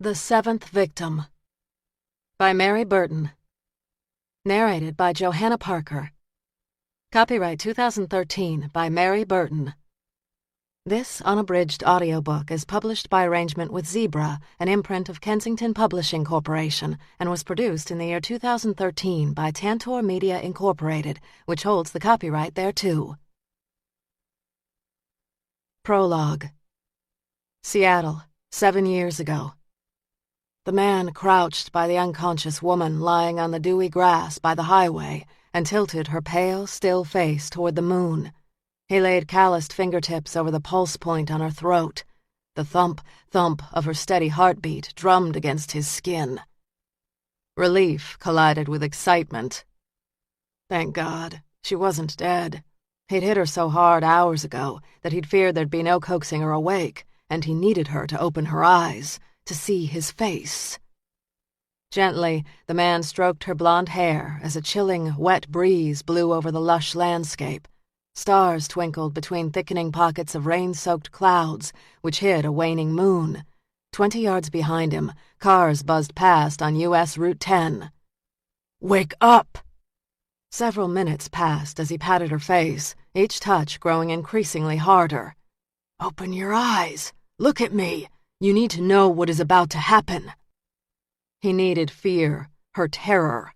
The Seventh Victim by Mary Burton. Narrated by Johanna Parker. Copyright 2013 by Mary Burton. This unabridged audiobook is published by arrangement with Zebra, an imprint of Kensington Publishing Corporation, and was produced in the year 2013 by Tantor Media Incorporated, which holds the copyright thereto. Prologue. Seattle, 7 years ago. The man crouched by the unconscious woman lying on the dewy grass by the highway and tilted her pale, still face toward the moon. He laid calloused fingertips over the pulse point on her throat. The thump, thump of her steady heartbeat drummed against his skin. Relief collided with excitement. Thank God, she wasn't dead. He'd hit her so hard hours ago that he'd feared there'd be no coaxing her awake, and he needed her to open her eyes, to see his face. Gently, the man stroked her blonde hair as a chilling, wet breeze blew over the lush landscape. Stars twinkled between thickening pockets of rain-soaked clouds, which hid a waning moon. 20 yards behind him, cars buzzed past on U.S. Route 10. "Wake up!" Several minutes passed as he patted her face, each touch growing increasingly harder. "Open your eyes. Look at me. You need to know what is about to happen." He needed fear, her terror.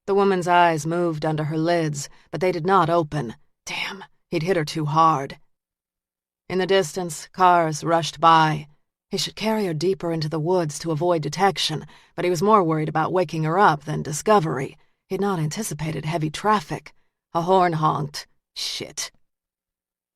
The woman's eyes moved under her lids, but they did not open. Damn, he'd hit her too hard. In the distance, cars rushed by. He should carry her deeper into the woods to avoid detection, but he was more worried about waking her up than discovery. He'd not anticipated heavy traffic. A horn honked. Shit.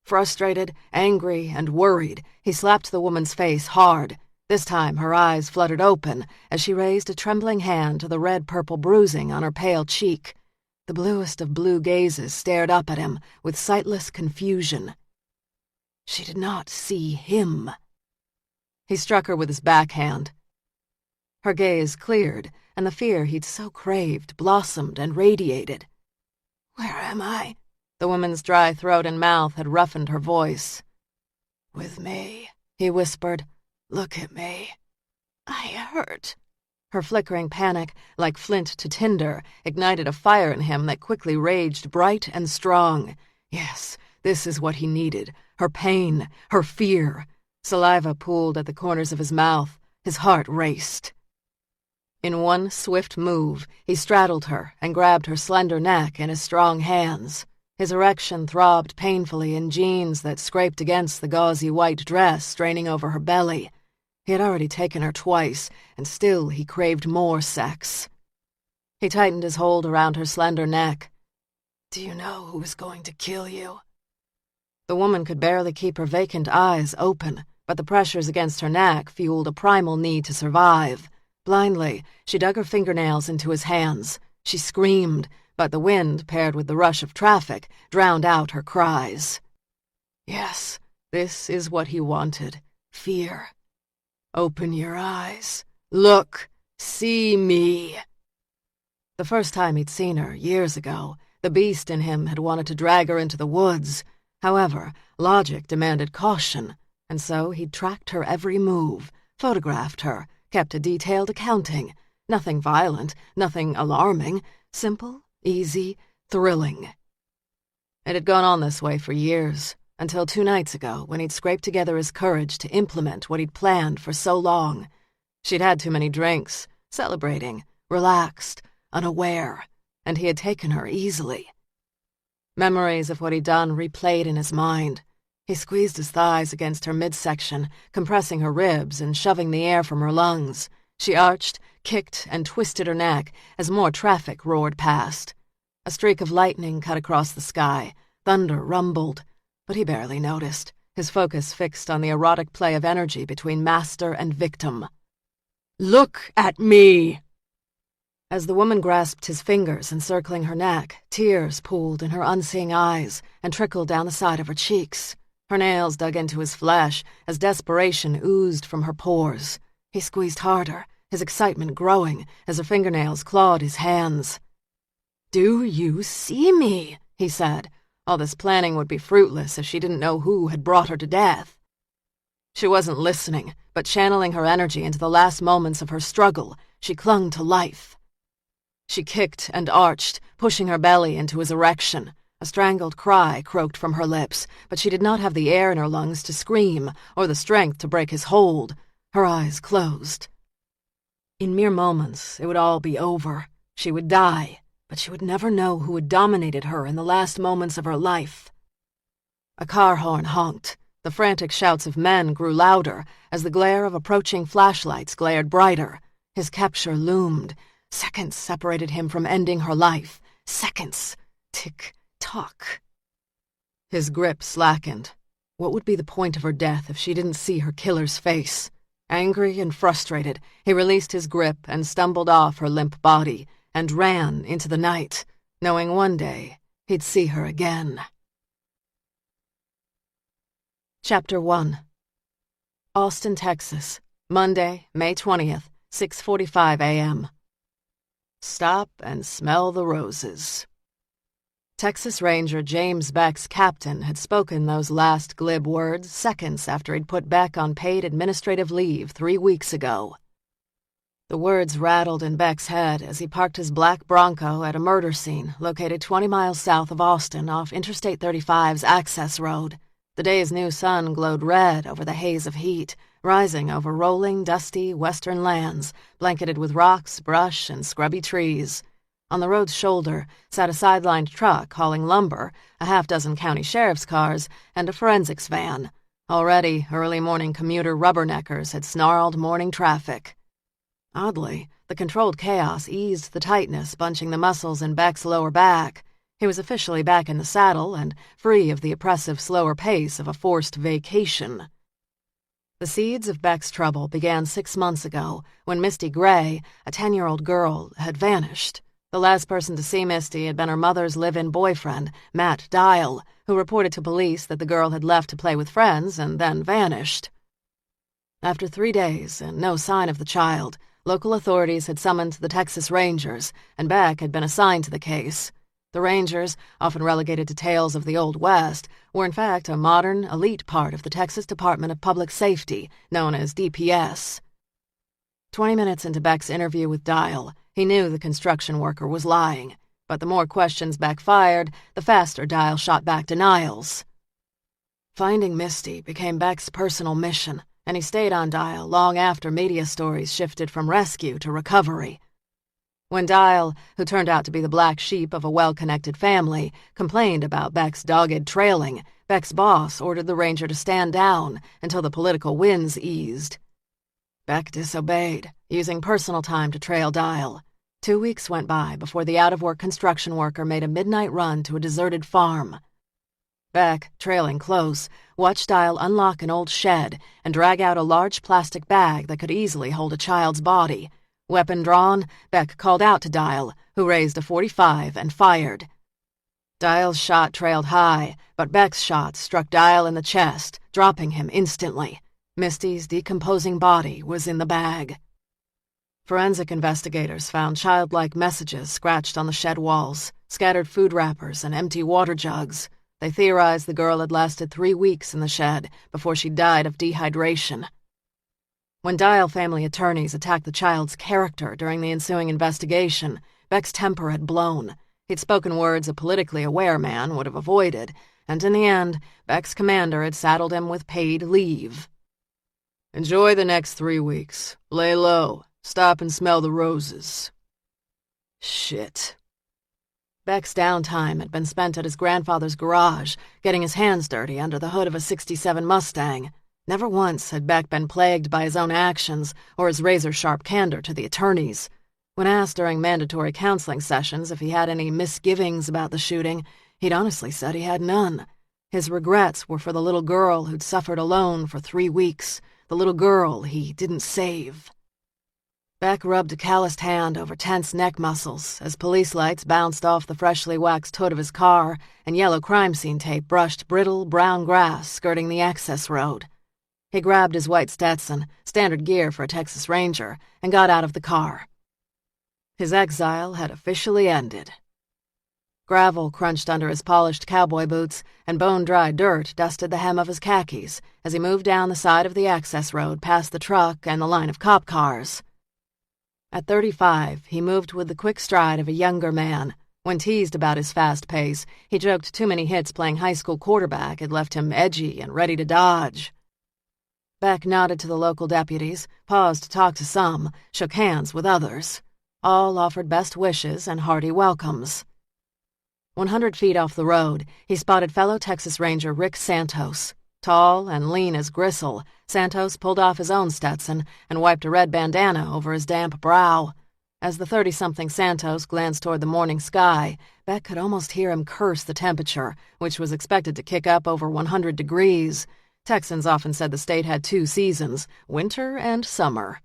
Frustrated, angry, and worried, he slapped the woman's face hard. This time her eyes fluttered open as she raised a trembling hand to the red-purple bruising on her pale cheek. The bluest of blue gazes stared up at him with sightless confusion. She did not see him. He struck her with his backhand. Her gaze cleared, and the fear he'd so craved blossomed and radiated. "Where am I?" The woman's dry throat and mouth had roughened her voice. "With me," he whispered. "Look at me. I hurt." Her flickering panic, like flint to tinder, ignited a fire in him that quickly raged bright and strong. Yes, this is what he needed. Her pain, her fear. Saliva pooled at the corners of his mouth. His heart raced. In one swift move, he straddled her and grabbed her slender neck in his strong hands. His erection throbbed painfully in jeans that scraped against the gauzy white dress straining over her belly. He had already taken her twice, and still he craved more sex. He tightened his hold around her slender neck. "Do you know who is going to kill you?" The woman could barely keep her vacant eyes open, but the pressures against her neck fueled a primal need to survive. Blindly, she dug her fingernails into his hands. She screamed, but the wind, paired with the rush of traffic, drowned out her cries. Yes, this is what he wanted. Fear. "Open your eyes. Look. See me." The first time he'd seen her, years ago, the beast in him had wanted to drag her into the woods. However, logic demanded caution, and so he'd tracked her every move, photographed her, kept a detailed accounting. Nothing violent, nothing alarming. Simple, easy, thrilling. It had gone on this way for years, until 2 nights ago when he'd scraped together his courage to implement what he'd planned for so long. She'd had too many drinks, celebrating, relaxed, unaware, and he had taken her easily. Memories of what he'd done replayed in his mind. He squeezed his thighs against her midsection, compressing her ribs and shoving the air from her lungs. She arched, kicked, and twisted her neck as more traffic roared past. A streak of lightning cut across the sky. Thunder rumbled, but he barely noticed, his focus fixed on the erotic play of energy between master and victim. "Look at me!" As the woman grasped his fingers encircling her neck, tears pooled in her unseeing eyes and trickled down the side of her cheeks. Her nails dug into his flesh as desperation oozed from her pores. He squeezed harder, his excitement growing as her fingernails clawed his hands. "Do you see me?" he said. All this planning would be fruitless if she didn't know who had brought her to death. She wasn't listening, but channeling her energy into the last moments of her struggle, she clung to life. She kicked and arched, pushing her belly into his erection. A strangled cry croaked from her lips, but she did not have the air in her lungs to scream or the strength to break his hold. Her eyes closed. In mere moments, it would all be over. She would die, but she would never know who had dominated her in the last moments of her life. A car horn honked. The frantic shouts of men grew louder as the glare of approaching flashlights glared brighter. His capture loomed. Seconds separated him from ending her life. Seconds. Tick-tock. His grip slackened. What would be the point of her death if she didn't see her killer's face? Angry and frustrated, he released his grip and stumbled off her limp body and ran into the night, knowing one day he'd see her again. Chapter 1. Austin, Texas, Monday, May 20th, 6:45 a.m. Stop and smell the roses. Texas Ranger James Beck's captain had spoken those last glib words seconds after he'd put Beck on paid administrative leave 3 weeks ago. The words rattled in Beck's head as he parked his black Bronco at a murder scene located 20 miles south of Austin off Interstate 35's Access Road. The day's new sun glowed red over the haze of heat, rising over rolling, dusty western lands, blanketed with rocks, brush, and scrubby trees. On the road's shoulder sat a sidelined truck hauling lumber, a half-dozen county sheriff's cars, and a forensics van. Already, early morning commuter rubberneckers had snarled morning traffic. Oddly, the controlled chaos eased the tightness bunching the muscles in Beck's lower back. He was officially back in the saddle and free of the oppressive slower pace of a forced vacation. The seeds of Beck's trouble began 6 months ago when Misty Gray, a 10-year-old girl, had vanished. The last person to see Misty had been her mother's live-in boyfriend, Matt Dial, who reported to police that the girl had left to play with friends and then vanished. After 3 days and no sign of the child, local authorities had summoned the Texas Rangers, and Beck had been assigned to the case. The Rangers, often relegated to tales of the Old West, were in fact a modern, elite part of the Texas Department of Public Safety, known as DPS. 20 minutes into Beck's interview with Dial, he knew the construction worker was lying, but the more questions Beck fired, the faster Dial shot back denials. Finding Misty became Beck's personal mission, and he stayed on Dial long after media stories shifted from rescue to recovery. When Dial, who turned out to be the black sheep of a well-connected family, complained about Beck's dogged trailing, Beck's boss ordered the ranger to stand down until the political winds eased. Beck disobeyed, using personal time to trail Dial. 2 weeks went by before the out-of-work construction worker made a midnight run to a deserted farm. Beck, trailing close, watched Dial unlock an old shed and drag out a large plastic bag that could easily hold a child's body. Weapon drawn, Beck called out to Dial, who raised a .45 and fired. Dial's shot trailed high, but Beck's shot struck Dial in the chest, dropping him instantly. Misty's decomposing body was in the bag. Forensic investigators found childlike messages scratched on the shed walls, scattered food wrappers, and empty water jugs. They theorized the girl had lasted 3 weeks in the shed before she died of dehydration. When Dial family attorneys attacked the child's character during the ensuing investigation, Beck's temper had blown. He'd spoken words a politically aware man would have avoided, and in the end, Beck's commander had saddled him with paid leave. "Enjoy the next 3 weeks. Lay low. Stop and smell the roses." Shit. Beck's downtime had been spent at his grandfather's garage, getting his hands dirty under the hood of a '67 Mustang. Never once had Beck been plagued by his own actions or his razor-sharp candor to the attorneys. When asked during mandatory counseling sessions if he had any misgivings about the shooting, he'd honestly said he had none. His regrets were for the little girl who'd suffered alone for 3 weeks, the little girl he didn't save. Beck rubbed a calloused hand over tense neck muscles as police lights bounced off the freshly waxed hood of his car and yellow crime scene tape brushed brittle brown grass skirting the access road. He grabbed his white Stetson, standard gear for a Texas Ranger, and got out of the car. His exile had officially ended. Gravel crunched under his polished cowboy boots, and bone-dry dirt dusted the hem of his khakis as he moved down the side of the access road past the truck and the line of cop cars. At 35, he moved with the quick stride of a younger man. When teased about his fast pace, he joked too many hits playing high school quarterback had left him edgy and ready to dodge. Beck nodded to the local deputies, paused to talk to some, shook hands with others. All offered best wishes and hearty welcomes. 100 feet off the road, he spotted fellow Texas Ranger Rick Santos. Tall and lean as gristle, Santos pulled off his own Stetson and wiped a red bandana over his damp brow. As the 30-something Santos glanced toward the morning sky, Beck could almost hear him curse the temperature, which was expected to kick up over 100 degrees. Texans often said the state had 2 seasons, winter and summer.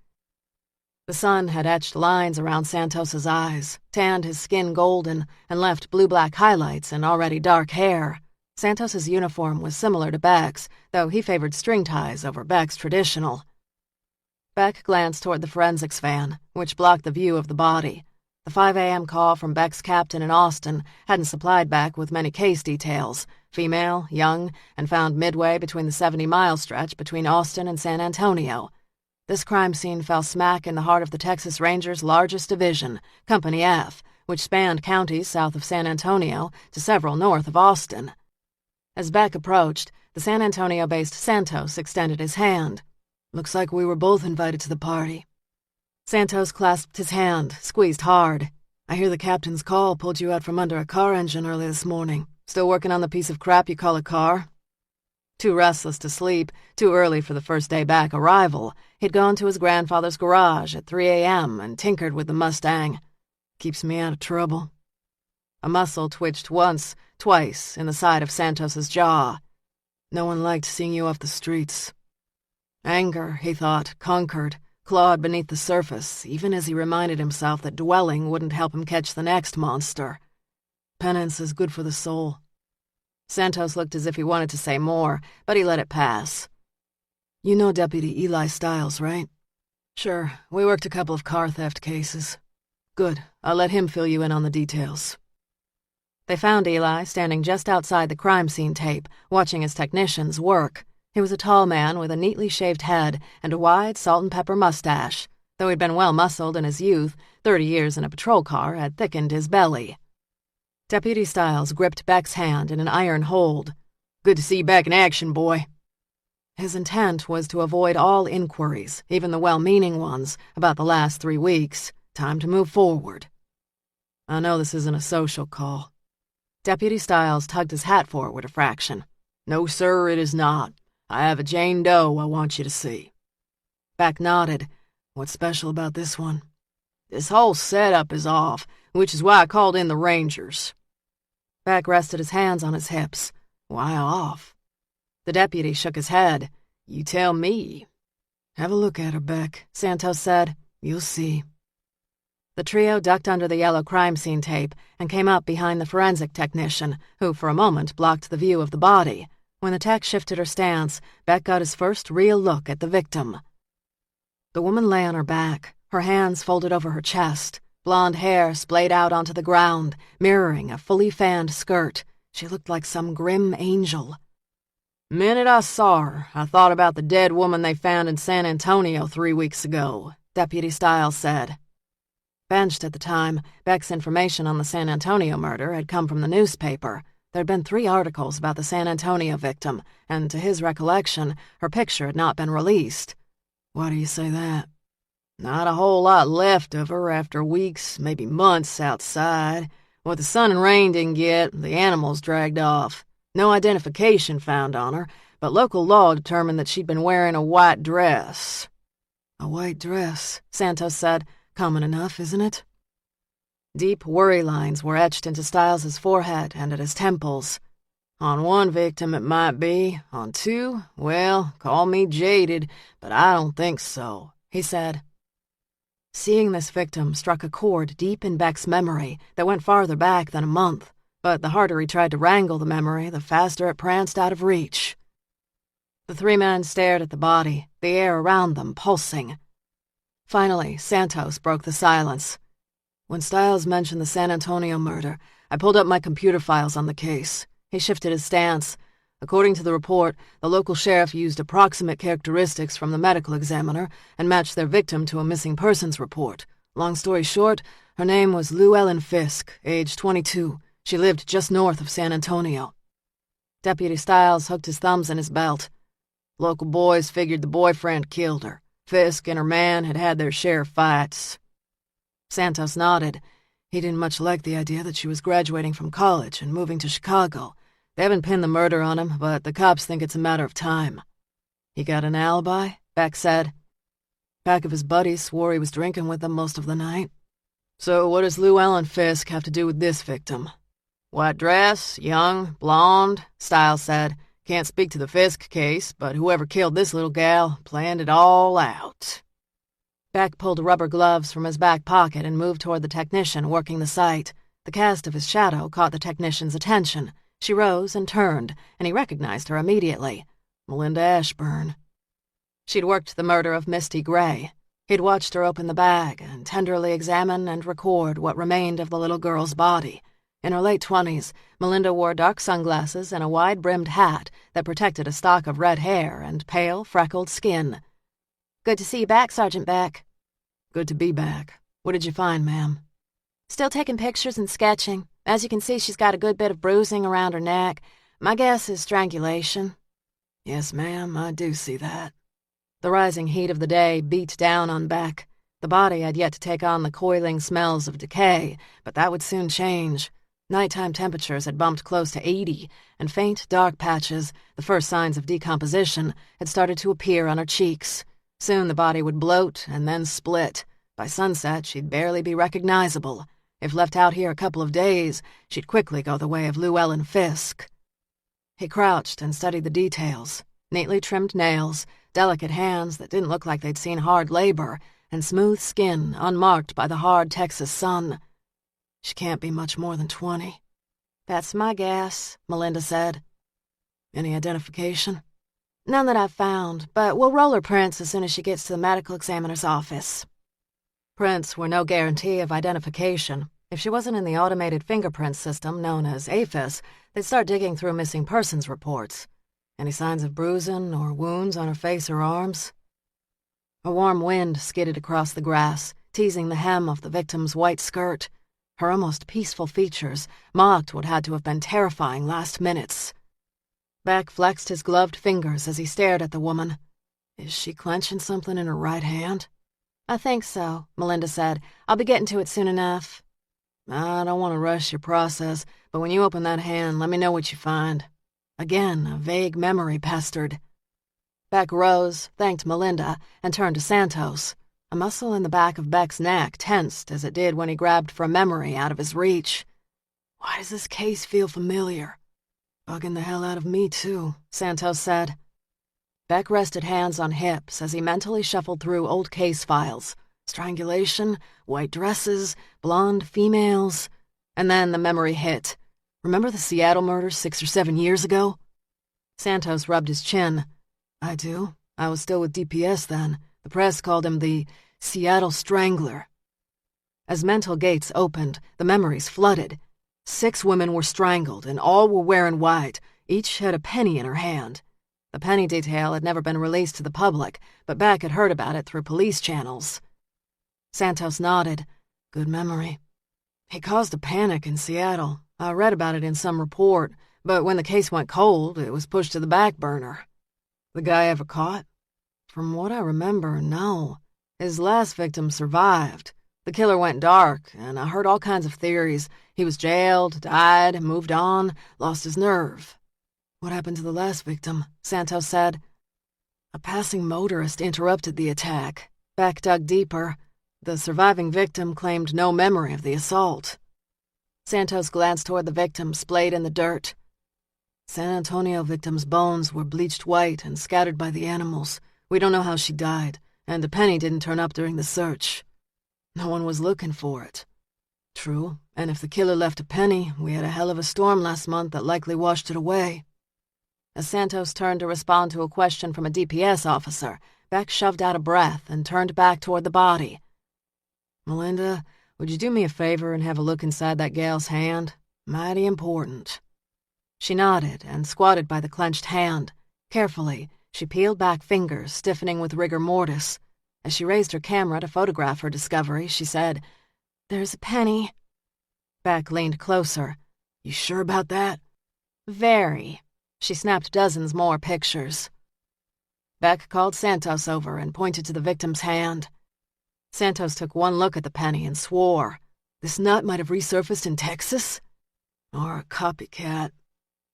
The sun had etched lines around Santos's eyes, tanned his skin golden, and left blue-black highlights in already dark hair. Santos's uniform was similar to Beck's, though he favored string ties over Beck's traditional. Beck glanced toward the forensics van, which blocked the view of the body. The 5 a.m. call from Beck's captain in Austin hadn't supplied Beck with many case details. Female, young, and found midway between the 70-mile stretch between Austin and San Antonio. This crime scene fell smack in the heart of the Texas Rangers' largest division, Company F, which spanned counties south of San Antonio to several north of Austin. As Beck approached, the San Antonio-based Santos extended his hand. "Looks like we were both invited to the party." Santos clasped his hand, squeezed hard. "I hear the captain's call pulled you out from under a car engine early this morning. Still working on the piece of crap you call a car?" Too restless to sleep, too early for the first day back arrival, he'd gone to his grandfather's garage at 3 a.m. and tinkered with the Mustang. "Keeps me out of trouble." A muscle twitched once, twice, in the side of Santos's jaw. "No one liked seeing you off the streets." Anger, he thought, conquered, clawed beneath the surface, even as he reminded himself that dwelling wouldn't help him catch the next monster. Penance is good for the soul. Santos looked as if he wanted to say more, but he let it pass. "You know Deputy Eli Stiles, right?" "Sure, we worked a couple of car theft cases." "Good, I'll let him fill you in on the details." They found Eli standing just outside the crime scene tape, watching his technicians work. He was a tall man with a neatly shaved head and a wide salt-and-pepper mustache. Though he'd been well-muscled in his youth, 30 years in a patrol car had thickened his belly. Deputy Stiles gripped Beck's hand in an iron hold. "Good to see you back in action, boy." His intent was to avoid all inquiries, even the well-meaning ones, about the last 3 weeks. Time to move forward. "I know this isn't a social call." Deputy Stiles tugged his hat forward a fraction. "No, sir, it is not. I have a Jane Doe I want you to see." Beck nodded. "What's special about this one?" "This whole setup is off, which is why I called in the Rangers." Beck rested his hands on his hips. "Why off?" The deputy shook his head. "You tell me." "Have a look at her, Beck," Santos said. "You'll see." The trio ducked under the yellow crime scene tape and came up behind the forensic technician, who for a moment blocked the view of the body. When the tech shifted her stance, Beck got his first real look at the victim. The woman lay on her back, her hands folded over her chest. Blonde hair splayed out onto the ground, mirroring a fully fanned skirt. She looked like some grim angel. "Minute I saw her, I thought about the dead woman they found in San Antonio 3 weeks ago," Deputy Stiles said. Benched at the time, Beck's information on the San Antonio murder had come from the newspaper. There'd been 3 articles about the San Antonio victim, and to his recollection, her picture had not been released. "Why do you say that?" "Not a whole lot left of her after weeks, maybe months outside. What the sun and rain didn't get, the animals dragged off. No identification found on her, but local law determined that she'd been wearing a white dress." "A white dress," Santos said. "Common enough, isn't it?" Deep worry lines were etched into Stiles's forehead and at his temples. "On one victim it might be. On 2, well, call me jaded, but I don't think so," he said. Seeing this victim struck a chord deep in Beck's memory that went farther back than a month, but the harder he tried to wrangle the memory, the faster it pranced out of reach. The 3 men stared at the body, the air around them pulsing. Finally, Santos broke the silence. "When Stiles mentioned the San Antonio murder, I pulled up my computer files on the case. He shifted his stance. According to the report, the local sheriff used approximate characteristics from the medical examiner and matched their victim to a missing persons report. Long story short, her name was Lou Ellen Fisk, age 22. She lived just north of San Antonio. Deputy Stiles hooked his thumbs in his belt. Local boys figured the boyfriend killed her. Fisk and her man had had their share of fights. Santos nodded. He didn't much like the idea that she was graduating from college and moving to Chicago. They haven't pinned the murder on him, but the cops think it's a matter of time. He got an alibi? Beck said. Back of his buddies swore he was drinking with them most of the night. So what does Lou Ellen Fisk have to do with this victim? White dress, young, blonde, Stiles said. Can't speak to the Fisk case, but whoever killed this little gal planned it all out. Beck pulled rubber gloves from his back pocket and moved toward the technician working the site. The cast of his shadow caught the technician's attention. She rose and turned, and he recognized her immediately. Melinda Ashburn. She'd worked the murder of Misty Gray. He'd watched her open the bag and tenderly examine and record what remained of the little girl's body. In her late 20s, Melinda wore dark sunglasses and a wide-brimmed hat that protected a stalk of red hair and pale, freckled skin. "Good to see you back, Sergeant Beck." "Good to be back. What did you find, ma'am?" "Still taking pictures and sketching. As you can see, she's got a good bit of bruising around her neck. My guess is strangulation." "Yes, ma'am, I do see that." The rising heat of the day beat down on Beck. The body had yet to take on the coiling smells of decay, but that would soon change. Nighttime temperatures had bumped close to 80, and faint, dark patches, the first signs of decomposition, had started to appear on her cheeks. Soon the body would bloat and then split. By sunset, she'd barely be recognizable. If left out here a couple of days, she'd quickly go the way of Lou Ellen Fisk. He crouched and studied the details. Neatly trimmed nails, delicate hands that didn't look like they'd seen hard labor, and smooth skin unmarked by the hard Texas sun. She can't be much more than 20. "That's my guess," Melinda said. "Any identification?" "None that I've found, but we'll roll her prints as soon as she gets to the medical examiner's office." Prints were no guarantee of identification. If she wasn't in the automated fingerprint system known as APHIS, they'd start digging through missing persons reports. Any signs of bruising or wounds on her face or arms? A warm wind skidded across the grass, teasing the hem of the victim's white skirt. Her almost peaceful features mocked what had to have been terrifying last minutes. Beck flexed his gloved fingers as he stared at the woman. Is she clenching something in her right hand? "I think so," Melinda said. "I'll be getting to it soon enough." "I don't want to rush your process, but when you open that hand, let me know what you find." Again, a vague memory pestered. Beck rose, thanked Melinda, and turned to Santos. A muscle in the back of Beck's neck tensed as it did when he grabbed for a memory out of his reach. "Why does this case feel familiar?" "Bugging the hell out of me, too," Santos said. Beck rested hands on hips as he mentally shuffled through old case files. Strangulation, white dresses, blonde females. And then the memory hit. Remember the Seattle murder 6 or 7 years ago? Santos rubbed his chin. "I do. I was still with DPS then. The press called him the Seattle Strangler." As mental gates opened, the memories flooded. 6 women were strangled, and all were wearing white. Each had a penny in her hand. The penny detail had never been released to the public, but Beck had heard about it through police channels. Santos nodded. Good memory. He caused a panic in Seattle. I read about it in some report, but when the case went cold, it was pushed to the back burner. The guy ever caught? From what I remember, no. His last victim survived. The killer went dark, and I heard all kinds of theories. He was jailed, died, moved on, lost his nerve. What happened to the last victim? Santos said. A passing motorist interrupted the attack. Beck dug deeper. The surviving victim claimed no memory of the assault. Santos glanced toward the victim splayed in the dirt. San Antonio victim's bones were bleached white and scattered by the animals. We don't know how she died, and the penny didn't turn up during the search. No one was looking for it. True, and if the killer left a penny, we had a hell of a storm last month that likely washed it away. As Santos turned to respond to a question from a DPS officer, Beck shoved out a breath and turned back toward the body. Melinda, would you do me a favor and have a look inside that gal's hand? Mighty important." She nodded and squatted by the clenched hand. Carefully, she peeled back fingers, stiffening with rigor mortis. As she raised her camera to photograph her discovery, she said, "There's a penny." Beck leaned closer. "You sure about that?" "Very." She snapped dozens more pictures. Beck called Santos over and pointed to the victim's hand. Santos took one look at the penny and swore. "This nut might have resurfaced in Texas? Or a copycat."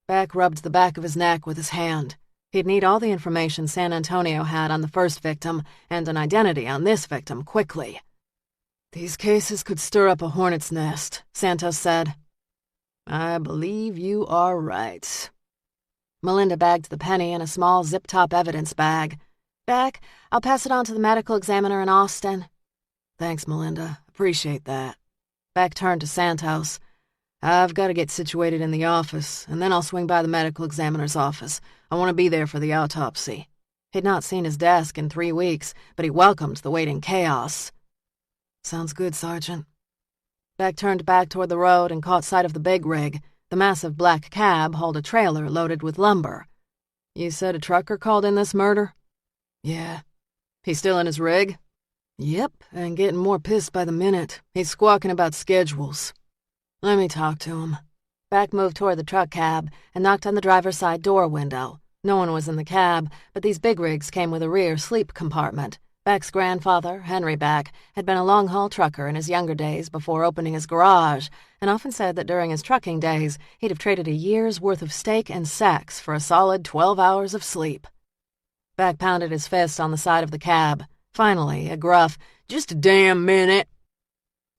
Beck rubbed the back of his neck with his hand. He'd need all the information San Antonio had on the first victim and an identity on this victim quickly. "These cases could stir up a hornet's nest," Santos said. "I believe you are right." Melinda bagged the penny in a small zip-top evidence bag. "Beck, I'll pass it on to the medical examiner in Austin." "Thanks, Melinda. Appreciate that." Beck turned to Santos. "I've got to get situated in the office, and then I'll swing by the medical examiner's office. I want to be there for the autopsy." He'd not seen his desk in 3 weeks, but he welcomed the waiting chaos. "Sounds good, Sergeant." Beck turned back toward the road and caught sight of the big rig. The massive black cab hauled a trailer loaded with lumber. "You said a trucker called in this murder?" "Yeah." "He's still in his rig?" "Yep, and getting more pissed by the minute. He's squawking about schedules." "Let me talk to him." Beck moved toward the truck cab and knocked on the driver's side door window. No one was in the cab, but these big rigs came with a rear sleep compartment. Beck's grandfather, Henry Beck, had been a long-haul trucker in his younger days before opening his garage, and often said that during his trucking days he'd have traded a year's worth of steak and sex for a solid 12 hours of sleep. Beck pounded his fist on the side of the cab. Finally, a gruff, "Just a damn minute."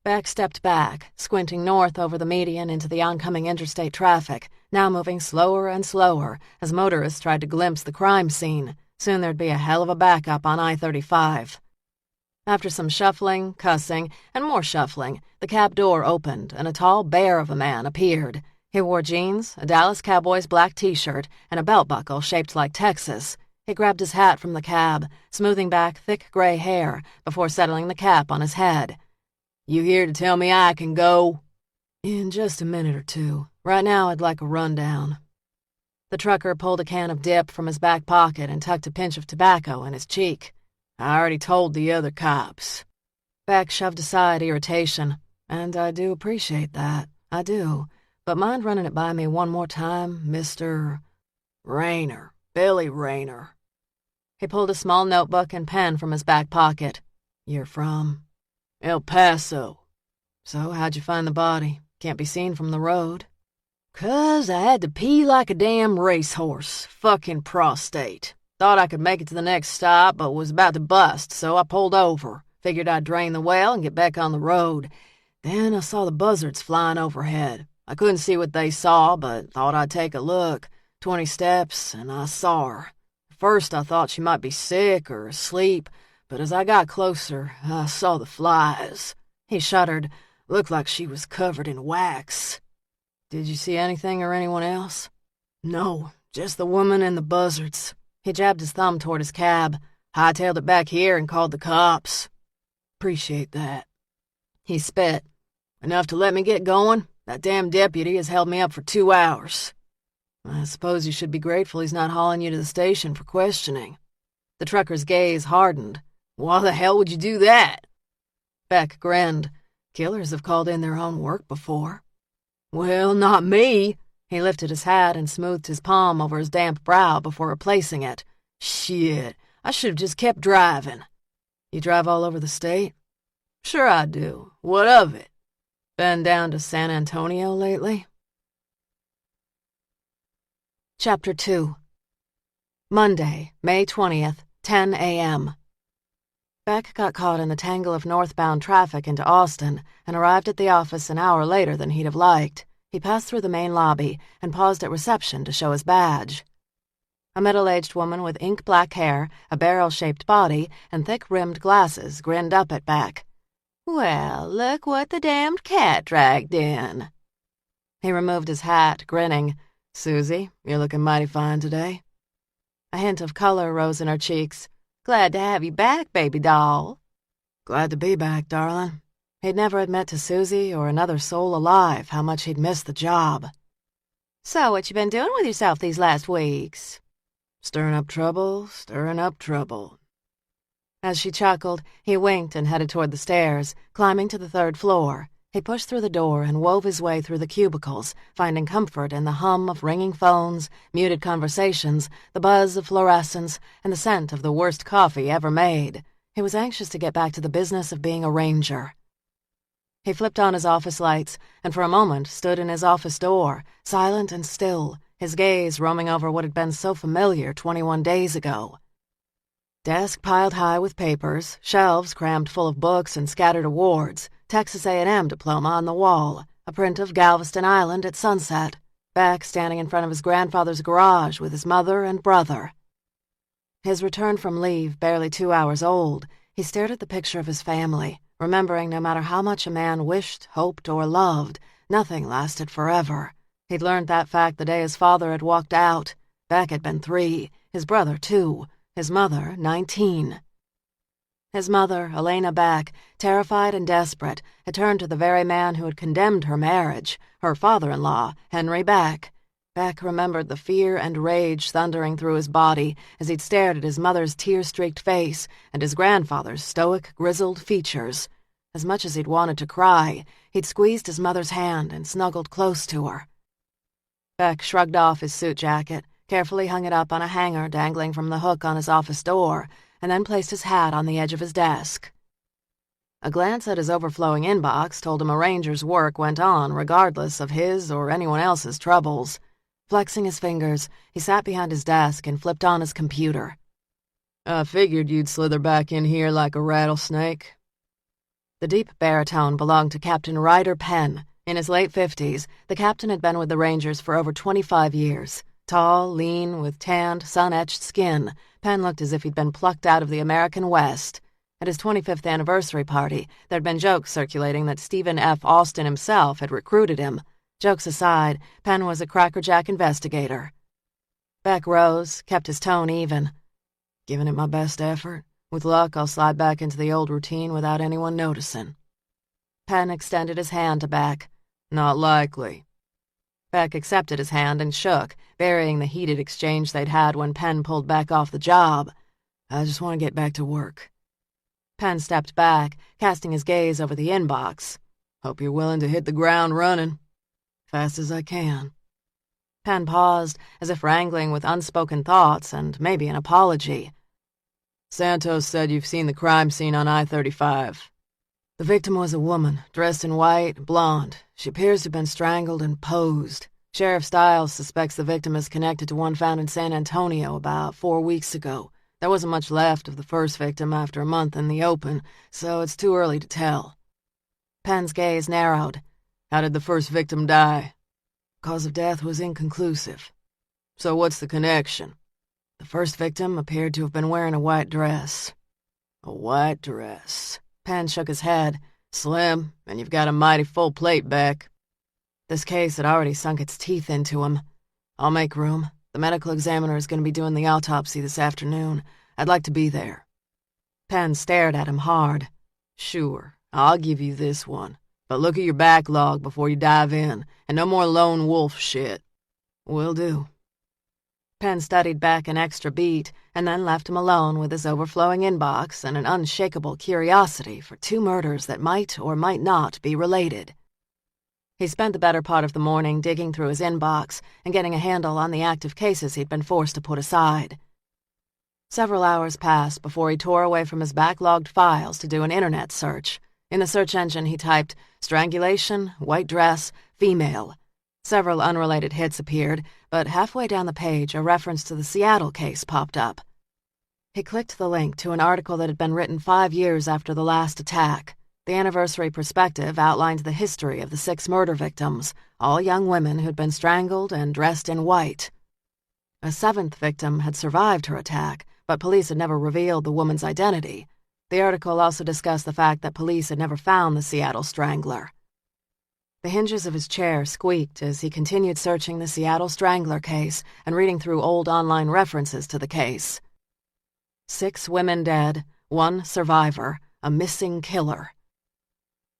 Beck stepped back, squinting north over the median into the oncoming interstate traffic, now moving slower and slower as motorists tried to glimpse the crime scene. Soon there'd be a hell of a backup on I-35. After some shuffling, cussing, and more shuffling, the cab door opened and a tall bear of a man appeared. He wore jeans, a Dallas Cowboys black t-shirt, and a belt buckle shaped like Texas. He grabbed his hat from the cab, smoothing back thick gray hair before settling the cap on his head. "You here to tell me I can go?" "In just a minute or two. Right now I'd like a rundown." The trucker pulled a can of dip from his back pocket and tucked a pinch of tobacco in his cheek. "I already told the other cops." Beck shoved aside irritation. "And I do appreciate that. I do. But mind running it by me one more time, Mr. Rayner. Billy Rayner." He pulled a small notebook and pen from his back pocket. "You're from?" "El Paso." "So how'd you find the body? Can't be seen from the road." "'Cause I had to pee like a damn racehorse. Fucking prostate. Thought I could make it to the next stop, but was about to bust, so I pulled over. Figured I'd drain the well and get back on the road. Then I saw the buzzards flying overhead. I couldn't see what they saw, but thought I'd take a look. 20 steps, and I saw her. At first I thought she might be sick or asleep, but as I got closer, I saw the flies." He shuddered. "Looked like she was covered in wax." "Did you see anything or anyone else?" "No, just the woman and the buzzards." He jabbed his thumb toward his cab. "Hightailed it back here and called the cops." "Appreciate that." He spit. "Enough to let me get going? That damn deputy has held me up for 2 hours." "I suppose you should be grateful he's not hauling you to the station for questioning." The trucker's gaze hardened. "Why the hell would you do that?" Beck grinned. "Killers have called in their own work before." "Well, not me." He lifted his hat and smoothed his palm over his damp brow before replacing it. "Shit, I should have just kept driving." "You drive all over the state?" "Sure I do. What of it?" "Been down to San Antonio lately?" Chapter 2. Monday, May 20th, 10 a.m. Beck got caught in the tangle of northbound traffic into Austin and arrived at the office an hour later than he'd have liked. He passed through the main lobby and paused at reception to show his badge. A middle-aged woman with ink-black hair, a barrel-shaped body, and thick-rimmed glasses grinned up at Beck. "Well, look what the damned cat dragged in." He removed his hat, grinning. "Susie, you're looking mighty fine today." A hint of color rose in her cheeks. "Glad to have you back, baby doll." "Glad to be back, darling." He'd never admit to Susie or another soul alive how much he'd missed the job. "So what you been doing with yourself these last weeks?" Stirring up trouble, stirring up trouble." As she chuckled, he winked and headed toward the stairs, climbing to the 3rd floor. He pushed through the door and wove his way through the cubicles, finding comfort in the hum of ringing phones, muted conversations, the buzz of fluorescents, and the scent of the worst coffee ever made. He was anxious to get back to the business of being a ranger. He flipped on his office lights and for a moment stood in his office door, silent and still, his gaze roaming over what had been so familiar 21 days ago. Desk piled high with papers, shelves crammed full of books and scattered awards, Texas A&M diploma on the wall, a print of Galveston Island at sunset, Beck standing in front of his grandfather's garage with his mother and brother. His return from leave, barely 2 hours old, he stared at the picture of his family, remembering no matter how much a man wished, hoped, or loved, nothing lasted forever. He'd learned that fact the day his father had walked out. Beck had been 3, his brother 2, his mother 19. His mother, Elena Beck, terrified and desperate, had turned to the very man who had condemned her marriage, her father-in-law, Henry Beck. Beck remembered the fear and rage thundering through his body as he'd stared at his mother's tear-streaked face and his grandfather's stoic, grizzled features. As much as he'd wanted to cry, he'd squeezed his mother's hand and snuggled close to her. Beck shrugged off his suit jacket, carefully hung it up on a hanger dangling from the hook on his office door, and then placed his hat on the edge of his desk. A glance at his overflowing inbox told him a ranger's work went on regardless of his or anyone else's troubles. Flexing his fingers, he sat behind his desk and flipped on his computer. "I figured you'd slither back in here like a rattlesnake." The deep baritone belonged to Captain Ryder Penn. In his late 50s, the captain had been with the Rangers for over 25 years. Tall, lean, with tanned, sun-etched skin, Penn looked as if he'd been plucked out of the American West. At his 25th anniversary party, there'd been jokes circulating that Stephen F. Austin himself had recruited him. Jokes aside, Penn was a crackerjack investigator. Beck rose, kept his tone even. "Giving it my best effort. With luck, I'll slide back into the old routine without anyone noticing." Penn extended his hand to Beck. "Not likely." Beck accepted his hand and shook, burying the heated exchange they'd had when Penn pulled Beck off the job. "I just want to get back to work." Penn stepped back, casting his gaze over the inbox. "Hope you're willing to hit the ground running." "Fast as I can." Penn paused, as if wrangling with unspoken thoughts and maybe an apology. "Santos said you've seen the crime scene on I-35. The victim was a woman, dressed in white, blonde. She appears to have been strangled and posed. Sheriff Stiles suspects the victim is connected to one found in San Antonio about 4 weeks ago. There wasn't much left of the first victim after a month in the open, so it's too early to tell." Penn's gaze narrowed. "How did the first victim die?" "Cause of death was inconclusive." "So what's the connection?" "The first victim appeared to have been wearing a white dress." "A white dress." Penn shook his head. "Slim, and you've got a mighty full plate, Beck." This case had already sunk its teeth into him. "I'll make room. The medical examiner is going to be doing the autopsy this afternoon. I'd like to be there." Penn stared at him hard. "Sure, I'll give you this one. But look at your backlog before you dive in, and no more lone wolf shit." "Will do." Penn studied Beck an extra beat, and then left him alone with his overflowing inbox and an unshakable curiosity for 2 murders that might or might not be related. He spent the better part of the morning digging through his inbox and getting a handle on the active cases he'd been forced to put aside. Several hours passed before he tore away from his backlogged files to do an internet search. In the search engine, he typed, "strangulation, white dress, female." Several unrelated hits appeared, but halfway down the page, a reference to the Seattle case popped up. He clicked the link to an article that had been written 5 years after the last attack. The anniversary perspective outlined the history of the 6 murder victims, all young women who'd been strangled and dressed in white. A 7th victim had survived her attack, but police had never revealed the woman's identity. The article also discussed the fact that police had never found the Seattle strangler. The hinges of his chair squeaked as he continued searching the Seattle Strangler case and reading through old online references to the case. 6 women dead, 1 survivor, a missing killer.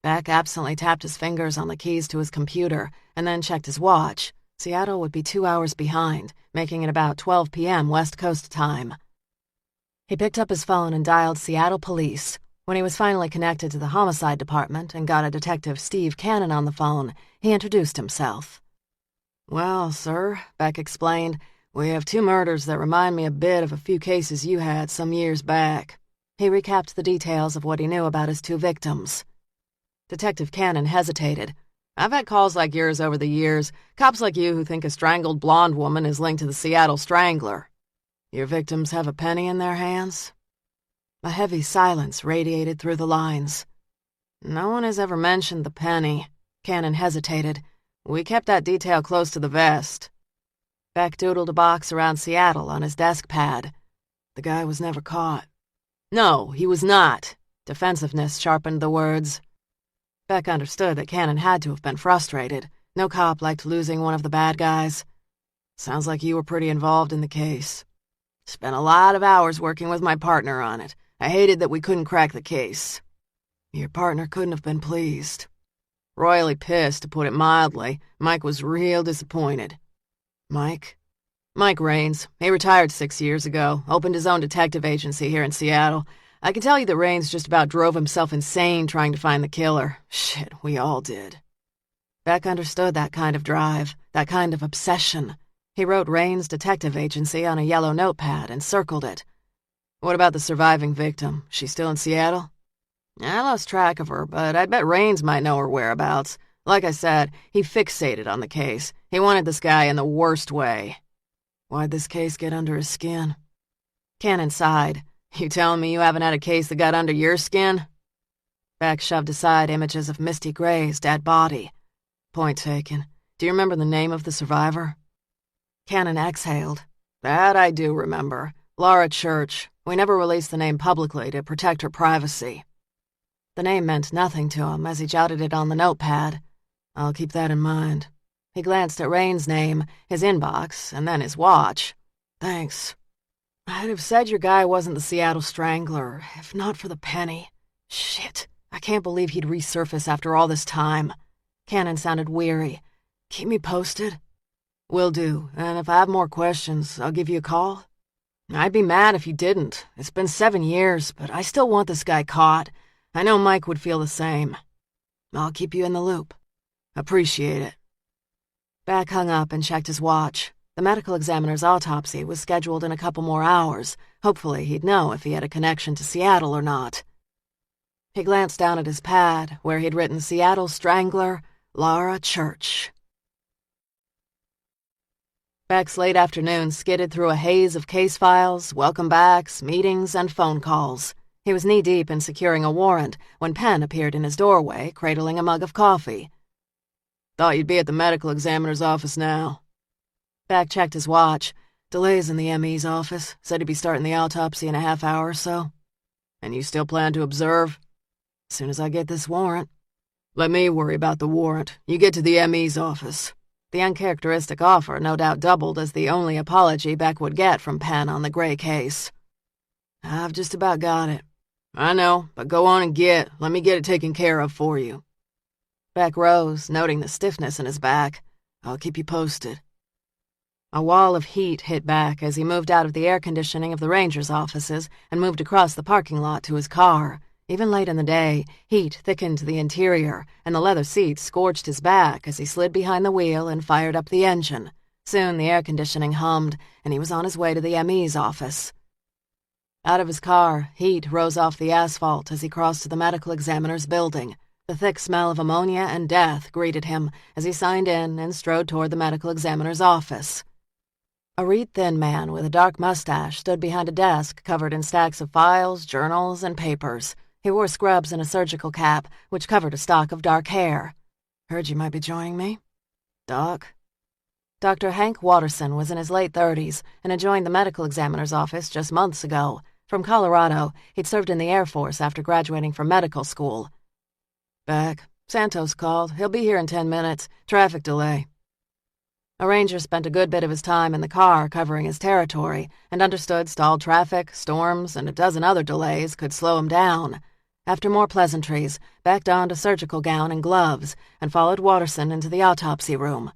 Beck absently tapped his fingers on the keys to his computer and then checked his watch. Seattle would be 2 hours behind, making it about 12 p.m. West Coast time. He picked up his phone and dialed Seattle Police. When he was finally connected to the homicide department and got a Detective Steve Cannon on the phone, he introduced himself. "Well, sir," Beck explained, "we have 2 murders that remind me a bit of a few cases you had some years back." He recapped the details of what he knew about his 2 victims. Detective Cannon hesitated. "I've had calls like yours over the years, cops like you who think a strangled blonde woman is linked to the Seattle Strangler. Your victims have a penny in their hands?" A heavy silence radiated through the lines. "No one has ever mentioned the penny." Cannon hesitated. "We kept that detail close to the vest." Beck doodled a box around Seattle on his desk pad. "The guy was never caught." "No, he was not." Defensiveness sharpened the words. Beck understood that Cannon had to have been frustrated. No cop liked losing one of the bad guys. "Sounds like you were pretty involved in the case." "Spent a lot of hours working with my partner on it. I hated that we couldn't crack the case." "Your partner couldn't have been pleased." "Royally pissed, to put it mildly. Mike was real disappointed." "Mike?" "Mike Raines. He retired 6 years ago, opened his own detective agency here in Seattle. I can tell you that Raines just about drove himself insane trying to find the killer. Shit, we all did." Beck understood that kind of drive, that kind of obsession. He wrote Raines' detective agency on a yellow notepad and circled it. "What about the surviving victim? She's still in Seattle?" "I lost track of her, but I bet Raines might know her whereabouts. Like I said, he fixated on the case. He wanted this guy in the worst way." "Why'd this case get under his skin?" Cannon sighed. "You telling me you haven't had a case that got under your skin?" Beck shoved aside images of Misty Gray's dead body. "Point taken. Do you remember the name of the survivor?" Cannon exhaled. "That I do remember. Laura Church. We never released the name publicly to protect her privacy." The name meant nothing to him as he jotted it on the notepad. "I'll keep that in mind." He glanced at Raines' name, his inbox, and then his watch. "Thanks. I'd have said your guy wasn't the Seattle Strangler, if not for the penny. Shit, I can't believe he'd resurface after all this time." Cannon sounded weary. "Keep me posted?" "Will do, and if I have more questions, I'll give you a call." "I'd be mad if you didn't. It's been 7 years, but I still want this guy caught. I know Mike would feel the same." "I'll keep you in the loop." "Appreciate it." Beck hung up and checked his watch. The medical examiner's autopsy was scheduled in a couple more hours. Hopefully he'd know if he had a connection to Seattle or not. He glanced down at his pad, where he'd written Seattle Strangler, Laura Church. Beck's late afternoon skidded through a haze of case files, welcome backs, meetings, and phone calls. He was knee-deep in securing a warrant when Penn appeared in his doorway, cradling a mug of coffee. "Thought you'd be at the medical examiner's office now." Beck checked his watch. "Delays in the ME's office. Said he'd be starting the autopsy in a half hour or so." "And you still plan to observe?" "As soon as I get this warrant." "Let me worry about the warrant. You get to the ME's office." The uncharacteristic offer no doubt doubled as the only apology Beck would get from Penn on the Gray case. "I've just about got it." "I know, but go on and let me get it taken care of for you." Beck rose, noting the stiffness in his back. "I'll keep you posted." A wall of heat hit Beck as he moved out of the air conditioning of the ranger's offices and moved across the parking lot to his car. Even late in the day, heat thickened the interior, and the leather seats scorched his back as he slid behind the wheel and fired up the engine. Soon the air conditioning hummed, and he was on his way to the ME's office. Out of his car, heat rose off the asphalt as he crossed to the medical examiner's building. The thick smell of ammonia and death greeted him as he signed in and strode toward the medical examiner's office. A reed-thin man with a dark mustache stood behind a desk covered in stacks of files, journals, and papers. He wore scrubs and a surgical cap, which covered a stock of dark hair. "Heard you might be joining me." "Doc?" Dr. Hank Watterson was in his late 30s and had joined the medical examiner's office just months ago. From Colorado, he'd served in the Air Force after graduating from medical school. "Beck, Santos called. He'll be here in 10 minutes. Traffic delay." A ranger spent a good bit of his time in the car covering his territory and understood stalled traffic, storms, and a dozen other delays could slow him down. After more pleasantries, Beck donned a surgical gown and gloves and followed Watterson into the autopsy room.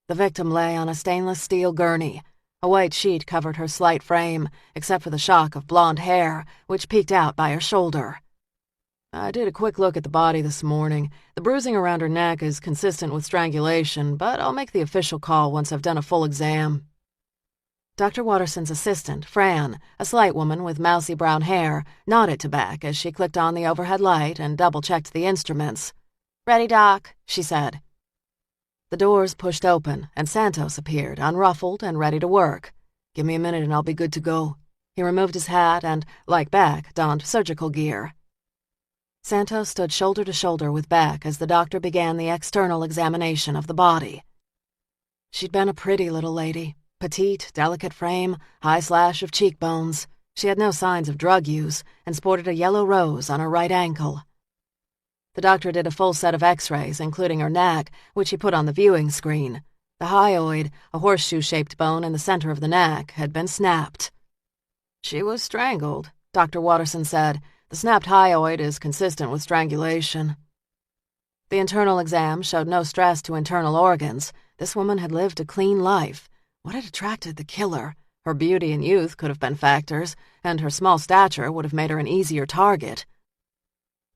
The victim lay on a stainless steel gurney. A white sheet covered her slight frame, except for the shock of blonde hair, which peeked out by her shoulder. I did a quick look at the body this morning. The bruising around her neck is consistent with strangulation, but I'll make the official call once I've done a full exam. Dr. Watterson's assistant, Fran, a slight woman with mousy brown hair, nodded to Beck as she clicked on the overhead light and double-checked the instruments. "Ready, Doc," she said. The doors pushed open, and Santos appeared, unruffled and ready to work. "Give me a minute and I'll be good to go." He removed his hat and, like Beck, donned surgical gear. Santos stood shoulder to shoulder with Beck as the doctor began the external examination of the body. She'd been a pretty little lady. Petite, delicate frame, high slash of cheekbones. She had no signs of drug use and sported a yellow rose on her right ankle. The doctor did a full set of x-rays, including her neck, which he put on the viewing screen. The hyoid, a horseshoe-shaped bone in the center of the neck, had been snapped. "She was strangled," Dr. Watterson said. "The snapped hyoid is consistent with strangulation." The internal exam showed no stress to internal organs. This woman had lived a clean life. What had attracted the killer? Her beauty and youth could have been factors, and her small stature would have made her an easier target.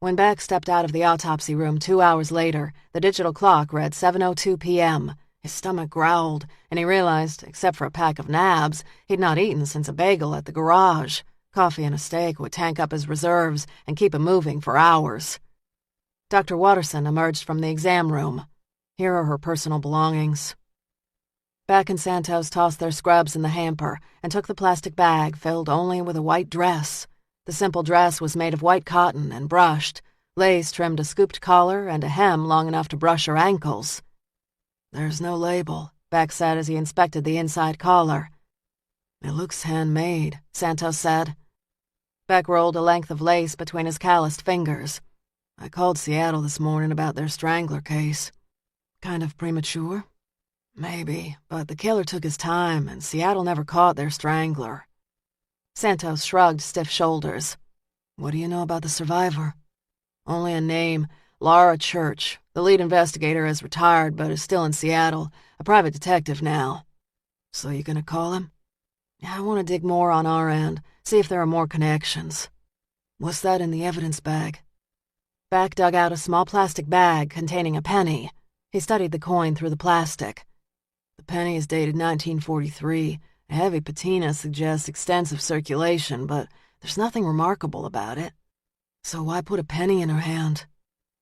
When Beck stepped out of the autopsy room 2 hours later, the digital clock read 7:02 p.m. His stomach growled, and he realized, except for a pack of nabs, he'd not eaten since a bagel at the garage. Coffee and a steak would tank up his reserves and keep him moving for hours. Dr. Watterson emerged from the exam room. "Here are her personal belongings." Beck and Santos tossed their scrubs in the hamper and took the plastic bag filled only with a white dress. The simple dress was made of white cotton and brushed. Lace trimmed a scooped collar and a hem long enough to brush her ankles. "There's no label," Beck said as he inspected the inside collar. "It looks handmade," Santos said. Beck rolled a length of lace between his calloused fingers. "I called Seattle this morning about their strangler case. Kind of premature? Maybe, but the killer took his time, and Seattle never caught their strangler." Santos shrugged stiff shoulders. "What do you know about the survivor?" "Only a name, Laura Church. The lead investigator has retired but is still in Seattle, a private detective now." "So you gonna call him?" "I want to dig more on our end, see if there are more connections." "What's that in the evidence bag?" Beck dug out a small plastic bag containing a penny. He studied the coin through the plastic. "The penny is dated 1943. A heavy patina suggests extensive circulation, but there's nothing remarkable about it." "So why put a penny in her hand?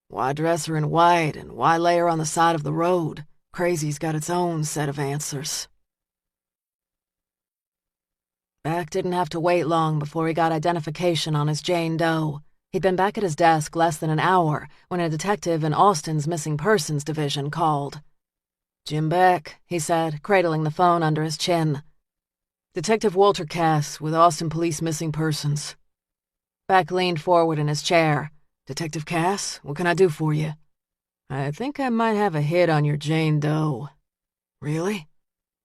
Why dress her in white, and why lay her on the side of the road? Crazy's got its own set of answers." Beck didn't have to wait long before he got identification on his Jane Doe. He'd been back at his desk less than an hour when a detective in Austin's Missing Persons division called. "Jim Beck," he said, cradling the phone under his chin. "Detective Walter Cass with Austin Police Missing Persons." Beck leaned forward in his chair. "Detective Cass, what can I do for you?" "I think I might have a hit on your Jane Doe." "Really?"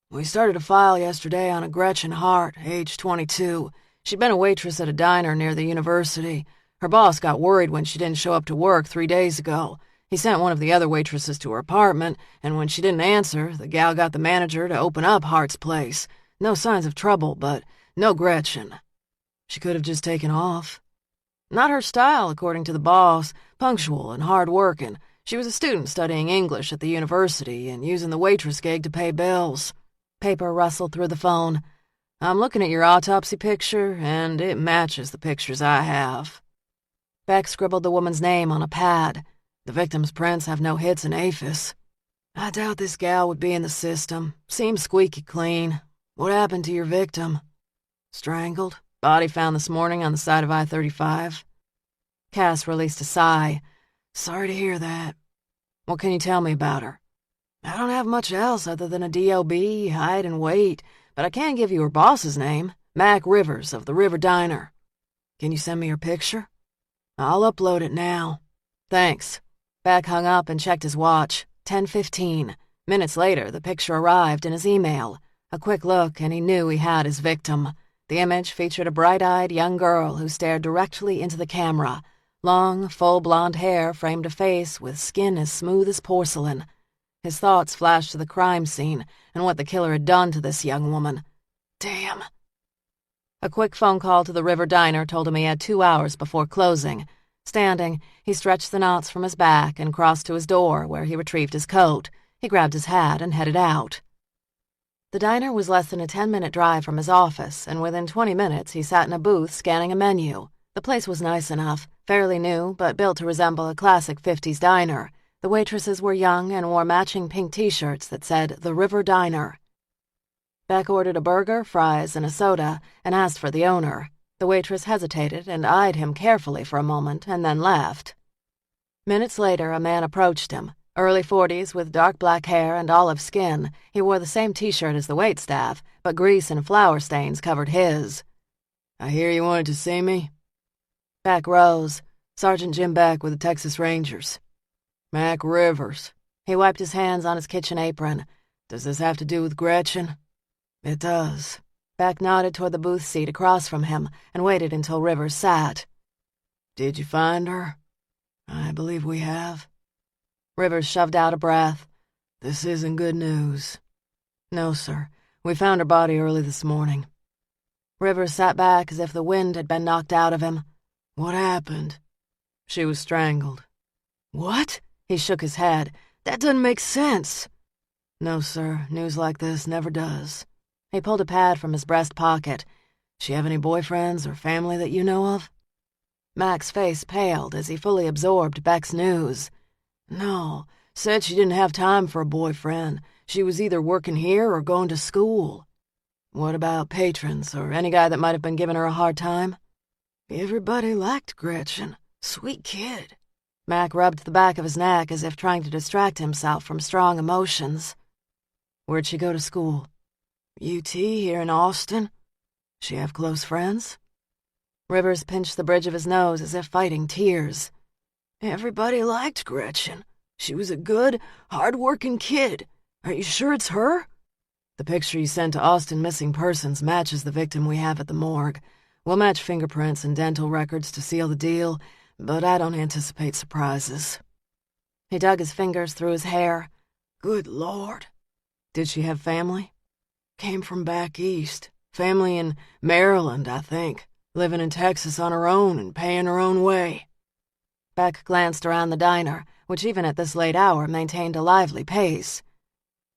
"We started a file yesterday on a Gretchen Hart, age 22. She'd been a waitress at a diner near the university. Her boss got worried when she didn't show up to work 3 days ago. He sent one of the other waitresses to her apartment, and when she didn't answer, the gal got the manager to open up Hart's place. No signs of trouble, but no Gretchen. She could have just taken off. Not her style, according to the boss. Punctual and hard-working. She was a student studying English at the university and using the waitress gig to pay bills." Paper rustled through the phone. "I'm looking at your autopsy picture, and it matches the pictures I have." Beck scribbled the woman's name on a pad. "The victim's prints have no hits in APHIS. I doubt this gal would be in the system. Seems squeaky clean. What happened to your victim?" "Strangled. Body found this morning on the side of I-35. Cass released a sigh. "Sorry to hear that." "What can you tell me about her?" "I don't have much else other than a DOB, height, and weight, but I can give you her boss's name, Mac Rivers of the River Diner." "Can you send me her picture?" "I'll upload it now." "Thanks." Beck hung up and checked his watch. 10:15. Minutes later, the picture arrived in his email. A quick look, and he knew he had his victim. The image featured a bright-eyed young girl who stared directly into the camera. Long, full blonde hair framed a face with skin as smooth as porcelain. His thoughts flashed to the crime scene and what the killer had done to this young woman. Damn. A quick phone call to the River Diner told him he had 2 hours before closing. Standing, he stretched the knots from his back and crossed to his door, where he retrieved his coat. He grabbed his hat and headed out. The diner was less than a 10-minute drive from his office, and within 20 minutes he sat in a booth scanning a menu. The place was nice enough, fairly new, but built to resemble a classic 50s diner. The waitresses were young and wore matching pink t-shirts that said The River Diner. Beck ordered a burger, fries, and a soda, and asked for the owner. The waitress hesitated and eyed him carefully for a moment, and then left. Minutes later, a man approached him. Early 40s, with dark black hair and olive skin. He wore the same t-shirt as the waitstaff, but grease and flour stains covered his. "I hear you wanted to see me?" Beck rose. "Sergeant Jim Beck with the Texas Rangers." "Mac Rivers." He wiped his hands on his kitchen apron. "Does this have to do with Gretchen?" "It does." Beck nodded toward the booth seat across from him and waited until Rivers sat. "Did you find her?" "I believe we have." Rivers shoved out a breath. "This isn't good news." "No, sir. We found her body early this morning." Rivers sat back as if the wind had been knocked out of him. "What happened?" "She was strangled." "What?" He shook his head. "That doesn't make sense." "No, sir. News like this never does." He pulled a pad from his breast pocket. "She have any boyfriends or family that you know of?" Mac's face paled as he fully absorbed Beck's news. "No. Said she didn't have time for a boyfriend. She was either working here or going to school." "What about patrons or any guy that might have been giving her a hard time?" "Everybody liked Gretchen. Sweet kid." Mac rubbed the back of his neck as if trying to distract himself from strong emotions. "Where'd she go to school?" "UT here in Austin." "She have close friends?" Rivers pinched the bridge of his nose as if fighting tears. "Everybody liked Gretchen. She was a good, hard-working kid. Are you sure it's her?" "The picture you sent to Austin Missing Persons matches the victim we have at the morgue. We'll match fingerprints and dental records to seal the deal, but I don't anticipate surprises." He dug his fingers through his hair. "Good Lord." "Did she have family?" "Came from back east. Family in Maryland, I think. Living in Texas on her own and paying her own way." Beck glanced around the diner, which even at this late hour maintained a lively pace.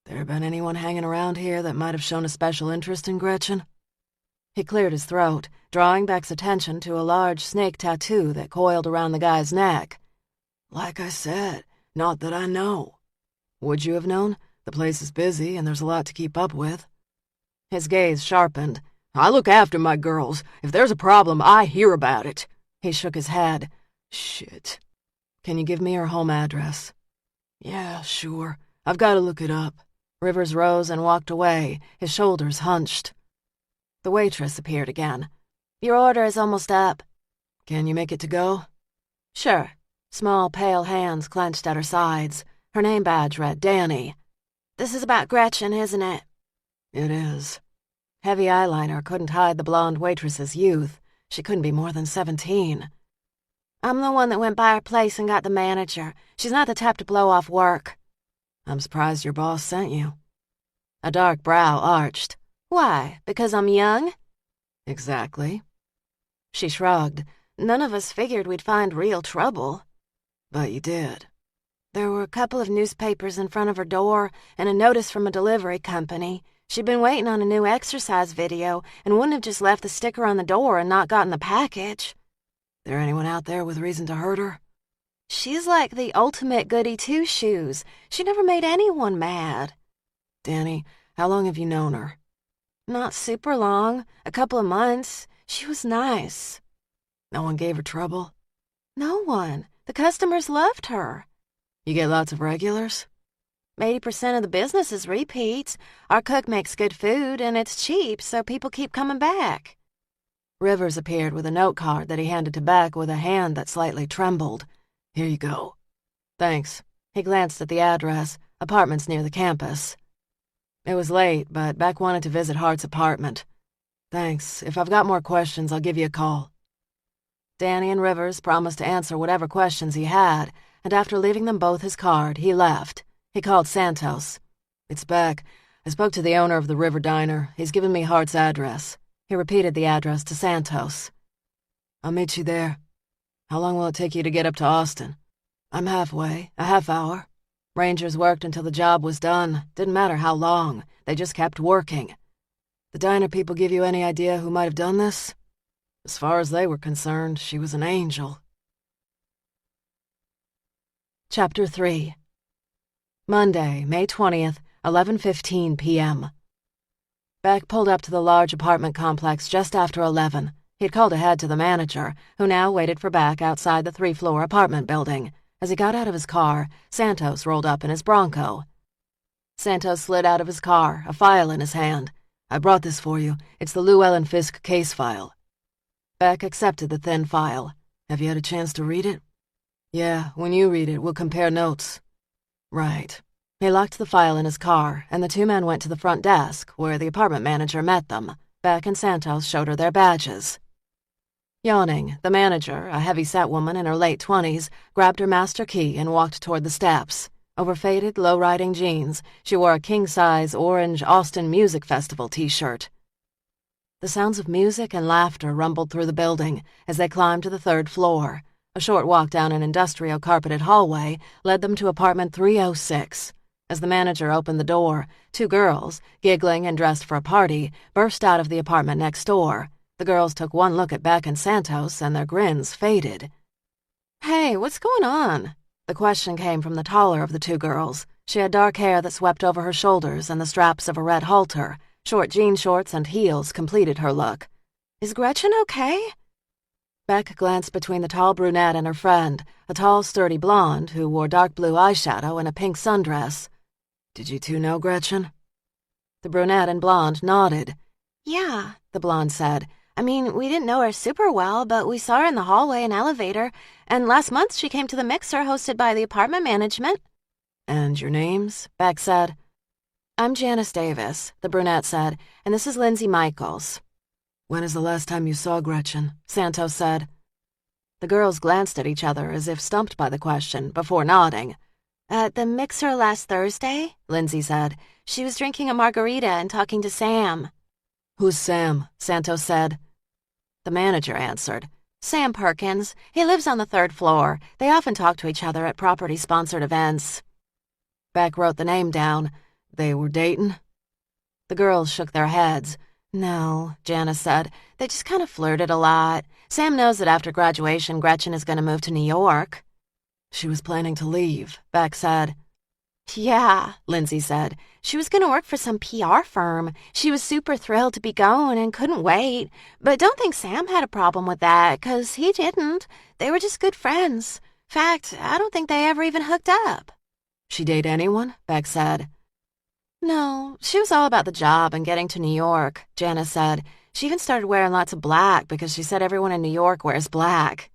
"There been anyone hanging around here that might have shown a special interest in Gretchen?" He cleared his throat, drawing Beck's attention to a large snake tattoo that coiled around the guy's neck. "Like I said, not that I know." "Would you have known? The place is busy and there's a lot to keep up with." His gaze sharpened. "I look after my girls. If there's a problem, I hear about it." He shook his head. "Shit." "Can you give me her home address?" "Yeah, sure. I've got to look it up." Rivers rose and walked away, his shoulders hunched. The waitress appeared again. "Your order is almost up." "Can you make it to go?" "Sure." Small, pale hands clenched at her sides. Her name badge read Danny. "This is about Gretchen, isn't it?" "It is." Heavy eyeliner couldn't hide the blonde waitress's youth. She couldn't be more than 17. "I'm the one that went by her place and got the manager. She's not the type to blow off work." "I'm surprised your boss sent you." A dark brow arched. "Why, because I'm young?" "Exactly." She shrugged. "None of us figured we'd find real trouble." "But you did." "There were a couple of newspapers in front of her door and a notice from a delivery company. She'd been waiting on a new exercise video and wouldn't have just left the sticker on the door and not gotten the package." "There anyone out there with reason to hurt her?" "She's like the ultimate goody two-shoes. She never made anyone mad." "Danny, how long have you known her?" "Not super long. A couple of months. She was nice." "No one gave her trouble?" "No one. The customers loved her." "You get lots of regulars?" 80% of the business is repeats. Our cook makes good food, and it's cheap, so people keep coming back." Rivers appeared with a note card that he handed to Beck with a hand that slightly trembled. "Here you go." "Thanks." He glanced at the address. Apartments near the campus. It was late, but Beck wanted to visit Hart's apartment. "Thanks. If I've got more questions, I'll give you a call." Danny and Rivers promised to answer whatever questions he had, and after leaving them both his card, he left. He called Santos. "It's Beck. I spoke to the owner of the River Diner. He's given me Hart's address." He repeated the address to Santos. "I'll meet you there. How long will it take you to get up to Austin?" "I'm halfway, a half hour." Rangers worked until the job was done. Didn't matter how long. They just kept working. "The diner people give you any idea who might have done this?" "As far as they were concerned, she was an angel." Chapter 3. Monday, May 20th, 11:15 p.m. Beck pulled up to the large apartment complex just after 11. He'd called ahead to the manager, who now waited for Beck outside the 3-floor apartment building. As he got out of his car, Santos rolled up in his Bronco. Santos slid out of his car, a file in his hand. "I brought this for you. It's the Llewellyn Fisk case file." Beck accepted the thin file. "Have you had a chance to read it?" "Yeah, when you read it, we'll compare notes." "Right." He locked the file in his car, and the two men went to the front desk, where the apartment manager met them. Beck and Santos showed her their badges. Yawning, the manager, a heavy-set woman in her late 20s, grabbed her master key and walked toward the steps. Over faded, low-riding jeans, she wore a king-size orange Austin Music Festival t-shirt. The sounds of music and laughter rumbled through the building as they climbed to the 3rd floor. A short walk down an industrial carpeted hallway led them to apartment 306. As the manager opened the door, 2 girls, giggling and dressed for a party, burst out of the apartment next door. The girls took one look at Beck and Santos, and their grins faded. "Hey, what's going on?" The question came from the taller of the 2 girls. She had dark hair that swept over her shoulders and the straps of a red halter. Short jean shorts and heels completed her look. "Is Gretchen okay?" Beck glanced between the tall brunette and her friend, a tall, sturdy blonde who wore dark blue eyeshadow and a pink sundress. "Did you two know Gretchen?" The brunette and blonde nodded. "Yeah," the blonde said. "I mean, we didn't know her super well, but we saw her in the hallway and elevator, and last month she came to the mixer hosted by the apartment management." "And your names?" Beck said. "I'm Janice Davis," the brunette said, "and this is Lindsay Michaels." "When is the last time you saw Gretchen?" Santos said. The girls glanced at each other as if stumped by the question, before nodding. "At the mixer last Thursday," Lindsay said. "She was drinking a margarita and talking to Sam." "Who's Sam?" Santos said. The manager answered. "Sam Perkins. He lives on the 3rd floor. They often talk to each other at property-sponsored events." Beck wrote the name down. "They were dating?" The girls shook their heads. "No," Janice said. "They just kind of flirted a lot. Sam knows that after graduation, Gretchen is going to move to New York." "She was planning to leave," Beck said. "Yeah," Lindsay said. "She was going to work for some PR firm. She was super thrilled to be going and couldn't wait. But don't think Sam had a problem with that, 'cause he didn't. They were just good friends. Fact, I don't think they ever even hooked up." "She date anyone?" Beck said. "No, she was all about the job and getting to New York," Janice said. "She even started wearing lots of black because she said everyone in New York wears black."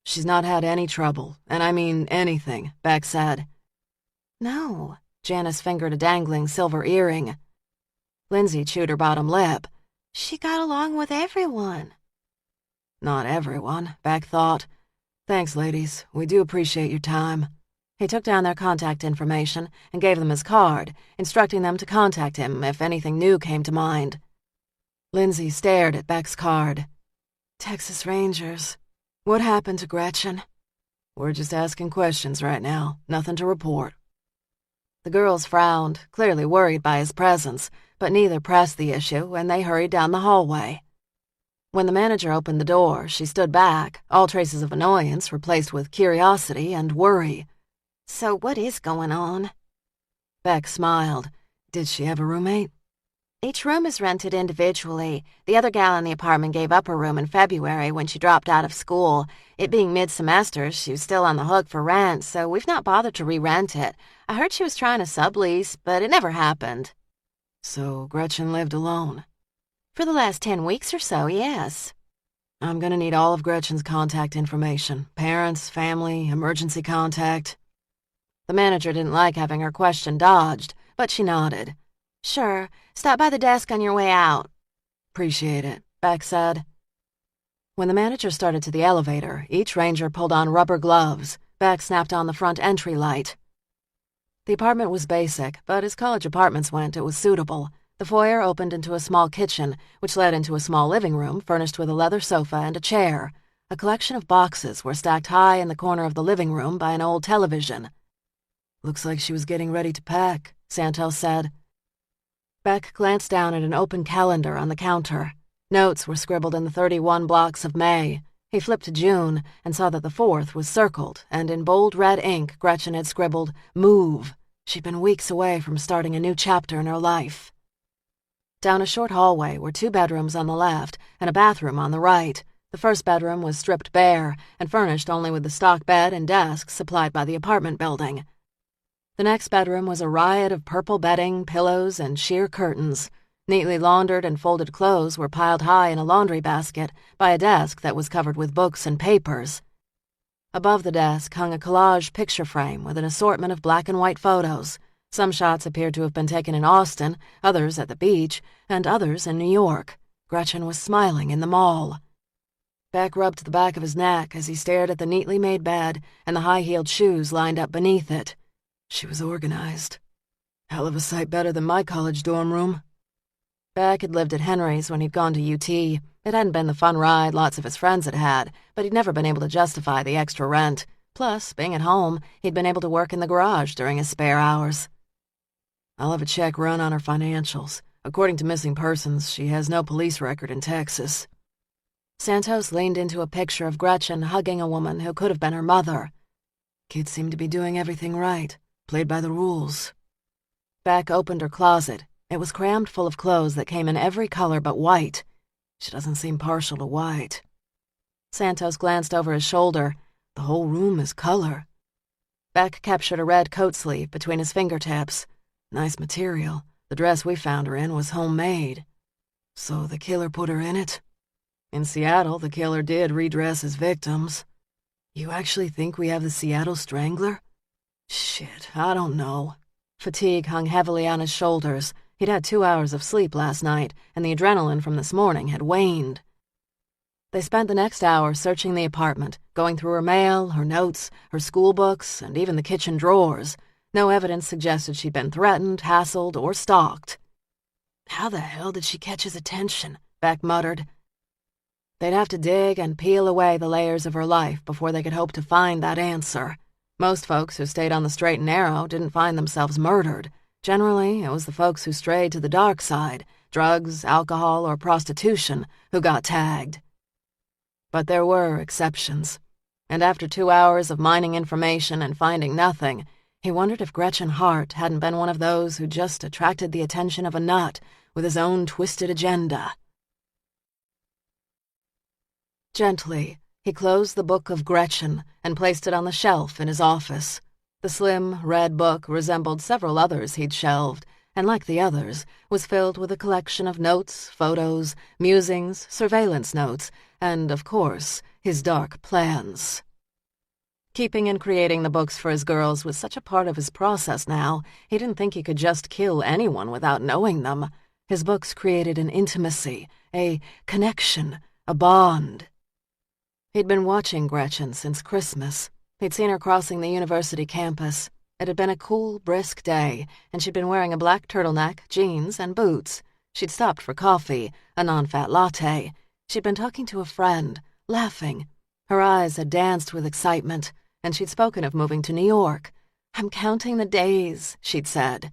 "She's not had any trouble, and I mean anything," Beck said. "No." Janice fingered a dangling silver earring. Lindsay chewed her bottom lip. "She got along with everyone." "Not everyone," Beck thought. "Thanks, ladies. We do appreciate your time." He took down their contact information and gave them his card, instructing them to contact him if anything new came to mind. Lindsay stared at Beck's card. "Texas Rangers. What happened to Gretchen?" "We're just asking questions right now. Nothing to report." The girls frowned, clearly worried by his presence, but neither pressed the issue, and they hurried down the hallway. When the manager opened the door, she stood back, all traces of annoyance replaced with curiosity and worry. "So what is going on?" Beck smiled. "Did she have a roommate?" "Each room is rented individually. The other gal in the apartment gave up her room in February when she dropped out of school. It being mid-semester, she was still on the hook for rent, so we've not bothered to re-rent it. I heard she was trying to sublease, but it never happened." "So Gretchen lived alone?" "For the last 10 weeks or so, yes." "I'm gonna need all of Gretchen's contact information. Parents, family, emergency contact." The manager didn't like having her question dodged, but she nodded. "Sure. Stop by the desk on your way out." "Appreciate it," Beck said. When the manager started to the elevator, each ranger pulled on rubber gloves. Beck snapped on the front entry light. The apartment was basic, but as college apartments went, it was suitable. The foyer opened into a small kitchen, which led into a small living room furnished with a leather sofa and a chair. A collection of boxes were stacked high in the corner of the living room by an old television. "Looks like she was getting ready to pack," Santos said. Beck glanced down at an open calendar on the counter. Notes were scribbled in the 31 blocks of May. He flipped to June and saw that the 4th was circled, and in bold red ink Gretchen had scribbled, "Move." She'd been weeks away from starting a new chapter in her life. Down a short hallway were 2 bedrooms on the left and a bathroom on the right. The first bedroom was stripped bare and furnished only with the stock bed and desk supplied by the apartment building. The next bedroom was a riot of purple bedding, pillows, and sheer curtains. Neatly laundered and folded clothes were piled high in a laundry basket by a desk that was covered with books and papers. Above the desk hung a collage picture frame with an assortment of black and white photos. Some shots appeared to have been taken in Austin, others at the beach, and others in New York. Gretchen was smiling in the mall. Beck rubbed the back of his neck as he stared at the neatly made bed and the high-heeled shoes lined up beneath it. She was organized. Hell of a sight better than my college dorm room. Beck had lived at Henry's when he'd gone to UT. It hadn't been the fun ride lots of his friends had had, but he'd never been able to justify the extra rent. Plus, being at home, he'd been able to work in the garage during his spare hours. "I'll have a check run on her financials. According to missing persons, she has no police record in Texas." Santos leaned into a picture of Gretchen hugging a woman who could have been her mother. "Kids seem to be doing everything right, played by the rules." Beck opened her closet. It was crammed full of clothes that came in every color but white. She doesn't seem partial to white. Santos glanced over his shoulder. The whole room is color. Beck captured a red coat sleeve between his fingertips. "Nice material. The dress we found her in was homemade." "So the killer put her in it?" "In Seattle, the killer did redress his victims." "You actually think we have the Seattle Strangler?" "Shit, I don't know." Fatigue hung heavily on his shoulders. He'd had 2 hours of sleep last night, and the adrenaline from this morning had waned. They spent the next hour searching the apartment, going through her mail, her notes, her school books, and even the kitchen drawers. No evidence suggested she'd been threatened, hassled, or stalked. "How the hell did she catch his attention?" Beck muttered. They'd have to dig and peel away the layers of her life before they could hope to find that answer. Most folks who stayed on the straight and narrow didn't find themselves murdered. Generally, it was the folks who strayed to the dark side, drugs, alcohol, or prostitution, who got tagged. But there were exceptions. And after 2 hours of mining information and finding nothing, he wondered if Gretchen Hart hadn't been one of those who just attracted the attention of a nut with his own twisted agenda. Gently, he closed the book of Gretchen and placed it on the shelf in his office. The slim, red book resembled several others he'd shelved, and like the others, was filled with a collection of notes, photos, musings, surveillance notes, and, of course, his dark plans. Keeping and creating the books for his girls was such a part of his process now, he didn't think he could just kill anyone without knowing them. His books created an intimacy, a connection, a bond. He'd been watching Gretchen since Christmas. He'd seen her crossing the university campus. It had been a cool, brisk day, and she'd been wearing a black turtleneck, jeans, and boots. She'd stopped for coffee, a non-fat latte. She'd been talking to a friend, laughing. Her eyes had danced with excitement, and she'd spoken of moving to New York. "I'm counting the days," she'd said.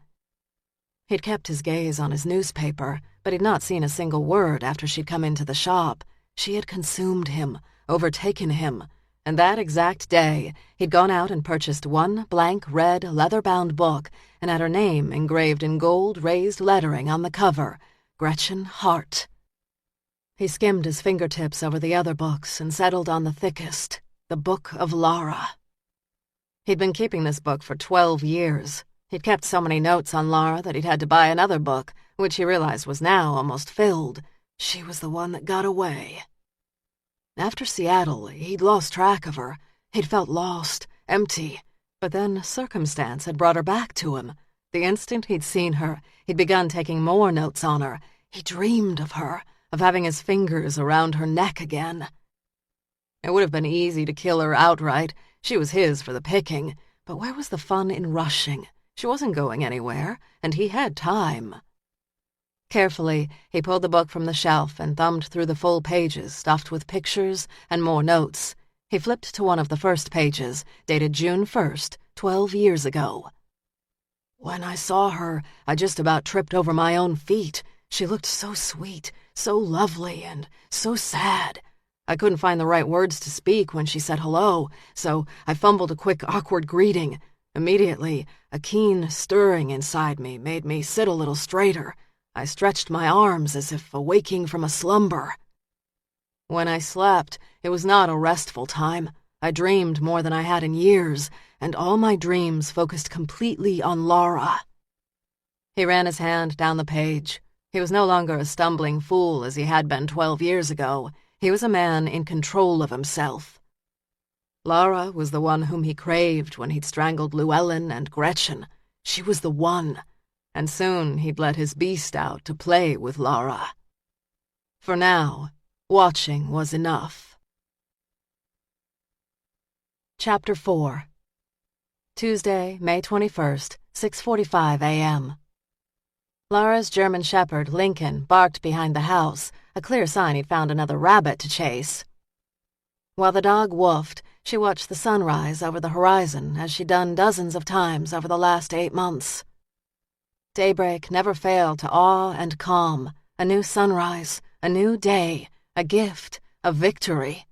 He'd kept his gaze on his newspaper, but he'd not seen a single word after she'd come into the shop. She had consumed him, overtaken him. And that exact day, he'd gone out and purchased one blank red leather-bound book and had her name engraved in gold raised lettering on the cover, Gretchen Hart. He skimmed his fingertips over the other books and settled on the thickest, the Book of Lara. He'd been keeping this book for 12 years. He'd kept so many notes on Lara that he'd had to buy another book, which he realized was now almost filled. She was the one that got away. After Seattle, he'd lost track of her. He'd felt lost, empty. But then circumstance had brought her back to him. The instant he'd seen her, he'd begun taking more notes on her. He dreamed of her, of having his fingers around her neck again. It would have been easy to kill her outright. She was his for the picking. But where was the fun in rushing? She wasn't going anywhere, and he had time. Carefully, he pulled the book from the shelf and thumbed through the full pages stuffed with pictures and more notes. He flipped to one of the first pages, dated June 1st, 12 years ago. When I saw her, I just about tripped over my own feet. She looked so sweet, so lovely, and so sad. I couldn't find the right words to speak when she said hello, so I fumbled a quick, awkward greeting. Immediately, a keen stirring inside me made me sit a little straighter. I stretched my arms as if awaking from a slumber. When I slept, it was not a restful time. I dreamed more than I had in years, and all my dreams focused completely on Laura. He ran his hand down the page. He was no longer a stumbling fool as he had been 12 years ago. He was a man in control of himself. Laura was the one whom he craved when he'd strangled Llewellyn and Gretchen. She was the one. And soon he'd let his beast out to play with Laura. For now, watching was enough. Chapter 4. Tuesday, May 21st, 6:45 a.m. Laura's German shepherd, Lincoln, barked behind the house, a clear sign he'd found another rabbit to chase. While the dog woofed, she watched the sunrise over the horizon as she'd done dozens of times over the last 8 months. Daybreak never failed to awe and calm. A new sunrise, a new day, a gift, a victory.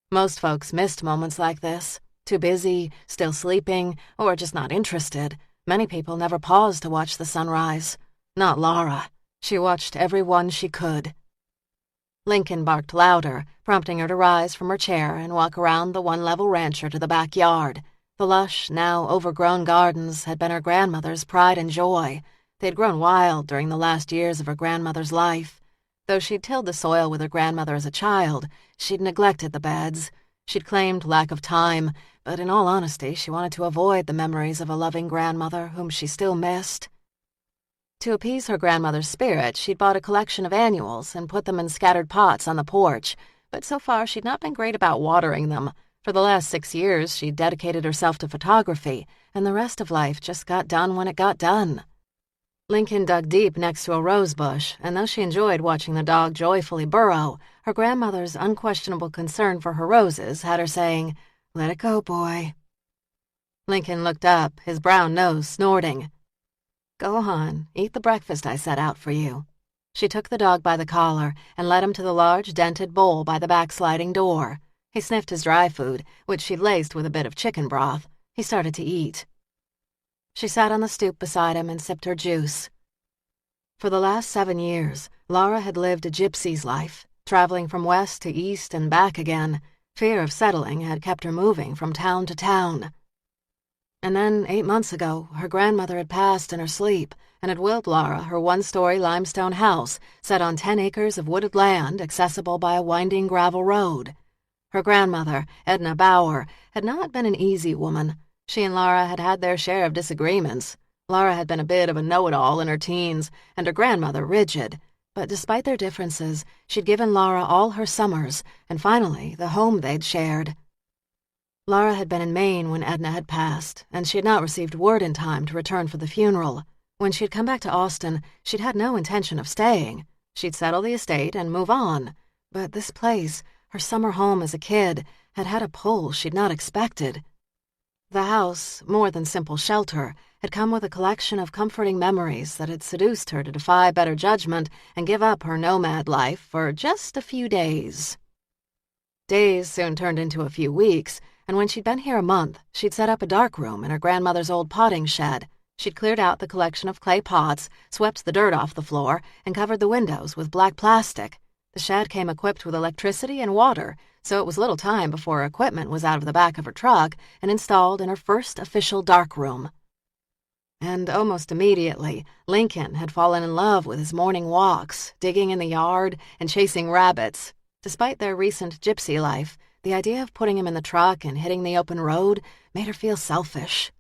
Most folks missed moments like this. Too busy, still sleeping, or just not interested. Many people never paused to watch the sunrise. Not Laura. She watched every one she could. Lincoln barked louder, prompting her to rise from her chair and walk around the one-level rancher to the backyard. The lush, now overgrown gardens had been her grandmother's pride and joy. They'd grown wild during the last years of her grandmother's life. Though she'd tilled the soil with her grandmother as a child, she'd neglected the beds. She'd claimed lack of time, but in all honesty, she wanted to avoid the memories of a loving grandmother whom she still missed. To appease her grandmother's spirit, she'd bought a collection of annuals and put them in scattered pots on the porch, but so far she'd not been great about watering them. For the last 6 years, she'd dedicated herself to photography, and the rest of life just got done when it got done. Lincoln dug deep next to a rose bush, and though she enjoyed watching the dog joyfully burrow, her grandmother's unquestionable concern for her roses had her saying, "Let it go, boy." Lincoln looked up, his brown nose snorting. "Go on, eat the breakfast I set out for you." She took the dog by the collar and led him to the large dented bowl by the backsliding door. He sniffed his dry food, which she'd laced with a bit of chicken broth. He started to eat. She sat on the stoop beside him and sipped her juice. For the last 7 years, Laura had lived a gypsy's life, traveling from west to east and back again. Fear of settling had kept her moving from town to town. And then, 8 months ago, her grandmother had passed in her sleep and had willed Laura her one-story limestone house set on 10 acres of wooded land accessible by a winding gravel road. Her grandmother, Edna Bauer, had not been an easy woman. She and Laura had had their share of disagreements. Laura had been a bit of a know-it-all in her teens, and her grandmother rigid. But despite their differences, she'd given Laura all her summers, and finally, the home they'd shared. Laura had been in Maine when Edna had passed, and she had not received word in time to return for the funeral. When she'd come back to Austin, she'd had no intention of staying. She'd settle the estate and move on. But this place, her summer home as a kid, had had a pull she'd not expected. The house, more than simple shelter, had come with a collection of comforting memories that had seduced her to defy better judgment and give up her nomad life for just a few days. Days soon turned into a few weeks, and when she'd been here a month, she'd set up a darkroom in her grandmother's old potting shed. She'd cleared out the collection of clay pots, swept the dirt off the floor, and covered the windows with black plastic. The shed came equipped with electricity and water, so it was little time before her equipment was out of the back of her truck and installed in her first official darkroom. And almost immediately, Lincoln had fallen in love with his morning walks, digging in the yard, and chasing rabbits. Despite their recent gypsy life, the idea of putting him in the truck and hitting the open road made her feel selfish.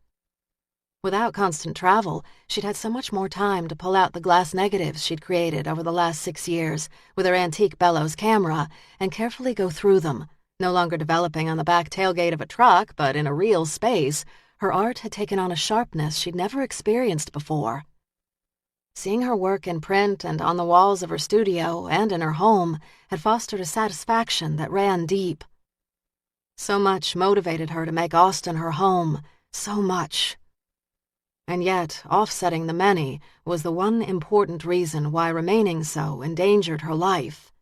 Without constant travel, she'd had so much more time to pull out the glass negatives she'd created over the last 6 years with her antique bellows camera and carefully go through them. No longer developing on the back tailgate of a truck, but in a real space, her art had taken on a sharpness she'd never experienced before. Seeing her work in print and on the walls of her studio and in her home had fostered a satisfaction that ran deep. So much motivated her to make Austin her home, so much. And yet, offsetting the many was the one important reason why remaining so endangered her life.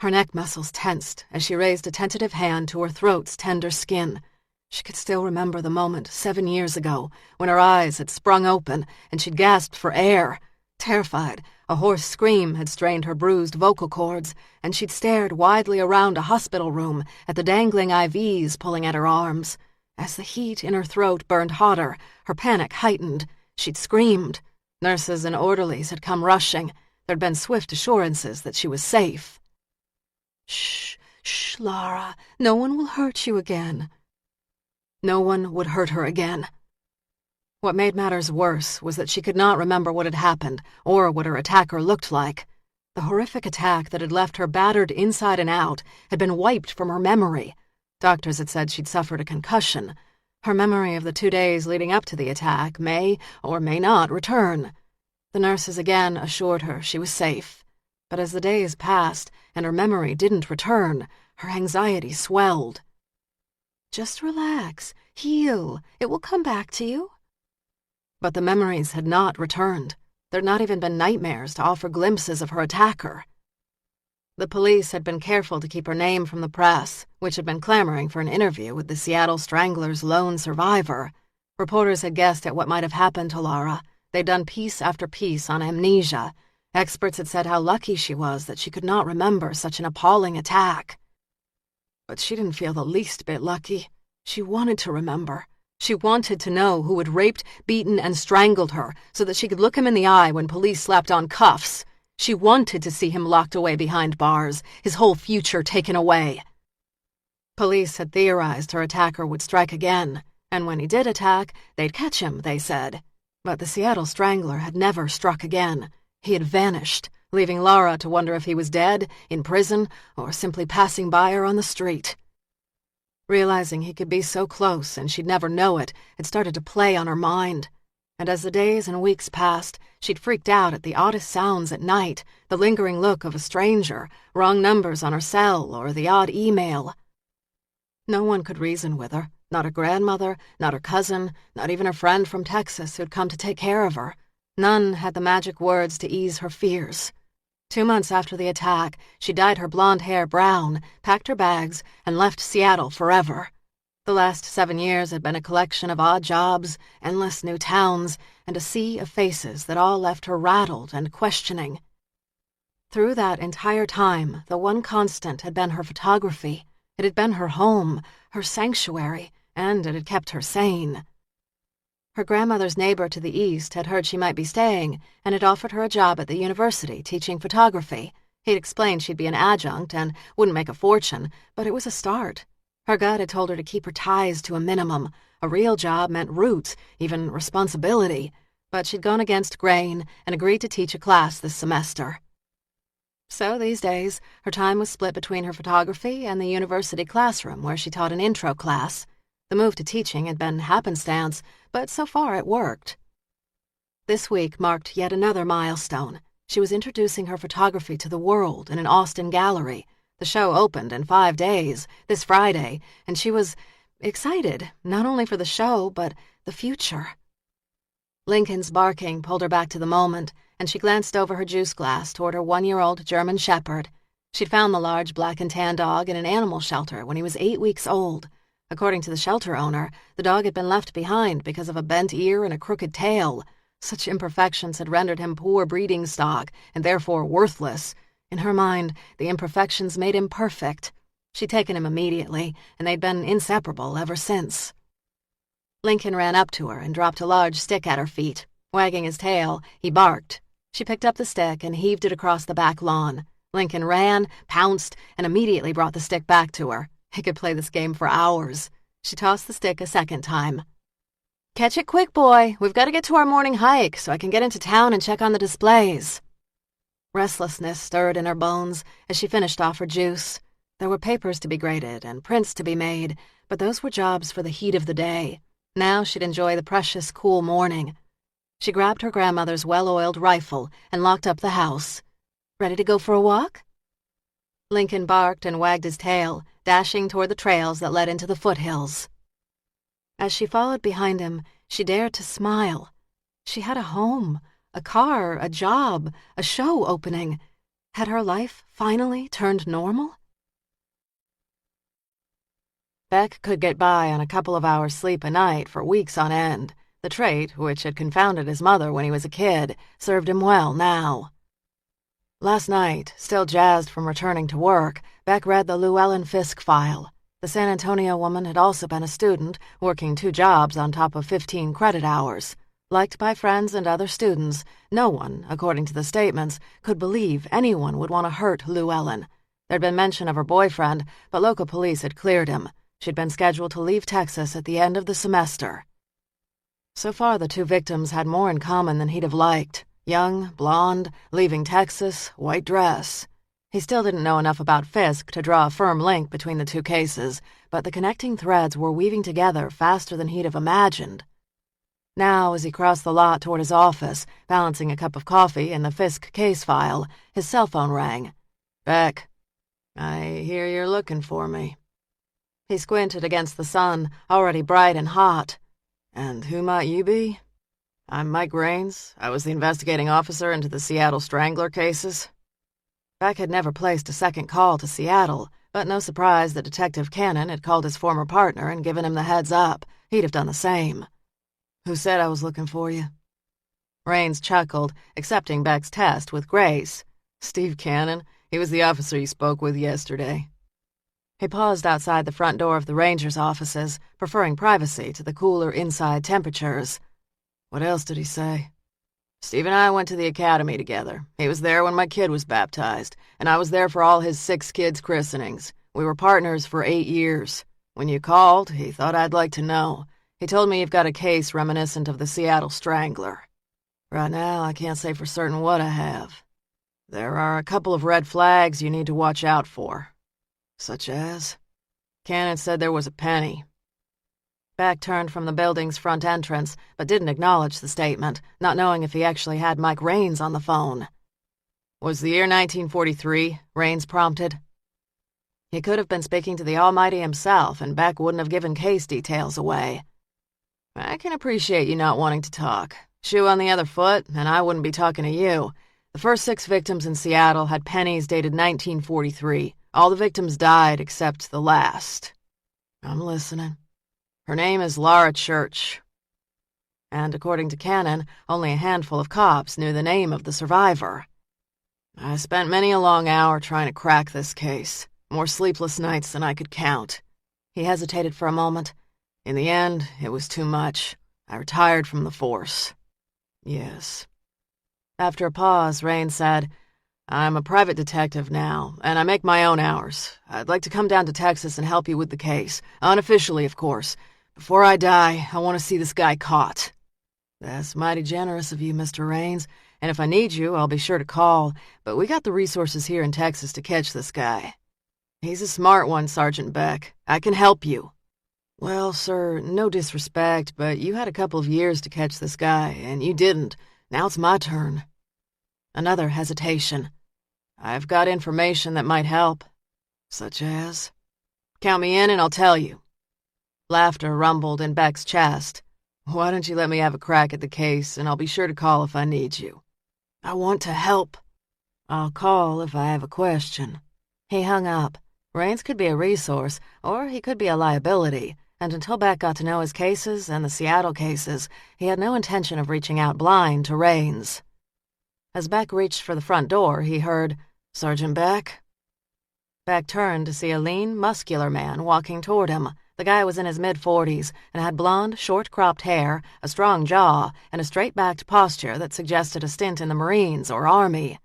Her neck muscles tensed as she raised a tentative hand to her throat's tender skin. She could still remember the moment 7 years ago when her eyes had sprung open and she'd gasped for air. Terrified, a hoarse scream had strained her bruised vocal cords, and she'd stared widely around a hospital room at the dangling IVs pulling at her arms. As the heat in her throat burned hotter, her panic heightened. She'd screamed. Nurses and orderlies had come rushing. There'd been swift assurances that she was safe. "Shh, shh, Lara. No one will hurt you again." No one would hurt her again. What made matters worse was that she could not remember what had happened or what her attacker looked like. The horrific attack that had left her battered inside and out had been wiped from her memory. Doctors had said she'd suffered a concussion. Her memory of the 2 days leading up to the attack may or may not return. The nurses again assured her she was safe. But as the days passed and her memory didn't return, her anxiety swelled. "Just relax. Heal. It will come back to you." But the memories had not returned. There'd not even been nightmares to offer glimpses of her attacker. The police had been careful to keep her name from the press, which had been clamoring for an interview with the Seattle Strangler's lone survivor. Reporters had guessed at what might have happened to Lara. They'd done piece after piece on amnesia. Experts had said how lucky she was that she could not remember such an appalling attack. But she didn't feel the least bit lucky. She wanted to remember. She wanted to know who had raped, beaten, and strangled her so that she could look him in the eye when police slapped on cuffs. She wanted to see him locked away behind bars, his whole future taken away. Police had theorized her attacker would strike again, and when he did attack, they'd catch him, they said. But the Seattle Strangler had never struck again. He had vanished, leaving Lara to wonder if he was dead, in prison, or simply passing by her on the street. Realizing he could be so close and she'd never know it, it started to play on her mind. And as the days and weeks passed, she'd freaked out at the oddest sounds at night, the lingering look of a stranger, wrong numbers on her cell, or the odd email. No one could reason with her, not her grandmother, not her cousin, not even her friend from Texas who'd come to take care of her. None had the magic words to ease her fears. 2 months after the attack, she dyed her blonde hair brown, packed her bags, and left Seattle forever. The last 7 years had been a collection of odd jobs, endless new towns, and a sea of faces that all left her rattled and questioning. Through that entire time, the one constant had been her photography. It had been her home, her sanctuary, and it had kept her sane. Her grandmother's neighbor to the east had heard she might be staying and had offered her a job at the university teaching photography. He'd explained she'd be an adjunct and wouldn't make a fortune, but it was a start. Her gut had told her to keep her ties to a minimum. A real job meant roots, even responsibility. But she'd gone against grain and agreed to teach a class this semester. So these days, her time was split between her photography and the university classroom where she taught an intro class. The move to teaching had been happenstance, but so far it worked. This week marked yet another milestone. She was introducing her photography to the world in an Austin gallery. The show opened in 5 days, this Friday, and she was excited, not only for the show, but the future. Lincoln's barking pulled her back to the moment, and she glanced over her juice glass toward her 1-year-old German Shepherd. She'd found the large black and tan dog in an animal shelter when he was 8 weeks old. According to the shelter owner, the dog had been left behind because of a bent ear and a crooked tail. Such imperfections had rendered him poor breeding stock and therefore worthless. In her mind, the imperfections made him perfect. She'd taken him immediately, and they'd been inseparable ever since. Lincoln ran up to her and dropped a large stick at her feet. Wagging his tail, he barked. She picked up the stick and heaved it across the back lawn. Lincoln ran, pounced, and immediately brought the stick back to her. He could play this game for hours. She tossed the stick a second time. "Catch it quick, boy. We've got to get to our morning hike so I can get into town and check on the displays." Restlessness stirred in her bones as she finished off her juice. There were papers to be graded and prints to be made, but those were jobs for the heat of the day. Now she'd enjoy the precious, cool morning. She grabbed her grandmother's well-oiled rifle and locked up the house. Ready to go for a walk? Lincoln barked and wagged his tail, dashing toward the trails that led into the foothills. As she followed behind him, she dared to smile. She had a home, a car, a job, a show opening. Had her life finally turned normal? Beck could get by on a couple of hours' sleep a night for weeks on end. The trait, which had confounded his mother when he was a kid, served him well now. Last night, still jazzed from returning to work, Beck read the Llewellyn Fisk file. The San Antonio woman had also been a student, working 2 jobs on top of 15 credit hours. Liked by friends and other students, no one, according to the statements, could believe anyone would want to hurt Llewellyn. There'd been mention of her boyfriend, but local police had cleared him. She'd been scheduled to leave Texas at the end of the semester. So far, the 2 victims had more in common than he'd have liked. Young, blonde, leaving Texas, white dress. He still didn't know enough about Fisk to draw a firm link between the 2 cases, but the connecting threads were weaving together faster than he'd have imagined. Now, as he crossed the lot toward his office, balancing a cup of coffee in the Fisk case file, his cell phone rang. "Beck, I hear you're looking for me." He squinted against the sun, already bright and hot. "And who might you be?" "I'm Mike Raines. I was the investigating officer into the Seattle Strangler cases." Beck had never placed a second call to Seattle, but no surprise that Detective Cannon had called his former partner and given him the heads up. He'd have done the same. "Who said I was looking for you?" Raines chuckled, accepting Beck's test with grace. "Steve Cannon. He was the officer you spoke with yesterday." He paused outside the front door of the ranger's offices, preferring privacy to the cooler inside temperatures. "What else did he say?" "Steve and I went to the academy together. He was there when my kid was baptized, and I was there for all his 6 kids' christenings. We were partners for 8 years. When you called, he thought I'd like to know. He told me you've got a case reminiscent of the Seattle Strangler." "Right now, I can't say for certain what I have. There are a couple of red flags you need to watch out for." "Such as?" "Cannon said there was a penny." Beck turned from the building's front entrance, but didn't acknowledge the statement, not knowing if he actually had Mike Raines on the phone. "Was the year 1943?" Raines prompted. He could have been speaking to the Almighty himself, and Beck wouldn't have given case details away. "I can appreciate you not wanting to talk. Shoe on the other foot, and I wouldn't be talking to you. The first 6 victims in Seattle had pennies dated 1943. All the victims died except the last." "I'm listening." "Her name is Laura Church." And according to Cannon, only a handful of cops knew the name of the survivor. "I spent many a long hour trying to crack this case. More sleepless nights than I could count." He hesitated for a moment. "In the end, it was too much. I retired from the force." "Yes." After a pause, Raines said, "I'm a private detective now, and I make my own hours. I'd like to come down to Texas and help you with the case. Unofficially, of course. Before I die, I want to see this guy caught." "That's mighty generous of you, Mr. Raines, and if I need you, I'll be sure to call, but we got the resources here in Texas to catch this guy." "He's a smart one, Sergeant Beck. I can help you." "Well, sir, no disrespect, but you had a couple of years to catch this guy, and you didn't. Now it's my turn." Another hesitation. "I've got information that might help." "Such as?" "Count me in and I'll tell you." Laughter rumbled in Beck's chest. "Why don't you let me have a crack at the case, and I'll be sure to call if I need you." "I want to help." "I'll call if I have a question." He hung up. Raines could be a resource, or he could be a liability, and until Beck got to know his cases and the Seattle cases, he had no intention of reaching out blind to Raines. As Beck reached for the front door, he heard, "Sergeant Beck?" Beck turned to see a lean, muscular man walking toward him. The guy was in his mid-40s and had blonde, short-cropped hair, a strong jaw, and a straight-backed posture that suggested a stint in the Marines or Army.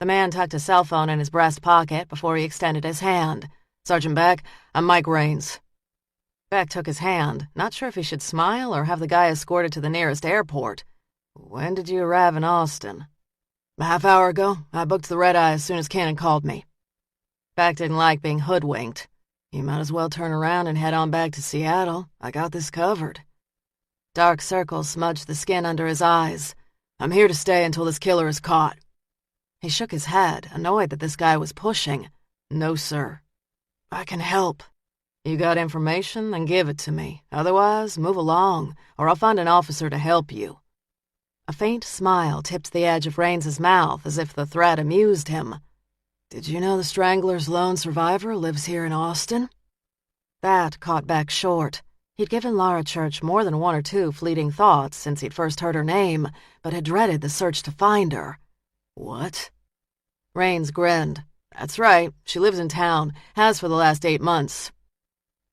The man tucked a cell phone in his breast pocket before he extended his hand. "Sergeant Beck, I'm Mike Raines." Beck took his hand, not sure if he should smile or have the guy escorted to the nearest airport. "When did you arrive in Austin?" "A half hour ago. I booked the red-eye as soon as Cannon called me." Beck didn't like being hoodwinked. You might as well turn around and head on back to Seattle. I got this covered. Dark circles smudged the skin under his eyes. I'm here to stay until this killer is caught. He shook his head, annoyed that this guy was pushing. No, sir. I can help. You got information? Then give it to me. Otherwise, move along, or I'll find an officer to help you. A faint smile tipped the edge of Raines's mouth as if the threat amused him. Did you know the Strangler's lone survivor lives here in Austin? That caught Beck short. He'd given Lara Church more than one or two fleeting thoughts since he'd first heard her name, but had dreaded the search to find her. What? Raines grinned. That's right, she lives in town, has for the last 8 months.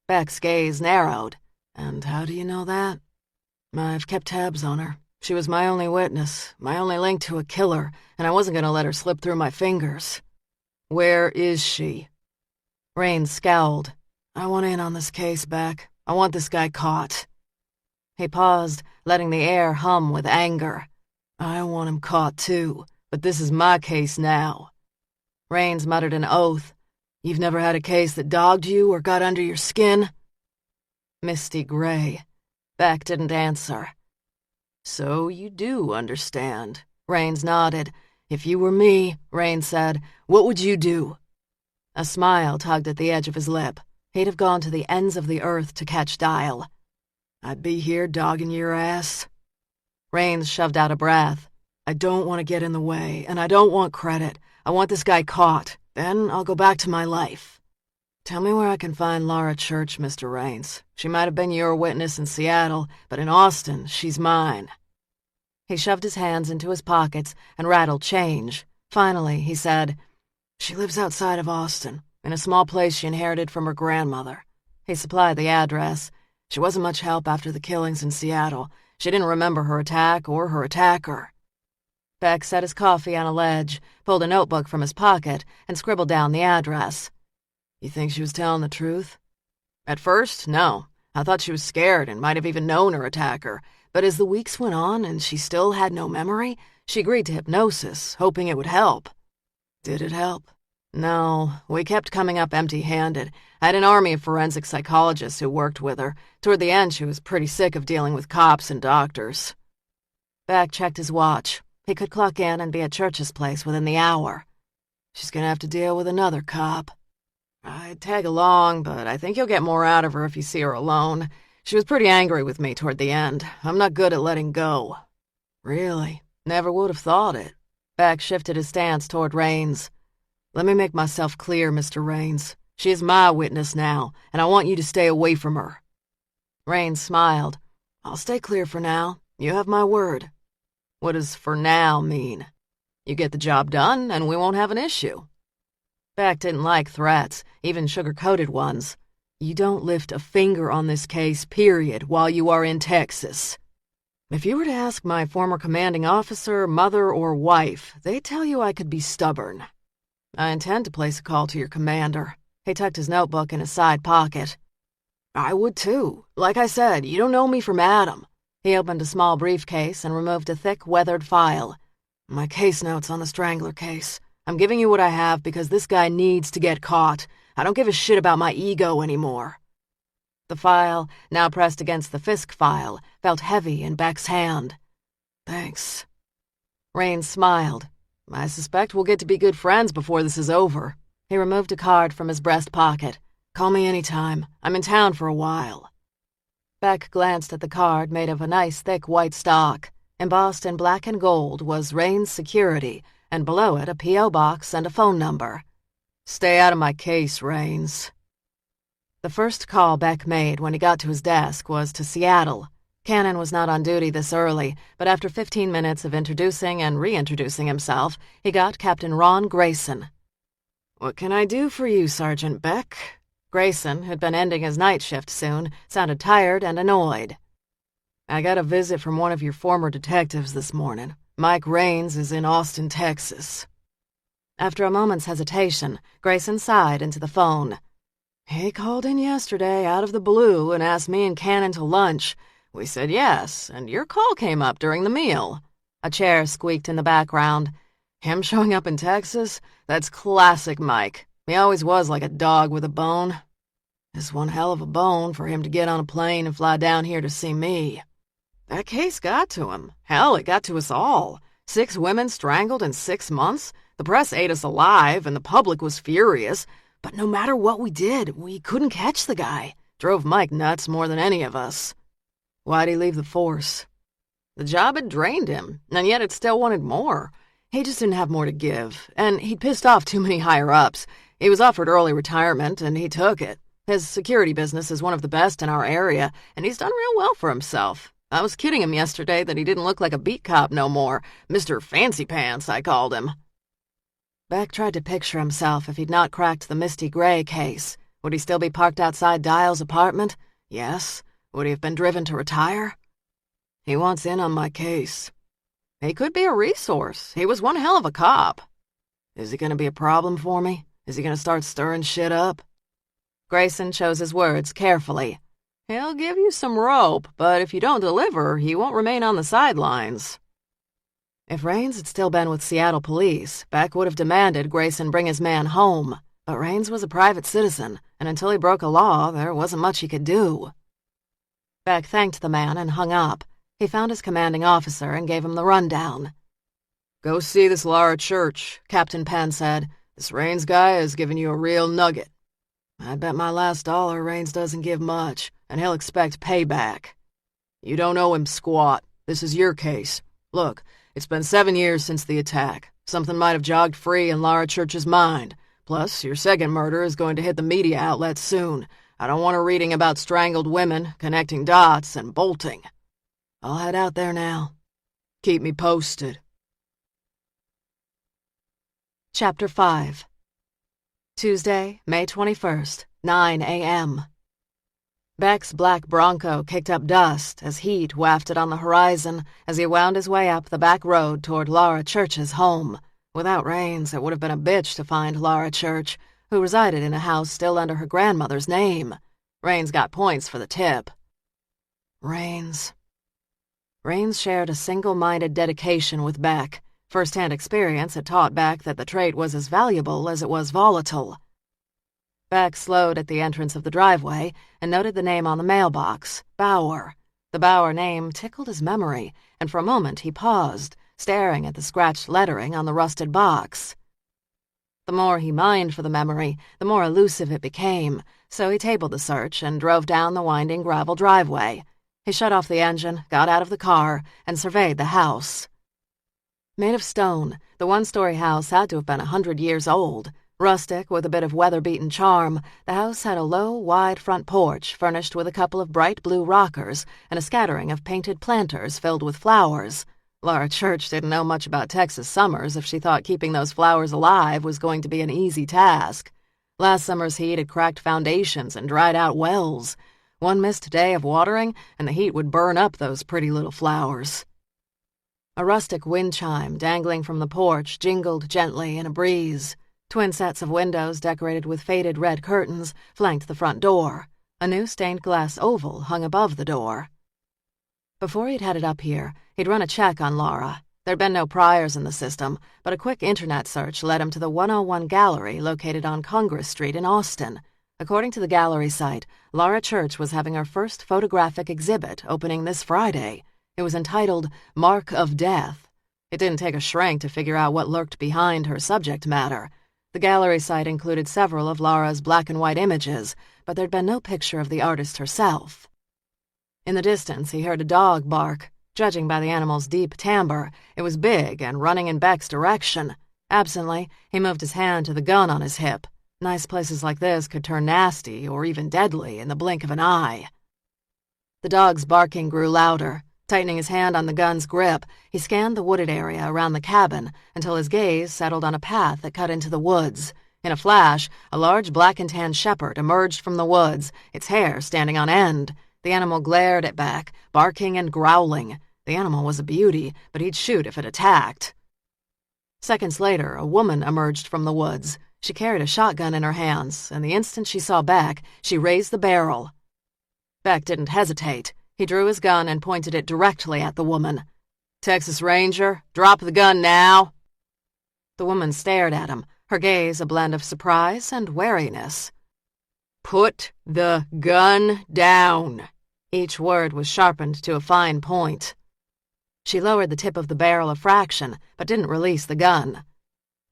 Beck's gaze narrowed. And how do you know that? I've kept tabs on her. She was my only witness, my only link to a killer, and I wasn't going to let her slip through my fingers. Where is she? Raines scowled. I want in on this case, Beck. I want this guy caught. He paused, letting the air hum with anger. I want him caught, too, but this is my case now. Raines muttered an oath. You've never had a case that dogged you or got under your skin? Misty gray. Beck didn't answer. So you do understand. Raines nodded. If you were me, Raines said, what would you do? A smile tugged at the edge of his lip. He'd have gone to the ends of the earth to catch Dial. I'd be here dogging your ass. Raines shoved out a breath. I don't want to get in the way, and I don't want credit. I want this guy caught. Then I'll go back to my life. Tell me where I can find Lara Church, Mr. Raines. She might have been your witness in Seattle, but in Austin, she's mine. He shoved his hands into his pockets and rattled change. Finally, he said, She lives outside of Austin, in a small place she inherited from her grandmother. He supplied the address. She wasn't much help after the killings in Seattle. She didn't remember her attack or her attacker. Beck set his coffee on a ledge, pulled a notebook from his pocket, and scribbled down the address. You think she was telling the truth? At first, no. I thought she was scared and might have even known her attacker. But as the weeks went on and she still had no memory, she agreed to hypnosis, hoping it would help. Did it help? No, we kept coming up empty-handed. I had an army of forensic psychologists who worked with her. Toward the end, she was pretty sick of dealing with cops and doctors. Beck checked his watch. He could clock in and be at Church's place within the hour. She's gonna have to deal with another cop. I'd tag along, but I think you'll get more out of her if you see her alone. She was pretty angry with me toward the end. I'm not good at letting go. Really? Never would have thought it. Beck shifted his stance toward Raines. Let me make myself clear, Mr. Raines. She is my witness now, and I want you to stay away from her. Raines smiled. I'll stay clear for now. You have my word. What does for now mean? You get the job done, and we won't have an issue. Beck didn't like threats, even sugar-coated ones. You don't lift a finger on this case, period, while you are in Texas. If you were to ask my former commanding officer, mother, or wife, they'd tell you I could be stubborn. I intend to place a call to your commander. He tucked his notebook in his side pocket. I would too. Like I said, you don't know me from Adam. He opened a small briefcase and removed a thick, weathered file. My case notes on the Strangler case. I'm giving you what I have because this guy needs to get caught. I don't give a shit about my ego anymore. The file, now pressed against the Fisk file, felt heavy in Beck's hand. Thanks. Raines smiled. I suspect we'll get to be good friends before this is over. He removed a card from his breast pocket. Call me anytime. I'm in town for a while. Beck glanced at the card made of a nice thick white stock. Embossed in black and gold was Raines Security, and below it a P.O. box and a phone number. Stay out of my case, Raines. The first call Beck made when he got to his desk was to Seattle. Cannon was not on duty this early, but after 15 minutes of introducing and reintroducing himself, he got Captain Ron Grayson. What can I do for you, Sergeant Beck? Grayson, who'd been ending his night shift soon, sounded tired and annoyed. I got a visit from one of your former detectives this morning. Mike Raines is in Austin, Texas. After a moment's hesitation, Grayson sighed into the phone. He called in yesterday out of the blue and asked me and Cannon to lunch. We said yes, and your call came up during the meal. A chair squeaked in the background. Him showing up in Texas? That's classic Mike. He always was like a dog with a bone. It's one hell of a bone for him to get on a plane and fly down here to see me. That case got to him. Hell, it got to us all. 6 women strangled in 6 months. The press ate us alive, and the public was furious. But no matter what we did, we couldn't catch the guy. Drove Mike nuts more than any of us. Why'd he leave the force? The job had drained him, and yet it still wanted more. He just didn't have more to give, and he'd pissed off too many higher-ups. He was offered early retirement, and he took it. His security business is one of the best in our area, and he's done real well for himself. I was kidding him yesterday that he didn't look like a beat cop no more. Mr. Fancy Pants, I called him. Beck tried to picture himself if he'd not cracked the Misty Gray case. Would he still be parked outside Dial's apartment? Yes. Would he have been driven to retire? He wants in on my case. He could be a resource. He was one hell of a cop. Is he going to be a problem for me? Is he going to start stirring shit up? Grayson chose his words carefully. He'll give you some rope, but if you don't deliver, he won't remain on the sidelines. If Raines had still been with Seattle police, Beck would have demanded Grayson bring his man home. But Raines was a private citizen, and until he broke a law, there wasn't much he could do. Beck thanked the man and hung up. He found his commanding officer and gave him the rundown. Go see this Laura Church, Captain Penn said. This Raines guy has given you a real nugget. I bet my last dollar Raines doesn't give much, and he'll expect payback. You don't owe him squat. This is your case. Look, it's been 7 years since the attack. Something might have jogged free in Laura Church's mind. Plus, your second murder is going to hit the media outlets soon. I don't want her reading about strangled women, connecting dots, and bolting. I'll head out there now. Keep me posted. Chapter 5. Tuesday, May 21st, 9 a.m. Beck's black Bronco kicked up dust as heat wafted on the horizon as he wound his way up the back road toward Laura Church's home. Without Raines, it would have been a bitch to find Laura Church, who resided in a house still under her grandmother's name. Raines got points for the tip. Raines shared a single-minded dedication with Beck. First-hand experience had taught Beck that the trait was as valuable as it was volatile. Beck slowed at the entrance of the driveway and noted the name on the mailbox, Bauer. The Bauer name tickled his memory, and for a moment he paused, staring at the scratched lettering on the rusted box. The more he mined for the memory, the more elusive it became, so he tabled the search and drove down the winding gravel driveway. He shut off the engine, got out of the car, and surveyed the house. Made of stone, the one-story house had to have been 100 years old. Rustic with a bit of weather-beaten charm, the house had a low, wide front porch furnished with a couple of bright blue rockers and a scattering of painted planters filled with flowers. Laura Church didn't know much about Texas summers if she thought keeping those flowers alive was going to be an easy task. Last summer's heat had cracked foundations and dried out wells. One missed day of watering, and the heat would burn up those pretty little flowers. A rustic wind chime dangling from the porch jingled gently in a breeze. Twin sets of windows decorated with faded red curtains flanked the front door. A new stained glass oval hung above the door. Before he'd headed up here, he'd run a check on Laura. There'd been no priors in the system, but a quick internet search led him to the 101 Gallery located on Congress Street in Austin. According to the gallery site, Laura Church was having her first photographic exhibit opening this Friday. It was entitled Mark of Death. It didn't take a shrink to figure out what lurked behind her subject matter. The gallery site included several of Laura's black and white images, but there'd been no picture of the artist herself. In the distance, he heard a dog bark. Judging by the animal's deep timbre, it was big and running in Beck's direction. Absently, he moved his hand to the gun on his hip. Nice places like this could turn nasty or even deadly in the blink of an eye. The dog's barking grew louder. Tightening his hand on the gun's grip, he scanned the wooded area around the cabin until his gaze settled on a path that cut into the woods. In a flash, a large black and tan shepherd emerged from the woods, its hair standing on end. The animal glared at Beck, barking and growling. The animal was a beauty, but he'd shoot if it attacked. Seconds later, a woman emerged from the woods. She carried a shotgun in her hands, and the instant she saw Beck, she raised the barrel. Beck didn't hesitate. He drew his gun and pointed it directly at the woman. "Texas Ranger, drop the gun now." The woman stared at him, her gaze a blend of surprise and wariness. "Put the gun down." Each word was sharpened to a fine point. She lowered the tip of the barrel a fraction, but didn't release the gun.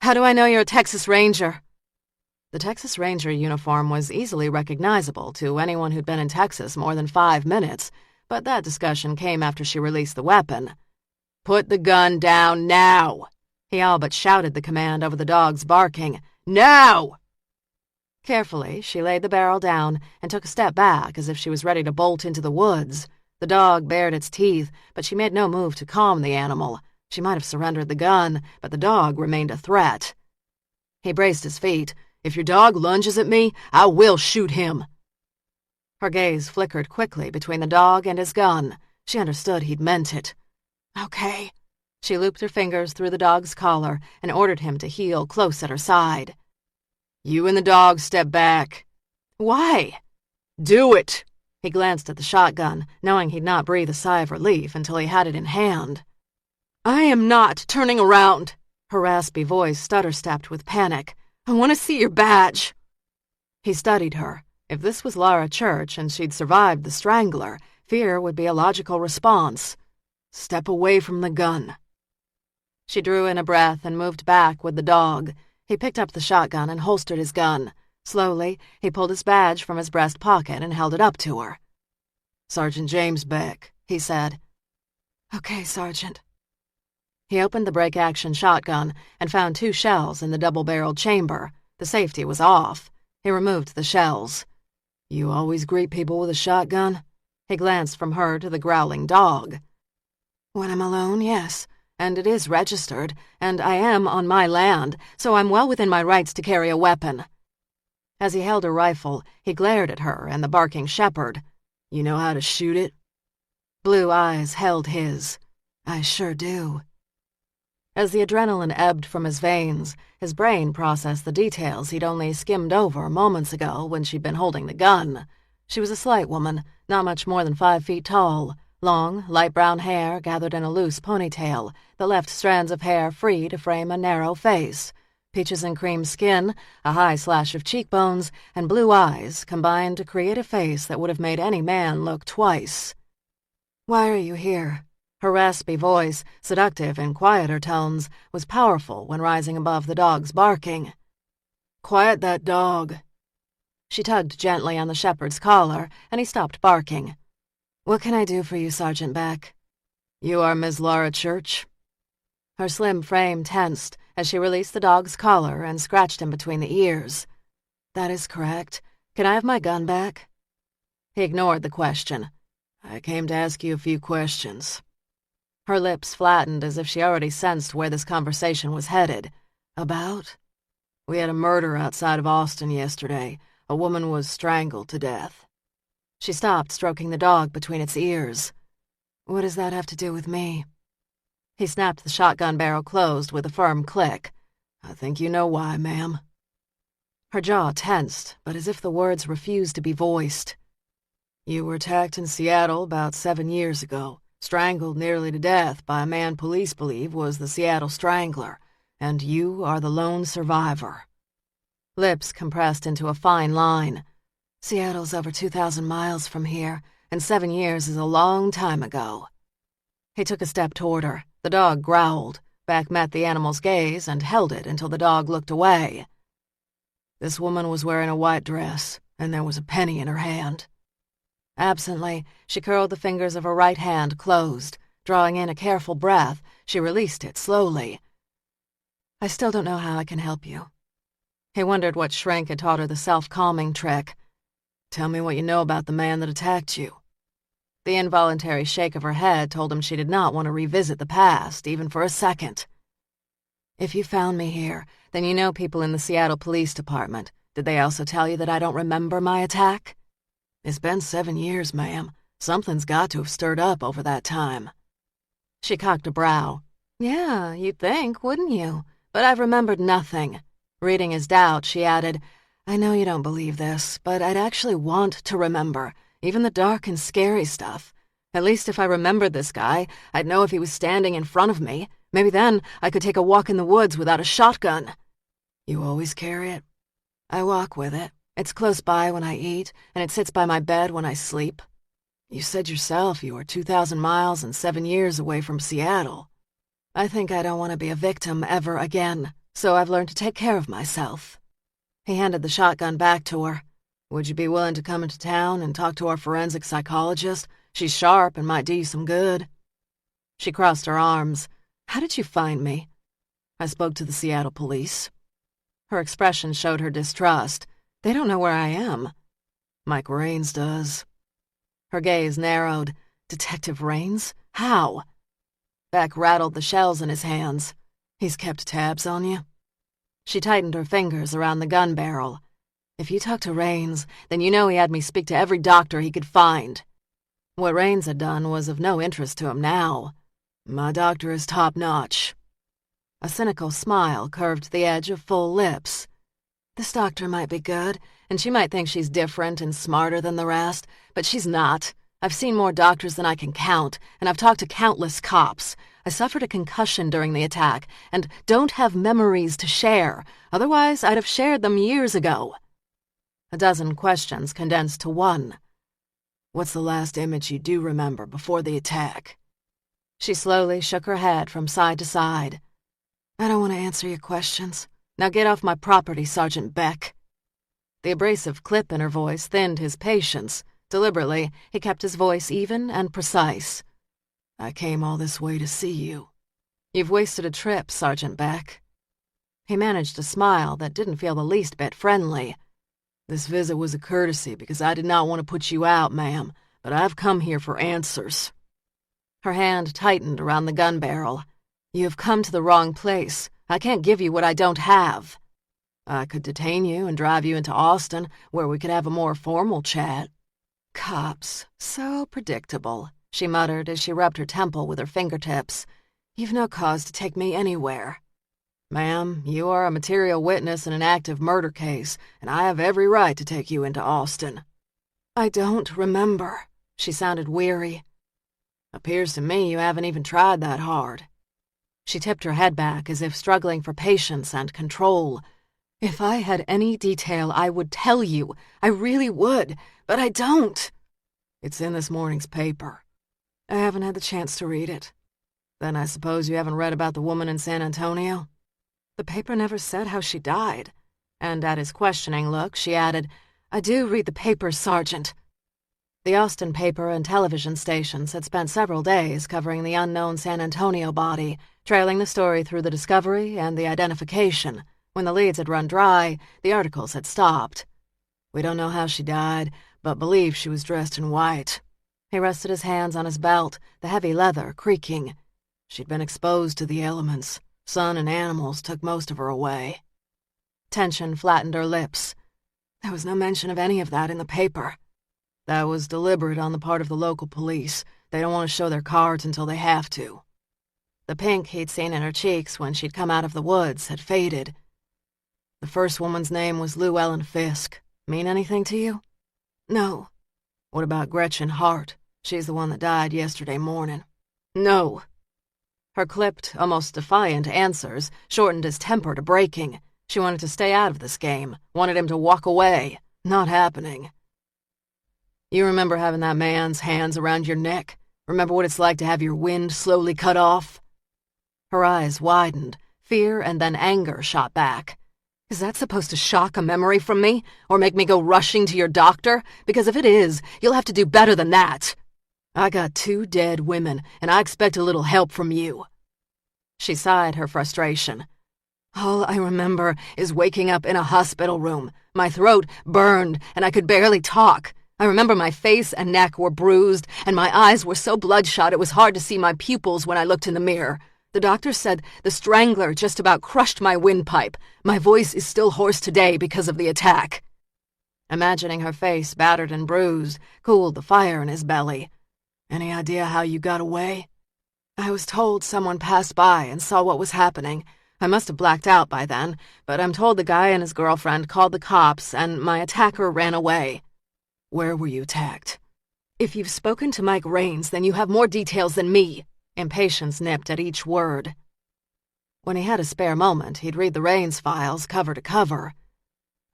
"How do I know you're a Texas Ranger?" The Texas Ranger uniform was easily recognizable to anyone who'd been in Texas more than 5 minutes, but that discussion came after she released the weapon. "Put the gun down now!" He all but shouted the command over the dog's barking. "Now!" Carefully, she laid the barrel down and took a step back as if she was ready to bolt into the woods. The dog bared its teeth, but she made no move to calm the animal. She might have surrendered the gun, but the dog remained a threat. He braced his feet. "If your dog lunges at me, I will shoot him." Her gaze flickered quickly between the dog and his gun. She understood he'd meant it. "Okay." She looped her fingers through the dog's collar and ordered him to heel close at her side. "You and the dog step back." "Why?" "Do it!" He glanced at the shotgun, knowing he'd not breathe a sigh of relief until he had it in hand. "I am not turning around." Her raspy voice stutter-stepped with panic. "I want to see your badge." He studied her. If this was Laura Church and she'd survived the strangler, fear would be a logical response. "Step away from the gun." She drew in a breath and moved back with the dog. He picked up the shotgun and holstered his gun. Slowly, he pulled his badge from his breast pocket and held it up to her. "Sergeant James Beck," he said. "Okay, Sergeant." He opened the break-action shotgun and found 2 shells in the double-barreled chamber. The safety was off. He removed the shells. "You always greet people with a shotgun?" He glanced from her to the growling dog. "When I'm alone, yes. And it is registered, and I am on my land, so I'm well within my rights to carry a weapon." As he held a rifle, he glared at her and the barking shepherd. "You know how to shoot it?" Blue eyes held his. "I sure do." As the adrenaline ebbed from his veins, his brain processed the details he'd only skimmed over moments ago when she'd been holding the gun. She was a slight woman, not much more than 5 feet tall. Long, light brown hair gathered in a loose ponytail that left strands of hair free to frame a narrow face. Peaches and cream skin, a high slash of cheekbones, and blue eyes combined to create a face that would have made any man look twice. "Why are you here?" Her raspy voice, seductive in quieter tones, was powerful when rising above the dog's barking. "Quiet that dog." She tugged gently on the shepherd's collar, and he stopped barking. "What can I do for you, Sergeant Beck?" "You are Miss Laura Church?" Her slim frame tensed as she released the dog's collar and scratched him between the ears. "That is correct. Can I have my gun back?" He ignored the question. "I came to ask you a few questions." Her lips flattened as if she already sensed where this conversation was headed. "About?" "We had a murder outside of Austin yesterday. A woman was strangled to death." She stopped, stroking the dog between its ears. "What does that have to do with me?" He snapped the shotgun barrel closed with a firm click. "I think you know why, ma'am." Her jaw tensed, but as if the words refused to be voiced. "You were attacked in Seattle about 7 years ago, strangled nearly to death by a man police believe was the Seattle Strangler, and you are the lone survivor." Lips compressed into a fine line. "Seattle's over 2,000 miles from here, and 7 years is a long time ago." He took a step toward her. The dog growled. Beck met the animal's gaze and held it until the dog looked away. "This woman was wearing a white dress, and there was a penny in her hand." Absently, she curled the fingers of her right hand closed. Drawing in a careful breath, she released it slowly. "I still don't know how I can help you." He wondered what shrink had taught her the self-calming trick. "Tell me what you know about the man that attacked you." The involuntary shake of her head told him she did not want to revisit the past, even for a second. "If you found me here, then you know people in the Seattle Police Department. Did they also tell you that I don't remember my attack?" "It's been 7 years, ma'am. Something's got to have stirred up over that time." She cocked a brow. "Yeah, you'd think, wouldn't you? But I've remembered nothing." Reading his doubt, she added, "I know you don't believe this, but I'd actually want to remember, even the dark and scary stuff. At least if I remembered this guy, I'd know if he was standing in front of me. Maybe then I could take a walk in the woods without a shotgun." You always carry it? I walk with it. It's close by when I eat, and it sits by my bed when I sleep. You said yourself you were 2,000 miles and 7 years away from Seattle. I think I don't want to be a victim ever again, so I've learned to take care of myself. He handed the shotgun back to her. Would you be willing to come into town and talk to our forensic psychologist? She's sharp and might do you some good. She crossed her arms. How did you find me? I spoke to the Seattle police. Her expression showed her distrust. They don't know where I am. Mike Raines does. Her gaze narrowed. Detective Raines? How? Beck rattled the shells in his hands. He's kept tabs on you? She tightened her fingers around the gun barrel. If you talk to Raines, then you know he had me speak to every doctor he could find. What Raines had done was of no interest to him now. My doctor is top-notch. A cynical smile curved the edge of full lips. This doctor might be good, and she might think she's different and smarter than the rest, but she's not. I've seen more doctors than I can count, and I've talked to countless cops. I suffered a concussion during the attack, and don't have memories to share. Otherwise, I'd have shared them years ago. A dozen questions condensed to one. What's the last image you do remember before the attack? She slowly shook her head from side to side. I don't want to answer your questions. Now get off my property, Sergeant Beck. The abrasive clip in her voice thinned his patience. Deliberately, he kept his voice even and precise. I came all this way to see you. You've wasted a trip, Sergeant Beck. He managed a smile that didn't feel the least bit friendly. This visit was a courtesy because I did not want to put you out, ma'am, but I've come here for answers. Her hand tightened around the gun barrel. You have come to the wrong place. I can't give you what I don't have. I could detain you and drive you into Austin, where we could have a more formal chat. Cops, so predictable, she muttered as she rubbed her temple with her fingertips. You've no cause to take me anywhere. Ma'am, you are a material witness in an active murder case, and I have every right to take you into Austin. I don't remember. She sounded weary. Appears to me you haven't even tried that hard. She tipped her head back as if struggling for patience and control. If I had any detail, I would tell you. I really would, but I don't. It's in this morning's paper. I haven't had the chance to read it. Then I suppose you haven't read about the woman in San Antonio? The paper never said how she died. And at his questioning look, she added, I do read the papers, Sergeant. The Austin paper and television stations had spent several days covering the unknown San Antonio body, trailing the story through the discovery and the identification. When the leads had run dry, the articles had stopped. We don't know how she died, but believe she was dressed in white. He rested his hands on his belt, the heavy leather creaking. She'd been exposed to the elements. Sun and animals took most of her away. Tension flattened her lips. There was no mention of any of that in the paper. That was deliberate on the part of the local police. They don't want to show their cards until they have to. The pink he'd seen in her cheeks when she'd come out of the woods had faded. The first woman's name was Lou Ellen Fisk. Mean anything to you? No. What about Gretchen Hart? She's the one that died yesterday morning. No. Her clipped, almost defiant answers shortened his temper to breaking. She wanted to stay out of this game, wanted him to walk away. Not happening. You remember having that man's hands around your neck? Remember what it's like to have your wind slowly cut off? Her eyes widened. Fear and then anger shot back. Is that supposed to shock a memory from me? Or make me go rushing to your doctor? Because if it is, you'll have to do better than that. I got 2 dead women, and I expect a little help from you. She sighed her frustration. All I remember is waking up in a hospital room. My throat burned, and I could barely talk. I remember my face and neck were bruised, and my eyes were so bloodshot it was hard to see my pupils when I looked in the mirror. The doctor said the strangler just about crushed my windpipe. My voice is still hoarse today because of the attack. Imagining her face battered and bruised cooled the fire in his belly. Any idea how you got away? I was told someone passed by and saw what was happening. I must have blacked out by then, but I'm told the guy and his girlfriend called the cops and my attacker ran away. Where were you attacked? If you've spoken to Mike Raines, then you have more details than me. Impatience nipped at each word. When he had a spare moment, he'd read the Raines files cover to cover.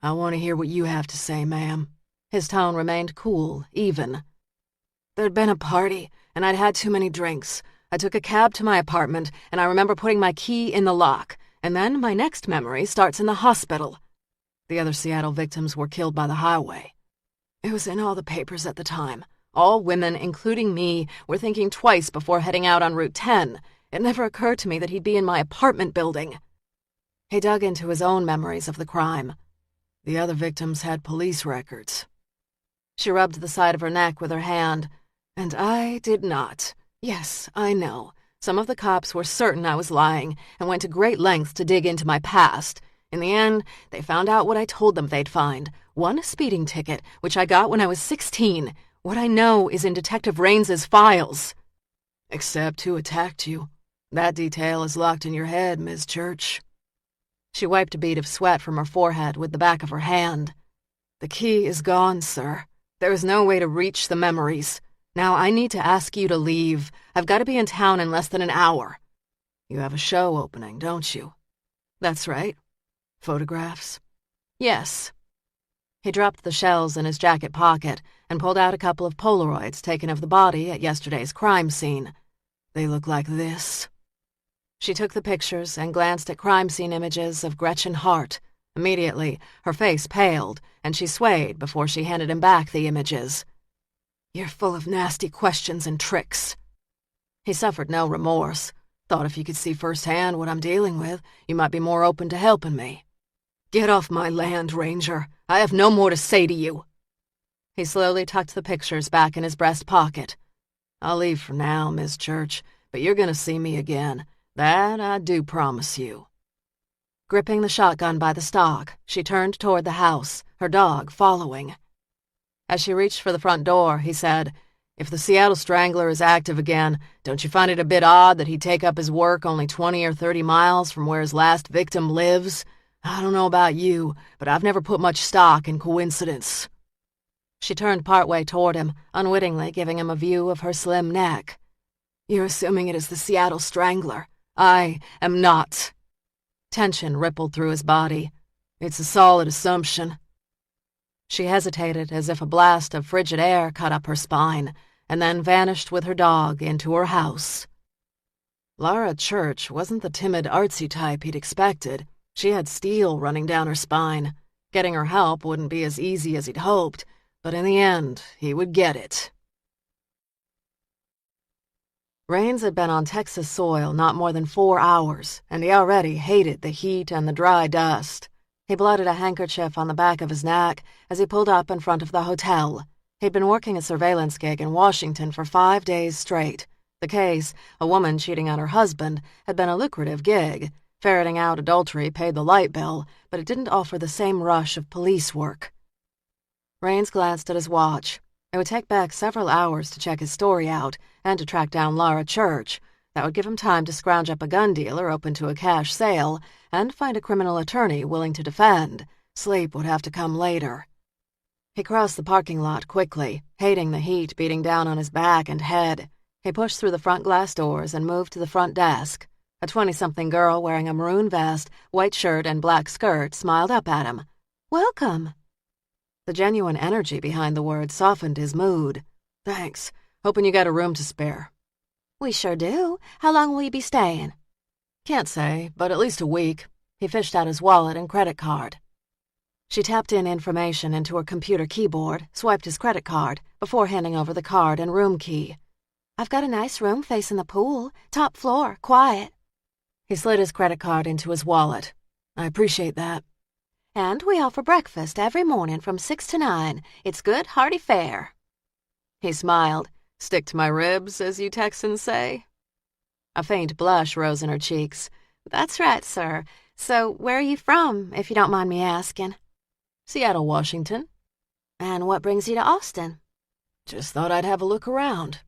"I want to hear what you have to say, ma'am." His tone remained cool, even. "There'd been a party, and I'd had too many drinks. I took a cab to my apartment, and I remember putting my key in the lock, and then my next memory starts in the hospital. The other Seattle victims were killed by the highway. It was in all the papers at the time. All women, including me, were thinking twice before heading out on Route 10. It never occurred to me that he'd be in my apartment building." He dug into his own memories of the crime. "The other victims had police records." She rubbed the side of her neck with her hand. "And I did not. Yes, I know. Some of the cops were certain I was lying and went to great lengths to dig into my past. In the end, they found out what I told them they'd find. One speeding ticket, which I got when I was 16. What I know is in Detective Raines's files." "Except who attacked you. That detail is locked in your head, Miss Church." She wiped a bead of sweat from her forehead with the back of her hand. "The key is gone, sir. There is no way to reach the memories. Now I need to ask you to leave. I've got to be in town in less than an hour. You have a show opening, don't you?" "That's right." "Photographs?" "Yes." He dropped the shells in his jacket pocket and pulled out a couple of Polaroids taken of the body at yesterday's crime scene. "They look like this." She took the pictures and glanced at crime scene images of Gretchen Hart. Immediately, her face paled, and she swayed before she handed him back the images. "You're full of nasty questions and tricks." He suffered no remorse. "Thought if you could see firsthand what I'm dealing with, you might be more open to helping me." "Get off my land, Ranger. I have no more to say to you." He slowly tucked the pictures back in his breast pocket. "I'll leave for now, Miss Church, but you're going to see me again. That I do promise you." Gripping the shotgun by the stock, she turned toward the house, her dog following. As she reached for the front door, he said, "If the Seattle Strangler is active again, don't you find it a bit odd that he'd take up his work only 20 or 30 miles from where his last victim lives? I don't know about you, but I've never put much stock in coincidence." She turned partway toward him, unwittingly giving him a view of her slim neck. "You're assuming it is the Seattle Strangler. I am not." Tension rippled through his body. "It's a solid assumption." She hesitated as if a blast of frigid air cut up her spine, and then vanished with her dog into her house. Lara Church wasn't the timid, artsy type he'd expected. She had steel running down her spine. Getting her help wouldn't be as easy as he'd hoped, but in the end, he would get it. Raines had been on Texas soil not more than 4 hours, and he already hated the heat and the dry dust. He blotted a handkerchief on the back of his neck as he pulled up in front of the hotel. He'd been working a surveillance gig in Washington for 5 days straight. The case, a woman cheating on her husband, had been a lucrative gig. Ferreting out adultery paid the light bill, but it didn't offer the same rush of police work. Raines glanced at his watch. It would take Beck several hours to check his story out and to track down Lara Church. That would give him time to scrounge up a gun dealer open to a cash sale and find a criminal attorney willing to defend. Sleep would have to come later. He crossed the parking lot quickly, hating the heat beating down on his back and head. He pushed through the front glass doors and moved to the front desk. A 20-something girl wearing a maroon vest, white shirt, and black skirt smiled up at him. "Welcome." The genuine energy behind the words softened his mood. "Thanks. Hoping you got a room to spare." "We sure do. How long will you be staying?" "Can't say, but at least a week." He fished out his wallet and credit card. She tapped in information into her computer keyboard, swiped his credit card, before handing over the card and room key. "I've got a nice room facing the pool. Top floor, quiet." He slid his credit card into his wallet. "I appreciate that." "And we offer breakfast every morning from 6 to 9. It's good, hearty fare." He smiled. "Stick to my ribs, as you Texans say." A faint blush rose in her cheeks. "That's right, sir. So where are you from, if you don't mind me asking?" "Seattle, Washington." "And what brings you to Austin?" "Just thought I'd have a look around."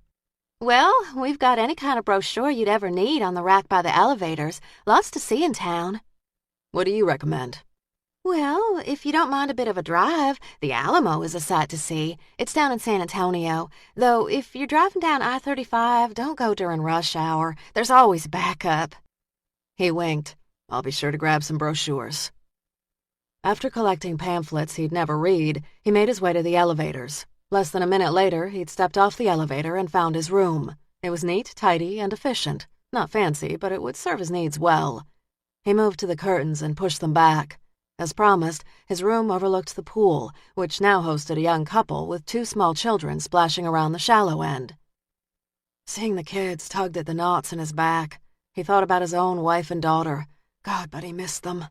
"Well, we've got any kind of brochure you'd ever need on the rack by the elevators. Lots to see in town." "What do you recommend?" "Well, if you don't mind a bit of a drive, the Alamo is a sight to see. It's down in San Antonio. Though if you're driving down I-35, don't go during rush hour. There's always backup." He winked. "I'll be sure to grab some brochures." After collecting pamphlets he'd never read, he made his way to the elevators. Less than a minute later, he'd stepped off the elevator and found his room. It was neat, tidy, and efficient. Not fancy, but it would serve his needs well. He moved to the curtains and pushed them back. As promised, his room overlooked the pool, which now hosted a young couple with 2 small children splashing around the shallow end. Seeing the kids tugged at the knots in his back. He thought about his own wife and daughter. God, but he missed them.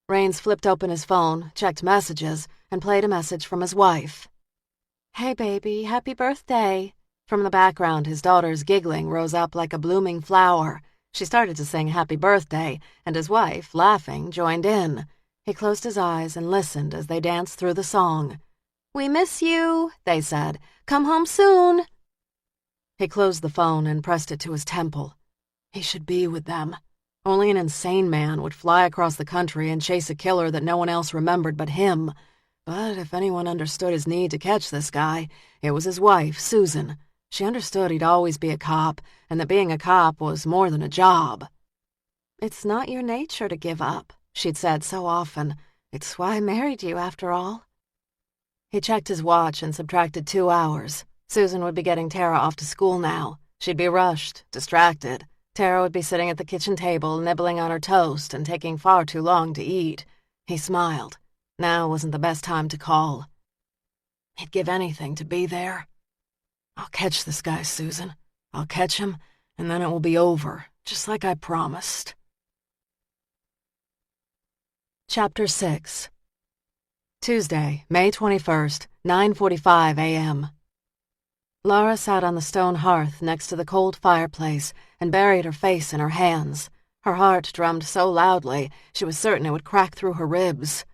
Raines flipped open his phone, checked messages, and played a message from his wife. "Hey, baby, happy birthday." From the background, his daughter's giggling rose up like a blooming flower. She started to sing happy birthday, and his wife, laughing, joined in. He closed his eyes and listened as they danced through the song. "We miss you," they said. "Come home soon." He closed the phone and pressed it to his temple. He should be with them. Only an insane man would fly across the country and chase a killer that no one else remembered but him. But if anyone understood his need to catch this guy, it was his wife, Susan. She understood he'd always be a cop, and that being a cop was more than a job. "It's not your nature to give up," she'd said so often. "It's why I married you, after all." He checked his watch and subtracted 2 hours. Susan would be getting Tara off to school now. She'd be rushed, distracted. Tara would be sitting at the kitchen table, nibbling on her toast and taking far too long to eat. He smiled. Now wasn't the best time to call. He'd give anything to be there. "I'll catch this guy, Susan. I'll catch him, and then it will be over, just like I promised." Chapter 6. Tuesday, May 21st, 9:45 a.m. Laura sat on the stone hearth next to the cold fireplace and buried her face in her hands. Her heart drummed so loudly she was certain it would crack through her ribs.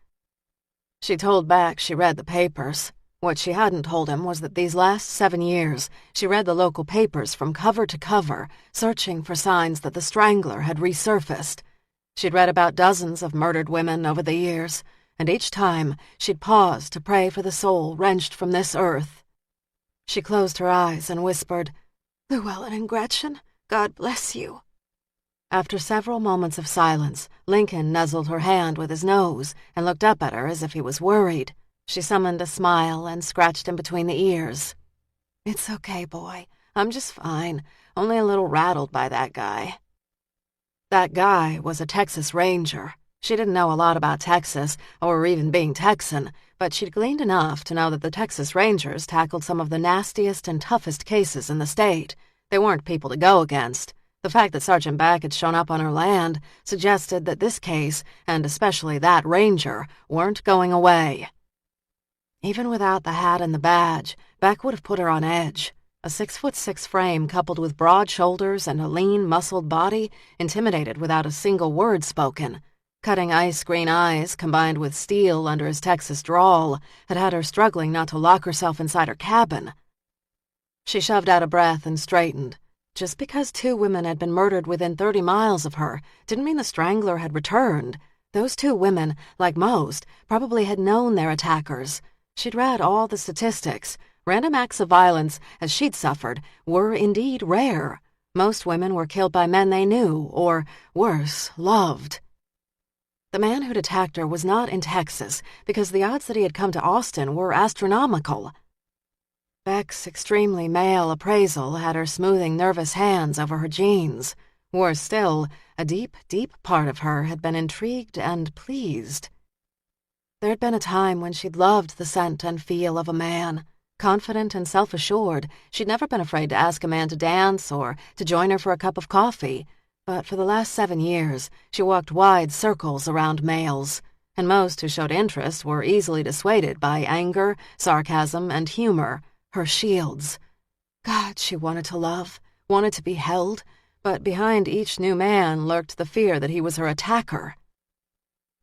She told Beck she read the papers. What she hadn't told him was that these last 7 years she read the local papers from cover to cover, searching for signs that the Strangler had resurfaced. She'd read about dozens of murdered women over the years, and each time she'd pause to pray for the soul wrenched from this earth. She closed her eyes and whispered, "Llewellyn and Gretchen, God bless you." After several moments of silence, Lincoln nuzzled her hand with his nose and looked up at her as if he was worried. She summoned a smile and scratched him between the ears. "It's okay, boy. I'm just fine. Only a little rattled by that guy." That guy was a Texas Ranger. She didn't know a lot about Texas, or even being Texan, but she'd gleaned enough to know that the Texas Rangers tackled some of the nastiest and toughest cases in the state. They weren't people to go against. The fact that Sergeant Beck had shown up on her land suggested that this case, and especially that ranger, weren't going away. Even without the hat and the badge, Beck would have put her on edge. A 6'6" frame coupled with broad shoulders and a lean, muscled body intimidated without a single word spoken. Cutting ice-green eyes, combined with steel under his Texas drawl, had her struggling not to lock herself inside her cabin. She shoved out a breath and straightened. Just because 2 women had been murdered within 30 miles of her didn't mean the Strangler had returned. Those 2 women, like most, probably had known their attackers. She'd read all the statistics. Random acts of violence, as she'd suffered, were indeed rare. Most women were killed by men they knew, or, worse, loved. The man who'd attacked her was not in Texas, because the odds that he had come to Austin were astronomical. Beck's extremely male appraisal had her smoothing nervous hands over her jeans. Worse still, a deep, deep part of her had been intrigued and pleased. There had been a time when she'd loved the scent and feel of a man. Confident and self-assured, she'd never been afraid to ask a man to dance or to join her for a cup of coffee. But for the last 7 years, she walked wide circles around males, and most who showed interest were easily dissuaded by anger, sarcasm, and humor, her shields. God, she wanted to love, wanted to be held, but behind each new man lurked the fear that he was her attacker.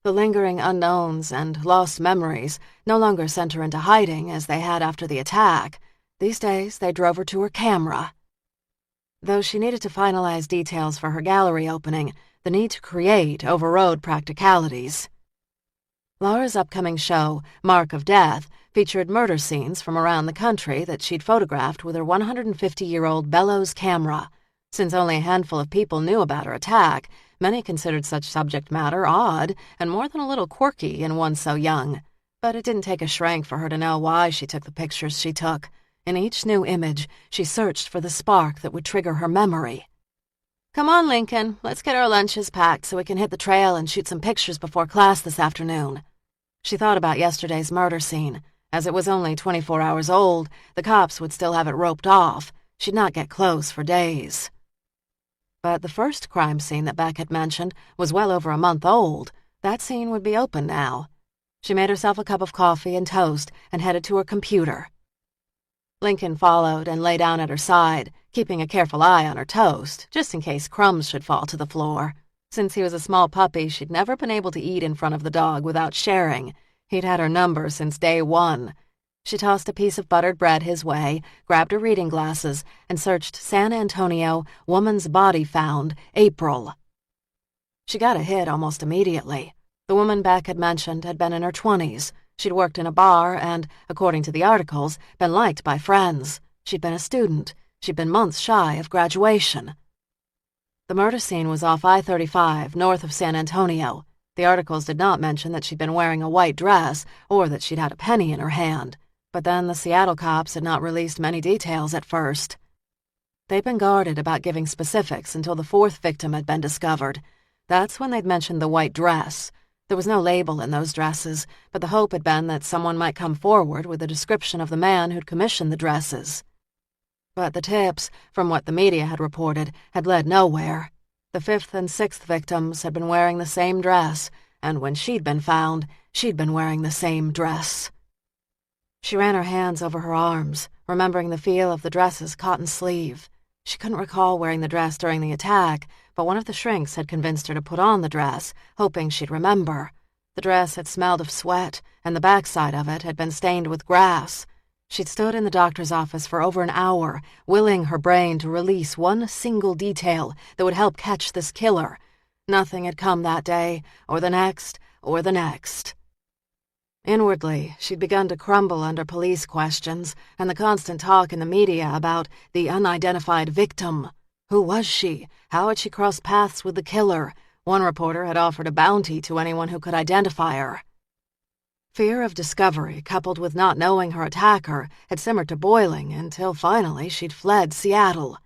The lingering unknowns and lost memories no longer sent her into hiding as they had after the attack. These days, they drove her to her camera. Though she needed to finalize details for her gallery opening, the need to create overrode practicalities. Laura's upcoming show, Mark of Death, featured murder scenes from around the country that she'd photographed with her 150-year-old bellows camera. Since only a handful of people knew about her attack, Many considered such subject matter odd and more than a little quirky in one so young. But it didn't take a shrink for her to know why she took the pictures she took. In each new image, she searched for the spark that would trigger her memory. "Come on, Lincoln. Let's get our lunches packed so we can hit the trail and shoot some pictures before class this afternoon." She thought about yesterday's murder scene. As it was only 24 hours old, the cops would still have it roped off. She'd not get close for days. But the first crime scene that Beck had mentioned was well over a month old. That scene would be open now. She made herself a cup of coffee and toast and headed to her computer. Lincoln followed and lay down at her side, keeping a careful eye on her toast, just in case crumbs should fall to the floor. Since he was a small puppy, she'd never been able to eat in front of the dog without sharing. He'd had her number since day one. She tossed a piece of buttered bread his way, grabbed her reading glasses, and searched San Antonio, woman's body found, April. She got a hit almost immediately. The woman Beck had mentioned had been in her 20s. She'd worked in a bar and, according to the articles, been liked by friends. She'd been a student. She'd been months shy of graduation. The murder scene was off I-35, north of San Antonio. The articles did not mention that she'd been wearing a white dress or that she'd had a penny in her hand. But then the Seattle cops had not released many details at first. They'd been guarded about giving specifics until the fourth victim had been discovered. That's when they'd mentioned the white dress. There was no label in those dresses, but the hope had been that someone might come forward with a description of the man who'd commissioned the dresses. But the tips, from what the media had reported, had led nowhere. The fifth and sixth victims had been wearing the same dress, and when she'd been found, she'd been wearing the same dress. She ran her hands over her arms, remembering the feel of the dress's cotton sleeve. She couldn't recall wearing the dress during the attack, but one of the shrinks had convinced her to put on the dress, hoping she'd remember. The dress had smelled of sweat, and the backside of it had been stained with grass. She'd stood in the doctor's office for over an hour, willing her brain to release one single detail that would help catch this killer. Nothing had come that day, or the next, or the next. Inwardly, she'd begun to crumble under police questions and the constant talk in the media about the unidentified victim. Who was she? How had she crossed paths with the killer? One reporter had offered a bounty to anyone who could identify her. Fear of discovery, coupled with not knowing her attacker, had simmered to boiling until finally she'd fled Seattle.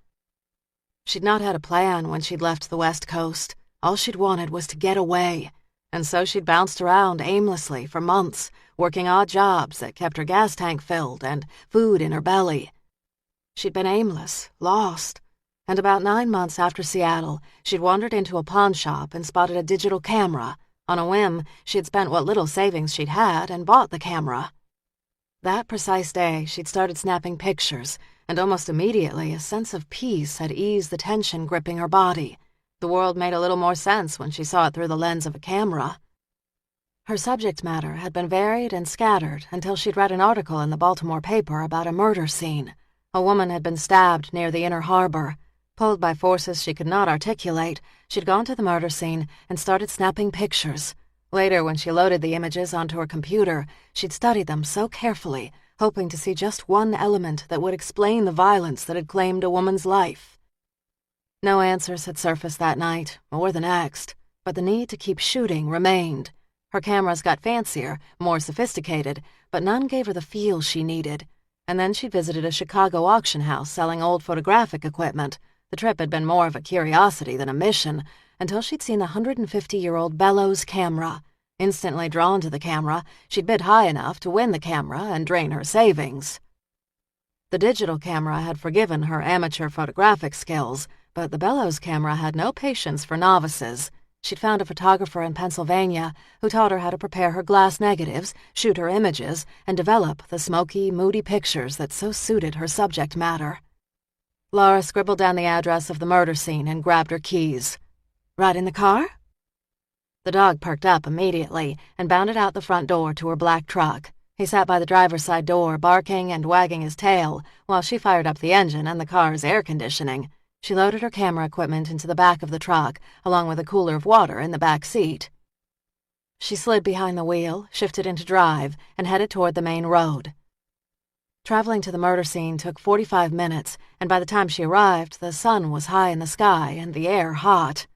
She'd not had a plan when she'd left the West Coast. All she'd wanted was to get away. And so she'd bounced around aimlessly for months, working odd jobs that kept her gas tank filled and food in her belly. She'd been aimless, lost, and about 9 months after Seattle, she'd wandered into a pawn shop and spotted a digital camera. On a whim, she'd spent what little savings she'd had and bought the camera. That precise day, she'd started snapping pictures, and almost immediately a sense of peace had eased the tension gripping her body. The world made a little more sense when she saw it through the lens of a camera. Her subject matter had been varied and scattered until she'd read an article in the Baltimore paper about a murder scene. A woman had been stabbed near the Inner Harbor. Pulled by forces she could not articulate, she'd gone to the murder scene and started snapping pictures. Later, when she loaded the images onto her computer, she'd studied them so carefully, hoping to see just one element that would explain the violence that had claimed a woman's life. No answers had surfaced that night, or the next, but the need to keep shooting remained. Her cameras got fancier, more sophisticated, but none gave her the feel she needed. And then she visited a Chicago auction house selling old photographic equipment. The trip had been more of a curiosity than a mission, until she'd seen the 150-year-old Bellows camera. Instantly drawn to the camera, she'd bid high enough to win the camera and drain her savings. The digital camera had forgiven her amateur photographic skills, but the Bellows camera had no patience for novices. She'd found a photographer in Pennsylvania who taught her how to prepare her glass negatives, shoot her images, and develop the smoky, moody pictures that so suited her subject matter. Laura scribbled down the address of the murder scene and grabbed her keys. "Right in the car?" The dog perked up immediately and bounded out the front door to her black truck. He sat by the driver's side door, barking and wagging his tail, while she fired up the engine and the car's air conditioning. She loaded her camera equipment into the back of the truck, along with a cooler of water in the back seat. She slid behind the wheel, shifted into drive, and headed toward the main road. Traveling to the murder scene took 45 minutes, and by the time she arrived, the sun was high in the sky and the air hot.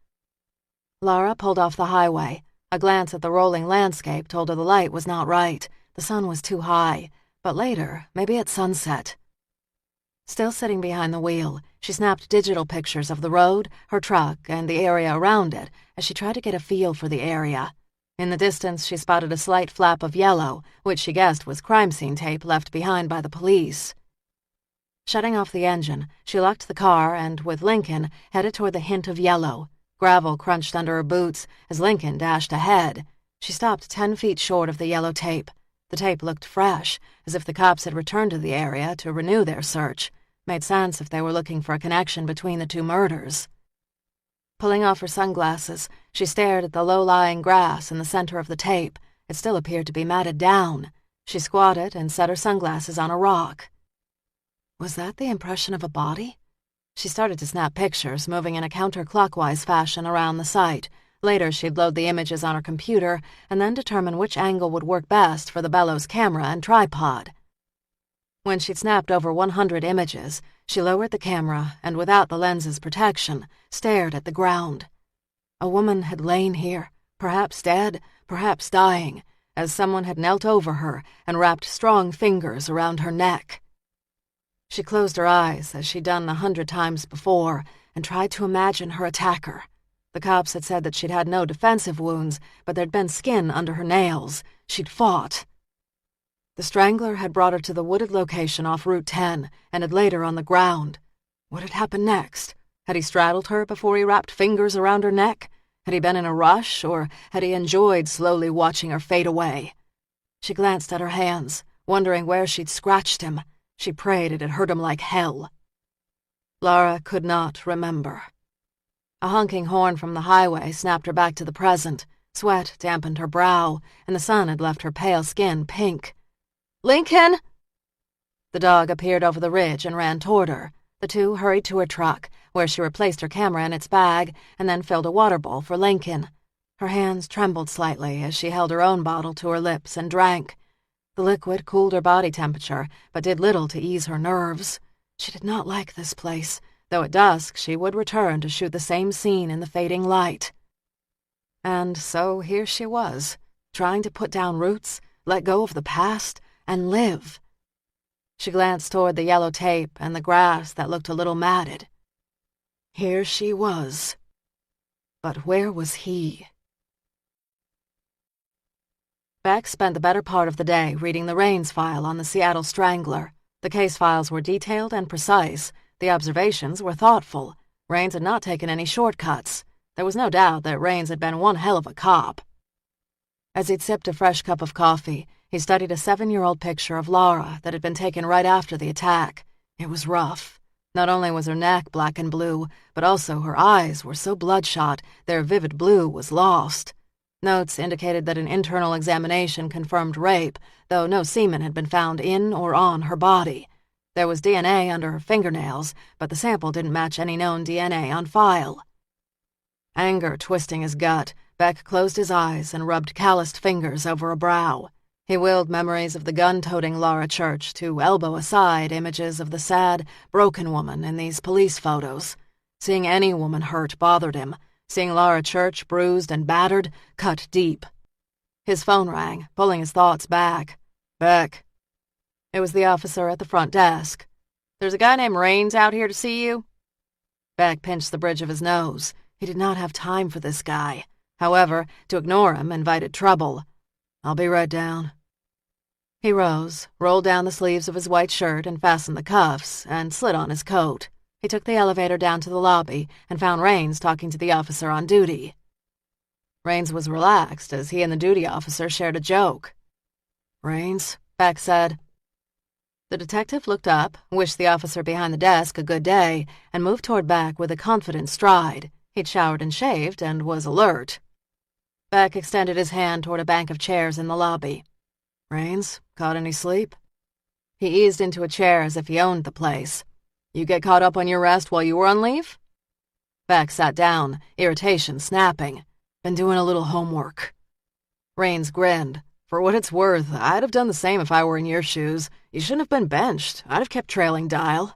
Laura pulled off the highway. A glance at the rolling landscape told her the light was not right. The sun was too high. But later, maybe at sunset. Still sitting behind the wheel, she snapped digital pictures of the road, her truck, and the area around it as she tried to get a feel for the area. In the distance, she spotted a slight flap of yellow, which she guessed was crime scene tape left behind by the police. Shutting off the engine, she locked the car and, with Lincoln, headed toward the hint of yellow. Gravel crunched under her boots as Lincoln dashed ahead. She stopped 10 feet short of the yellow tape. The tape looked fresh, as if the cops had returned to the area to renew their search. Made sense if they were looking for a connection between the two murders. Pulling off her sunglasses, she stared at the low-lying grass in the center of the tape. It still appeared to be matted down. She squatted and set her sunglasses on a rock. Was that the impression of a body? She started to snap pictures, moving in a counterclockwise fashion around the site. Later, she'd load the images on her computer and then determine which angle would work best for the bellows camera and tripod. When she'd snapped over 100 images, she lowered the camera and, without the lens's protection, stared at the ground. A woman had lain here, perhaps dead, perhaps dying, as someone had knelt over her and wrapped strong fingers around her neck. She closed her eyes, as she'd done 100 times before, and tried to imagine her attacker. The cops had said that she'd had no defensive wounds, but there'd been skin under her nails. She'd fought. The strangler had brought her to the wooded location off Route 10 and had laid her on the ground. What had happened next? Had he straddled her before he wrapped fingers around her neck? Had he been in a rush, or had he enjoyed slowly watching her fade away? She glanced at her hands, wondering where she'd scratched him. She prayed it had hurt him like hell. Laura could not remember. A honking horn from the highway snapped her back to the present. Sweat dampened her brow, and the sun had left her pale skin pink. "Lincoln!" The dog appeared over the ridge and ran toward her. The two hurried to her truck, where she replaced her camera in its bag and then filled a water bowl for Lincoln. Her hands trembled slightly as she held her own bottle to her lips and drank. The liquid cooled her body temperature, but did little to ease her nerves. She did not like this place, though at dusk she would return to shoot the same scene in the fading light. And so here she was, trying to put down roots, let go of the past, and live. She glanced toward the yellow tape and the grass that looked a little matted. Here she was. But where was he? Beck spent the better part of the day reading the Raines file on the Seattle Strangler. The case files were detailed and precise. The observations were thoughtful. Raines had not taken any shortcuts. There was no doubt that Raines had been one hell of a cop. As he'd sipped a fresh cup of coffee, he studied a 7-year-old picture of Laura that had been taken right after the attack. It was rough. Not only was her neck black and blue, but also her eyes were so bloodshot their vivid blue was lost. Notes indicated that an internal examination confirmed rape, though no semen had been found in or on her body. There was DNA under her fingernails, but the sample didn't match any known DNA on file. Anger twisting his gut, Beck closed his eyes and rubbed calloused fingers over a brow. He willed memories of the gun-toting Laura Church to elbow aside images of the sad, broken woman in these police photos. Seeing any woman hurt bothered him. Seeing Laura Church bruised and battered cut deep. His phone rang, pulling his thoughts back. "Beck." It was the officer at the front desk. "There's a guy named Raines out here to see you." Beck pinched the bridge of his nose. He did not have time for this guy. However, to ignore him invited trouble. "I'll be right down." He rose, rolled down the sleeves of his white shirt and fastened the cuffs, and slid on his coat. He took the elevator down to the lobby and found Raines talking to the officer on duty. Raines was relaxed as he and the duty officer shared a joke. "Raines," Beck said. The detective looked up, wished the officer behind the desk a good day, and moved toward Beck with a confident stride. He'd showered and shaved and was alert. Beck extended his hand toward a bank of chairs in the lobby. "Raines, caught any sleep?" He eased into a chair as if he owned the place. "You get caught up on your rest while you were on leave?" Beck sat down, irritation snapping. "Been doing a little homework." Raines grinned. "For what it's worth, I'd have done the same if I were in your shoes. You shouldn't have been benched. I'd have kept trailing dial."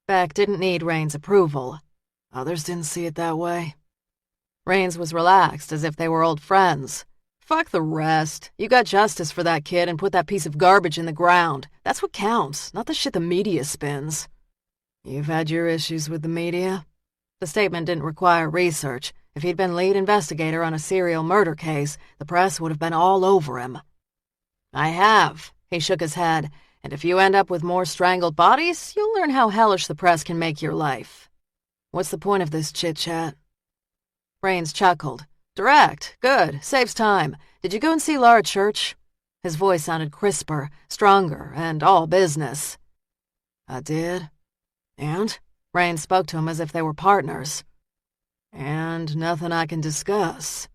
Beck didn't need Raines' approval. "Others didn't see it that way." Rains was relaxed, as if they were old friends. Fuck the rest. You got justice for that kid and put that piece of garbage in the ground. That's what counts, not the shit the media spins. You've had your issues with the media? The statement didn't require research. If he'd been lead investigator on a serial murder case, the press would have been all over him. I have. He shook his head. And if you end up with more strangled bodies, you'll learn how hellish the press can make your life. What's the point of this chit-chat? Rains chuckled. Direct. Good. Saves time. Did you go and see Laura Church? His voice sounded crisper, stronger, and all business. I did. And? Rains spoke to him as if they were partners. And nothing I can discuss.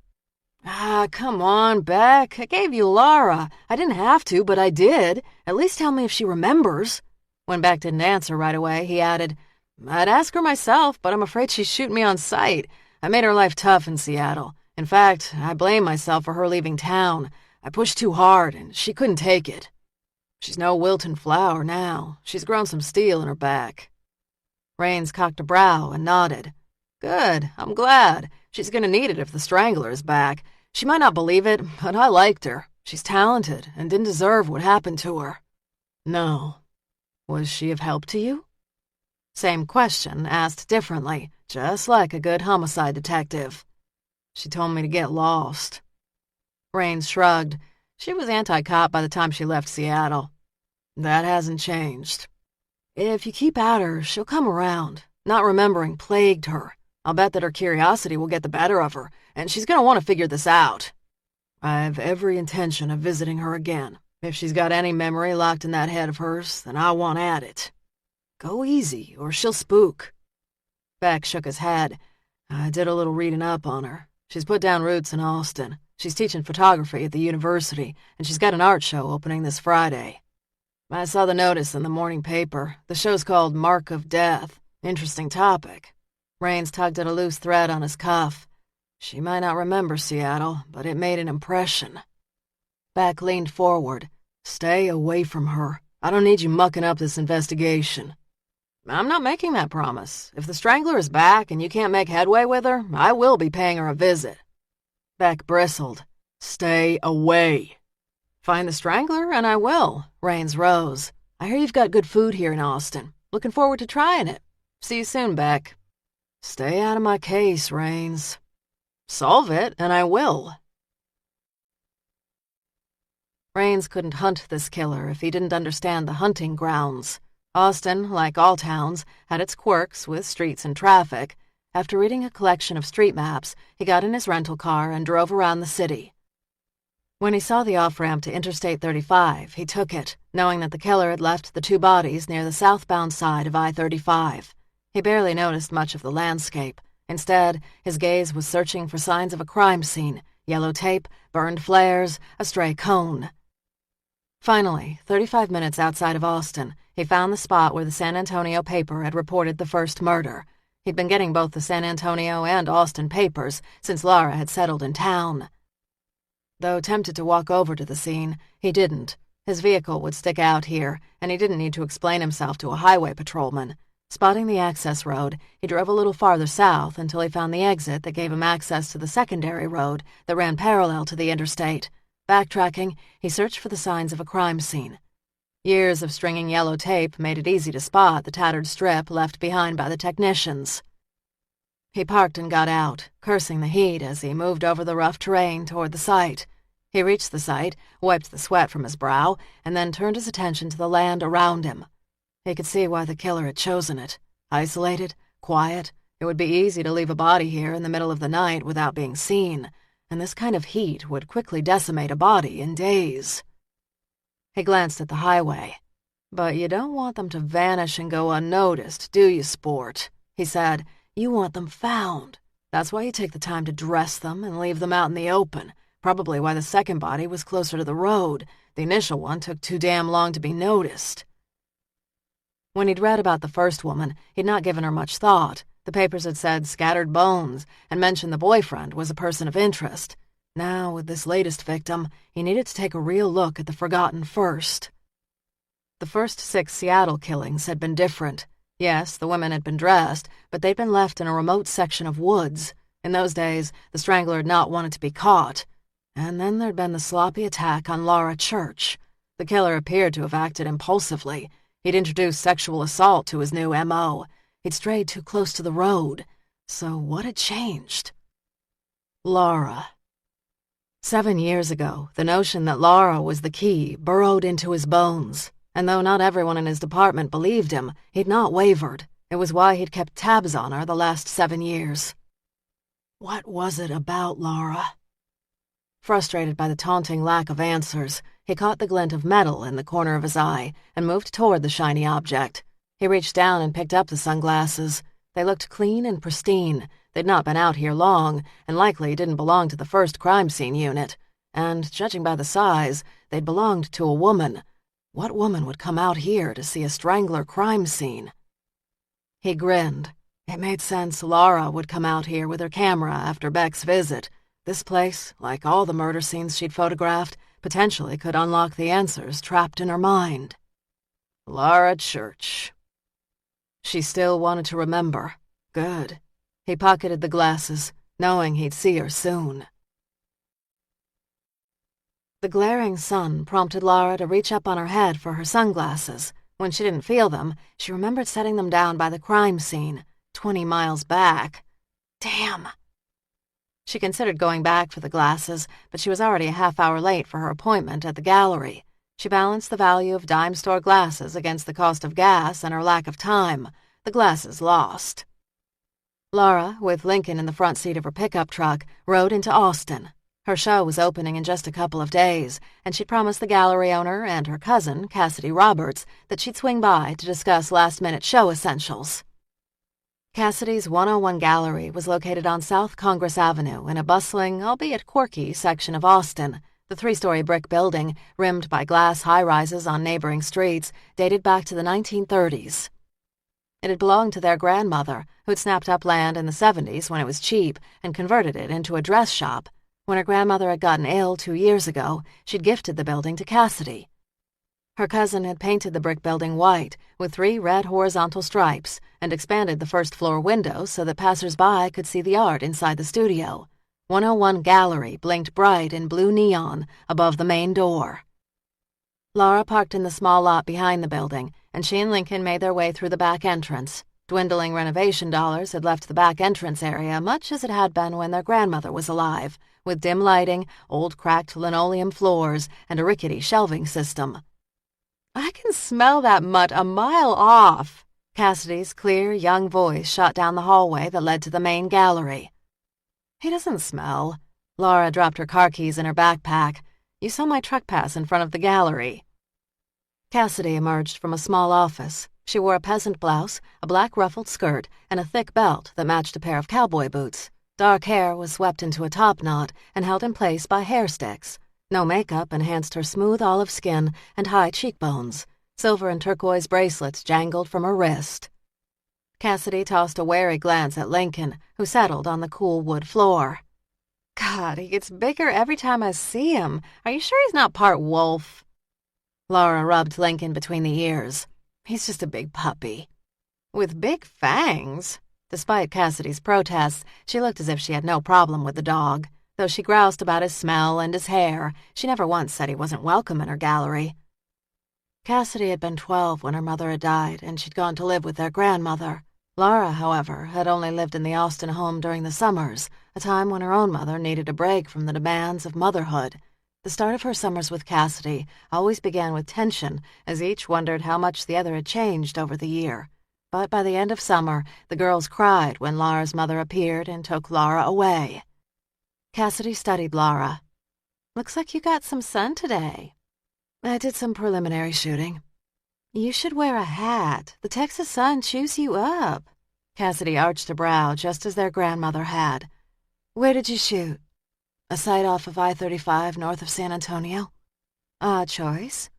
Ah, come on, Beck. I gave you Laura. I didn't have to, but I did. At least tell me if she remembers. When Beck didn't answer right away, he added, I'd ask her myself, but I'm afraid she's shooting me on sight. I made her life tough in Seattle. In fact, I blame myself for her leaving town. I pushed too hard, and she couldn't take it. She's no wilting flower now. She's grown some steel in her back. Rains cocked a brow and nodded. Good, I'm glad. She's gonna need it if the Strangler is back. She might not believe it, but I liked her. She's talented and didn't deserve what happened to her. No. Was she of help to you? Same question, asked differently, just like a good homicide detective. She told me to get lost. Rains shrugged. She was anti-cop by the time she left Seattle. That hasn't changed. If you keep at her, she'll come around. Not remembering plagued her. I'll bet that her curiosity will get the better of her, and she's gonna want to figure this out. I've every intention of visiting her again. If she's got any memory locked in that head of hers, then I want at it. Go easy, or she'll spook. Beck shook his head. I did a little reading up on her. She's put down roots in Austin. She's teaching photography at the university, and she's got an art show opening this Friday. I saw the notice in the morning paper. The show's called Mark of Death. Interesting topic. Rains tugged at a loose thread on his cuff. She might not remember Seattle, but it made an impression. Beck leaned forward. Stay away from her. I don't need you mucking up this investigation. I'm not making that promise. If the Strangler is back and you can't make headway with her, I will be paying her a visit. Beck bristled. Stay away. Find the Strangler, and I will. Rains rose. I hear you've got good food here in Austin. Looking forward to trying it. See you soon, Beck. Stay out of my case, Rains. Solve it, and I will. Rains couldn't hunt this killer if he didn't understand the hunting grounds. Austin, like all towns, had its quirks with streets and traffic. After reading a collection of street maps, he got in his rental car and drove around the city. When he saw the off-ramp to Interstate 35, he took it, knowing that the killer had left the two bodies near the southbound side of I-35. He barely noticed much of the landscape. Instead, his gaze was searching for signs of a crime scene, yellow tape, burned flares, a stray cone. Finally, 35 minutes outside of Austin, he found the spot where the San Antonio paper had reported the first murder. He'd been getting both the San Antonio and Austin papers since Laura had settled in town. Though tempted to walk over to the scene, he didn't. His vehicle would stick out here, and he didn't need to explain himself to a highway patrolman. Spotting the access road, he drove a little farther south until he found the exit that gave him access to the secondary road that ran parallel to the interstate. Backtracking, he searched for the signs of a crime scene. Years of stringing yellow tape made it easy to spot the tattered strip left behind by the technicians. He parked and got out, cursing the heat as he moved over the rough terrain toward the site. He reached the site, wiped the sweat from his brow, and then turned his attention to the land around him. He could see why the killer had chosen it. Isolated, quiet, it would be easy to leave a body here in the middle of the night without being seen, and this kind of heat would quickly decimate a body in days. He glanced at the highway. But you don't want them to vanish and go unnoticed, do you, sport? He said. You want them found. That's why you take the time to dress them and leave them out in the open. Probably why the second body was closer to the road. The initial one took too damn long to be noticed. When he'd read about the first woman, he'd not given her much thought. The papers had said scattered bones and mentioned the boyfriend was a person of interest. Now, with this latest victim, he needed to take a real look at the forgotten first. The first 6 Seattle killings had been different. Yes, the women had been dressed, but they'd been left in a remote section of woods. In those days, the strangler had not wanted to be caught. And then there'd been the sloppy attack on Laura Church. The killer appeared to have acted impulsively. He'd introduced sexual assault to his new M.O. He'd strayed too close to the road. So what had changed? Laura. 7 years ago, the notion that Laura was the key burrowed into his bones. And though not everyone in his department believed him, he'd not wavered. It was why he'd kept tabs on her the last 7 years. What was it about Laura? Frustrated by the taunting lack of answers, he caught the glint of metal in the corner of his eye and moved toward the shiny object. He reached down and picked up the sunglasses. They looked clean and pristine. They'd not been out here long, and likely didn't belong to the first crime scene unit. And, judging by the size, they'd belonged to a woman. What woman would come out here to see a strangler crime scene? He grinned. It made sense Laura would come out here with her camera after Beck's visit. This place, like all the murder scenes she'd photographed, potentially could unlock the answers trapped in her mind. Laura Church. She still wanted to remember. Good. He pocketed the glasses, knowing he'd see her soon. The glaring sun prompted Laura to reach up on her head for her sunglasses. When she didn't feel them, she remembered setting them down by the crime scene, 20 miles back. Damn. She considered going back for the glasses, but she was already a half-hour late for her appointment at the gallery. She balanced the value of dime store glasses against the cost of gas and her lack of time. The glasses lost. Laura, with Lincoln in the front seat of her pickup truck, rode into Austin. Her show was opening in just a couple of days, and she'd promised the gallery owner and her cousin, Cassidy Roberts, that she'd swing by to discuss last-minute show essentials. Cassidy's 101 Gallery was located on South Congress Avenue in a bustling, albeit quirky, section of Austin. The 3-story brick building, rimmed by glass high-rises on neighboring streets, dated back to the 1930s. It had belonged to their grandmother, who'd snapped up land in the 70s when it was cheap and converted it into a dress shop. When her grandmother had gotten ill 2 years ago, she'd gifted the building to Cassidy. Her cousin had painted the brick building white with 3 red horizontal stripes and expanded the first-floor windows so that passers-by could see the art inside the studio. 101 Gallery blinked bright in blue neon above the main door. Laura parked in the small lot behind the building, and she and Lincoln made their way through the back entrance. Dwindling renovation dollars had left the back entrance area much as it had been when their grandmother was alive, with dim lighting, old cracked linoleum floors, and a rickety shelving system. "I can smell that mutt a mile off," Cassidy's clear, young voice shot down the hallway that led to the main gallery. "He doesn't smell." Laura dropped her car keys in her backpack. "You saw my truck pass in front of the gallery." Cassidy emerged from a small office. She wore a peasant blouse, a black ruffled skirt, and a thick belt that matched a pair of cowboy boots. Dark hair was swept into a top knot and held in place by hair sticks. No makeup enhanced her smooth olive skin and high cheekbones. Silver and turquoise bracelets jangled from her wrist. Cassidy tossed a wary glance at Lincoln, who settled on the cool wood floor. "God, he gets bigger every time I see him. Are you sure he's not part wolf?" Laura rubbed Lincoln between the ears. "He's just a big puppy." "With big fangs." Despite Cassidy's protests, she looked as if she had no problem with the dog. Though she groused about his smell and his hair, she never once said he wasn't welcome in her gallery. Cassidy had been 12 when her mother had died, and she'd gone to live with their grandmother. Laura, however, had only lived in the Austin home during the summers, a time when her own mother needed a break from the demands of motherhood. The start of her summers with Cassidy always began with tension, as each wondered how much the other had changed over the year. But by the end of summer, the girls cried when Laura's mother appeared and took Laura away. Cassidy studied Laura. "Looks like you got some sun today." "I did some preliminary shooting." "You should wear a hat. The Texas sun chews you up." Cassidy arched a brow just as their grandmother had. "Where did you shoot?" "A site off of I-35 north of San Antonio." "Odd choice."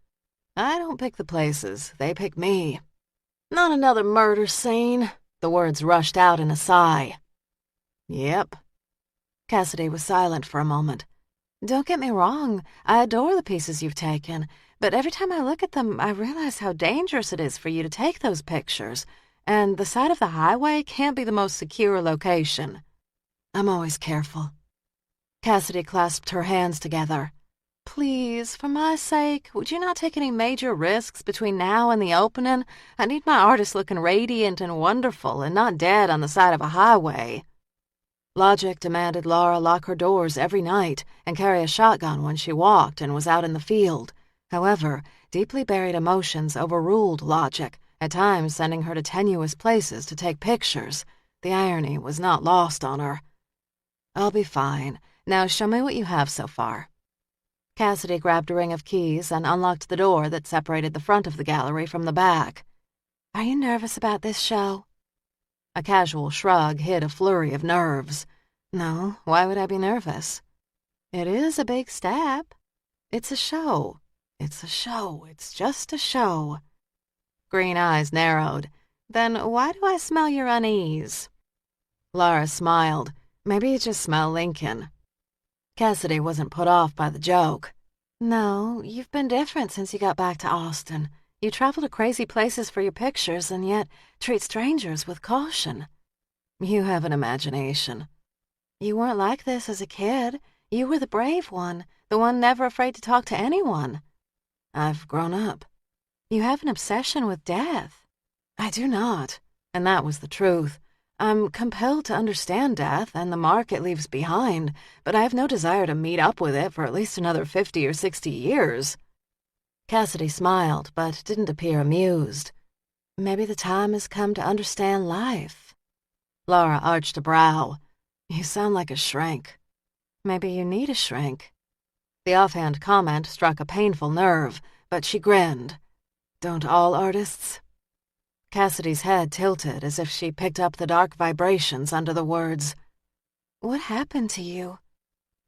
"I don't pick the places. They pick me." "Not another murder scene." The words rushed out in a sigh. "Yep." Cassidy was silent for a moment. "Don't get me wrong. I adore the pieces you've taken. But every time I look at them, I realize how dangerous it is for you to take those pictures. And the side of the highway can't be the most secure location." I'm always careful. Cassidy clasped her hands together. Please, for my sake, would you not take any major risks between now and the opening? I need my artist looking radiant and wonderful and not dead on the side of a highway. Logic demanded Laura lock her doors every night and carry a shotgun when she walked and was out in the field. However, deeply buried emotions overruled logic, at times sending her to tenuous places to take pictures. The irony was not lost on her. I'll be fine. Now show me what you have so far. Cassidy grabbed a ring of keys and unlocked the door that separated the front of the gallery from the back. Are you nervous about this show? A casual shrug hid a flurry of nerves. No, why would I be nervous? It is a big step. It's a show. It's a show. It's just a show. Green eyes narrowed. Then why do I smell your unease? Laura smiled. Maybe you just smell Lincoln. Cassidy wasn't put off by the joke. No, you've been different since you got back to Austin. You travel to crazy places for your pictures and yet treat strangers with caution. You have an imagination. You weren't like this as a kid. You were the brave one, the one never afraid to talk to anyone. I've grown up. You have an obsession with death. I do not, and that was the truth. I'm compelled to understand death and the mark it leaves behind, but I have no desire to meet up with it for at least another 50 or 60 years. Cassidy smiled, but didn't appear amused. Maybe the time has come to understand life. Laura arched a brow. You sound like a shrink. Maybe you need a shrink. The offhand comment struck a painful nerve, but she grinned. Don't all artists? Cassidy's head tilted as if she picked up the dark vibrations under the words. What happened to you?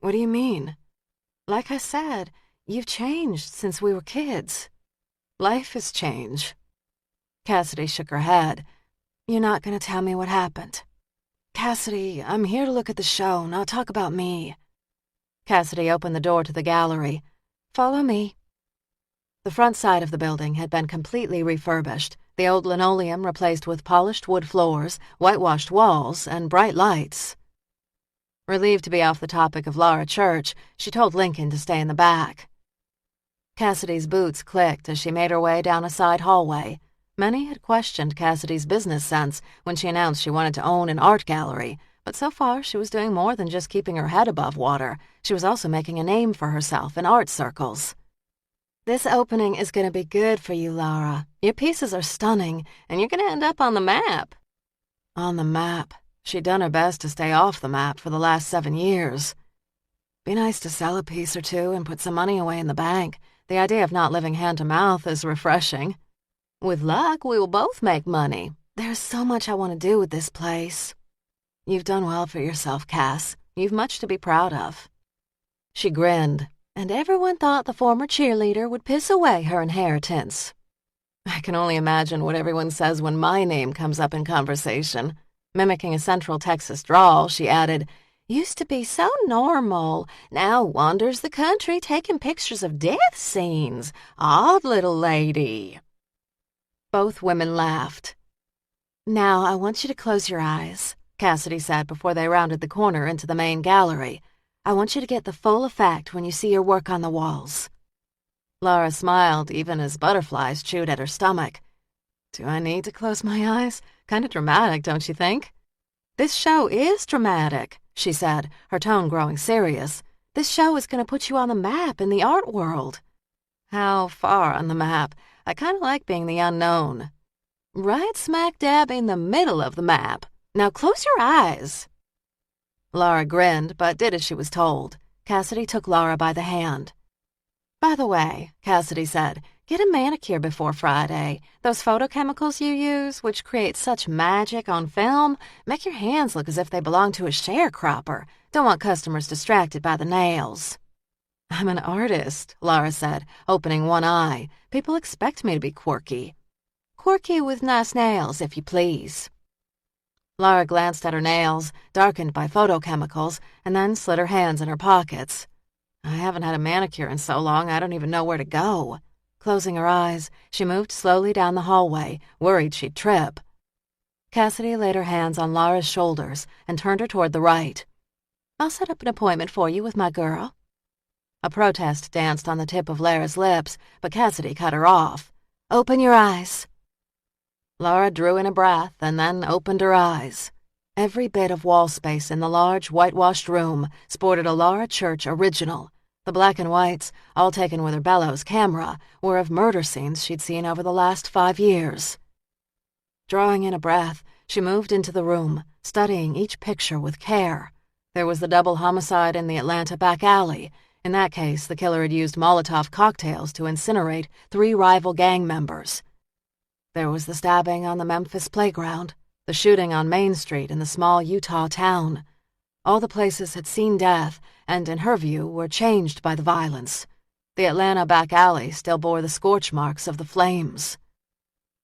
What do you mean? Like I said, you've changed since we were kids. Life is change. Cassidy shook her head. You're not going to tell me what happened. Cassidy, I'm here to look at the show, not talk about me. Cassidy opened the door to the gallery. Follow me. The front side of the building had been completely refurbished, the old linoleum replaced with polished wood floors, whitewashed walls, and bright lights. Relieved to be off the topic of Laura Church, she told Lincoln to stay in the back. Cassidy's boots clicked as she made her way down a side hallway. Many had questioned Cassidy's business sense when she announced she wanted to own an art gallery, but so far she was doing more than just keeping her head above water. She was also making a name for herself in art circles. This opening is going to be good for you, Laura. Your pieces are stunning, and you're going to end up on the map. On the map. She'd done her best to stay off the map for the last 7 years. Be nice to sell a piece or two and put some money away in the bank. The idea of not living hand to mouth is refreshing. With luck, we will both make money. There's so much I want to do with this place. You've done well for yourself, Cass. You've much to be proud of. She grinned. And everyone thought the former cheerleader would piss away her inheritance. I can only imagine what everyone says when my name comes up in conversation. Mimicking a Central Texas drawl, she added, Used to be so normal. Now wanders the country taking pictures of death scenes. Odd little lady. Both women laughed. Now I want you to close your eyes, Cassidy said before they rounded the corner into the main gallery. I want you to get the full effect when you see your work on the walls. Laura smiled even as butterflies chewed at her stomach. Do I need to close my eyes? Kind of dramatic, don't you think? This show is dramatic, she said, her tone growing serious. This show is going to put you on the map in the art world. How far on the map? I kind of like being the unknown. Right smack dab in the middle of the map. Now close your eyes. Laura grinned, but did as she was told. Cassidy took Laura by the hand. By the way, Cassidy said, get a manicure before Friday. Those photochemicals you use, which create such magic on film, make your hands look as if they belong to a sharecropper. Don't want customers distracted by the nails. I'm an artist, Laura said, opening one eye. People expect me to be quirky. Quirky with nice nails, if you please. Laura glanced at her nails, darkened by photochemicals, and then slid her hands in her pockets. I haven't had a manicure in so long I don't even know where to go. Closing her eyes, she moved slowly down the hallway, worried she'd trip. Cassidy laid her hands on Laura's shoulders and turned her toward the right. I'll set up an appointment for you with my girl." A protest danced on the tip of Lara's lips, but Cassidy cut her off. "Open your eyes." Lara drew in a breath and then opened her eyes. Every bit of wall space in the large, whitewashed room sported a Lara Church original. The black and whites, all taken with her bellows camera, were of murder scenes she'd seen over the last 5 years. Drawing in a breath, she moved into the room, studying each picture with care. There was the double homicide in the Atlanta back alley. In that case, the killer had used Molotov cocktails to incinerate 3 rival gang members. There was the stabbing on the Memphis playground, the shooting on Main Street in the small Utah town. All the places had seen death, and in her view were changed by the violence. The Atlanta back alley still bore the scorch marks of the flames.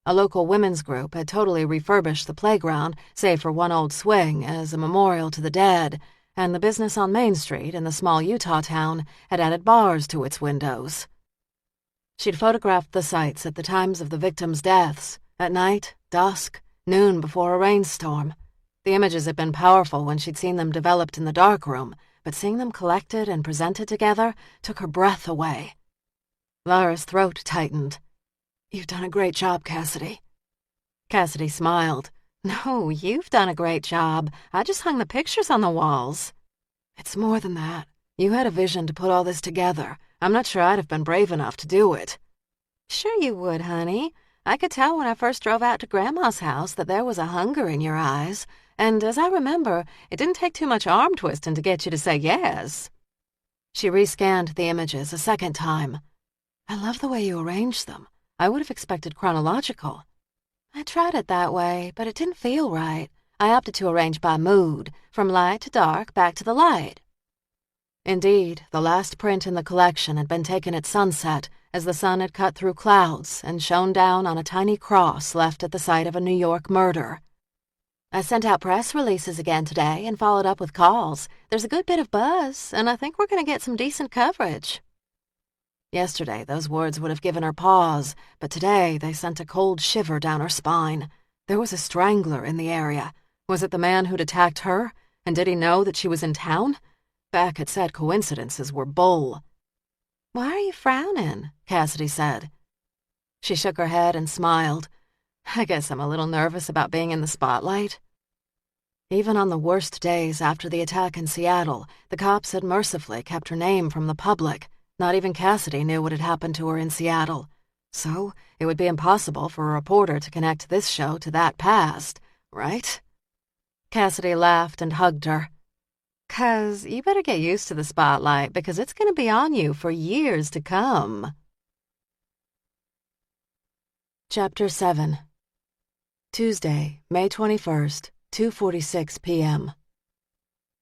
A local women's group had totally refurbished the playground, save for one old swing, as a memorial to the dead, and the business on Main Street in the small Utah town had added bars to its windows. She'd photographed the sites at the times of the victims' deaths, at night, dusk, noon before a rainstorm. The images had been powerful when she'd seen them developed in the darkroom, but seeing them collected and presented together took her breath away. Lara's throat tightened. "You've done a great job, Cassidy." Cassidy smiled. "No, you've done a great job. I just hung the pictures on the walls." "It's more than that. You had a vision to put all this together. I'm not sure I'd have been brave enough to do it." "Sure you would, honey. I could tell when I first drove out to Grandma's house that there was a hunger in your eyes. And as I remember, it didn't take too much arm twisting to get you to say yes." She rescanned the images a second time. "I love the way you arranged them. I would have expected chronological." "I tried it that way, but it didn't feel right. I opted to arrange by mood, from light to dark, back to the light." Indeed, the last print in the collection had been taken at sunset, as the sun had cut through clouds and shone down on a tiny cross left at the site of a New York murder. "I sent out press releases again today and followed up with calls. There's a good bit of buzz, and I think we're going to get some decent coverage." Yesterday, those words would have given her pause, but today they sent a cold shiver down her spine. There was a strangler in the area. Was it the man who'd attacked her? And did he know that she was in town? Beck had said coincidences were bull. "Why are you frowning?" Cassidy said. She shook her head and smiled. "I guess I'm a little nervous about being in the spotlight." Even on the worst days after the attack in Seattle, the cops had mercifully kept her name from the public. Not even Cassidy knew what had happened to her in Seattle. So it would be impossible for a reporter to connect this show to that past, right? Cassidy laughed and hugged her. "'Cause you better get used to the spotlight, because it's going to be on you for years to come." Chapter 7. Tuesday, May 21st, 2:46 p.m.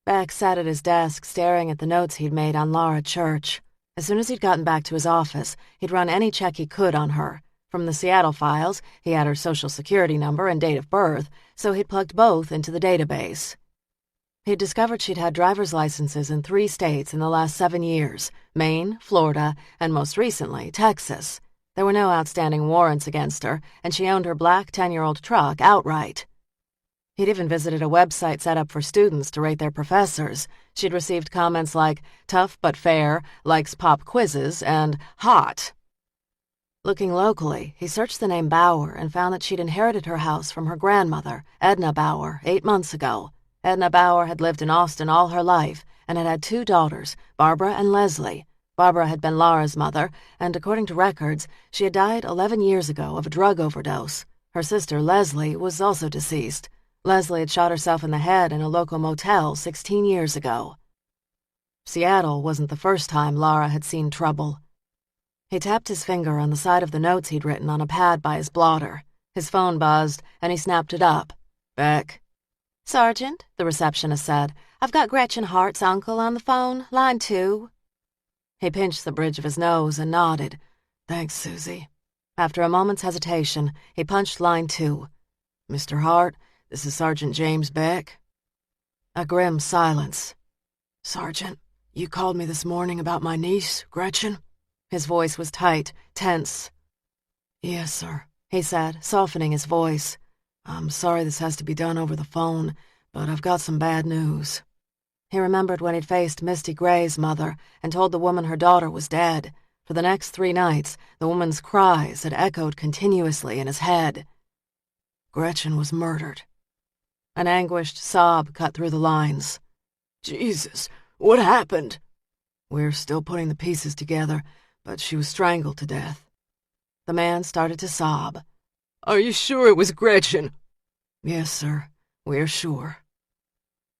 Beck sat at his desk staring at the notes he'd made on Lara Church. As soon as he'd gotten back to his office, he'd run any check he could on her. From the Seattle files, he had her social security number and date of birth, so he'd plugged both into the database. He'd discovered she'd had driver's licenses in 3 states in the last 7 years: Maine, Florida, and most recently, Texas. There were no outstanding warrants against her, and she owned her black 10-year-old truck outright. He'd even visited a website set up for students to rate their professors. She'd received comments like, "tough but fair, likes pop quizzes," and "hot." Looking locally, he searched the name Bauer and found that she'd inherited her house from her grandmother, Edna Bauer, 8 months ago. Edna Bauer had lived in Austin all her life and had had 2 daughters, Barbara and Leslie. Barbara had been Lara's mother, and according to records, she had died 11 years ago of a drug overdose. Her sister, Leslie, was also deceased. Leslie had shot herself in the head in a local motel 16 years ago. Seattle wasn't the first time Lara had seen trouble. He tapped his finger on the side of the notes he'd written on a pad by his blotter. His phone buzzed, and he snapped it up. "Beck." "Sergeant," the receptionist said, "I've got Gretchen Hart's uncle on the phone, line 2. He pinched the bridge of his nose and nodded. "Thanks, Susie." After a moment's hesitation, he punched line 2. "Mr. Hart, this is Sergeant James Beck." A grim silence. "Sergeant, you called me this morning about my niece, Gretchen?" His voice was tight, tense. "Yes, sir," he said, softening his voice. "I'm sorry this has to be done over the phone, but I've got some bad news." He remembered when he'd faced Misty Gray's mother and told the woman her daughter was dead. For the next 3 nights, the woman's cries had echoed continuously in his head. Gretchen was murdered. An anguished sob cut through the lines. Jesus, what happened? We're still putting the pieces together, but she was strangled to death. The man started to sob. Are you sure it was Gretchen? Yes, sir. We're sure.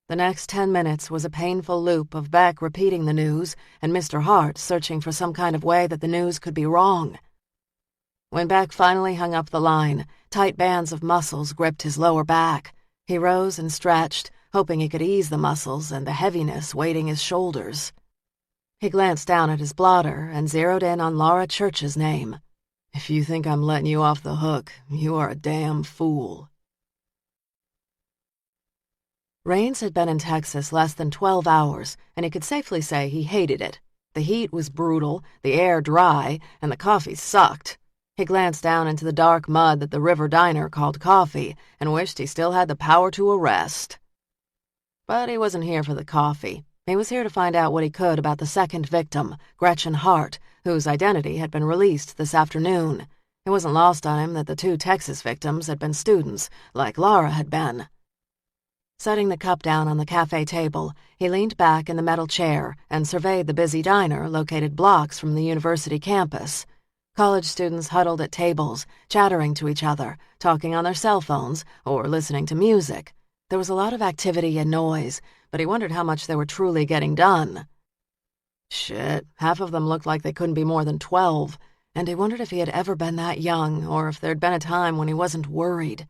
The next 10 minutes was a painful loop of Beck repeating the news and Mr. Hart searching for some kind of way that the news could be wrong. When Beck finally hung up the line, tight bands of muscles gripped his lower back. He rose and stretched, hoping he could ease the muscles and the heaviness weighting his shoulders. He glanced down at his blotter and zeroed in on Laura Church's name. If you think I'm letting you off the hook, you are a damn fool. Raines had been in Texas less than 12 hours, and he could safely say he hated it. The heat was brutal, the air dry, and the coffee sucked. He glanced down into the dark mud that the river diner called coffee and wished he still had the power to arrest. But he wasn't here for the coffee. He was here to find out what he could about the second victim, Gretchen Hart, whose identity had been released this afternoon. It wasn't lost on him that the 2 Texas victims had been students, like Laura had been. Setting the cup down on the cafe table, he leaned back in the metal chair and surveyed the busy diner located blocks from the university campus. College students huddled at tables, chattering to each other, talking on their cell phones, or listening to music. There was a lot of activity and noise, but he wondered how much they were truly getting done. Shit, half of them looked like they couldn't be more than 12, and he wondered if he had ever been that young, or if there'd been a time when he wasn't worried.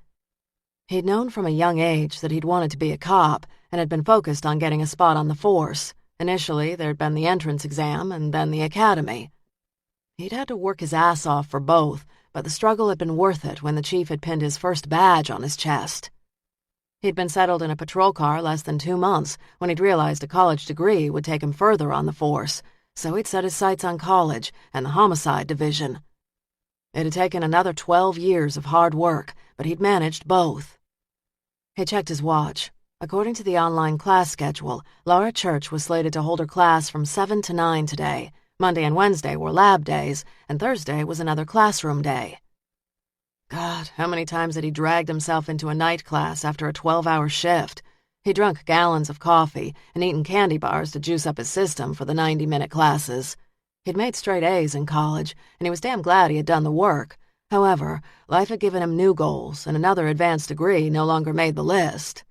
He'd known from a young age that he'd wanted to be a cop, and had been focused on getting a spot on the force. Initially, there'd been the entrance exam, and then the academy. He'd had to work his ass off for both, but the struggle had been worth it when the chief had pinned his first badge on his chest. He'd been settled in a patrol car less than 2 months when he'd realized a college degree would take him further on the force, so he'd set his sights on college and the homicide division. It had taken another 12 years of hard work, but he'd managed both. He checked his watch. According to the online class schedule, Laura Church was slated to hold her class from 7 to 9 today. Monday and Wednesday were lab days, and Thursday was another classroom day. God, how many times had he dragged himself into a night class after a 12-hour shift? He drunk gallons of coffee and eaten candy bars to juice up his system for the 90-minute classes. He'd made straight A's in college, and he was damn glad he had done the work. However, life had given him new goals, and another advanced degree no longer made the list.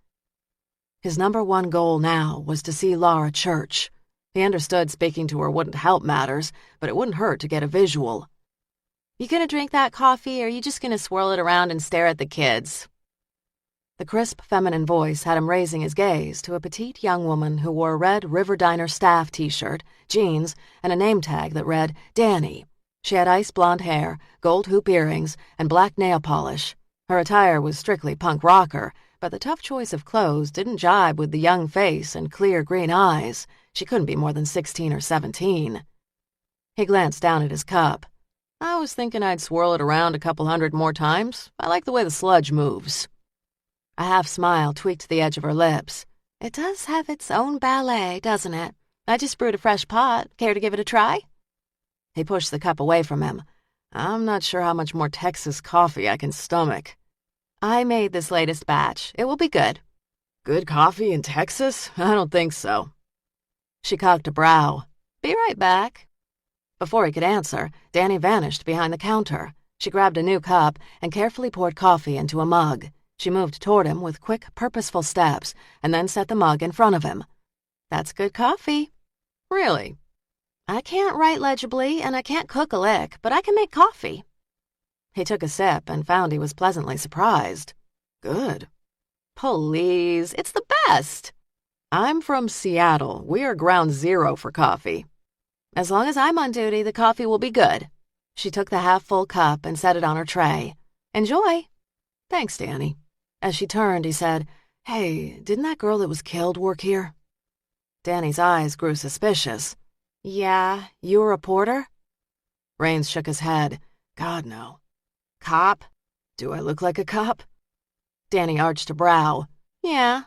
His number one goal now was to see Laura Church. He understood speaking to her wouldn't help matters, but it wouldn't hurt to get a visual. You gonna drink that coffee, or are you just gonna swirl it around and stare at the kids? The crisp feminine voice had him raising his gaze to a petite young woman who wore a red River Diner staff t-shirt, jeans, and a name tag that read Danny. She had ice blonde hair, gold hoop earrings, and black nail polish. Her attire was strictly punk rocker, but the tough choice of clothes didn't jibe with the young face and clear green eyes. She couldn't be more than 16 or 17. He glanced down at his cup. I was thinking I'd swirl it around a couple hundred more times. I like the way the sludge moves. A half smile tweaked the edge of her lips. It does have its own ballet, doesn't it? I just brewed a fresh pot. Care to give it a try? He pushed the cup away from him. I'm not sure how much more Texas coffee I can stomach. I made this latest batch. It will be good. Good coffee in Texas? I don't think so. She cocked a brow. Be right back. Before he could answer, Danny vanished behind the counter. She grabbed a new cup and carefully poured coffee into a mug. She moved toward him with quick, purposeful steps and then set the mug in front of him. That's good coffee. Really? I can't write legibly and I can't cook a lick, but I can make coffee. He took a sip and found he was pleasantly surprised. Good. Please, it's the best. I'm from Seattle. We are ground zero for coffee. As long as I'm on duty, the coffee will be good. She took the half-full cup and set it on her tray. Enjoy. Thanks, Danny. As she turned, he said, Hey, didn't that girl that was killed work here? Danny's eyes grew suspicious. Yeah, you a reporter? Raines shook his head. God, no. Cop? Do I look like a cop? Danny arched a brow. Yeah.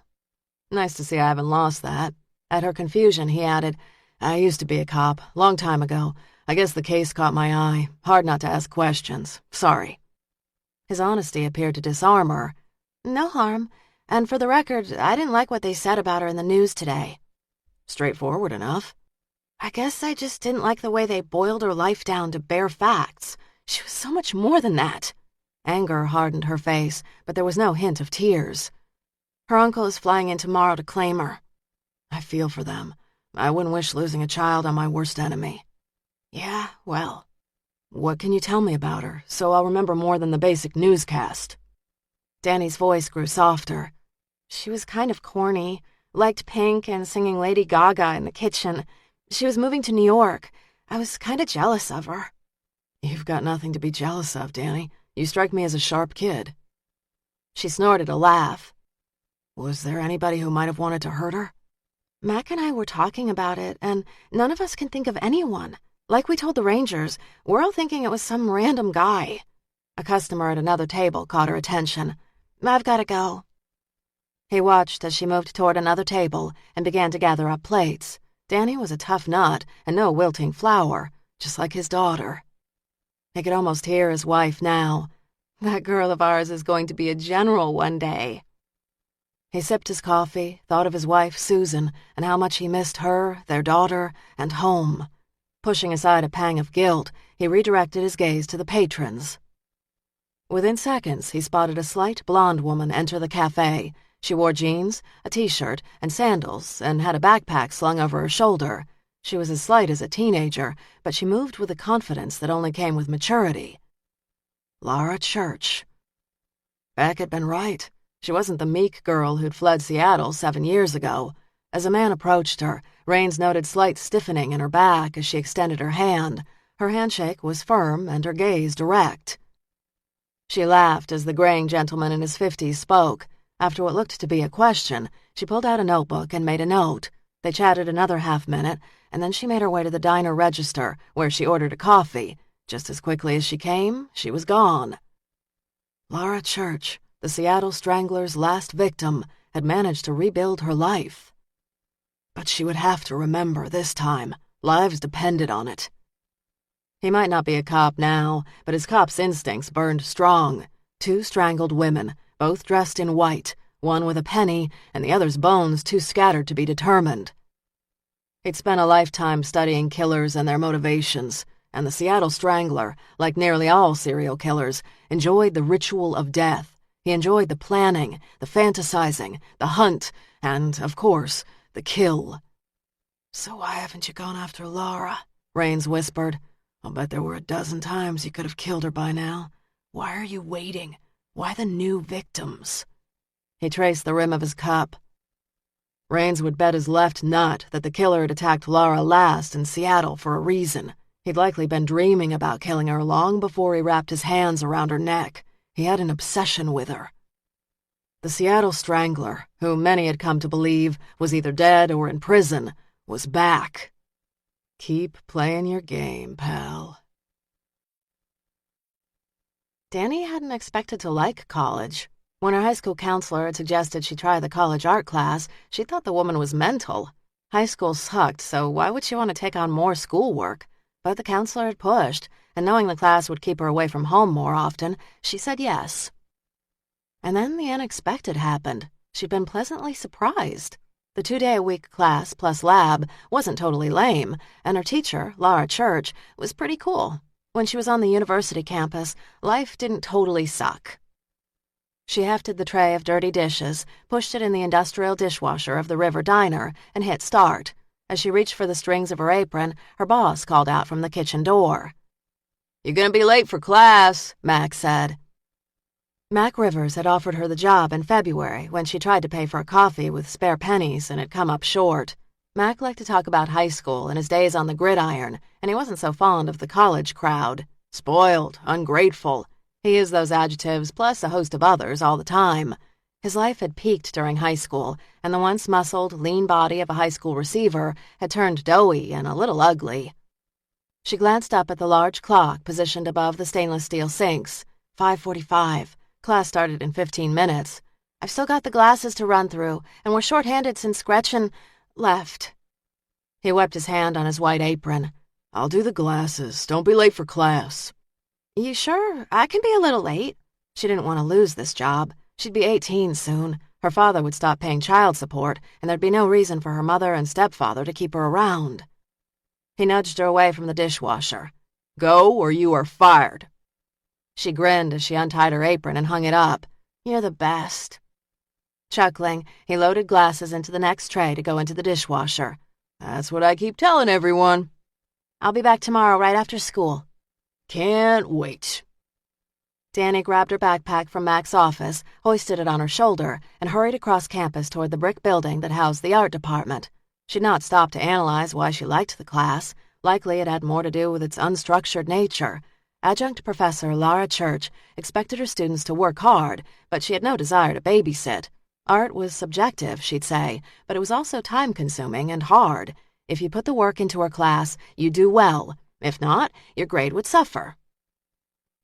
Nice to see I haven't lost that. At her confusion, he added, "I used to be a cop, long time ago. I guess the case caught my eye. Hard not to ask questions. Sorry." His honesty appeared to disarm her. "No harm. And for the record, I didn't like what they said about her in the news today." Straightforward enough. "I guess I just didn't like the way they boiled her life down to bare facts. She was so much more than that." Anger hardened her face, but there was no hint of tears. "Her uncle is flying in tomorrow to claim her." "I feel for them. I wouldn't wish losing a child on my worst enemy." "Yeah, well." "What can you tell me about her, so I'll remember more than the basic newscast?" Danny's voice grew softer. "She was kind of corny, liked Pink and singing Lady Gaga in the kitchen. She was moving to New York. I was kind of jealous of her." "You've got nothing to be jealous of, Danny. You strike me as a sharp kid." She snorted a laugh. "Was there anybody who might have wanted to hurt her?" "Mac and I were talking about it, and none of us can think of anyone. Like we told the Rangers, we're all thinking it was some random guy." A customer at another table caught her attention. "I've got to go." He watched as she moved toward another table and began to gather up plates. Danny was a tough nut and no wilting flower, just like his daughter. He could almost hear his wife now. "That girl of ours is going to be a general one day." He sipped his coffee, thought of his wife, Susan, and how much he missed her, their daughter, and home. Pushing aside a pang of guilt, he redirected his gaze to the patrons. Within seconds, he spotted a slight blonde woman enter the cafe. She wore jeans, a t-shirt, and sandals, and had a backpack slung over her shoulder. She was as slight as a teenager, but she moved with a confidence that only came with maturity. Laura Church. Beck had been right. She wasn't the meek girl who'd fled Seattle 7 years ago. As a man approached her, Raines noted slight stiffening in her back as she extended her hand. Her handshake was firm and her gaze direct. She laughed as the graying gentleman in his 50s spoke. After what looked to be a question, she pulled out a notebook and made a note. They chatted another half-minute, and then she made her way to the diner register, where she ordered a coffee. Just as quickly as she came, she was gone. Laura Church, the Seattle Strangler's last victim, had managed to rebuild her life. But she would have to remember this time. Lives depended on it. He might not be a cop now, but his cop's instincts burned strong. 2 strangled women, both dressed in white, one with a penny and the other's bones too scattered to be determined. He'd spent a lifetime studying killers and their motivations, and the Seattle Strangler, like nearly all serial killers, enjoyed the ritual of death. He enjoyed the planning, the fantasizing, the hunt, and, of course, the kill. "So why haven't you gone after Laura?" Raines whispered. "I'll bet there were a dozen times you could have killed her by now. Why are you waiting? Why the new victims?" He traced the rim of his cup. Raines would bet his left nut that the killer had attacked Laura last in Seattle for a reason. He'd likely been dreaming about killing her long before he wrapped his hands around her neck. He had an obsession with her. The Seattle Strangler, who many had come to believe was either dead or in prison, was back. Keep playing your game, pal. Danny hadn't expected to like college. When her high school counselor had suggested she try the college art class, she thought the woman was mental. High school sucked, so why would she want to take on more schoolwork? But the counselor had pushed, and knowing the class would keep her away from home more often, she said yes. And then the unexpected happened. She'd been pleasantly surprised. The 2-day-a-week class plus lab wasn't totally lame, and her teacher, Laura Church, was pretty cool. When she was on the university campus, life didn't totally suck. She hefted the tray of dirty dishes, pushed it in the industrial dishwasher of the River Diner, and hit start. As she reached for the strings of her apron, her boss called out from the kitchen door. "You're gonna be late for class," Mac said. Mac Rivers had offered her the job in February when she tried to pay for a coffee with spare pennies and had come up short. Mac liked to talk about high school and his days on the gridiron, and he wasn't so fond of the college crowd. Spoiled, ungrateful. He used those adjectives plus a host of others all the time. His life had peaked during high school, and the once muscled, lean body of a high school receiver had turned doughy and a little ugly. She glanced up at the large clock positioned above the stainless steel sinks. 5:45. Class started in 15 minutes. "I've still got the glasses to run through, and we're short-handed since Gretchen... left. He wiped his hand on his white apron. I'll do the glasses. Don't be late for class. You sure? I can be a little late. She didn't want to lose this job. She'd be 18 soon. Her father would stop paying child support, and there'd be no reason for her mother and stepfather to keep her around. He nudged her away from the dishwasher. Go, or you are fired. She grinned as she untied her apron and hung it up. You're the best. Chuckling, he loaded glasses into the next tray to go into the dishwasher. That's what I keep telling everyone. I'll be back tomorrow right after school. Can't wait. Danny grabbed her backpack from Mac's office, hoisted it on her shoulder, and hurried across campus toward the brick building that housed the art department. She'd not stopped to analyze why she liked the class. Likely it had more to do with its unstructured nature. Adjunct Professor Laura Church expected her students to work hard, but she had no desire to babysit. Art was subjective, she'd say, but it was also time-consuming and hard. If you put the work into her class, you'd do well. If not, your grade would suffer.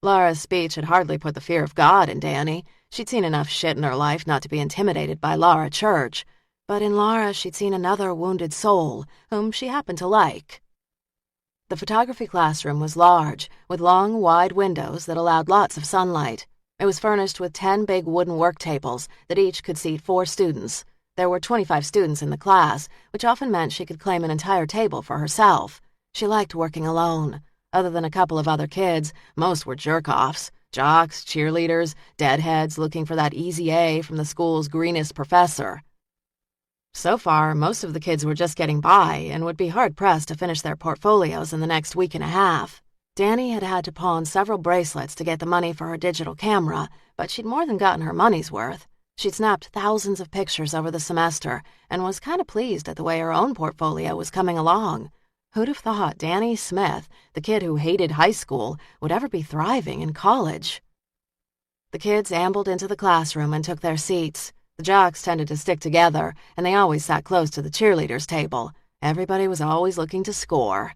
Laura's speech had hardly put the fear of God in Danny. She'd seen enough shit in her life not to be intimidated by Laura Church. But in Laura, she'd seen another wounded soul, whom she happened to like. The photography classroom was large, with long, wide windows that allowed lots of sunlight. It was furnished with 10 big wooden work tables that each could seat 4 students. There were 25 students in the class, which often meant she could claim an entire table for herself. She liked working alone. Other than a couple of other kids, most were jerk-offs, jocks, cheerleaders, deadheads looking for that easy A from the school's greenest professor. So far, most of the kids were just getting by and would be hard-pressed to finish their portfolios in the next week and a half. Danny had had to pawn several bracelets to get the money for her digital camera, but she'd more than gotten her money's worth. She'd snapped thousands of pictures over the semester and was kind of pleased at the way her own portfolio was coming along. Who'd have thought Danny Smith, the kid who hated high school, would ever be thriving in college? The kids ambled into the classroom and took their seats. The jocks tended to stick together, and they always sat close to the cheerleaders' table. Everybody was always looking to score.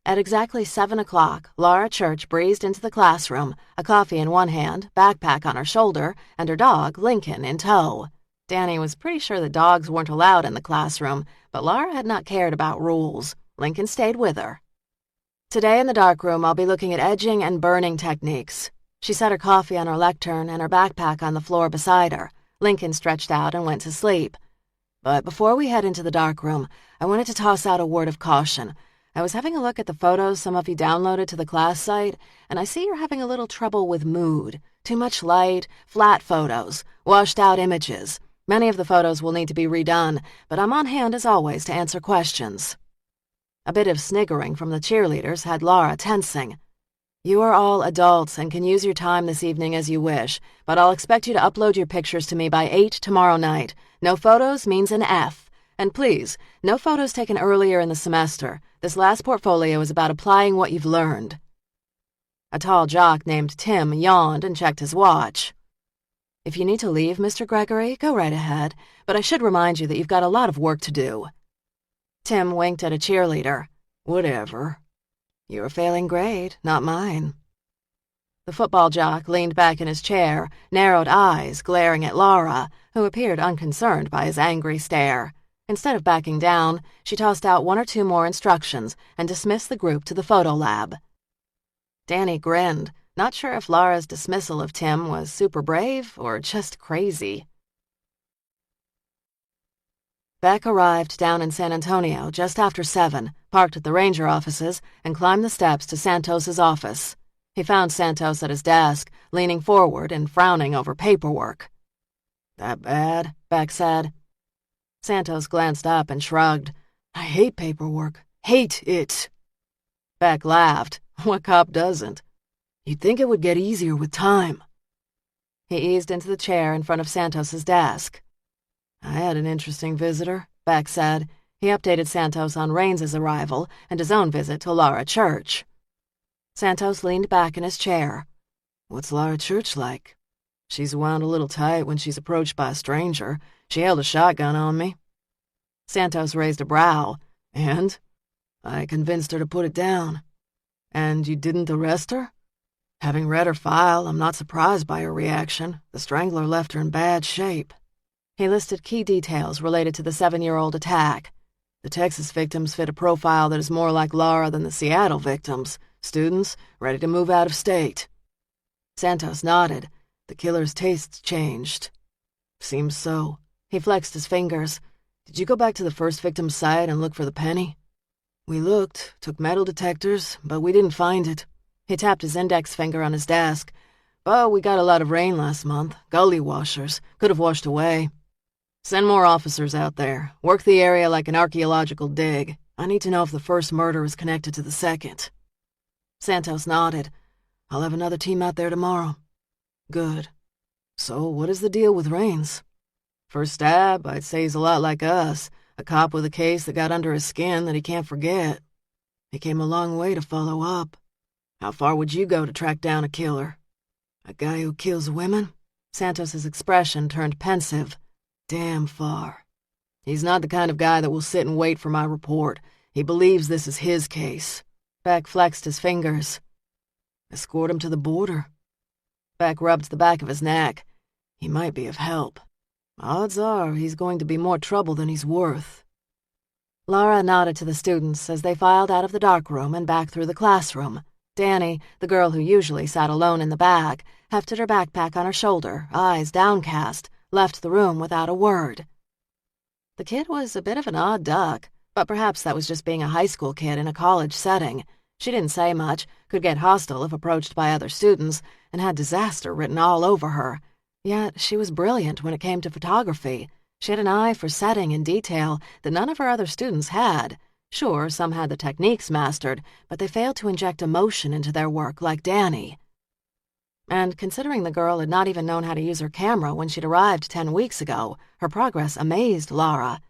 At exactly 7 o'clock, Laura Church breezed into the classroom, a coffee in one hand, backpack on her shoulder, and her dog, Lincoln, in tow. Danny was pretty sure that dogs weren't allowed in the classroom, but Laura had not cared about rules. Lincoln stayed with her. Today in the darkroom, I'll be looking at edging and burning techniques. She set her coffee on her lectern and her backpack on the floor beside her. Lincoln stretched out and went to sleep. But before we head into the darkroom, I wanted to toss out a word of caution. I was having a look at the photos some of you downloaded to the class site, and I see you're having a little trouble with mood. Too much light, flat photos, washed-out images. Many of the photos will need to be redone, but I'm on hand as always to answer questions. A bit of sniggering from the cheerleaders had Laura tensing. You are all adults and can use your time this evening as you wish, but I'll expect you to upload your pictures to me by 8 tomorrow night. No photos means an F. And please, no photos taken earlier in the semester. This last portfolio is about applying what you've learned. A tall jock named Tim yawned and checked his watch. If you need to leave, Mr. Gregory, go right ahead, but I should remind you that you've got a lot of work to do. Tim winked at a cheerleader. Whatever. Your failing grade, not mine. The football jock leaned back in his chair, narrowed eyes glaring at Laura, who appeared unconcerned by his angry stare. Instead of backing down, she tossed out 1 or 2 more instructions and dismissed the group to the photo lab. Danny grinned, not sure if Laura's dismissal of Tim was super brave or just crazy. Beck arrived down in San Antonio just after 7, parked at the ranger offices, and climbed the steps to Santos's office. He found Santos at his desk, leaning forward and frowning over paperwork. That bad? Beck said. Santos glanced up and shrugged. I hate paperwork. Hate it. Beck laughed. What cop doesn't? You'd think it would get easier with time. He eased into the chair in front of Santos's desk. I had an interesting visitor, Beck said. He updated Santos on Raines's arrival and his own visit to Laura Church. Santos leaned back in his chair. What's Laura Church like? She's wound a little tight when she's approached by a stranger. She held a shotgun on me. Santos raised a brow. And? I convinced her to put it down. And you didn't arrest her? Having read her file, I'm not surprised by her reaction. The strangler left her in bad shape. He listed key details related to the 7-year-old attack. The Texas victims fit a profile that is more like Lara than the Seattle victims. Students ready to move out of state. Santos nodded. The killer's tastes changed. Seems so. He flexed his fingers. Did you go back to the first victim's site and look for the penny? We looked, took metal detectors, but we didn't find it. He tapped his index finger on his desk. But we got a lot of rain last month. Gully washers. Could have washed away. Send more officers out there. Work the area like an archaeological dig. I need to know if the first murder is connected to the second. Santos nodded. I'll have another team out there tomorrow. Good. So what is the deal with Rains? First stab, I'd say he's a lot like us. A cop with a case that got under his skin that he can't forget. He came a long way to follow up. How far would you go to track down a killer? A guy who kills women? Santos's expression turned pensive. Damn far. He's not the kind of guy that will sit and wait for my report. He believes this is his case. Beck flexed his fingers. Escort him to the border. Beck rubbed the back of his neck. He might be of help. Odds are he's going to be more trouble than he's worth. Lara nodded to the students as they filed out of the darkroom and back through the classroom. Danny, the girl who usually sat alone in the back, hefted her backpack on her shoulder, eyes downcast, left the room without a word. The kid was a bit of an odd duck, but perhaps that was just being a high school kid in a college setting. She didn't say much, could get hostile if approached by other students, and had disaster written all over her. Yet she was brilliant when it came to photography. She had an eye for setting and detail that none of her other students had. Sure, some had the techniques mastered, but they failed to inject emotion into their work like Danny. And considering the girl had not even known how to use her camera when she'd arrived 10 weeks ago, her progress amazed Lara.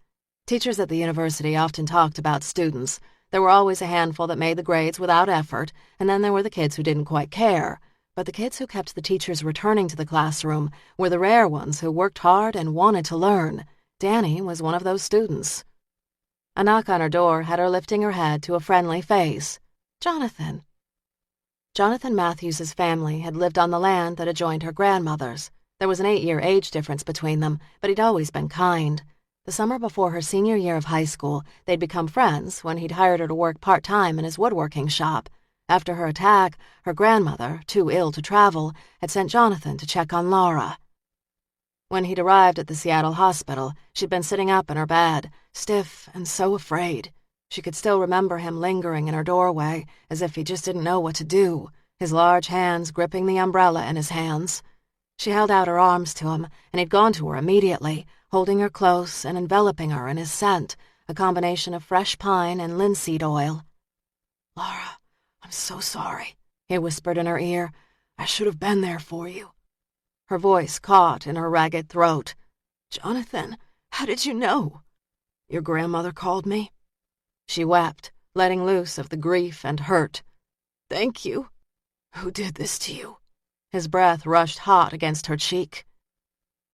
Teachers at the university often talked about students. There were always a handful that made the grades without effort, and then there were the kids who didn't quite care. But the kids who kept the teachers returning to the classroom were the rare ones who worked hard and wanted to learn. Danny was one of those students. A knock on her door had her lifting her head to a friendly face. Jonathan. Jonathan Matthews's family had lived on the land that adjoined her grandmother's. There was an 8-year age difference between them, but he'd always been kind. The summer before her senior year of high school, they'd become friends when he'd hired her to work part-time in his woodworking shop. After her attack, her grandmother, too ill to travel, had sent Jonathan to check on Lara. When he'd arrived at the Seattle hospital, she'd been sitting up in her bed, stiff and so afraid. She could still remember him lingering in her doorway, as if he just didn't know what to do, his large hands gripping the umbrella in his hands. She held out her arms to him, and he'd gone to her immediately, holding her close and enveloping her in his scent, a combination of fresh pine and linseed oil. Lara, I'm so sorry, he whispered in her ear. I should have been there for you. Her voice caught in her ragged throat. Jonathan, how did you know? Your grandmother called me. She wept, letting loose of the grief and hurt. Thank you. Who did this to you? His breath rushed hot against her cheek.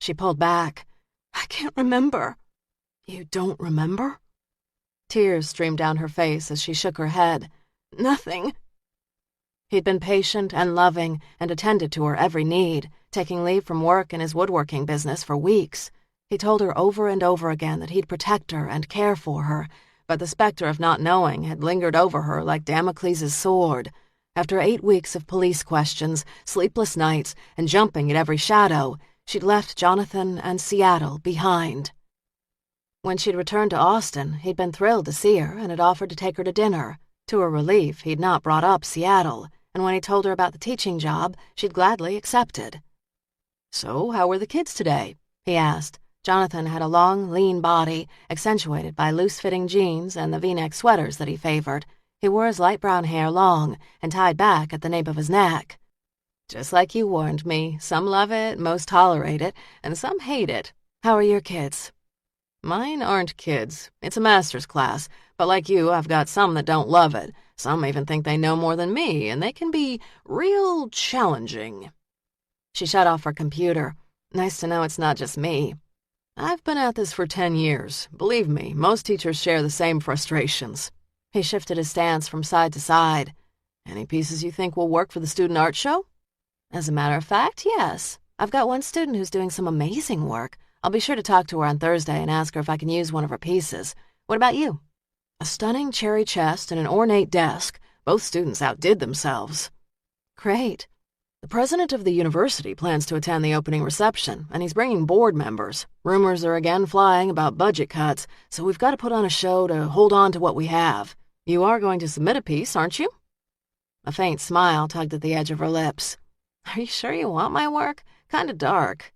She pulled back. I can't remember. You don't remember? Tears streamed down her face as she shook her head. Nothing. He'd been patient and loving and attended to her every need, taking leave from work in his woodworking business for weeks. He told her over and over again that he'd protect her and care for her, but the specter of not knowing had lingered over her like Damocles' sword. After 8 weeks of police questions, sleepless nights, and jumping at every shadow, she'd left Jonathan and Seattle behind. When she'd returned to Austin, he'd been thrilled to see her and had offered to take her to dinner. To her relief, he'd not brought up Seattle, and when he told her about the teaching job, she'd gladly accepted. So, how were the kids today? He asked. Jonathan had a long, lean body, accentuated by loose-fitting jeans and the V-neck sweaters that he favored. He wore his light brown hair long and tied back at the nape of his neck. Just like you warned me, some love it, most tolerate it, and some hate it. How are your kids? Mine aren't kids. It's a master's class, but like you, I've got some that don't love it. Some even think they know more than me, and they can be real challenging. She shut off her computer. Nice to know it's not just me. I've been at this for 10 years. Believe me, most teachers share the same frustrations. He shifted his stance from side to side. Any pieces you think will work for the student art show? As a matter of fact, yes. I've got one student who's doing some amazing work. I'll be sure to talk to her on Thursday and ask her if I can use one of her pieces. What about you? A stunning cherry chest and an ornate desk. Both students outdid themselves. Great. The president of the university plans to attend the opening reception, and he's bringing board members. Rumors are again flying about budget cuts, so we've got to put on a show to hold on to what we have. You are going to submit a piece, aren't you? A faint smile tugged at the edge of her lips. Are you sure you want my work? Kinda dark.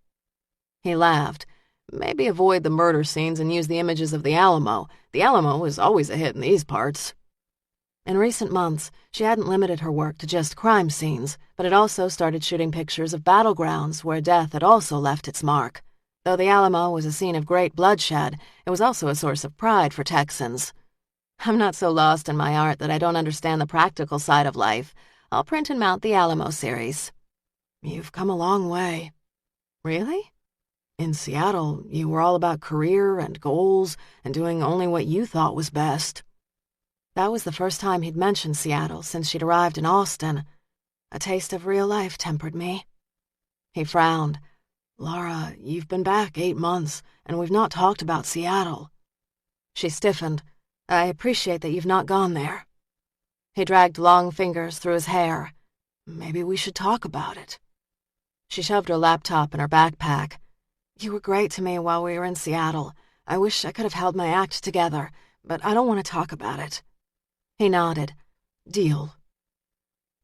He laughed. Maybe avoid the murder scenes and use the images of the Alamo. The Alamo is always a hit in these parts. In recent months, she hadn't limited her work to just crime scenes, but had also started shooting pictures of battlegrounds where death had also left its mark. Though the Alamo was a scene of great bloodshed, it was also a source of pride for Texans. I'm not so lost in my art that I don't understand the practical side of life. I'll print and mount the Alamo series. You've come a long way. Really? In Seattle, you were all about career and goals and doing only what you thought was best. That was the first time he'd mentioned Seattle since she'd arrived in Austin. A taste of real life tempered me. He frowned. Laura, you've been back 8 months, and we've not talked about Seattle. She stiffened. I appreciate that you've not gone there. He dragged long fingers through his hair. Maybe we should talk about it. She shoved her laptop in her backpack. You were great to me while we were in Seattle. I wish I could have held my act together, but I don't want to talk about it. He nodded. Deal.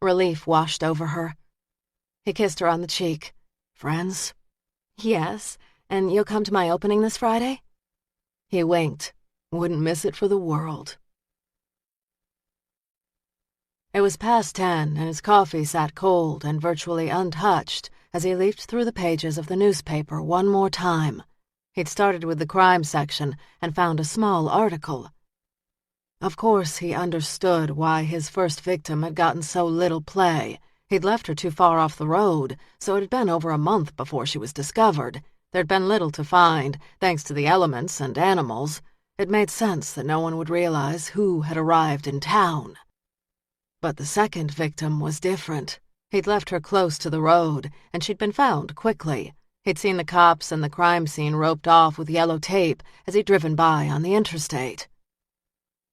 Relief washed over her. He kissed her on the cheek. Friends? Yes, and you'll come to my opening this Friday? He winked. Wouldn't miss it for the world. It was past 10, and his coffee sat cold and virtually untouched as he leafed through the pages of the newspaper one more time. He'd started with the crime section and found a small article. Of course, he understood why his first victim had gotten so little play. He'd left her too far off the road, so it had been over a month before she was discovered. There'd been little to find, thanks to the elements and animals. It made sense that no one would realize who had arrived in town. But the second victim was different. He'd left her close to the road, and she'd been found quickly. He'd seen the cops and the crime scene roped off with yellow tape as he'd driven by on the interstate.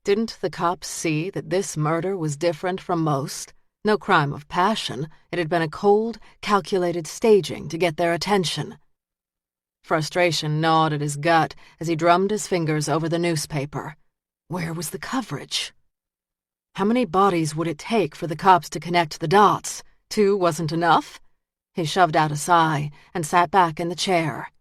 Didn't the cops see that this murder was different from most? No crime of passion. It had been a cold, calculated staging to get their attention. Frustration gnawed at his gut as he drummed his fingers over the newspaper. Where was the coverage? How many bodies would it take for the cops to connect the dots? 2 wasn't enough? He shoved out a sigh and sat back in the chair.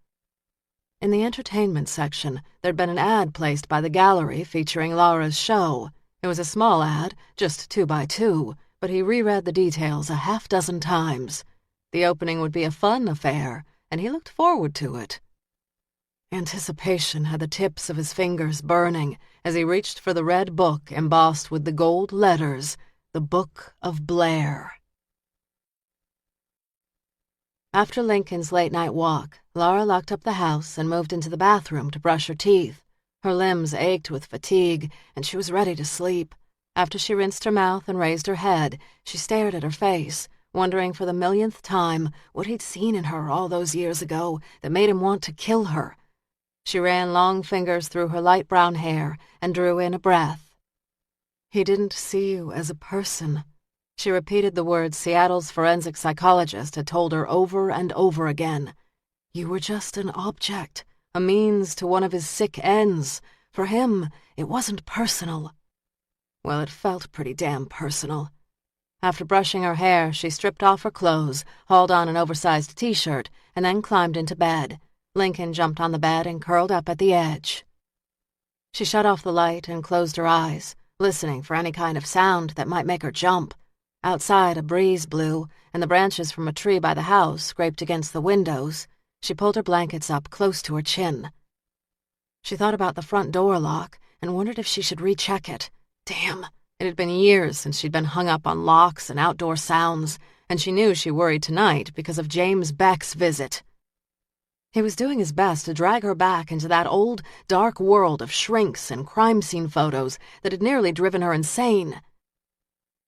In the entertainment section, there'd been an ad placed by the gallery featuring Laura's show. It was a small ad, just 2 by 2, but he reread the details a half-dozen times. The opening would be a fun affair, and he looked forward to it. Anticipation had the tips of his fingers burning as he reached for the red book embossed with the gold letters, the Book of Blair. After Lincoln's late-night walk, Laura locked up the house and moved into the bathroom to brush her teeth. Her limbs ached with fatigue, and she was ready to sleep. After she rinsed her mouth and raised her head, she stared at her face, wondering for the millionth time what he'd seen in her all those years ago that made him want to kill her. She ran long fingers through her light brown hair and drew in a breath. He didn't see you as a person. She repeated the words Seattle's forensic psychologist had told her over and over again. You were just an object, a means to one of his sick ends. For him, it wasn't personal. Well, it felt pretty damn personal. After brushing her hair, she stripped off her clothes, hauled on an oversized t-shirt, and then climbed into bed. Lincoln jumped on the bed and curled up at the edge. She shut off the light and closed her eyes, listening for any kind of sound that might make her jump. Outside, a breeze blew, and the branches from a tree by the house scraped against the windows. She pulled her blankets up close to her chin. She thought about the front door lock and wondered if she should recheck it. Damn, it had been years since she'd been hung up on locks and outdoor sounds, and she knew she worried tonight because of James Beck's visit. He was doing his best to drag her back into that old, dark world of shrinks and crime scene photos that had nearly driven her insane.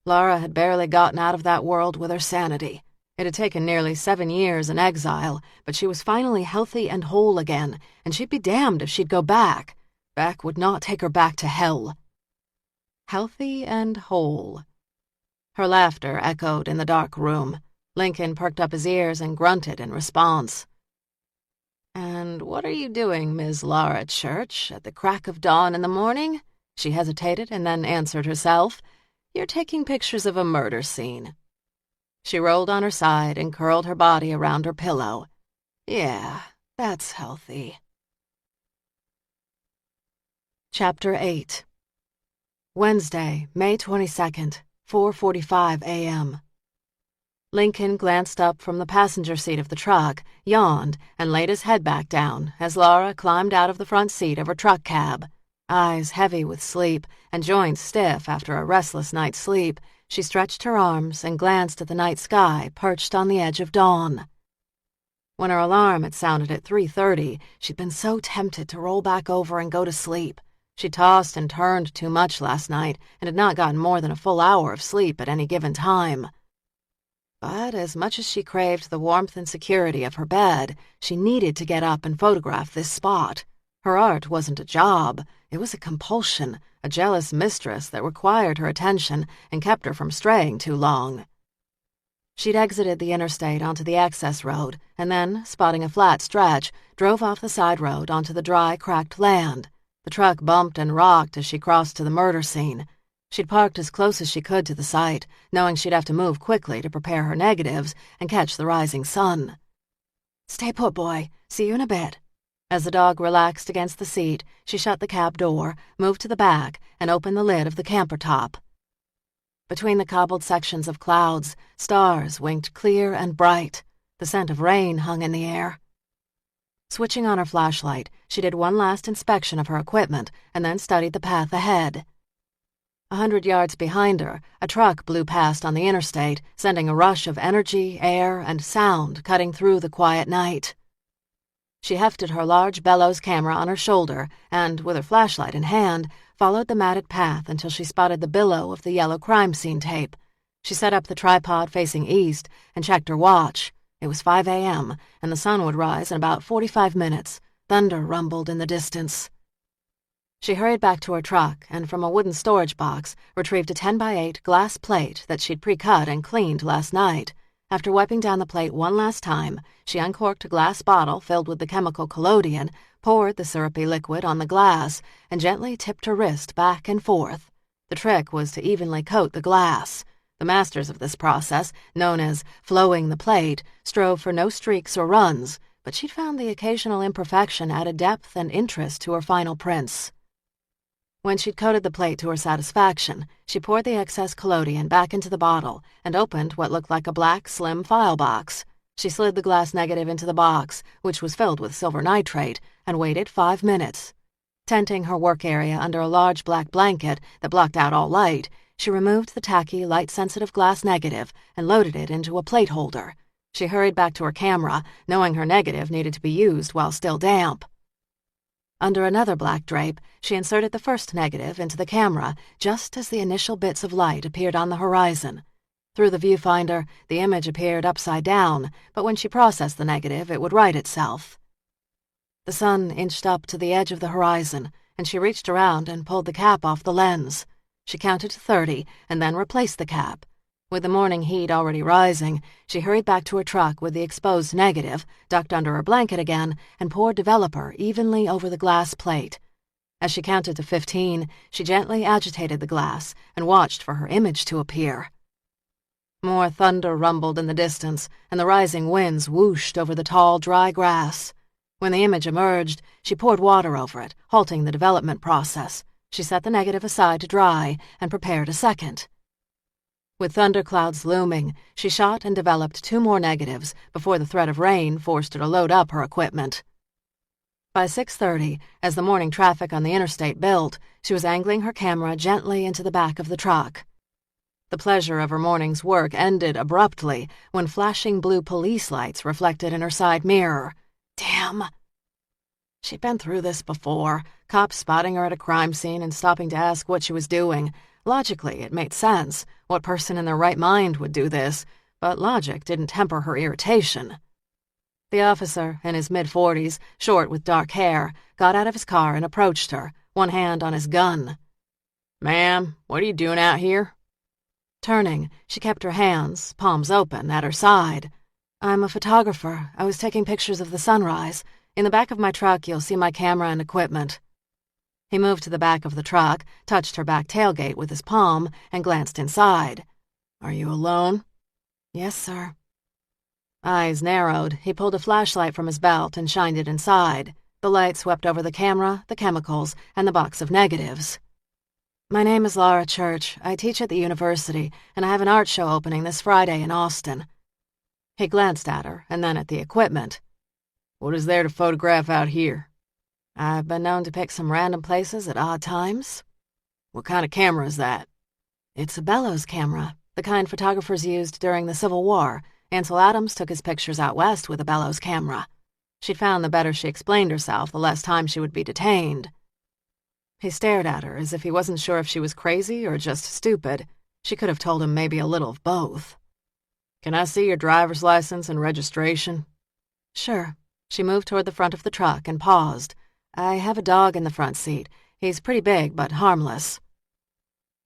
Laura had barely gotten out of that world with her sanity. It had taken nearly 7 years in exile, but she was finally healthy and whole again, and she'd be damned if she'd go back. Beck would not take her back to hell. Healthy and whole. Her laughter echoed in the dark room. Lincoln perked up his ears and grunted in response. "And what are you doing, Miss Laura Church, at the crack of dawn in the morning?" She hesitated and then answered herself. "You're taking pictures of a murder scene." She rolled on her side and curled her body around her pillow. "Yeah, that's healthy." Chapter 8. Wednesday, May 22nd, 4:45 a.m. Lincoln glanced up from the passenger seat of the truck, yawned, and laid his head back down as Laura climbed out of the front seat of her truck cab. Eyes heavy with sleep and joints stiff after a restless night's sleep, she stretched her arms and glanced at the night sky perched on the edge of dawn. When her alarm had sounded at 3:30, she'd been so tempted to roll back over and go to sleep. She tossed and turned too much last night and had not gotten more than a full hour of sleep at any given time. But as much as she craved the warmth and security of her bed, she needed to get up and photograph this spot. Her art wasn't a job. It was a compulsion, a jealous mistress that required her attention and kept her from straying too long. She'd exited the interstate onto the access road and then, spotting a flat stretch, drove off the side road onto the dry, cracked land. The truck bumped and rocked as she crossed to the murder scene. She'd parked as close as she could to the site, knowing she'd have to move quickly to prepare her negatives and catch the rising sun. "Stay put, boy. See you in a bit." As the dog relaxed against the seat, she shut the cab door, moved to the back, and opened the lid of the camper top. Between the cobbled sections of clouds, stars winked clear and bright. The scent of rain hung in the air. Switching on her flashlight, she did one last inspection of her equipment and then studied the path ahead. 100 yards behind her, a truck blew past on the interstate, sending a rush of energy, air, and sound cutting through the quiet night. She hefted her large bellows camera on her shoulder and, with her flashlight in hand, followed the matted path until she spotted the billow of the yellow crime scene tape. She set up the tripod facing east and checked her watch. It was 5 a.m., and the sun would rise in about 45 minutes. Thunder rumbled in the distance. She hurried back to her truck and, from a wooden storage box, retrieved a 10x8 glass plate that she'd pre-cut and cleaned last night. After wiping down the plate one last time, she uncorked a glass bottle filled with the chemical collodion, poured the syrupy liquid on the glass, and gently tipped her wrist back and forth. The trick was to evenly coat the glass. The masters of this process, known as flowing the plate, strove for no streaks or runs, but she'd found the occasional imperfection added depth and interest to her final prints. When she'd coated the plate to her satisfaction, she poured the excess collodion back into the bottle and opened what looked like a black, slim file box. She slid the glass negative into the box, which was filled with silver nitrate, and waited 5 minutes. Tenting her work area under a large black blanket that blocked out all light, she removed the tacky, light-sensitive glass negative and loaded it into a plate holder. She hurried back to her camera, knowing her negative needed to be used while still damp. Under another black drape, she inserted the first negative into the camera just as the initial bits of light appeared on the horizon. Through the viewfinder, the image appeared upside down, but when she processed the negative, it would right itself. The sun inched up to the edge of the horizon, and she reached around and pulled the cap off the lens. She counted to 30 and then replaced the cap. With the morning heat already rising, she hurried back to her truck with the exposed negative, ducked under her blanket again, and poured developer evenly over the glass plate. As she counted to 15, she gently agitated the glass and watched for her image to appear. More thunder rumbled in the distance, and the rising winds whooshed over the tall, dry grass. When the image emerged, she poured water over it, halting the development process. She set the negative aside to dry and prepared a second. With thunderclouds looming, she shot and developed 2 more negatives before the threat of rain forced her to load up her equipment. By 6:30, as the morning traffic on the interstate built, she was angling her camera gently into the back of the truck. The pleasure of her morning's work ended abruptly when flashing blue police lights reflected in her side mirror. Damn! She'd been through this before, cops spotting her at a crime scene and stopping to ask what she was doing. Logically, it made sense. What person in their right mind would do this? but logic didn't temper her irritation. The officer, in his mid-40s, short with dark hair, got out of his car and approached her, one hand on his gun. "Ma'am, what are you doing out here?" Turning, she kept her hands, palms open, at her side. "I'm a photographer. I was taking pictures of the sunrise. In the back of my truck, you'll see my camera and equipment." He moved to the back of the truck, touched her back tailgate with his palm, and glanced inside. "Are you alone?" "Yes, sir." Eyes narrowed, he pulled a flashlight from his belt and shined it inside. The light swept over the camera, the chemicals, and the box of negatives. "My name is Laura Church. I teach at the university, and I have an art show opening this Friday in Austin." He glanced at her, and then at the equipment. "What is there to photograph out here?" "I've been known to pick some random places at odd times." "What kind of camera is that?" "It's a bellows camera, the kind photographers used during the Civil War. Ansel Adams took his pictures out west with a bellows camera." She'd found the better she explained herself, the less time she would be detained. He stared at her as if he wasn't sure if she was crazy or just stupid. She could have told him maybe a little of both. "Can I see your driver's license and registration?" "Sure." She moved toward the front of the truck and paused. "I have a dog in the front seat. He's pretty big, but harmless."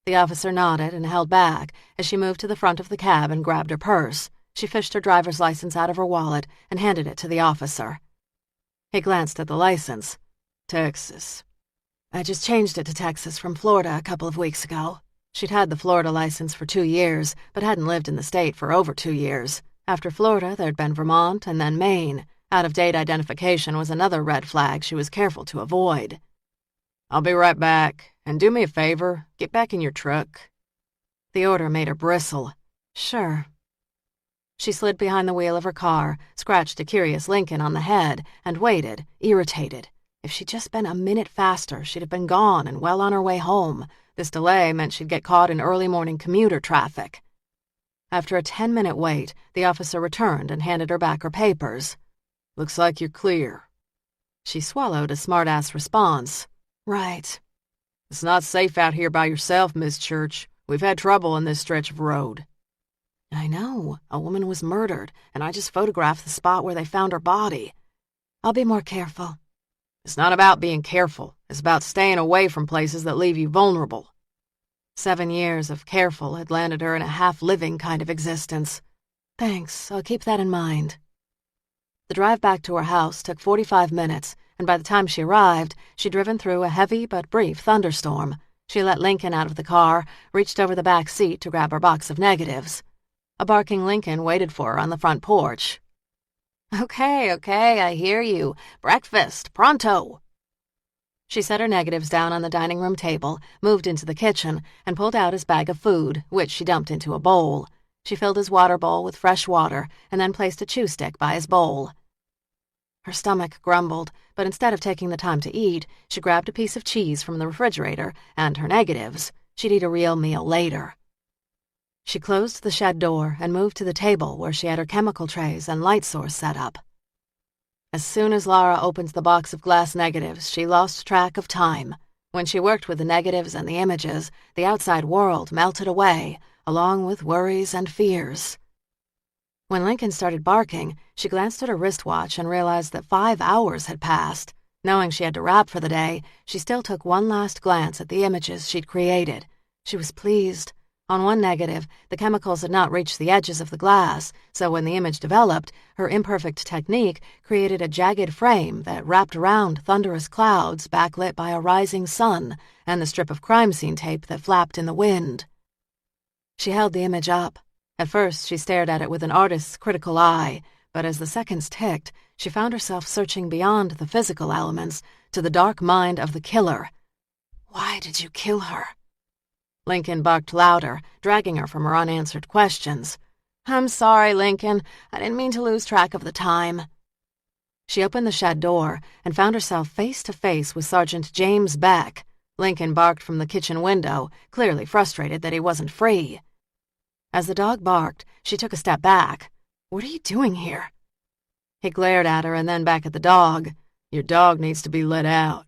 The officer nodded and held back as she moved to the front of the cab and grabbed her purse. She fished her driver's license out of her wallet and handed it to the officer. He glanced at the license. "Texas." "I just changed it to Texas from Florida a couple of weeks ago." She'd had the Florida license for 2 years, but hadn't lived in the state for over 2 years. After Florida, there'd been Vermont and then Maine. Out-of-date identification was another red flag she was careful to avoid. "I'll be right back. And do me a favor, get back in your truck." The order made her bristle. "Sure." She slid behind the wheel of her car, scratched a curious Lincoln on the head, and waited, irritated. If she'd just been a minute faster, she'd have been gone and well on her way home. This delay meant she'd get caught in early morning commuter traffic. After a 10-minute wait, the officer returned and handed her back her papers. "Looks like you're clear." She swallowed a smart-ass response. "Right." "It's not safe out here by yourself, Miss Church. We've had trouble in this stretch of road." "I know. A woman was murdered, and I just photographed the spot where they found her body. I'll be more careful." "It's not about being careful. It's about staying away from places that leave you vulnerable." 7 years of careful had landed her in a half-living kind of existence. "Thanks. I'll keep that in mind." The drive back to her house took 45 minutes, and by the time she arrived, she'd driven through a heavy but brief thunderstorm. She let Lincoln out of the car, reached over the back seat to grab her box of negatives. A barking Lincoln waited for her on the front porch. Okay, I hear you. Breakfast, pronto." She set her negatives down on the dining room table, moved into the kitchen, and pulled out his bag of food, which she dumped into a bowl. She filled his water bowl with fresh water and then placed a chew stick by his bowl. Her stomach grumbled, but instead of taking the time to eat, she grabbed a piece of cheese from the refrigerator and her negatives. She'd eat a real meal later. She closed the shed door and moved to the table where she had her chemical trays and light source set up. As soon as Laura opened the box of glass negatives, she lost track of time. When she worked with the negatives and the images, the outside world melted away, along with worries and fears. When Lincoln started barking, she glanced at her wristwatch and realized that 5 hours had passed. Knowing she had to wrap for the day, she still took one last glance at the images she'd created. She was pleased. On one negative, the chemicals had not reached the edges of the glass, so when the image developed, her imperfect technique created a jagged frame that wrapped around thunderous clouds backlit by a rising sun and the strip of crime scene tape that flapped in the wind. She held the image up. At first, she stared at it with an artist's critical eye, but as the seconds ticked, she found herself searching beyond the physical elements to the dark mind of the killer. "Why did you kill her?" Lincoln barked louder, dragging her from her unanswered questions. "I'm sorry, Lincoln. I didn't mean to lose track of the time." She opened the shed door and found herself face to face with Sergeant James Beck. Lincoln barked from the kitchen window, clearly frustrated that he wasn't free. As the dog barked, she took a step back. "What are you doing here?" He glared at her and then back at the dog. "Your dog needs to be let out."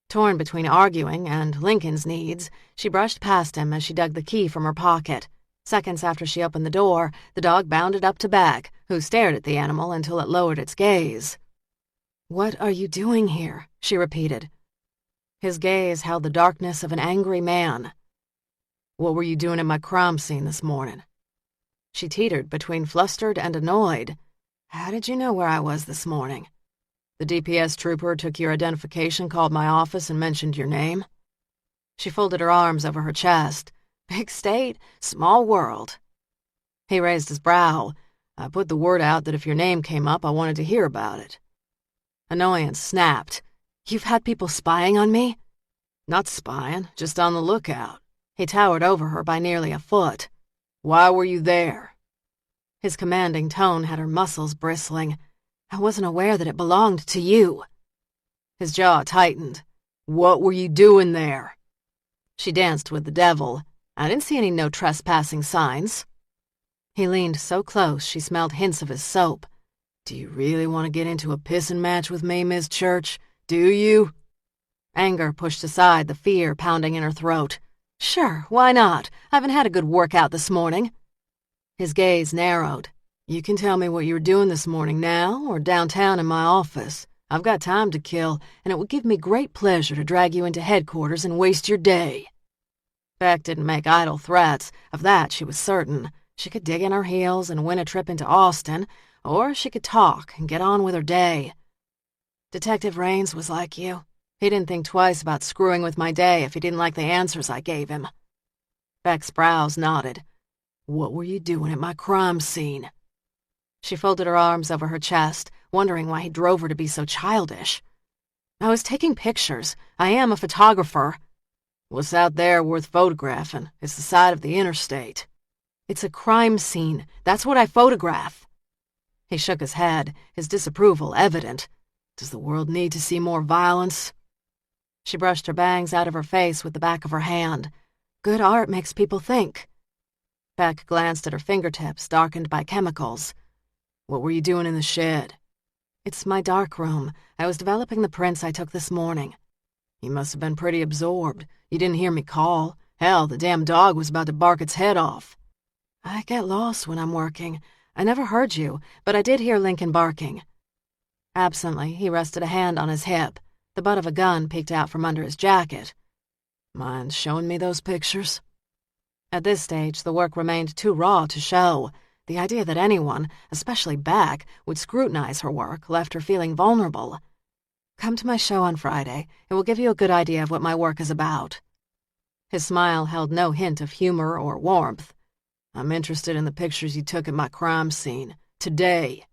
Torn between arguing and Lincoln's needs, she brushed past him as she dug the key from her pocket. Seconds after she opened the door, the dog bounded up to Beck, who stared at the animal until it lowered its gaze. "What are you doing here?" she repeated. His gaze held the darkness of an angry man. "What were you doing at my crime scene this morning?" She teetered between flustered and annoyed. "How did you know where I was this morning? The DPS trooper took your identification, called my office, and mentioned your name?" She folded her arms over her chest. "Big state, small world." He raised his brow. "I put the word out that if your name came up, I wanted to hear about it." Annoyance snapped. "You've had people spying on me?" "Not spying, just on the lookout." He towered over her by nearly a foot. "Why were you there?" His commanding tone had her muscles bristling. "I wasn't aware that it belonged to you." His jaw tightened. "What were you doing there?" She danced with the devil. "I didn't see any no trespassing signs." He leaned so close she smelled hints of his soap. "Do you really want to get into a pissing match with me, Miss Church? Do you?" Anger pushed aside the fear pounding in her throat. "Sure, why not? I haven't had a good workout this morning." His gaze narrowed. "You can tell me what you were doing this morning now or downtown in my office. I've got time to kill, and it would give me great pleasure to drag you into headquarters and waste your day." Beck didn't make idle threats. Of that she was certain. She could dig in her heels and win a trip into Austin, or she could talk and get on with her day. "Detective Raines was like you. He didn't think twice about screwing with my day if he didn't like the answers I gave him." Beck's brows knotted. "What were you doing at my crime scene?" She folded her arms over her chest, wondering why he drove her to be so childish. "I was taking pictures. I am a photographer." "What's out there worth photographing? It's the side of the interstate." "It's a crime scene. That's what I photograph." He shook his head, his disapproval evident. "Does the world need to see more violence?" She brushed her bangs out of her face with the back of her hand. "Good art makes people think." Beck glanced at her fingertips, darkened by chemicals. "What were you doing in the shed?" "It's my dark room. I was developing the prints I took this morning." "You must have been pretty absorbed. You didn't hear me call. Hell, the damn dog was about to bark its head off." "I get lost when I'm working. I never heard you, but I did hear Lincoln barking." Absently, he rested a hand on his hip. The butt of a gun peeked out from under his jacket. "Mind showing me those pictures?" At this stage, the work remained too raw to show. The idea that anyone, especially Beck, would scrutinize her work left her feeling vulnerable. "Come to my show on Friday. It will give you a good idea of what my work is about." His smile held no hint of humor or warmth. "I'm interested in the pictures you took at my crime scene. Today."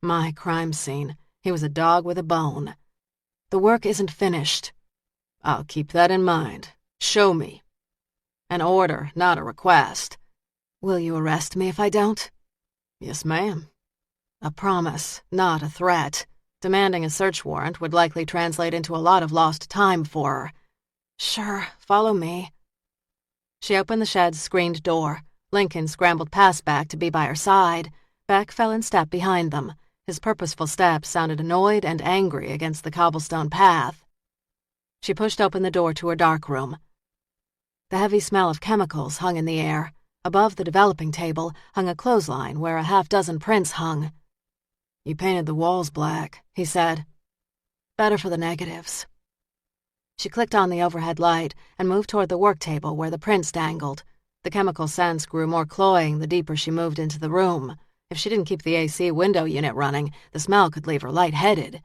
My crime scene. He was a dog with a bone. "The work isn't finished." "I'll keep that in mind. Show me." An order, not a request. "Will you arrest me if I don't?" "Yes, ma'am." A promise, not a threat. Demanding a search warrant would likely translate into a lot of lost time for her. "Sure, follow me." She opened the shed's screened door. Lincoln scrambled past Beck to be by her side. Beck fell in step behind them. His purposeful steps sounded annoyed and angry against the cobblestone path. She pushed open the door to her dark room. The heavy smell of chemicals hung in the air. Above the developing table hung a clothesline where a half-dozen prints hung. "You painted the walls black," he said. "Better for the negatives." She clicked on the overhead light and moved toward the work table where the prints dangled. The chemical scents grew more cloying the deeper she moved into the room. If she didn't keep the AC window unit running, the smell could leave her lightheaded.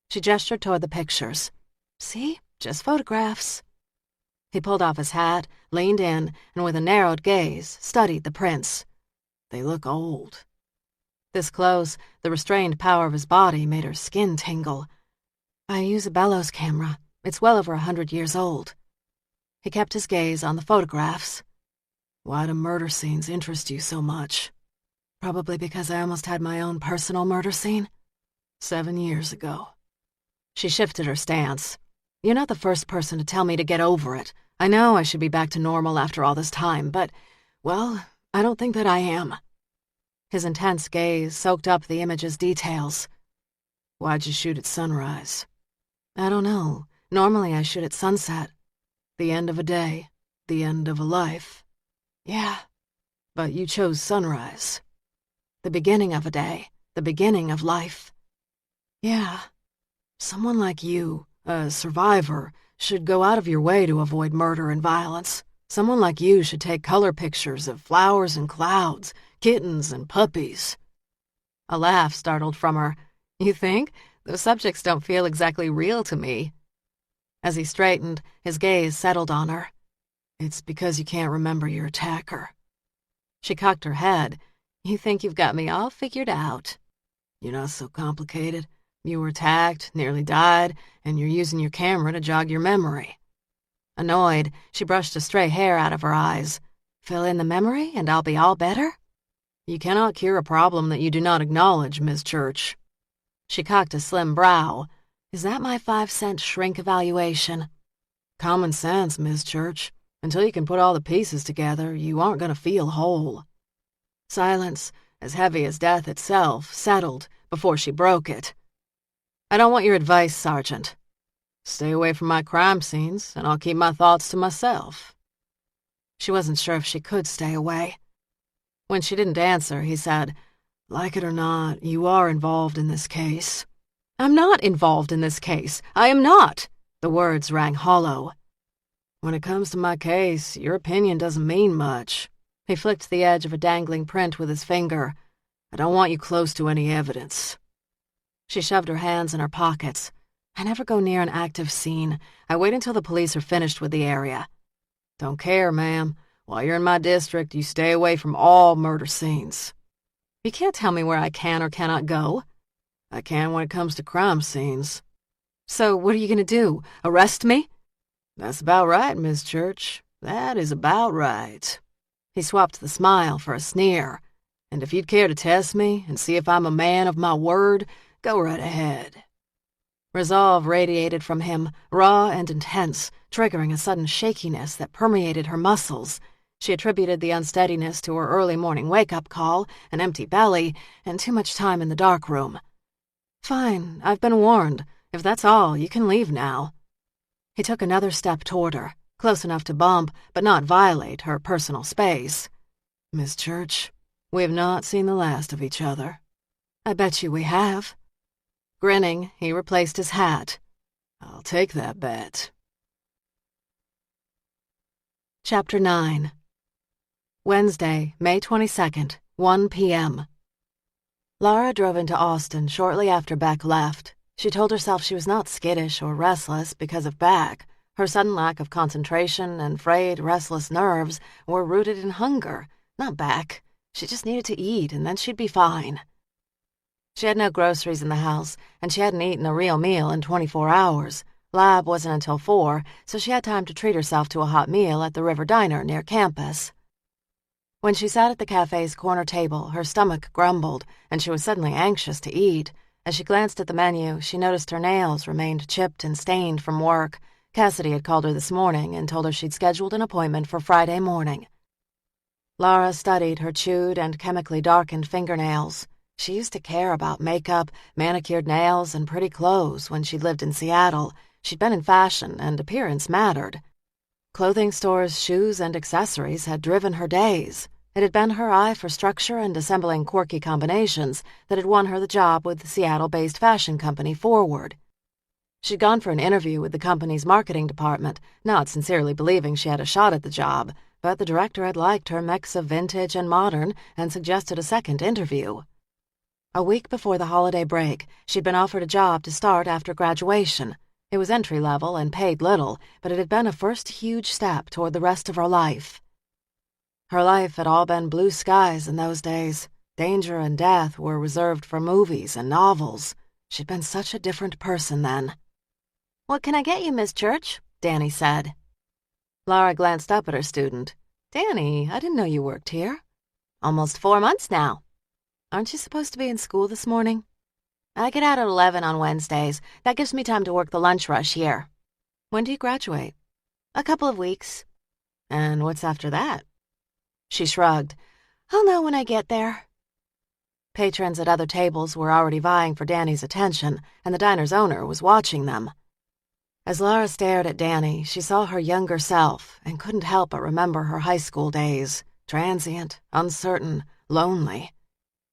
She gestured toward the pictures. "See? Just photographs." He pulled off his hat, leaned in, and with a narrowed gaze, studied the prints. "They look old." This close, the restrained power of his body made her skin tingle. "I use a bellows camera. It's well over 100 years old." He kept his gaze on the photographs. "Why do murder scenes interest you so much?" "Probably because I almost had my own personal murder scene." 7 years ago. She shifted her stance. "You're not the first person to tell me to get over it. I know I should be back to normal after all this time, but, well, I don't think that I am." His intense gaze soaked up the image's details. "Why'd you shoot at sunrise?" "I don't know. Normally I shoot at sunset." "The end of a day. The end of a life." "Yeah, But you chose sunrise. The beginning of a day, the beginning of life. Yeah, someone like you, a survivor, should go out of your way to avoid murder and violence. Someone like you should take color pictures of flowers and clouds, kittens and puppies. A laugh startled from her. You think? Those subjects don't feel exactly real to me. As he straightened, his gaze settled on her. It's because you can't remember your attacker. She cocked her head. You think you've got me all figured out. You're not so complicated. You were attacked, nearly died, and you're using your camera to jog your memory. Annoyed, she brushed a stray hair out of her eyes. Fill in the memory and I'll be all better? You cannot cure a problem that you do not acknowledge, Miss Church. She cocked a slim brow. Is that my 5-cent shrink evaluation? Common sense, Miss Church. Until you can put all the pieces together, you aren't going to feel whole. Silence, as heavy as death itself, settled before she broke it. I don't want your advice, Sergeant. Stay away from my crime scenes, and I'll keep my thoughts to myself. She wasn't sure if she could stay away. When she didn't answer, he said, Like it or not, you are involved in this case. I'm not involved in this case. I am not. The words rang hollow. When it comes to my case, your opinion doesn't mean much. He flicked the edge of a dangling print with his finger. I don't want you close to any evidence. She shoved her hands in her pockets. I never go near an active scene. I wait until the police are finished with the area. Don't care, ma'am. While you're in my district, you stay away from all murder scenes. You can't tell me where I can or cannot go. I can when it comes to crime scenes. So what are you going to do? Arrest me? That's about right, Miss Church. That is about right. He swapped the smile for a sneer. And if you'd care to test me and see if I'm a man of my word, go right ahead. Resolve radiated from him, raw and intense, triggering a sudden shakiness that permeated her muscles. She attributed the unsteadiness to her early morning wake-up call, an empty belly, and too much time in the dark room. Fine, I've been warned. If that's all, you can leave now. He took another step toward her, close enough to bump, but not violate her personal space. Miss Church, we have not seen the last of each other. I bet you we have. Grinning, he replaced his hat. I'll take that bet. Chapter 9. Wednesday, May 22nd, 1 p.m. Laura drove into Austin shortly after Beck left. She told herself she was not skittish or restless because of Beck. Her sudden lack of concentration and frayed, restless nerves were rooted in hunger, not Beck. She just needed to eat, and then she'd be fine. She had no groceries in the house, and she hadn't eaten a real meal in 24 hours. Lab wasn't until 4, so she had time to treat herself to a hot meal at the River Diner near campus. When she sat at the cafe's corner table, her stomach grumbled, and she was suddenly anxious to eat. As she glanced at the menu, she noticed her nails remained chipped and stained from work. Cassidy had called her this morning and told her she'd scheduled an appointment for Friday morning. Laura studied her chewed and chemically darkened fingernails. She used to care about makeup, manicured nails, and pretty clothes when she lived in Seattle. She'd been in fashion, and appearance mattered. Clothing stores, shoes, and accessories had driven her days. It had been her eye for structure and assembling quirky combinations that had won her the job with the Seattle-based fashion company Forward. She'd gone for an interview with the company's marketing department, not sincerely believing she had a shot at the job, but the director had liked her mix of vintage and modern and suggested a second interview. A week before the holiday break, she'd been offered a job to start after graduation. It was entry-level and paid little, but it had been a first huge step toward the rest of her life. Her life had all been blue skies in those days. Danger and death were reserved for movies and novels. She'd been such a different person then. "What can I get you, Miss Church?" Danny said. Laura glanced up at her student. "Danny, I didn't know you worked here." "Almost 4 months now." "Aren't you supposed to be in school this morning?" "I get out at 11 on Wednesdays. That gives me time to work the lunch rush here." "When do you graduate?" "A couple of weeks." "And what's after that?" She shrugged. "I'll know when I get there." Patrons at other tables were already vying for Danny's attention, and the diner's owner was watching them. As Laura stared at Danny, she saw her younger self and couldn't help but remember her high school days. Transient, uncertain, lonely.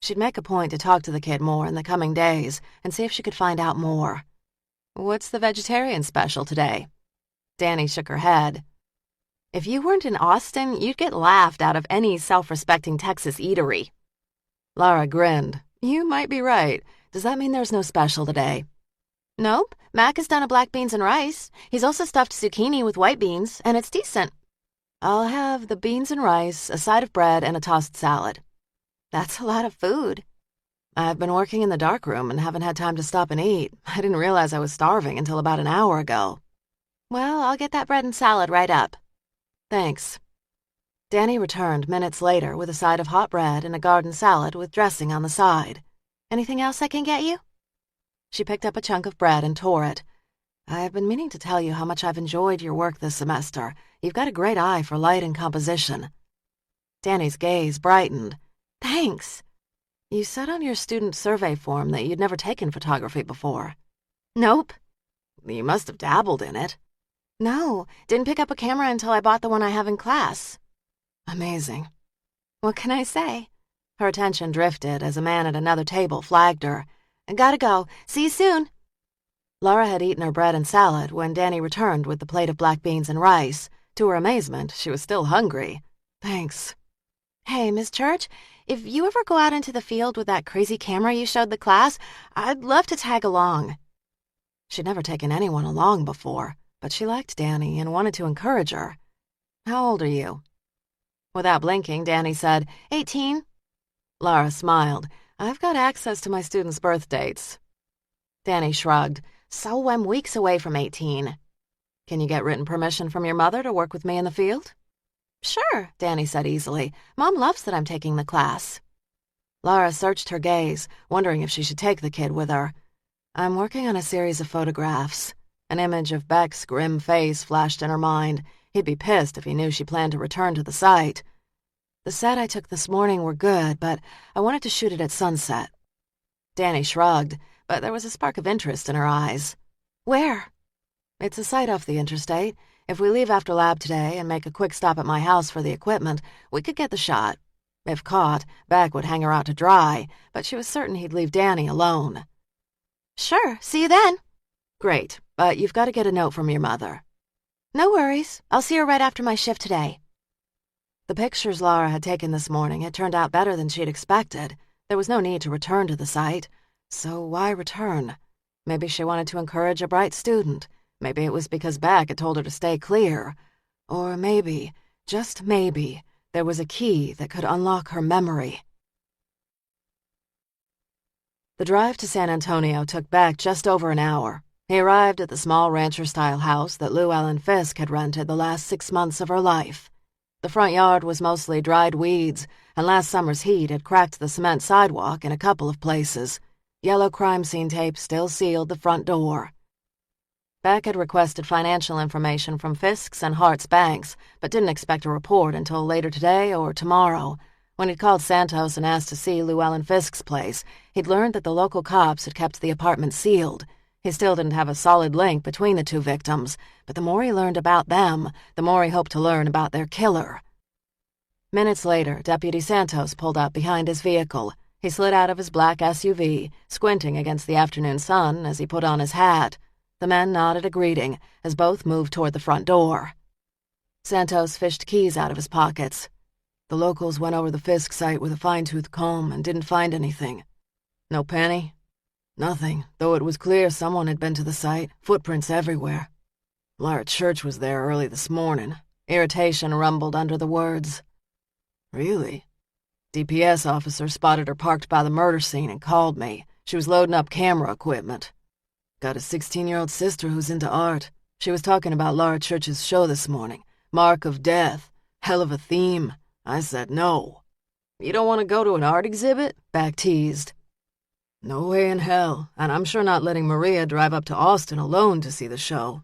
She'd make a point to talk to the kid more in the coming days and see if she could find out more. "What's the vegetarian special today?" Danny shook her head. "If you weren't in Austin, you'd get laughed out of any self-respecting Texas eatery." Lara grinned. "You might be right. Does that mean there's no special today?" "Nope. Mac has done a black beans and rice. He's also stuffed zucchini with white beans, and it's decent." "I'll have the beans and rice, a side of bread, and a tossed salad." "That's a lot of food." "I've been working in the darkroom and haven't had time to stop and eat. I didn't realize I was starving until about an hour ago." "Well, I'll get that bread and salad right up." "Thanks." Danny returned minutes later with a side of hot bread and a garden salad with dressing on the side. "Anything else I can get you?" She picked up a chunk of bread and tore it. "I've been meaning to tell you how much I've enjoyed your work this semester. You've got a great eye for light and composition." Danny's gaze brightened. "Thanks." "You said on your student survey form that you'd never taken photography before." "Nope." "You must have dabbled in it." "No, didn't pick up a camera until I bought the one I have in class." "Amazing." "What can I say?" Her attention drifted as a man at another table flagged her. "Gotta go. See you soon." Lara had eaten her bread and salad when Danny returned with the plate of black beans and rice. To her amazement, she was still hungry. "Thanks." "Hey, Miss Church, if you ever go out into the field with that crazy camera you showed the class, I'd love to tag along." She'd never taken anyone along before, but she liked Danny and wanted to encourage her. "How old are you?" Without blinking, Danny said, 18. Lara smiled. "I've got access to my students' birth dates." Danny shrugged. "So I'm weeks away from 18. "Can you get written permission from your mother to work with me in the field?" "Sure," Danny said easily. "Mom loves that I'm taking the class." Lara searched her gaze, wondering if she should take the kid with her. "I'm working on a series of photographs." An image of Beck's grim face flashed in her mind. He'd be pissed if he knew she planned to return to the site. "The set I took this morning were good, but I wanted to shoot it at sunset." Danny shrugged, but there was a spark of interest in her eyes. "Where?" "It's a site off the interstate. If we leave after lab today and make a quick stop at my house for the equipment, we could get the shot. If caught, Beck would hang her out to dry, but she was certain he'd leave Danny alone." "Sure, see you then." "Great, but you've got to get a note from your mother." "No worries. I'll see her right after my shift today." The pictures Lara had taken this morning had turned out better than she'd expected. There was no need to return to the site. So why return? Maybe she wanted to encourage a bright student. Maybe it was because Beck had told her to stay clear. Or maybe, just maybe, there was a key that could unlock her memory. The drive to San Antonio took Beck just over an hour. He arrived at the small rancher-style house that Lou Ellen Fisk had rented the last 6 months of her life. The front yard was mostly dried weeds, and last summer's heat had cracked the cement sidewalk in a couple of places. Yellow crime scene tape still sealed the front door. Beck had requested financial information from Fisk's and Hart's banks, but didn't expect a report until later today or tomorrow. When he'd called Santos and asked to see Lou Ellen Fisk's place, he'd learned that the local cops had kept the apartment sealed. He still didn't have a solid link between the two victims, but the more he learned about them, the more he hoped to learn about their killer. Minutes later, Deputy Santos pulled up behind his vehicle. He slid out of his black SUV, squinting against the afternoon sun as he put on his hat. The men nodded a greeting as both moved toward the front door. Santos fished keys out of his pockets. "The locals went over the Fisk site with a fine-tooth comb and didn't find anything." "No penny?" "Nothing, though it was clear someone had been to the site, footprints everywhere." "Lara Church was there early this morning." Irritation rumbled under the words. "Really?" "DPS officer spotted her parked by the murder scene and called me. She was loading up camera equipment. Got a 16-year-old sister who's into art. She was talking about Lara Church's show this morning. Mark of Death. Hell of a theme." I said no. "You don't want to go to an art exhibit?" Beck teased. "No way in hell, and I'm sure not letting Maria drive up to Austin alone to see the show."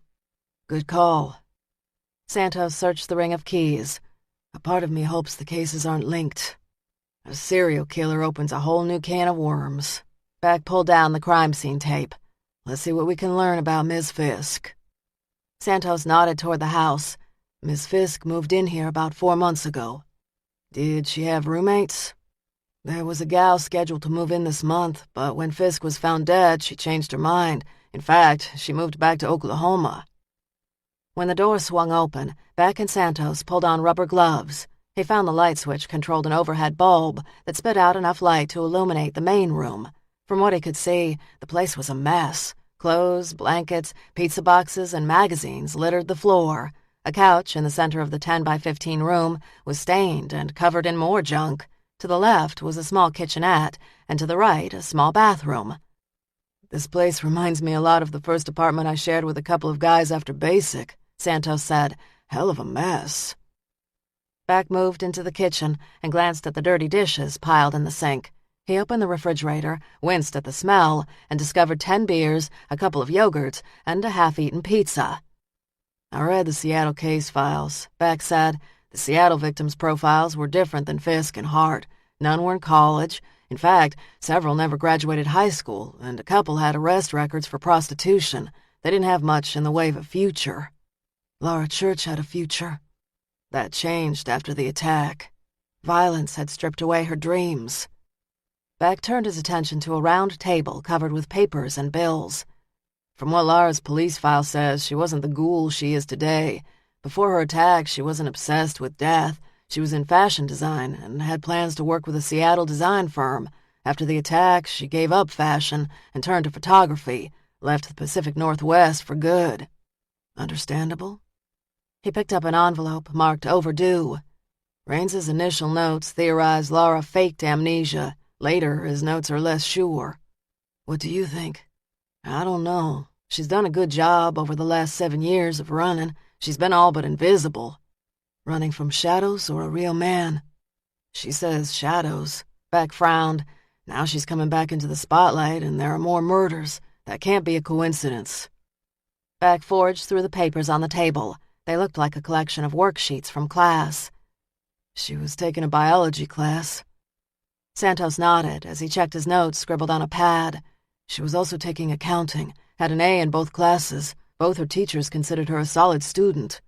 "Good call." Santos searched the ring of keys. "A part of me hopes the cases aren't linked. A serial killer opens a whole new can of worms." Beck pulled down the crime scene tape. "Let's see what we can learn about Ms. Fisk." Santos nodded toward the house. "Miss Fisk moved in here about 4 months ago." Did she have roommates? There was a gal scheduled to move in this month, but when Fisk was found dead, she changed her mind. In fact, she moved back to Oklahoma. When the door swung open, Beck and Santos pulled on rubber gloves. He found the light switch controlled an overhead bulb that spit out enough light to illuminate the main room. From what he could see, the place was a mess. Clothes, blankets, pizza boxes, and magazines littered the floor. A couch in the center of the 10-by-15 room was stained and covered in more junk. To the left was a small kitchenette, and to the right, a small bathroom. This place reminds me a lot of the first apartment I shared with a couple of guys after basic, Santos said. Hell of a mess. Beck moved into the kitchen and glanced at the dirty dishes piled in the sink. He opened the refrigerator, winced at the smell, and discovered 10 beers, a couple of yogurts, and a half-eaten pizza. I read the Seattle case files, Beck said. The Seattle victims' profiles were different than Fisk and Hart. None were in college. In fact, several never graduated high school, and a couple had arrest records for prostitution. They didn't have much in the way of a future. Laura Church had a future. That changed after the attack. Violence had stripped away her dreams. Beck turned his attention to a round table covered with papers and bills. From what Laura's police file says, she wasn't the ghoul she is today. Before her attack, she wasn't obsessed with death. She was in fashion design and had plans to work with a Seattle design firm. After the attack, she gave up fashion and turned to photography, left the Pacific Northwest for good. Understandable? He picked up an envelope marked overdue. Raines's initial notes theorized Laura faked amnesia. Later, his notes are less sure. What do you think? I don't know. She's done a good job over the last 7 years of running. She's been all but invisible. Running from shadows or a real man? She says shadows. Beck frowned. Now she's coming back into the spotlight and there are more murders. That can't be a coincidence. Beck forged through the papers on the table. They looked like a collection of worksheets from class. She was taking a biology class. Santos nodded as he checked his notes scribbled on a pad. She was also taking accounting, had an A in both classes. Both her teachers considered her a solid student.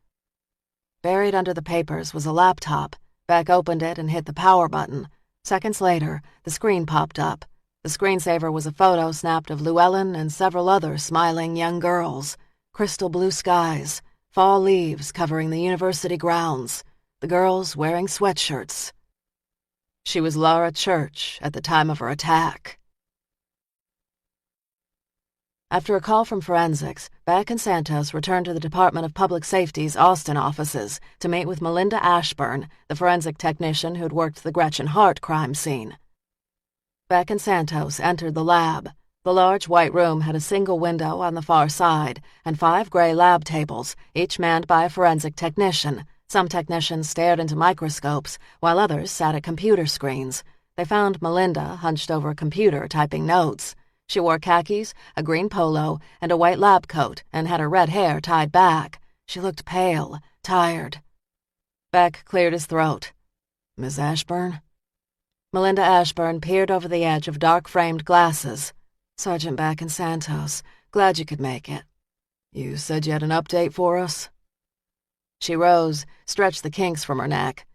Buried under the papers was a laptop. Beck opened it and hit the power button. Seconds later, the screen popped up. The screensaver was a photo snapped of Llewellyn and several other smiling young girls. Crystal blue skies, fall leaves covering the university grounds, the girls wearing sweatshirts. She was Laura Church at the time of her attack. After a call from forensics, Beck and Santos returned to the Department of Public Safety's Austin offices to meet with Melinda Ashburn, the forensic technician who'd worked the Gretchen Hart crime scene. Beck and Santos entered the lab. The large white room had a single window on the far side and 5 gray lab tables, each manned by a forensic technician. Some technicians stared into microscopes, while others sat at computer screens. They found Melinda hunched over a computer typing notes. She wore khakis, a green polo, and a white lab coat, and had her red hair tied back. She looked pale, tired. Beck cleared his throat. Miss Ashburn? Melinda Ashburn peered over the edge of dark-framed glasses. Sergeant Beck and Santos, glad you could make it. You said you had an update for us? She rose, stretched the kinks from her neck.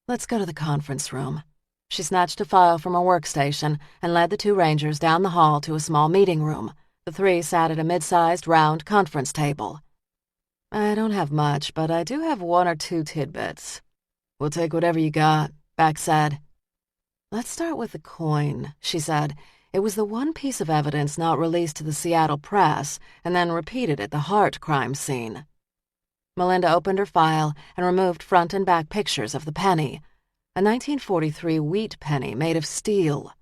Let's go to the conference room. She snatched a file from her workstation and led the 2 rangers down the hall to a small meeting room. The 3 sat at a mid-sized round conference table. I don't have much, but I do have 1 or 2 tidbits. We'll take whatever you got, Beck said. Let's start with the coin, she said. It was the one piece of evidence not released to the Seattle press and then repeated at the Hart crime scene. Melinda opened her file and removed front and back pictures of the penny. A 1943 wheat penny made of steel.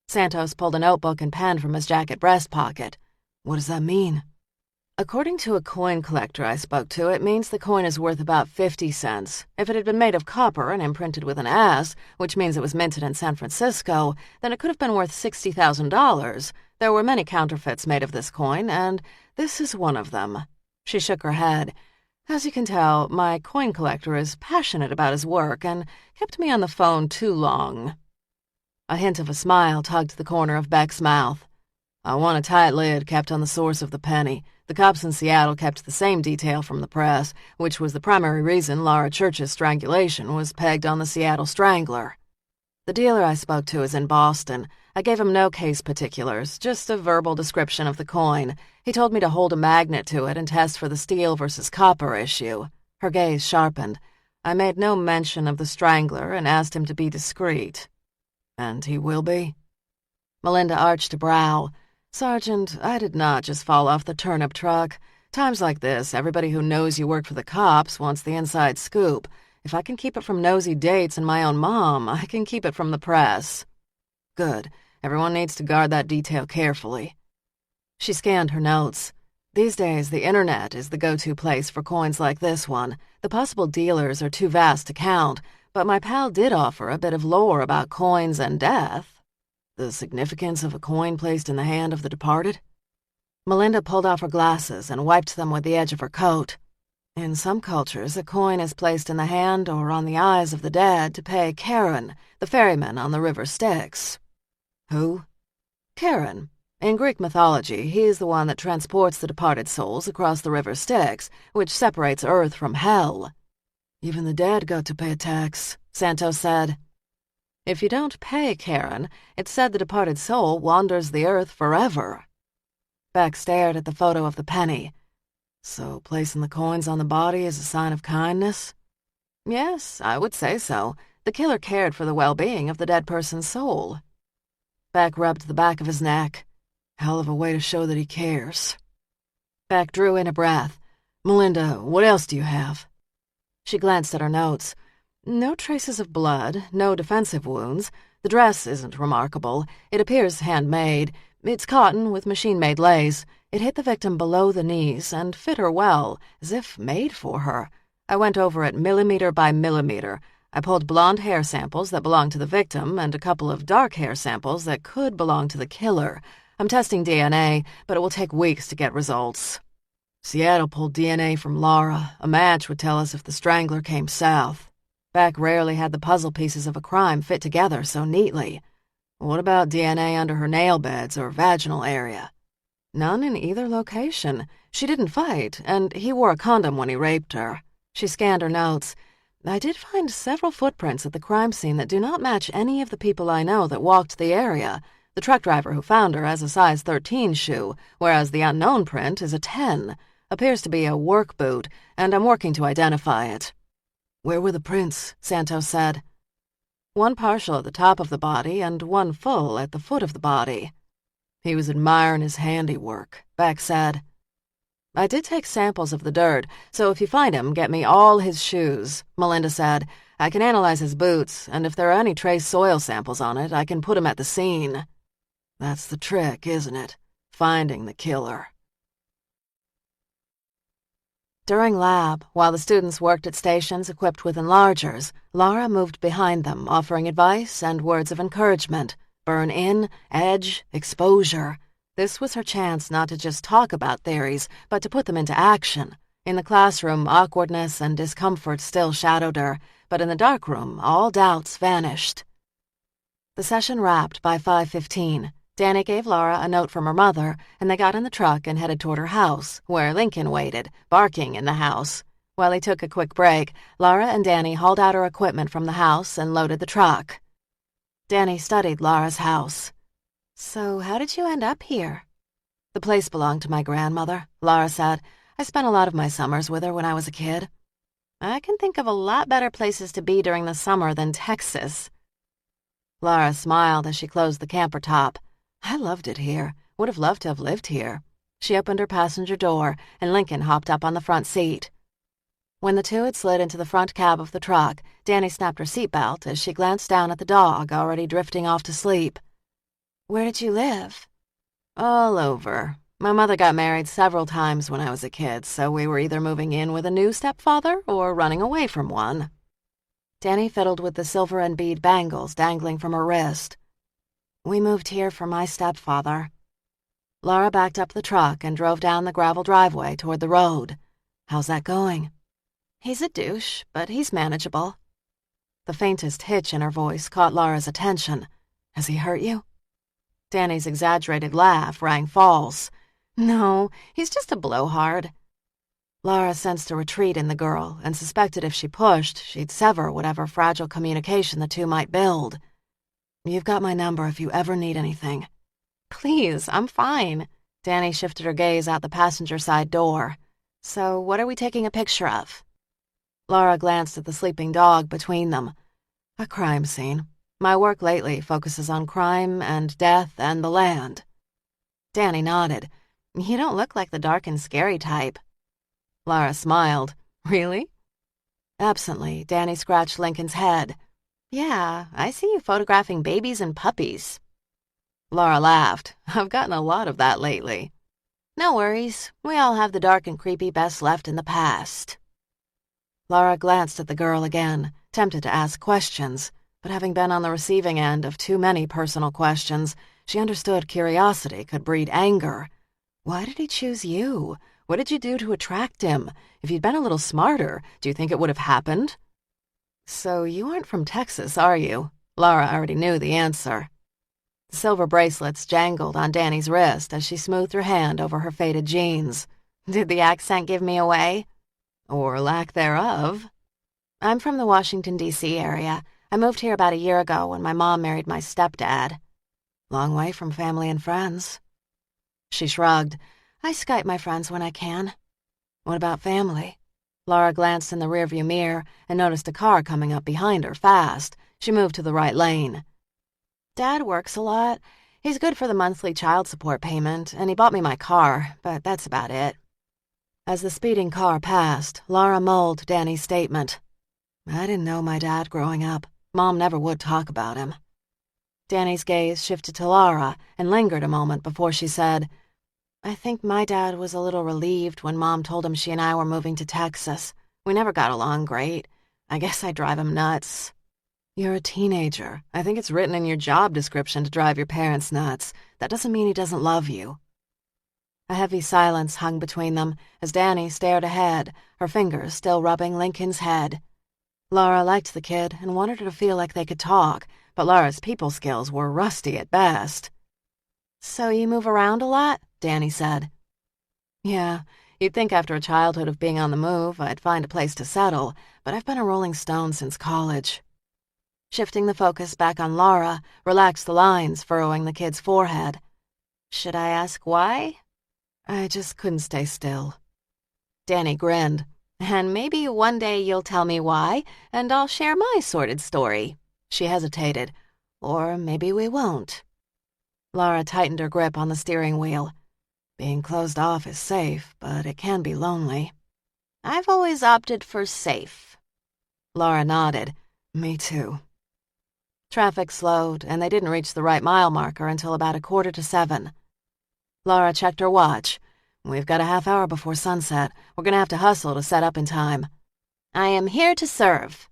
Santos pulled a notebook and pen from his jacket breast pocket. What does that mean? According to a coin collector I spoke to, it means the coin is worth about 50 cents. If it had been made of copper and imprinted with an S, which means it was minted in San Francisco, then it could have been worth $60,000. There were many counterfeits made of this coin, and this is one of them. She shook her head. As you can tell, my coin collector is passionate about his work and kept me on the phone too long. A hint of a smile tugged the corner of Beck's mouth. I want a tight lid kept on the source of the penny. The cops in Seattle kept the same detail from the press, which was the primary reason Laura Church's strangulation was pegged on the Seattle Strangler. The dealer I spoke to is in Boston. I gave him no case particulars, just a verbal description of the coin. He told me to hold a magnet to it and test for the steel versus copper issue. Her gaze sharpened. I made no mention of the Strangler and asked him to be discreet. And he will be? Melinda arched a brow. Sergeant, I did not just fall off the turnip truck. Times like this, everybody who knows you work for the cops wants the inside scoop. If I can keep it from nosy dates and my own mom, I can keep it from the press. Good. Everyone needs to guard that detail carefully. She scanned her notes. These days, the internet is the go-to place for coins like this one. The possible dealers are too vast to count, but my pal did offer a bit of lore about coins and death. The significance of a coin placed in the hand of the departed? Melinda pulled off her glasses and wiped them with the edge of her coat. In some cultures, a coin is placed in the hand or on the eyes of the dead to pay Charon, the ferryman on the river Styx. Who? Charon. In Greek mythology, he is the one that transports the departed souls across the river Styx, which separates Earth from Hell. Even the dead got to pay a tax, Santos said. If you don't pay Charon, it's said the departed soul wanders the earth forever. Beck stared at the photo of the penny. So placing the coins on the body is a sign of kindness? Yes, I would say so. The killer cared for the well-being of the dead person's soul. Beck rubbed the back of his neck. Hell of a way to show that he cares. Beck drew in a breath. Melinda, what else do you have? She glanced at her notes. No traces of blood, no defensive wounds. The dress isn't remarkable. It appears handmade. It's cotton with machine-made lace. It hit the victim below the knees and fit her well, as if made for her. I went over it millimeter by millimeter. I pulled blonde hair samples that belonged to the victim and a couple of dark hair samples that could belong to the killer. I'm testing DNA, but it will take weeks to get results. Seattle pulled DNA from Laura. A match would tell us if the Strangler came south. Beck rarely had the puzzle pieces of a crime fit together so neatly. What about DNA under her nail beds or vaginal area? None in either location. She didn't fight, and he wore a condom when he raped her. She scanned her notes. I did find several footprints at the crime scene that do not match any of the people I know that walked the area. The truck driver who found her has a size 13 shoe, whereas the unknown print is a 10. Appears to be a work boot, and I'm working to identify it. Where were the prints? Santos said. One partial at the top of the body and one full at the foot of the body. He was admiring his handiwork, Beck said. I did take samples of the dirt, so if you find him, get me all his shoes, Melinda said. I can analyze his boots, and if there are any trace soil samples on it, I can put him at the scene. That's the trick, isn't it? Finding the killer. During lab, while the students worked at stations equipped with enlargers, Laura moved behind them, offering advice and words of encouragement. Burn in, edge, exposure. This was her chance not to just talk about theories, but to put them into action. In the classroom, awkwardness and discomfort still shadowed her, but in the darkroom, all doubts vanished. The session wrapped by 5:15. Danny gave Laura a note from her mother, and they got in the truck and headed toward her house, where Lincoln waited, barking in the house. While he took a quick break, Laura and Danny hauled out her equipment from the house and loaded the truck. Danny studied Laura's house. So how did you end up here? The place belonged to my grandmother, Laura said. I spent a lot of my summers with her when I was a kid. I can think of a lot better places to be during the summer than Texas. Laura smiled as she closed the camper top. I loved it here. Would have loved to have lived here. She opened her passenger door, and Lincoln hopped up on the front seat. When the two had slid into the front cab of the truck, Danny snapped her seatbelt as she glanced down at the dog already drifting off to sleep. Where did you live? All over. My mother got married several times when I was a kid, so we were either moving in with a new stepfather or running away from one. Danny fiddled with the silver and bead bangles dangling from her wrist. We moved here for my stepfather. Laura backed up the truck and drove down the gravel driveway toward the road. How's that going? He's a douche, but he's manageable. The faintest hitch in her voice caught Laura's attention. Has he hurt you? Danny's exaggerated laugh rang false. "No, he's just a blowhard." Lara sensed a retreat in the girl and suspected if she pushed, she'd sever whatever fragile communication the two might build. "You've got my number if you ever need anything." "Please, I'm fine." Danny shifted her gaze out the passenger side door. "So what are we taking a picture of?" Lara glanced at the sleeping dog between them. "A crime scene. My work lately focuses on crime and death and the land." Danny nodded. "You don't look like the dark and scary type." Lara smiled. "Really?" Absently, Danny scratched Lincoln's head. "Yeah, I see you photographing babies and puppies." Lara laughed. "I've gotten a lot of that lately." "No worries. We all have the dark and creepy best left in the past." Lara glanced at the girl again, tempted to ask questions, but having been on the receiving end of too many personal questions, she understood curiosity could breed anger. Why did he choose you? What did you do to attract him? If you'd been a little smarter, do you think it would have happened? "So you aren't from Texas, are you?" Lara already knew the answer. The silver bracelets jangled on Danny's wrist as she smoothed her hand over her faded jeans. "Did the accent give me away?" "Or lack thereof." "I'm from the Washington, D.C. area. I moved here about a year ago when my mom married my stepdad." "Long way from family and friends." She shrugged. "I Skype my friends when I can." "What about family?" Lara glanced in the rearview mirror and noticed a car coming up behind her fast. She moved to the right lane. "Dad works a lot. He's good for the monthly child support payment, and he bought me my car, but that's about it." As the speeding car passed, Lara mulled Danny's statement. "I didn't know my dad growing up. Mom never would talk about him." Danny's gaze shifted to Lara and lingered a moment before she said, "I think my dad was a little relieved when Mom told him she and I were moving to Texas. We never got along great. I guess I drive him nuts." "You're a teenager. I think it's written in your job description to drive your parents nuts. That doesn't mean he doesn't love you." A heavy silence hung between them as Danny stared ahead, her fingers still rubbing Lincoln's head. Lara liked the kid and wanted her to feel like they could talk, but Lara's people skills were rusty at best. "So you move around a lot?" Danny said. "Yeah, you'd think after a childhood of being on the move I'd find a place to settle, but I've been a Rolling Stone since college." Shifting the focus back on Lara, relaxed the lines furrowing the kid's forehead. "Should I ask why?" "I just couldn't stay still." Danny grinned. "And maybe one day you'll tell me why, and I'll share my sordid story." She hesitated. "Or maybe we won't." Lara tightened her grip on the steering wheel. "Being closed off is safe, but it can be lonely." "I've always opted for safe." Lara nodded. "Me too." Traffic slowed, and they didn't reach the right mile marker until about 6:45. Lara checked her watch. "We've got a half hour before sunset. We're gonna have to hustle to set up in time." "I am here to serve."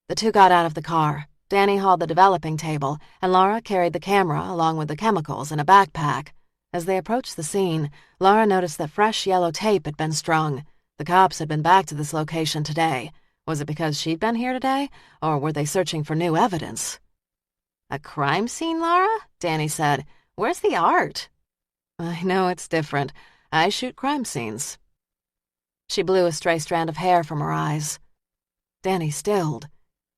The two got out of the car. Danny hauled the developing table, and Lara carried the camera along with the chemicals in a backpack. As they approached the scene, Lara noticed that fresh yellow tape had been strung. The cops had been back to this location today. Was it because she'd been here today, or were they searching for new evidence? "A crime scene, Lara?" Danny said. "Where's the art?" "I know it's different. I shoot crime scenes." She blew a stray strand of hair from her eyes. Danny stilled.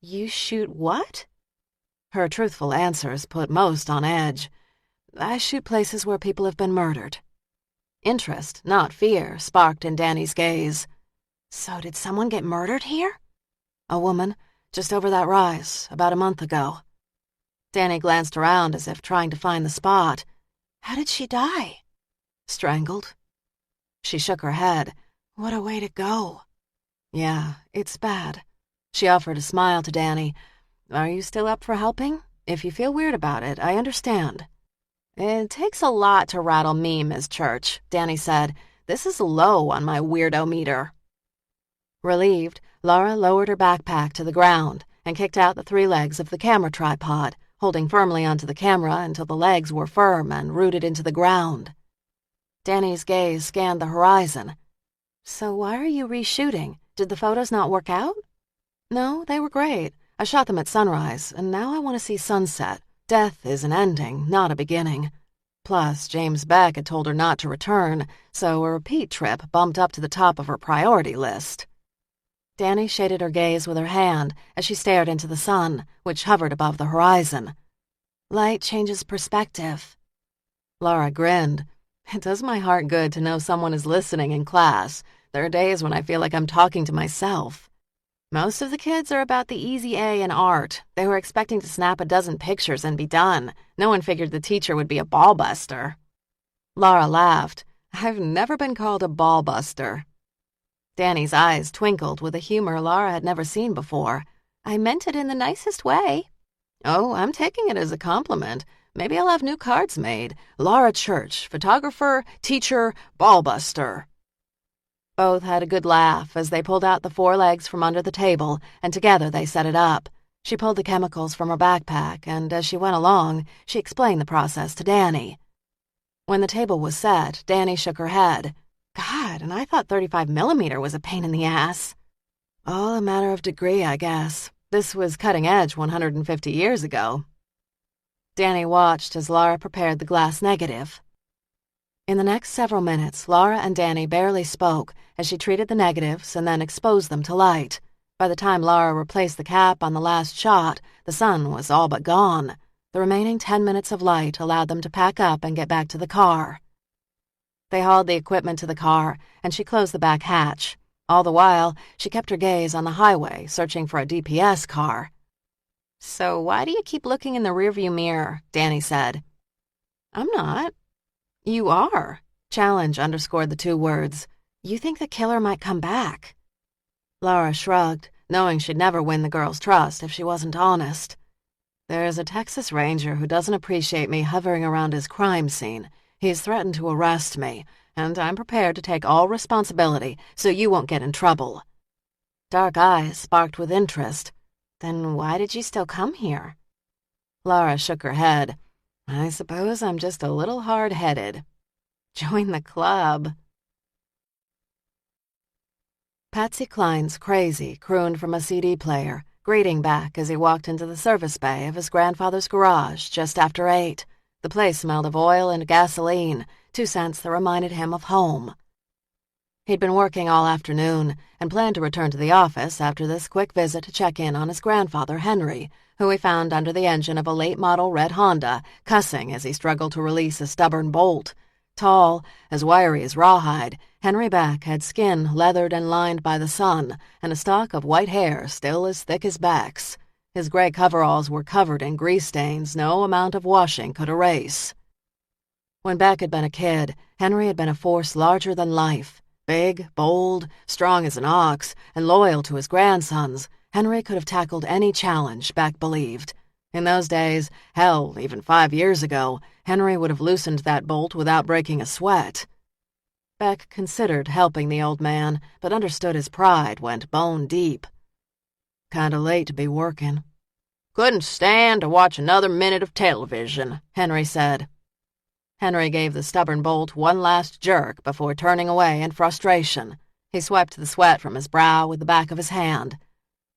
"You shoot what?" Her truthful answers put most on edge. "I shoot places where people have been murdered." Interest, not fear, sparked in Danny's gaze. "So did someone get murdered here?" "A woman, just over that rise, about a month ago." Danny glanced around as if trying to find the spot. "How did she die?" "Strangled." She shook her head. "What a way to go." "Yeah, it's bad." She offered a smile to Danny. "Are you still up for helping? If you feel weird about it, I understand." "It takes a lot to rattle me, Ms. Church," Danny said. "This is low on my weirdo meter." Relieved, Lara lowered her backpack to the ground and kicked out the 3 legs of the camera tripod, holding firmly onto the camera until the legs were firm and rooted into the ground. Danny's gaze scanned the horizon. "So why are you reshooting? Did the photos not work out?" "No, they were great. I shot them at sunrise, and now I want to see sunset. Death is an ending, not a beginning. Plus, James Beck had told her not to return, so a repeat trip bumped up to the top of her priority list. Danny shaded her gaze with her hand as she stared into the sun, which hovered above the horizon. Light changes perspective. Laura grinned. It does my heart good to know someone is listening in class. There are days when I feel like I'm talking to myself. Most of the kids are about the easy A in art. They were expecting to snap a dozen pictures and be done. No one figured the teacher would be a ball buster. Laura laughed. I've never been called a ball buster. Danny's eyes twinkled with a humor Laura had never seen before. I meant it in the nicest way. Oh, I'm taking it as a compliment. Maybe I'll have new cards made. Laura Church, photographer, teacher, ball buster. Both had a good laugh as they pulled out the 4 legs from under the table, and together they set it up. She pulled the chemicals from her backpack, and as she went along, she explained the process to Danny. When the table was set, Danny shook her head. God, and I thought 35mm was a pain in the ass. All a matter of degree, I guess. This was cutting edge 150 years ago. Danny watched as Laura prepared the glass negative. In the next several minutes, Laura and Danny barely spoke as she treated the negatives and then exposed them to light. By the time Laura replaced the cap on the last shot, the sun was all but gone. The remaining 10 minutes of light allowed them to pack up and get back to the car. They hauled the equipment to the car, and she closed the back hatch. All the while, she kept her gaze on the highway, searching for a DPS car. So why do you keep looking in the rearview mirror? Danny said. I'm not. You are. Challenge underscored the 2 words. You think the killer might come back. Laura shrugged, knowing she'd never win the girl's trust if she wasn't honest. There's a Texas Ranger who doesn't appreciate me hovering around his crime scene. He's threatened to arrest me, and I'm prepared to take all responsibility so you won't get in trouble. Dark eyes sparked with interest. Then why did you still come here? Laura shook her head. I suppose I'm just a little hard-headed. Join the club. Patsy Cline's Crazy crooned from a CD player, greeting Beck as he walked into the service bay of his grandfather's garage just after 8. The place smelled of oil and gasoline, 2 scents that reminded him of home. He'd been working all afternoon and planned to return to the office after this quick visit to check in on his grandfather, Henry, who he found under the engine of a late-model red Honda, cussing as he struggled to release a stubborn bolt. Tall, as wiry as rawhide, Henry Beck had skin leathered and lined by the sun, and a stalk of white hair still as thick as Beck's. His gray coveralls were covered in grease stains no amount of washing could erase. When Beck had been a kid, Henry had been a force larger than life. Big, bold, strong as an ox, and loyal to his grandsons, Henry could have tackled any challenge, Beck believed. In those days, hell, even 5 years ago, Henry would have loosened that bolt without breaking a sweat. Beck considered helping the old man, but understood his pride went bone deep. Kinda late to be working. Couldn't stand to watch another minute of television, Henry said. Henry gave the stubborn bolt one last jerk before turning away in frustration. He swiped the sweat from his brow with the back of his hand.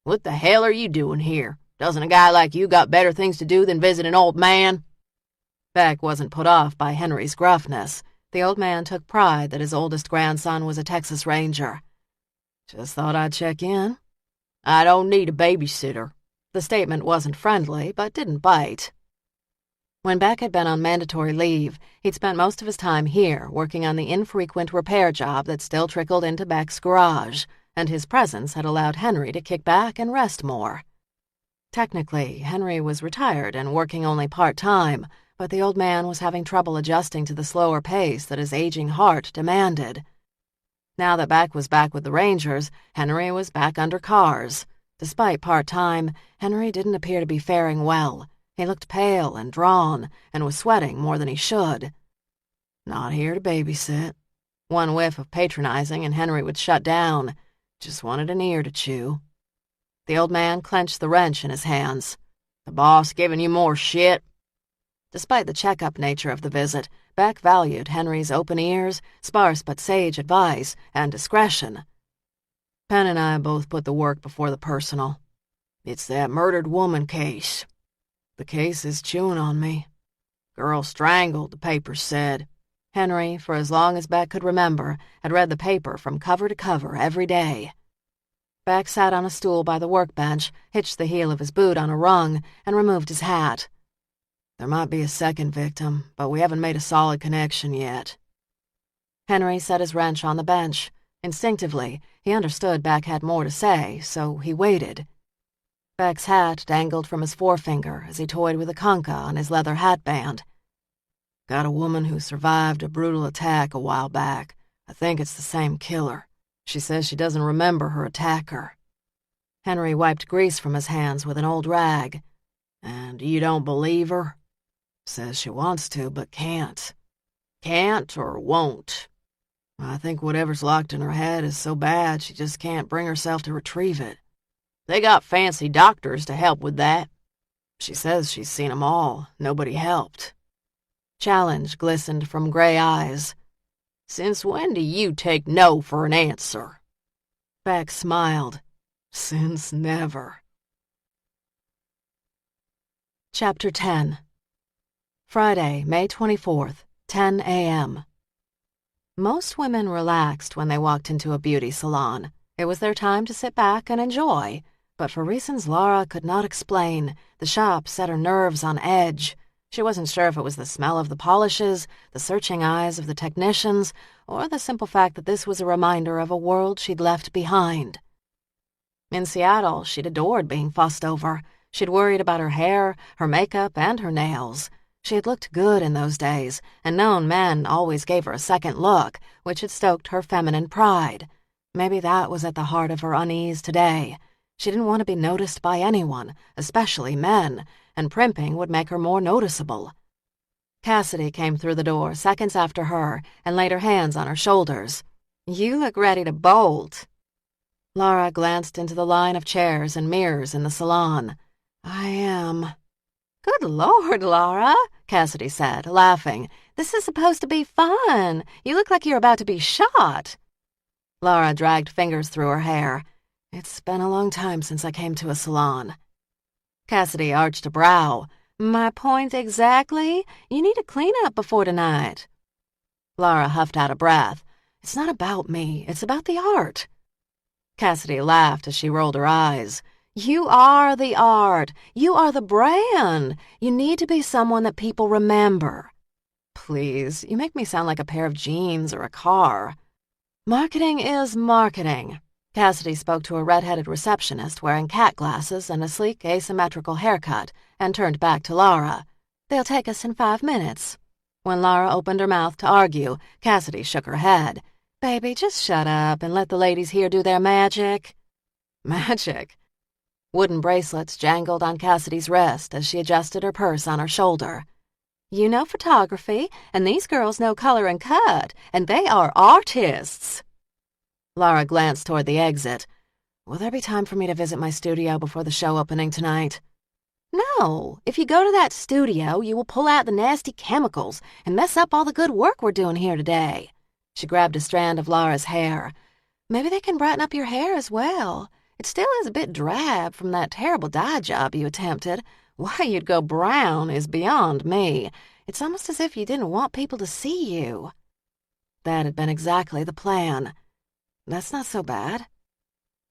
What the hell are you doing here? Doesn't a guy like you got better things to do than visit an old man? Beck wasn't put off by Henry's gruffness. The old man took pride that his oldest grandson was a Texas Ranger. Just thought I'd check in. I don't need a babysitter. The statement wasn't friendly, but didn't bite. When Beck had been on mandatory leave, he'd spent most of his time here working on the infrequent repair job that still trickled into Beck's garage, and his presence had allowed Henry to kick back and rest more. Technically, Henry was retired and working only part-time, but the old man was having trouble adjusting to the slower pace that his aging heart demanded. Now that Beck was back with the Rangers, Henry was back under cars. Despite part-time, Henry didn't appear to be faring well. He looked pale and drawn, and was sweating more than he should. Not here to babysit. One whiff of patronizing and Henry would shut down. Just wanted an ear to chew. The old man clenched the wrench in his hands. The boss giving you more shit? Despite the check-up nature of the visit, Beck valued Henry's open ears, sparse but sage advice, and discretion. Penn and I both put the work before the personal. It's that murdered woman case. The case is chewing on me. Girl strangled, the paper said. Henry, for as long as Beck could remember, had read the paper from cover to cover every day. Beck sat on a stool by the workbench, hitched the heel of his boot on a rung, and removed his hat. There might be a second victim, but we haven't made a solid connection yet. Henry set his wrench on the bench. Instinctively, he understood Beck had more to say, so he waited. Beck's hat dangled from his forefinger as he toyed with a concha on his leather hatband. Got a woman who survived a brutal attack a while back. I think it's the same killer. She says she doesn't remember her attacker. Henry wiped grease from his hands with an old rag. And you don't believe her? Says she wants to, but can't. Can't or won't. I think whatever's locked in her head is so bad she just can't bring herself to retrieve it. They got fancy doctors to help with that. She says she's seen 'em all. Nobody helped. Challenge glistened from gray eyes. Since when do you take no for an answer? Beck smiled. Since never. Chapter 10. Friday, May 24th, 10 a.m. Most women relaxed when they walked into a beauty salon. It was their time to sit back and enjoy. But for reasons Laura could not explain, the shop set her nerves on edge. She wasn't sure if it was the smell of the polishes, the searching eyes of the technicians, or the simple fact that this was a reminder of a world she'd left behind. In Seattle, she'd adored being fussed over. She'd worried about her hair, her makeup, and her nails. She had looked good in those days, and known men always gave her a second look, which had stoked her feminine pride. Maybe that was at the heart of her unease today. She didn't want to be noticed by anyone, especially men, and primping would make her more noticeable. Cassidy came through the door seconds after her and laid her hands on her shoulders. You look ready to bolt. Laura glanced into the line of chairs and mirrors in the salon. I am. Good Lord, Laura, Cassidy said, laughing. This is supposed to be fun. You look like you're about to be shot. Laura dragged fingers through her hair. It's been a long time since I came to a salon. Cassidy arched a brow. My point exactly? You need a clean-up before tonight. Laura huffed out a breath. It's not about me. It's about the art. Cassidy laughed as she rolled her eyes. You are the art. You are the brand. You need to be someone that people remember. Please, you make me sound like a pair of jeans or a car. Marketing is marketing. Cassidy spoke to a red-headed receptionist wearing cat glasses and a sleek, asymmetrical haircut, and turned back to Laura. They'll take us in 5 minutes. When Laura opened her mouth to argue, Cassidy shook her head. Baby, just shut up and let the ladies here do their magic. Magic? Wooden bracelets jangled on Cassidy's wrist as she adjusted her purse on her shoulder. You know photography, and these girls know color and cut, and they are artists. Laura glanced toward the exit. Will there be time for me to visit my studio before the show opening tonight? No. If you go to that studio, you will pull out the nasty chemicals and mess up all the good work we're doing here today. She grabbed a strand of Laura's hair. Maybe they can brighten up your hair as well. It still is a bit drab from that terrible dye job you attempted. Why you'd go brown is beyond me. It's almost as if you didn't want people to see you. That had been exactly the plan. That's not so bad.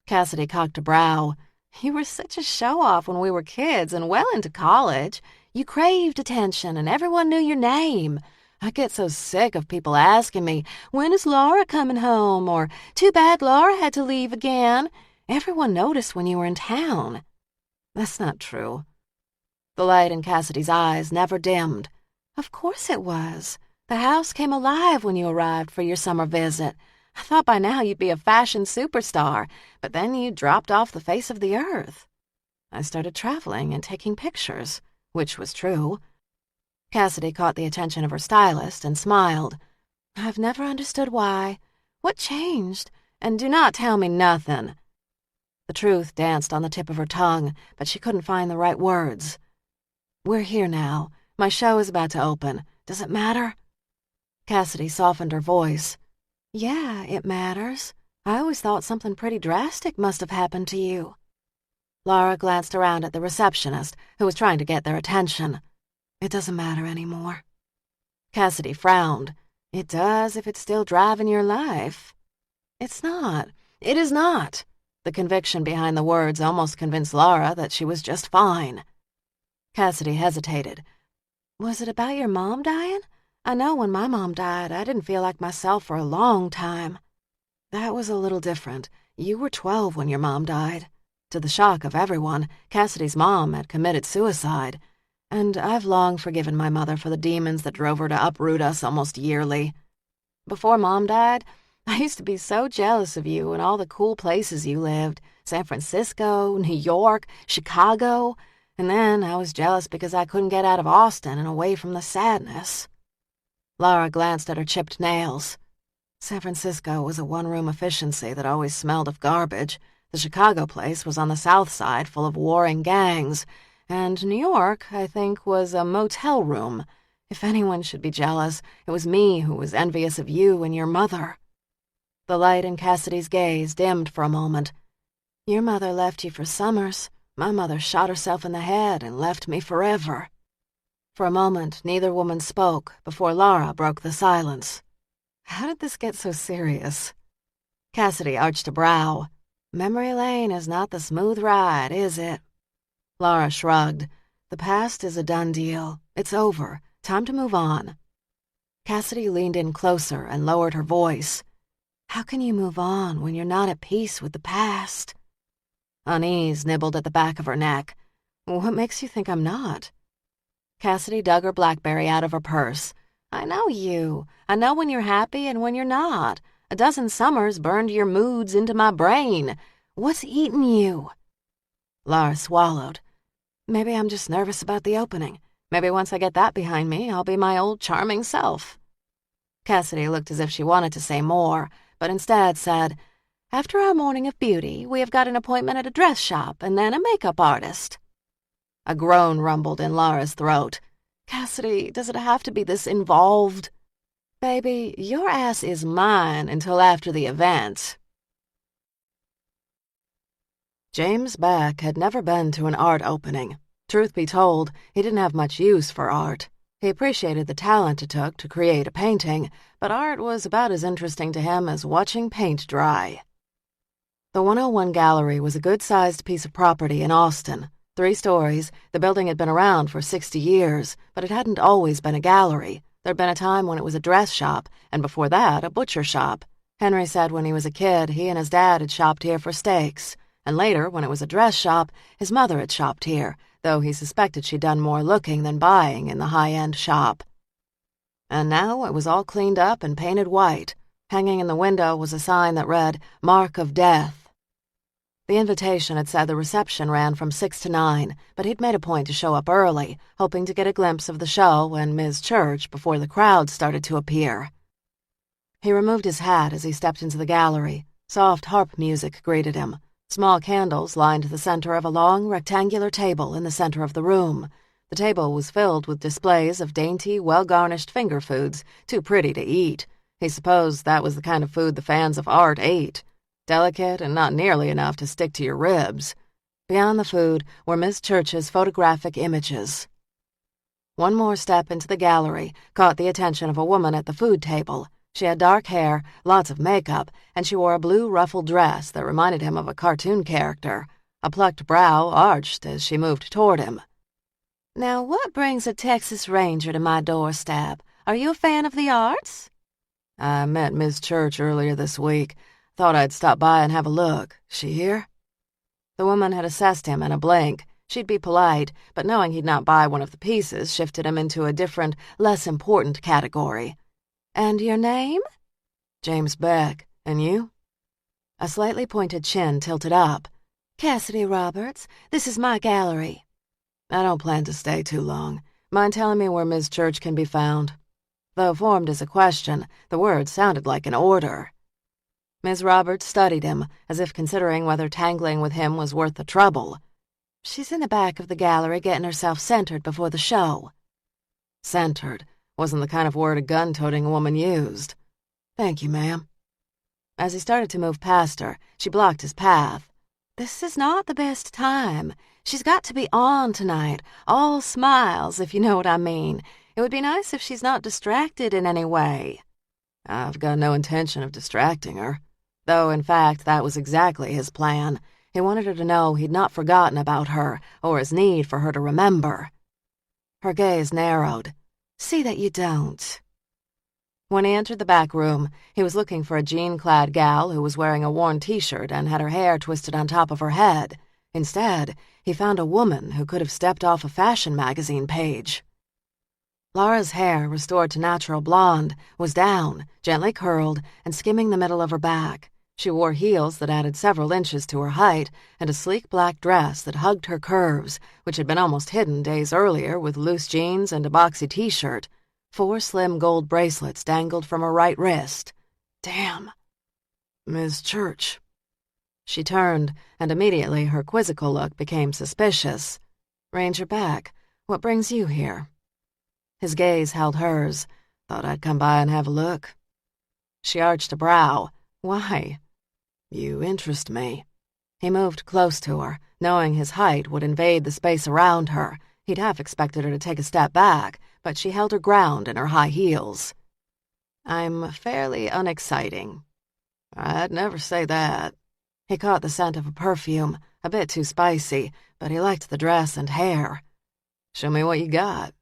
Cassidy cocked a brow. You were such a show-off when we were kids and well into college. You craved attention and everyone knew your name. I get so sick of people asking me, when is Laura coming home? Or, too bad Laura had to leave again. Everyone noticed when you were in town. That's not true. The light in Cassidy's eyes never dimmed. Of course it was. The house came alive when you arrived for your summer visit. I thought by now you'd be a fashion superstar, but then you dropped off the face of the earth. I started traveling and taking pictures, which was true. Cassidy caught the attention of her stylist and smiled. I've never understood why. What changed? And do not tell me nothing. The truth danced on the tip of her tongue, but she couldn't find the right words. We're here now. My show is about to open. Does it matter? Cassidy softened her voice. Yeah, it matters. I always thought something pretty drastic must have happened to you. Laura glanced around at the receptionist, who was trying to get their attention. It doesn't matter anymore. Cassidy frowned. It does if it's still driving your life. It's not. It is not. The conviction behind the words almost convinced Laura that she was just fine. Cassidy hesitated. Was it about your mom dying? I know when my mom died, I didn't feel like myself for a long time. That was a little different. You were 12 when your mom died. To the shock of everyone, Cassidy's mom had committed suicide, and I've long forgiven my mother for the demons that drove her to uproot us almost yearly. Before Mom died, I used to be so jealous of you and all the cool places you lived, San Francisco, New York, Chicago, and then I was jealous because I couldn't get out of Austin and away from the sadness. Laura glanced at her chipped nails. San Francisco was a one-room efficiency that always smelled of garbage. The Chicago place was on the south side, full of warring gangs, and New York, I think, was a motel room. If anyone should be jealous, it was me who was envious of you and your mother. The light in Cassidy's gaze dimmed for a moment. Your mother left you for summers. My mother shot herself in the head and left me forever. For a moment, neither woman spoke before Laura broke the silence. How did this get so serious? Cassidy arched a brow. Memory lane is not the smooth ride, is it? Laura shrugged. The past is a done deal. It's over. Time to move on. Cassidy leaned in closer and lowered her voice. How can you move on when you're not at peace with the past? Unease nibbled at the back of her neck. What makes you think I'm not? Cassidy dug her BlackBerry out of her purse. I know you. I know when you're happy and when you're not. A dozen summers burned your moods into my brain. What's eating you? Laura swallowed. Maybe I'm just nervous about the opening. Maybe once I get that behind me, I'll be my old charming self. Cassidy looked as if she wanted to say more, but instead said, After our morning of beauty, we have got an appointment at a dress shop and then a makeup artist. A groan rumbled in Laura's throat. Cassidy, does it have to be this involved? Baby, your ass is mine until after the event. James Beck had never been to an art opening. Truth be told, he didn't have much use for art. He appreciated the talent it took to create a painting, but art was about as interesting to him as watching paint dry. The 101 Gallery was a good-sized piece of property in Austin. 3 stories, the building had been around for 60 years, but it hadn't always been a gallery. There'd been a time when it was a dress shop, and before that, a butcher shop. Henry said when he was a kid, he and his dad had shopped here for steaks, and later, when it was a dress shop, his mother had shopped here, though he suspected she'd done more looking than buying in the high-end shop. And now it was all cleaned up and painted white. Hanging in the window was a sign that read, Mark of Death. The invitation had said the reception ran from 6 to 9, but he'd made a point to show up early, hoping to get a glimpse of the show and Ms. Church before the crowd started to appear. He removed his hat as he stepped into the gallery. Soft harp music greeted him. Small candles lined the center of a long, rectangular table in the center of the room. The table was filled with displays of dainty, well-garnished finger foods, too pretty to eat. He supposed that was the kind of food the fans of art ate. Delicate and not nearly enough to stick to your ribs. Beyond the food were Miss Church's photographic images. One more step into the gallery caught the attention of a woman at the food table. She had dark hair, lots of makeup, and she wore a blue ruffled dress that reminded him of a cartoon character. A plucked brow arched as she moved toward him. Now, what brings a Texas Ranger to my doorstep? Are you a fan of the arts? I met Miss Church earlier this week. Thought I'd stop by and have a look. She here? The woman had assessed him in a blink. She'd be polite, but knowing he'd not buy one of the pieces shifted him into a different, less important category. And your name? James Beck. And you? A slightly pointed chin tilted up. Cassidy Roberts. This is my gallery. I don't plan to stay too long. Mind telling me where Miss Church can be found? Though formed as a question, the word sounded like an order. Ms. Roberts studied him, as if considering whether tangling with him was worth the trouble. She's in the back of the gallery getting herself centered before the show. Centered wasn't the kind of word a gun-toting woman used. Thank you, ma'am. As he started to move past her, she blocked his path. This is not the best time. She's got to be on tonight, all smiles, if you know what I mean. It would be nice if she's not distracted in any way. I've got no intention of distracting her. Though, in fact, that was exactly his plan. He wanted her to know he'd not forgotten about her or his need for her to remember. Her gaze narrowed. See that you don't. When he entered the back room, he was looking for a jean-clad gal who was wearing a worn t-shirt and had her hair twisted on top of her head. Instead, he found a woman who could have stepped off a fashion magazine page. Laura's hair, restored to natural blonde, was down, gently curled, and skimming the middle of her back. She wore heels that added several inches to her height and a sleek black dress that hugged her curves, which had been almost hidden days earlier with loose jeans and a boxy t-shirt. 4 slim gold bracelets dangled from her right wrist. Damn. Miss Church. She turned, and immediately her quizzical look became suspicious. Ranger Beck, what brings you here? His gaze held hers. Thought I'd come by and have a look. She arched a brow. Why? You interest me. He moved close to her, knowing his height would invade the space around her. He'd half expected her to take a step back, but she held her ground in her high heels. I'm fairly unexciting. I'd never say that. He caught the scent of a perfume, a bit too spicy, but he liked the dress and hair. Show me what you got.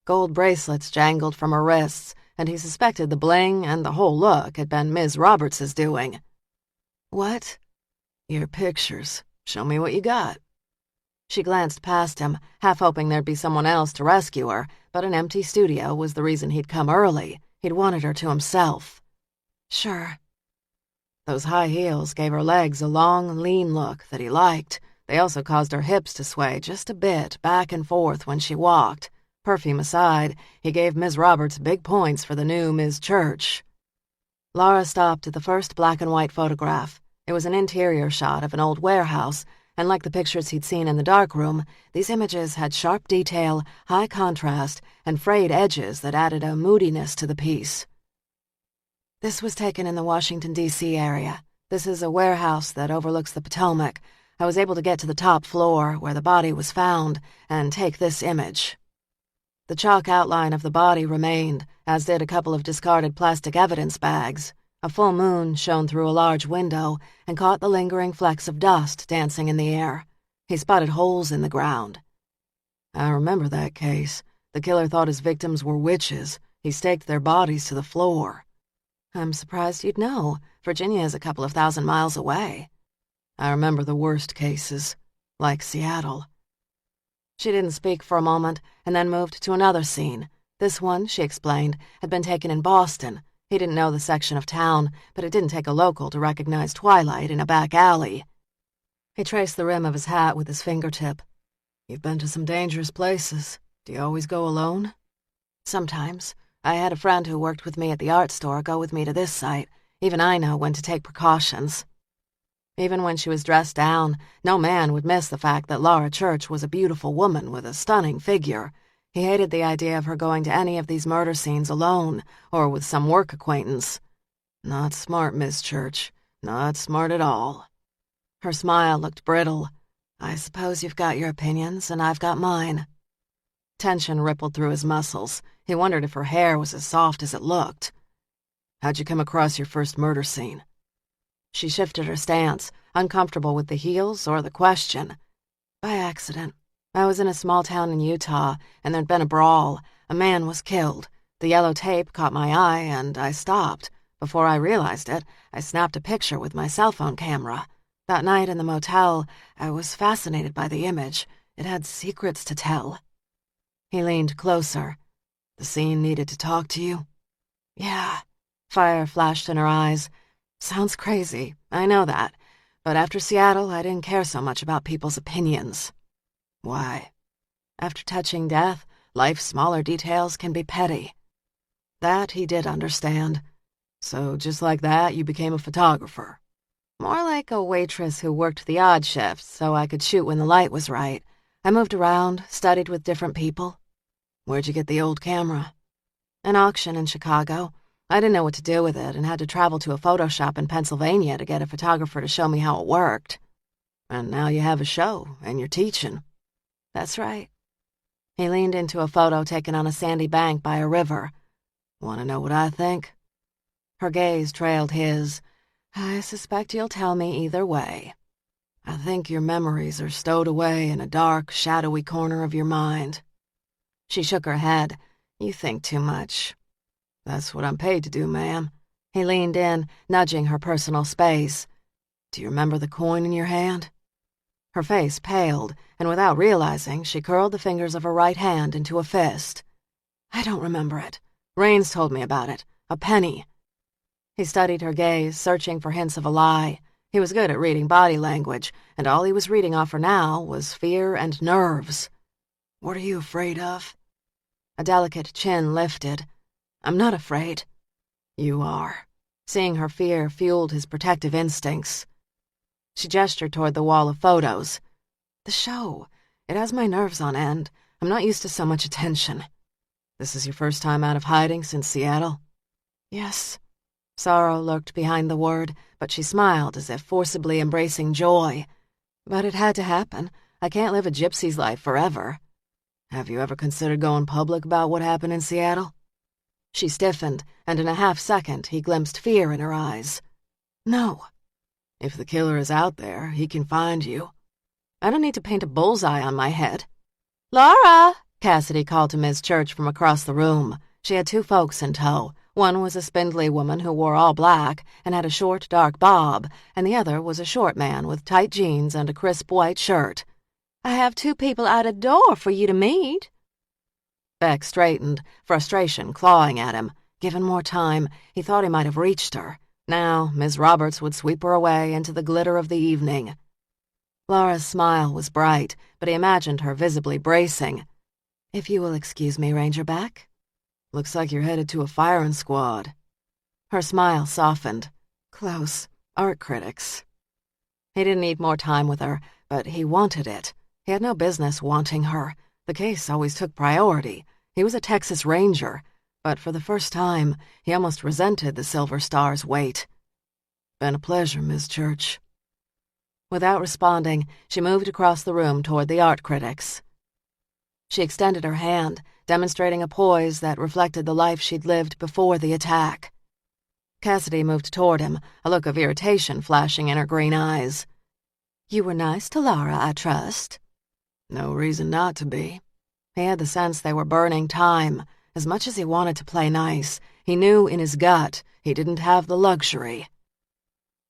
Gold bracelets jangled from her wrists, and he suspected the bling and the whole look had been Ms. Roberts's doing. What? Your pictures. Show me what you got. She glanced past him, half hoping there'd be someone else to rescue her, but an empty studio was the reason he'd come early. He'd wanted her to himself. Sure. Those high heels gave her legs a long, lean look that he liked. They also caused her hips to sway just a bit back and forth when she walked. Perfume aside, he gave Ms. Roberts big points for the new Ms. Church. Laura stopped at the first black and white photograph. It was an interior shot of an old warehouse, and like the pictures he'd seen in the darkroom, these images had sharp detail, high contrast, and frayed edges that added a moodiness to the piece. This was taken in the Washington, D.C. area. This is a warehouse that overlooks the Potomac. I was able to get to the top floor, where the body was found, and take this image. The chalk outline of the body remained, as did a couple of discarded plastic evidence bags. A full moon shone through a large window and caught the lingering flecks of dust dancing in the air. He spotted holes in the ground. I remember that case. The killer thought his victims were witches. He staked their bodies to the floor. I'm surprised you'd know. Virginia is a couple of thousand miles away. I remember the worst cases, like Seattle. She didn't speak for a moment, and then moved to another scene. This one, she explained, had been taken in Boston. He didn't know the section of town, but it didn't take a local to recognize Twilight in a back alley. He traced the rim of his hat with his fingertip. You've been to some dangerous places. Do you always go alone? Sometimes. I had a friend who worked with me at the art store go with me to this site. Even I know when to take precautions. Even when she was dressed down, no man would miss the fact that Laura Church was a beautiful woman with a stunning figure. He hated the idea of her going to any of these murder scenes alone, or with some work acquaintance. Not smart, Miss Church. Not smart at all. Her smile looked brittle. I suppose you've got your opinions, and I've got mine. Tension rippled through his muscles. He wondered if her hair was as soft as it looked. How'd you come across your first murder scene? She shifted her stance, uncomfortable with the heels or the question. By accident. I was in a small town in Utah, and there'd been a brawl. A man was killed. The yellow tape caught my eye, and I stopped. Before I realized it, I snapped a picture with my cell phone camera. That night in the motel, I was fascinated by the image. It had secrets to tell. He leaned closer. The scene needed to talk to you? Yeah. Fire flashed in her eyes. Sounds crazy, I know that. But after Seattle, I didn't care so much about people's opinions. Why? After touching death, life's smaller details can be petty. That he did understand. So just like that, you became a photographer. More like a waitress who worked the odd shifts so I could shoot when the light was right. I moved around, studied with different people. Where'd you get the old camera? An auction in Chicago. I didn't know what to do with it and had to travel to a photo shop in Pennsylvania to get a photographer to show me how it worked. And now you have a show, and you're teaching. That's right. He leaned into a photo taken on a sandy bank by a river. Want to know what I think? Her gaze trailed his. I suspect you'll tell me either way. I think your memories are stowed away in a dark, shadowy corner of your mind. She shook her head. You think too much. That's what I'm paid to do, ma'am. He leaned in, nudging her personal space. Do you remember the coin in your hand? Her face paled, and without realizing, she curled the fingers of her right hand into a fist. I don't remember it. Raines told me about it. A penny. He studied her gaze, searching for hints of a lie. He was good at reading body language, and all he was reading off her now was fear and nerves. What are you afraid of? A delicate chin lifted. I'm not afraid. You are. Seeing her fear fueled his protective instincts. She gestured toward the wall of photos. The show. It has my nerves on end. I'm not used to so much attention. This is your first time out of hiding since Seattle? Yes. Sorrow lurked behind the word, but she smiled as if forcibly embracing joy. But it had to happen. I can't live a gypsy's life forever. Have you ever considered going public about what happened in Seattle? She stiffened, and in a half-second he glimpsed fear in her eyes. No. If the killer is out there, he can find you. I don't need to paint a bullseye on my head. Laura! Cassidy called to Ms. Church from across the room. She had two folks in tow. One was a spindly woman who wore all black and had a short, dark bob, and the other was a short man with tight jeans and a crisp white shirt. I have two people at a door for you to meet. Beck straightened, frustration clawing at him. Given more time, he thought he might have reached her. Now, Miss Roberts would sweep her away into the glitter of the evening. Laura's smile was bright, but he imagined her visibly bracing. If you will excuse me, Ranger Beck. Looks like you're headed to a firing squad. Her smile softened. Close. Art critics. He didn't need more time with her, but he wanted it. He had no business wanting her. The case always took priority. He was a Texas Ranger, but for the first time, he almost resented the Silver Star's weight. Been a pleasure, Miss Church. Without responding, she moved across the room toward the art critics. She extended her hand, demonstrating a poise that reflected the life she'd lived before the attack. Cassidy moved toward him, a look of irritation flashing in her green eyes. You were nice to Laura, I trust. No reason not to be. He had the sense they were burning time. As much as he wanted to play nice, he knew in his gut he didn't have the luxury.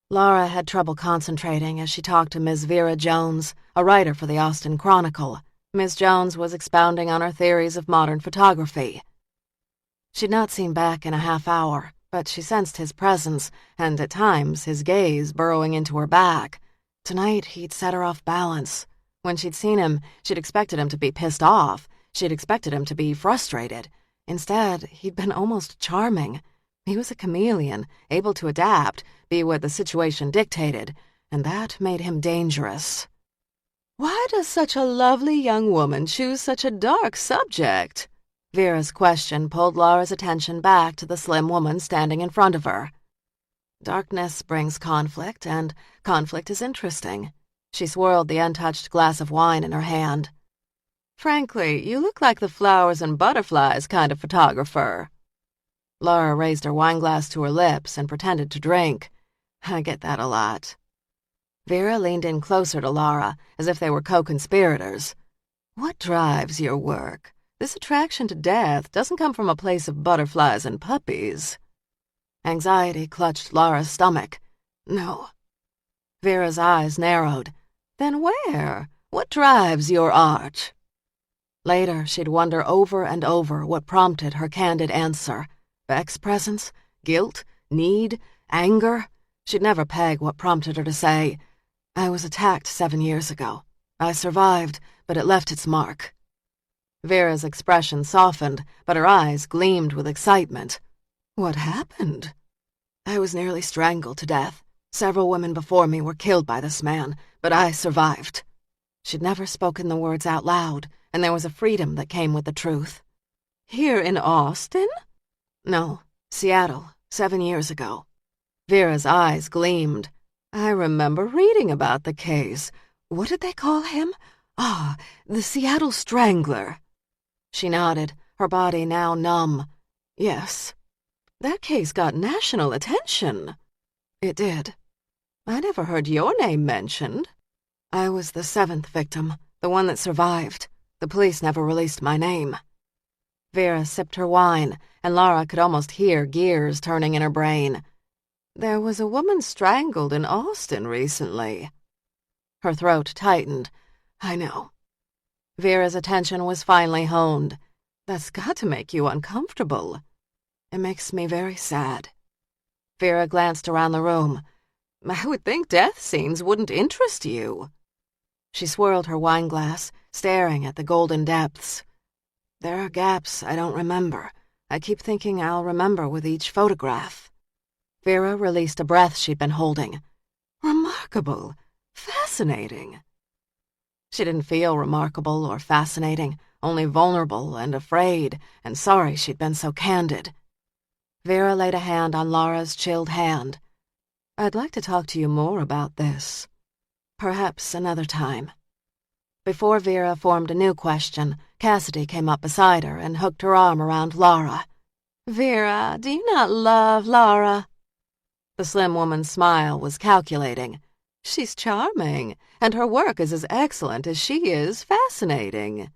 Laura had trouble concentrating as she talked to Ms. Vera Jones, a writer for the Austin Chronicle. Ms. Jones was expounding on her theories of modern photography. She'd not seen Beck in a half hour, but she sensed his presence, and at times his gaze burrowing into her back. Tonight he'd set her off balance. When she'd seen him, she'd expected him to be pissed off. She'd expected him to be frustrated. Instead, he'd been almost charming. He was a chameleon, able to adapt, be what the situation dictated, and that made him dangerous. Why does such a lovely young woman choose such a dark subject? Vera's question pulled Laura's attention back to the slim woman standing in front of her. Darkness brings conflict, and conflict is interesting. She swirled the untouched glass of wine in her hand. Frankly, you look like the flowers and butterflies kind of photographer. Laura raised her wineglass to her lips and pretended to drink. I get that a lot. Vera leaned in closer to Laura, as if they were co-conspirators. What drives your work? This attraction to death doesn't come from a place of butterflies and puppies. Anxiety clutched Laura's stomach. No. Vera's eyes narrowed. Then where? What drives your art? Later, she'd wonder over and over what prompted her candid answer. Beck's presence? Guilt? Need? Anger? She'd never peg what prompted her to say, I was attacked 7 years ago. I survived, but it left its mark. Vera's expression softened, but her eyes gleamed with excitement. What happened? I was nearly strangled to death. Several women before me were killed by this man, but I survived. She'd never spoken the words out loud, and there was a freedom that came with the truth. Here in Austin? No, Seattle, 7 years ago. Vera's eyes gleamed. I remember reading about the case. What did they call him? Ah, the Seattle Strangler. She nodded, her body now numb. Yes. That case got national attention. It did. I never heard your name mentioned. I was the 7th victim, the one that survived. The police never released my name. Vera sipped her wine, and Laura could almost hear gears turning in her brain. There was a woman strangled in Austin recently. Her throat tightened. I know. Vera's attention was finally honed. That's got to make you uncomfortable. It makes me very sad. Vera glanced around the room. I would think death scenes wouldn't interest you. She swirled her wineglass, staring at the golden depths. There are gaps I don't remember. I keep thinking I'll remember with each photograph. Vera released a breath she'd been holding. Remarkable. Fascinating. She didn't feel remarkable or fascinating, only vulnerable and afraid, and sorry she'd been so candid. Vera laid a hand on Laura's chilled hand. I'd like to talk to you more about this. Perhaps another time. Before Vera formed a new question, Cassidy came up beside her and hooked her arm around Laura. Vera, do you not love Laura? The slim woman's smile was calculating. She's charming, and her work is as excellent as she is fascinating.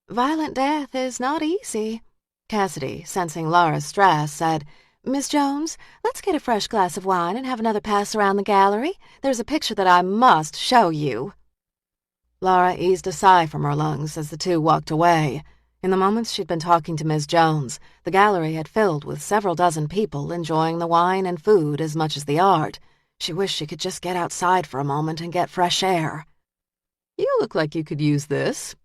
Violent death is not easy. Cassidy, sensing Laura's stress, said, Miss Jones, let's get a fresh glass of wine and have another pass around the gallery. There's a picture that I must show you. Laura eased a sigh from her lungs as the two walked away. In the moments she'd been talking to Miss Jones, the gallery had filled with several dozen people enjoying the wine and food as much as the art. She wished she could just get outside for a moment and get fresh air. You look like you could use this.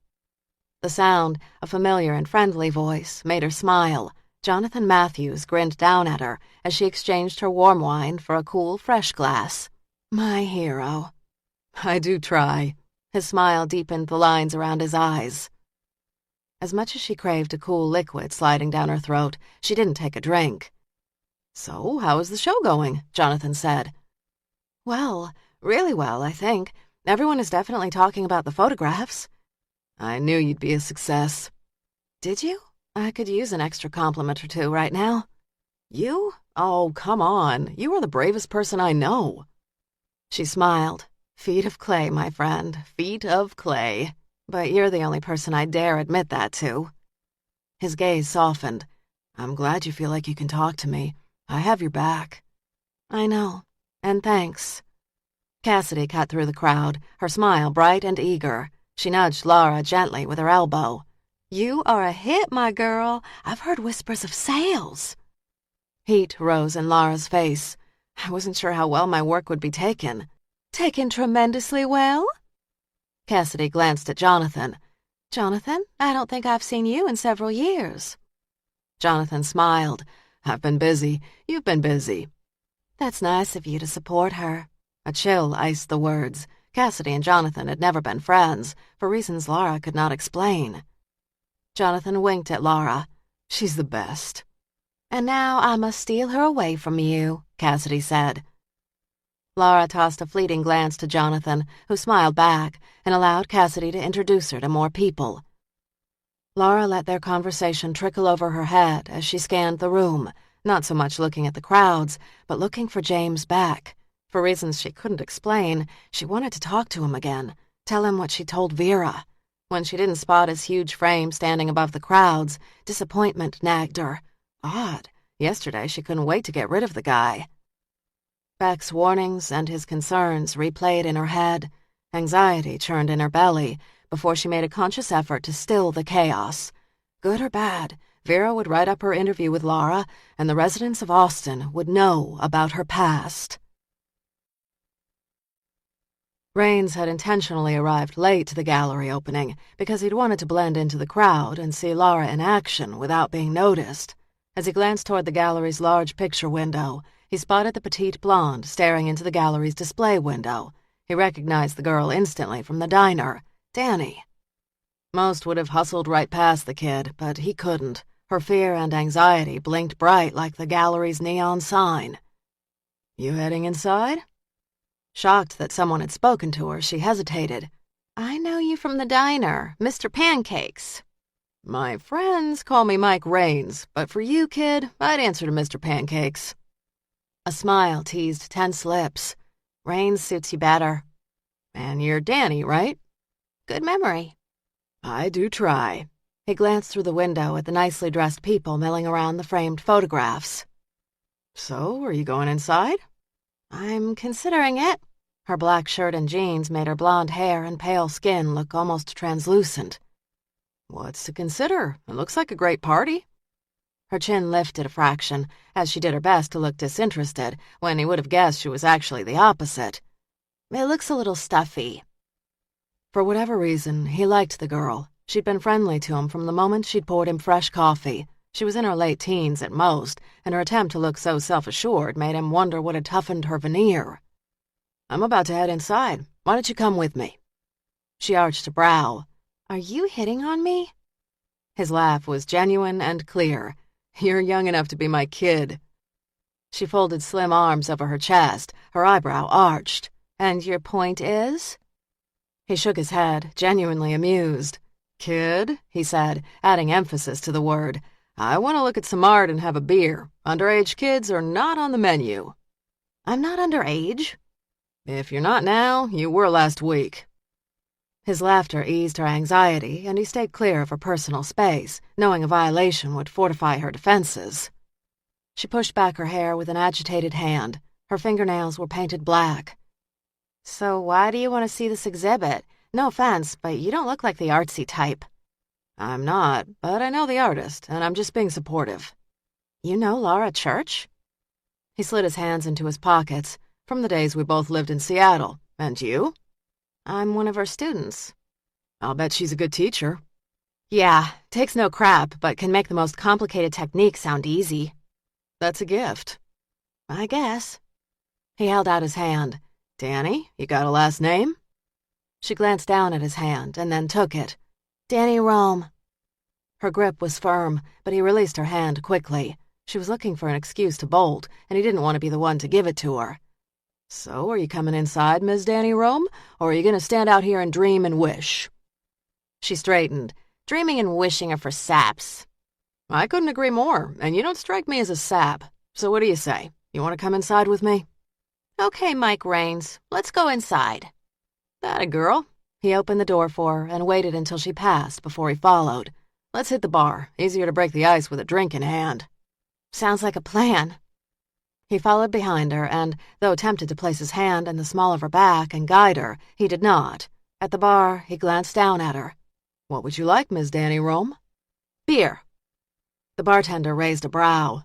The sound, a familiar and friendly voice, made her smile. Jonathan Matthews grinned down at her as she exchanged her warm wine for a cool, fresh glass. My hero. I do try. His smile deepened the lines around his eyes. As much as she craved a cool liquid sliding down her throat, she didn't take a drink. So, how is the show going? Jonathan said. Well, really well, I think. Everyone is definitely talking about the photographs. I knew you'd be a success. Did you? I could use an extra compliment or two right now. You? Oh, come on. You are the bravest person I know. She smiled. Feet of clay, my friend. Feet of clay. But you're the only person I dare admit that to. His gaze softened. I'm glad you feel like you can talk to me. I have your back. I know. And thanks. Cassidy cut through the crowd, her smile bright and eager. She nudged Laura gently with her elbow. You are a hit, my girl. I've heard whispers of sales. Heat rose in Laura's face. I wasn't sure how well my work would be taken. Taken tremendously well? Cassidy glanced at Jonathan. Jonathan, I don't think I've seen you in several years. Jonathan smiled. I've been busy. You've been busy. That's nice of you to support her. A chill iced the words. Cassidy and Jonathan had never been friends, for reasons Laura could not explain. Jonathan winked at Laura. She's the best. And now I must steal her away from you, Cassidy said. Laura tossed a fleeting glance to Jonathan, who smiled back and allowed Cassidy to introduce her to more people. Laura let their conversation trickle over her head as she scanned the room, not so much looking at the crowds, but looking for James Beck. For reasons she couldn't explain, she wanted to talk to him again, tell him what she told Vera. When she didn't spot his huge frame standing above the crowds, disappointment nagged her. Odd. Yesterday she couldn't wait to get rid of the guy. Beck's warnings and his concerns replayed in her head. Anxiety churned in her belly before she made a conscious effort to still the chaos. Good or bad, Vera would write up her interview with Laura, and the residents of Austin would know about her past. Raines had intentionally arrived late to the gallery opening because he'd wanted to blend into the crowd and see Laura in action without being noticed. As he glanced toward the gallery's large picture window, he spotted the petite blonde staring into the gallery's display window. He recognized the girl instantly from the diner, Danny. Most would have hustled right past the kid, but he couldn't. Her fear and anxiety blinked bright like the gallery's neon sign. You heading inside? Shocked that someone had spoken to her, she hesitated. I know you from the diner, Mr. Pancakes. My friends call me Mike Raines, but for you, kid, I'd answer to Mr. Pancakes. A smile teased tense lips. Raines suits you better. And you're Danny, right? Good memory. I do try. He glanced through the window at the nicely dressed people milling around the framed photographs. So, are you going inside? I'm considering it. Her black shirt and jeans made her blonde hair and pale skin look almost translucent. What's to consider? It looks like a great party. Her chin lifted a fraction, as she did her best to look disinterested, when he would have guessed she was actually the opposite. It looks a little stuffy. For whatever reason, he liked the girl. She'd been friendly to him from the moment she'd poured him fresh coffee. She was in her late teens at most, and her attempt to look so self-assured made him wonder what had toughened her veneer. I'm about to head inside. Why don't you come with me? She arched a brow. Are you hitting on me? His laugh was genuine and clear. You're young enough to be my kid. She folded slim arms over her chest, her eyebrow arched. And your point is? He shook his head, genuinely amused. Kid, he said, adding emphasis to the word. I want to look at some art and have a beer. Underage kids are not on the menu. I'm not underage. If you're not now, you were last week. His laughter eased her anxiety, and he stayed clear of her personal space, knowing a violation would fortify her defenses. She pushed back her hair with an agitated hand. Her fingernails were painted black. So why do you want to see this exhibit? No offense, but you don't look like the artsy type. I'm not, but I know the artist, and I'm just being supportive. You know Laura Church? He slid his hands into his pockets. From the days we both lived in Seattle. And you? I'm one of her students. I'll bet she's a good teacher. Yeah, takes no crap, but can make the most complicated techniques sound easy. That's a gift. I guess. He held out his hand. Danny, you got a last name? She glanced down at his hand and then took it. Danny Rome. Her grip was firm, but he released her hand quickly. She was looking for an excuse to bolt, and he didn't want to be the one to give it to her. So, are you coming inside, Ms. Danny Rome, or are you going to stand out here and dream and wish? She straightened. Dreaming and wishing are for saps. I couldn't agree more, and you don't strike me as a sap. So what do you say? You want to come inside with me? Okay, Mike Raines. Let's go inside. That a girl. He opened the door for her and waited until she passed before he followed. Let's hit the bar. Easier to break the ice with a drink in hand. Sounds like a plan. He followed behind her and, though tempted to place his hand in the small of her back and guide her, he did not. At the bar, he glanced down at her. What would you like, Miss Danny Rome? Beer. The bartender raised a brow.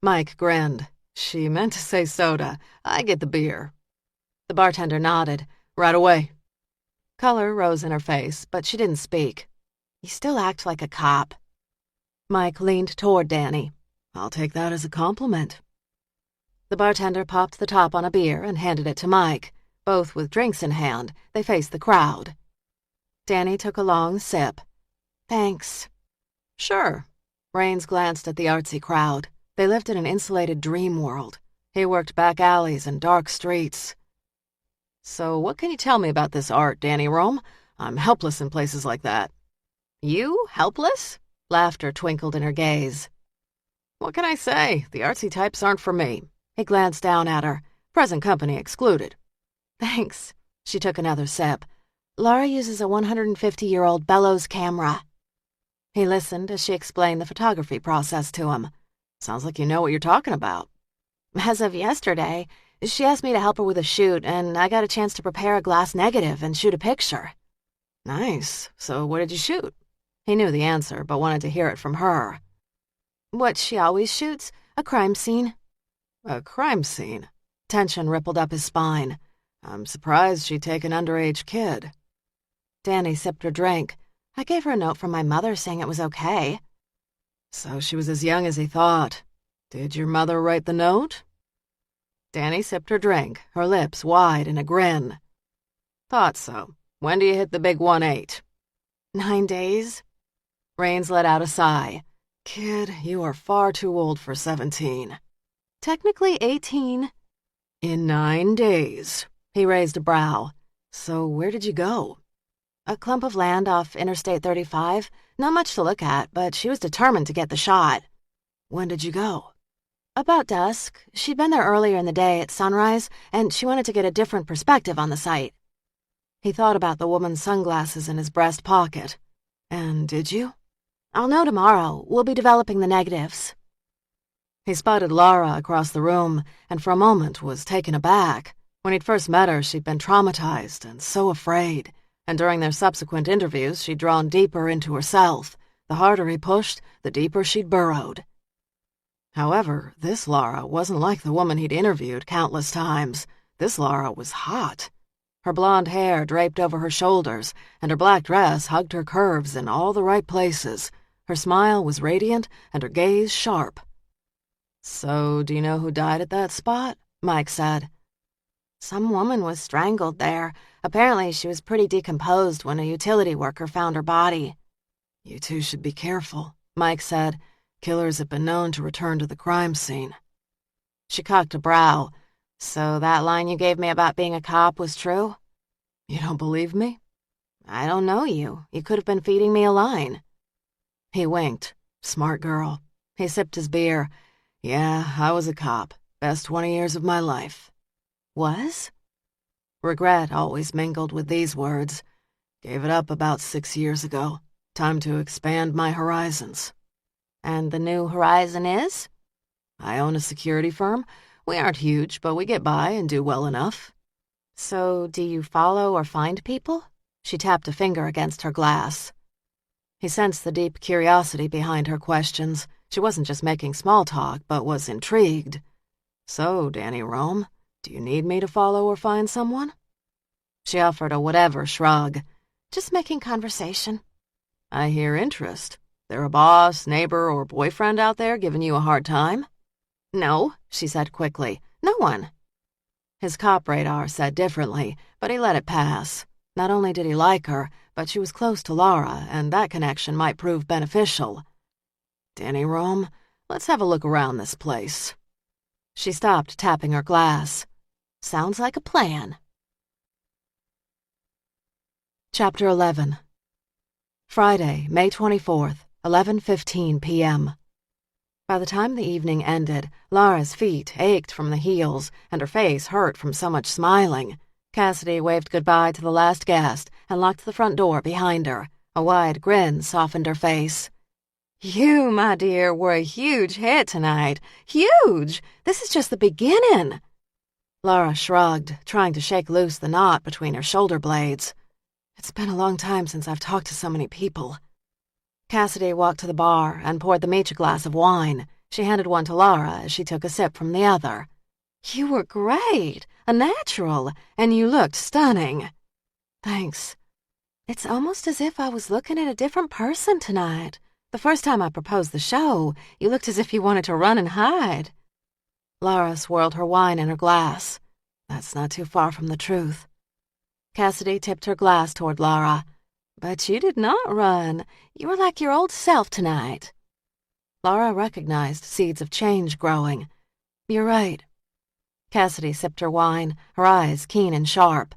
Mike grinned. She meant to say soda. I get the beer. The bartender nodded. Right away. Color rose in her face, but she didn't speak. You still act like a cop. Mike leaned toward Danny. I'll take that as a compliment. The bartender popped the top on a beer and handed it to Mike. Both with drinks in hand, they faced the crowd. Danny took a long sip. Thanks. Sure. Raines glanced at the artsy crowd. They lived in an insulated dream world. He worked back alleys and dark streets. So what can you tell me about this art, Danny Rome? I'm helpless in places like that. You? Helpless? Laughter twinkled in her gaze. What can I say? The artsy types aren't for me. He glanced down at her. Present company excluded. Thanks. She took another sip. Laura uses a 150-year-old bellows camera. He listened as she explained the photography process to him. Sounds like you know what you're talking about. As of yesterday, she asked me to help her with a shoot, and I got a chance to prepare a glass negative and shoot a picture. Nice. So what did you shoot? He knew the answer, but wanted to hear it from her. What she always shoots, a crime scene. A crime scene? Tension rippled up his spine. I'm surprised she'd take an underage kid. Danny sipped her drink. I gave her a note from my mother saying it was okay. So she was as young as he thought. Did your mother write the note? Danny sipped her drink, her lips wide in a grin. Thought so. When do you hit the big 1-8? 9 days. Raines let out a sigh. Kid, you are far too old for 17. Technically 18. In 9 days. He raised a brow. So where did you go? A clump of land off Interstate 35. Not much to look at, but she was determined to get the shot. When did you go? About dusk. She'd been there earlier in the day at sunrise, and she wanted to get a different perspective on the site. He thought about the woman's sunglasses in his breast pocket. And did you? I'll know tomorrow. We'll be developing the negatives. He spotted Laura across the room, and for a moment was taken aback. When he'd first met her, she'd been traumatized and so afraid, and during their subsequent interviews, she'd drawn deeper into herself. The harder he pushed, the deeper she'd burrowed. However, this Laura wasn't like the woman he'd interviewed countless times. This Laura was hot. Her blonde hair draped over her shoulders, and her black dress hugged her curves in all the right places. Her smile was radiant, and her gaze sharp. So, do you know who died at that spot? Mike said. Some woman was strangled there. Apparently, she was pretty decomposed when a utility worker found her body. You two should be careful, Mike said. Killers have been known to return to the crime scene. She cocked a brow. So that line you gave me about being a cop was true? You don't believe me? I don't know you. You could have been feeding me a line. He winked. Smart girl. He sipped his beer. Yeah, I was a cop. Best 20 years of my life. Was? Regret always mingled with these words. Gave it up about 6 years ago. Time to expand my horizons. And the new horizon is? I own a security firm. We aren't huge, but we get by and do well enough. So do you follow or find people? She tapped a finger against her glass. He sensed the deep curiosity behind her questions. She wasn't just making small talk, but was intrigued. So, Danny Rome, do you need me to follow or find someone? She offered a whatever shrug. Just making conversation. I hear interest. There a boss, neighbor, or boyfriend out there giving you a hard time? No, she said quickly. No one. His cop radar said differently, but he let it pass. Not only did he like her, but she was close to Laura, and that connection might prove beneficial. Danny Rome, let's have a look around this place. She stopped tapping her glass. Sounds like a plan. Chapter 11. Friday, May 24th, 11:15 p.m. By the time the evening ended, Laura's feet ached from the heels, and her face hurt from so much smiling. Cassidy waved goodbye to the last guest and locked the front door behind her. A wide grin softened her face. You, my dear, were a huge hit tonight. Huge! This is just the beginning. Laura shrugged, trying to shake loose the knot between her shoulder blades. It's been a long time since I've talked to so many people. Cassidy walked to the bar and poured them each a glass of wine. She handed one to Laura as she took a sip from the other. You were great, a natural, and you looked stunning. Thanks. It's almost as if I was looking at a different person tonight. The first time I proposed the show, you looked as if you wanted to run and hide. Laura swirled her wine in her glass. That's not too far from the truth. Cassidy tipped her glass toward Laura. But you did not run. You were like your old self tonight. Laura recognized seeds of change growing. You're right. Cassidy sipped her wine, her eyes keen and sharp.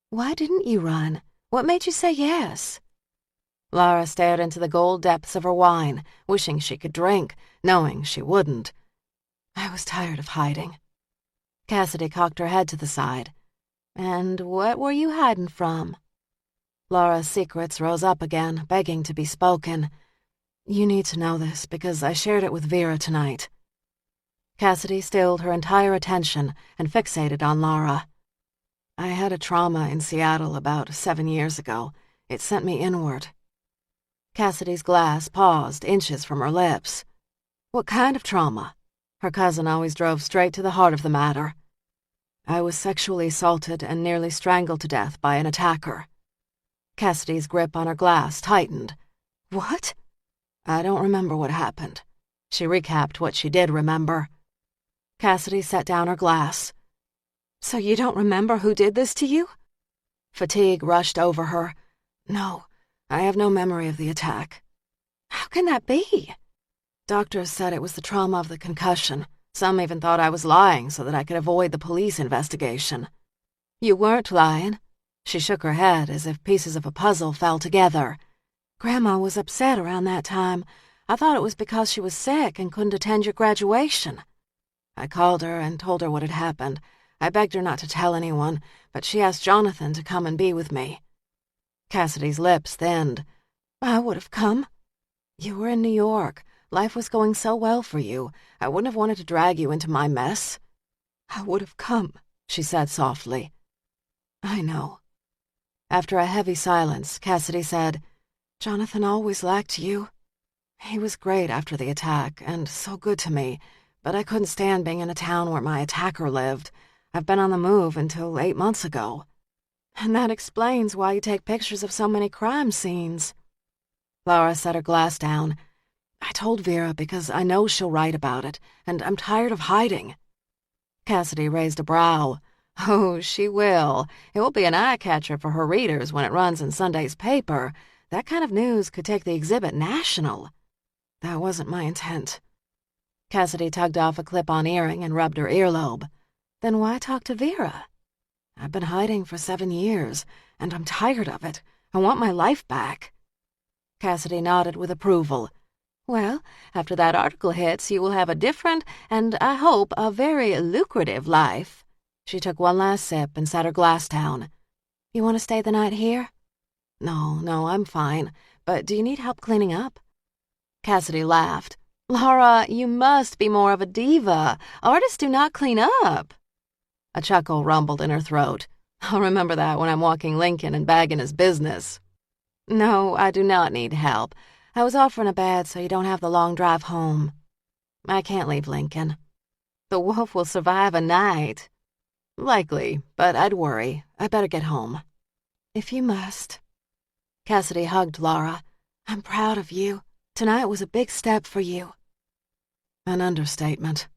Why didn't you run? What made you say yes? Laura stared into the gold depths of her wine, wishing she could drink, knowing she wouldn't. I was tired of hiding. Cassidy cocked her head to the side. And what were you hiding from? Laura's secrets rose up again, begging to be spoken. You need to know this because I shared it with Vera tonight. Cassidy stilled her entire attention and fixated on Laura. I had a trauma in Seattle about 7 years ago. It sent me inward. Cassidy's glass paused inches from her lips. What kind of trauma? Her cousin always drove straight to the heart of the matter. I was sexually assaulted and nearly strangled to death by an attacker. Cassidy's grip on her glass tightened. What? I don't remember what happened. She recapped what she did remember. Cassidy set down her glass. So you don't remember who did this to you? Fatigue rushed over her. No, I have no memory of the attack. How can that be? Doctors said it was the trauma of the concussion. Some even thought I was lying so that I could avoid the police investigation. You weren't lying. She shook her head as if pieces of a puzzle fell together. Grandma was upset around that time. I thought it was because she was sick and couldn't attend your graduation. I called her and told her what had happened. I begged her not to tell anyone, but she asked Jonathan to come and be with me. Cassidy's lips thinned. I would have come. You were in New York. Life was going so well for you. I wouldn't have wanted to drag you into my mess. I would have come, she said softly. I know. After a heavy silence, Cassidy said, Jonathan always liked you. He was great after the attack, and so good to me, but I couldn't stand being in a town where my attacker lived. I've been on the move until 8 months ago. And that explains why you take pictures of so many crime scenes. Laura set her glass down. I told Vera because I know she'll write about it, and I'm tired of hiding. Cassidy raised a brow. Oh, she will. It will be an eye-catcher for her readers when it runs in Sunday's paper. That kind of news could take the exhibit national. That wasn't my intent. Cassidy tugged off a clip-on earring and rubbed her earlobe. Then why talk to Vera? I've been hiding for 7 years, and I'm tired of it. I want my life back. Cassidy nodded with approval. Well, after that article hits, you will have a different, and I hope a very lucrative life. She took one last sip and set her glass down. You want to stay the night here? No, I'm fine. But do you need help cleaning up? Cassidy laughed. Laura, you must be more of a diva. Artists do not clean up. A chuckle rumbled in her throat. I'll remember that when I'm walking Lincoln and bagging his business. No, I do not need help. I was offering a bed so you don't have the long drive home. I can't leave Lincoln. The wolf will survive a night. Likely, but I'd worry. I'd better get home. If you must. Cassidy hugged Laura. I'm proud of you. Tonight was a big step for you. An understatement.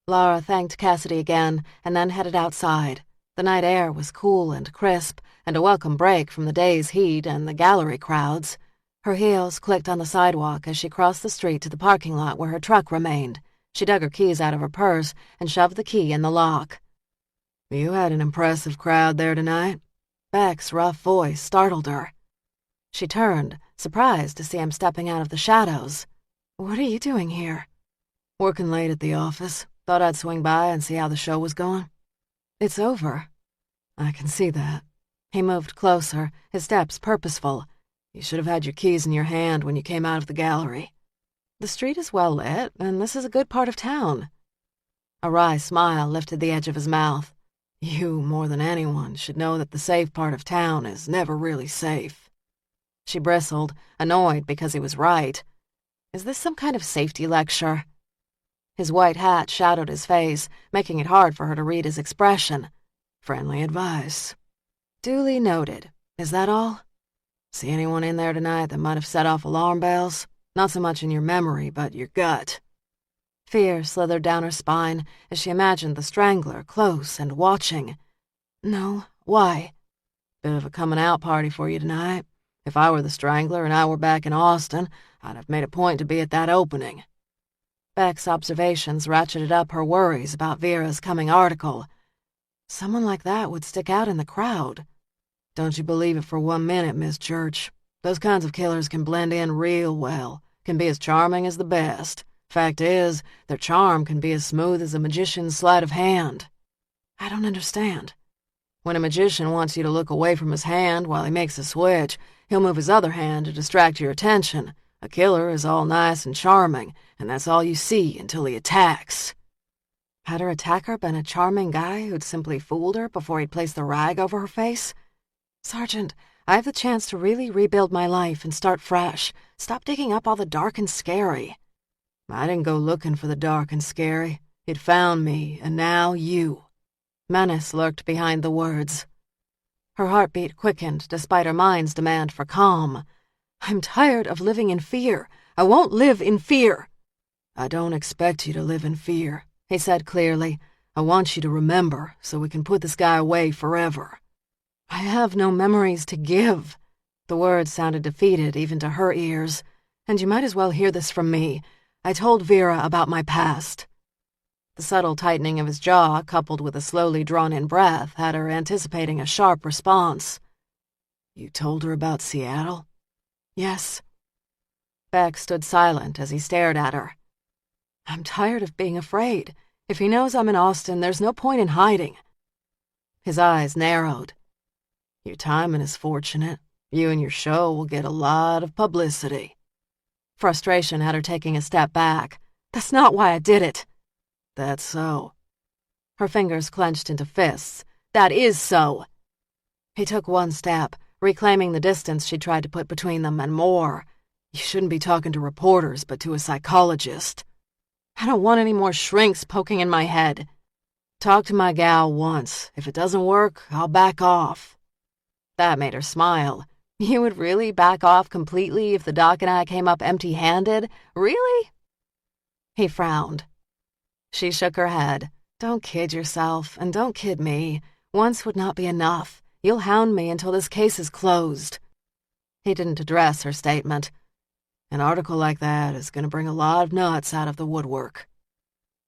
Laura thanked Cassidy again and then headed outside. The night air was cool and crisp, and a welcome break from the day's heat and the gallery crowds. Her heels clicked on the sidewalk as she crossed the street to the parking lot where her truck remained. She dug her keys out of her purse and shoved the key in the lock. You had an impressive crowd there tonight. Beck's rough voice startled her. She turned, surprised to see him stepping out of the shadows. What are you doing here? Working late at the office. Thought I'd swing by and see how the show was going. It's over. I can see that. He moved closer, his steps purposeful. You should have had your keys in your hand when you came out of the gallery. The street is well lit, and this is a good part of town. A wry smile lifted the edge of his mouth. You, more than anyone, should know that the safe part of town is never really safe. She bristled, annoyed because he was right. Is this some kind of safety lecture? His white hat shadowed his face, making it hard for her to read his expression. Friendly advice. Duly noted. Is that all? See anyone in there tonight that might have set off alarm bells? Not so much in your memory, but your gut. Fear slithered down her spine as she imagined the strangler close and watching. No, why? Bit of a coming-out party for you tonight. If I were the strangler and I were back in Austin, I'd have made a point to be at that opening. Beck's observations ratcheted up her worries about Vera's coming article. Someone like that would stick out in the crowd. Don't you believe it for 1 minute, Miss Church. Those kinds of killers can blend in real well, can be as charming as the best. Fact is, their charm can be as smooth as a magician's sleight of hand. I don't understand. When a magician wants you to look away from his hand while he makes a switch, he'll move his other hand to distract your attention. A killer is all nice and charming, and that's all you see until he attacks. Had her attacker been a charming guy who'd simply fooled her before he'd placed the rag over her face? Sergeant, I have the chance to really rebuild my life and start fresh. Stop digging up all the dark and scary. I didn't go looking for the dark and scary. It found me, and now you. Menace lurked behind the words. Her heartbeat quickened despite her mind's demand for calm. I'm tired of living in fear. I won't live in fear. I don't expect you to live in fear, he said clearly. I want you to remember so we can put this guy away forever. I have no memories to give. The words sounded defeated even to her ears. And you might as well hear this from me. I told Vera about my past. The subtle tightening of his jaw, coupled with a slowly drawn-in breath, had her anticipating a sharp response. "You told her about Seattle?" "Yes." Beck stood silent as he stared at her. "I'm tired of being afraid. If he knows I'm in Austin, there's no point in hiding." His eyes narrowed. "Your timing is fortunate. You and your show will get a lot of publicity." Frustration had her taking a step back. "That's not why I did it." "That's so." Her fingers clenched into fists. "That is so." He took one step, reclaiming the distance she tried to put between them, and more. "You shouldn't be talking to reporters, but to a psychologist." "I don't want any more shrinks poking in my head." "Talk to my gal once. If it doesn't work, I'll back off." That made her smile. "You would really back off completely if the doc and I came up empty-handed? Really?" He frowned. She shook her head. "Don't kid yourself, and don't kid me. Once would not be enough. You'll hound me until this case is closed." He didn't address her statement. "An article like that is going to bring a lot of nuts out of the woodwork."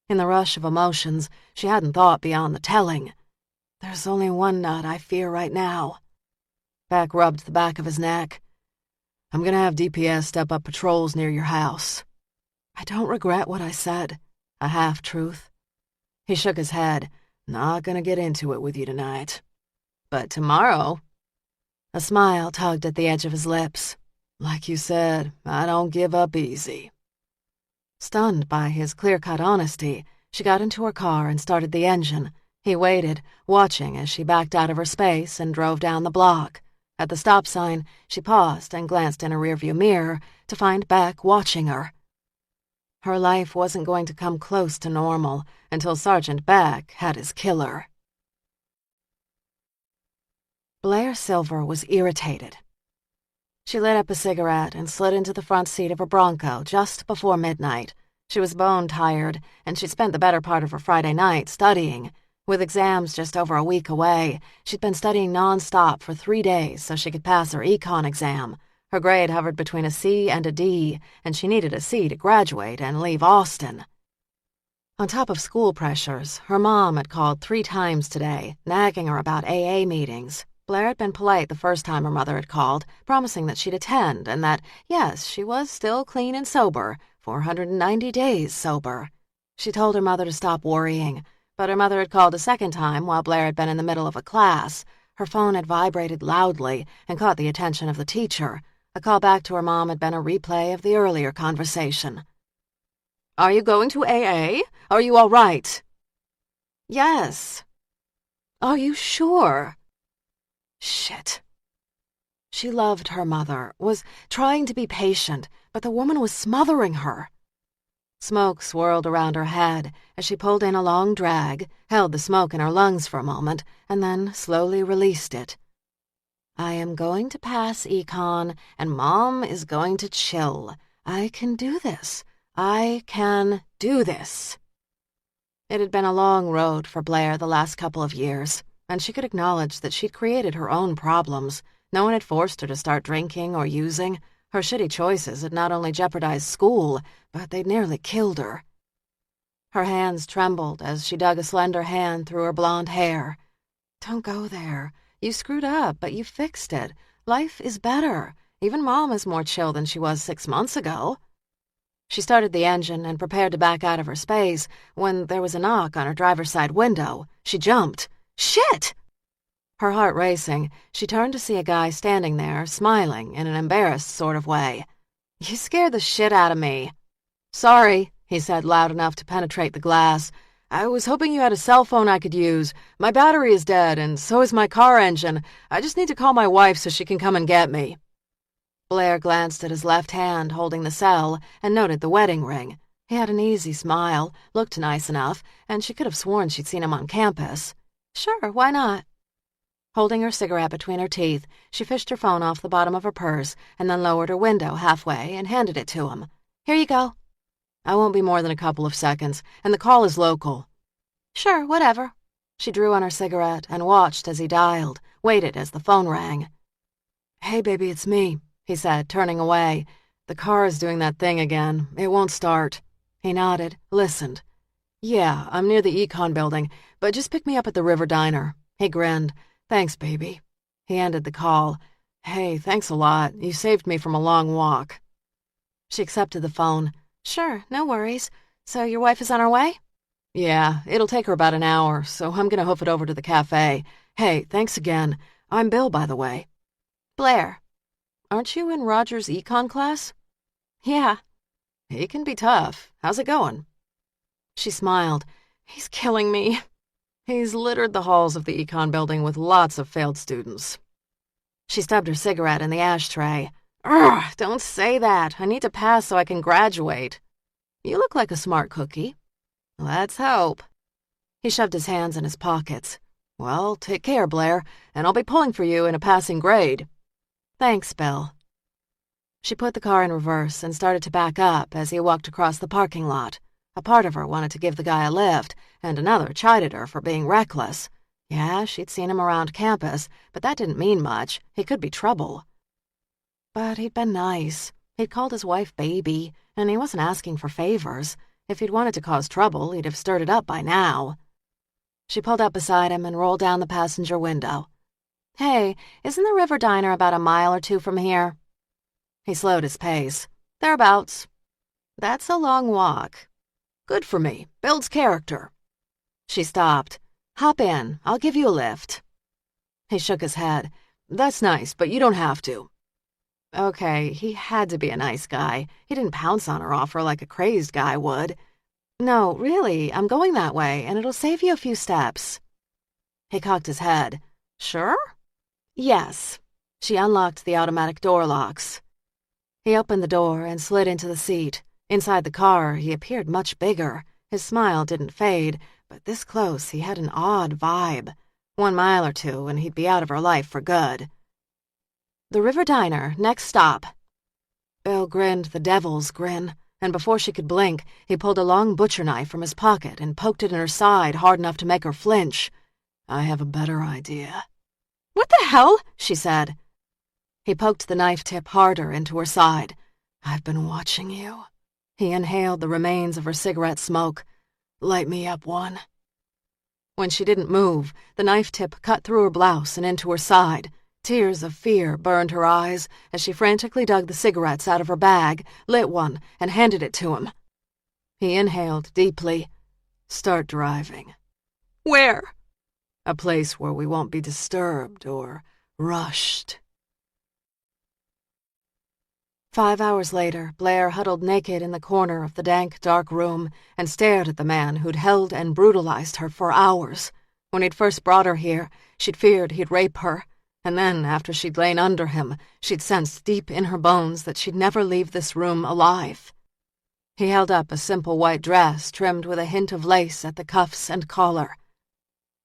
In the rush of emotions, she hadn't thought beyond the telling. "There's only one nut I fear right now." Beck rubbed the back of his neck. "I'm going to have DPS step up patrols near your house." "I don't regret what I said." A half-truth. He shook his head. "Not going to get into it with you tonight. But tomorrow—" A smile tugged at the edge of his lips. "Like you said, I don't give up easy." Stunned by his clear-cut honesty, she got into her car and started the engine. He waited, watching as she backed out of her space and drove down the block. At the stop sign, she paused and glanced in her rearview mirror to find Beck watching her. Her life wasn't going to come close to normal until Sergeant Beck had his killer. Blair Silver was irritated. She lit up a cigarette and slid into the front seat of her Bronco just before midnight. She was bone-tired, and she'd spent the better part of her Friday night studying. With exams just over a week away, she'd been studying non-stop for 3 days so she could pass her econ exam. Her grade hovered between a C and a D, and she needed a C to graduate and leave Austin. On top of school pressures, her mom had called 3 times today, nagging her about AA meetings. Blair had been polite the first time her mother had called, promising that she'd attend and that, yes, she was still clean and sober, 490 days sober. She told her mother to stop worrying, but her mother had called a second time while Blair had been in the middle of a class. Her phone had vibrated loudly and caught the attention of the teacher. A call back to her mom had been a replay of the earlier conversation. "Are you going to AA? Are you all right?" "Yes." "Are you sure?" Shit. She loved her mother, was trying to be patient, but the woman was smothering her. Smoke swirled around her head as she pulled in a long drag, held the smoke in her lungs for a moment, and then slowly released it. "I am going to pass econ, and Mom is going to chill. I can do this. I can do this." It had been a long road for Blair the last couple of years, and she could acknowledge that she'd created her own problems. No one had forced her to start drinking or using. Her shitty choices had not only jeopardized school, but they'd nearly killed her. Her hands trembled as she dug a slender hand through her blonde hair. "Don't go there. You screwed up, but you fixed it. Life is better. Even Mom is more chill than she was 6 months ago." She started the engine and prepared to back out of her space when there was a knock on her driver's side window. She jumped. Shit! Her heart racing, she turned to see a guy standing there, smiling in an embarrassed sort of way. "You scared the shit out of me." "Sorry," he said loud enough to penetrate the glass. "I was hoping you had a cell phone I could use. My battery is dead, and so is my car engine. I just need to call my wife so she can come and get me." Blair glanced at his left hand holding the cell and noted the wedding ring. He had an easy smile, looked nice enough, and she could have sworn she'd seen him on campus. Sure, why not? Holding her cigarette between her teeth, she fished her phone off the bottom of her purse and then lowered her window halfway and handed it to him. "Here you go." "I won't be more than a couple of seconds, and the call is local." "Sure, whatever." She drew on her cigarette and watched as he dialed, waited as the phone rang. "Hey, baby, it's me," he said, turning away. "The car is doing that thing again. It won't start." He nodded, listened. Yeah, I'm near the Econ building, but just pick me up at the River Diner. He grinned. Thanks, baby. He ended the call. Hey, thanks a lot. You saved me from a long walk. She accepted the phone. Sure, no worries. So your wife is on her way? Yeah, it'll take her about an hour, so I'm gonna hoof it over to the cafe. Hey, thanks again. I'm Bill, by the way. Blair. Aren't you in Roger's econ class? Yeah. He can be tough. How's it going? She smiled. He's killing me. He's littered the halls of the econ building with lots of failed students. She stubbed her cigarette in the ashtray. Ugh, don't say that. I need to pass so I can graduate. You look like a smart cookie. Let's hope. He shoved his hands in his pockets. Well, take care, Blair, and I'll be pulling for you in a passing grade. Thanks, Bill. She put the car in reverse and started to back up as he walked across the parking lot. A part of her wanted to give the guy a lift, and another chided her for being reckless. Yeah, she'd seen him around campus, but that didn't mean much. He could be trouble. But he'd been nice. He'd called his wife baby, and he wasn't asking for favors. If he'd wanted to cause trouble, he'd have stirred it up by now. She pulled up beside him and rolled down the passenger window. Hey, isn't the River Diner about a mile or two from here? He slowed his pace. Thereabouts. That's a long walk. Good for me. Builds character. She stopped. Hop in. I'll give you a lift. He shook his head. That's nice, but you don't have to. Okay, he had to be a nice guy. He didn't pounce on her offer like a crazed guy would. No, really, I'm going that way, and it'll save you a few steps. He cocked his head. Sure? Yes. She unlocked the automatic door locks. He opened the door and slid into the seat. Inside the car, he appeared much bigger. His smile didn't fade, but this close he had an odd vibe. 1 mile or two, and he'd be out of her life for good. The River Diner, next stop. Bill grinned the devil's grin, and before she could blink, he pulled a long butcher knife from his pocket and poked it in her side hard enough to make her flinch. I have a better idea. What the hell? She said. He poked the knife tip harder into her side. I've been watching you. He inhaled the remains of her cigarette smoke. Light me up one. When she didn't move, the knife tip cut through her blouse and into her side. Tears of fear burned her eyes as she frantically dug the cigarettes out of her bag, lit one, and handed it to him. He inhaled deeply. Start driving. Where? A place where we won't be disturbed or rushed. 5 hours later, Blair huddled naked in the corner of the dank, dark room and stared at the man who'd held and brutalized her for hours. When he'd first brought her here, she'd feared he'd rape her. And then, after she'd lain under him, she'd sensed deep in her bones that she'd never leave this room alive. He held up a simple white dress trimmed with a hint of lace at the cuffs and collar.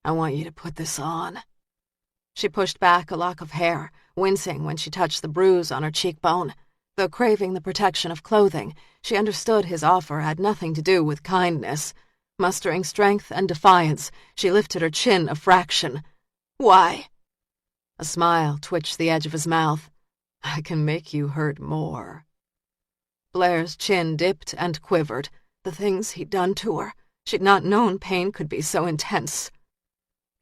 I want you to put this on. She pushed back a lock of hair, wincing when she touched the bruise on her cheekbone. Though craving the protection of clothing, she understood his offer had nothing to do with kindness. Mustering strength and defiance, she lifted her chin a fraction. Why? A smile twitched the edge of his mouth. I can make you hurt more. Blair's chin dipped and quivered. The things he'd done to her. She'd not known pain could be so intense.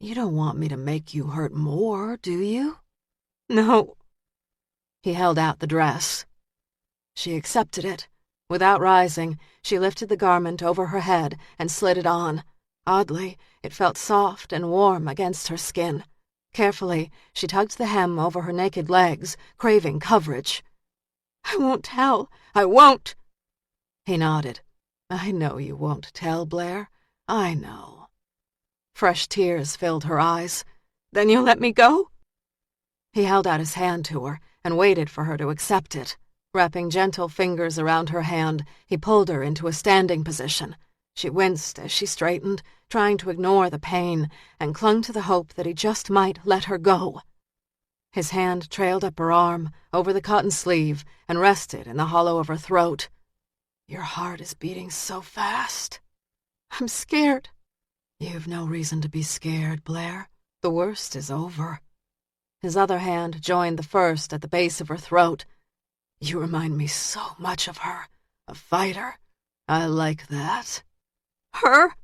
You don't want me to make you hurt more, do you? No. He held out the dress. She accepted it. Without rising, she lifted the garment over her head and slid it on. Oddly, it felt soft and warm against her skin. Carefully, she tugged the hem over her naked legs, craving coverage. I won't tell. I won't. He nodded. I know you won't tell, Blair. I know. Fresh tears filled her eyes. Then you'll let me go? He held out his hand to her and waited for her to accept it. Wrapping gentle fingers around her hand, he pulled her into a standing position. She winced as she straightened, trying to ignore the pain, and clung to the hope that he just might let her go. His hand trailed up her arm, over the cotton sleeve, and rested in the hollow of her throat. Your heart is beating so fast. I'm scared. You've no reason to be scared, Blair. The worst is over. His other hand joined the first at the base of her throat. You remind me so much of her. A fighter. I like that. Her?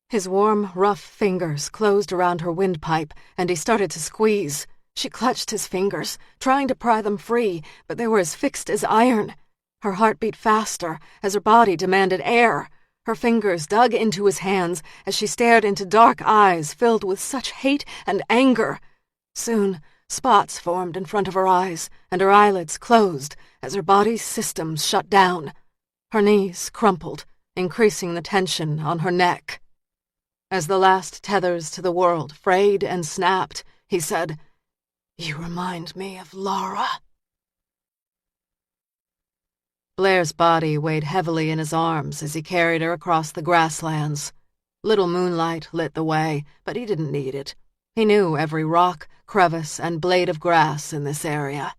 His warm, rough fingers closed around her windpipe, and he started to squeeze. She clutched his fingers, trying to pry them free, but they were as fixed as iron. Her heart beat faster as her body demanded air. Her fingers dug into his hands as she stared into dark eyes filled with such hate and anger. Soon, spots formed in front of her eyes, and her eyelids closed as her body's systems shut down. Her knees crumpled, increasing the tension on her neck. As the last tethers to the world frayed and snapped, he said, "You remind me of Laura." Blair's body weighed heavily in his arms as he carried her across the grasslands. Little moonlight lit the way, but he didn't need it. He knew every rock, crevice, and blade of grass in this area.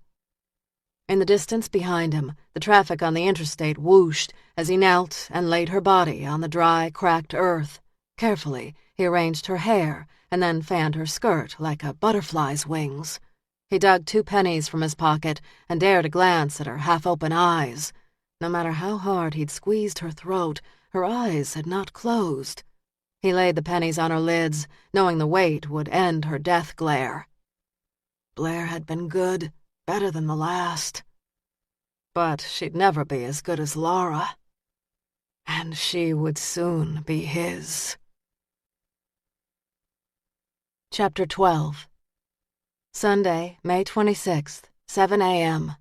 In the distance behind him, the traffic on the interstate whooshed as he knelt and laid her body on the dry, cracked earth. Carefully, he arranged her hair and then fanned her skirt like a butterfly's wings. He dug 2 pennies from his pocket and dared a glance at her half-open eyes. No matter how hard he'd squeezed her throat, her eyes had not closed. He laid the pennies on her lids, knowing the weight would end her death glare. Blair had been good, better than the last. But she'd never be as good as Laura. And she would soon be his. Chapter 12. Sunday, May 26th, 7 a.m.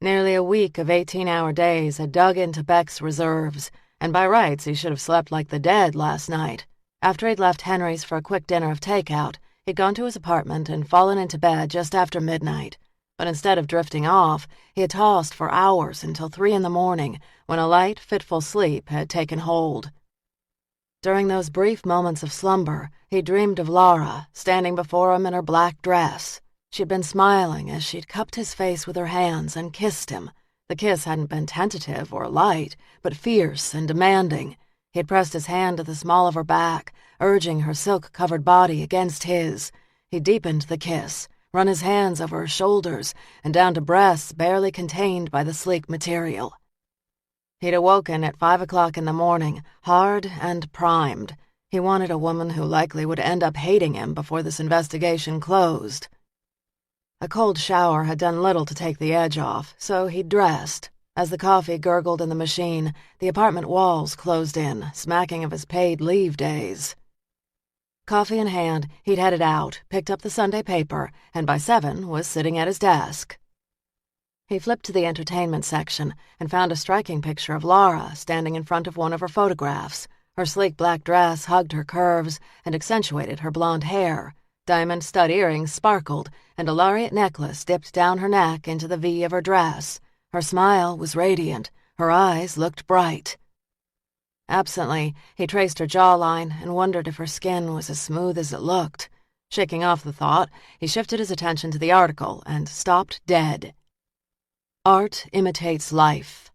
Nearly a week of 18-hour days had dug into Beck's reserves, and by rights he should have slept like the dead last night. After he'd left Henry's for a quick dinner of takeout, he'd gone to his apartment and fallen into bed just after midnight. But instead of drifting off, he had tossed for hours until 3 in the morning, when a light, fitful sleep had taken hold. During those brief moments of slumber, he dreamed of Laura, standing before him in her black dress. She'd been smiling as she'd cupped his face with her hands and kissed him. The kiss hadn't been tentative or light, but fierce and demanding. He had pressed his hand to the small of her back, urging her silk-covered body against his. He deepened the kiss, run his hands over her shoulders and down to breasts barely contained by the sleek material. He'd awoken at 5 o'clock in the morning, hard and primed. He wanted a woman who likely would end up hating him before this investigation closed. A cold shower had done little to take the edge off, so he dressed. As the coffee gurgled in the machine, the apartment walls closed in, smacking of his paid leave days. Coffee in hand, he'd headed out, picked up the Sunday paper, and by 7 was sitting at his desk. He flipped to the entertainment section and found a striking picture of Laura standing in front of one of her photographs. Her sleek black dress hugged her curves and accentuated her blonde hair. Diamond stud earrings sparkled, and a lariat necklace dipped down her neck into the V of her dress. Her smile was radiant. Her eyes looked bright. Absently, he traced her jawline and wondered if her skin was as smooth as it looked. Shaking off the thought, he shifted his attention to the article and stopped dead. Art imitates life.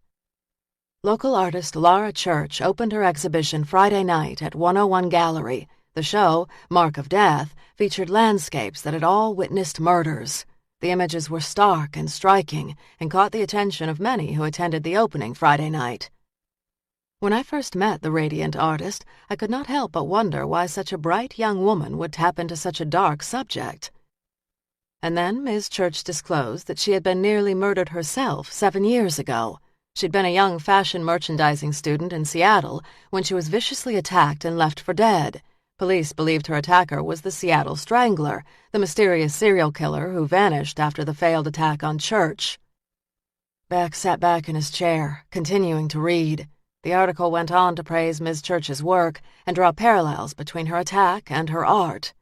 Local artist Laura Church opened her exhibition Friday night at 101 Gallery. The show, Mark of Death, featured landscapes that had all witnessed murders. The images were stark and striking and caught the attention of many who attended the opening Friday night. When I first met the radiant artist, I could not help but wonder why such a bright young woman would tap into such a dark subject. And then Ms. Church disclosed that she had been nearly murdered herself 7 years ago. She'd been a young fashion merchandising student in Seattle when she was viciously attacked and left for dead. Police believed her attacker was the Seattle Strangler, the mysterious serial killer who vanished after the failed attack on Church. Beck sat back in his chair, continuing to read. The article went on to praise Ms. Church's work and draw parallels between her attack and her art.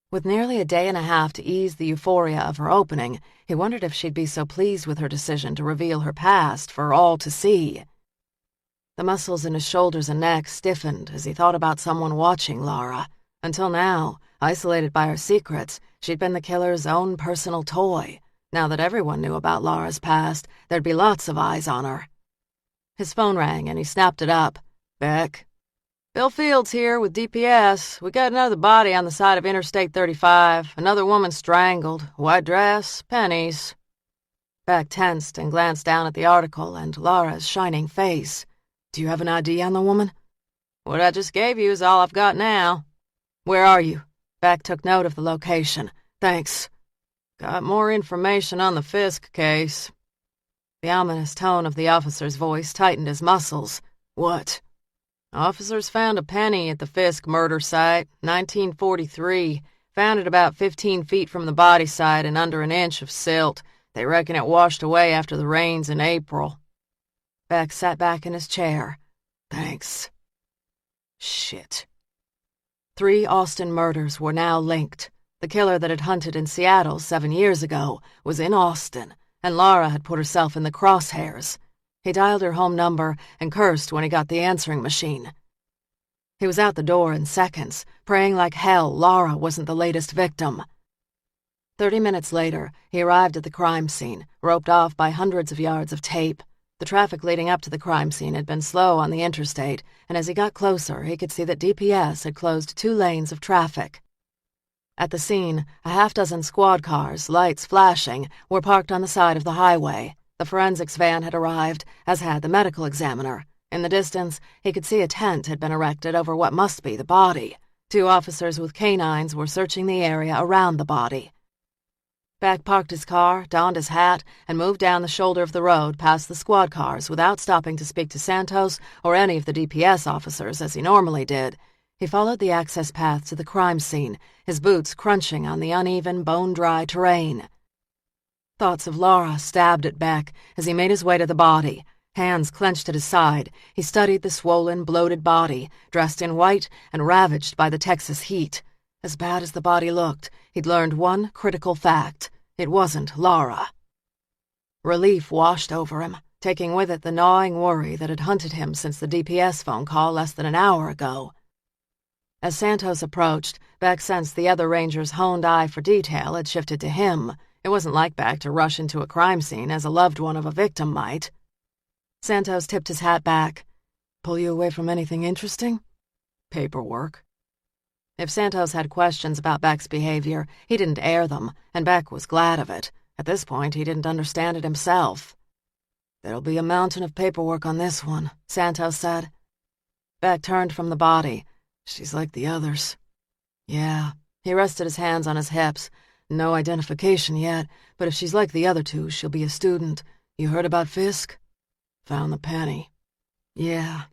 With nearly a day and a half to ease the euphoria of her opening, he wondered if she'd be so pleased with her decision to reveal her past for all to see. The muscles in his shoulders and neck stiffened as he thought about someone watching Laura. Until now, isolated by her secrets, she'd been the killer's own personal toy. Now that everyone knew about Laura's past, there'd be lots of eyes on her. His phone rang and he snapped it up. "Beck?" "Bill Fields here with DPS. We got another body on the side of Interstate 35. Another woman strangled. White dress, pennies." Beck tensed and glanced down at the article and Laura's shining face. "Do you have an ID on the woman?" What I just gave you is all I've got now. Where are you? Beck took note of the location. Thanks. Got more information on the Fisk case. The ominous tone of the officer's voice tightened his muscles. What? Officers found a penny at the Fisk murder site, 1943. Found it about 15 feet from the body site and under an inch of silt. They reckon it washed away after the rains in April. Beck sat back in his chair. Thanks. Shit. 3 Austin murders were now linked. The killer that had hunted in Seattle 7 years ago was in Austin, and Laura had put herself in the crosshairs. He dialed her home number and cursed when he got the answering machine. He was out the door in seconds, praying like hell Laura wasn't the latest victim. 30 minutes later, he arrived at the crime scene, roped off by hundreds of yards of tape. The traffic leading up to the crime scene had been slow on the interstate, and as he got closer, he could see that DPS had closed 2 lanes of traffic. At the scene, a half-dozen squad cars, lights flashing, were parked on the side of the highway. The forensics van had arrived, as had the medical examiner. In the distance, he could see a tent had been erected over what must be the body. 2 officers with canines were searching the area around the body. Beck parked his car, donned his hat, and moved down the shoulder of the road past the squad cars without stopping to speak to Santos or any of the DPS officers as he normally did. He followed the access path to the crime scene, his boots crunching on the uneven, bone-dry terrain. Thoughts of Laura stabbed at Beck as he made his way to the body. Hands clenched at his side, he studied the swollen, bloated body, dressed in white and ravaged by the Texas heat. As bad as the body looked, he'd learned one critical fact. It wasn't Laura. Relief washed over him, taking with it the gnawing worry that had hunted him since the DPS phone call less than an hour ago. As Santos approached, Beck sensed the other ranger's honed eye for detail had shifted to him. It wasn't like Beck to rush into a crime scene as a loved one of a victim might. Santos tipped his hat back. Pull you away from anything interesting? Paperwork. If Santos had questions about Beck's behavior, he didn't air them, and Beck was glad of it. At this point, he didn't understand it himself. There'll be a mountain of paperwork on this one, Santos said. Beck turned from the body. She's like the others. Yeah. He rested his hands on his hips. No identification yet, but if she's like the other 2, she'll be a student. You heard about Fisk? Found the penny. Yeah.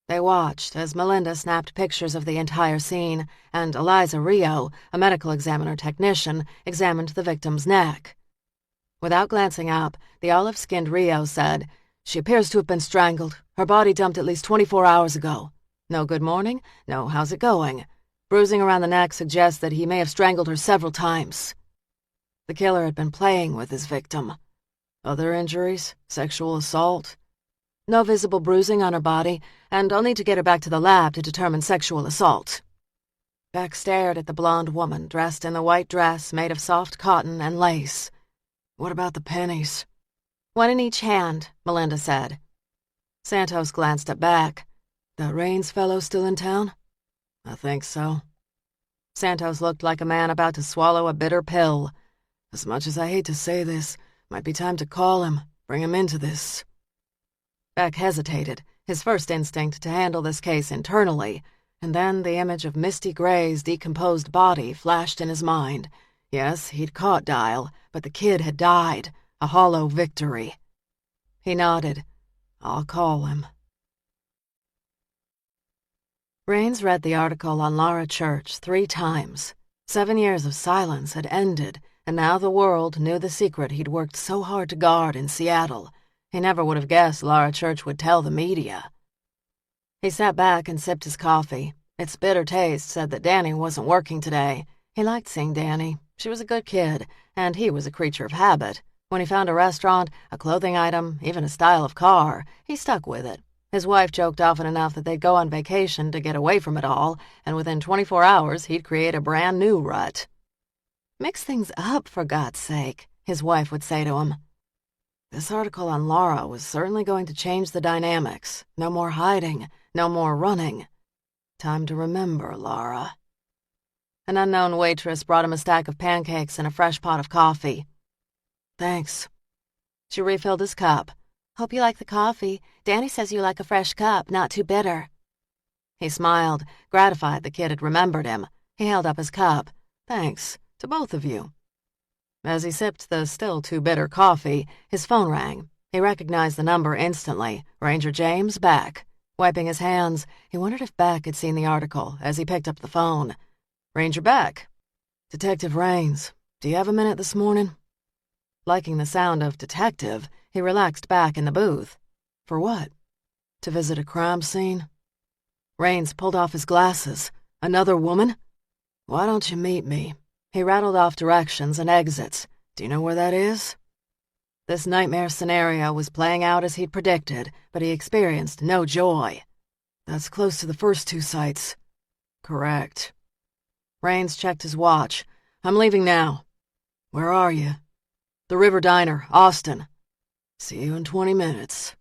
They watched as Melinda snapped pictures of the entire scene, and Eliza Rio, a medical examiner technician, examined the victim's neck. Without glancing up, the olive-skinned Rio said, She appears to have been strangled. Her body dumped at least 24 hours ago. No good morning, no how's it going. Bruising around the neck suggests that he may have strangled her several times. The killer had been playing with his victim. Other injuries? Sexual assault? No visible bruising on her body, and I'll need to get her back to the lab to determine sexual assault. Beck stared at the blonde woman dressed in the white dress made of soft cotton and lace. What about the pennies? 1 in each hand, Melinda said. Santos glanced at Beck. That Raines fellow still in town? I think so. Santos looked like a man about to swallow a bitter pill. As much as I hate to say this, might be time to call him, bring him into this. Beck hesitated, his first instinct to handle this case internally, and then the image of Misty Gray's decomposed body flashed in his mind. Yes, he'd caught Dial, but the kid had died, a hollow victory. He nodded. I'll call him. Raines read the article on Laura Church 3 times. 7 years of silence had ended, and now the world knew the secret he'd worked so hard to guard in Seattle. He never would have guessed Laura Church would tell the media. He sat back and sipped his coffee. Its bitter taste said that Danny wasn't working today. He liked seeing Danny. She was a good kid, and he was a creature of habit. When he found a restaurant, a clothing item, even a style of car, he stuck with it. His wife joked often enough that they'd go on vacation to get away from it all, and within 24 hours he'd create a brand new rut. Mix things up, for God's sake, his wife would say to him. This article on Laura was certainly going to change the dynamics. No more hiding, no more running. Time to remember, Laura. An unknown waitress brought him a stack of pancakes and a fresh pot of coffee. Thanks. She refilled his cup. Hope you like the coffee. Danny says you like a fresh cup, not too bitter. He smiled, gratified the kid had remembered him. He held up his cup. Thanks, to both of you. As he sipped the still-too-bitter coffee, his phone rang. He recognized the number instantly. Ranger James Beck. Wiping his hands, he wondered if Beck had seen the article as he picked up the phone. Ranger Beck. Detective Raines. Do you have a minute this morning? Liking the sound of detective, he relaxed back in the booth. For what? To visit a crime scene? Raines pulled off his glasses. Another woman? Why don't you meet me? He rattled off directions and exits. Do you know where that is? This nightmare scenario was playing out as he'd predicted, but he experienced no joy. That's close to the first two sites. Correct. Raines checked his watch. I'm leaving now. Where are you? The River Diner, Austin. See you in 20 minutes.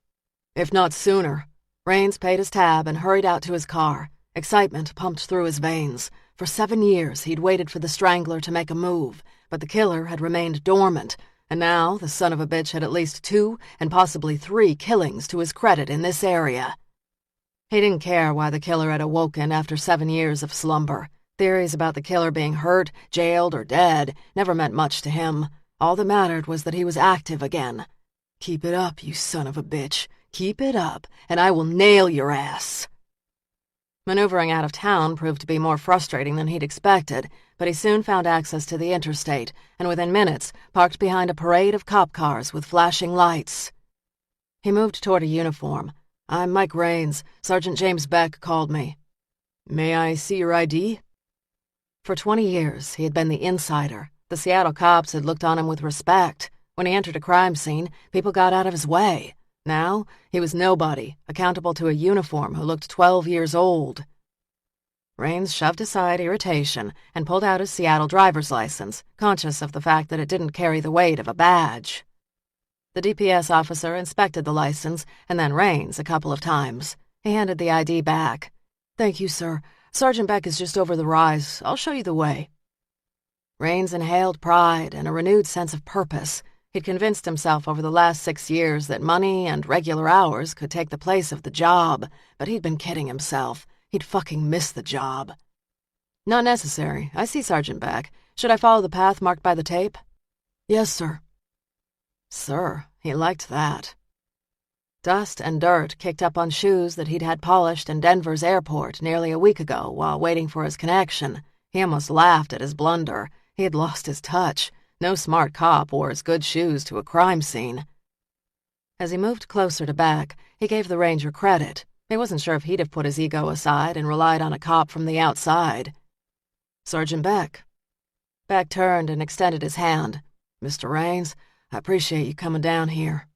If not sooner. Raines paid his tab and hurried out to his car. Excitement pumped through his veins. For 7 years, he'd waited for the Strangler to make a move, but the killer had remained dormant, and now the son of a bitch had at least 2 and possibly 3 killings to his credit in this area. He didn't care why the killer had awoken after 7 years of slumber. Theories about the killer being hurt, jailed, or dead never meant much to him. All that mattered was that he was active again. Keep it up, you son of a bitch. Keep it up, and I will nail your ass. Maneuvering out of town proved to be more frustrating than he'd expected, but he soon found access to the interstate, and within minutes parked behind a parade of cop cars with flashing lights. He moved toward a uniform. I'm Mike Raines. Sergeant James Beck called me. May I see your ID? For 20 years, he had been the insider. The Seattle cops had looked on him with respect. When he entered a crime scene, people got out of his way. Now, he was nobody, accountable to a uniform who looked 12 years old. Raines shoved aside irritation and pulled out his Seattle driver's license, conscious of the fact that it didn't carry the weight of a badge. The DPS officer inspected the license and then Raines a couple of times. He handed the ID back. Thank you, sir. Sergeant Beck is just over the rise. I'll show you the way. Raines inhaled pride and a renewed sense of purpose. He'd convinced himself over the last 6 years that money and regular hours could take the place of the job, but he'd been kidding himself. He'd fucking missed the job. Not necessary. I see Sergeant Beck. Should I follow the path marked by the tape? Yes, sir. Sir, he liked that. Dust and dirt kicked up on shoes that he'd had polished in Denver's airport nearly a week ago while waiting for his connection. He almost laughed at his blunder. He had lost his touch. No smart cop wore his good shoes to a crime scene. As he moved closer to Beck, he gave the ranger credit. He wasn't sure if he'd have put his ego aside and relied on a cop from the outside. Sergeant Beck. Beck turned and extended his hand. Mr. Raines, I appreciate you coming down here.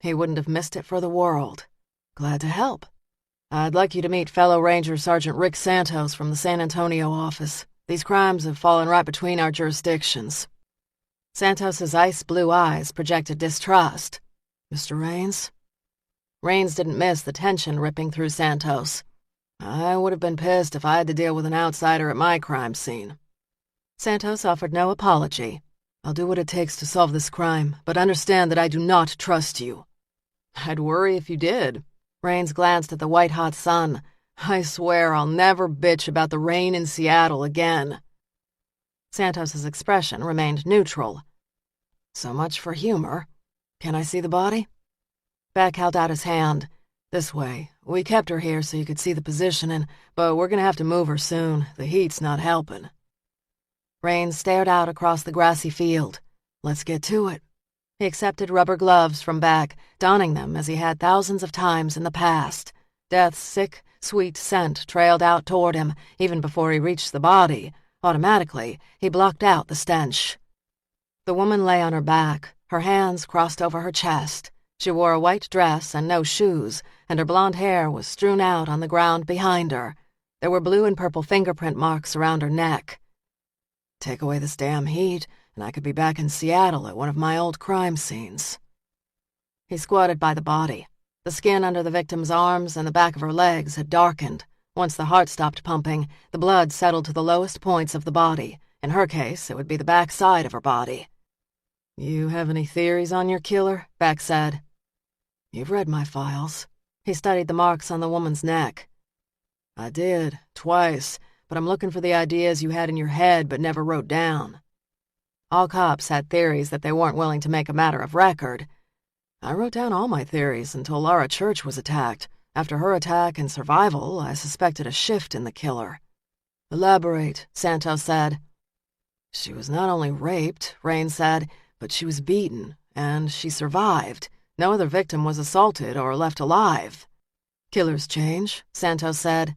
He wouldn't have missed it for the world. Glad to help. I'd like you to meet fellow Ranger Sergeant Rick Santos from the San Antonio office. These crimes have fallen right between our jurisdictions. Santos's ice-blue eyes projected distrust. Mr. Raines? Raines didn't miss the tension ripping through Santos. I would have been pissed if I had to deal with an outsider at my crime scene. Santos offered no apology. I'll do what it takes to solve this crime, but understand that I do not trust you. I'd worry if you did. Raines glanced at the white-hot sun. I swear I'll never bitch about the rain in Seattle again. Santos's expression remained neutral. So much for humor. Can I see the body? Beck held out his hand. This way. We kept her here so you could see the positioning, but we're gonna have to move her soon. The heat's not helping. Raines stared out across the grassy field. Let's get to it. He accepted rubber gloves from Beck, donning them as he had thousands of times in the past. Death's sick, sweet scent trailed out toward him even before he reached the body. Automatically, he blocked out the stench. The woman lay on her back, her hands crossed over her chest. She wore a white dress and no shoes, and her blonde hair was strewn out on the ground behind her. There were blue and purple fingerprint marks around her neck. Take away this damn heat, and I could be back in Seattle at one of my old crime scenes. He squatted by the body. The skin under the victim's arms and the back of her legs had darkened. Once the heart stopped pumping, the blood settled to the lowest points of the body. In her case, it would be the back side of her body. You have any theories on your killer? Beck said. You've read my files. He studied the marks on the woman's neck. I did, twice, but I'm looking for the ideas you had in your head but never wrote down. All cops had theories that they weren't willing to make a matter of record. I wrote down all my theories until Laura Church was attacked. After her attack and survival, I suspected a shift in the killer. Elaborate, Santos said. She was not only raped, Rain said, but she was beaten, and she survived. No other victim was assaulted or left alive. Killers change, Santos said.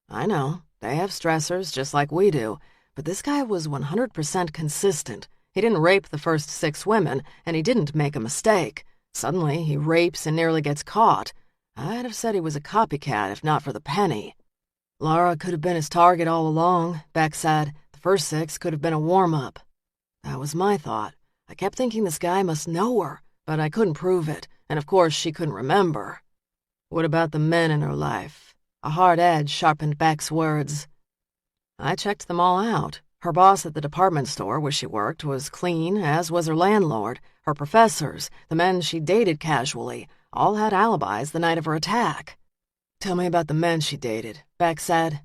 I know, they have stressors just like we do, but this guy was 100% consistent. He didn't rape the first 6 women, and he didn't make a mistake. Suddenly, he rapes and nearly gets caught. I'd have said he was a copycat if not for the penny. Laura could have been his target all along, Beck said. The first 6 could have been a warm-up. That was my thought. I kept thinking this guy must know her, but I couldn't prove it, and of course she couldn't remember. What about the men in her life? A hard edge sharpened Beck's words. I checked them all out. Her boss at the department store where she worked was clean, as was her landlord. Her professors, the men she dated casually, all had alibis the night of her attack. Tell me about the men she dated, Beck said.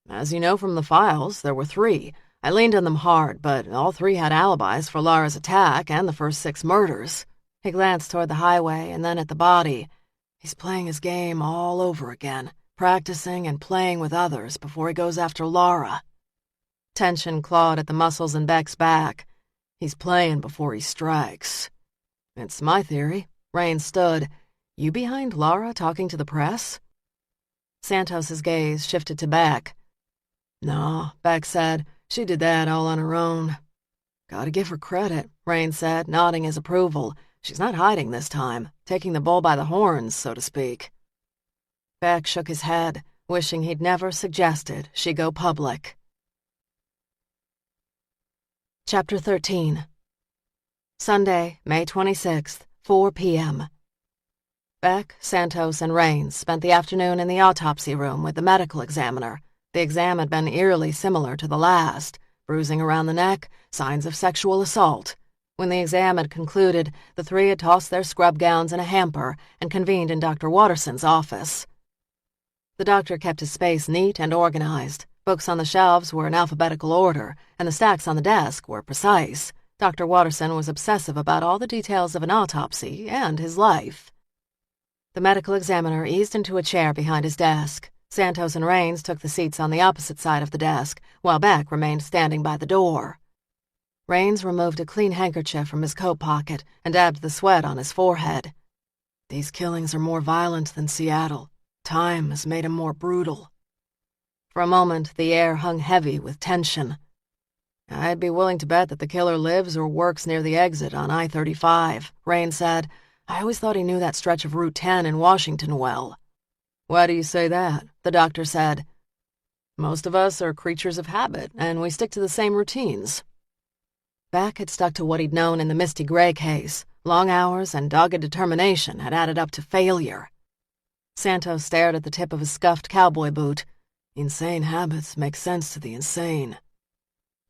As you know from the files, there were 3. I leaned on them hard, but all 3 had alibis for Laura's attack and the first 6 murders. He glanced toward the highway and then at the body. He's playing his game all over again, practicing and playing with others before he goes after Laura. Tension clawed at the muscles in Beck's back. He's playing before he strikes. It's my theory. Rain stood. You behind Laura talking to the press? Santos's gaze shifted to Beck. No, Beck said. She did that all on her own. Gotta give her credit, Rain said, nodding his approval. She's not hiding this time, taking the bull by the horns, so to speak. Beck shook his head, wishing he'd never suggested she go public. Chapter 13. Sunday, May 26th, 4 p.m. Beck, Santos, and Rains spent the afternoon in the autopsy room with the medical examiner. The exam had been eerily similar to the last. Bruising around the neck, signs of sexual assault. When the exam had concluded, the 3 had tossed their scrub gowns in a hamper and convened in Dr. Watterson's office. The doctor kept his space neat and organized. Books on the shelves were in alphabetical order, and the stacks on the desk were precise. Dr. Watterson was obsessive about all the details of an autopsy and his life. The medical examiner eased into a chair behind his desk. Santos and Rains took the seats on the opposite side of the desk, while Beck remained standing by the door. Rains removed a clean handkerchief from his coat pocket and dabbed the sweat on his forehead. These killings are more violent than Seattle. Time has made them more brutal. For a moment, the air hung heavy with tension. I'd be willing to bet that the killer lives or works near the exit on I-35, Rain said. I always thought he knew that stretch of Route 10 in Washington well. Why do you say that? The doctor said. Most of us are creatures of habit, and we stick to the same routines. Beck had stuck to what he'd known in the Misty Gray case. Long hours and dogged determination had added up to failure. Santos stared at the tip of his scuffed cowboy boot. Insane habits make sense to the insane.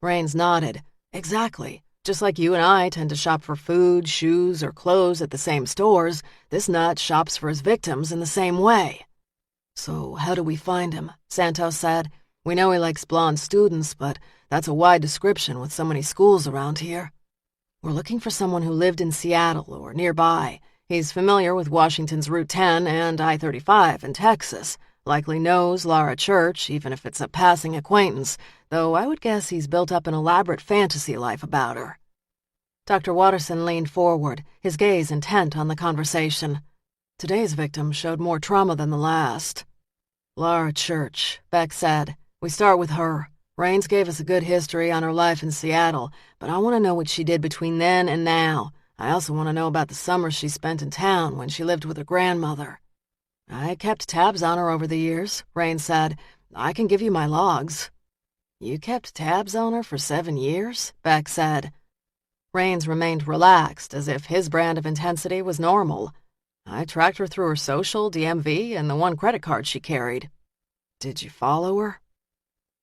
Rains nodded. Exactly. Just like you and I tend to shop for food, shoes, or clothes at the same stores, this nut shops for his victims in the same way. So how do we find him? Santos said. We know he likes blonde students, but that's a wide description with so many schools around here. We're looking for someone who lived in Seattle or nearby. He's familiar with Washington's Route 10 and I-35 in Texas. Likely knows Laura Church, even if it's a passing acquaintance, though I would guess he's built up an elaborate fantasy life about her. Dr. Watterson leaned forward, his gaze intent on the conversation. Today's victim showed more trauma than the last. Laura Church, Beck said. We start with her. Rains gave us a good history on her life in Seattle, but I want to know what she did between then and now. I also want to know about the summer she spent in town when she lived with her grandmother. I kept tabs on her over the years, Rains said. I can give you my logs. You kept tabs on her for 7 years? Beck said. Rains remained relaxed, as if his brand of intensity was normal. I tracked her through her social, DMV, and the one credit card she carried. Did you follow her?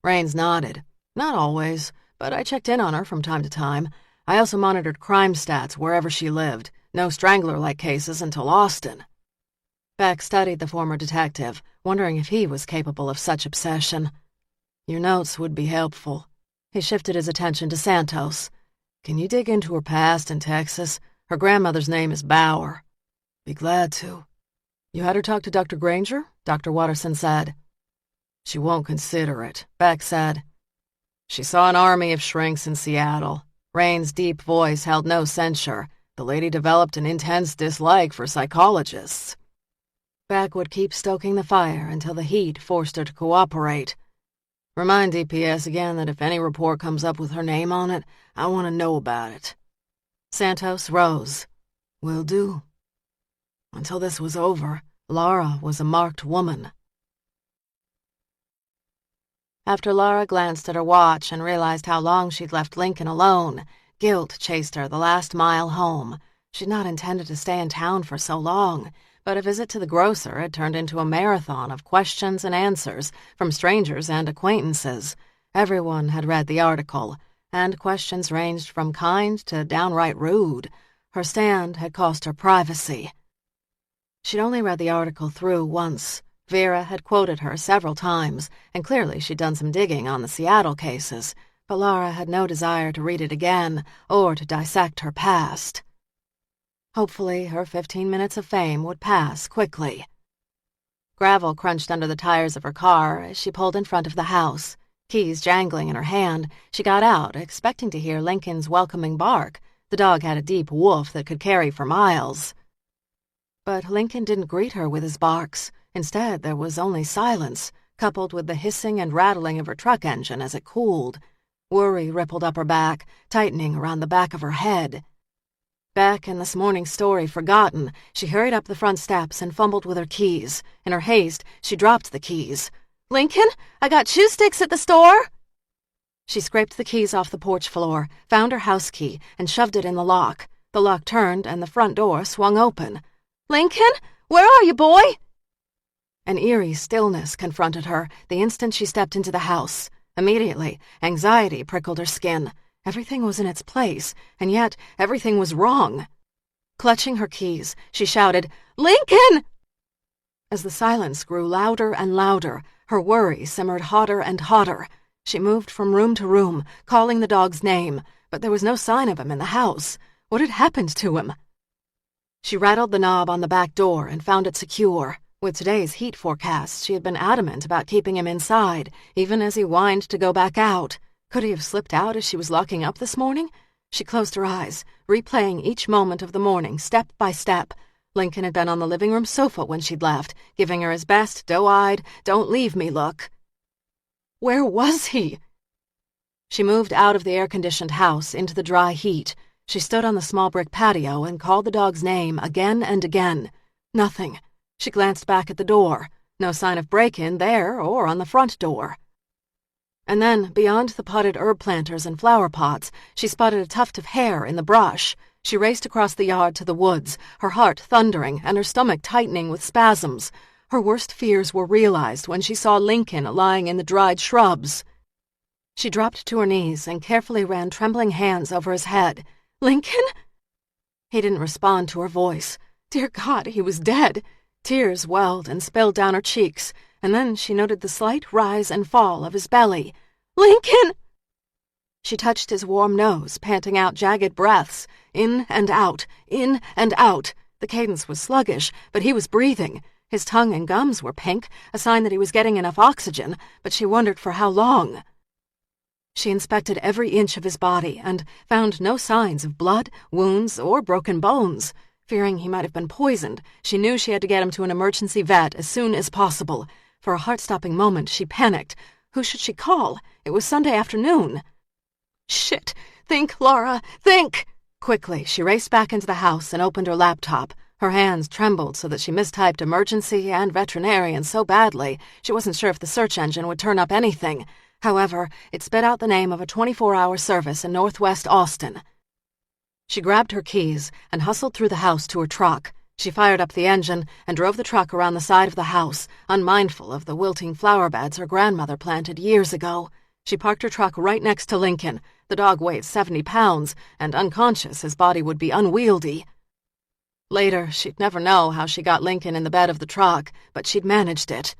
Rains nodded. Not always, but I checked in on her from time to time. I also monitored crime stats wherever she lived. No strangler-like cases until Austin. Beck studied the former detective, wondering if he was capable of such obsession. Your notes would be helpful. He shifted his attention to Santos. Can you dig into her past in Texas? Her grandmother's name is Bauer. Be glad to. You had her talk to Dr. Granger? Dr. Watterson said. She won't consider it, Beck said. She saw an army of shrinks in Seattle. Rain's deep voice held no censure. The lady developed an intense dislike for psychologists. Beck would keep stoking the fire until the heat forced her to cooperate. Remind DPS again that if any report comes up with her name on it, I want to know about it. Santos rose. Will do. Until this was over, Laura was a marked woman. After Laura glanced at her watch and realized how long she'd left Lincoln alone, guilt chased her the last mile home. She'd not intended to stay in town for so long, but a visit to the grocer had turned into a marathon of questions and answers from strangers and acquaintances. Everyone had read the article, and questions ranged from kind to downright rude. Her stand had cost her privacy. She'd only read the article through once. Vera had quoted her several times, and clearly she'd done some digging on the Seattle cases, but Laura had no desire to read it again or to dissect her past. Hopefully, her 15 minutes of fame would pass quickly. Gravel crunched under the tires of her car as she pulled in front of the house. Keys jangling in her hand, she got out, expecting to hear Lincoln's welcoming bark. The dog had a deep woof that could carry for miles. But Lincoln didn't greet her with his barks. Instead, there was only silence, coupled with the hissing and rattling of her truck engine as it cooled. Worry rippled up her back, tightening around the back of her head. Back in this morning's story forgotten, she hurried up the front steps and fumbled with her keys. In her haste, she dropped the keys. "Lincoln, I got chew sticks at the store." She scraped the keys off the porch floor, found her house key, and shoved it in the lock. The lock turned, and the front door swung open. "Lincoln, where are you, boy?" An eerie stillness confronted her the instant she stepped into the house. Immediately, anxiety prickled her skin. Everything was in its place, and yet everything was wrong. Clutching her keys, she shouted, "Lincoln!" As the silence grew louder and louder, her worry simmered hotter and hotter. She moved from room to room, calling the dog's name, but there was no sign of him in the house. What had happened to him? She rattled the knob on the back door and found it secure. With today's heat forecast, she had been adamant about keeping him inside, even as he whined to go back out. Could he have slipped out as she was locking up this morning? She closed her eyes, replaying each moment of the morning, step by step. Lincoln had been on the living room sofa when she'd left, giving her his best, doe-eyed, don't-leave-me look. Where was he? She moved out of the air-conditioned house into the dry heat. She stood on the small brick patio and called the dog's name again and again. Nothing. She glanced back at the door. No sign of break-in there or on the front door. And then, beyond the potted herb planters and flower pots, she spotted a tuft of hair in the brush. She raced across the yard to the woods, her heart thundering and her stomach tightening with spasms. Her worst fears were realized when she saw Lincoln lying in the dried shrubs. She dropped to her knees and carefully ran trembling hands over his head. "Lincoln?" He didn't respond to her voice. Dear God, he was dead. Tears welled and spilled down her cheeks, and then she noted the slight rise and fall of his belly. "Lincoln!" She touched his warm nose, panting out jagged breaths, in and out, in and out. The cadence was sluggish, but he was breathing. His tongue and gums were pink, a sign that he was getting enough oxygen, but she wondered for how long. She inspected every inch of his body and found no signs of blood, wounds, or broken bones. Fearing he might have been poisoned, she knew she had to get him to an emergency vet as soon as possible. For a heart-stopping moment, she panicked. Who should she call? It was Sunday afternoon. Shit! Think, Laura, think! Quickly, she raced back into the house and opened her laptop. Her hands trembled so that she mistyped emergency and veterinarian so badly she wasn't sure if the search engine would turn up anything. However, it spit out the name of a 24-hour service in northwest Austin. She grabbed her keys and hustled through the house to her truck. She fired up the engine and drove the truck around the side of the house, unmindful of the wilting flower beds her grandmother planted years ago. She parked her truck right next to Lincoln. The dog weighed 70 pounds, and unconscious, his body would be unwieldy. Later, she'd never know how she got Lincoln in the bed of the truck, but she'd managed it.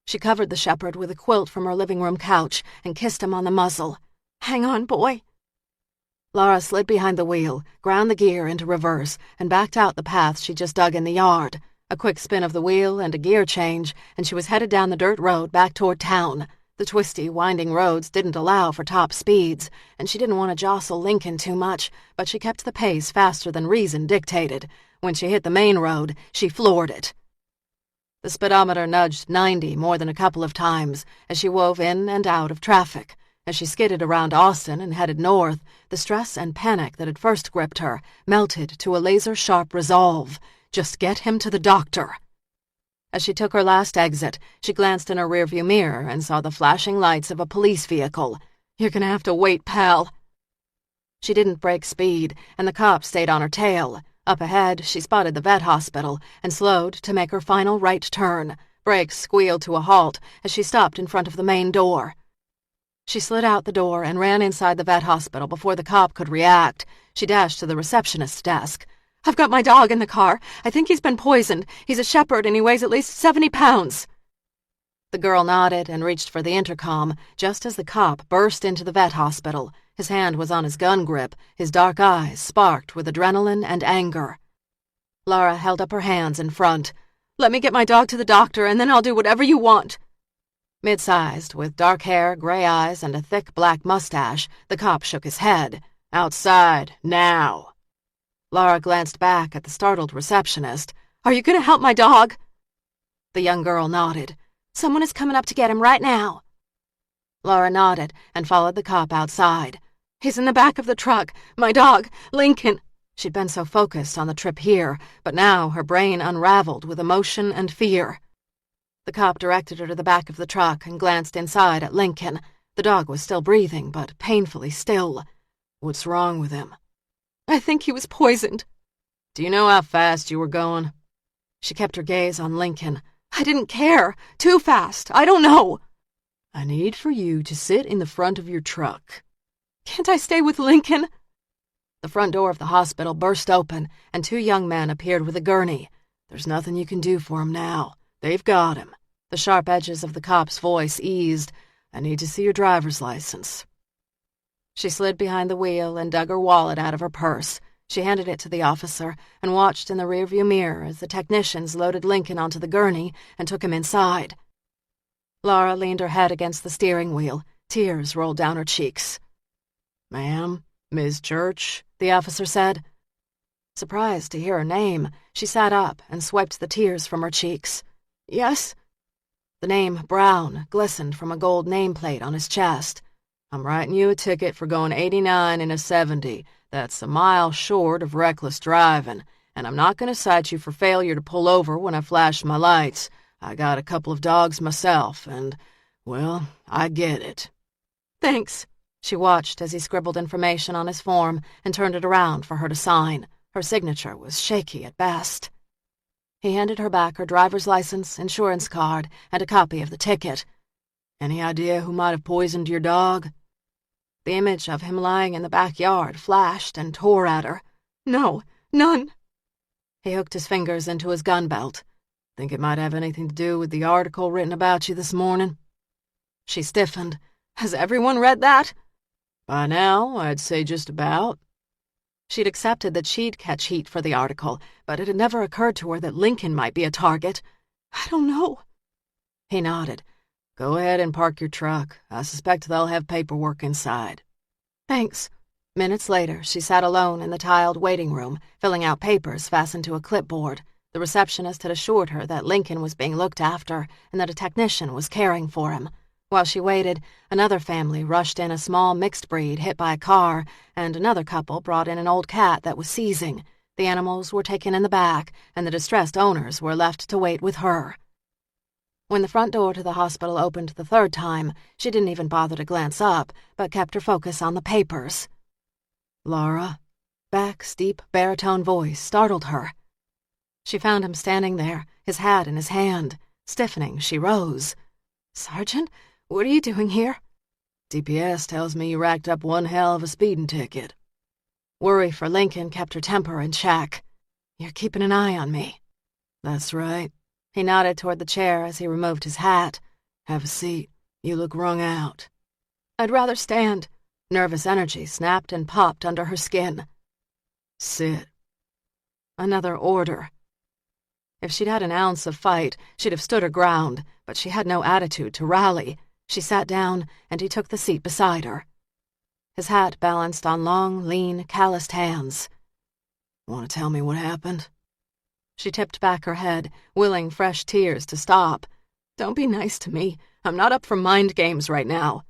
She covered the shepherd with a quilt from her living room couch and kissed him on the muzzle. "Hang on, boy." Laura slid behind the wheel, ground the gear into reverse, and backed out the path she just dug in the yard. A quick spin of the wheel and a gear change, and she was headed down the dirt road back toward town. The twisty, winding roads didn't allow for top speeds, and she didn't want to jostle Lincoln too much, but she kept the pace faster than reason dictated. When she hit the main road, she floored it. The speedometer nudged 90 more than a couple of times as she wove in and out of traffic. As she skidded around Austin and headed north, the stress and panic that had first gripped her melted to a laser-sharp resolve. Just get him to the doctor. As she took her last exit, she glanced in her rearview mirror and saw the flashing lights of a police vehicle. "You're gonna have to wait, pal." She didn't break speed, and the cop stayed on her tail. Up ahead, she spotted the vet hospital and slowed to make her final right turn. Brakes squealed to a halt as she stopped in front of the main door. She slid out the door and ran inside the vet hospital before the cop could react. She dashed to the receptionist's desk. "I've got my dog in the car. I think he's been poisoned. He's a shepherd and he weighs at least 70 pounds. The girl nodded and reached for the intercom just as the cop burst into the vet hospital. His hand was on his gun grip, his dark eyes sparked with adrenaline and anger. Laura held up her hands in front. "Let me get my dog to the doctor and then I'll do whatever you want." Mid-sized, with dark hair, gray eyes, and a thick black mustache, the cop shook his head. "Outside, now." Laura glanced back at the startled receptionist. "Are you going to help my dog?" The young girl nodded. "Someone is coming up to get him right now." Laura nodded and followed the cop outside. "He's in the back of the truck. My dog, Lincoln." She'd been so focused on the trip here, but now her brain unraveled with emotion and fear. The cop directed her to the back of the truck and glanced inside at Lincoln. The dog was still breathing, but painfully still. "What's wrong with him?" "I think he was poisoned." "Do you know how fast you were going?" She kept her gaze on Lincoln. "I didn't care. Too fast. I don't know." "I need for you to sit in the front of your truck." "Can't I stay with Lincoln?" The front door of the hospital burst open, and two young men appeared with a gurney. "There's nothing you can do for him now. They've got him." The sharp edges of the cop's voice eased. "I need to see your driver's license." She slid behind the wheel and dug her wallet out of her purse. She handed it to the officer and watched in the rearview mirror as the technicians loaded Lincoln onto the gurney and took him inside. Laura leaned her head against the steering wheel. Tears rolled down her cheeks. "Ma'am, Ms. Church," the officer said. Surprised to hear her name, she sat up and swiped the tears from her cheeks. "Yes?" The name Brown glistened from a gold nameplate on his chest. "I'm writing you a ticket for going 89 in a 70. That's a mile short of reckless driving, and I'm not going to cite you for failure to pull over when I flashed my lights. I got a couple of dogs myself, and, well, I get it." "Thanks." She watched as he scribbled information on his form and turned it around for her to sign. Her signature was shaky at best. He handed her back her driver's license, insurance card, and a copy of the ticket. "Any idea who might have poisoned your dog?" The image of him lying in the backyard flashed and tore at her. "No, none." He hooked his fingers into his gun belt. "Think it might have anything to do with the article written about you this morning?" She stiffened. "Has everyone read that?" "By now, I'd say just about." She'd accepted that she'd catch heat for the article, but it had never occurred to her that Lincoln might be a target. "I don't know." He nodded. "Go ahead and park your truck. I suspect they'll have paperwork inside." "Thanks." Minutes later, she sat alone in the tiled waiting room, filling out papers fastened to a clipboard. The receptionist had assured her that Lincoln was being looked after and that a technician was caring for him. While she waited, another family rushed in a small mixed breed hit by a car, and another couple brought in an old cat that was seizing. The animals were taken in the back, and the distressed owners were left to wait with her. When the front door to the hospital opened the third time, she didn't even bother to glance up, but kept her focus on the papers. "Laura?" Beck's deep baritone voice startled her. She found him standing there, his hat in his hand. Stiffening, she rose. "Sergeant, what are you doing here?" "DPS tells me you racked up one hell of a speeding ticket." Worry for Lincoln kept her temper in check. You're keeping an eye on me. That's right. He nodded toward the chair as he removed his hat. Have a seat. You look wrung out. I'd rather stand. Nervous energy snapped and popped under her skin. Sit. Another order. If she'd had an ounce of fight, she'd have stood her ground, but she had no attitude to rally. She sat down, and he took the seat beside her. His hat balanced on long, lean, calloused hands. Want to tell me what happened? She tipped back her head, willing fresh tears to stop. Don't be nice to me. I'm not up for mind games right now.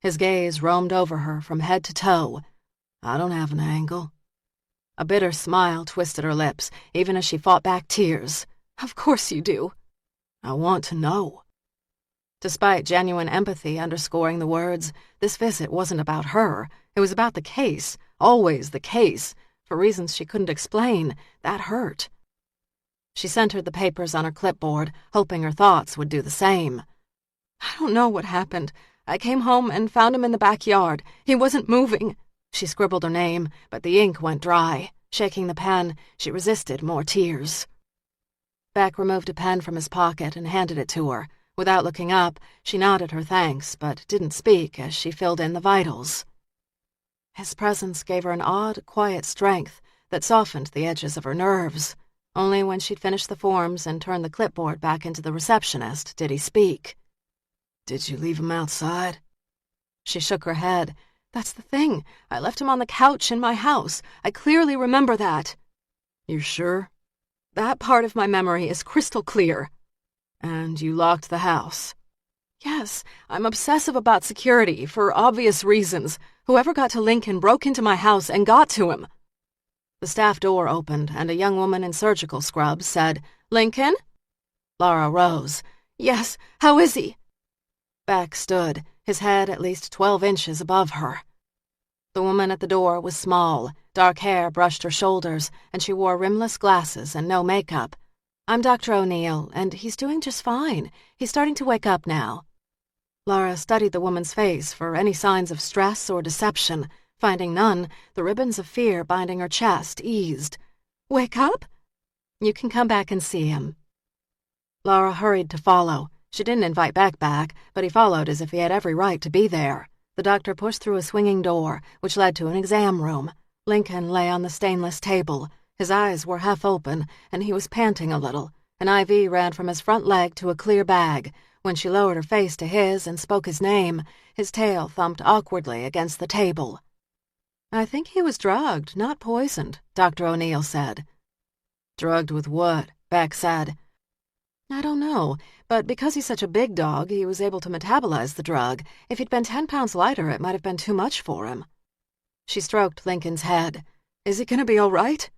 His gaze roamed over her from head to toe. I don't have an angle. A bitter smile twisted her lips, even as she fought back tears. Of course you do. I want to know. Despite genuine empathy underscoring the words, this visit wasn't about her. It was about the case, always the case. For reasons she couldn't explain, that hurt. She centered the papers on her clipboard, hoping her thoughts would do the same. I don't know what happened. I came home and found him in the backyard. He wasn't moving. She scribbled her name, but the ink went dry. Shaking the pen, she resisted more tears. Beck removed a pen from his pocket and handed it to her. Without looking up, she nodded her thanks, but didn't speak as she filled in the vitals. His presence gave her an odd, quiet strength that softened the edges of her nerves. Only when she'd finished the forms and turned the clipboard back into the receptionist did he speak. Did you leave him outside? She shook her head. That's the thing. I left him on the couch in my house. I clearly remember that. You're sure? That part of my memory is crystal clear. And you locked the house? Yes, I'm obsessive about security for obvious reasons. Whoever got to Lincoln broke into my house and got to him. The staff door opened, and a young woman in surgical scrubs said, Lincoln? Laura rose. Yes, how is he? Beck stood, his head at least 12 inches above her. The woman at the door was small. Dark hair brushed her shoulders, and she wore rimless glasses and no makeup. I'm Dr. O'Neill, and he's doing just fine. He's starting to wake up now. Laura studied the woman's face for any signs of stress or deception. Finding none, the ribbons of fear binding her chest eased. Wake up? You can come back and see him. Laura hurried to follow. She didn't invite Beck back, but he followed as if he had every right to be there. The doctor pushed through a swinging door, which led to an exam room. Lincoln lay on the stainless table. His eyes were half open, and he was panting a little. An IV ran from his front leg to a clear bag. When she lowered her face to his and spoke his name, his tail thumped awkwardly against the table. I think he was drugged, not poisoned, Dr. O'Neill said. Drugged with what? Beck said. I don't know, but because he's such a big dog, he was able to metabolize the drug. If he'd been 10 pounds lighter, it might have been too much for him. She stroked Lincoln's head. Is he going to be all right?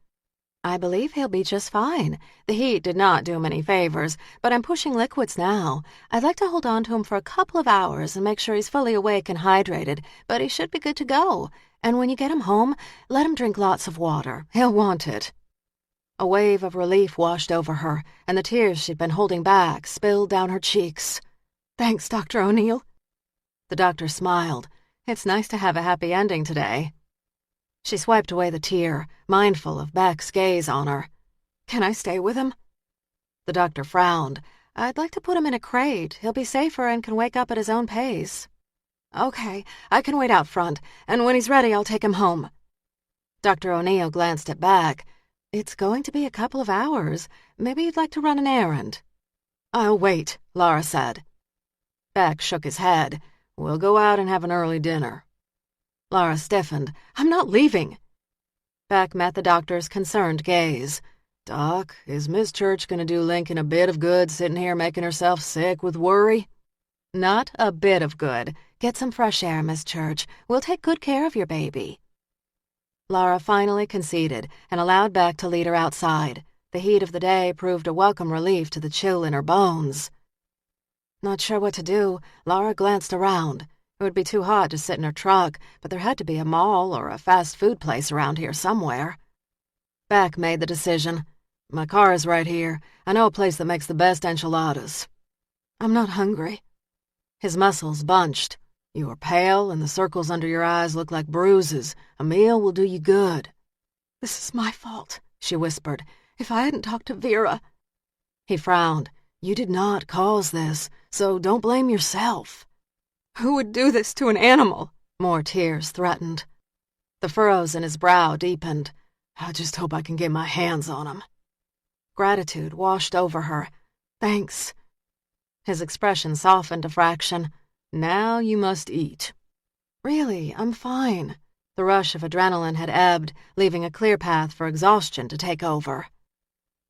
I believe he'll be just fine. The heat did not do him any favors, but I'm pushing liquids now. I'd like to hold on to him for a couple of hours and make sure he's fully awake and hydrated, but he should be good to go. And when you get him home, let him drink lots of water. He'll want it. A wave of relief washed over her, and the tears she'd been holding back spilled down her cheeks. Thanks, Dr. O'Neill. The doctor smiled. It's nice to have a happy ending today. She swiped away the tear, mindful of Beck's gaze on her. Can I stay with him? The doctor frowned. I'd like to put him in a crate. He'll be safer and can wake up at his own pace. Okay, I can wait out front, and when he's ready, I'll take him home. Dr. O'Neill glanced at Beck. It's going to be a couple of hours. Maybe you'd like to run an errand. I'll wait, Laura said. Beck shook his head. We'll go out and have an early dinner. Laura stiffened. I'm not leaving. Beck met the doctor's concerned gaze. Doc, is Miss Church going to do Lincoln a bit of good sitting here making herself sick with worry? Not a bit of good. Get some fresh air, Miss Church. We'll take good care of your baby. Laura finally conceded and allowed Beck to lead her outside. The heat of the day proved a welcome relief to the chill in her bones. Not sure what to do, Laura glanced around. It would be too hot to sit in her truck, but there had to be a mall or a fast food place around here somewhere. Beck made the decision. My car is right here. I know a place that makes the best enchiladas. I'm not hungry. His muscles bunched. You are pale, and the circles under your eyes look like bruises. A meal will do you good. This is my fault. she whispered. "If I hadn't talked to Vera—" He frowned. "You did not cause this, so don't blame yourself." "Who would do this to an animal?" More tears threatened. The furrows in his brow deepened. "I just hope I can get my hands on him." Gratitude washed over her. "Thanks." His expression softened a fraction. "Now you must eat." "Really, I'm fine." The rush of adrenaline had ebbed, leaving a clear path for exhaustion to take over.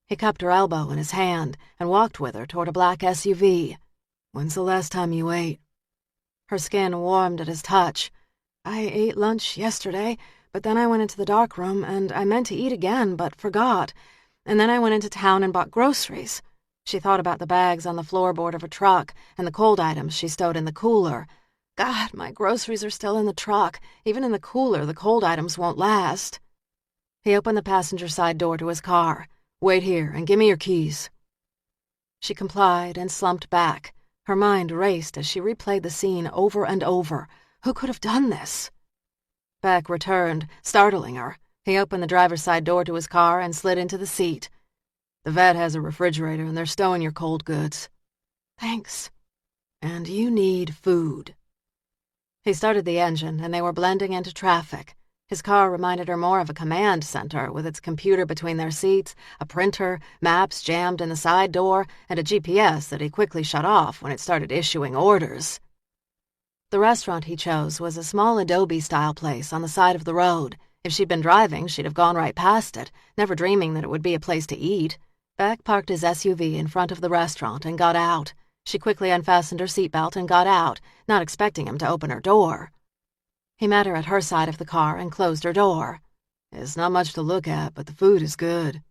He cupped her elbow in his hand and walked with her toward a black SUV. "When's the last time you ate?" Her skin warmed at his touch. "I ate lunch yesterday, but then I went into the dark room and I meant to eat again but forgot. And then I went into town and bought groceries." She thought about the bags on the floorboard of her truck and the cold items she stowed in the cooler. "God, my groceries are still in the truck. Even in the cooler, the cold items won't last." He opened the passenger side door to his car. "Wait here and give me your keys." She complied and slumped back. Her mind raced as she replayed the scene over and over. Who could have done this? Beck returned, startling her. He opened the driver's side door to his car and slid into the seat. "The vet has a refrigerator and they're stowing your cold goods." "Thanks." "And you need food." He started the engine and they were blending into traffic. His car reminded her more of a command center with its computer between their seats, a printer, maps jammed in the side door, and a GPS that he quickly shut off when it started issuing orders. The restaurant he chose was a small adobe-style place on the side of the road. If she'd been driving, she'd have gone right past it, never dreaming that it would be a place to eat. Beck parked his SUV in front of the restaurant and got out. She quickly unfastened her seatbelt and got out, not expecting him to open her door. He met her at her side of the car and closed her door. "It's not much to look at, but the food is good."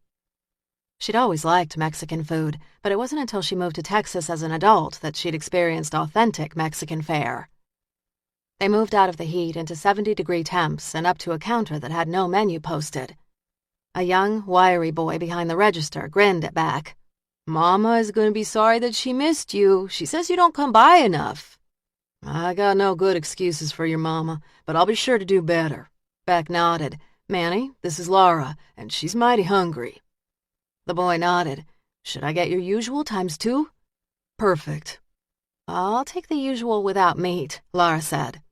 She'd always liked Mexican food, but it wasn't until she moved to Texas as an adult that she'd experienced authentic Mexican fare. They moved out of the heat into 70-degree temps and up to a counter that had no menu posted. A young, wiry boy behind the register grinned at Beck. "Mama is going to be sorry that she missed you. She says you don't come by enough." "I got no good excuses for your mama, but I'll be sure to do better." Beck nodded. "Manny, this is Laura, and she's mighty hungry." The boy nodded. "Should I get your usual ×2?" "Perfect." "I'll take the usual without meat," Laura said.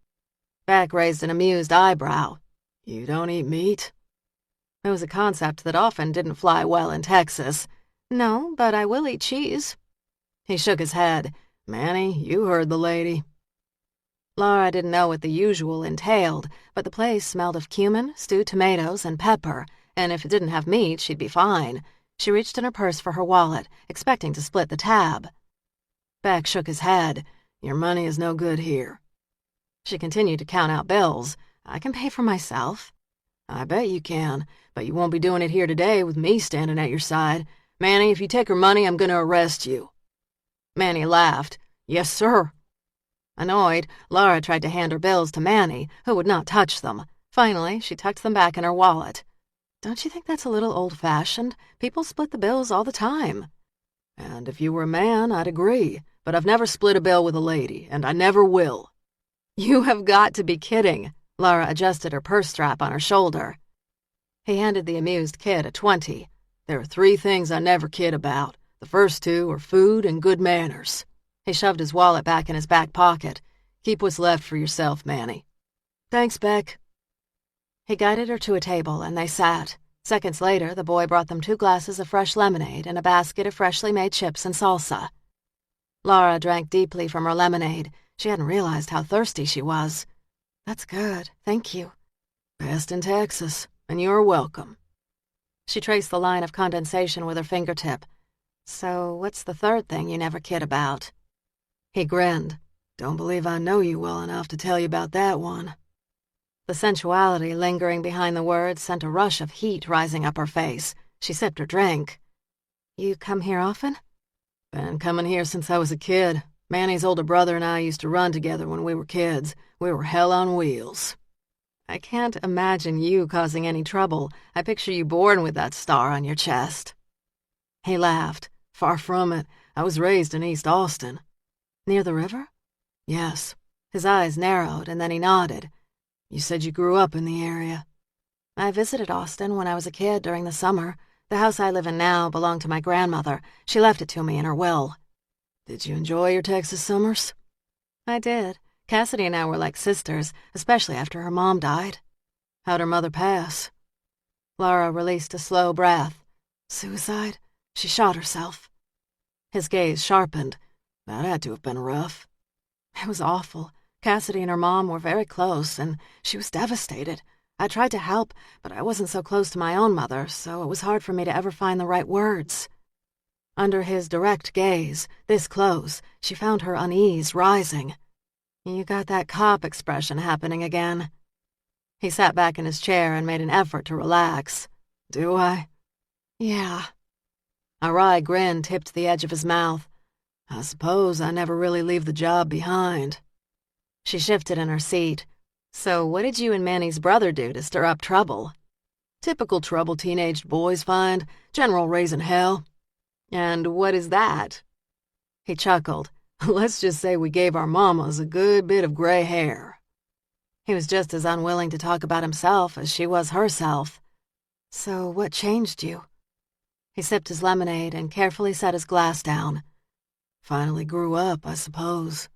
Beck raised an amused eyebrow. "You don't eat meat?" It was a concept that often didn't fly well in Texas. "No, but I will eat cheese." He shook his head. "Manny, you heard the lady." Laura didn't know what the usual entailed, but the place smelled of cumin, stewed tomatoes, and pepper, and if it didn't have meat, she'd be fine. She reached in her purse for her wallet, expecting to split the tab. Beck shook his head. "Your money is no good here." She continued to count out bills. "I can pay for myself." "I bet you can, but you won't be doing it here today with me standing at your side. Manny, if you take her money, I'm going to arrest you." Manny laughed. "Yes, sir." Annoyed, Laura tried to hand her bills to Manny, who would not touch them. Finally, she tucked them back in her wallet. "Don't you think that's a little old-fashioned? People split the bills all the time." "And if you were a man, I'd agree. But I've never split a bill with a lady, and I never will." "You have got to be kidding." Laura adjusted her purse strap on her shoulder. He handed the amused kid a 20. "There are 3 things I never kid about. The first 2 are food and good manners." He shoved his wallet back in his back pocket. "Keep what's left for yourself, Manny." "Thanks, Beck." He guided her to a table, and they sat. Seconds later, the boy brought them 2 glasses of fresh lemonade and a basket of freshly made chips and salsa. Laura drank deeply from her lemonade. She hadn't realized how thirsty she was. "That's good, thank you." "Best in Texas, and you're welcome." She traced the line of condensation with her fingertip. "So what's the third thing you never kid about?" He grinned. "Don't believe I know you well enough to tell you about that one." The sensuality lingering behind the words sent a rush of heat rising up her face. She sipped her drink. "You come here often?" "Been coming here since I was a kid. Manny's older brother and I used to run together when we were kids. We were hell on wheels." "I can't imagine you causing any trouble. I picture you born with that star on your chest." He laughed. "Far from it. I was raised in East Austin." "Near the river?" "Yes." His eyes narrowed, and then he nodded. "You said you grew up in the area." I visited Austin when I was a kid during the summer. The house I live in now belonged to my grandmother. She left it to me in her will. Did you enjoy your Texas summers? I did. Cassidy and I were like sisters, especially after her mom died. How'd her mother pass? Laura released a slow breath. Suicide? She shot herself. His gaze sharpened. That had to have been rough. It was awful. Cassidy and her mom were very close, and she was devastated. I tried to help, but I wasn't so close to my own mother, so it was hard for me to ever find the right words. Under his direct gaze, this close, she found her unease rising. You got that cop expression happening again. He sat back in his chair and made an effort to relax. Do I? Yeah. A wry grin tipped the edge of his mouth. I suppose I never really leave the job behind. She shifted in her seat. So what did you and Manny's brother do to stir up trouble? Typical trouble teenaged boys find. General raising hell. And what is that? He chuckled. Let's just say we gave our mamas a good bit of gray hair. He was just as unwilling to talk about himself as she was herself. So what changed you? He sipped his lemonade and carefully set his glass down. Finally grew up, I suppose.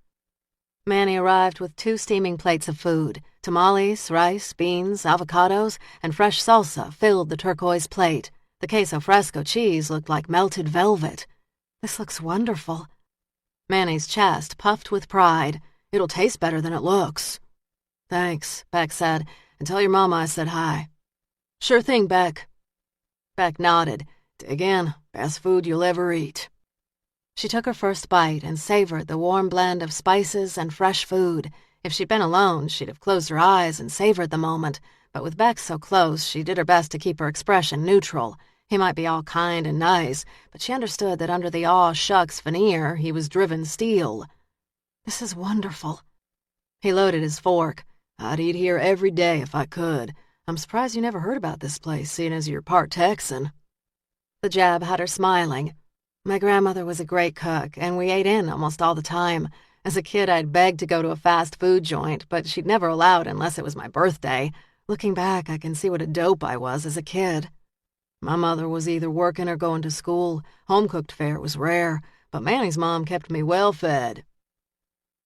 Manny arrived with 2 steaming plates of food. Tamales, rice, beans, avocados, and fresh salsa filled the turquoise plate. The queso fresco cheese looked like melted velvet. This looks wonderful. Manny's chest puffed with pride. It'll taste better than it looks. Thanks, Beck said, and tell your mama I said hi. Sure thing, Beck. Beck nodded. Dig in. Best food you'll ever eat. She took her first bite and savored the warm blend of spices and fresh food. If she'd been alone, she'd have closed her eyes and savored the moment, but with Beck so close, she did her best to keep her expression neutral. He might be all kind and nice, but she understood that under the aw-shucks veneer, he was driven steel. This is wonderful. He loaded his fork. I'd eat here every day if I could. I'm surprised you never heard about this place, seeing as you're part Texan. The jab had her smiling. My grandmother was a great cook, and we ate in almost all the time. As a kid, I'd begged to go to a fast food joint, but she'd never allowed unless it was my birthday. Looking back, I can see what a dope I was as a kid. My mother was either working or going to school. Home-cooked fare was rare, but Manny's mom kept me well fed.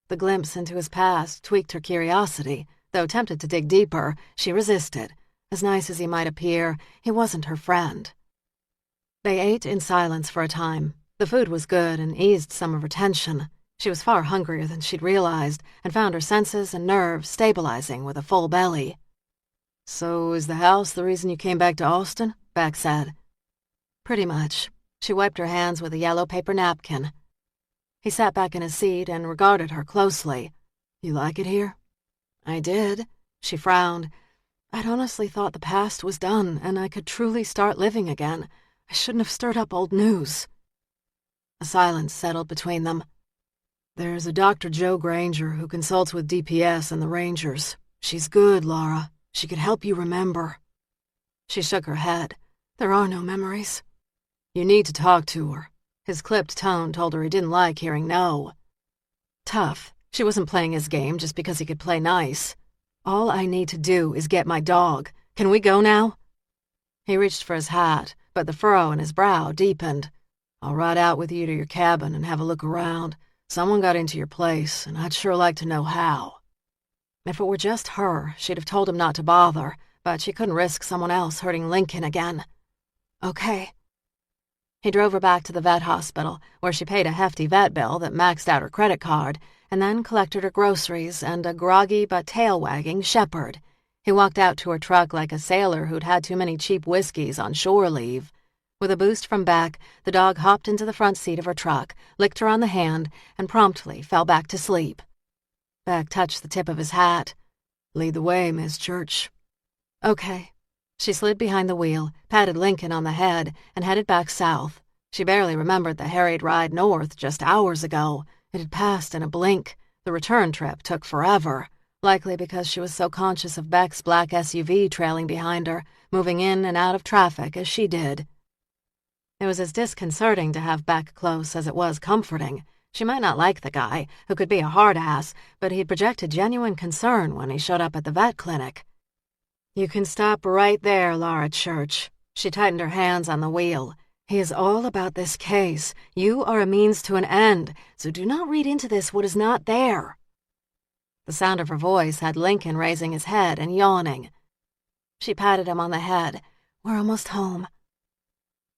The glimpse into his past tweaked her curiosity. Though tempted to dig deeper, she resisted. As nice as he might appear, he wasn't her friend. They ate in silence for a time. The food was good and eased some of her tension. She was far hungrier than she'd realized and found her senses and nerves stabilizing with a full belly. So is the house the reason you came back to Austin? Beck said. Pretty much. She wiped her hands with a yellow paper napkin. He sat back in his seat and regarded her closely. You like it here? I did. She frowned. I'd honestly thought the past was done and I could truly start living again. I shouldn't have stirred up old news. A silence settled between them. There's a Dr. Joe Granger who consults with DPS and the Rangers. She's good, Laura. She could help you remember. She shook her head. There are no memories. You need to talk to her. His clipped tone told her he didn't like hearing no. Tough. She wasn't playing his game just because he could play nice. All I need to do is get my dog. Can we go now? He reached for his hat, but the furrow in his brow deepened. I'll ride out with you to your cabin and have a look around. Someone got into your place, and I'd sure like to know how. If it were just her, she'd have told him not to bother, but she couldn't risk someone else hurting Lincoln again. Okay. He drove her back to the vet hospital, where she paid a hefty vet bill that maxed out her credit card, and then collected her groceries and a groggy but tail-wagging shepherd. He walked out to her truck like a sailor who'd had too many cheap whiskeys on shore leave. With a boost from Beck, the dog hopped into the front seat of her truck, licked her on the hand, and promptly fell back to sleep. Beck touched the tip of his hat. Lead the way, Miss Church. Okay. She slid behind the wheel, patted Lincoln on the head, and headed back south. She barely remembered the harried ride north just hours ago. It had passed in a blink. The return trip took forever, likely because she was so conscious of Beck's black SUV trailing behind her, moving in and out of traffic as she did. It was as disconcerting to have Beck close as it was comforting. She might not like the guy, who could be a hard ass, but he'd projected genuine concern when he showed up at the vet clinic. You can stop right there, Laura Church. She tightened her hands on the wheel. He is all about this case. You are a means to an end, so do not read into this what is not there. The sound of her voice had Lincoln raising his head and yawning. She patted him on the head. We're almost home.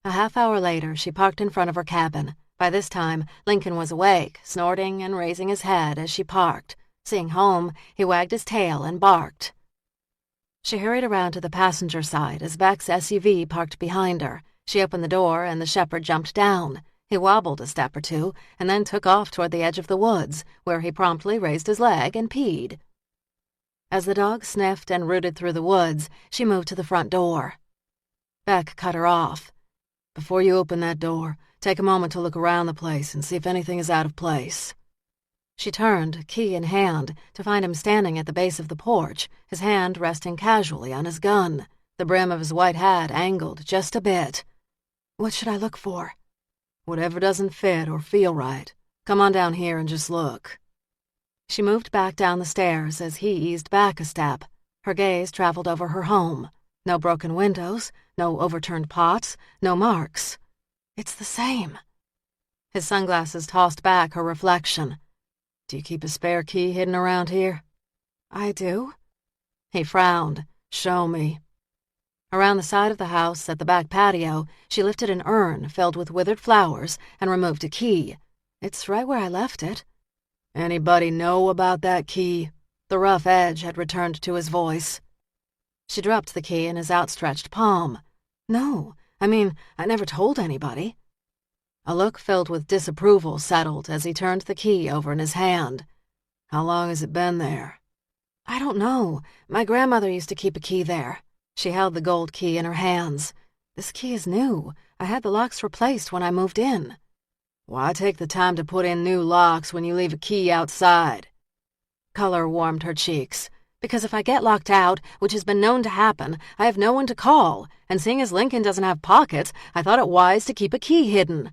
A half-hour later, she parked in front of her cabin. By this time, Lincoln was awake, snorting and raising his head as she parked. Seeing home, he wagged his tail and barked. She hurried around to the passenger side as Beck's SUV parked behind her. She opened the door and the shepherd jumped down. He wobbled a step or two and then took off toward the edge of the woods, where he promptly raised his leg and peed. As the dog sniffed and rooted through the woods, she moved to the front door. Beck cut her off. Before you open that door, take a moment to look around the place and see if anything is out of place. She turned, key in hand, to find him standing at the base of the porch, his hand resting casually on his gun, the brim of his white hat angled just a bit. What should I look for? Whatever doesn't fit or feel right. Come on down here and just look. She moved back down the stairs as he eased back a step. Her gaze traveled over her home. No broken windows, no overturned pots, no marks. It's the same. His sunglasses tossed back her reflection. Do you keep a spare key hidden around here? I do. He frowned. Show me. Around the side of the house, at the back patio, she lifted an urn filled with withered flowers and removed a key. It's right where I left it. Anybody know about that key? The rough edge had returned to his voice. She dropped the key in his outstretched palm. No, I never told anybody. A look filled with disapproval settled as he turned the key over in his hand. How long has it been there? I don't know. My grandmother used to keep a key there. She held the gold key in her hands. This key is new. I had the locks replaced when I moved in. Why take the time to put in new locks when you leave a key outside? Color warmed her cheeks. Because if I get locked out, which has been known to happen, I have no one to call, and seeing as Lincoln doesn't have pockets, I thought it wise to keep a key hidden.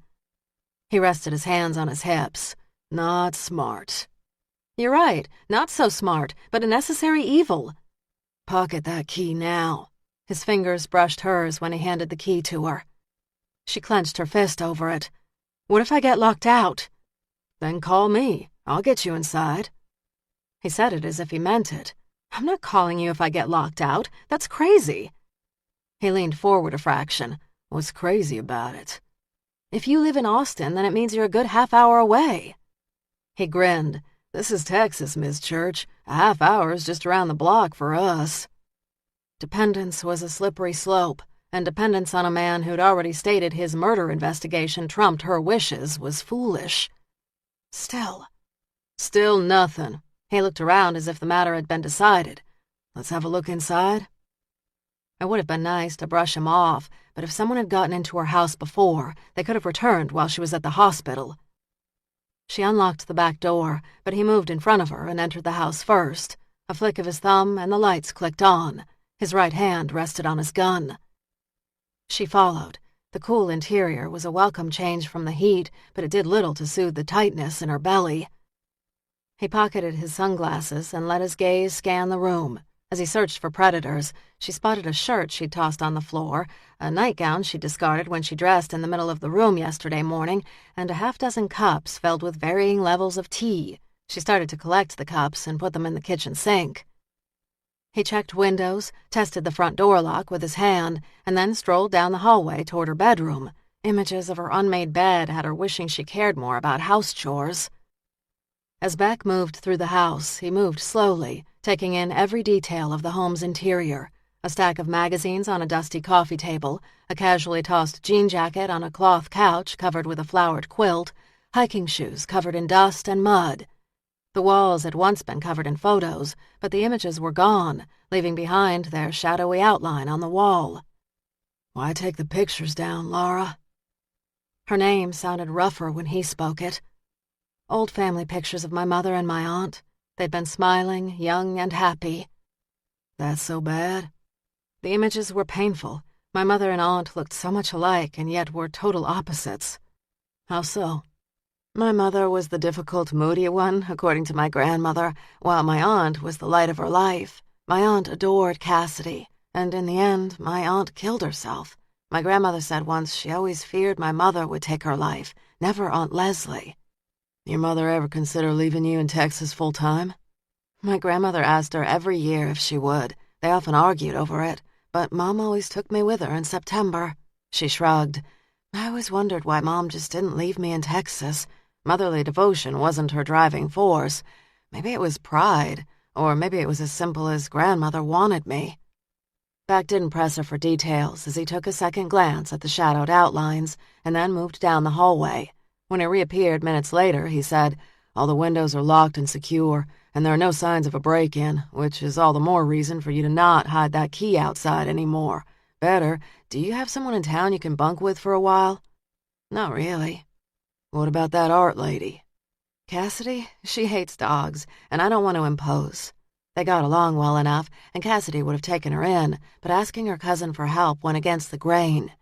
He rested his hands on his hips. Not smart. You're right, not so smart, but a necessary evil. Pocket that key now. His fingers brushed hers when he handed the key to her. She clenched her fist over it. What if I get locked out? Then call me. I'll get you inside. He said it as if he meant it. I'm not calling you if I get locked out. That's crazy. He leaned forward a fraction. What's crazy about it? If you live in Austin, then it means you're a good half-hour away. He grinned. This is Texas, Miss Church. A half hour is just around the block for us. Dependence was a slippery slope, and dependence on a man who'd already stated his murder investigation trumped her wishes was foolish. Still nothing. He looked around as if the matter had been decided. Let's have a look inside. It would have been nice to brush him off, but if someone had gotten into her house before, they could have returned while she was at the hospital. She unlocked the back door, but he moved in front of her and entered the house first. A flick of his thumb and the lights clicked on. His right hand rested on his gun. She followed. The cool interior was a welcome change from the heat, but it did little to soothe the tightness in her belly. He pocketed his sunglasses and let his gaze scan the room. As he searched for predators, she spotted a shirt she'd tossed on the floor, a nightgown she'd discarded when she dressed in the middle of the room yesterday morning, and a half-dozen cups filled with varying levels of tea. She started to collect the cups and put them in the kitchen sink. He checked windows, tested the front door lock with his hand, and then strolled down the hallway toward her bedroom. Images of her unmade bed had her wishing she cared more about house chores. As Beck moved through the house, he moved slowly, taking in every detail of the home's interior. A stack of magazines on a dusty coffee table, a casually tossed jean jacket on a cloth couch covered with a flowered quilt, hiking shoes covered in dust and mud. The walls had once been covered in photos, but the images were gone, leaving behind their shadowy outline on the wall. Why take the pictures down, Laura? Her name sounded rougher when he spoke it. Old family pictures of my mother and my aunt. They'd been smiling, young, and happy. That's so bad? The images were painful. My mother and aunt looked so much alike and yet were total opposites. How so? My mother was the difficult, moody one, according to my grandmother, while my aunt was the light of her life. My aunt adored Cassidy. And in the end, my aunt killed herself. My grandmother said once she always feared my mother would take her life, never Aunt Leslie. Your mother ever consider leaving you in Texas full-time? My grandmother asked her every year if she would. They often argued over it, but Mom always took me with her in September. She shrugged. I always wondered why Mom just didn't leave me in Texas. Motherly devotion wasn't her driving force. Maybe it was pride, or maybe it was as simple as grandmother wanted me. Beck didn't press her for details as he took a second glance at the shadowed outlines and then moved down the hallway. When he reappeared minutes later, he said, "All the windows are locked and secure, and there are no signs of a break-in, which is all the more reason for you to not hide that key outside anymore. Better, do you have someone in town you can bunk with for a while?" "Not really." "What about that art lady?" "Cassidy? She hates dogs, and I don't want to impose." They got along well enough, and Cassidy would have taken her in, but asking her cousin for help went against the grain.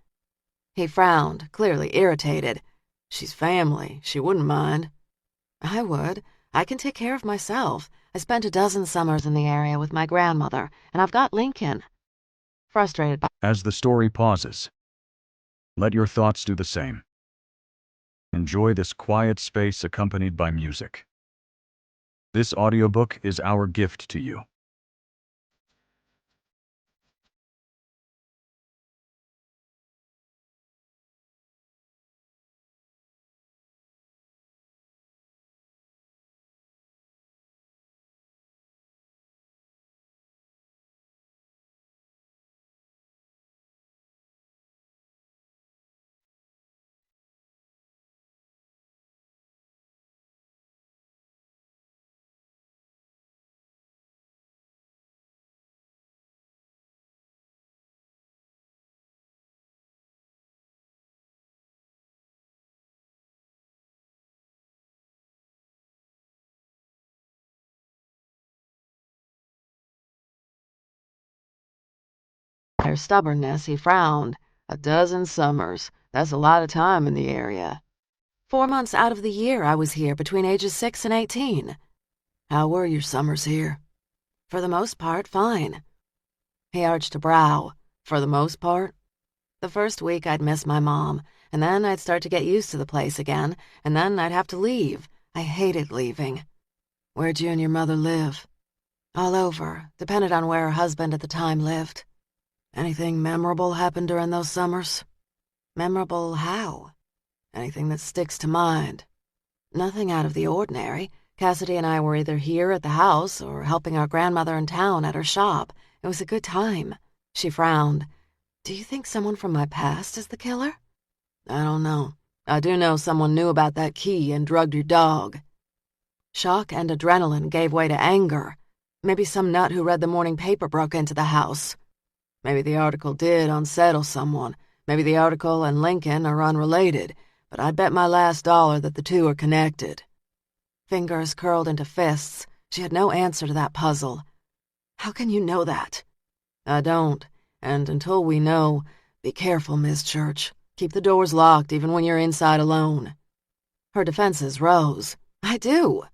He frowned, clearly irritated. "She's family. She wouldn't mind." "I would. I can take care of myself. I spent a dozen summers in the area with my grandmother, and I've got Lincoln." Frustrated by... As the story pauses, let your thoughts do the same. Enjoy this quiet space accompanied by music. This audiobook is our gift to you. Her stubbornness, he frowned. "A dozen summers. That's a lot of time in the area." 4 months out of the year I was here between ages 6 and 18. "How were your summers here?" "For the most part, fine." He arched a brow. "For the most part?" "The first week I'd miss my mom, and then I'd start to get used to the place again, and then I'd have to leave. I hated leaving." "Where'd you and your mother live?" "All over, depended on where her husband at the time lived." "Anything memorable happened during those summers?" "Memorable how?" "Anything that sticks to mind?" "Nothing out of the ordinary. Cassidy and I were either here at the house or helping our grandmother in town at her shop. It was a good time." She frowned. "Do you think someone from my past is the killer?" "I don't know. I do know someone knew about that key and drugged your dog." Shock and adrenaline gave way to anger. Maybe some nut who read the morning paper broke into the house. Maybe the article did unsettle someone. Maybe the article and Lincoln are unrelated, but I'd bet my last dollar that the two are connected. Fingers curled into fists. She had no answer to that puzzle. "How can you know that?" "I don't, and until we know, be careful, Miss Church. Keep the doors locked even when you're inside alone." Her defenses rose. "I do."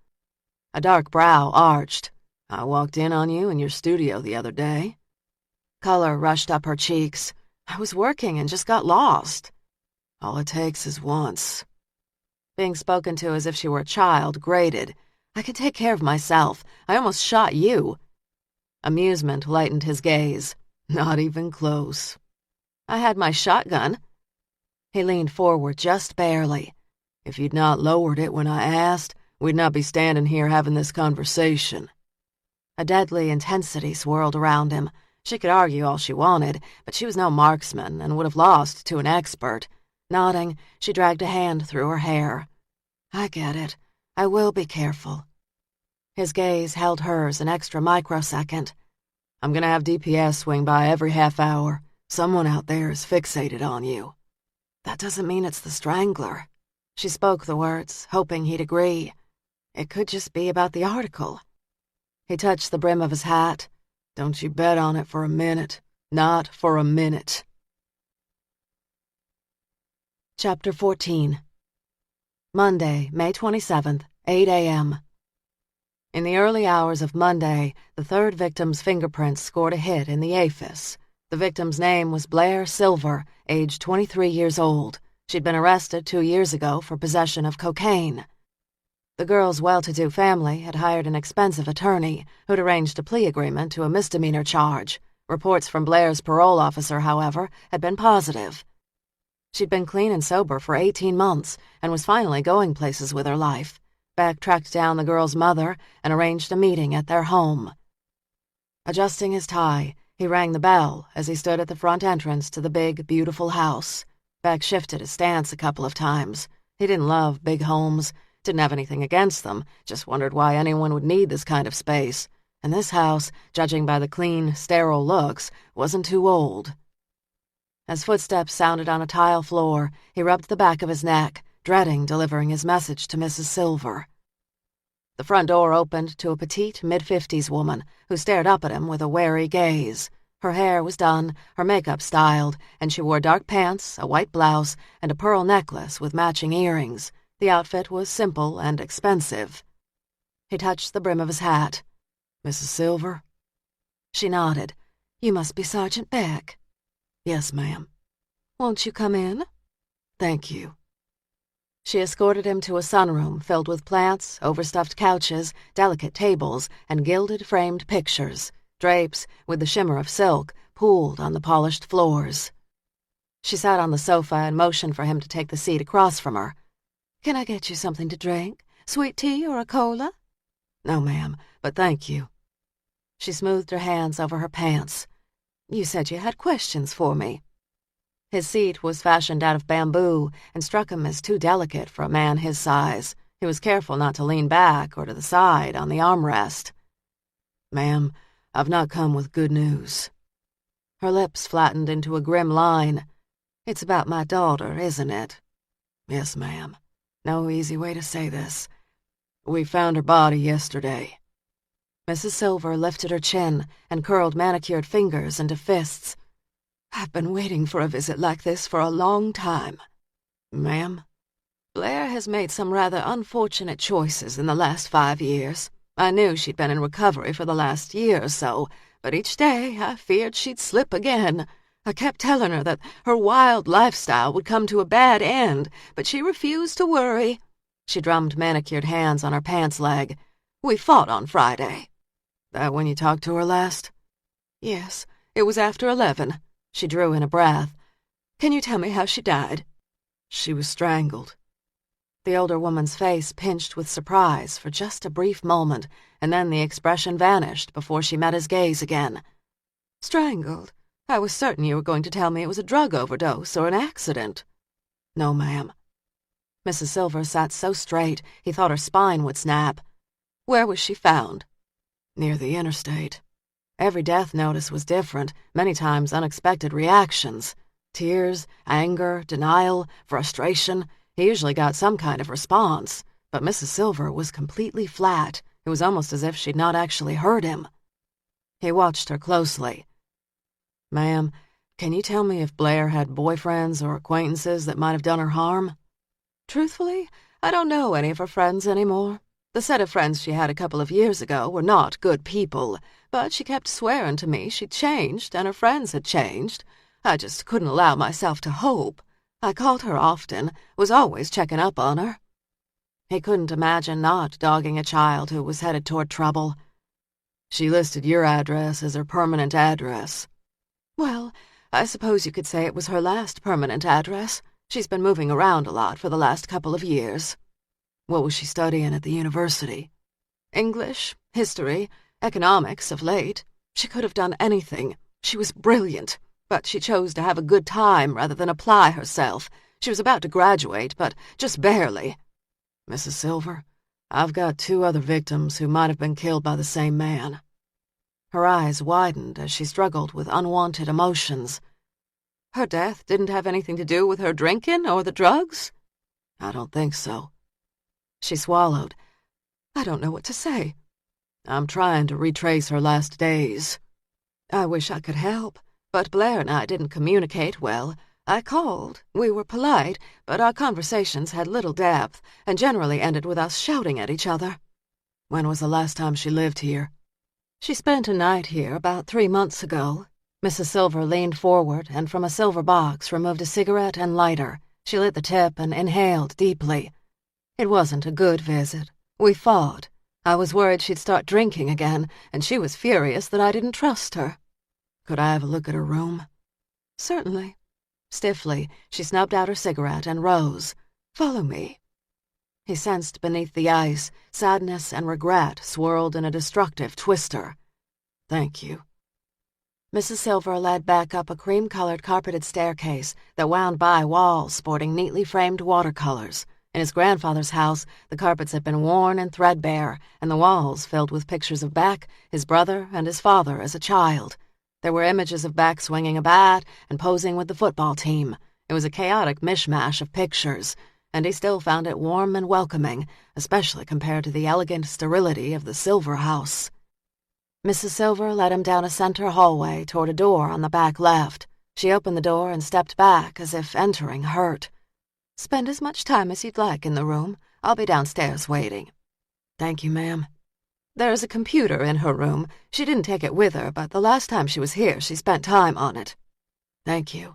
A dark brow arched. "I walked in on you in your studio the other day." Color rushed up her cheeks. "I was working and just got lost." "All it takes is once." Being spoken to as if she were a child grated. "I can take care of myself. I almost shot you." Amusement lightened his gaze. "Not even close." "I had my shotgun." He leaned forward just barely. "If you'd not lowered it when I asked, we'd not be standing here having this conversation." A deadly intensity swirled around him. She could argue all she wanted, but she was no marksman and would have lost to an expert. Nodding, she dragged a hand through her hair. "I get it. I will be careful." His gaze held hers an extra microsecond. "I'm gonna have DPS swing by every half hour. Someone out there is fixated on you." "That doesn't mean it's the Strangler." She spoke the words, hoping he'd agree. It could just be about the article. He touched the brim of his hat. "Don't you bet on it for a minute. Not for a minute." Chapter 14. Monday, May 27th, 8 a.m. In the early hours of Monday, the third victim's fingerprints scored a hit in the AFIS. The victim's name was Blair Silver, age 23 years old. She'd been arrested 2 years ago for possession of cocaine. The girl's well-to-do family had hired an expensive attorney who'd arranged a plea agreement to a misdemeanor charge. Reports from Blair's parole officer, however, had been positive. She'd been clean and sober for 18 months and was finally going places with her life. Beck tracked down the girl's mother and arranged a meeting at their home. Adjusting his tie, he rang the bell as he stood at the front entrance to the big, beautiful house. Beck shifted his stance a couple of times. He didn't love big homes, didn't have anything against them, just wondered why anyone would need this kind of space. And this house, judging by the clean, sterile looks, wasn't too old. As footsteps sounded on a tile floor, he rubbed the back of his neck, dreading delivering his message to Mrs. Silver. The front door opened to a petite, mid-50s woman who stared up at him with a wary gaze. Her hair was done, her makeup styled, and she wore dark pants, a white blouse, and a pearl necklace with matching earrings. The outfit was simple and expensive. He touched the brim of his hat. "Mrs. Silver?" She nodded. "You must be Sergeant Beck." "Yes, ma'am." "Won't you come in?" "Thank you." She escorted him to a sunroom filled with plants, overstuffed couches, delicate tables, and gilded framed pictures. Drapes, with the shimmer of silk, pooled on the polished floors. She sat on the sofa and motioned for him to take the seat across from her. "Can I get you something to drink? Sweet tea or a cola?" "No, ma'am, but thank you." She smoothed her hands over her pants. "You said you had questions for me." His seat was fashioned out of bamboo and struck him as too delicate for a man his size. He was careful not to lean back or to the side on the armrest. "Ma'am, I've not come with good news." Her lips flattened into a grim line. "It's about my daughter, isn't it?" "Yes, ma'am. No easy way to say this. We found her body yesterday." Mrs. Silver lifted her chin and curled manicured fingers into fists. "I've been waiting for a visit like this for a long time." "Ma'am?" "Blair has made some rather unfortunate choices in the last 5 years. I knew she'd been in recovery for the last year or so, but each day I feared she'd slip again. I kept telling her that her wild lifestyle would come to a bad end, but she refused to worry." She drummed manicured hands on her pants leg. "We fought on Friday." "That when you talked to her last?" "Yes, it was after 11. She drew in a breath. "Can you tell me how she died?" "She was strangled." The older woman's face pinched with surprise for just a brief moment, and then the expression vanished before she met his gaze again. "Strangled? I was certain you were going to tell me it was a drug overdose or an accident." "No, ma'am." Mrs. Silver sat so straight he thought her spine would snap. "Where was she found?" "Near the interstate." Every death notice was different, many times unexpected reactions. Tears, anger, denial, frustration. He usually got some kind of response, but Mrs. Silver was completely flat. It was almost as if she'd not actually heard him. He watched her closely. "Ma'am, can you tell me if Blair had boyfriends or acquaintances that might have done her harm?" "Truthfully, I don't know any of her friends anymore. The set of friends she had a couple of years ago were not good people, but she kept swearing to me she'd changed and her friends had changed. I just couldn't allow myself to hope. I called her often, was always checking up on her." He couldn't imagine not dogging a child who was headed toward trouble. "She listed your address as her permanent address." "Well, I suppose you could say it was her last permanent address. She's been moving around a lot for the last couple of years." "What was she studying at the university?" "English, history, economics of late. She could have done anything. She was brilliant, but she chose to have a good time rather than apply herself. She was about to graduate, but just barely." "Mrs. Silver, I've got 2 other victims who might have been killed by the same man." Her eyes widened as she struggled with unwanted emotions. "Her death didn't have anything to do with her drinking or the drugs?" "I don't think so." She swallowed. "I don't know what to say." "I'm trying to retrace her last days." "I wish I could help, but Blair and I didn't communicate well. I called. We were polite, but our conversations had little depth and generally ended with us shouting at each other." "When was the last time she lived here?" "She spent a night here about 3 months ago." Mrs. Silver leaned forward and from a silver box removed a cigarette and lighter. She lit the tip and inhaled deeply. It wasn't a good visit. We fought. I was worried she'd start drinking again, and she was furious that I didn't trust her. Could I have a look at her room? Certainly. Stiffly, she snubbed out her cigarette and rose. Follow me. He sensed beneath the ice sadness and regret swirled in a destructive twister. Thank you. Mrs. Silver led back up a cream-colored carpeted staircase that wound by walls sporting neatly framed watercolors. In his grandfather's house, the carpets had been worn and threadbare, and the walls filled with pictures of Beck, his brother, and his father as a child. There were images of Beck swinging a bat and posing with the football team. It was a chaotic mishmash of pictures, and he still found it warm and welcoming, especially compared to the elegant sterility of the Silver house. Mrs. Silver led him down a center hallway toward a door on the back left. She opened the door and stepped back as if entering hurt. Spend as much time as you'd like in the room. I'll be downstairs waiting. Thank you, ma'am. There's a computer in her room. She didn't take it with her, but the last time she was here, she spent time on it. Thank you.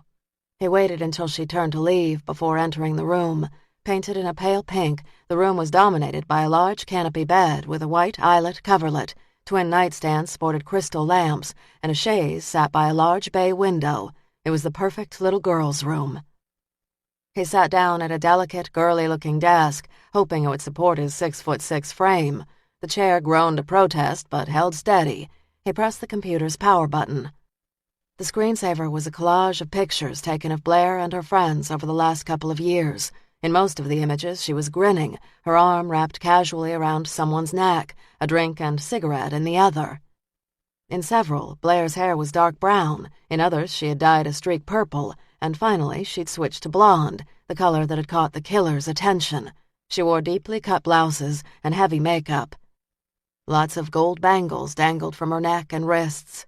He waited until she turned to leave before entering the room. Painted in a pale pink, the room was dominated by a large canopy bed with a white eyelet coverlet. Twin nightstands sported crystal lamps, and a chaise sat by a large bay window. It was the perfect little girl's room. He sat down at a delicate, girly-looking desk, hoping it would support his 6'6" frame. The chair groaned a protest, but held steady. He pressed the computer's power button. The screensaver was a collage of pictures taken of Blair and her friends over the last couple of years. In most of the images, she was grinning, her arm wrapped casually around someone's neck, a drink and cigarette in the other. In several, Blair's hair was dark brown. In others, she had dyed a streak purple, and finally she'd switched to blonde, the color that had caught the killer's attention. She wore deeply cut blouses and heavy makeup. Lots of gold bangles dangled from her neck and wrists.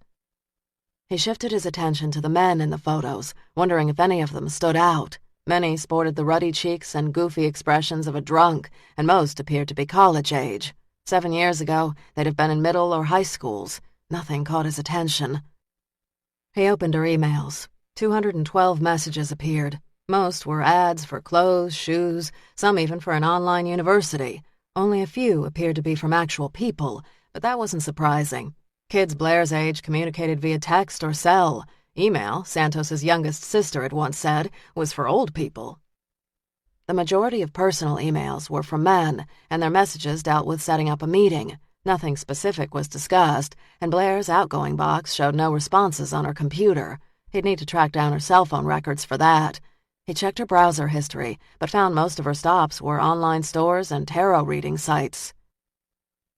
He shifted his attention to the men in the photos, wondering if any of them stood out. Many sported the ruddy cheeks and goofy expressions of a drunk, and most appeared to be college age. 7 years ago, they'd have been in middle or high schools. Nothing caught his attention. He opened her emails. 212 messages appeared. Most were ads for clothes, shoes, some even for an online university. Only a few appeared to be from actual people, but that wasn't surprising. Kids Blair's age communicated via text or cell. Email, Santos's youngest sister had once said, was for old people. The majority of personal emails were from men, and their messages dealt with setting up a meeting. Nothing specific was discussed, and Blair's outgoing box showed no responses on her computer. He'd need to track down her cell phone records for that. He checked her browser history, but found most of her stops were online stores and tarot reading sites.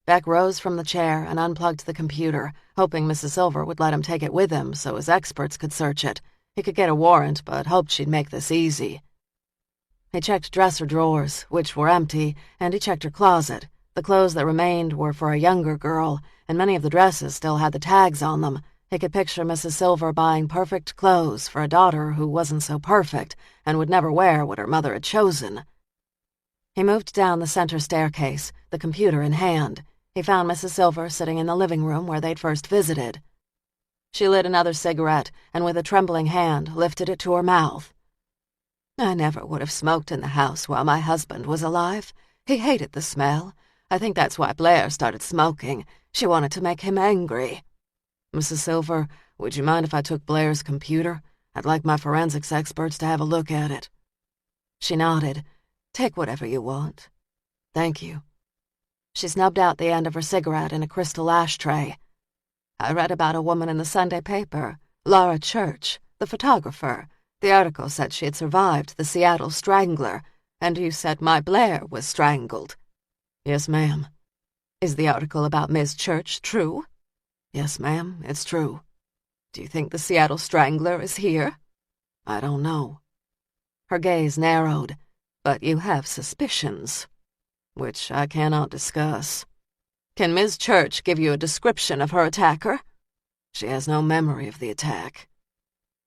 Beck rose from the chair and unplugged the computer, hoping Mrs. Silver would let him take it with him so his experts could search it. He could get a warrant, but hoped she'd make this easy. He checked dresser drawers, which were empty, and he checked her closet. The clothes that remained were for a younger girl, and many of the dresses still had the tags on them. He could picture Mrs. Silver buying perfect clothes for a daughter who wasn't so perfect and would never wear what her mother had chosen. He moved down the center staircase, the computer in hand. He found Mrs. Silver sitting in the living room where they'd first visited. She lit another cigarette and with a trembling hand lifted it to her mouth. I never would have smoked in the house while my husband was alive. He hated the smell. I think that's why Blair started smoking. She wanted to make him angry. Mrs. Silver, would you mind if I took Blair's computer? I'd like my forensics experts to have a look at it. She nodded. Take whatever you want. Thank you. She snubbed out the end of her cigarette in a crystal ashtray. I read about a woman in the Sunday paper, Laura Church, the photographer. The article said she had survived the Seattle Strangler, and you said my Blair was strangled. Yes, ma'am. Is the article about Miss Church true? Yes, ma'am, it's true. Do you think the Seattle Strangler is here? I don't know. Her gaze narrowed. But you have suspicions, which I cannot discuss. Can Miss Church give you a description of her attacker? She has no memory of the attack.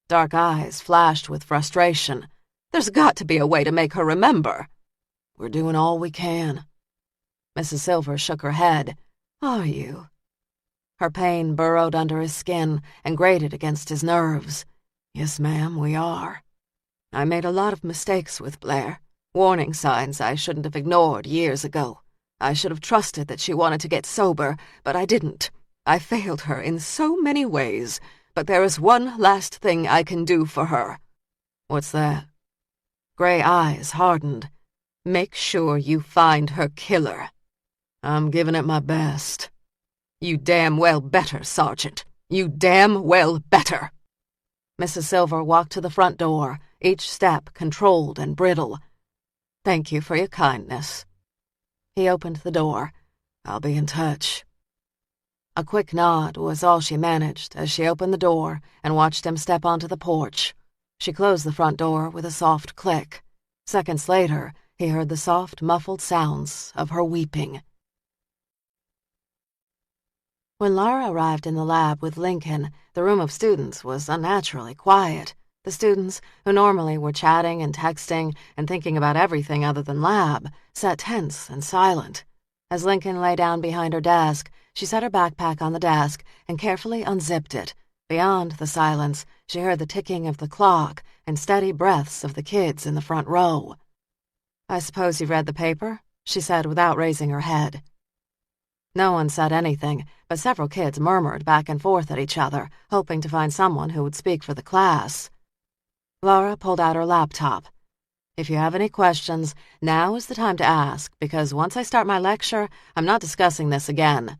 Dark eyes flashed with frustration. There's got to be a way to make her remember. We're doing all we can. Mrs. Silver shook her head. Are you? Her pain burrowed under his skin and grated against his nerves. "Yes, ma'am, we are. I made a lot of mistakes with Blair. Warning signs I shouldn't have ignored years ago. I should have trusted that she wanted to get sober, but I didn't. I failed her in so many ways, but there is one last thing I can do for her." "What's that?" Gray eyes hardened. "Make sure you find her killer." "I'm giving it my best." "You damn well better, Sergeant. You damn well better." Mrs. Silver walked to the front door, each step controlled and brittle. "Thank you for your kindness." He opened the door. "I'll be in touch." A quick nod was all she managed as she opened the door and watched him step onto the porch. She closed the front door with a soft click. Seconds later, he heard the soft, muffled sounds of her weeping. When Laura arrived in the lab with Lincoln, the room of students was unnaturally quiet. The students, who normally were chatting and texting and thinking about everything other than lab, sat tense and silent. As Lincoln lay down behind her desk, she set her backpack on the desk and carefully unzipped it. Beyond the silence, she heard the ticking of the clock and steady breaths of the kids in the front row. "I suppose you've read the paper?" she said without raising her head. No one said anything, but several kids murmured back and forth at each other, hoping to find someone who would speak for the class. Laura pulled out her laptop. "If you have any questions, now is the time to ask, because once I start my lecture, I'm not discussing this again."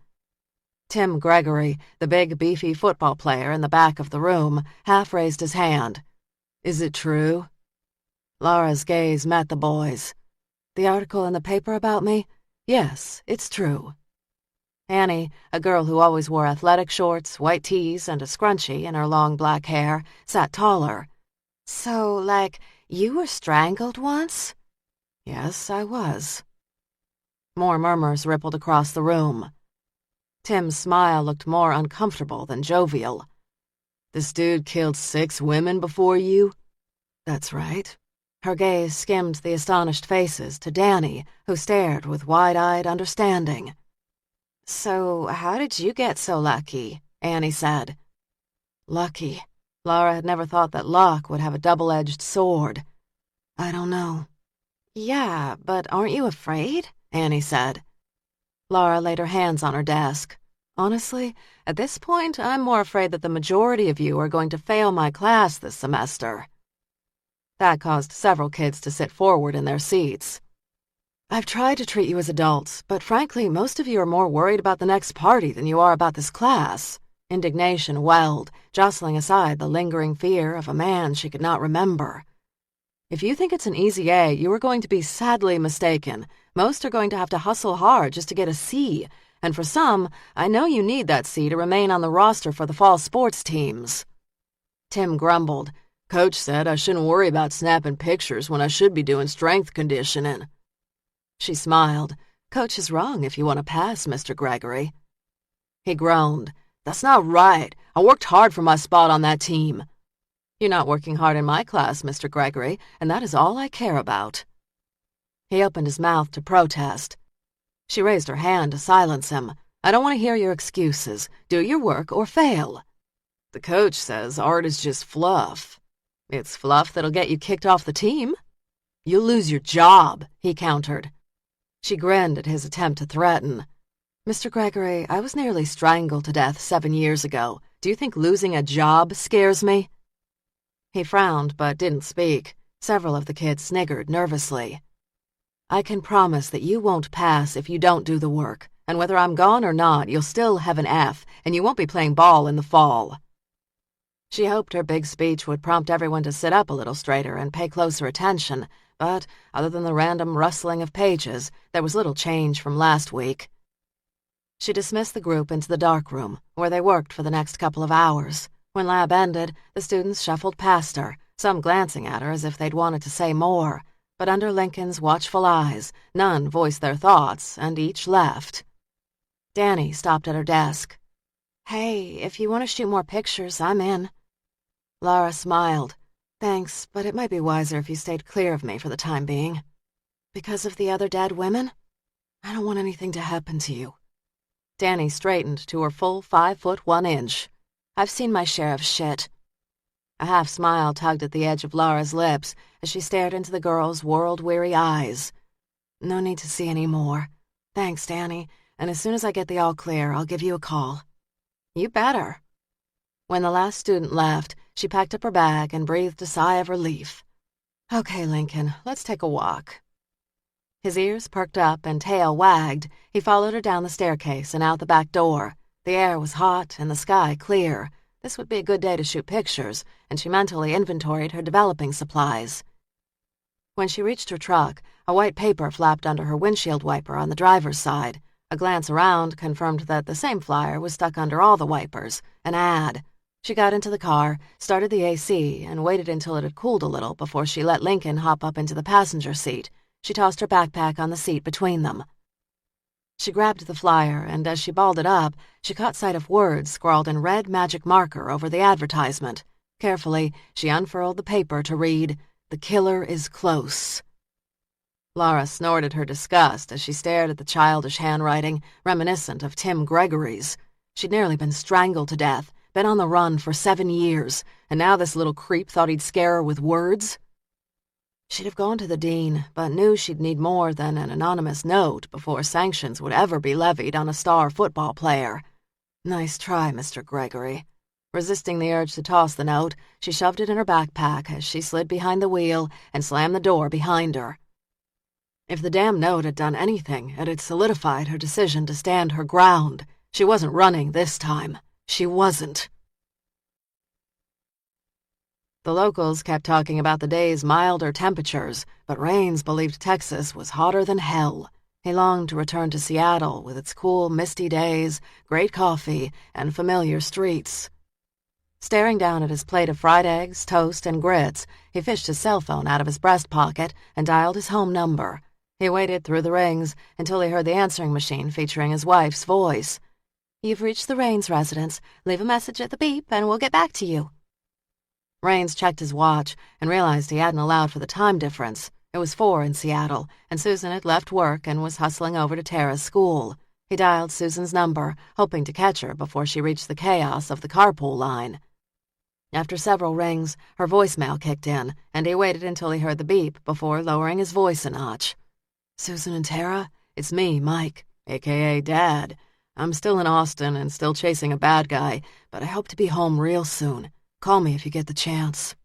Tim Gregory, the big, beefy football player in the back of the room, half raised his hand. "Is it true?" Laura's gaze met the boy's. "The article in the paper about me? Yes, it's true." Annie, a girl who always wore athletic shorts, white tees, and a scrunchie in her long black hair, sat taller. "So, like, you were strangled once?" "Yes, I was." More murmurs rippled across the room. Tim's smile looked more uncomfortable than jovial. "This dude killed 6 women before you?" "That's right." Her gaze skimmed the astonished faces to Danny, who stared with wide-eyed understanding. "So, how did you get so lucky?" Annie said. Lucky. Laura had never thought that luck would have a double-edged sword. "I don't know." "Yeah, but aren't you afraid?" Annie said. Laura laid her hands on her desk. "Honestly, at this point, I'm more afraid that the majority of you are going to fail my class this semester." That caused several kids to sit forward in their seats. "I've tried to treat you as adults, but frankly, most of you are more worried about the next party than you are about this class." Indignation welled, jostling aside the lingering fear of a man she could not remember. "If you think it's an easy A, you are going to be sadly mistaken. Most are going to have to hustle hard just to get a C, and for some, I know you need that C to remain on the roster for the fall sports teams." Tim grumbled. "Coach said I shouldn't worry about snapping pictures when I should be doing strength conditioning." She smiled. "Coach is wrong if you want to pass, Mr. Gregory." He groaned. "That's not right. I worked hard for my spot on that team." "You're not working hard in my class, Mr. Gregory, and that is all I care about." He opened his mouth to protest. She raised her hand to silence him. "I don't want to hear your excuses. Do your work or fail." "The coach says art is just fluff." "It's fluff that'll get you kicked off the team." "You'll lose your job," he countered. She grinned at his attempt to threaten. "Mr. Gregory, I was nearly strangled to death 7 years ago. Do you think losing a job scares me?" He frowned but didn't speak. Several of the kids sniggered nervously. "I can promise that you won't pass if you don't do the work, and whether I'm gone or not, you'll still have an F, and you won't be playing ball in the fall." She hoped her big speech would prompt everyone to sit up a little straighter and pay closer attention, but other than the random rustling of pages, there was little change from last week. She dismissed the group into the dark room, where they worked for the next couple of hours. When lab ended, the students shuffled past her, some glancing at her as if they'd wanted to say more, but under Lincoln's watchful eyes, none voiced their thoughts, and each left. Danny stopped at her desk. "Hey, if you want to shoot more pictures, I'm in." Laura smiled. "Thanks, but it might be wiser if you stayed clear of me for the time being." "Because of the other dead women?" "I don't want anything to happen to you." Danny straightened to her full 5'1". "I've seen my share of shit." A half smile tugged at the edge of Laura's lips as she stared into the girl's world-weary eyes. "No need to see any more. Thanks, Danny, and as soon as I get the all clear, I'll give you a call." "You better." When the last student left, she packed up her bag and breathed a sigh of relief. "Okay, Lincoln, let's take a walk." His ears perked up and tail wagged. He followed her down the staircase and out the back door. The air was hot and the sky clear. This would be a good day to shoot pictures, and she mentally inventoried her developing supplies. When she reached her truck, a white paper flapped under her windshield wiper on the driver's side. A glance around confirmed that the same flyer was stuck under all the wipers, an ad. She got into the car, started the AC, and waited until it had cooled a little before she let Lincoln hop up into the passenger seat. She tossed her backpack on the seat between them. She grabbed the flyer, and as she balled it up, she caught sight of words scrawled in red magic marker over the advertisement. Carefully, she unfurled the paper to read, "The killer is close." Laura snorted her disgust as she stared at the childish handwriting, reminiscent of Tim Gregory's. She'd nearly been strangled to death, been on the run for 7 years, and now this little creep thought he'd scare her with words? She'd have gone to the dean, but knew she'd need more than an anonymous note before sanctions would ever be levied on a star football player. Nice try, Mr. Gregory. Resisting the urge to toss the note, she shoved it in her backpack as she slid behind the wheel and slammed the door behind her. If the damn note had done anything, it had solidified her decision to stand her ground. She wasn't running this time. She wasn't. The locals kept talking about the day's milder temperatures, but Raines believed Texas was hotter than hell. He longed to return to Seattle with its cool, misty days, great coffee, and familiar streets. Staring down at his plate of fried eggs, toast, and grits, he fished his cell phone out of his breast pocket and dialed his home number. He waited through the rings until he heard the answering machine featuring his wife's voice. "You've reached the Raines residence. Leave a message at the beep and we'll get back to you." Raines checked his watch and realized he hadn't allowed for the time difference. It was 4 in Seattle, and Susan had left work and was hustling over to Tara's school. He dialed Susan's number, hoping to catch her before she reached the chaos of the carpool line. After several rings, her voicemail kicked in, and he waited until he heard the beep before lowering his voice a notch. "Susan and Tara, it's me, Mike, a.k.a. Dad. I'm still in Austin and still chasing a bad guy, but I hope to be home real soon. Call me if you get the chance."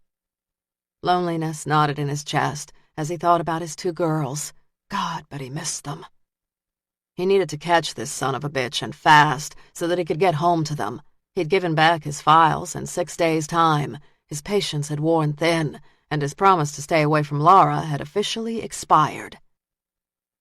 Loneliness knotted in his chest as he thought about his 2 girls. God, but he missed them. He needed to catch this son of a bitch and fast so that he could get home to them. He'd given back his files in 6 days' time. His patience had worn thin, and his promise to stay away from Laura had officially expired.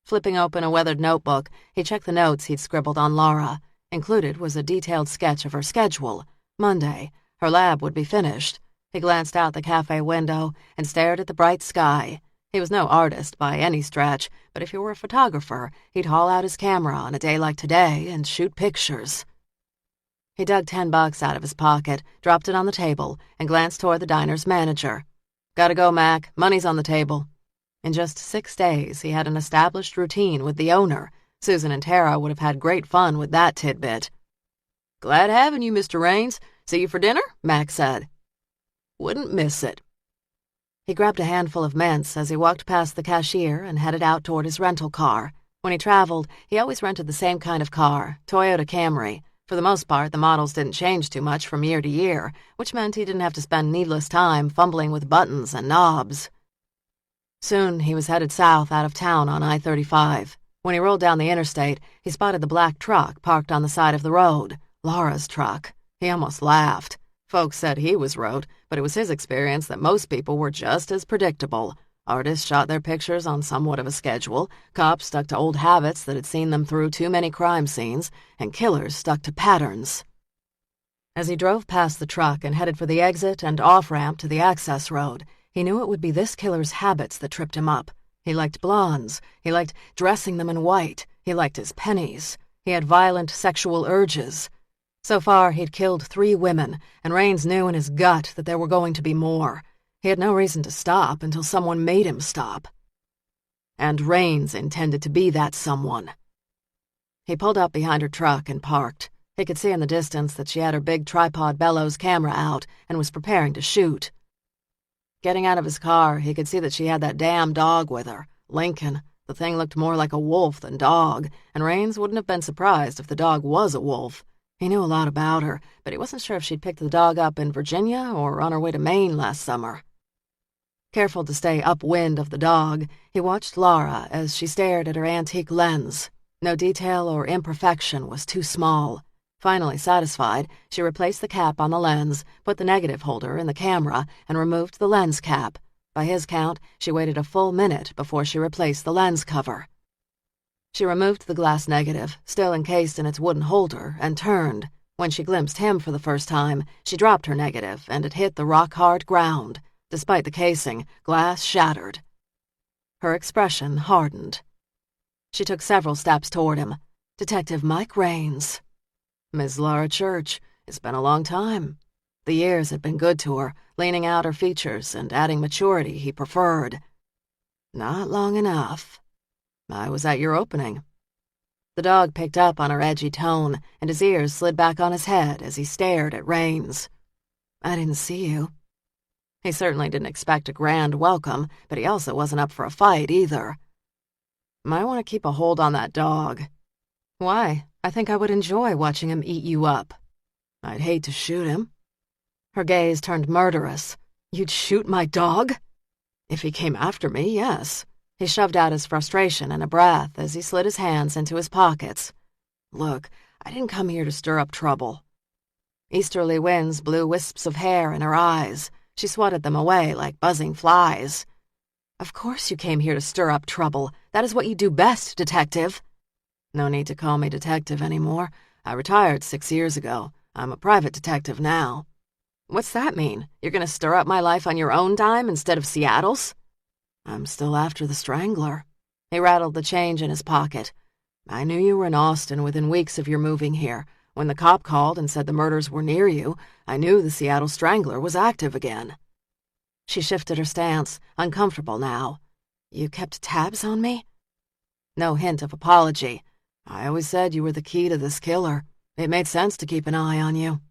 Flipping open a weathered notebook, he checked the notes he'd scribbled on Laura. Included was a detailed sketch of her schedule. Monday, her lab would be finished. He glanced out the cafe window and stared at the bright sky. He was no artist by any stretch, but if he were a photographer, he'd haul out his camera on a day like today and shoot pictures. He dug $10 out of his pocket, dropped it on the table, and glanced toward the diner's manager. "Gotta go, Mac. Money's on the table." In just 6 days, he had an established routine with the owner. Susan and Tara would have had great fun with that tidbit. "Glad having you, Mr. Raines. See you for dinner?" Mac said. "Wouldn't miss it." He grabbed a handful of mints as he walked past the cashier and headed out toward his rental car. When he traveled, he always rented the same kind of car, Toyota Camry. For the most part, the models didn't change too much from year to year, which meant he didn't have to spend needless time fumbling with buttons and knobs. Soon, he was headed south out of town on I-35. When he rolled down the interstate, he spotted the black truck parked on the side of the road. Laura's truck. He almost laughed. Folks said he was rote, but it was his experience that most people were just as predictable. Artists shot their pictures on somewhat of a schedule, cops stuck to old habits that had seen them through too many crime scenes, and killers stuck to patterns. As he drove past the truck and headed for the exit and off-ramp to the access road, he knew it would be this killer's habits that tripped him up. He liked blondes. He liked dressing them in white. He liked his pennies. He had violent sexual urges. So far, he'd killed 3 women, and Raines knew in his gut that there were going to be more. He had no reason to stop until someone made him stop. And Raines intended to be that someone. He pulled up behind her truck and parked. He could see in the distance that she had her big tripod bellows camera out and was preparing to shoot. Getting out of his car, he could see that she had that damn dog with her, Lincoln. The thing looked more like a wolf than dog, and Raines wouldn't have been surprised if the dog was a wolf. He knew a lot about her, but he wasn't sure if she'd picked the dog up in Virginia or on her way to Maine last summer. Careful to stay upwind of the dog, he watched Laura as she stared at her antique lens. No detail or imperfection was too small. Finally satisfied, she replaced the cap on the lens, put the negative holder in the camera, and removed the lens cap. By his count, she waited a full minute before she replaced the lens cover. She removed the glass negative, still encased in its wooden holder, and turned. When she glimpsed him for the first time, she dropped her negative, and it hit the rock-hard ground. Despite the casing, glass shattered. Her expression hardened. She took several steps toward him. Detective Mike Raines. Miss Laura Church, it's been a long time. The years had been good to her, leaning out her features and adding maturity he preferred. Not long enough. I was at your opening. The dog picked up on her edgy tone, and his ears slid back on his head as he stared at Raines. I didn't see you. He certainly didn't expect a grand welcome, but he also wasn't up for a fight either. Might want to keep a hold on that dog. Why? I think I would enjoy watching him eat you up. I'd hate to shoot him. Her gaze turned murderous. You'd shoot my dog? If he came after me, yes. He shoved out his frustration in a breath as he slid his hands into his pockets. Look, I didn't come here to stir up trouble. Easterly winds blew wisps of hair in her eyes. She swatted them away like buzzing flies. Of course you came here to stir up trouble. That is what you do best, detective. No need to call me detective anymore. I retired 6 years ago. I'm a private detective now. What's that mean? You're going to stir up my life on your own dime instead of Seattle's? I'm still after the strangler. He rattled the change in his pocket. I knew you were in Austin within weeks of your moving here. When the cop called and said the murders were near you, I knew the Seattle Strangler was active again. She shifted her stance, uncomfortable now. You kept tabs on me? No hint of apology. I always said you were the key to this killer. It made sense to keep an eye on you.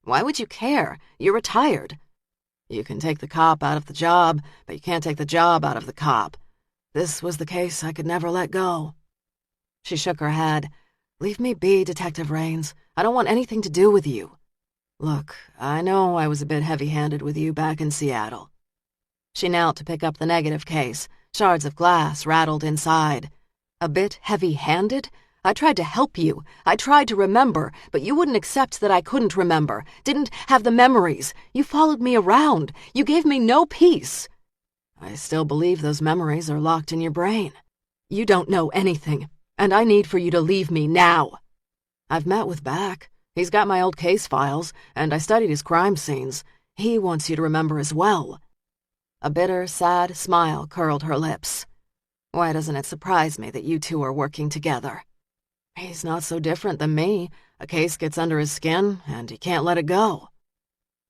Why would you care? You're retired. You can take the cop out of the job, but you can't take the job out of the cop. This was the case I could never let go. She shook her head. Leave me be, Detective Raines. I don't want anything to do with you. Look, I know I was a bit heavy-handed with you back in Seattle. She knelt to pick up the negative case. Shards of glass rattled inside. A bit heavy-handed? I tried to help you. I tried to remember, but you wouldn't accept that I couldn't remember, didn't have the memories. You followed me around. You gave me no peace. I still believe those memories are locked in your brain. You don't know anything, and I need for you to leave me now. I've met with Back. He's got my old case files, and I studied his crime scenes. He wants you to remember as well. A bitter, sad smile curled her lips. Why doesn't it surprise me that you two are working together? He's not so different than me. A case gets under his skin, and he can't let it go.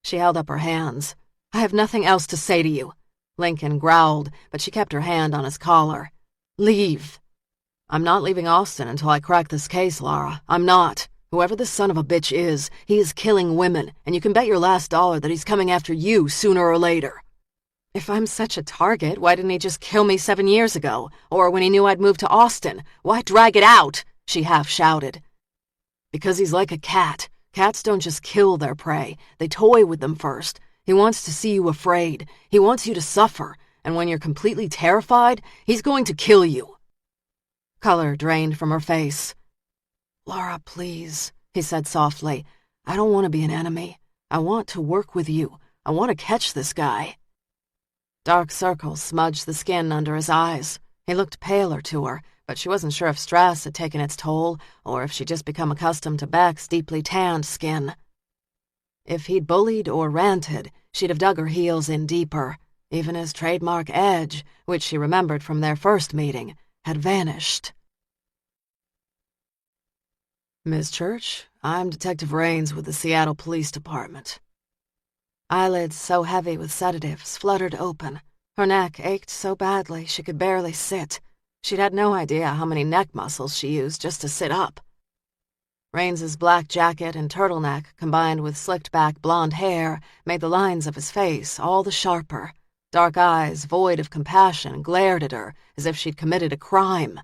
She held up her hands. I have nothing else to say to you. Lincoln growled, but she kept her hand on his collar. Leave. I'm not leaving Austin until I crack this case, Laura. I'm not. Whoever this son of a bitch is, he is killing women, and you can bet your last dollar that he's coming after you sooner or later. If I'm such a target, why didn't he just kill me 7 years ago? Or when he knew I'd moved to Austin? Why drag it out? She half shouted. Because he's like a cat. Cats don't just kill their prey. They toy with them first. He wants to see you afraid. He wants you to suffer. And when you're completely terrified, he's going to kill you. Color drained from her face. Laura, please, he said softly. I don't want to be an enemy. I want to work with you. I want to catch this guy. Dark circles smudged the skin under his eyes. He looked paler to her, but she wasn't sure if stress had taken its toll or if she'd just become accustomed to Beck's deeply tanned skin. If he'd bullied or ranted, she'd have dug her heels in deeper. Even his trademark edge, which she remembered from their first meeting, had vanished. Miss Church, I'm Detective Raines with the Seattle Police Department. Eyelids so heavy with sedatives fluttered open. Her neck ached so badly she could barely sit. She'd had no idea how many neck muscles she used just to sit up. Raines's black jacket and turtleneck, combined with slicked-back blonde hair, made the lines of his face all the sharper. Dark eyes, void of compassion, glared at her as if she'd committed a crime.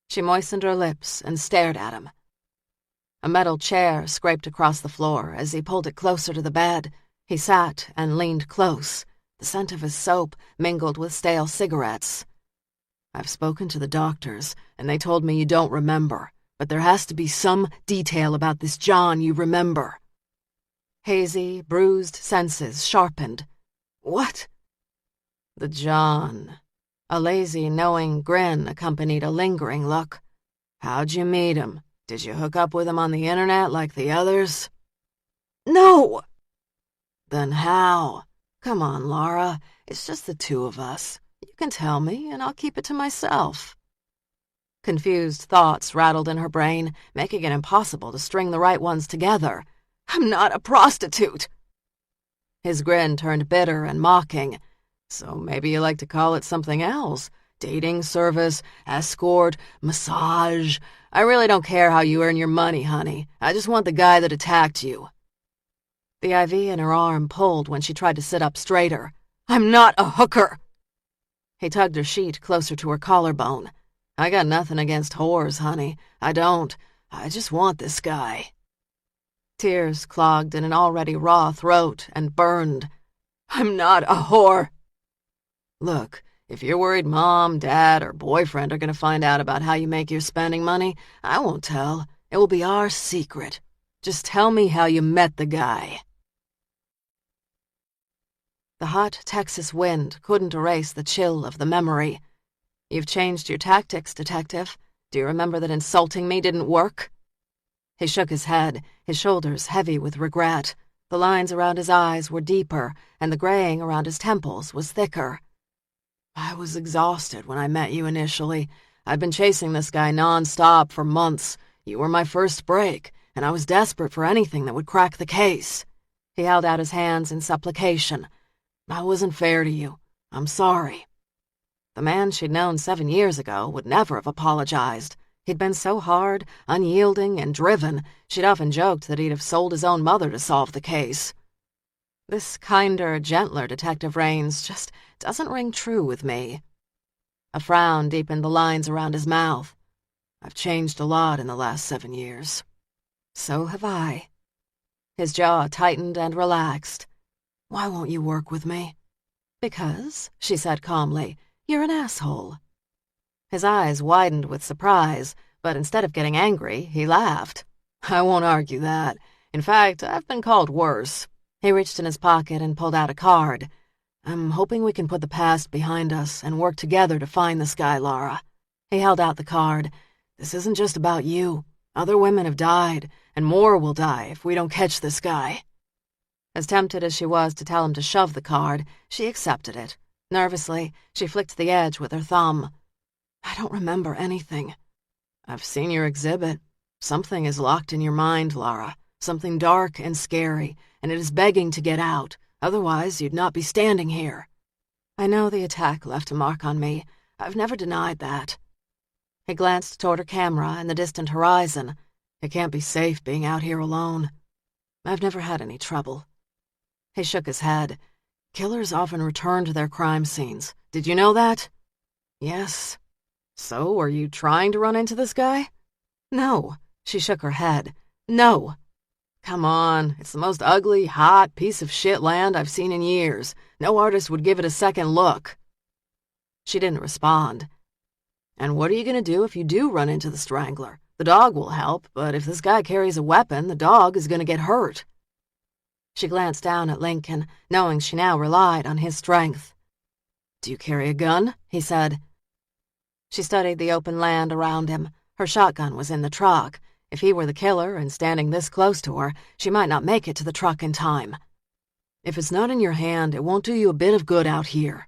She moistened her lips and stared at him. A metal chair scraped across the floor as he pulled it closer to the bed. He sat and leaned close, the scent of his soap mingled with stale cigarettes. "I've spoken to the doctors, and they told me you don't remember, but there has to be some detail about this John you remember." Hazy, bruised senses sharpened. "What?" "The John." A lazy, knowing grin accompanied a lingering look. "How'd you meet him? Did you hook up with him on the internet like the others?" "No!" "Then how? Come on, Laura. It's just the two of us. You can tell me, and I'll keep it to myself." Confused thoughts rattled in her brain, making it impossible to string the right ones together. "I'm not a prostitute." His grin turned bitter and mocking. "So maybe you like to call it something else. Dating service, escort, massage. I really don't care how you earn your money, honey. I just want the guy that attacked you." The IV in her arm pulled when she tried to sit up straighter. "I'm not a hooker." He tugged her sheet closer to her collarbone. "I got nothing against whores, honey. I don't. I just want this guy." Tears clogged in an already raw throat and burned. "I'm not a whore." "Look, if you're worried Mom, Dad, or boyfriend are going to find out about how you make your spending money, I won't tell. It will be our secret. Just tell me how you met the guy." The hot Texas wind couldn't erase the chill of the memory. "You've changed your tactics, Detective. Do you remember that insulting me didn't work?" He shook his head, his shoulders heavy with regret. The lines around his eyes were deeper, and the graying around his temples was thicker. "I was exhausted when I met you initially. I'd been chasing this guy non-stop for months. You were my first break, and I was desperate for anything that would crack the case." He held out his hands in supplication. "I wasn't fair to you. I'm sorry." The man she'd known 7 years ago would never have apologized. He'd been so hard, unyielding, and driven, she'd often joked that he'd have sold his own mother to solve the case. This kinder, gentler Detective Raines just doesn't ring true with me. A frown deepened the lines around his mouth. "I've changed a lot in the last 7 years." "So have I." His jaw tightened and relaxed. "Why won't you work with me?" "Because," she said calmly, "you're an asshole." His eyes widened with surprise, but instead of getting angry, he laughed. "I won't argue that. In fact, I've been called worse." He reached in his pocket and pulled out a card. "I'm hoping we can put the past behind us and work together to find this guy, Laura." He held out the card. "This isn't just about you. Other women have died, and more will die if we don't catch this guy." As tempted as she was to tell him to shove the card, she accepted it. Nervously, she flicked the edge with her thumb. "I don't remember anything." "I've seen your exhibit. Something is locked in your mind, Laura. Something dark and scary, and it is begging to get out. Otherwise, you'd not be standing here." "I know the attack left a mark on me. I've never denied that." He glanced toward her camera and the distant horizon. "It can't be safe being out here alone." "I've never had any trouble." He shook his head. "Killers often return to their crime scenes. Did you know that?" "Yes." "So, are you trying to run into this guy?" "No." She shook her head. "No." "Come on, it's the most ugly, hot piece of shit land I've seen in years. No artist would give it a second look." She didn't respond. "And what are you going to do if you do run into the Strangler? The dog will help, but if this guy carries a weapon, the dog is going to get hurt." She glanced down at Lincoln, knowing she now relied on his strength. "Do you carry a gun?" he said. She studied the open land around him. Her shotgun was in the truck. If he were the killer and standing this close to her, she might not make it to the truck in time. "If it's not in your hand, it won't do you a bit of good out here."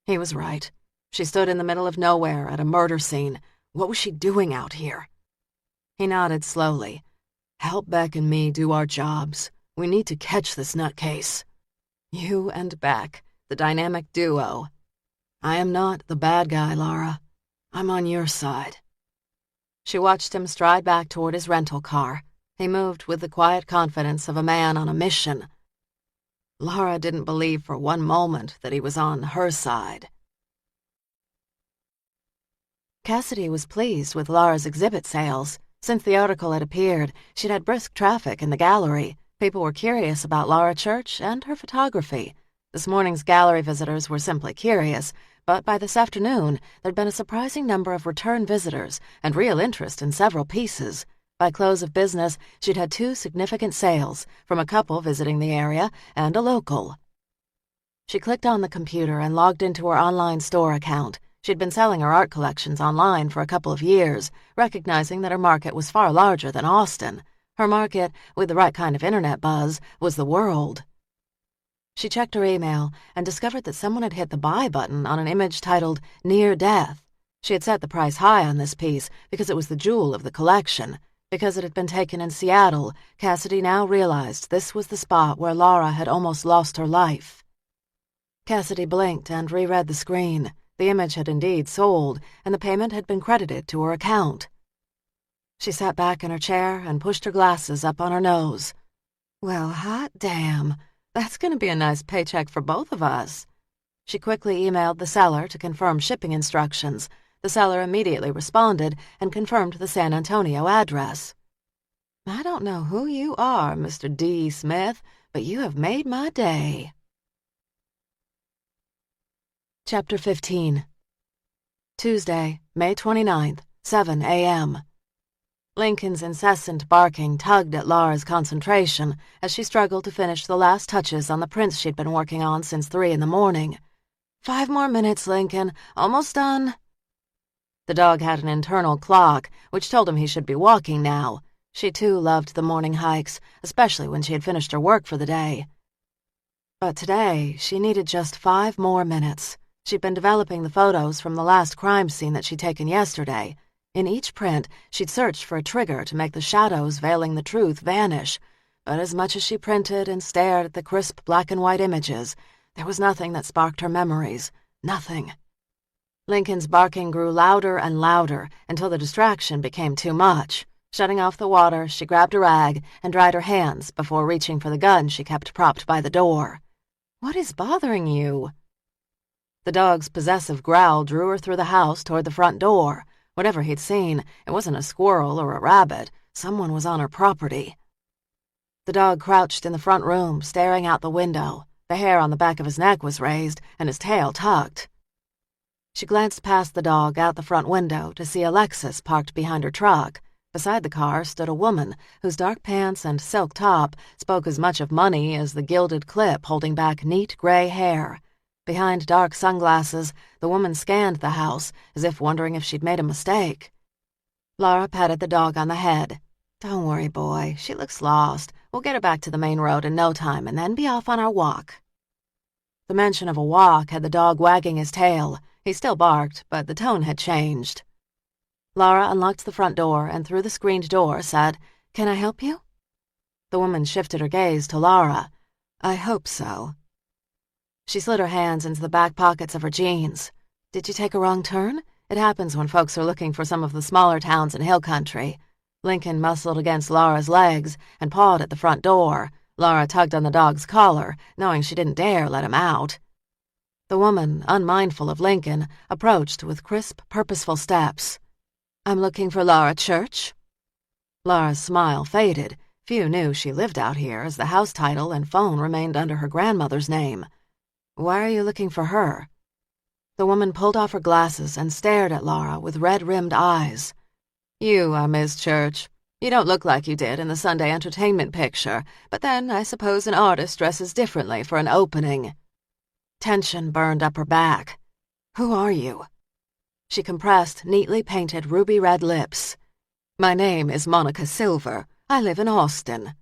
He was right. She stood in the middle of nowhere at a murder scene. What was she doing out here? He nodded slowly. "Help Beck and me do our jobs. We need to catch this nutcase." You and Beck, the dynamic duo. I am not the bad guy, Lara. I'm on your side. She watched him stride back toward his rental car. He moved with the quiet confidence of a man on a mission. Lara didn't believe for one moment that he was on her side. Cassidy was pleased with Lara's exhibit sales. Since the article had appeared, she'd had brisk traffic in the gallery. People were curious about Lara Church and her photography. This morning's gallery visitors were simply curious, but by this afternoon, there'd been a surprising number of return visitors and real interest in several pieces. By close of business, she'd had 2 significant sales, from a couple visiting the area and a local. She clicked on the computer and logged into her online store account. She'd been selling her art collections online for a couple of years, recognizing that her market was far larger than Austin. Her market, with the right kind of internet buzz, was the world. She checked her email and discovered that someone had hit the buy button on an image titled Near Death. She had set the price high on this piece because it was the jewel of the collection. Because it had been taken in Seattle, Cassidy now realized this was the spot where Lara had almost lost her life. Cassidy blinked and reread the screen. The image had indeed sold, and the payment had been credited to her account. She sat back in her chair and pushed her glasses up on her nose. Well, hot damn. That's going to be a nice paycheck for both of us. She quickly emailed the seller to confirm shipping instructions. The seller immediately responded and confirmed the San Antonio address. I don't know who you are, Mr. D. Smith, but you have made my day. Chapter 15. Tuesday, May 29th, 7 a.m. Lincoln's incessant barking tugged at Lara's concentration as she struggled to finish the last touches on the prints she'd been working on since 3 in the morning. 5 more minutes, Lincoln. Almost done. The dog had an internal clock, which told him he should be walking now. She too loved the morning hikes, especially when she had finished her work for the day. But today, she needed just 5 more minutes. She'd been developing the photos from the last crime scene that she'd taken yesterday. In each print, she'd searched for a trigger to make the shadows veiling the truth vanish. But as much as she printed and stared at the crisp black and white images, there was nothing that sparked her memories. Nothing. Lincoln's barking grew louder and louder until the distraction became too much. Shutting off the water, she grabbed a rag and dried her hands before reaching for the gun she kept propped by the door. What is bothering you? The dog's possessive growl drew her through the house toward the front door. Whatever he'd seen, it wasn't a squirrel or a rabbit. Someone was on her property. The dog crouched in the front room, staring out the window. The hair on the back of his neck was raised and his tail tucked. She glanced past the dog out the front window to see a Lexus parked behind her truck. Beside the car stood a woman whose dark pants and silk top spoke as much of money as the gilded clip holding back neat gray hair. Behind dark sunglasses, the woman scanned the house as if wondering if she'd made a mistake. Lara patted the dog on the head. Don't worry, boy. She looks lost. We'll get her back to the main road in no time and then be off on our walk. The mention of a walk had the dog wagging his tail. He still barked, but the tone had changed. Lara unlocked the front door and through the screened door said, "Can I help you?" The woman shifted her gaze to Lara. "I hope so." She slid her hands into the back pockets of her jeans. "Did you take a wrong turn? It happens when folks are looking for some of the smaller towns in hill country." Lincoln muscled against Lara's legs and pawed at the front door. Lara tugged on the dog's collar, knowing she didn't dare let him out. The woman, unmindful of Lincoln, approached with crisp, purposeful steps. "I'm looking for Lara Church." Lara's smile faded. Few knew she lived out here, as the house title and phone remained under her grandmother's name. "Why are you looking for her?" The woman pulled off her glasses and stared at Lara with red-rimmed eyes. "You are Miss Church. You don't look like you did in the Sunday entertainment picture, but then I suppose an artist dresses differently for an opening." Tension burned up her back. "Who are you?" She compressed, neatly painted ruby-red lips. "My name is Monica Silver. I live in Austin."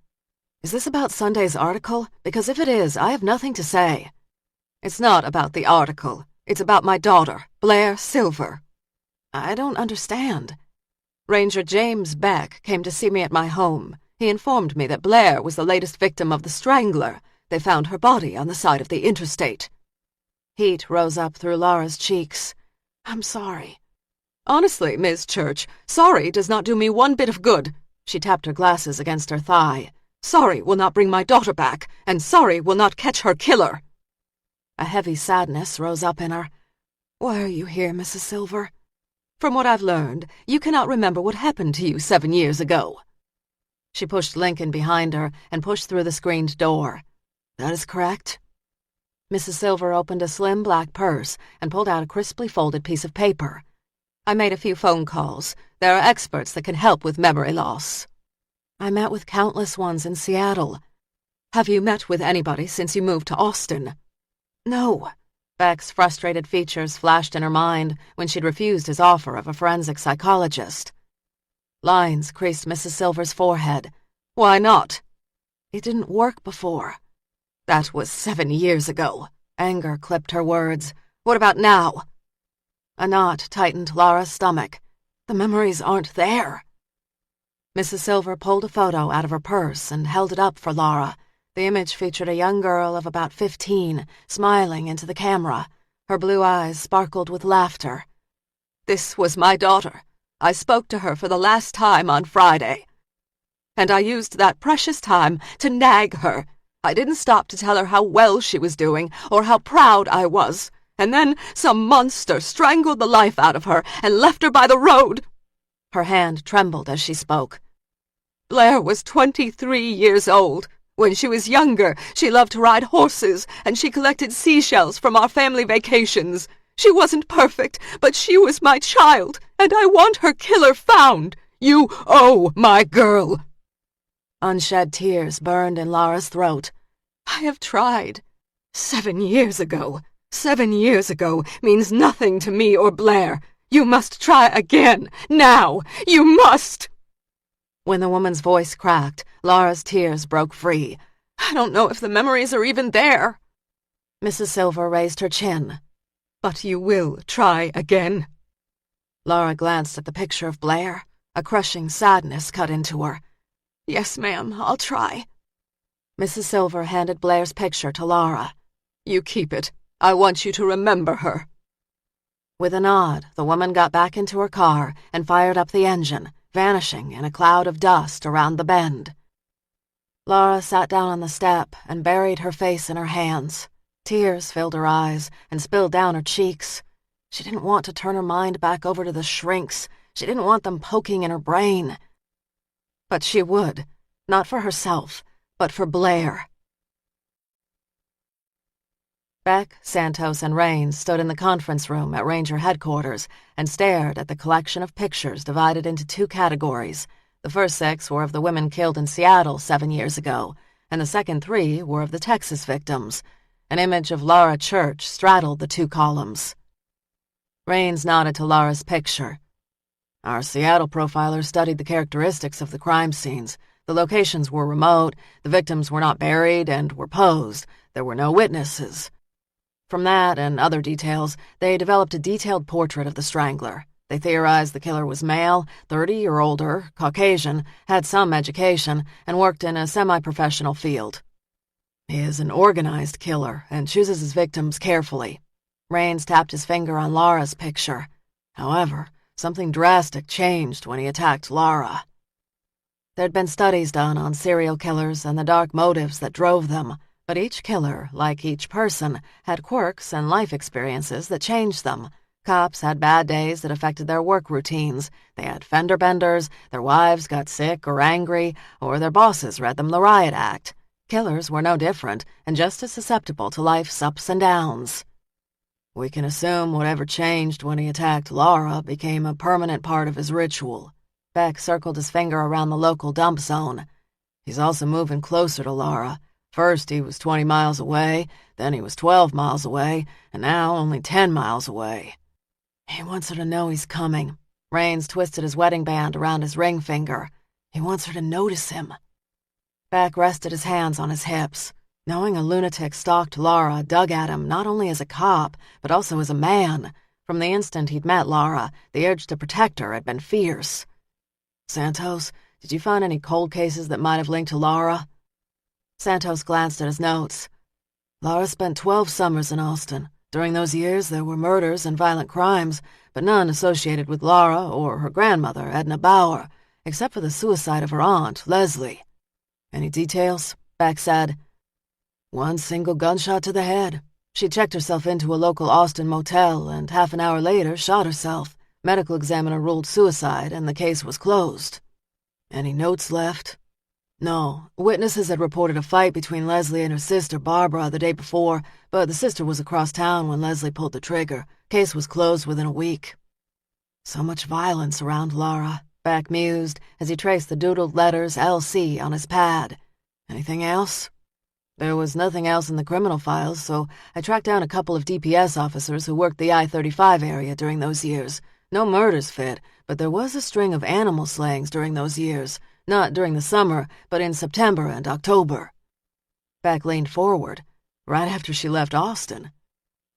"Is this about Sunday's article? Because if it is, I have nothing to say." "It's not about the article. It's about my daughter, Blair Silver." "I don't understand." "Ranger James Beck came to see me at my home. He informed me that Blair was the latest victim of the Strangler. They found her body on the side of the interstate." Heat rose up through Laura's cheeks. "I'm sorry." "Honestly, Miss Church, sorry does not do me one bit of good." She tapped her glasses against her thigh. "Sorry will not bring my daughter back, and sorry will not catch her killer." A heavy sadness rose up in her. "Why are you here, Mrs. Silver?" "From what I've learned, you cannot remember what happened to you 7 years ago." She pushed Lincoln behind her and pushed through the screened door. "That is correct." Mrs. Silver opened a slim black purse and pulled out a crisply folded piece of paper. "I made a few phone calls. There are experts that can help with memory loss." "I met with countless ones in Seattle." "Have you met with anybody since you moved to Austin?" "No." Beck's frustrated features flashed in her mind when she'd refused his offer of a forensic psychologist. Lines creased Mrs. Silver's forehead. "Why not?" "It didn't work before." "That was 7 years ago." Anger clipped her words. "What about now?" A knot tightened Laura's stomach. "The memories aren't there." Mrs. Silver pulled a photo out of her purse and held it up for Laura. The image featured a young girl of about 15, smiling into the camera. Her blue eyes sparkled with laughter. "This was my daughter. I spoke to her for the last time on Friday. And I used that precious time to nag her. I didn't stop to tell her how well she was doing or how proud I was. And then some monster strangled the life out of her and left her by the road." Her hand trembled as she spoke. "Blair was 23 years old. When she was younger, she loved to ride horses, and she collected seashells from our family vacations. She wasn't perfect, but she was my child, and I want her killer found. You owe my girl." Unshed tears burned in Laura's throat. "I have tried. 7 years ago. 7 years ago means nothing to me or Blair. You must try again. Now. You must." When the woman's voice cracked, Laura's tears broke free. "I don't know if the memories are even there." Mrs. Silver raised her chin. "But you will try again." Laura glanced at the picture of Blair. A crushing sadness cut into her. "Yes, ma'am, I'll try." Mrs. Silver handed Blair's picture to Laura. "You keep it. I want you to remember her." With a nod, the woman got back into her car and fired up the engine, vanishing in a cloud of dust around the bend. Laura sat down on the step and buried her face in her hands. Tears filled her eyes and spilled down her cheeks. She didn't want to turn her mind back over to the shrinks. She didn't want them poking in her brain. But she would, not for herself, but for Blair. Beck, Santos, and Raines stood in the conference room at Ranger headquarters and stared at the collection of pictures divided into 2 categories. The first 6 were of the women killed in Seattle 7 years ago, and the second 3 were of the Texas victims. An image of Laura Church straddled the 2 columns. Raines nodded to Laura's picture. "Our Seattle profiler studied the characteristics of the crime scenes. The locations were remote, the victims were not buried and were posed. There were no witnesses. From that and other details, they developed a detailed portrait of the strangler. They theorized the killer was male, 30 or older, Caucasian, had some education, and worked in a semi-professional field. He is an organized killer and chooses his victims carefully." Raines tapped his finger on Laura's picture. "However, something drastic changed when he attacked Laura." There'd been studies done on serial killers and the dark motives that drove them, but each killer, like each person, had quirks and life experiences that changed them. Cops had bad days that affected their work routines. They had fender benders, their wives got sick or angry, or their bosses read them the riot act. Killers were no different, and just as susceptible to life's ups and downs. "We can assume whatever changed when he attacked Laura became a permanent part of his ritual." Beck circled his finger around the local dump zone. "He's also moving closer to Laura. First he was 20 miles away, then he was 12 miles away, and now only 10 miles away. He wants her to know he's coming." Raines twisted his wedding band around his ring finger. "He wants her to notice him." Beck rested his hands on his hips. Knowing a lunatic stalked Laura dug at him not only as a cop, but also as a man. From the instant he'd met Laura, the urge to protect her had been fierce. "Santos, did you find any cold cases that might have linked to Laura?" Santos glanced at his notes. "Laura spent 12 summers in Austin. During those years, there were murders and violent crimes, but none associated with Laura or her grandmother, Edna Bauer, except for the suicide of her aunt, Leslie. Any details? Beck said. One single gunshot to the head. She checked herself into a local Austin motel and half an hour later shot herself. Medical examiner ruled suicide and the case was closed. Any notes left? No. Witnesses had reported a fight between Leslie and her sister Barbara the day before, but the sister was across town when Leslie pulled the trigger. Case was closed within a week. So much violence around Laura, Beck mused as he traced the doodled letters LC on his pad. Anything else? There was nothing else in the criminal files, so I tracked down a couple of DPS officers who worked the I-35 area during those years. No murders fit, but there was a string of animal slayings during those years. Not during the summer, but in September and October. Beck leaned forward, right after she left Austin.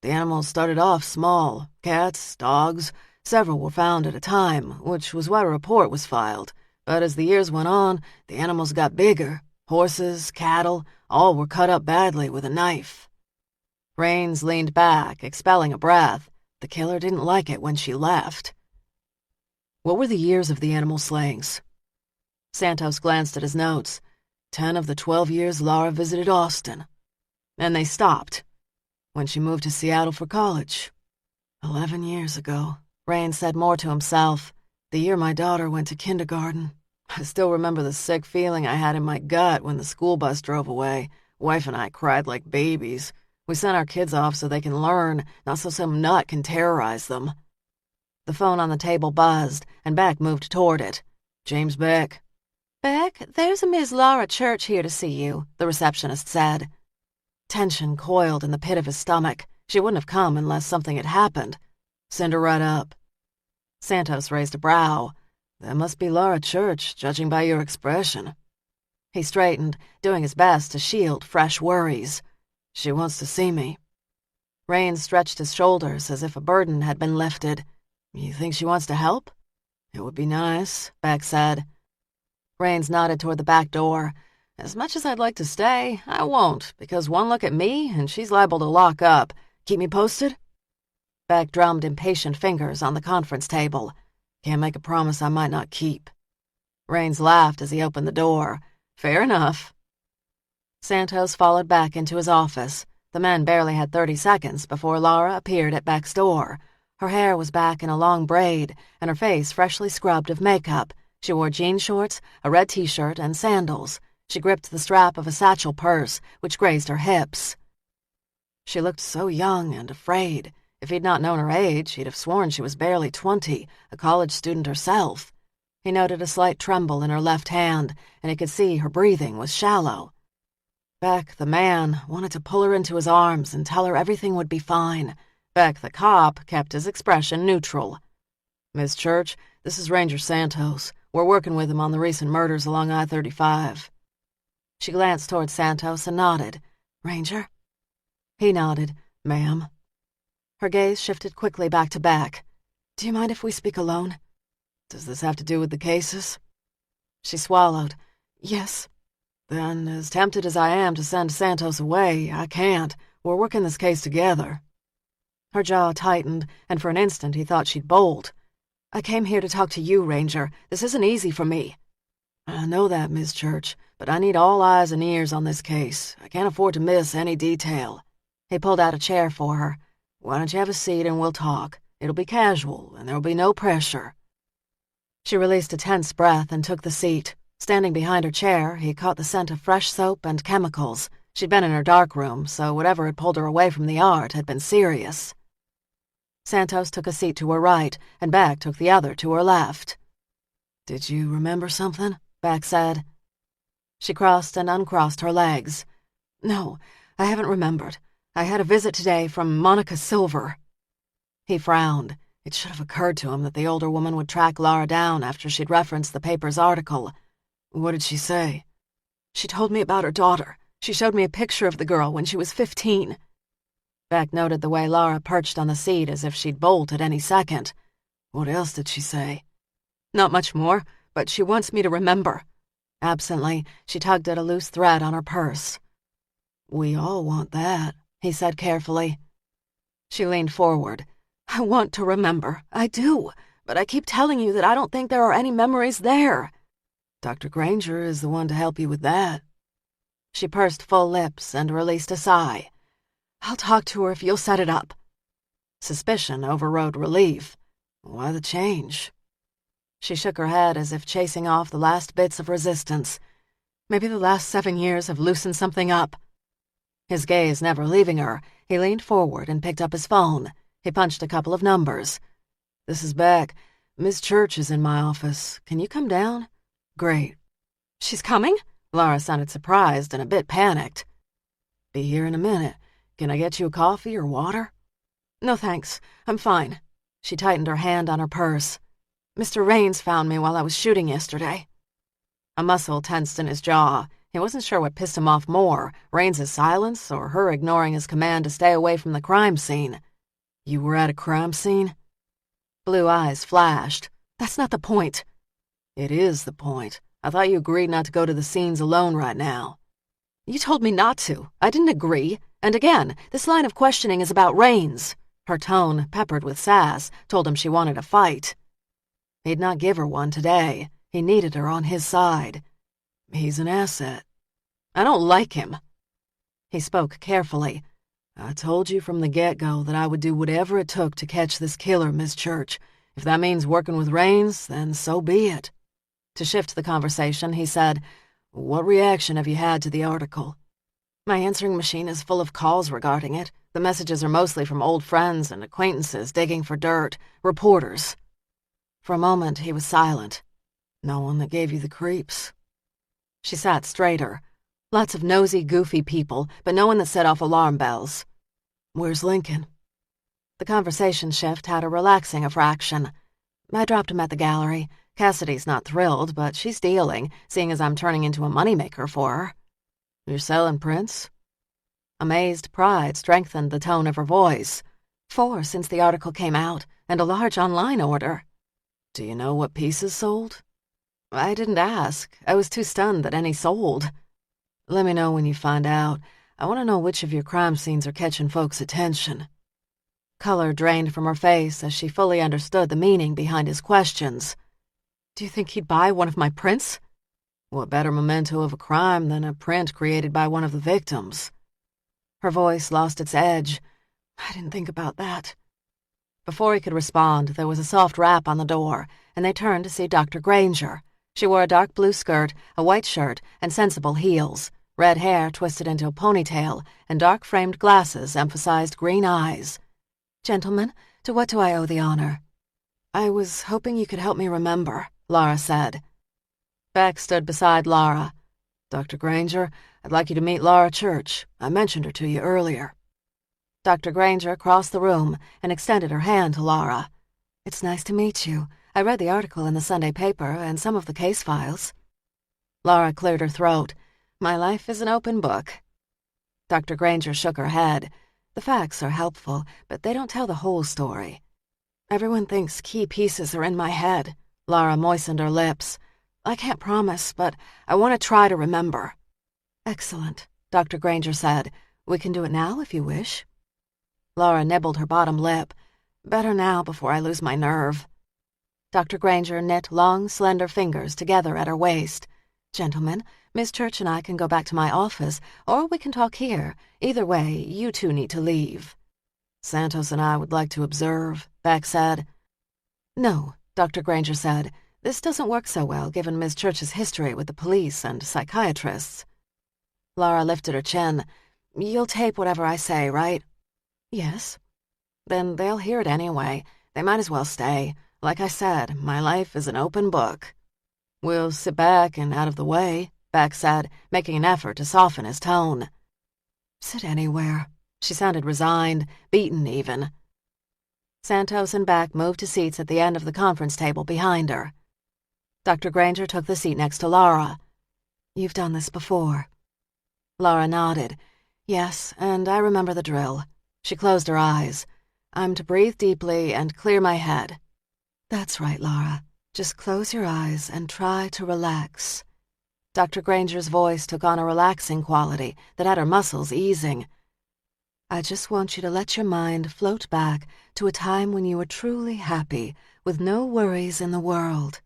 The animals started off small, cats, dogs. Several were found at a time, which was why a report was filed. But as the years went on, the animals got bigger. Horses, cattle, all were cut up badly with a knife. Raines leaned back, expelling a breath. The killer didn't like it when she left. What were the years of the animal slayings? Santos glanced at his notes. 10 of the 12 years Laura visited Austin. And they stopped. When she moved to Seattle for college. 11 years ago, Raines said more to himself. The year my daughter went to kindergarten. I still remember the sick feeling I had in my gut when the school bus drove away. Wife and I cried like babies. We sent our kids off so they can learn, not so some nut can terrorize them. The phone on the table buzzed, and Beck moved toward it. James Beck. Beck, there's a Miss Laura Church here to see you, the receptionist said. Tension coiled in the pit of his stomach. She wouldn't have come unless something had happened. Send her right up. Santos raised a brow. That must be Laura Church, judging by your expression. He straightened, doing his best to shield fresh worries. She wants to see me. Raines stretched his shoulders as if a burden had been lifted. You think she wants to help? It would be nice, Beck said. Raines nodded toward the back door. As much as I'd like to stay, I won't, because one look at me and she's liable to lock up. Keep me posted? Beck drummed impatient fingers on the conference table. Can't make a promise I might not keep. Raines laughed as he opened the door. Fair enough. Santos followed Beck into his office. The men barely had 30 seconds before Laura appeared at Beck's door. Her hair was back in a long braid, and her face freshly scrubbed of makeup. She wore jean shorts, a red t-shirt, and sandals. She gripped the strap of a satchel purse, which grazed her hips. She looked so young and afraid. If he'd not known her age, he'd have sworn she was barely 20, a college student herself. He noted a slight tremble in her left hand, and he could see her breathing was shallow. Beck, the man, wanted to pull her into his arms and tell her everything would be fine. Beck, the cop, kept his expression neutral. Miss Church, this is Ranger Santos. We're working with him on the recent murders along I-35. She glanced toward Santos and nodded. Ranger? He nodded. Ma'am. Her gaze shifted quickly back to Beck. Do you mind if we speak alone? Does this have to do with the cases? She swallowed. Yes. Then, as tempted as I am to send Santos away, I can't. We're working this case together. Her jaw tightened, and for an instant he thought she'd bolt. I came here to talk to you, Ranger. This isn't easy for me. I know that, Miss Church, but I need all eyes and ears on this case. I can't afford to miss any detail. He pulled out a chair for her. Why don't you have a seat and we'll talk? It'll be casual, and there'll be no pressure. She released a tense breath and took the seat. Standing behind her chair, he caught the scent of fresh soap and chemicals. She'd been in her darkroom, so whatever had pulled her away from the art had been serious. Santos took a seat to her right, and Beck took the other to her left. Did you remember something? Beck said. She crossed and uncrossed her legs. No, I haven't remembered. I had a visit today from Monica Silver. He frowned. It should have occurred to him that the older woman would track Laura down after she'd referenced the paper's article. What did she say? She told me about her daughter. She showed me a picture of the girl when she was 15. Beck noted the way Laura perched on the seat as if she'd bolt at any second. What else did she say? Not much more, but she wants me to remember. Absently, she tugged at a loose thread on her purse. We all want that, he said carefully. She leaned forward. I want to remember. I do. But I keep telling you that I don't think there are any memories there. Dr. Granger is the one to help you with that. She pursed full lips and released a sigh. I'll talk to her if you'll set it up. Suspicion overrode relief. Why the change? She shook her head as if chasing off the last bits of resistance. Maybe the last 7 years have loosened something up. His gaze never leaving her, he leaned forward and picked up his phone. He punched a couple of numbers. This is Beck. Miss Church is in my office. Can you come down? Great. She's coming? Laura sounded surprised and a bit panicked. Be here in a minute. Can I get you a coffee or water? No thanks. I'm fine. She tightened her hand on her purse. Mr. Raines found me while I was shooting yesterday. A muscle tensed in his jaw. He wasn't sure what pissed him off more, Raines' silence or her ignoring his command to stay away from the crime scene. You were at a crime scene? Blue eyes flashed. That's not the point. It is the point. I thought you agreed not to go to the scenes alone right now. You told me not to. I didn't agree. And again, this line of questioning is about Raines. Her tone, peppered with sass, told him she wanted a fight. He'd not give her one today. He needed her on his side. He's an asset. I don't like him. He spoke carefully. I told you from the get-go that I would do whatever it took to catch this killer, Miss Church. If that means working with Raines, then so be it. To shift the conversation, he said, What reaction have you had to the article? My answering machine is full of calls regarding it. The messages are mostly from old friends and acquaintances digging for dirt, reporters. For a moment, he was silent. No one that gave you the creeps. She sat straighter. Lots of nosy, goofy people, but no one that set off alarm bells. Where's Lincoln? The conversation shift had a relaxing fraction. I dropped him at the gallery. Cassidy's not thrilled, but she's dealing, seeing as I'm turning into a moneymaker for her. You're selling prints? Amazed pride strengthened the tone of her voice. 4 since the article came out, and a large online order. Do you know what pieces sold? I didn't ask. I was too stunned that any sold. Let me know when you find out. I want to know which of your crime scenes are catching folks' attention. Color drained from her face as she fully understood the meaning behind his questions. Do you think he'd buy one of my prints? What better memento of a crime than a print created by one of the victims? Her voice lost its edge. I didn't think about that. Before he could respond, there was a soft rap on the door, and they turned to see Dr. Granger. She wore a dark blue skirt, a white shirt, and sensible heels. Red hair twisted into a ponytail, and dark-framed glasses emphasized green eyes. Gentlemen, to what do I owe the honor? I was hoping you could help me remember, Laura said. Beck stood beside Laura. Dr. Granger, I'd like you to meet Laura Church. I mentioned her to you earlier. Dr. Granger crossed the room and extended her hand to Laura. It's nice to meet you. I read the article in the Sunday paper and some of the case files. Laura cleared her throat. My life is an open book. Dr. Granger shook her head. The facts are helpful, but they don't tell the whole story. Everyone thinks key pieces are in my head. Laura moistened her lips. I can't promise, but I want to try to remember. Excellent, Dr. Granger said. We can do it now if you wish. Laura nibbled her bottom lip. Better now before I lose my nerve. Dr. Granger knit long, slender fingers together at her waist. Gentlemen, Miss Church and I can go back to my office, or we can talk here. Either way, you two need to leave. Santos and I would like to observe, Beck said. No, Dr. Granger said. This doesn't work so well given Miss Church's history with the police and psychiatrists. Laura lifted her chin. You'll tape whatever I say, right? Yes. Then they'll hear it anyway. They might as well stay. Like I said, my life is an open book. We'll sit back and out of the way, Beck said, making an effort to soften his tone. Sit anywhere. She sounded resigned, beaten even. Santos and Beck moved to seats at the end of the conference table behind her. Dr. Granger took the seat next to Laura. You've done this before. Laura nodded. Yes, and I remember the drill. She closed her eyes. I'm to breathe deeply and clear my head. That's right, Laura. Just close your eyes and try to relax. Dr. Granger's voice took on a relaxing quality that had her muscles easing. I just want you to let your mind float back to a time when you were truly happy, with no worries in the world."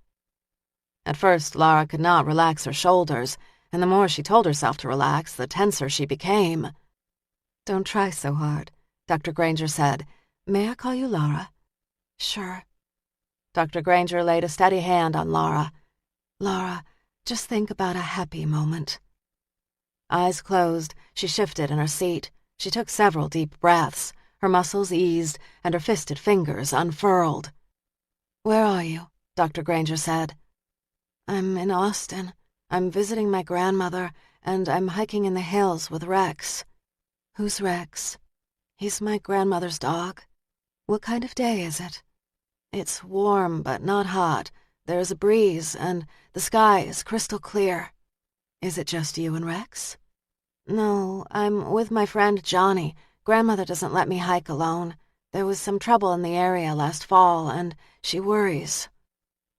At first, Lara could not relax her shoulders, and the more she told herself to relax, the tenser she became. "Don't try so hard," Dr. Granger said. "May I call you Lara?" "Sure." Dr. Granger laid a steady hand on Lara. "Lara, just think about a happy moment." Eyes closed, she shifted in her seat. She took several deep breaths. Her muscles eased, and her fisted fingers unfurled. "Where are you?" Dr. Granger said. "I'm in Austin. I'm visiting my grandmother, and I'm hiking in the hills with Rex." "Who's Rex?" "He's my grandmother's dog." "What kind of day is it?" "It's warm, but not hot. There's a breeze, and the sky is crystal clear." "Is it just you and Rex?" "No, I'm with my friend Johnny. Grandmother doesn't let me hike alone. There was some trouble in the area last fall, and she worries."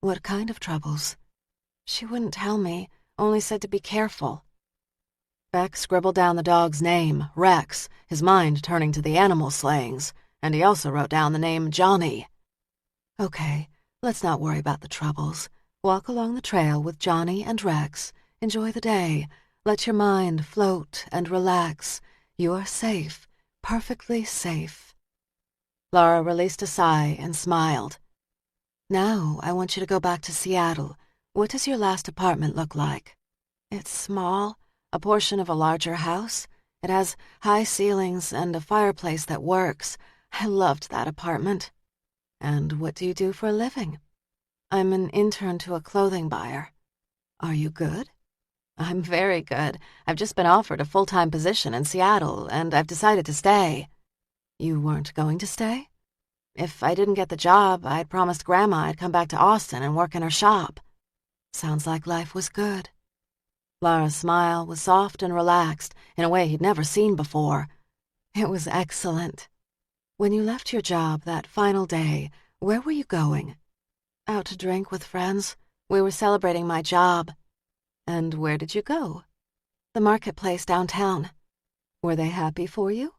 "What kind of troubles?" "She wouldn't tell me, only said to be careful." Beck scribbled down the dog's name, Rex, his mind turning to the animal slayings, and he also wrote down the name Johnny. "Okay, let's not worry about the troubles. Walk along the trail with Johnny and Rex. Enjoy the day. Let your mind float and relax. You are safe, perfectly safe." Lara released a sigh and smiled. "Now I want you to go back to Seattle. What does your last apartment look like?" "It's small, a portion of a larger house. It has high ceilings and a fireplace that works. I loved that apartment." "And what do you do for a living?" "I'm an intern to a clothing buyer." "Are you good?" "I'm very good. I've just been offered a full-time position in Seattle, and I've decided to stay." "You weren't going to stay?" "If I didn't get the job, I'd promised Grandma I'd come back to Austin and work in her shop." "Sounds like life was good." Lara's smile was soft and relaxed in a way he'd never seen before. "It was excellent." "When you left your job that final day, where were you going?" "Out to drink with friends. We were celebrating my job." "And where did you go?" "The marketplace downtown." "Were they happy for you?"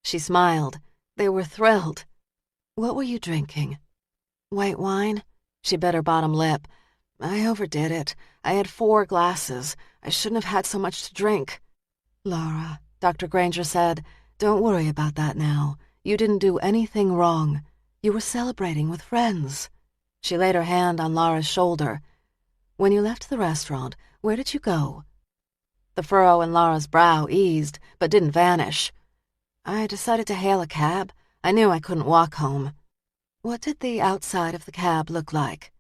She smiled. They were thrilled. "What were you drinking?" "White wine." She bit her bottom lip. "I overdid it. I had 4 glasses. I shouldn't have had so much to drink." "Lara," Dr. Granger said, "don't worry about that now. You didn't do anything wrong. You were celebrating with friends." She laid her hand on Lara's shoulder. "When you left the restaurant, where did you go?" The furrow in Lara's brow eased, but didn't vanish. "I decided to hail a cab. I knew I couldn't walk home." "What did the outside of the cab look like?"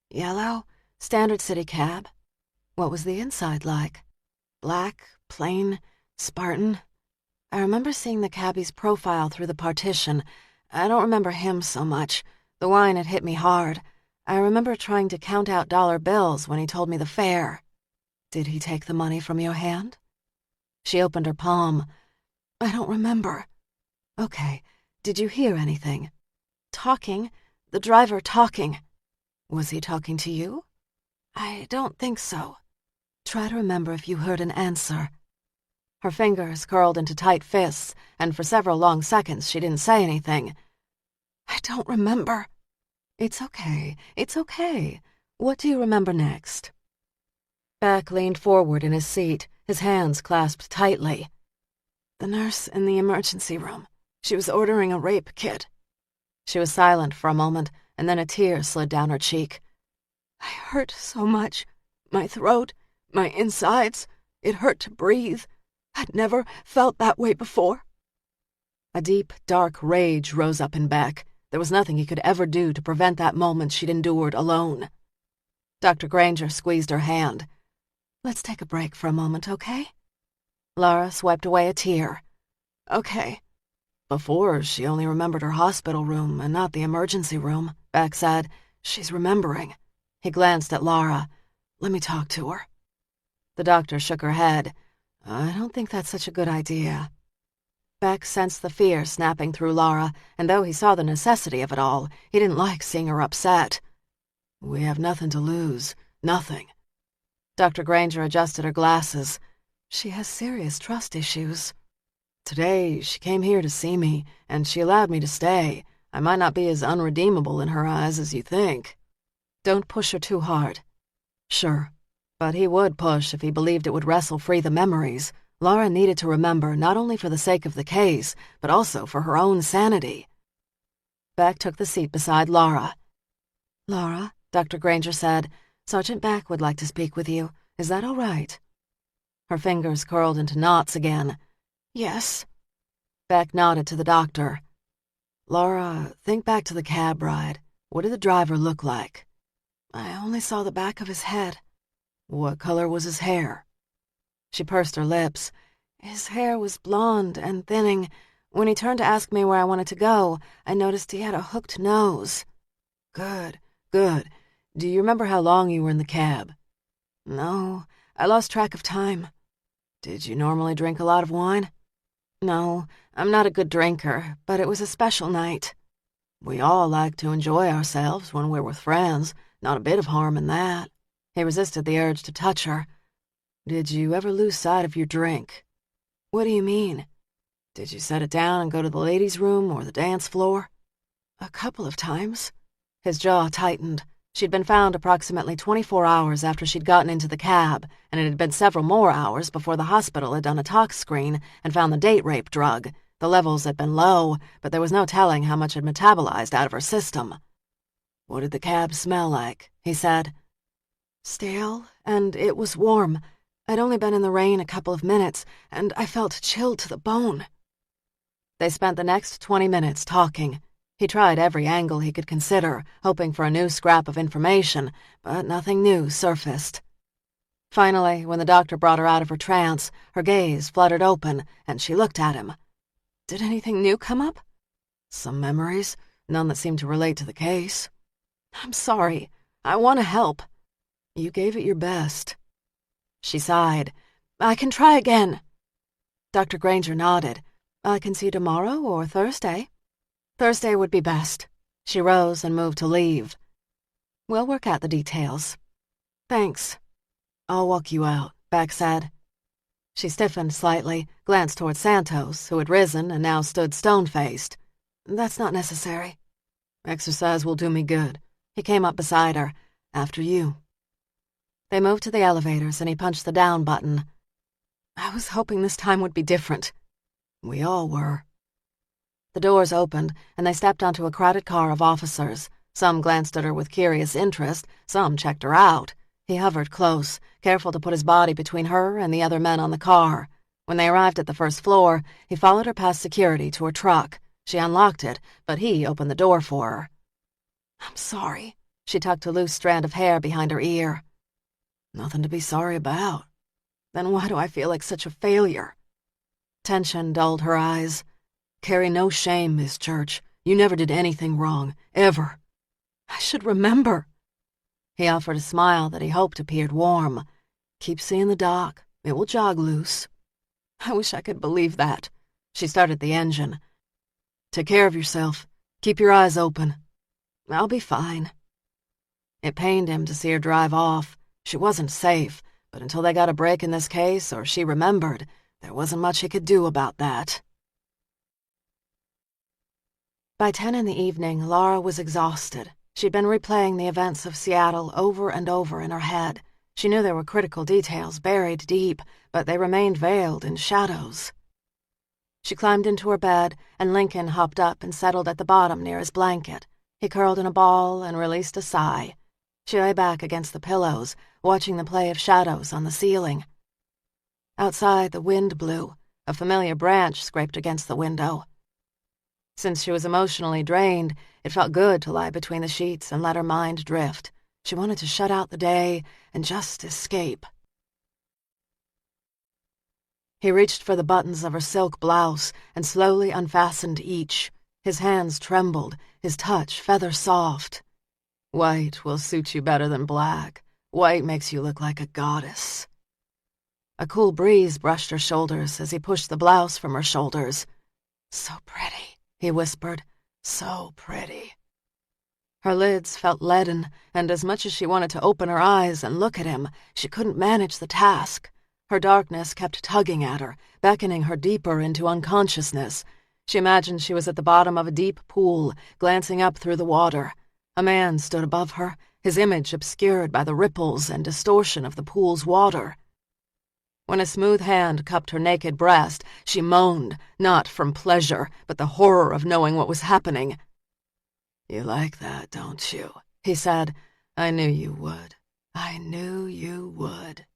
"Yellow, standard city cab." "What was the inside like?" "Black, plain, Spartan." I remember seeing the cabbie's profile through the partition. I don't remember him so much. The wine had hit me hard. I remember trying to count out dollar bills when he told me the fare. "Did he take the money from your hand?" She opened her palm. "I don't remember." "Okay. Did you hear anything?" "Talking. The driver talking." "Was he talking to you?" "I don't think so." "Try to remember if you heard an answer." Her fingers curled into tight fists, and for several long seconds she didn't say anything. "I don't remember." "It's okay. It's okay. What do you remember next?" Beck leaned forward in his seat, his hands clasped tightly. "The nurse in the emergency room. She was ordering a rape kit." She was silent for a moment, and then a tear slid down her cheek. "I hurt so much. My throat, my insides. It hurt to breathe. I'd never felt that way before." A deep, dark rage rose up in Beck. There was nothing he could ever do to prevent that moment she'd endured alone. Dr. Granger squeezed her hand. "Let's take a break for a moment, okay?" Lara swiped away a tear. "Okay." "Before, she only remembered her hospital room and not the emergency room," Beck said. "She's remembering." He glanced at Lara. "Let me talk to her." The doctor shook her head. "I don't think that's such a good idea." Beck sensed the fear snapping through Lara, and though he saw the necessity of it all, he didn't like seeing her upset. "We have nothing to lose. Nothing." Dr. Granger adjusted her glasses. "She has serious trust issues." Today, she came here to see me, and she allowed me to stay. I might not be as unredeemable in her eyes as you think. Don't push her too hard. Sure, but he would push if he believed it would wrestle free the memories Laura needed to remember, not only for the sake of the case, but also for her own sanity. Beck took the seat beside Laura. Laura, Dr. Granger said, Sergeant Beck would like to speak with you. Is that all right? Her fingers curled into knots again. Yes. Beck nodded to the doctor. Laura, think back to the cab ride. What did the driver look like? I only saw the back of his head. What color was his hair? She pursed her lips. His hair was blonde and thinning. When he turned to ask me where I wanted to go, I noticed he had a hooked nose. Good, good. Do you remember how long you were in the cab? No, I lost track of time. Did you normally drink a lot of wine? No, I'm not a good drinker, but it was a special night. We all like to enjoy ourselves when we're with friends. Not a bit of harm in that. He resisted the urge to touch her. Did you ever lose sight of your drink? What do you mean? Did you set it down and go to the ladies' room or the dance floor? A couple of times. His jaw tightened. She'd been found approximately 24 hours after she'd gotten into the cab, and it had been several more hours before the hospital had done a tox screen and found the date rape drug. The levels had been low, but there was no telling how much had metabolized out of her system. What did the cab smell like? He said. Stale, and it was warm. I'd only been in the rain a couple of minutes, and I felt chilled to the bone. They spent the next 20 minutes talking. He tried every angle he could consider, hoping for a new scrap of information, but nothing new surfaced. Finally, when the doctor brought her out of her trance, her gaze fluttered open, and she looked at him. Did anything new come up? Some memories, none that seemed to relate to the case. I'm sorry. I want to help. You gave it your best. She sighed. I can try again. Dr. Granger nodded. I can see you tomorrow or Thursday. Thursday would be best. She rose and moved to leave. We'll work out the details. Thanks. I'll walk you out, Beck said. She stiffened slightly, glanced toward Santos, who had risen and now stood stone-faced. That's not necessary. Exercise will do me good. He came up beside her. After you. They moved to the elevators, and he punched the down button. I was hoping this time would be different. We all were. The doors opened, and they stepped onto a crowded car of officers. Some glanced at her with curious interest, some checked her out. He hovered close, careful to put his body between her and the other men on the car. When they arrived at the first floor, he followed her past security to her truck. She unlocked it, but he opened the door for her. I'm sorry. She tucked a loose strand of hair behind her ear. Nothing to be sorry about. Then why do I feel like such a failure? Tension dulled her eyes. Carry no shame, Miss Church. You never did anything wrong, ever. I should remember. He offered a smile that he hoped appeared warm. Keep seeing the doc. It will jog loose. I wish I could believe that. She started the engine. Take care of yourself. Keep your eyes open. I'll be fine. It pained him to see her drive off. She wasn't safe, but until they got a break in this case, or she remembered, there wasn't much he could do about that. By 10 in the evening, Laura was exhausted. She'd been replaying the events of Seattle over and over in her head. She knew there were critical details buried deep, but they remained veiled in shadows. She climbed into her bed, and Lincoln hopped up and settled at the bottom near his blanket. He curled in a ball and released a sigh. She lay back against the pillows, watching the play of shadows on the ceiling. Outside, the wind blew. A familiar branch scraped against the window. Since she was emotionally drained, it felt good to lie between the sheets and let her mind drift. She wanted to shut out the day and just escape. He reached for the buttons of her silk blouse and slowly unfastened each. His hands trembled, his touch feather-soft. White will suit you better than black. White makes you look like a goddess. A cool breeze brushed her shoulders as he pushed the blouse from her shoulders. So pretty, he whispered. So pretty. Her lids felt leaden, and as much as she wanted to open her eyes and look at him, she couldn't manage the task. Her darkness kept tugging at her, beckoning her deeper into unconsciousness. She imagined she was at the bottom of a deep pool, glancing up through the water. A man stood above her, his image obscured by the ripples and distortion of the pool's water. When a smooth hand cupped her naked breast, she moaned, not from pleasure, but the horror of knowing what was happening. "You like that, don't you?" he said. "I knew you would. I knew you would."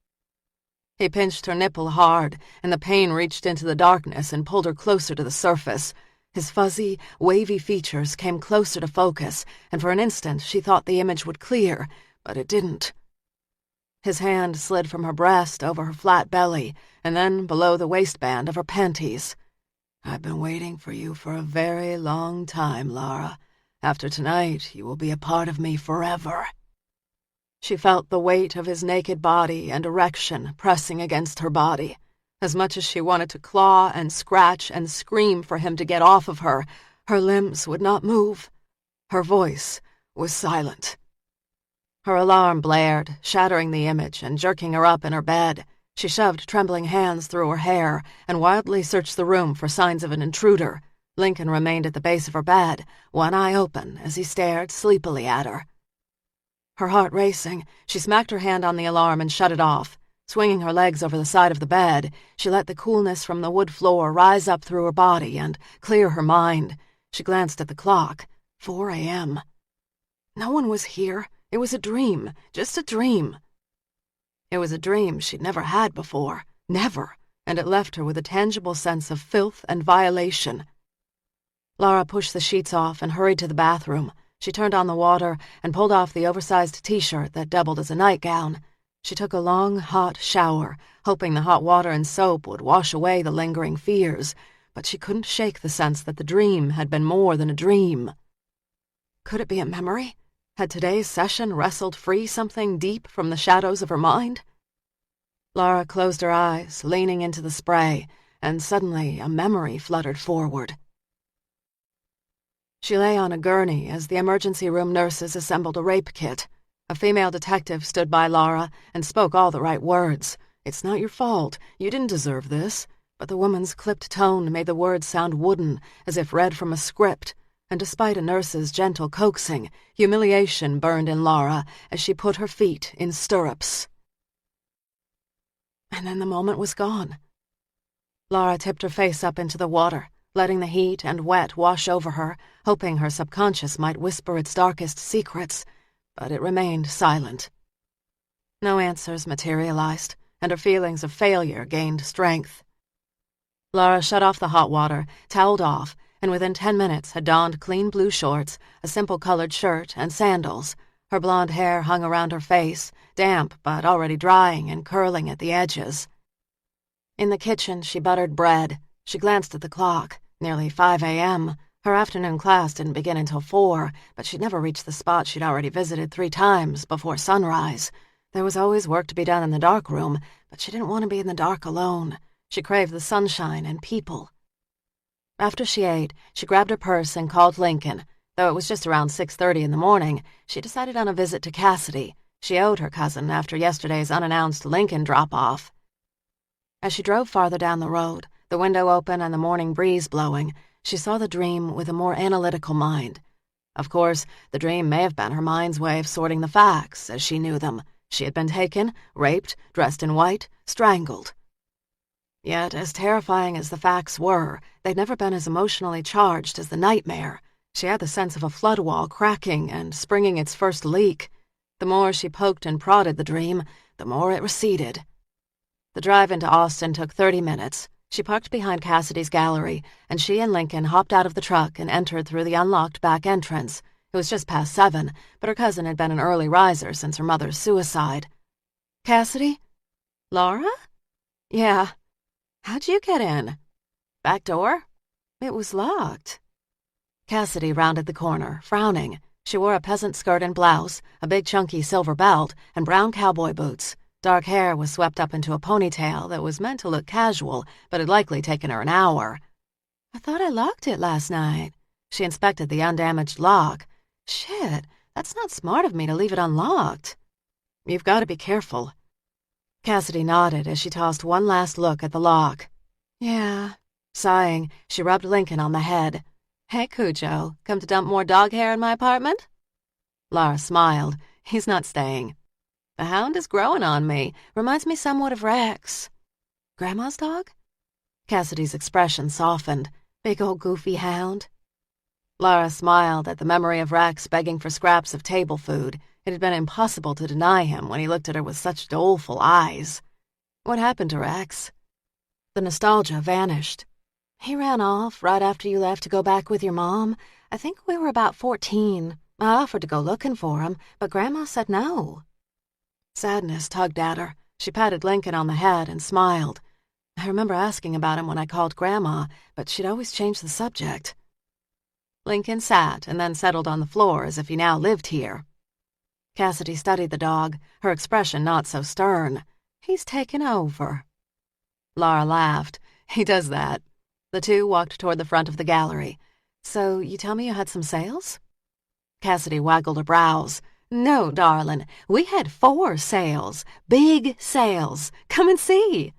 He pinched her nipple hard, and the pain reached into the darkness and pulled her closer to the surface. His fuzzy, wavy features came closer to focus, and for an instant she thought the image would clear, but it didn't. His hand slid from her breast over her flat belly, and then below the waistband of her panties. "I've been waiting for you for a very long time, Lara. After tonight, you will be a part of me forever." She felt the weight of his naked body and erection pressing against her body. As much as she wanted to claw and scratch and scream for him to get off of her, her limbs would not move. Her voice was silent. Her alarm blared, shattering the image and jerking her up in her bed. She shoved trembling hands through her hair and wildly searched the room for signs of an intruder. Lincoln remained at the base of her bed, one eye open as he stared sleepily at her. Her heart racing, she smacked her hand on the alarm and shut it off. Swinging her legs over the side of the bed, she let the coolness from the wood floor rise up through her body and clear her mind. She glanced at the clock. 4 a.m. No one was here. It was a dream, just a dream. It was a dream she'd never had before, never, and it left her with a tangible sense of filth and violation. Lara pushed the sheets off and hurried to the bathroom. She turned on the water and pulled off the oversized t-shirt that doubled as a nightgown. She took a long, hot shower, hoping the hot water and soap would wash away the lingering fears, but she couldn't shake the sense that the dream had been more than a dream. Could it be a memory? Had today's session wrestled free something deep from the shadows of her mind? Lara closed her eyes, leaning into the spray, and suddenly a memory fluttered forward. She lay on a gurney as the emergency room nurses assembled a rape kit. A female detective stood by Lara and spoke all the right words. "It's not your fault. You didn't deserve this." But the woman's clipped tone made the words sound wooden, as if read from a script. And despite a nurse's gentle coaxing, humiliation burned in Lara as she put her feet in stirrups. And then the moment was gone. Lara tipped her face up into the water, letting the heat and wet wash over her, hoping her subconscious might whisper its darkest secrets, but it remained silent. No answers materialized, and her feelings of failure gained strength. Lara shut off the hot water, toweled off, and within 10 minutes had donned clean blue shorts, a simple colored shirt, and sandals. Her blonde hair hung around her face, damp but already drying and curling at the edges. In the kitchen, she buttered bread. She glanced at the clock. Nearly 5 a.m. Her afternoon class didn't begin until 4, but she'd never reached the spot she'd already visited 3 times before sunrise. There was always work to be done in the dark room, but she didn't want to be in the dark alone. She craved the sunshine and people. After she ate, she grabbed her purse and called Lincoln. Though it was just around 6:30 in the morning, she decided on a visit to Cassidy. She owed her cousin after yesterday's unannounced Lincoln drop-off. As she drove farther down the road, the window open and the morning breeze blowing, she saw the dream with a more analytical mind. Of course, the dream may have been her mind's way of sorting the facts as she knew them. She had been taken, raped, dressed in white, strangled. Yet, as terrifying as the facts were, they'd never been as emotionally charged as the nightmare. She had the sense of a flood wall cracking and springing its first leak. The more she poked and prodded the dream, the more it receded. The drive into Austin took 30 minutes. She parked behind Cassidy's gallery, and she and Lincoln hopped out of the truck and entered through the unlocked back entrance. It was just past 7, but her cousin had been an early riser since her mother's suicide. "Cassidy? Laura?" "Yeah. How'd you get in?" "Back door?" "It was locked." Cassidy rounded the corner, frowning. She wore a peasant skirt and blouse, a big chunky silver belt, and brown cowboy boots. Dark hair was swept up into a ponytail that was meant to look casual, but had likely taken her an hour. "I thought I locked it last night." She inspected the undamaged lock. "Shit, that's not smart of me to leave it unlocked." "You've got to be careful." Cassidy nodded as she tossed one last look at the lock. Yeah. Sighing, she rubbed Lincoln on the head. Hey, Cujo, come to dump more dog hair in my apartment? Lara smiled. He's not staying. The hound is growing on me. Reminds me somewhat of Rex. Grandma's dog? Cassidy's expression softened. Big old goofy hound. Lara smiled at the memory of Rex begging for scraps of table food. It had been impossible to deny him when he looked at her with such doleful eyes. What happened to Rex? The nostalgia vanished. He ran off right after you left to go back with your mom. I think we were about 14. I offered to go looking for him, but Grandma said no. Sadness tugged at her. She patted Lincoln on the head and smiled. I remember asking about him when I called Grandma, but she'd always change the subject. Lincoln sat and then settled on the floor as if he now lived here. Cassidy studied the dog, her expression not so stern. He's taken over. Lara laughed. He does that. The two walked toward the front of the gallery. So you tell me you had some sales? Cassidy waggled her brows. No, darling, we had 4 sales. Big sales. Come and see.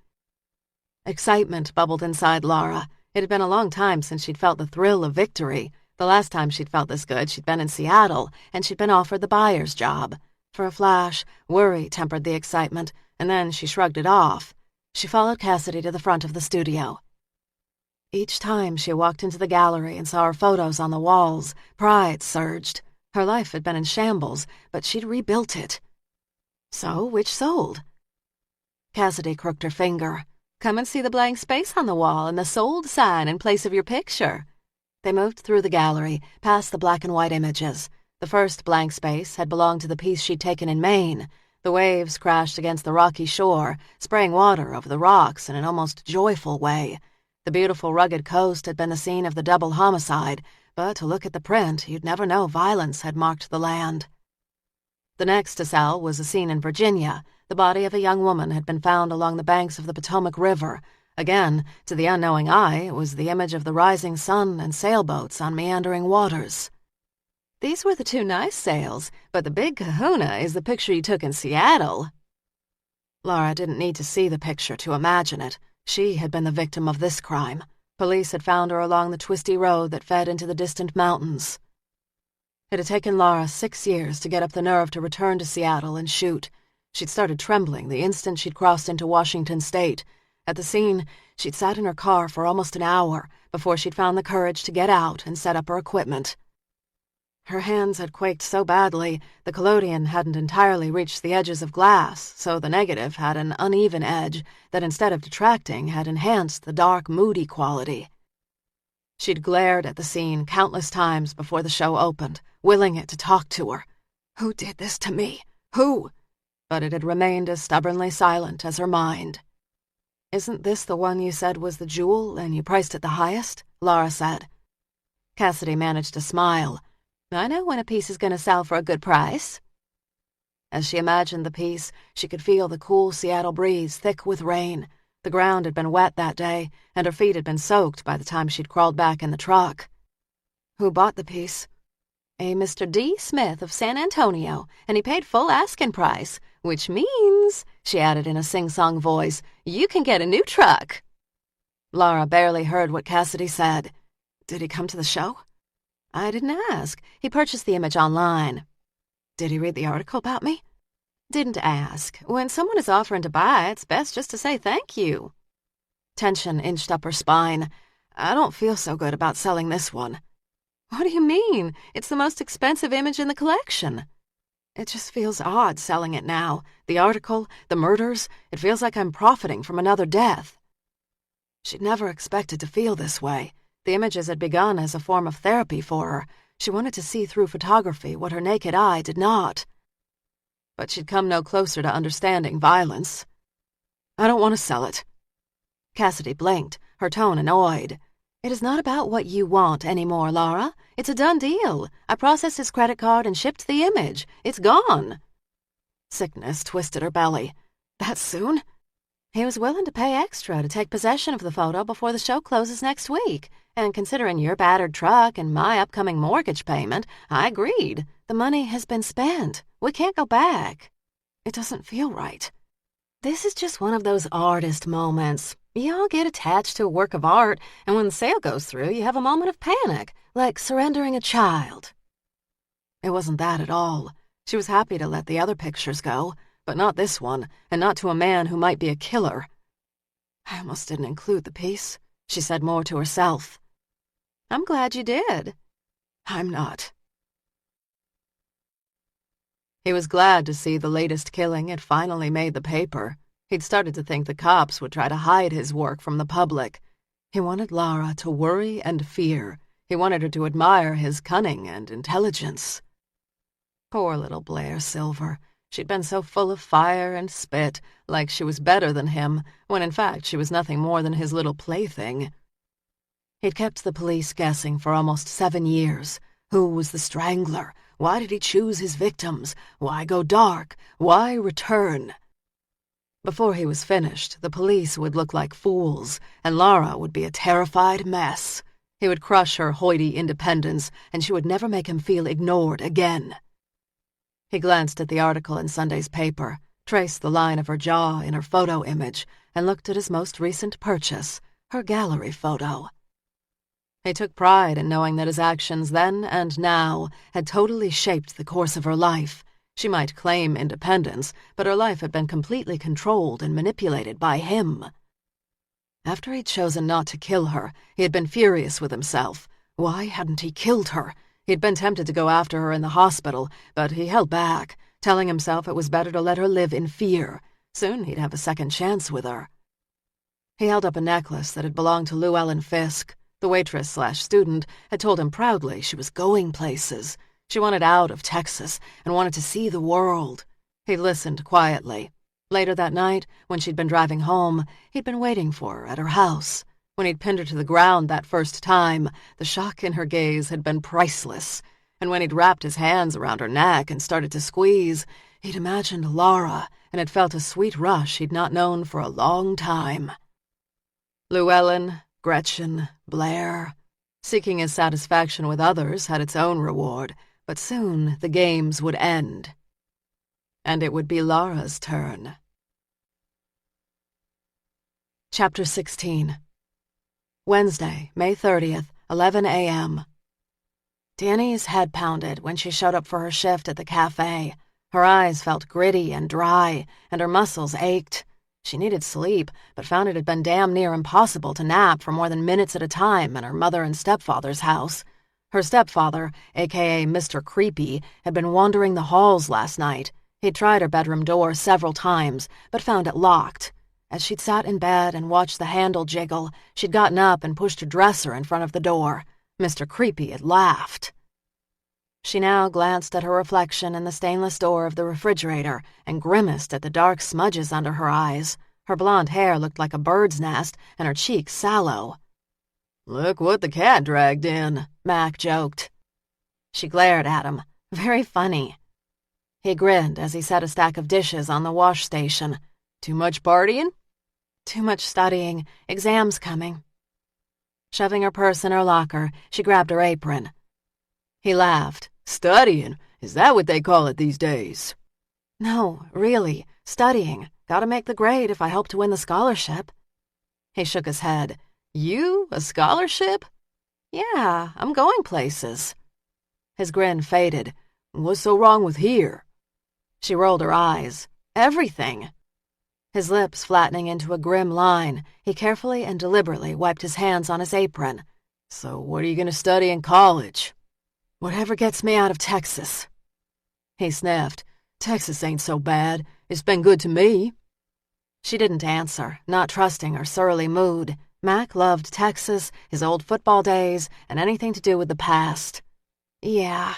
Excitement bubbled inside Lara. It had been a long time since she'd felt the thrill of victory. The last time she'd felt this good, she'd been in Seattle, and she'd been offered the buyer's job. For a flash, worry tempered the excitement, and then she shrugged it off. She followed Cassidy to the front of the studio. Each time she walked into the gallery and saw her photos on the walls, pride surged. Her life had been in shambles, but she'd rebuilt it. So, which sold? Cassidy crooked her finger. Come and see the blank space on the wall and the sold sign in place of your picture. They moved through the gallery, past the black and white images. The first blank space had belonged to the piece she'd taken in Maine. The waves crashed against the rocky shore, spraying water over the rocks in an almost joyful way. The beautiful rugged coast had been the scene of the double homicide, but to look at the print, you'd never know violence had marked the land. The next to sell was a scene in Virginia. The body of a young woman had been found along the banks of the Potomac River. Again, to the unknowing eye, it was the image of the rising sun and sailboats on meandering waters. These were the 2 nice sales, but the big kahuna is the picture you took in Seattle. Lara didn't need to see the picture to imagine it. She had been the victim of this crime. Police had found her along the twisty road that fed into the distant mountains. It had taken Lara 6 years to get up the nerve to return to Seattle and shoot. She'd started trembling the instant she'd crossed into Washington State. At the scene, she'd sat in her car for almost an hour before she'd found the courage to get out and set up her equipment. Her hands had quaked so badly, the collodion hadn't entirely reached the edges of glass, so the negative had an uneven edge that instead of detracting had enhanced the dark, moody quality. She'd glared at the scene countless times before the show opened, willing it to talk to her. Who did this to me? Who? But it had remained as stubbornly silent as her mind. Isn't this the one you said was the jewel and you priced it the highest? Lara said. Cassidy managed to smile. I know when a piece is going to sell for a good price. As she imagined the piece, she could feel the cool Seattle breeze thick with rain. The ground had been wet that day, and her feet had been soaked by the time she'd crawled back in the truck. Who bought the piece? A Mr. D. Smith of San Antonio, and he paid full asking price, which means, she added in a sing-song voice, you can get a new truck. Lara barely heard what Cassidy said. Did he come to the show? I didn't ask. He purchased the image online. Did he read the article about me? Didn't ask. When someone is offering to buy, it's best just to say thank you. Tension inched up her spine. I don't feel so good about selling this one. What do you mean? It's the most expensive image in the collection. It just feels odd selling it now. The article, the murders, it feels like I'm profiting from another death. She'd never expected to feel this way. The images had begun as a form of therapy for her. She wanted to see through photography what her naked eye did not. But she'd come no closer to understanding violence. I don't want to sell it. Cassidy blinked, her tone annoyed. It is not about what you want anymore, Lara. It's a done deal. I processed his credit card and shipped the image. It's gone. Sickness twisted her belly. That soon? He was willing to pay extra to take possession of the photo before the show closes next week. And considering your battered truck and my upcoming mortgage payment, I agreed. The money has been spent. We can't go back. It doesn't feel right. This is just one of those artist moments. You all get attached to a work of art, and when the sale goes through, you have a moment of panic, like surrendering a child. It wasn't that at all. She was happy to let the other pictures go, but not this one, and not to a man who might be a killer. I almost didn't include the piece, she said more to herself. I'm glad you did. I'm not. He was glad to see the latest killing had finally made the paper. He'd started to think the cops would try to hide his work from the public. He wanted Lara to worry and fear. He wanted her to admire his cunning and intelligence. Poor little Blair Silver. She'd been so full of fire and spit, like she was better than him, when in fact she was nothing more than his little plaything. He'd kept the police guessing for almost 7 years. Who was the strangler? Why did he choose his victims? Why go dark? Why return? Before he was finished, the police would look like fools, and Lara would be a terrified mess. He would crush her hoity independence, and she would never make him feel ignored again. He glanced at the article in Sunday's paper, traced the line of her jaw in her photo image, and looked at his most recent purchase, her gallery photo. He took pride in knowing that his actions then and now had totally shaped the course of her life. She might claim independence, but her life had been completely controlled and manipulated by him. After he'd chosen not to kill her, he had been furious with himself. Why hadn't he killed her? He'd been tempted to go after her in the hospital, but he held back, telling himself it was better to let her live in fear. Soon he'd have a second chance with her. He held up a necklace that had belonged to Llewellyn Fisk. The waitress/student had told him proudly she was going places. She wanted out of Texas and wanted to see the world. He listened quietly. Later that night, when she'd been driving home, he'd been waiting for her at her house. When he'd pinned her to the ground that first time, the shock in her gaze had been priceless. And when he'd wrapped his hands around her neck and started to squeeze, he'd imagined Lara and had felt a sweet rush he'd not known for a long time. Llewellyn, Gretchen, Blair. Seeking his satisfaction with others had its own reward, but soon the games would end. And it would be Lara's turn. Chapter 16. Wednesday, May 30th, 11 a.m. Danny's head pounded when she showed up for her shift at the cafe. Her eyes felt gritty and dry, and her muscles ached. She needed sleep, but found it had been damn near impossible to nap for more than minutes at a time in her mother and stepfather's house. Her stepfather, a.k.a. Mr. Creepy, had been wandering the halls last night. He'd tried her bedroom door several times, but found it locked. As she'd sat in bed and watched the handle jiggle, she'd gotten up and pushed her dresser in front of the door. Mr. Creepy had laughed. She now glanced at her reflection in the stainless door of the refrigerator and grimaced at the dark smudges under her eyes. Her blonde hair looked like a bird's nest and her cheeks sallow. "Look what the cat dragged in," Mac joked. She glared at him. Very funny. He grinned as he set a stack of dishes on the wash station. "Too much partying?" "Too much studying. Exams coming." Shoving her purse in her locker, she grabbed her apron. He laughed. "Studying? Is that what they call it these days?" "No, really. Studying. Gotta make the grade if I hope to win the scholarship." He shook his head. "You? A scholarship?" "Yeah, I'm going places." His grin faded. "What's so wrong with here?" She rolled her eyes. "Everything." His lips flattening into a grim line, he carefully and deliberately wiped his hands on his apron. "So what are you going to study in college?" "Whatever gets me out of Texas." He sniffed. "Texas ain't so bad. It's been good to me." She didn't answer, not trusting her surly mood. Mac loved Texas, his old football days, and anything to do with the past. "Yeah."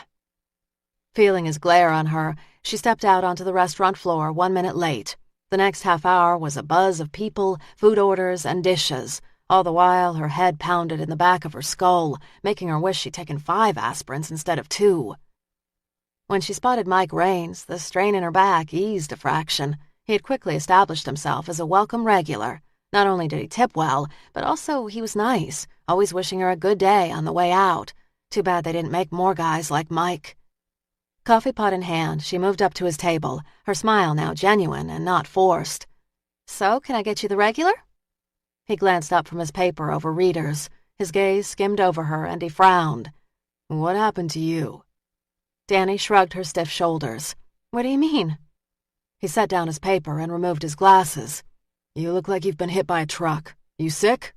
Feeling his glare on her, she stepped out onto the restaurant floor 1 minute late. The next half hour was a buzz of people, food orders, and dishes. All the while, her head pounded in the back of her skull, making her wish she'd taken 5 aspirins instead of 2. When she spotted Mike Raines, the strain in her back eased a fraction. He had quickly established himself as a welcome regular. Not only did he tip well, but also he was nice, always wishing her a good day on the way out. Too bad they didn't make more guys like Mike. Coffee pot in hand, she moved up to his table, her smile now genuine and not forced. So, can I get you the regular? He glanced up from his paper over readers. His gaze skimmed over her, and he frowned. What happened to you? Danny shrugged her stiff shoulders. What do you mean? He set down his paper and removed his glasses. You look like you've been hit by a truck. You sick?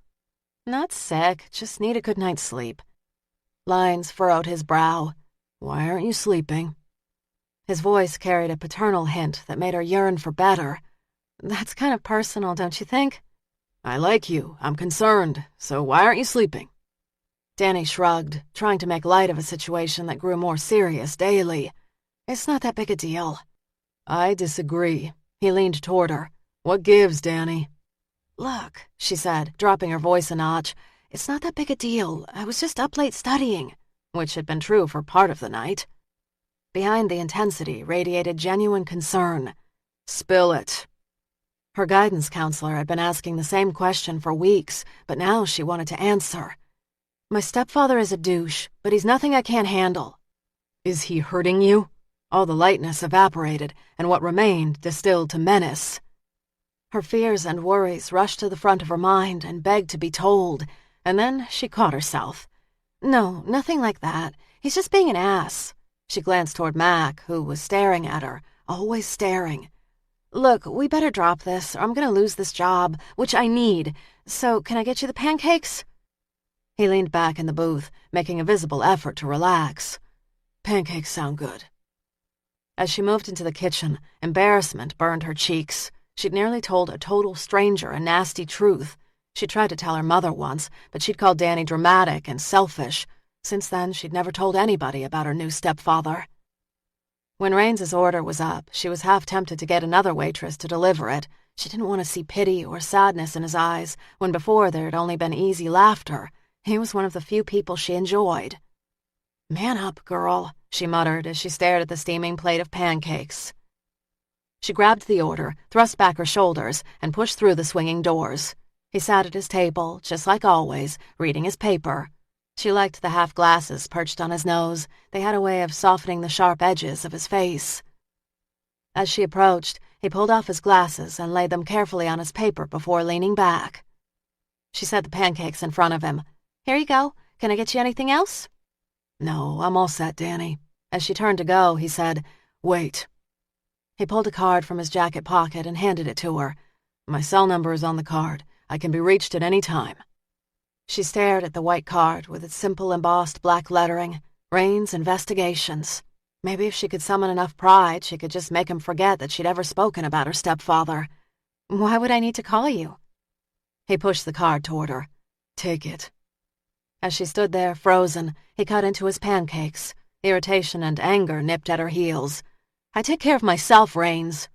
Not sick, just need a good night's sleep. Lines furrowed his brow. Why aren't you sleeping? His voice carried a paternal hint that made her yearn for better. That's kind of personal, don't you think? I like you. I'm concerned. So why aren't you sleeping? Danny shrugged, trying to make light of a situation that grew more serious daily. It's not that big a deal. I disagree. He leaned toward her. What gives, Danny? Look, she said, dropping her voice a notch. It's not that big a deal. I was just up late studying, which had been true for part of the night. Behind the intensity radiated genuine concern. Spill it. Her guidance counselor had been asking the same question for weeks, but now she wanted to answer. My stepfather is a douche, but he's nothing I can't handle. Is he hurting you? All the lightness evaporated, and what remained distilled to menace. Her fears and worries rushed to the front of her mind and begged to be told, and then she caught herself. No, nothing like that. He's just being an ass. She glanced toward Mac, who was staring at her, always staring. Look, we better drop this, or I'm going to lose this job, which I need. So, can I get you the pancakes? He leaned back in the booth, making a visible effort to relax. Pancakes sound good. As she moved into the kitchen, embarrassment burned her cheeks. She'd nearly told a total stranger a nasty truth. She tried to tell her mother once, but she'd called Danny dramatic and selfish. Since then, she'd never told anybody about her new stepfather. When Raines's order was up, she was half tempted to get another waitress to deliver it. She didn't want to see pity or sadness in his eyes, when before there had only been easy laughter. He was one of the few people she enjoyed. Man up, girl, she muttered as she stared at the steaming plate of pancakes. She grabbed the order, thrust back her shoulders, and pushed through the swinging doors. He sat at his table, just like always, reading his paper. She liked the half glasses perched on his nose. They had a way of softening the sharp edges of his face. As she approached, he pulled off his glasses and laid them carefully on his paper before leaning back. She set the pancakes in front of him. Here you go. Can I get you anything else? No, I'm all set, Danny. As she turned to go, he said, Wait. He pulled a card from his jacket pocket and handed it to her. My cell number is on the card. I can be reached at any time. She stared at the white card with its simple embossed black lettering, Raines Investigations. Maybe if she could summon enough pride, she could just make him forget that she'd ever spoken about her stepfather. Why would I need to call you? He pushed the card toward her. Take it. As she stood there, frozen, he cut into his pancakes. Irritation and anger nipped at her heels. I take care of myself, Raines.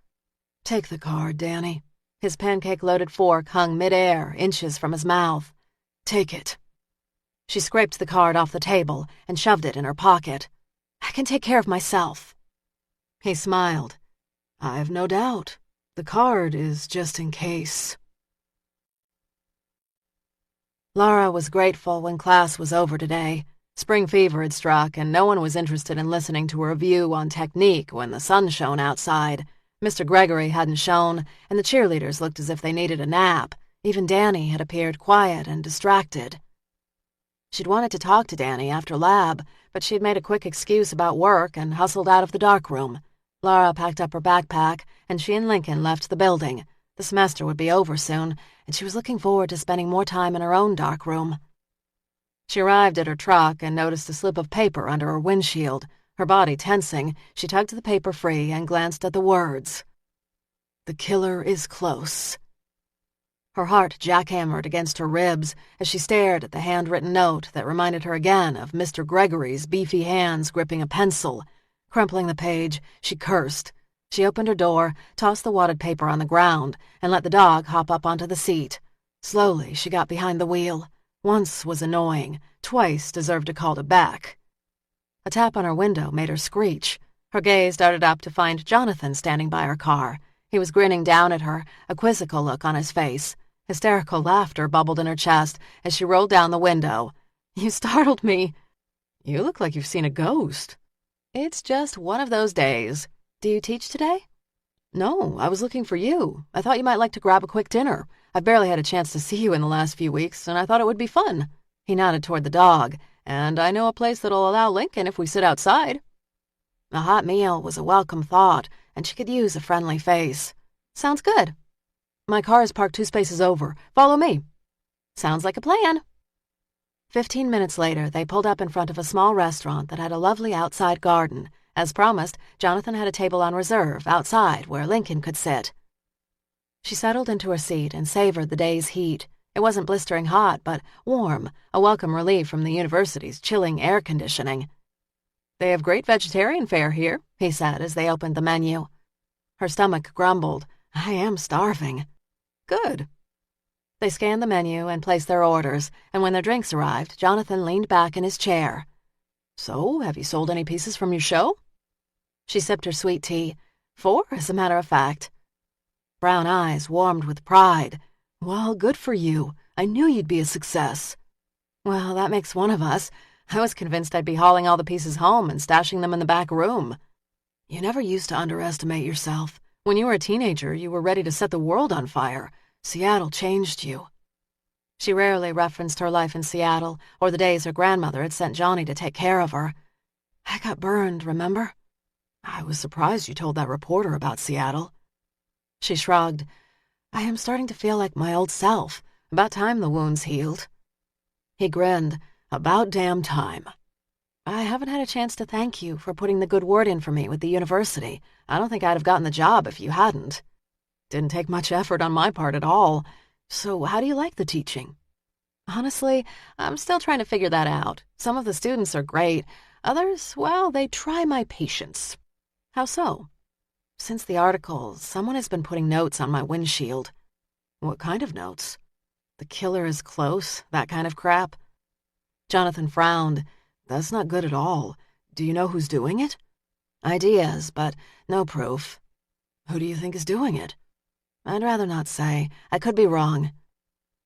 Take the card, Danny. His pancake-loaded fork hung mid-air, inches from his mouth. Take it. She scraped the card off the table and shoved it in her pocket. I can take care of myself. He smiled. I've no doubt. The card is just in case. Laura was grateful when class was over today. Spring fever had struck, and no one was interested in listening to a review on technique when the sun shone outside. Mr. Gregory hadn't shown, and the cheerleaders looked as if they needed a nap. Even Danny had appeared quiet and distracted. She'd wanted to talk to Danny after lab, but she'd made a quick excuse about work and hustled out of the darkroom. Laura packed up her backpack, and she and Lincoln left the building. The semester would be over soon, and she was looking forward to spending more time in her own darkroom. She arrived at her truck and noticed a slip of paper under her windshield. Her body tensing, she tugged the paper free and glanced at the words. The killer is close. Her heart jackhammered against her ribs as she stared at the handwritten note that reminded her again of Mr. Gregory's beefy hands gripping a pencil. Crumpling the page, she cursed. She opened her door, tossed the wadded paper on the ground, and let the dog hop up onto the seat. Slowly, she got behind the wheel. Once was annoying, twice deserved a call to back. A tap on her window made her screech. Her gaze darted up to find Jonathan standing by her car. He was grinning down at her, a quizzical look on his face. Hysterical laughter bubbled in her chest as she rolled down the window. You startled me. You look like you've seen a ghost. It's just one of those days. Do you teach today? No, I was looking for you. I thought you might like to grab a quick dinner. I've barely had a chance to see you in the last few weeks, and I thought it would be fun. He nodded toward the dog. And I know a place that'll allow Lincoln if we sit outside. A hot meal was a welcome thought, and she could use a friendly face. Sounds good. My car is parked 2 spaces over. Follow me. Sounds like a plan. 15 minutes later, they pulled up in front of a small restaurant that had a lovely outside garden. As promised, Jonathan had a table on reserve outside where Lincoln could sit. She settled into her seat and savored the day's heat. It wasn't blistering hot, but warm, a welcome relief from the university's chilling air conditioning. They have great vegetarian fare here, he said as they opened the menu. Her stomach grumbled. I am starving. Good. They scanned the menu and placed their orders, and when their drinks arrived, Jonathan leaned back in his chair. So, have you sold any pieces from your show? She sipped her sweet tea. 4, as a matter of fact. Brown eyes warmed with pride. Well, good for you. I knew you'd be a success. Well, that makes one of us. I was convinced I'd be hauling all the pieces home and stashing them in the back room. You never used to underestimate yourself. When you were a teenager, you were ready to set the world on fire. Seattle changed you. She rarely referenced her life in Seattle or the days her grandmother had sent Johnny to take care of her. I got burned, remember? I was surprised you told that reporter about Seattle. She shrugged. I am starting to feel like my old self. About time the wounds healed. He grinned. About damn time. I haven't had a chance to thank you for putting the good word in for me with the university. I don't think I'd have gotten the job if you hadn't. Didn't take much effort on my part at all. So how do you like the teaching? Honestly, I'm still trying to figure that out. Some of the students are great. Others, well, they try my patience. How so? Since the article, someone has been putting notes on my windshield. What kind of notes? The killer is close, that kind of crap? Jonathan frowned. That's not good at all. Do you know who's doing it? Ideas, but no proof. Who do you think is doing it? I'd rather not say. I could be wrong.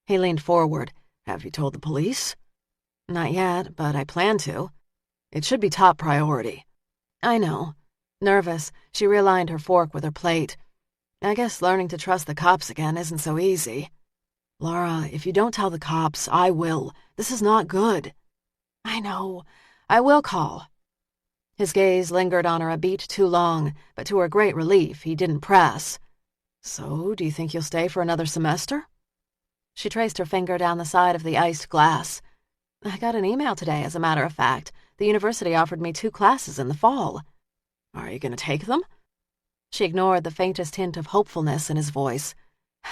He leaned forward. Have you told the police? Not yet, but I plan to. It should be top priority. I know. Nervous, she realigned her fork with her plate. I guess learning to trust the cops again isn't so easy. Laura, if you don't tell the cops, I will. This is not good. I know. I will call. His gaze lingered on her a beat too long, but to her great relief, he didn't press. So, do you think you'll stay for another semester? She traced her finger down the side of the iced glass. I got an email today, as a matter of fact. The university offered me 2 classes in the fall. Are you going to take them? She ignored the faintest hint of hopefulness in his voice.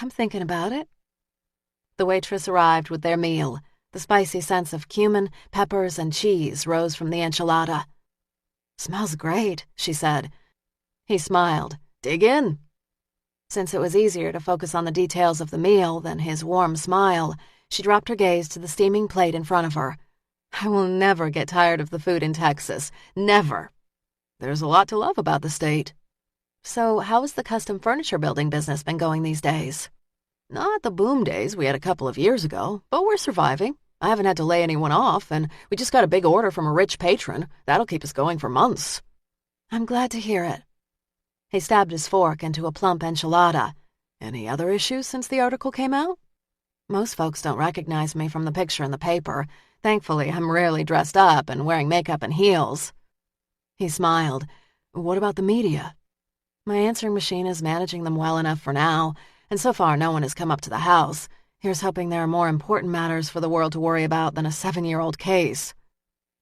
I'm thinking about it. The waitress arrived with their meal. The spicy scents of cumin, peppers, and cheese rose from the enchilada. Smells great, she said. He smiled. Dig in. Since it was easier to focus on the details of the meal than his warm smile, she dropped her gaze to the steaming plate in front of her. I will never get tired of the food in Texas. Never. There's a lot to love about the state. So how has the custom furniture building business been going these days? Not the boom days we had a couple of years ago, but we're surviving. I haven't had to lay anyone off, and we just got a big order from a rich patron. That'll keep us going for months. I'm glad to hear it. He stabbed his fork into a plump enchilada. Any other issues since the article came out? Most folks don't recognize me from the picture in the paper. Thankfully, I'm rarely dressed up and wearing makeup and heels. He smiled. What about the media? My answering machine is managing them well enough for now, and so far no one has come up to the house. Here's hoping there are more important matters for the world to worry about than a 7-year-old case.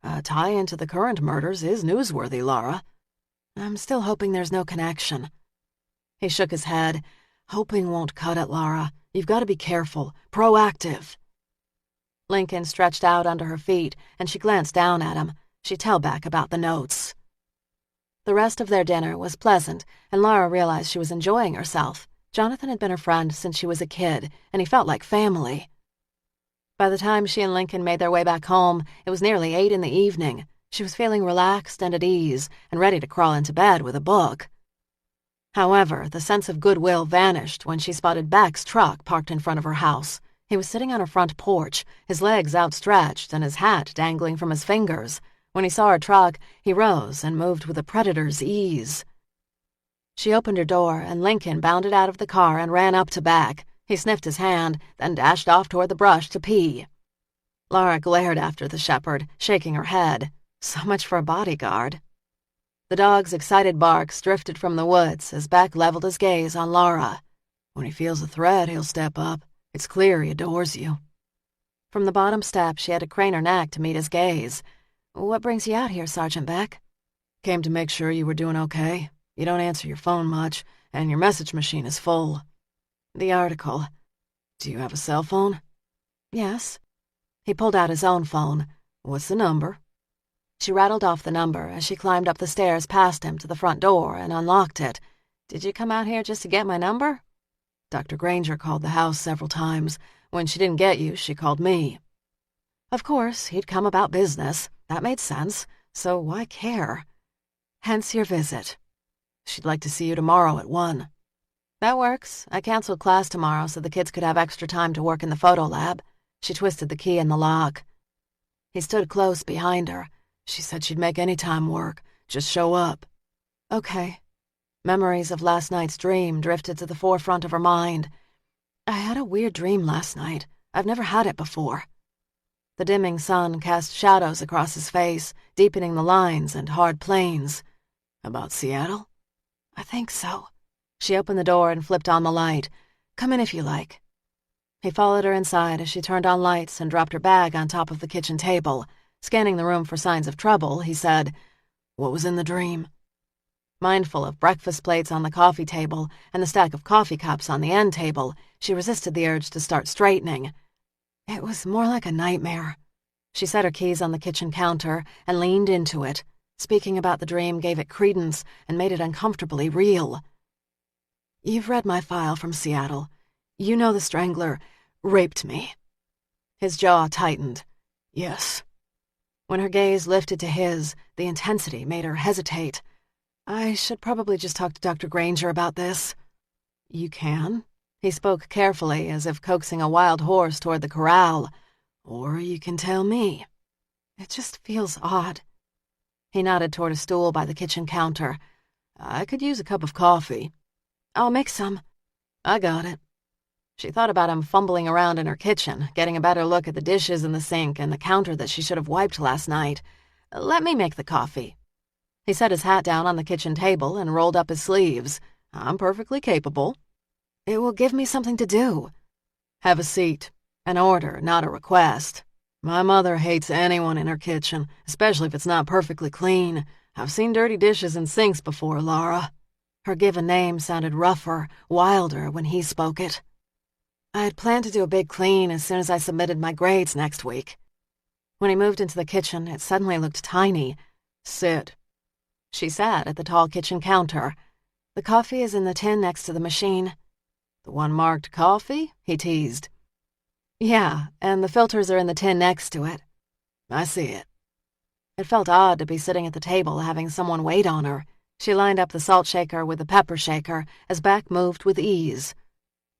A tie into the current murders is newsworthy, Laura. I'm still hoping there's no connection. He shook his head. Hoping won't cut it, Laura. You've got to be careful, proactive. Lincoln stretched out under her feet, and she glanced down at him. She'd tell back about the notes. The rest of their dinner was pleasant, and Laura realized she was enjoying herself. Jonathan had been her friend since she was a kid, and he felt like family. By the time she and Lincoln made their way back home, it was nearly 8 in the evening. She was feeling relaxed and at ease, and ready to crawl into bed with a book. However, the sense of goodwill vanished when she spotted Beck's truck parked in front of her house. He was sitting on her front porch, his legs outstretched and his hat dangling from his fingers. When he saw her truck, he rose and moved with a predator's ease. She opened her door, and Lincoln bounded out of the car and ran up to Beck. He sniffed his hand, then dashed off toward the brush to pee. Laura glared after the shepherd, shaking her head. So much for a bodyguard. The dog's excited barks drifted from the woods as Beck leveled his gaze on Laura. When he feels a threat, he'll step up. It's clear he adores you. From the bottom step, she had to crane her neck to meet his gaze. What brings you out here, Sergeant Beck? Came to make sure you were doing okay. You don't answer your phone much, and your message machine is full. The article. Do you have a cell phone? Yes. He pulled out his own phone. What's the number? She rattled off the number as she climbed up the stairs past him to the front door and unlocked it. Did you come out here just to get my number? Dr. Granger called the house several times. When she didn't get you, she called me. Of course, he'd come about business. That made sense. So why care? Hence your visit. She'd like to see you tomorrow at 1. That works. I canceled class tomorrow so the kids could have extra time to work in the photo lab. She twisted the key in the lock. He stood close behind her. She said she'd make any time work. Just show up. Okay. Memories of last night's dream drifted to the forefront of her mind. I had a weird dream last night. I've never had it before. The dimming sun cast shadows across his face, deepening the lines and hard planes. About Seattle? I think so. She opened the door and flipped on the light. Come in if you like. He followed her inside as she turned on lights and dropped her bag on top of the kitchen table. Scanning the room for signs of trouble, he said, What was in the dream? Mindful of breakfast plates on the coffee table and the stack of coffee cups on the end table, she resisted the urge to start straightening. It was more like a nightmare. She set her keys on the kitchen counter and leaned into it. Speaking about the dream gave it credence and made it uncomfortably real. You've read my file from Seattle. You know the strangler raped me. His jaw tightened. Yes. When her gaze lifted to his, the intensity made her hesitate. I should probably just talk to Dr. Granger about this. You can? He spoke carefully, as if coaxing a wild horse toward the corral. Or you can tell me. It just feels odd. He nodded toward a stool by the kitchen counter. I could use a cup of coffee. I'll make some. I got it. She thought about him fumbling around in her kitchen, getting a better look at the dishes in the sink and the counter that she should have wiped last night. Let me make the coffee. He set his hat down on the kitchen table and rolled up his sleeves. I'm perfectly capable. It will give me something to do. Have a seat. An order, not a request. My mother hates anyone in her kitchen, especially if it's not perfectly clean. I've seen dirty dishes in sinks before, Laura. Her given name sounded rougher, wilder when he spoke it. I had planned to do a big clean as soon as I submitted my grades next week. When he moved into the kitchen, it suddenly looked tiny. Sit. She sat at the tall kitchen counter. The coffee is in the tin next to the machine. The one marked coffee? He teased. Yeah, and the filters are in the tin next to it. I see it. It felt odd to be sitting at the table having someone wait on her. She lined up the salt shaker with the pepper shaker as Beck moved with ease.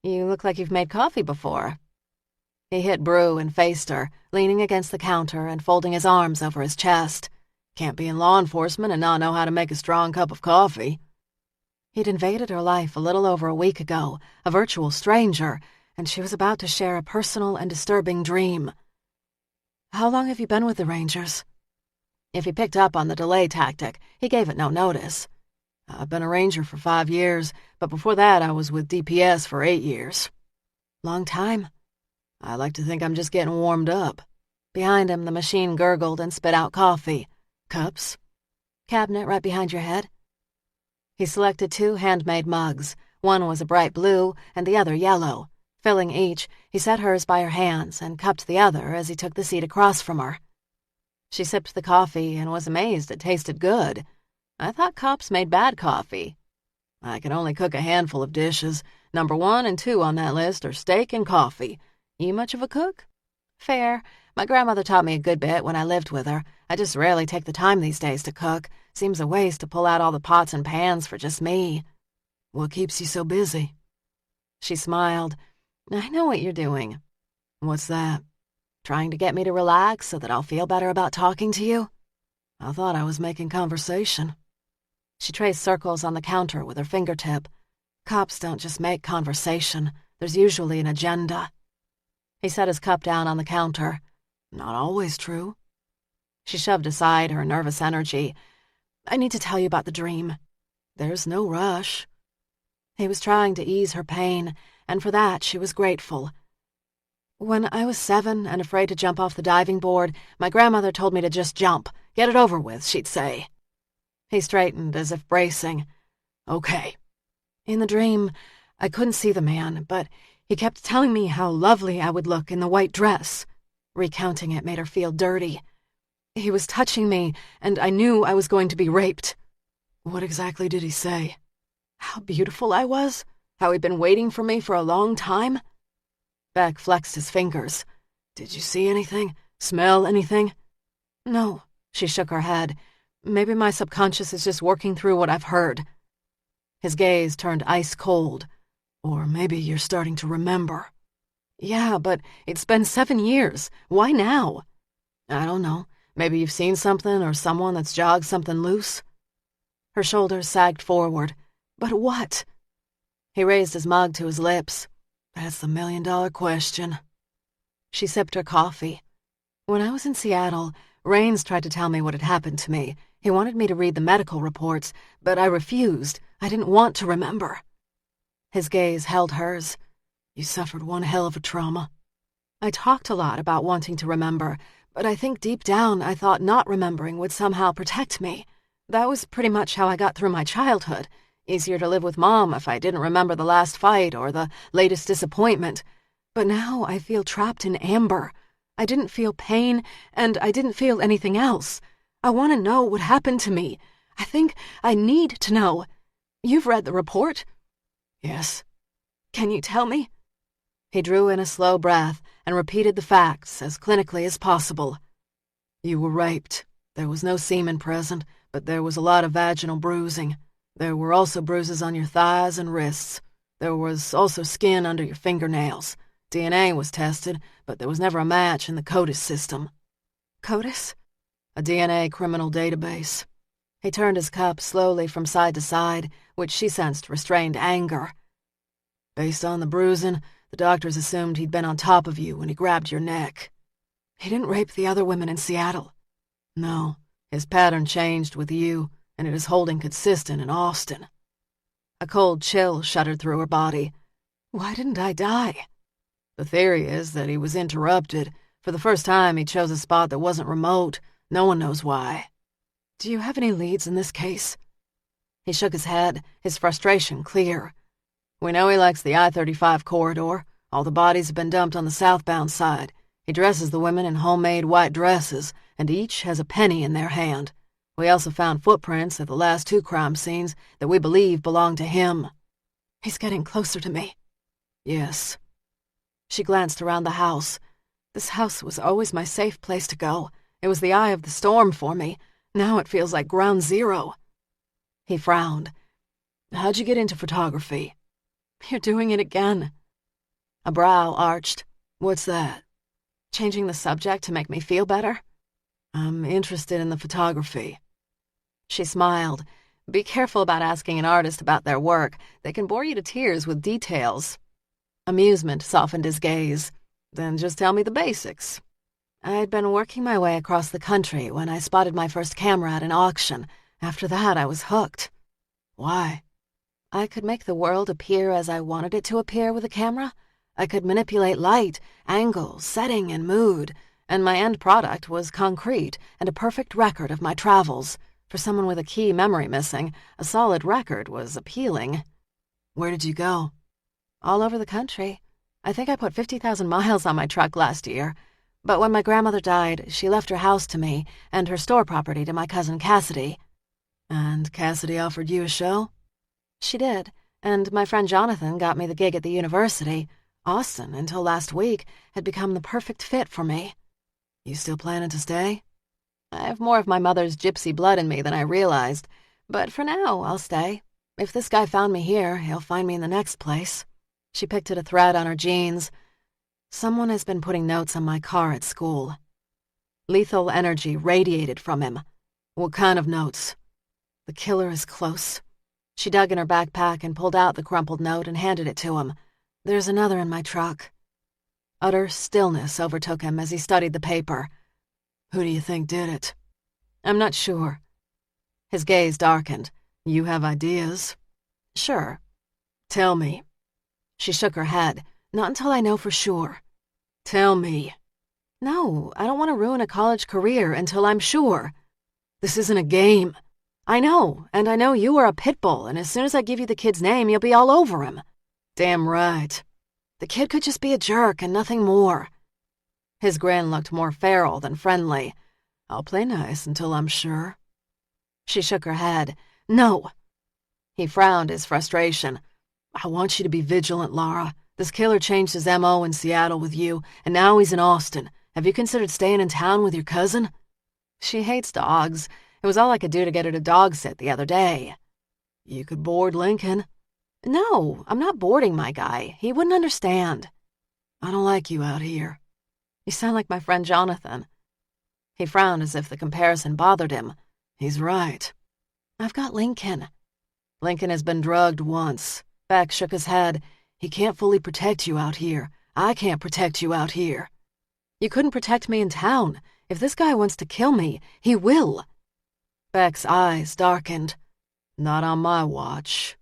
You look like you've made coffee before. He hit brew and faced her, leaning against the counter and folding his arms over his chest. Can't be in law enforcement and not know how to make a strong cup of coffee. He'd invaded her life a little over a week ago, a virtual stranger, and she was about to share a personal and disturbing dream. How long have you been with the Rangers? If he picked up on the delay tactic, he gave it no notice. I've been a ranger for 5 years, but before that I was with DPS for 8 years. Long time? I like to think I'm just getting warmed up. Behind him, the machine gurgled and spit out coffee. Cups? Cabinet right behind your head? He selected 2 handmade mugs. One was a bright blue and the other yellow. Filling each, he set hers by her hands and cupped the other as he took the seat across from her. She sipped the coffee and was amazed it tasted good. I thought cops made bad coffee. I can only cook a handful of dishes. Number 1 and 2 on that list are steak and coffee. You much of a cook? Fair. My grandmother taught me a good bit when I lived with her. I just rarely take the time these days to cook. Seems a waste to pull out all the pots and pans for just me. What keeps you so busy? She smiled. I know what you're doing. What's that? Trying to get me to relax so that I'll feel better about talking to you? I thought I was making conversation. She traced circles on the counter with her fingertip. Cops don't just make conversation. There's usually an agenda. He set his cup down on the counter. Not always true. She shoved aside her nervous energy. I need to tell you about the dream. There's no rush. He was trying to ease her pain, and for that she was grateful. When I was 7 and afraid to jump off the diving board, my grandmother told me to just jump. Get it over with, she'd say. He straightened as if bracing. Okay. In the dream, I couldn't see the man, but he kept telling me how lovely I would look in the white dress. Recounting it made her feel dirty. He was touching me, and I knew I was going to be raped. What exactly did he say? How beautiful I was? How he'd been waiting for me for a long time? Beck flexed his fingers. Did you see anything? Smell anything? No, she shook her head. Maybe my subconscious is just working through what I've heard. His gaze turned ice cold. Or maybe you're starting to remember. Yeah, but it's been 7 years. Why now? I don't know. Maybe you've seen something or someone that's jogged something loose. Her shoulders sagged forward. But what? He raised his mug to his lips. That's the $1,000,000 question. She sipped her coffee. When I was in Seattle, Raines tried to tell me what had happened to me. He wanted me to read the medical reports, but I refused. I didn't want to remember. His gaze held hers. You suffered one hell of a trauma. I talked a lot about wanting to remember, but I think deep down I thought not remembering would somehow protect me. That was pretty much how I got through my childhood. Easier to live with Mom if I didn't remember the last fight or the latest disappointment. But now I feel trapped in amber. I didn't feel pain, and I didn't feel anything else. I want to know what happened to me. I think I need to know. You've read the report? Yes. Can you tell me? He drew in a slow breath and repeated the facts as clinically as possible. You were raped. There was no semen present, but there was a lot of vaginal bruising. There were also bruises on your thighs and wrists. There was also skin under your fingernails. DNA was tested, but there was never a match in the CODIS system. CODIS? A DNA criminal database. He turned his cup slowly from side to side, which she sensed restrained anger. Based on the bruising, the doctors assumed he'd been on top of you when he grabbed your neck. He didn't rape the other women in Seattle. No, his pattern changed with you, and it is holding consistent in Austin. A cold chill shuddered through her body. Why didn't I die? The theory is that he was interrupted. For the first time, he chose a spot that wasn't remote. No one knows why. Do you have any leads in this case? He shook his head, his frustration clear. We know he likes the I-35 corridor. All the bodies have been dumped on the southbound side. He dresses the women in homemade white dresses, and each has a penny in their hand. We also found footprints at the last 2 crime scenes that we believe belong to him. He's getting closer to me. Yes. She glanced around the house. This house was always my safe place to go. It was the eye of the storm for me. Now it feels like ground zero. He frowned. How'd you get into photography? You're doing it again. A brow arched. What's that? Changing the subject to make me feel better? I'm interested in the photography. She smiled. Be careful about asking an artist about their work. They can bore you to tears with details. Amusement softened his gaze. Then just tell me the basics. I'd been working my way across the country when I spotted my first camera at an auction. After that, I was hooked. Why? I could make the world appear as I wanted it to appear with a camera. I could manipulate light, angle, setting, and mood, and my end product was concrete and a perfect record of my travels. For someone with a key memory missing, a solid record was appealing. Where did you go? All over the country. I think I put 50,000 miles on my truck last year. But when my grandmother died, she left her house to me and her store property to my cousin Cassidy. And Cassidy offered you a show? She did, and my friend Jonathan got me the gig at the university. Austin, until last week, had become the perfect fit for me. You still planning to stay? I have more of my mother's gypsy blood in me than I realized, but for now, I'll stay. If this guy found me here, he'll find me in the next place. She picked at a thread on her jeans. Someone has been putting notes on my car at school. Lethal energy radiated from him. What kind of notes? The killer is close. She dug in her backpack and pulled out the crumpled note and handed it to him. There's another in my truck. Utter stillness overtook him as he studied the paper. Who do you think did it? I'm not sure. His gaze darkened. You have ideas? Sure. Tell me. She shook her head. Not until I know for sure. Tell me. No, I don't want to ruin a college career until I'm sure. This isn't a game. I know, and I know you are a pit bull, and as soon as I give you the kid's name, you'll be all over him. Damn right. The kid could just be a jerk and nothing more. His grin looked more feral than friendly. I'll play nice until I'm sure. She shook her head. No. He frowned his frustration. I want you to be vigilant, Lara. This killer changed his M.O. in Seattle with you, and now he's in Austin. Have you considered staying in town with your cousin? She hates dogs. It was all I could do to get her to dog sit the other day. You could board Lincoln. No, I'm not boarding my guy. He wouldn't understand. I don't like you out here. You sound like my friend Jonathan. He frowned as if the comparison bothered him. He's right. I've got Lincoln. Lincoln has been drugged once. Beck shook his head. He can't fully protect you out here. I can't protect you out here. You couldn't protect me in town. If this guy wants to kill me, he will. Beck's eyes darkened. Not on my watch.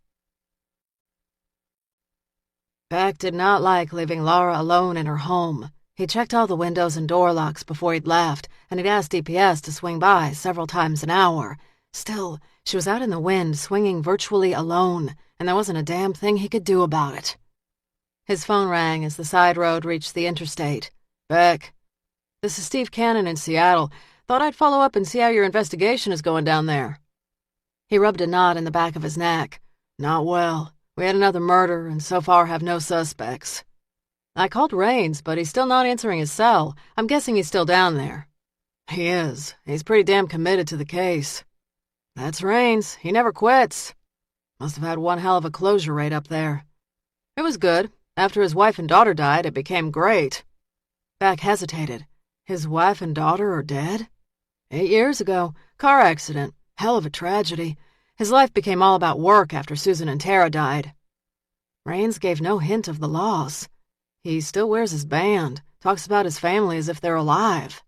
Beck did not like leaving Lara alone in her home. He checked all the windows and door locks before he'd left, and he'd asked DPS to swing by several times an hour. Still, she was out in the wind, swinging virtually alone, and there wasn't a damn thing he could do about it. His phone rang as the side road reached the interstate. Beck, this is Steve Cannon in Seattle. Thought I'd follow up and see how your investigation is going down there. He rubbed a knot in the back of his neck. Not well. We had another murder, and so far have no suspects. I called Raines, but he's still not answering his cell. I'm guessing he's still down there. He is. He's pretty damn committed to the case. That's Raines. He never quits. Must have had one hell of a closure rate up there. It was good. After his wife and daughter died, it became great. Beck hesitated. His wife and daughter are dead? 8 years ago. Car accident. Hell of a tragedy. His life became all about work after Susan and Tara died. Raines gave no hint of the loss. He still wears his band, talks about his family as if they're alive.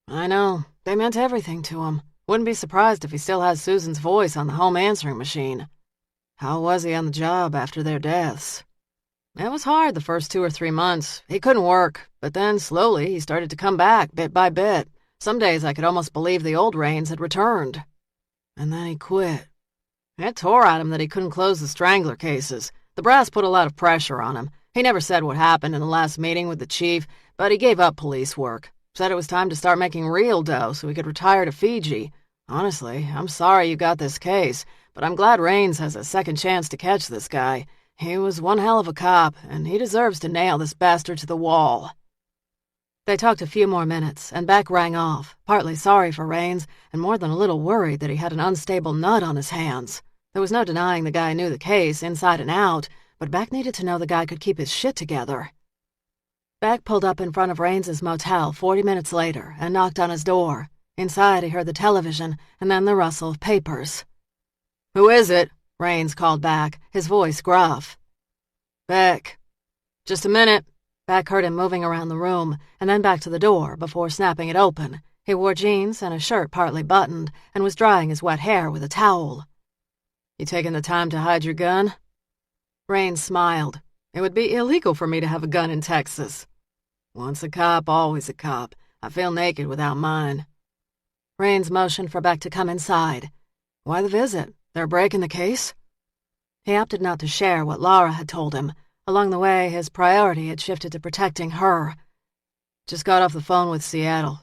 I know. They meant everything to him. Wouldn't be surprised if he still has Susan's voice on the home answering machine. How was he on the job after their deaths? It was hard the first 2 or 3 months. He couldn't work, but then slowly he started to come back bit by bit. Some days I could almost believe the old Raines had returned. And then he quit. It tore at him that he couldn't close the Strangler cases. The brass put a lot of pressure on him. He never said what happened in the last meeting with the chief, but he gave up police work. Said it was time to start making real dough so he could retire to Fiji. Honestly, I'm sorry you got this case, but I'm glad Raines has a second chance to catch this guy. He was one hell of a cop, and he deserves to nail this bastard to the wall. They talked a few more minutes, and Beck rang off, partly sorry for Raines, and more than a little worried that he had an unstable nut on his hands. There was no denying the guy knew the case inside and out, but Beck needed to know the guy could keep his shit together. Beck pulled up in front of Raines's motel 40 minutes later and knocked on his door. Inside, he heard the television and then the rustle of papers. "Who is it?" Raines called back, his voice gruff. "Beck." "Just a minute." Beck heard him moving around the room and then back to the door before snapping it open. He wore jeans and a shirt partly buttoned and was drying his wet hair with a towel. "You taking the time to hide your gun?" Raines smiled. "It would be illegal for me to have a gun in Texas." "Once a cop, always a cop. I feel naked without mine." Raines motioned for Beck to come inside. "Why the visit? They're breaking the case?" He opted not to share what Lara had told him. Along the way, his priority had shifted to protecting her. "Just got off the phone with Seattle."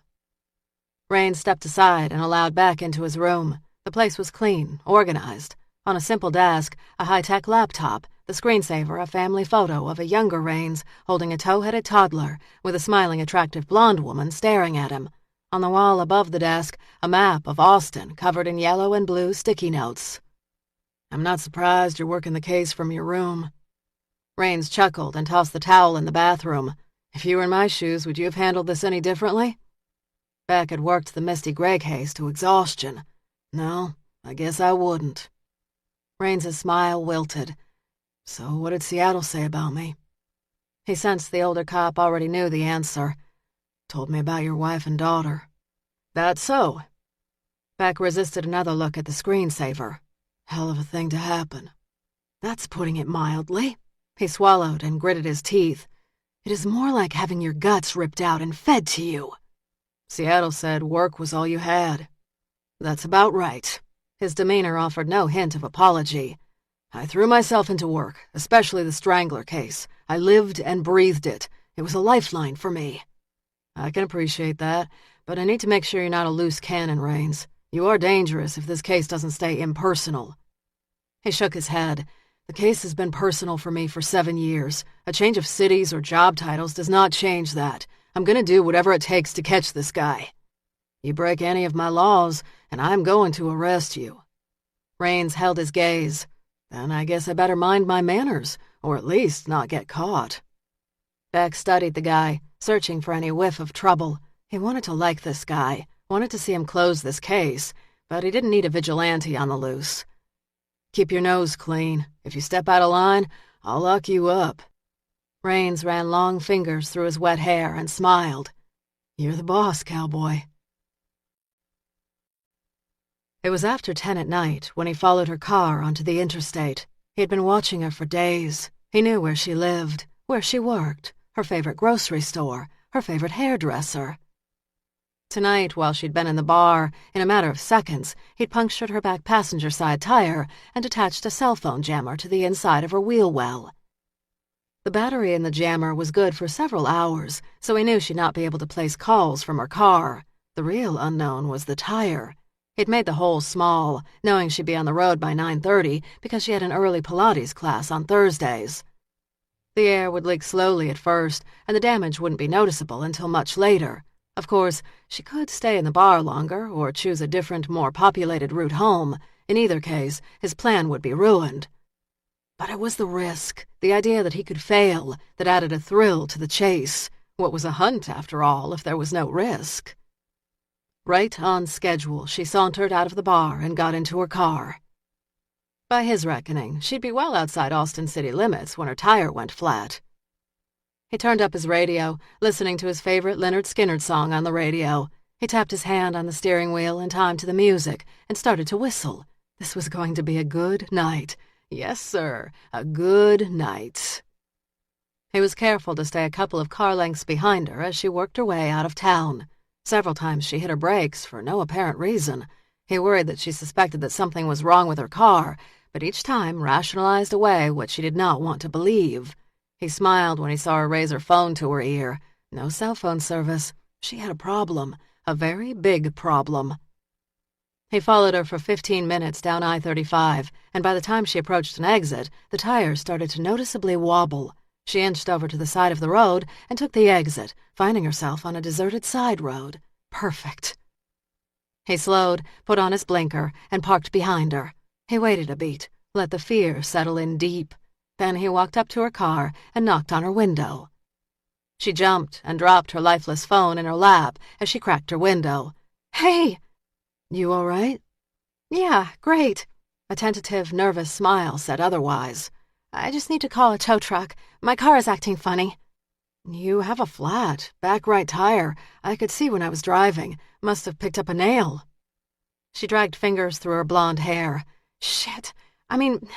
Raines stepped aside and allowed Beck into his room. The place was clean, organized. On a simple desk, a high-tech laptop, the screensaver a family photo of a younger Raines holding a tow-headed toddler with a smiling, attractive blonde woman staring at him. On the wall above the desk, a map of Austin covered in yellow and blue sticky notes. "I'm not surprised you're working the case from your room." Raines chuckled and tossed the towel in the bathroom. "If you were in my shoes, would you have handled this any differently?" Beck had worked the Misty Gray case to exhaustion. "No, I guess I wouldn't." Raines's smile wilted. "So what did Seattle say about me?" He sensed the older cop already knew the answer. "Told me about your wife and daughter." "That so?" Beck resisted another look at the screensaver. "Hell of a thing to happen." "That's putting it mildly." He swallowed and gritted his teeth. "It is more like having your guts ripped out and fed to you." "Seattle said work was all you had." "That's about right." His demeanor offered no hint of apology. "I threw myself into work, especially the Strangler case. I lived and breathed it. It was a lifeline for me." "I can appreciate that, but I need to make sure you're not a loose cannon, Raines. You are dangerous if this case doesn't stay impersonal." He shook his head. "The case has been personal for me for 7 years. A change of cities or job titles does not change that. I'm going to do whatever it takes to catch this guy. You break any of my laws, and I'm going to arrest you." Raines held his gaze. "Then I guess I better mind my manners, or at least not get caught." Beck studied the guy, searching for any whiff of trouble. He wanted to like this guy, wanted to see him close this case, but he didn't need a vigilante on the loose. "Keep your nose clean. If you step out of line, I'll lock you up." Raines ran long fingers through his wet hair and smiled. "You're the boss, cowboy." It was after 10 at night when he followed her car onto the interstate. He had been watching her for days. He knew where she lived, where she worked, her favorite grocery store, her favorite hairdresser. Tonight, while she'd been in the bar, in a matter of seconds, he'd punctured her back passenger side tire and attached a cell phone jammer to the inside of her wheel well. The battery in the jammer was good for several hours, so he knew she'd not be able to place calls from her car. The real unknown was the tire. He'd made the hole small, knowing she'd be on the road by 9:30 because she had an early Pilates class on Thursdays. The air would leak slowly at first, and the damage wouldn't be noticeable until much later. Of course, she could stay in the bar longer or choose a different, more populated route home. In either case, his plan would be ruined. But it was the risk, the idea that he could fail, that added a thrill to the chase. What was a hunt, after all, if there was no risk? Right on schedule, she sauntered out of the bar and got into her car. By his reckoning, she'd be well outside Austin city limits when her tire went flat. He turned up his radio, listening to his favorite Lynyrd Skynyrd song on the radio. He tapped his hand on the steering wheel in time to the music and started to whistle. This was going to be a good night. Yes, sir, a good night. He was careful to stay a couple of car lengths behind her as she worked her way out of town. Several times she hit her brakes for no apparent reason. He worried that she suspected that something was wrong with her car, but each time rationalized away what she did not want to believe. He smiled when he saw her raise her phone to her ear. No cell phone service. She had a problem, a very big problem. He followed her for 15 minutes down I-35, and by the time she approached an exit, the tires started to noticeably wobble. She inched over to the side of the road and took the exit, finding herself on a deserted side road. Perfect. He slowed, put on his blinker, and parked behind her. He waited a beat, let the fear settle in deep. Then he walked up to her car and knocked on her window. She jumped and dropped her lifeless phone in her lap as she cracked her window. "Hey!" "You all right?" "Yeah, great." A tentative, nervous smile said otherwise. "I just need to call a tow truck. My car is acting funny." "You have a flat, back right tire. I could see when I was driving. Must have picked up a nail." She dragged fingers through her blonde hair. "Shit.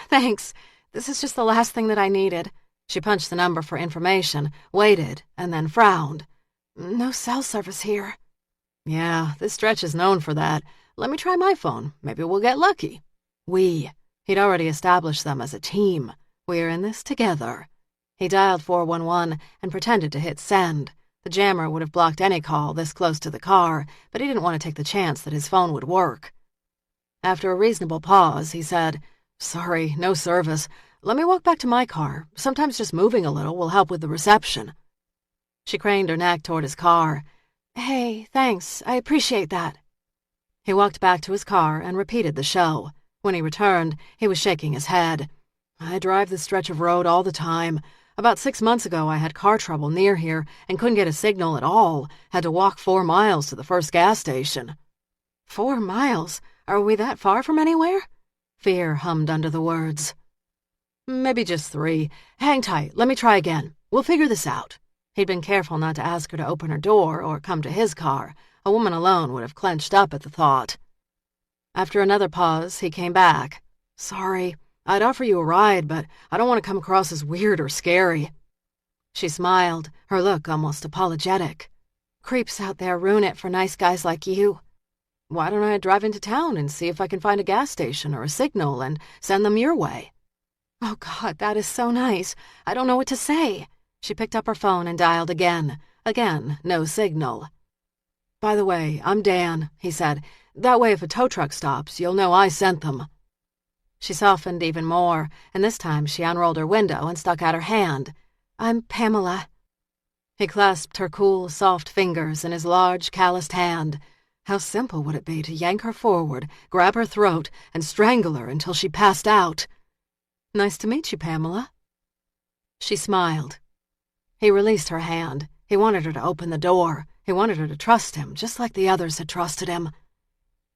Thanks. This is just the last thing that I needed." She punched the number for information, waited, and then frowned. "No cell service here." "Yeah, this stretch is known for that. Let me try my phone. Maybe we'll get lucky." He'd already established them as a team. We're in this together. He dialed 411 and pretended to hit send. The jammer would have blocked any call this close to the car, but he didn't want to take the chance that his phone would work. After a reasonable pause, he said, "Sorry, no service. Let me walk back to my car. Sometimes just moving a little will help with the reception." She craned her neck toward his car. "Hey, thanks. I appreciate that." He walked back to his car and repeated the show. When he returned, he was shaking his head. "I drive this stretch of road all the time. About 6 months ago, I had car trouble near here and couldn't get a signal at all. Had to walk 4 miles to the first gas station." 4 miles? Are we that far from anywhere? Fear hummed under the words. Maybe just 3. Hang tight, let me try again. We'll figure this out. He'd been careful not to ask her to open her door or come to his car. A woman alone would have clenched up at the thought. After another pause, he came back. Sorry, I'd offer you a ride, but I don't want to come across as weird or scary. She smiled, her look almost apologetic. Creeps out there ruin it for nice guys like you. Why don't I drive into town and see if I can find a gas station or a signal and send them your way? Oh, God, that is so nice. I don't know what to say. She picked up her phone and dialed again. Again, no signal. By the way, I'm Dan, he said. That way if a tow truck stops, you'll know I sent them. She softened even more, and this time she unrolled her window and stuck out her hand. I'm Pamela. He clasped her cool, soft fingers in his large, calloused hand. How simple would it be to yank her forward, grab her throat, and strangle her until she passed out? Nice to meet you, Pamela. She smiled. He released her hand. He wanted her to open the door. He wanted her to trust him, just like the others had trusted him.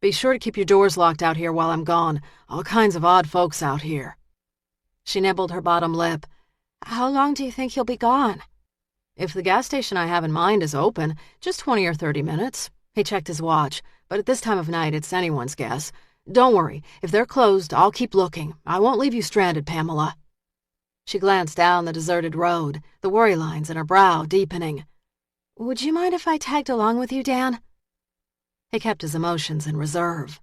Be sure to keep your doors locked out here while I'm gone. All kinds of odd folks out here. She nibbled her bottom lip. How long do you think you'll be gone? If the gas station I have in mind is open, just 20 or 30 minutes. He checked his watch, but at this time of night it's anyone's guess. Don't worry, if they're closed, I'll keep looking. I won't leave you stranded, Pamela. She glanced down the deserted road, the worry lines in her brow deepening. Would you mind if I tagged along with you, Dan? He kept his emotions in reserve.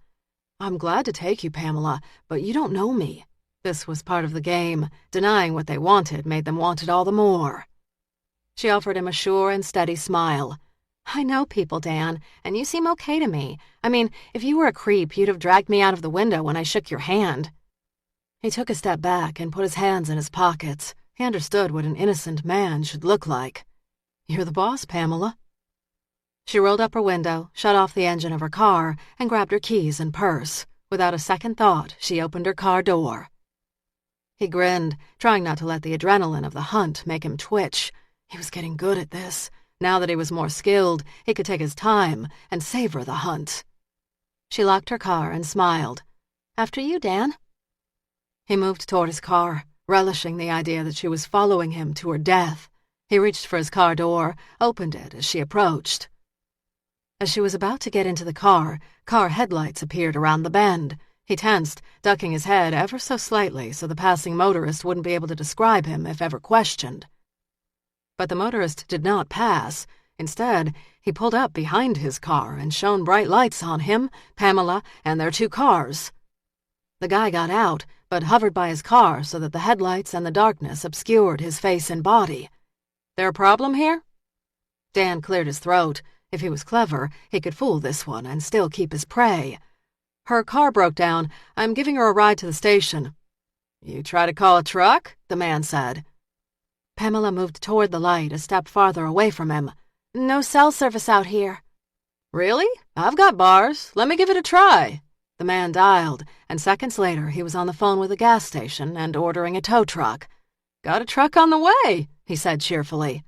I'm glad to take you, Pamela, but you don't know me. This was part of the game. Denying what they wanted made them want it all the more. She offered him a sure and steady smile. I know people, Dan, and you seem okay to me. I mean, if you were a creep, you'd have dragged me out of the window when I shook your hand. He took a step back and put his hands in his pockets. He understood what an innocent man should look like. You're the boss, Pamela. She rolled up her window, shut off the engine of her car, and grabbed her keys and purse. Without a second thought, she opened her car door. He grinned, trying not to let the adrenaline of the hunt make him twitch. He was getting good at this. Now that he was more skilled, he could take his time and savor the hunt. She locked her car and smiled. After you, Dan. He moved toward his car, relishing the idea that she was following him to her death. He reached for his car door, opened it as she approached. As she was about to get into the car headlights appeared around the bend. He tensed, ducking his head ever so slightly so the passing motorist wouldn't be able to describe him if ever questioned. But the motorist did not pass. Instead, he pulled up behind his car and shone bright lights on him, Pamela, and their 2 cars. The guy got out, but hovered by his car so that the headlights and the darkness obscured his face and body. There a problem here? Dan cleared his throat. If he was clever, he could fool this one and still keep his prey. Her car broke down. I'm giving her a ride to the station. You try to call a truck? The man said. Pamela moved toward the light a step farther away from him. No cell service out here. Really? I've got bars. Let me give it a try. The man dialed, and seconds later he was on the phone with a gas station and ordering a tow truck. Got a truck on the way, he said cheerfully.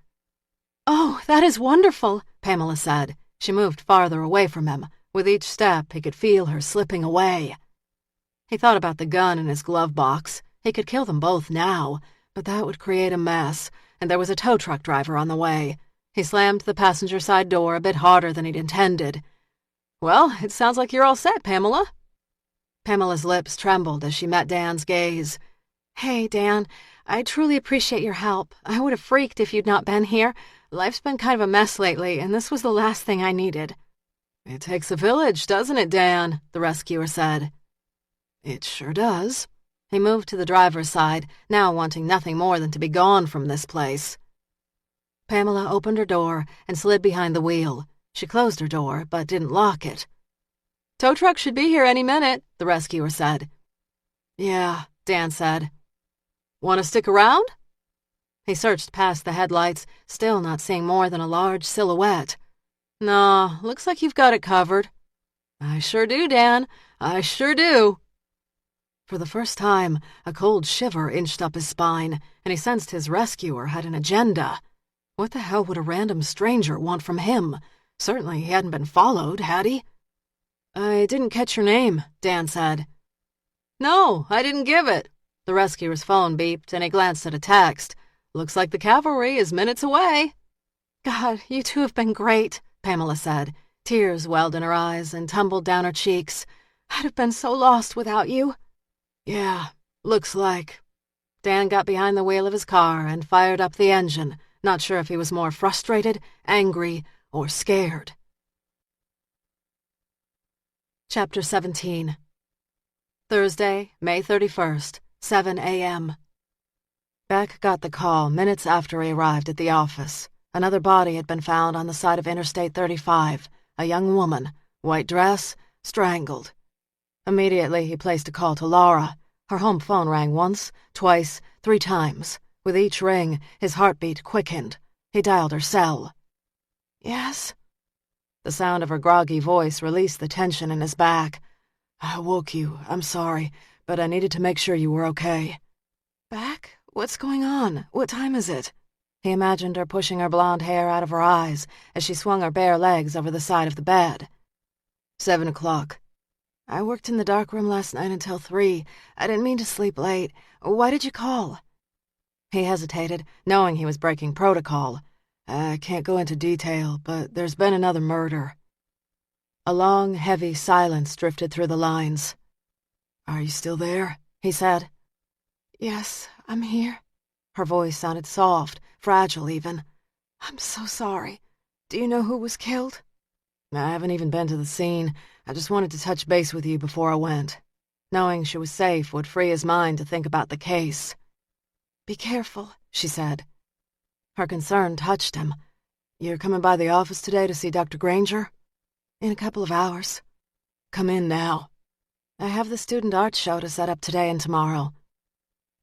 Oh, that is wonderful, Pamela said. She moved farther away from him. With each step, he could feel her slipping away. He thought about the gun in his glove box. He could kill them both now, but that would create a mess, and there was a tow truck driver on the way. He slammed the passenger side door a bit harder than he'd intended. Well, it sounds like you're all set, Pamela. Pamela's lips trembled as she met Dan's gaze. Hey, Dan, I truly appreciate your help. I would have freaked if you'd not been here. Life's been kind of a mess lately, and this was the last thing I needed. It takes a village, doesn't it, Dan? The rescuer said. It sure does. He moved to the driver's side, now wanting nothing more than to be gone from this place. Pamela opened her door and slid behind the wheel. She closed her door, but didn't lock it. Tow truck should be here any minute, the rescuer said. Yeah, Dan said. Want to stick around? He searched past the headlights, still not seeing more than a large silhouette. No, looks like you've got it covered. I sure do, Dan. I sure do. For the first time, a cold shiver inched up his spine, and he sensed his rescuer had an agenda. What the hell would a random stranger want from him? Certainly he hadn't been followed, had he? I didn't catch your name, Dan said. No, I didn't give it. The rescuer's phone beeped and he glanced at a text. Looks like the cavalry is minutes away. God, you two have been great, Pamela said. Tears welled in her eyes and tumbled down her cheeks. I'd have been so lost without you. Yeah, looks like. Dan got behind the wheel of his car and fired up the engine, not sure if he was more frustrated, angry, or scared. Chapter 17. Thursday, May 31st, 7 a.m. Beck got the call minutes after he arrived at the office. Another body had been found on the side of Interstate 35, a young woman, white dress, strangled. Immediately, he placed a call to Laura. Her home phone rang once, twice, 3 times. With each ring, his heartbeat quickened. He dialed her cell. Yes? The sound of her groggy voice released the tension in his back. I woke you, I'm sorry, but I needed to make sure you were okay. Beck? What's going on? What time is it? He imagined her pushing her blonde hair out of her eyes as she swung her bare legs over the side of the bed. 7 o'clock. I worked in the dark room last night until 3. I didn't mean to sleep late. Why did you call? He hesitated, knowing he was breaking protocol. I can't go into detail, but there's been another murder. A long, heavy silence drifted through the lines. Are you still there? He said. Yes, I'm here. Her voice sounded soft, fragile even. I'm so sorry. Do you know who was killed? I haven't even been to the scene. I just wanted to touch base with you before I went. Knowing she was safe would free his mind to think about the case. Be careful, she said. Her concern touched him. You're coming by the office today to see Dr. Granger? In a couple of hours. Come in now. I have the student art show to set up today and tomorrow.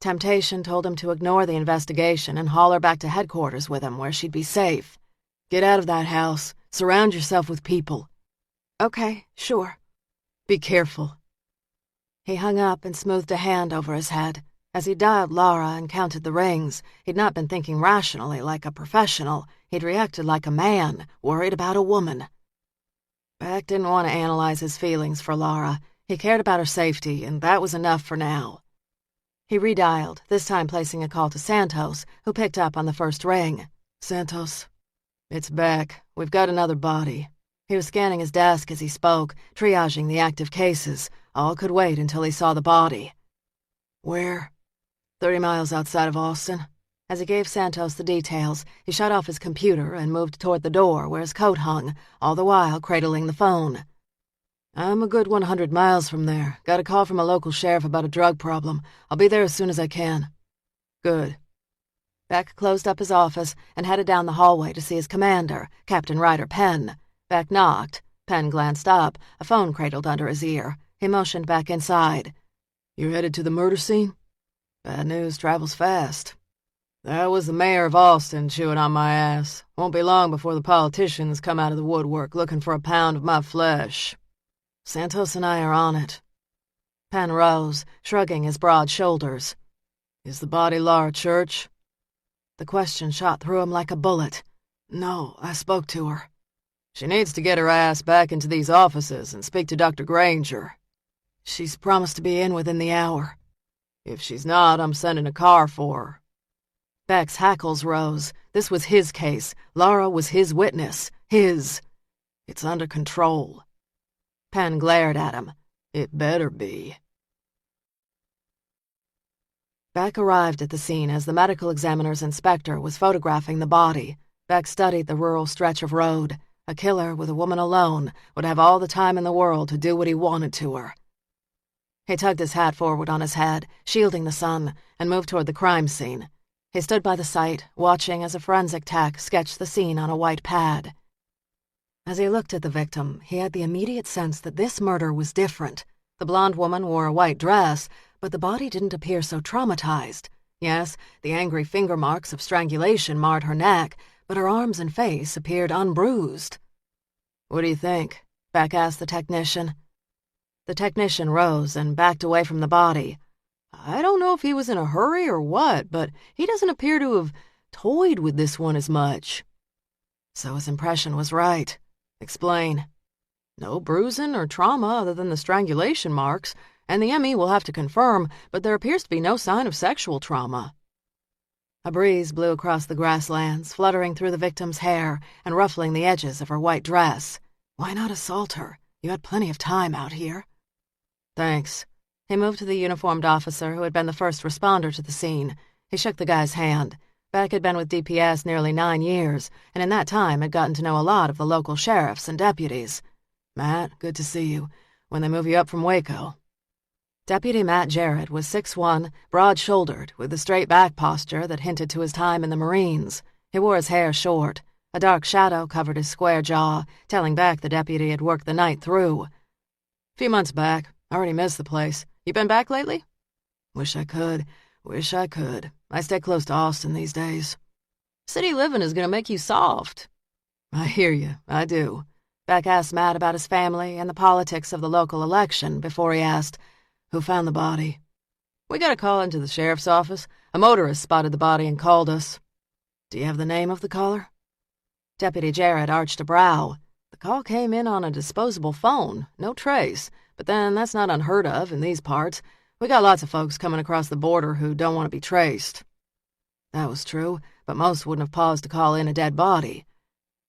Temptation told him to ignore the investigation and haul her back to headquarters with him where she'd be safe. Get out of that house. Surround yourself with people. Okay, sure. Be careful. He hung up and smoothed a hand over his head. As he dialed Laura and counted the rings, he'd not been thinking rationally like a professional. He'd reacted like a man, worried about a woman. Beck didn't want to analyze his feelings for Laura. He cared about her safety, and that was enough for now. He redialed, this time placing a call to Santos, who picked up on the first ring. Santos. It's Beck. We've got another body. He was scanning his desk as he spoke, triaging the active cases. All could wait until he saw the body. Where? 30 miles outside of Austin. As he gave Santos the details, he shut off his computer and moved toward the door where his coat hung, all the while cradling the phone. I'm a good 100 miles from there. Got a call from a local sheriff about a drug problem. I'll be there as soon as I can. Good. Beck closed up his office and headed down the hallway to see his commander, Captain Ryder Penn. Beck knocked. Penn glanced up, a phone cradled under his ear. He motioned back inside. You're headed to the murder scene? Bad news travels fast. That was the mayor of Austin chewing on my ass. Won't be long before the politicians come out of the woodwork looking for a pound of my flesh. Santos and I are on it. Penn rose, shrugging his broad shoulders. Is the body Laura Church? The question shot through him like a bullet. No, I spoke to her. She needs to get her ass back into these offices and speak to Dr. Granger. She's promised to be in within the hour. If she's not, I'm sending a car for her. Beck's hackles rose. This was his case. Laura was his witness. His. It's under control. Penn glared at him. It better be. Beck arrived at the scene as the medical examiner's inspector was photographing the body. Beck studied the rural stretch of road. A killer with a woman alone would have all the time in the world to do what he wanted to her. He tugged his hat forward on his head, shielding the sun, and moved toward the crime scene. He stood by the site, watching as a forensic tech sketched the scene on a white pad. As he looked at the victim, he had the immediate sense that this murder was different. The blonde woman wore a white dress, but the body didn't appear so traumatized. Yes, the angry finger marks of strangulation marred her neck, but her arms and face appeared unbruised. What do you think? Beck asked the technician. The technician rose and backed away from the body. I don't know if he was in a hurry or what, but he doesn't appear to have toyed with this one as much. So his impression was right. Explain. No bruising or trauma other than the strangulation marks, and the ME will have to confirm, but there appears to be no sign of sexual trauma. A breeze blew across the grasslands, fluttering through the victim's hair and ruffling the edges of her white dress. Why not assault her? You had plenty of time out here. Thanks. He moved to the uniformed officer who had been the first responder to the scene. He shook the guy's hand. Beck had been with DPS nearly 9 years, and in that time had gotten to know a lot of the local sheriffs and deputies. Matt, good to see you. When they move you up from Waco. Deputy Matt Jarrett was 6'1", broad-shouldered, with a straight-back posture that hinted to his time in the Marines. He wore his hair short. A dark shadow covered his square jaw, telling Beck the deputy had worked the night through. Few months back. Already missed the place. You been back lately? Wish I could. I stay close to Austin these days. City living is gonna make you soft. I hear you. I do. Beck asked Matt about his family and the politics of the local election before he asked, "Who found the body?" We got a call into the sheriff's office. A motorist spotted the body and called us. Do you have the name of the caller? Deputy Jarrett arched a brow. The call came in on a disposable phone. No trace. But then that's not unheard of in these parts. We got lots of folks coming across the border who don't want to be traced. That was true, but most wouldn't have paused to call in a dead body.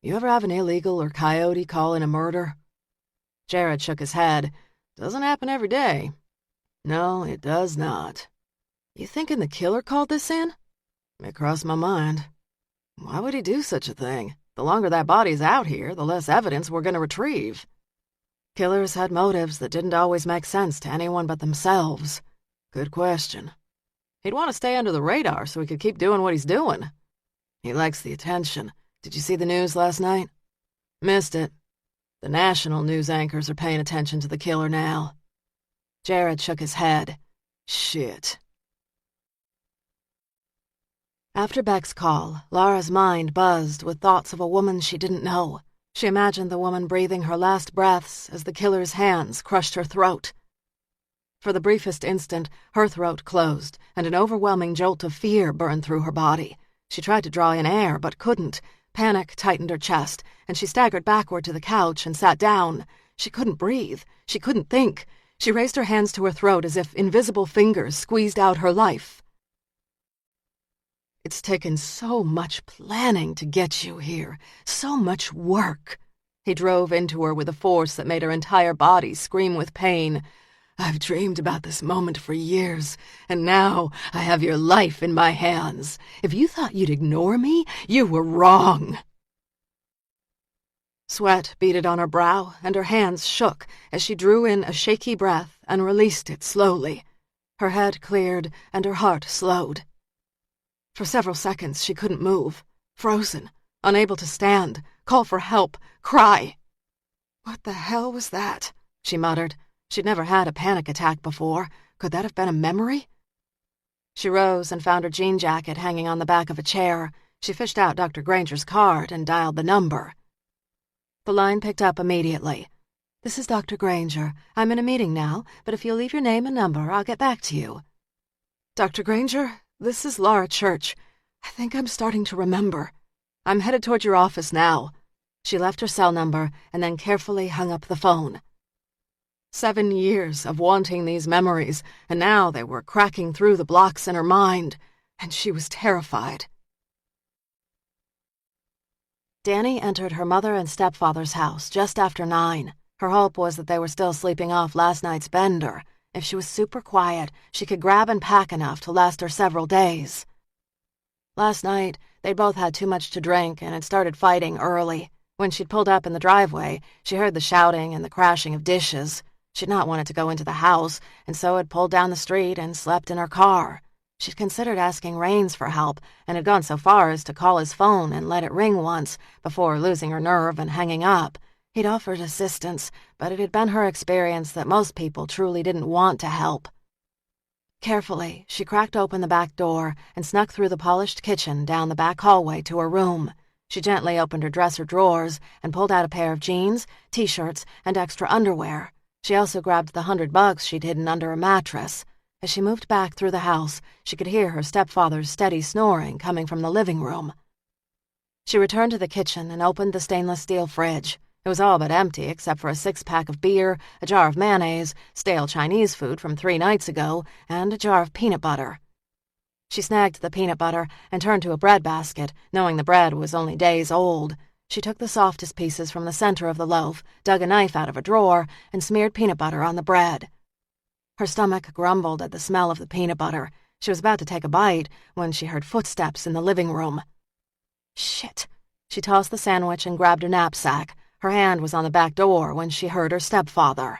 You ever have an illegal or coyote call in a murder? Jared shook his head. Doesn't happen every day. No, it does not. You thinking the killer called this in? It crossed my mind. Why would he do such a thing? The longer that body's out here, the less evidence we're going to retrieve. Killers had motives that didn't always make sense to anyone but themselves. Good question. He'd want to stay under the radar so he could keep doing what he's doing. He likes the attention. Did you see the news last night? Missed it. The national news anchors are paying attention to the killer now. Jared shook his head. Shit. After Beck's call, Lara's mind buzzed with thoughts of a woman she didn't know. She imagined the woman breathing her last breaths as the killer's hands crushed her throat. For the briefest instant, her throat closed, and an overwhelming jolt of fear burned through her body. She tried to draw in air, but couldn't. Panic tightened her chest, and she staggered backward to the couch and sat down. She couldn't breathe. She couldn't think. She raised her hands to her throat as if invisible fingers squeezed out her life. It's taken so much planning to get you here, so much work. He drove into her with a force that made her entire body scream with pain. I've dreamed about this moment for years, and now I have your life in my hands. If you thought you'd ignore me, you were wrong. Sweat beaded on her brow, and her hands shook as she drew in a shaky breath and released it slowly. Her head cleared, and her heart slowed. For several seconds she couldn't move, frozen, unable to stand, call for help, cry. What the hell was that? She muttered. She'd never had a panic attack before. Could that have been a memory? She rose and found her jean jacket hanging on the back of a chair. She fished out Dr. Granger's card and dialed the number. The line picked up immediately. This is Dr. Granger. I'm in a meeting now, but if you'll leave your name and number, I'll get back to you. Dr. Granger? This is Laura Church. I think I'm starting to remember. I'm headed toward your office now. She left her cell number and then carefully hung up the phone. 7 years of wanting these memories, and now they were cracking through the blocks in her mind, and she was terrified. Danny entered her mother and stepfather's house just after 9. Her hope was that they were still sleeping off last night's bender. If she was super quiet, she could grab and pack enough to last her several days. Last night, they'd both had too much to drink and had started fighting early. When she'd pulled up in the driveway, she heard the shouting and the crashing of dishes. She'd not wanted to go into the house, and so had pulled down the street and slept in her car. She'd considered asking Raines for help, and had gone so far as to call his phone and let it ring once, before losing her nerve and hanging up. He'd offered assistance, but it had been her experience that most people truly didn't want to help. Carefully, she cracked open the back door and snuck through the polished kitchen down the back hallway to her room. She gently opened her dresser drawers and pulled out a pair of jeans, t-shirts, and extra underwear. She also grabbed the $100 she'd hidden under a mattress. As she moved back through the house, she could hear her stepfather's steady snoring coming from the living room. She returned to the kitchen and opened the stainless steel fridge. It was all but empty except for a 6-pack of beer, a jar of mayonnaise, stale Chinese food from 3 nights ago, and a jar of peanut butter. She snagged the peanut butter and turned to a bread basket, knowing the bread was only days old. She took the softest pieces from the center of the loaf, dug a knife out of a drawer, and smeared peanut butter on the bread. Her stomach grumbled at the smell of the peanut butter. She was about to take a bite when she heard footsteps in the living room. Shit. She tossed the sandwich and grabbed her knapsack. Her hand was on the back door when she heard her stepfather.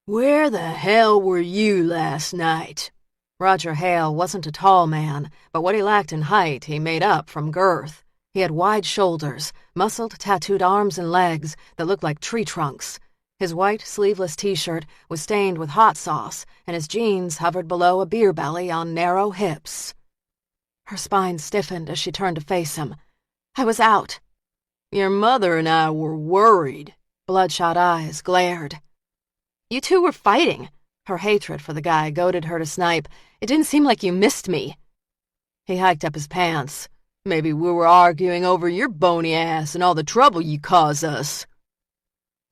"Where the hell were you last night?" Roger Hale wasn't a tall man, but what he lacked in height he made up from girth. He had wide shoulders, muscled, tattooed arms and legs that looked like tree trunks. His white, sleeveless t-shirt was stained with hot sauce, and his jeans hovered below a beer belly on narrow hips. Her spine stiffened as she turned to face him. "I was out." "Your mother and I were worried." Bloodshot eyes glared. "You two were fighting." Her hatred for the guy goaded her to snipe. "It didn't seem like you missed me." He hiked up his pants. "Maybe we were arguing over your bony ass and all the trouble you caused us."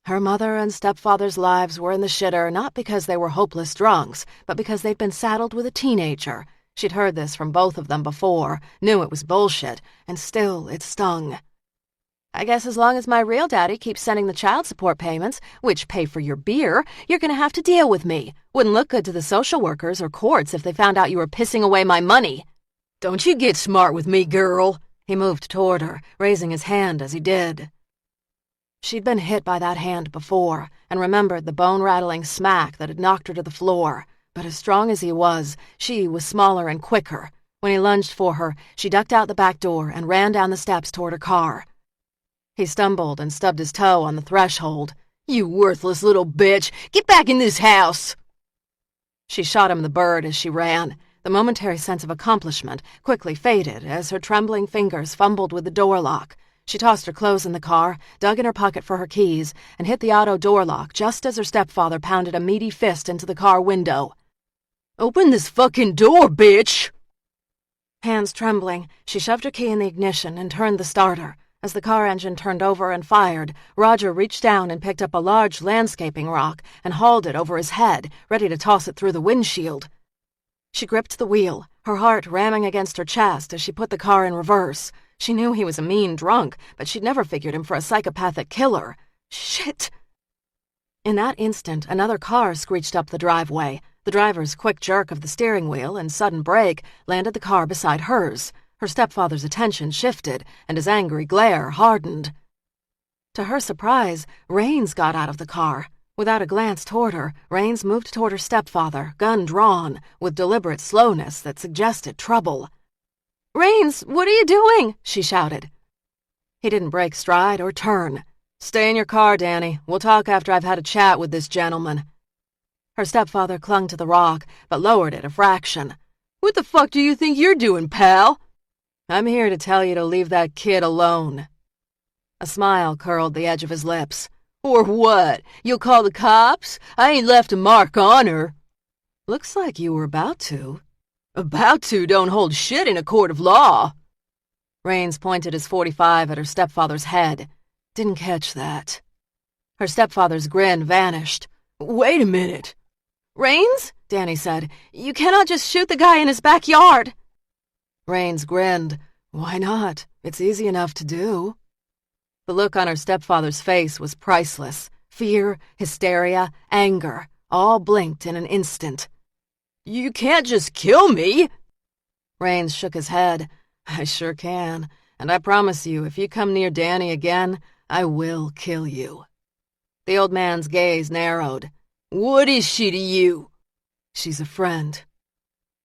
Her mother and stepfather's lives were in the shitter not because they were hopeless drunks, but because they'd been saddled with a teenager. She'd heard this from both of them before, knew it was bullshit, and still it stung. "I guess as long as my real daddy keeps sending the child support payments, which pay for your beer, you're gonna have to deal with me. Wouldn't look good to the social workers or courts if they found out you were pissing away my money." "Don't you get smart with me, girl." He moved toward her, raising his hand as he did. She'd been hit by that hand before, and remembered the bone-rattling smack that had knocked her to the floor. But as strong as he was, she was smaller and quicker. When he lunged for her, she ducked out the back door and ran down the steps toward her car. He stumbled and stubbed his toe on the threshold. "You worthless little bitch! Get back in this house!" She shot him the bird as she ran. The momentary sense of accomplishment quickly faded as her trembling fingers fumbled with the door lock. She tossed her clothes in the car, dug in her pocket for her keys, and hit the auto door lock just as her stepfather pounded a meaty fist into the car window. "Open this fucking door, bitch!" Hands trembling, she shoved her key in the ignition and turned the starter. As the car engine turned over and fired, Roger reached down and picked up a large landscaping rock and hauled it over his head, ready to toss it through the windshield. She gripped the wheel, her heart ramming against her chest as she put the car in reverse. She knew he was a mean drunk, but she'd never figured him for a psychopathic killer. Shit! In that instant, another car screeched up the driveway. The driver's quick jerk of the steering wheel and sudden brake landed the car beside hers. Her stepfather's attention shifted, and his angry glare hardened. To her surprise, Raines got out of the car. Without a glance toward her, Raines moved toward her stepfather, gun drawn, with deliberate slowness that suggested trouble. "Raines, what are you doing?" she shouted. He didn't break stride or turn. "Stay in your car, Danny. We'll talk after I've had a chat with this gentleman." Her stepfather clung to the rock, but lowered it a fraction. "What the fuck do you think you're doing, pal?" "I'm here to tell you to leave that kid alone." A smile curled the edge of his lips. "Or what? You'll call the cops? I ain't left a mark on her." "Looks like you were about to." "About to don't hold shit in a court of law." Raines pointed his .45 at her stepfather's head. "Didn't catch that." Her stepfather's grin vanished. "Wait a minute." "Raines," Danny said, "you cannot just shoot the guy in his backyard." Raines grinned. "Why not? It's easy enough to do." The look on her stepfather's face was priceless. Fear, hysteria, anger, all blinked in an instant. "You can't just kill me." Raines shook his head. "I sure can, and I promise you if you come near Danny again, I will kill you." The old man's gaze narrowed. "What is she to you?" "She's a friend."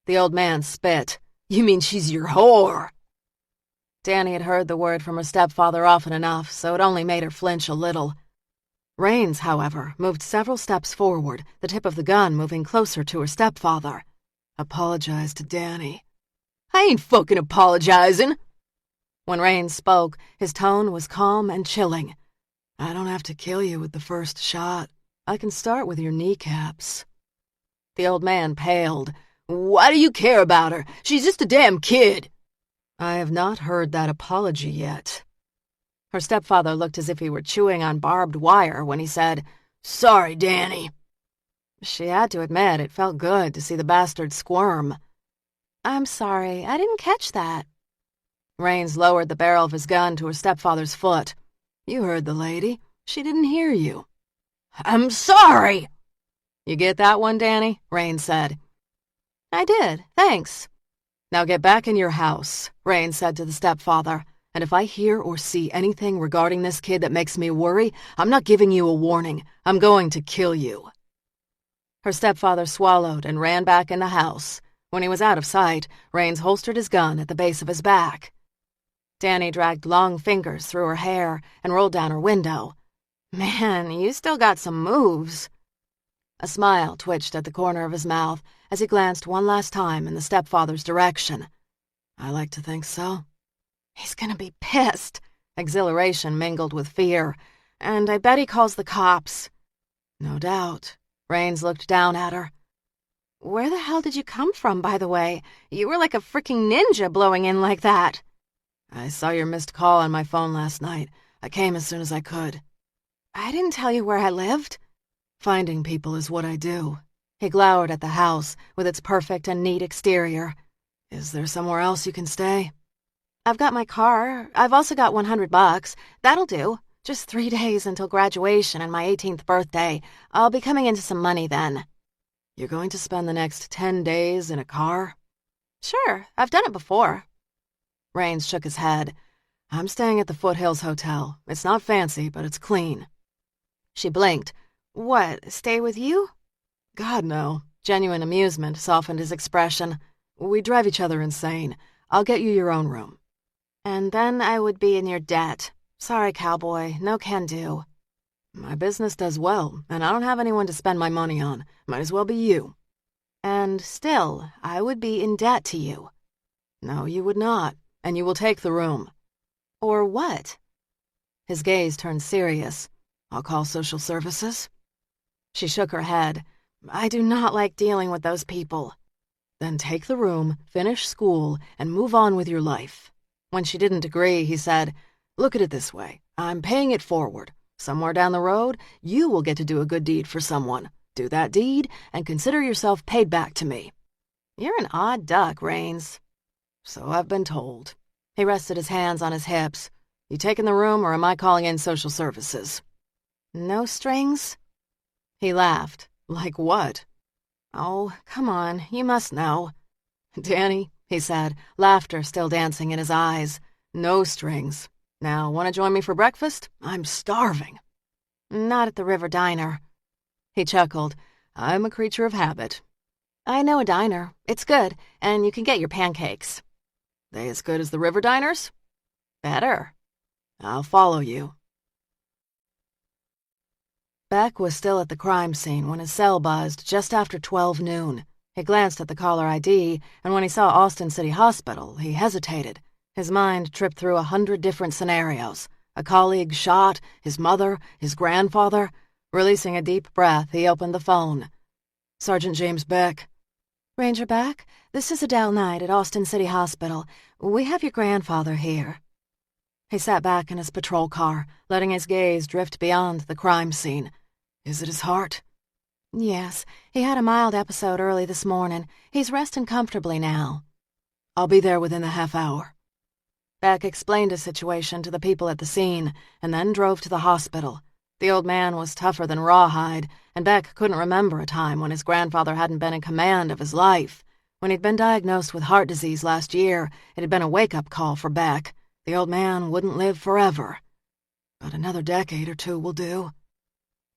The old man spit. "You mean she's your whore?" Danny had heard the word from her stepfather often enough, so it only made her flinch a little. Raines, however, moved several steps forward, the tip of the gun moving closer to her stepfather. "Apologize to Danny." "I ain't fucking apologizing." When Raines spoke, his tone was calm and chilling. "I don't have to kill you with the first shot. I can start with your kneecaps." The old man paled. "Why do you care about her? She's just a damn kid." "I have not heard that apology yet." Her stepfather looked as if he were chewing on barbed wire when he said, "Sorry, Danny." She had to admit it felt good to see the bastard squirm. I'm sorry, I didn't catch that. Raines lowered the barrel of his gun to her stepfather's foot. "You heard the lady. She didn't hear you." "I'm sorry!" "You get that one, Danny?" Raines said. I did, thanks. "Now get back in your house," Raines said to the stepfather. "And if I hear or see anything regarding this kid that makes me worry, I'm not giving you a warning. I'm going to kill you." Her stepfather swallowed and ran back in the house. When he was out of sight, Raines holstered his gun at the base of his back. Danny dragged long fingers through her hair and rolled down her window. "Man, you still got some moves." A smile twitched at the corner of his mouth as he glanced one last time in the stepfather's direction. "I like to think so." "He's gonna be pissed." Exhilaration mingled with fear. "And I bet he calls the cops." "No doubt." Raines looked down at her. "Where the hell did you come from, by the way? You were like a freaking ninja blowing in like that." "I saw your missed call on my phone last night. I came as soon as I could." "I didn't tell you where I lived." "Finding people is what I do." He glowered at the house with its perfect and neat exterior. "Is there somewhere else you can stay?" "I've got my car. I've also got $100. That'll do. Just 3 days until graduation and my 18th birthday. I'll be coming into some money then." "You're going to spend the next 10 days in a car?" "Sure, I've done it before." Raines shook his head. "I'm staying at the Foothills Hotel. It's not fancy, but it's clean." She blinked. "What, stay with you?" "God, no." Genuine amusement softened his expression. "We drive each other insane. I'll get you your own room." "And then I would be in your debt. Sorry, cowboy, no can do." "My business does well, and I don't have anyone to spend my money on. Might as well be you." "And still, I would be in debt to you." "No, you would not, and you will take the room." "Or what?" His gaze turned serious. "I'll call social services." She shook her head. "I do not like dealing with those people." "Then take the room, finish school, and move on with your life." When she didn't agree, he said, "Look at it this way. I'm paying it forward. Somewhere down the road, you will get to do a good deed for someone. Do that deed, and consider yourself paid back to me." "You're an odd duck, Raines." "So I've been told." He rested his hands on his hips. "You taking the room, or am I calling in social services?" "No strings?" He laughed. "Like what?" "Oh, come on, you must know." "Danny," he said, laughter still dancing in his eyes. "No strings. Now, want to join me for breakfast? I'm starving." "Not at the River Diner." He chuckled. "I'm a creature of habit." "I know a diner. It's good, and you can get your pancakes." "They as good as the River Diners?" "Better." "I'll follow you." Beck was still at the crime scene when his cell buzzed just after 12 noon. He glanced at the caller ID, and when he saw Austin City Hospital, he hesitated. His mind tripped through 100 different scenarios. A colleague shot, his mother, his grandfather. Releasing a deep breath, he opened the phone. "Sergeant James Beck." "Ranger Beck, this is Adele Knight at Austin City Hospital. We have your grandfather here." He sat back in his patrol car, letting his gaze drift beyond the crime scene. "Is it his heart?" "Yes, he had a mild episode early this morning. He's resting comfortably now." "I'll be there within a half hour." Beck explained his situation to the people at the scene, and then drove to the hospital. The old man was tougher than rawhide, and Beck couldn't remember a time when his grandfather hadn't been in command of his life. When he'd been diagnosed with heart disease last year, it had been a wake-up call for Beck. The old man wouldn't live forever. But another decade or two will do.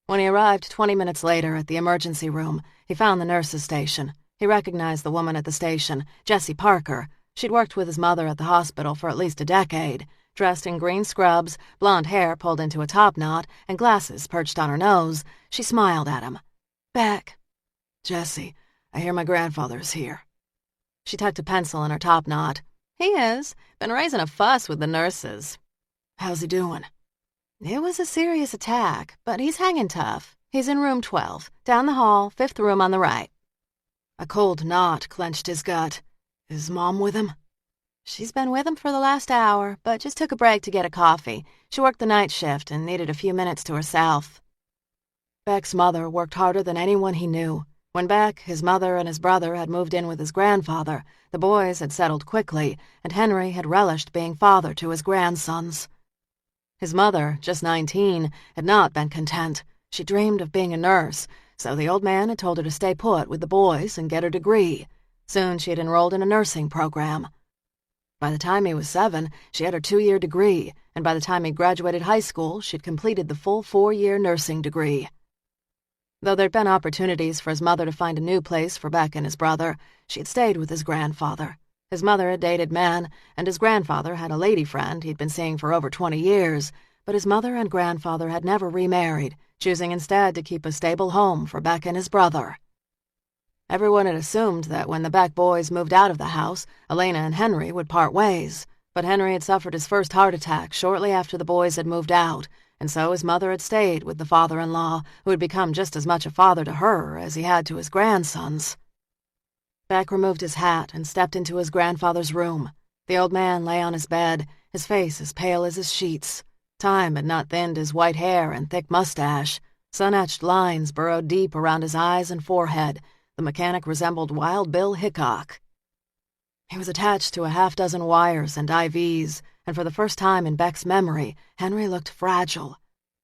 When he arrived 20 minutes later at the emergency room, he found the nurse's station. He recognized the woman at the station, Jessie Parker. She'd worked with his mother at the hospital for at least a decade. Dressed in green scrubs, blonde hair pulled into a topknot, and glasses perched on her nose, she smiled at him. "Beck." "Jessie, I hear my grandfather's here." She tucked a pencil in her topknot. "He is. Been raising a fuss with the nurses." "How's he doing?" "It was a serious attack, but he's hanging tough. He's in room 12, down the hall, 5th room on the right." A cold knot clenched his gut. "Is Mom with him?" She's been with him for the last hour, but just took a break to get a coffee. She worked the night shift and needed a few minutes to herself. Beck's mother worked harder than anyone he knew. When Beck, his mother, and his brother had moved in with his grandfather, the boys had settled quickly, and Henry had relished being father to his grandsons. His mother, just 19, had not been content. She dreamed of being a nurse, so the old man had told her to stay put with the boys and get her degree. Soon she had enrolled in a nursing program. By the time he was 7, she had her 2-year degree, and by the time he graduated high school, she'd completed the full 4-year nursing degree. Though there'd been opportunities for his mother to find a new place for Beck and his brother, she had stayed with his grandfather. His mother had dated men, and his grandfather had a lady friend he'd been seeing for over 20 years, but his mother and grandfather had never remarried, choosing instead to keep a stable home for Beck and his brother. Everyone had assumed that when the Beck boys moved out of the house, Elena and Henry would part ways, but Henry had suffered his first heart attack shortly after the boys had moved out, and so his mother had stayed with the father-in-law, who had become just as much a father to her as he had to his grandsons. Beck removed his hat and stepped into his grandfather's room. The old man lay on his bed, his face as pale as his sheets. Time had not thinned his white hair and thick mustache. Sun-etched lines burrowed deep around his eyes and forehead. The mechanic resembled Wild Bill Hickok. He was attached to a half-dozen wires and IVs, and for the first time in Beck's memory, Henry looked fragile.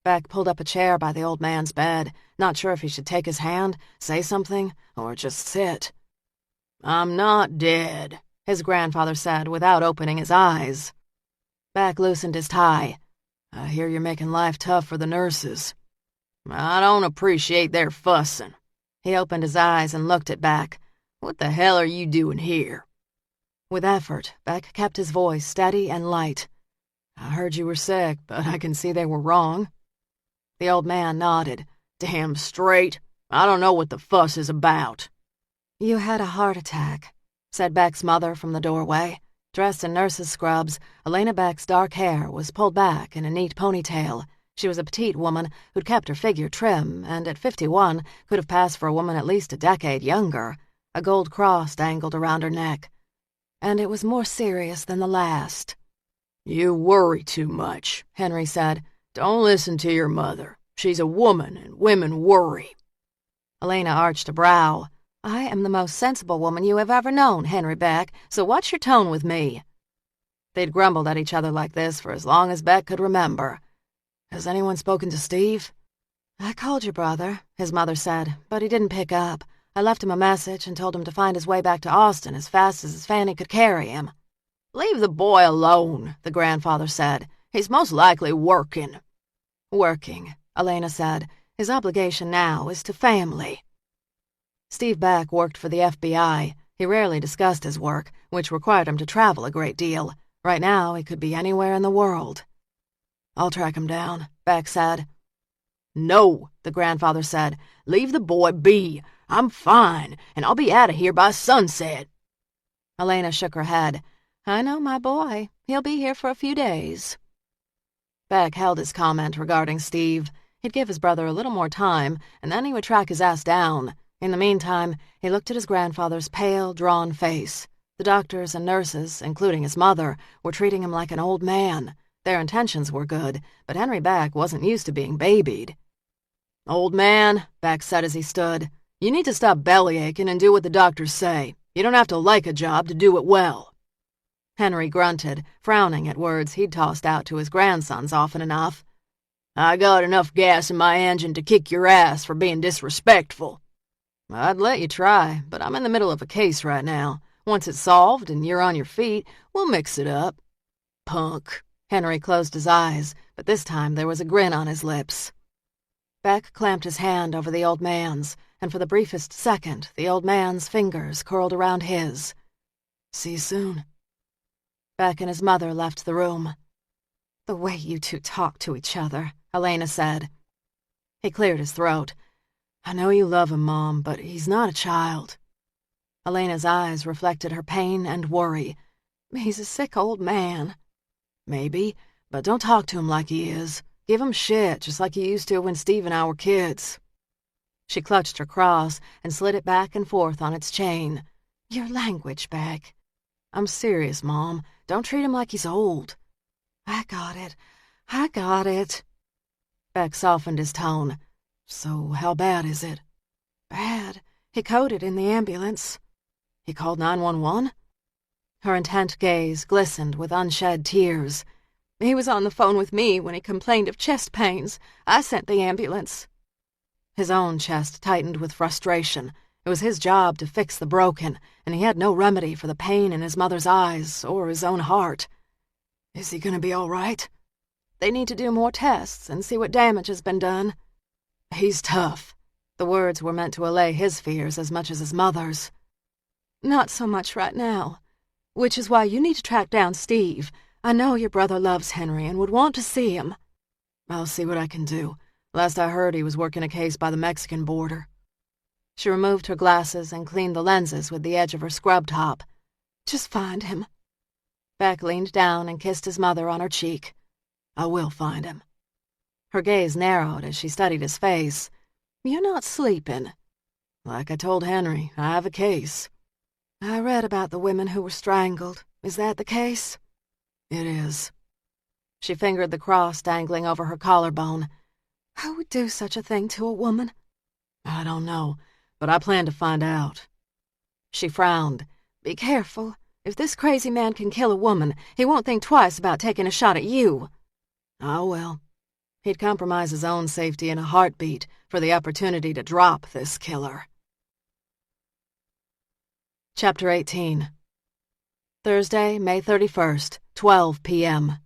Beck pulled up a chair by the old man's bed, not sure if he should take his hand, say something, or just sit. "I'm not dead," his grandfather said without opening his eyes. Beck loosened his tie. "I hear you're making life tough for the nurses." "I don't appreciate their fussing." He opened his eyes and looked at Beck. "What the hell are you doing here?" With effort, Beck kept his voice steady and light. "I heard you were sick, but I can see they were wrong." The old man nodded. "Damn straight. I don't know what the fuss is about." "You had a heart attack," said Beck's mother from the doorway. Dressed in nurse's scrubs, Elena Beck's dark hair was pulled back in a neat ponytail. She was a petite woman who'd kept her figure trim, and at 51 could have passed for a woman at least a decade younger. A gold cross dangled around her neck. And it was more serious than the last. "You worry too much," Henry said. "Don't listen to your mother. She's a woman, and women worry." Elena arched a brow. "I am the most sensible woman you have ever known, Henry Beck, so watch your tone with me." They'd grumbled at each other like this for as long as Beck could remember. "Has anyone spoken to Steve?" "I called your brother," his mother said, "but he didn't pick up. I left him a message and told him to find his way back to Austin as fast as his fanny could carry him." "Leave the boy alone," the grandfather said. "He's most likely working." "Working," Elena said. "His obligation now is to family." Steve Beck worked for the FBI. He rarely discussed his work, which required him to travel a great deal. Right now, he could be anywhere in the world. "I'll track him down," Beck said. "No," the grandfather said. "Leave the boy be. I'm fine, and I'll be out of here by sunset." Elena shook her head. "I know my boy. He'll be here for a few days." Beck held his comment regarding Steve. He'd give his brother a little more time, and then he would track his ass down. In the meantime, he looked at his grandfather's pale, drawn face. The doctors and nurses, including his mother, were treating him like an old man. Their intentions were good, but Henry Beck wasn't used to being babied. "Old man," Beck said as he stood, "you need to stop bellyaching and do what the doctors say. You don't have to like a job to do it well." Henry grunted, frowning at words he'd tossed out to his grandsons often enough. "I got enough gas in my engine to kick your ass for being disrespectful." "I'd let you try, but I'm in the middle of a case right now. Once it's solved and you're on your feet, we'll mix it up." "Punk." Henry closed his eyes, but this time there was a grin on his lips. Beck clamped his hand over the old man's, and for the briefest second, the old man's fingers curled around his. "See you soon." Beck and his mother left the room. "The way you two talk to each other," Elena said. He cleared his throat. "I know you love him, Mom, but he's not a child." Elena's eyes reflected her pain and worry. "He's a sick old man." "Maybe, but don't talk to him like he is. Give him shit, just like you used to when Steve and I were kids." She clutched her cross and slid it back and forth on its chain. "Your language, Beck." I'm serious, Mom. Don't treat him like he's old. I got it. Beck softened his tone. So how bad is it? Bad. He coded in the ambulance. He called 911? Her intent gaze glistened with unshed tears. He was on the phone with me when he complained of chest pains. I sent the ambulance. His own chest tightened with frustration. It was his job to fix the broken, and he had no remedy for the pain in his mother's eyes or his own heart. Is he gonna be all right? They need to do more tests and see what damage has been done. He's tough. The words were meant to allay his fears as much as his mother's. Not so much right now. Which is why you need to track down Steve. I know your brother loves Henry and would want to see him. I'll see what I can do. Last I heard, he was working a case by the Mexican border. She removed her glasses and cleaned the lenses with the edge of her scrub top. Just find him. Beck leaned down and kissed his mother on her cheek. I will find him. Her gaze narrowed as she studied his face. You're not sleeping. Like I told Henry, I have a case. I read about the women who were strangled. Is that the case? It is. She fingered the cross dangling over her collarbone. Who would do such a thing to a woman? I don't know, but I plan to find out. She frowned. Be careful. If this crazy man can kill a woman, he won't think twice about taking a shot at you. Oh, well. He'd compromise his own safety in a heartbeat for the opportunity to drop this killer. Chapter 18. Thursday, May 31st, 12 p.m.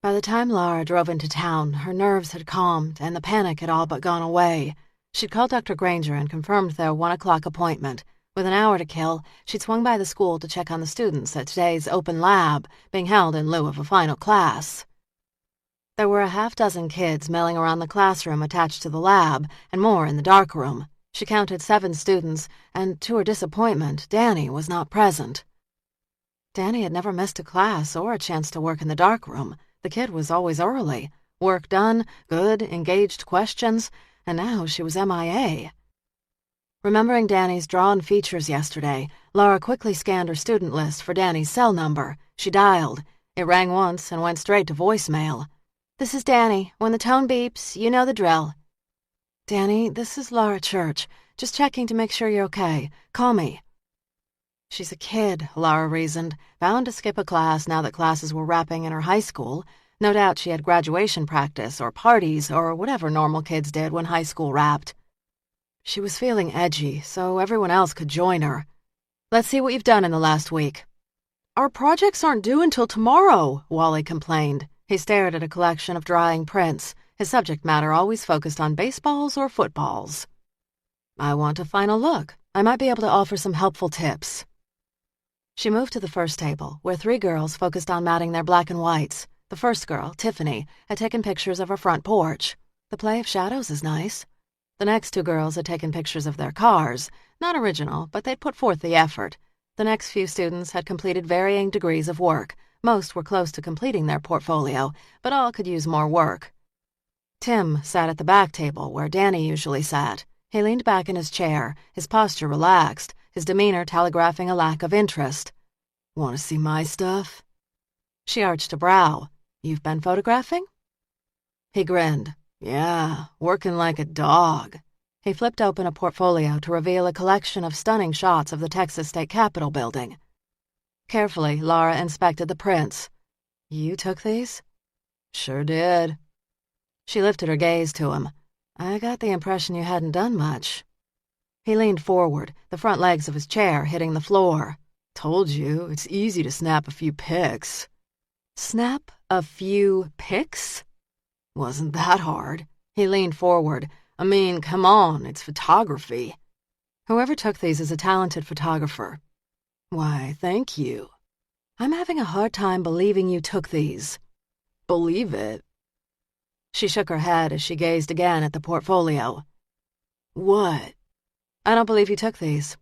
By the time Laura drove into town, her nerves had calmed and the panic had all but gone away. She'd called Dr. Granger and confirmed their 1 o'clock appointment. With an hour to kill, she'd swung by the school to check on the students at today's open lab, being held in lieu of a final class. There were a half-dozen kids milling around the classroom attached to the lab, and more in the darkroom. She counted 7 students, and to her disappointment, Danny was not present. Danny had never missed a class or a chance to work in the darkroom. The kid was always early. Work done, good, engaged questions, and now she was MIA. Remembering Danny's drawn features yesterday, Laura quickly scanned her student list for Danny's cell number. She dialed. It rang once and went straight to voicemail. This is Danny. When the tone beeps, you know the drill. Danny, this is Laura Church. Just checking to make sure you're okay. Call me. She's a kid, Laura reasoned, bound to skip a class now that classes were wrapping in her high school. No doubt she had graduation practice or parties or whatever normal kids did when high school wrapped. She was feeling edgy, so everyone else could join her. Let's see what you've done in the last week. Our projects aren't due until tomorrow, Wally complained. He stared at a collection of drying prints, his subject matter always focused on baseballs or footballs. I want a final look. I might be able to offer some helpful tips. She moved to the first table, where 3 girls focused on matting their black and whites. The first girl, Tiffany, had taken pictures of her front porch. The play of shadows is nice. The next 2 girls had taken pictures of their cars. Not original, but they'd put forth the effort. The next few students had completed varying degrees of work. Most were close to completing their portfolio, but all could use more work. Tim sat at the back table where Danny usually sat. He leaned back in his chair, his posture relaxed, his demeanor telegraphing a lack of interest. Want to see my stuff? She arched a brow. You've been photographing? He grinned. Yeah, working like a dog. He flipped open a portfolio to reveal a collection of stunning shots of the Texas State Capitol building. Carefully, Laura inspected the prints. You took these? Sure did. She lifted her gaze to him. I got the impression you hadn't done much. He leaned forward, the front legs of his chair hitting the floor. Told you, it's easy to snap a few pics. Snap a few pics? Wasn't that hard. He leaned forward. I mean, come on, it's photography. Whoever took these is a talented photographer. Why, thank you. I'm having a hard time believing you took these. Believe it? She shook her head as she gazed again at the portfolio. What? I don't believe you took these.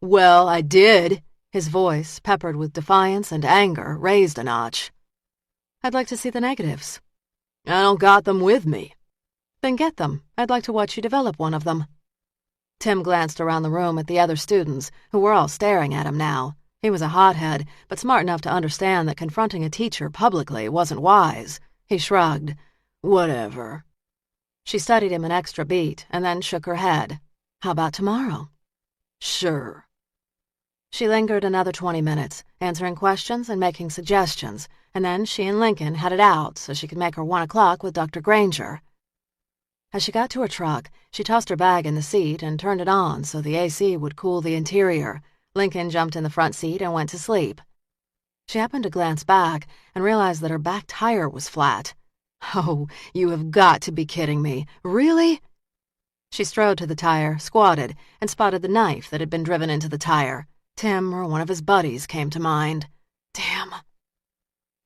Well, I did. His voice, peppered with defiance and anger, raised a notch. I'd like to see the negatives. I don't got them with me. Then get them. I'd like to watch you develop one of them. Tim glanced around the room at the other students, who were all staring at him now. He was a hothead, but smart enough to understand that confronting a teacher publicly wasn't wise. He shrugged. Whatever. She studied him an extra beat and then shook her head. How about tomorrow? Sure. She lingered another 20 minutes, answering questions and making suggestions, and then she and Lincoln headed out so she could make her 1 o'clock with Dr. Granger. As she got to her truck, she tossed her bag in the seat and turned it on so the AC would cool the interior. Lincoln jumped in the front seat and went to sleep. She happened to glance back and realized that her back tire was flat. Oh, you have got to be kidding me. Really? She strode to the tire, squatted, and spotted the knife that had been driven into the tire. Tim or one of his buddies came to mind. Damn.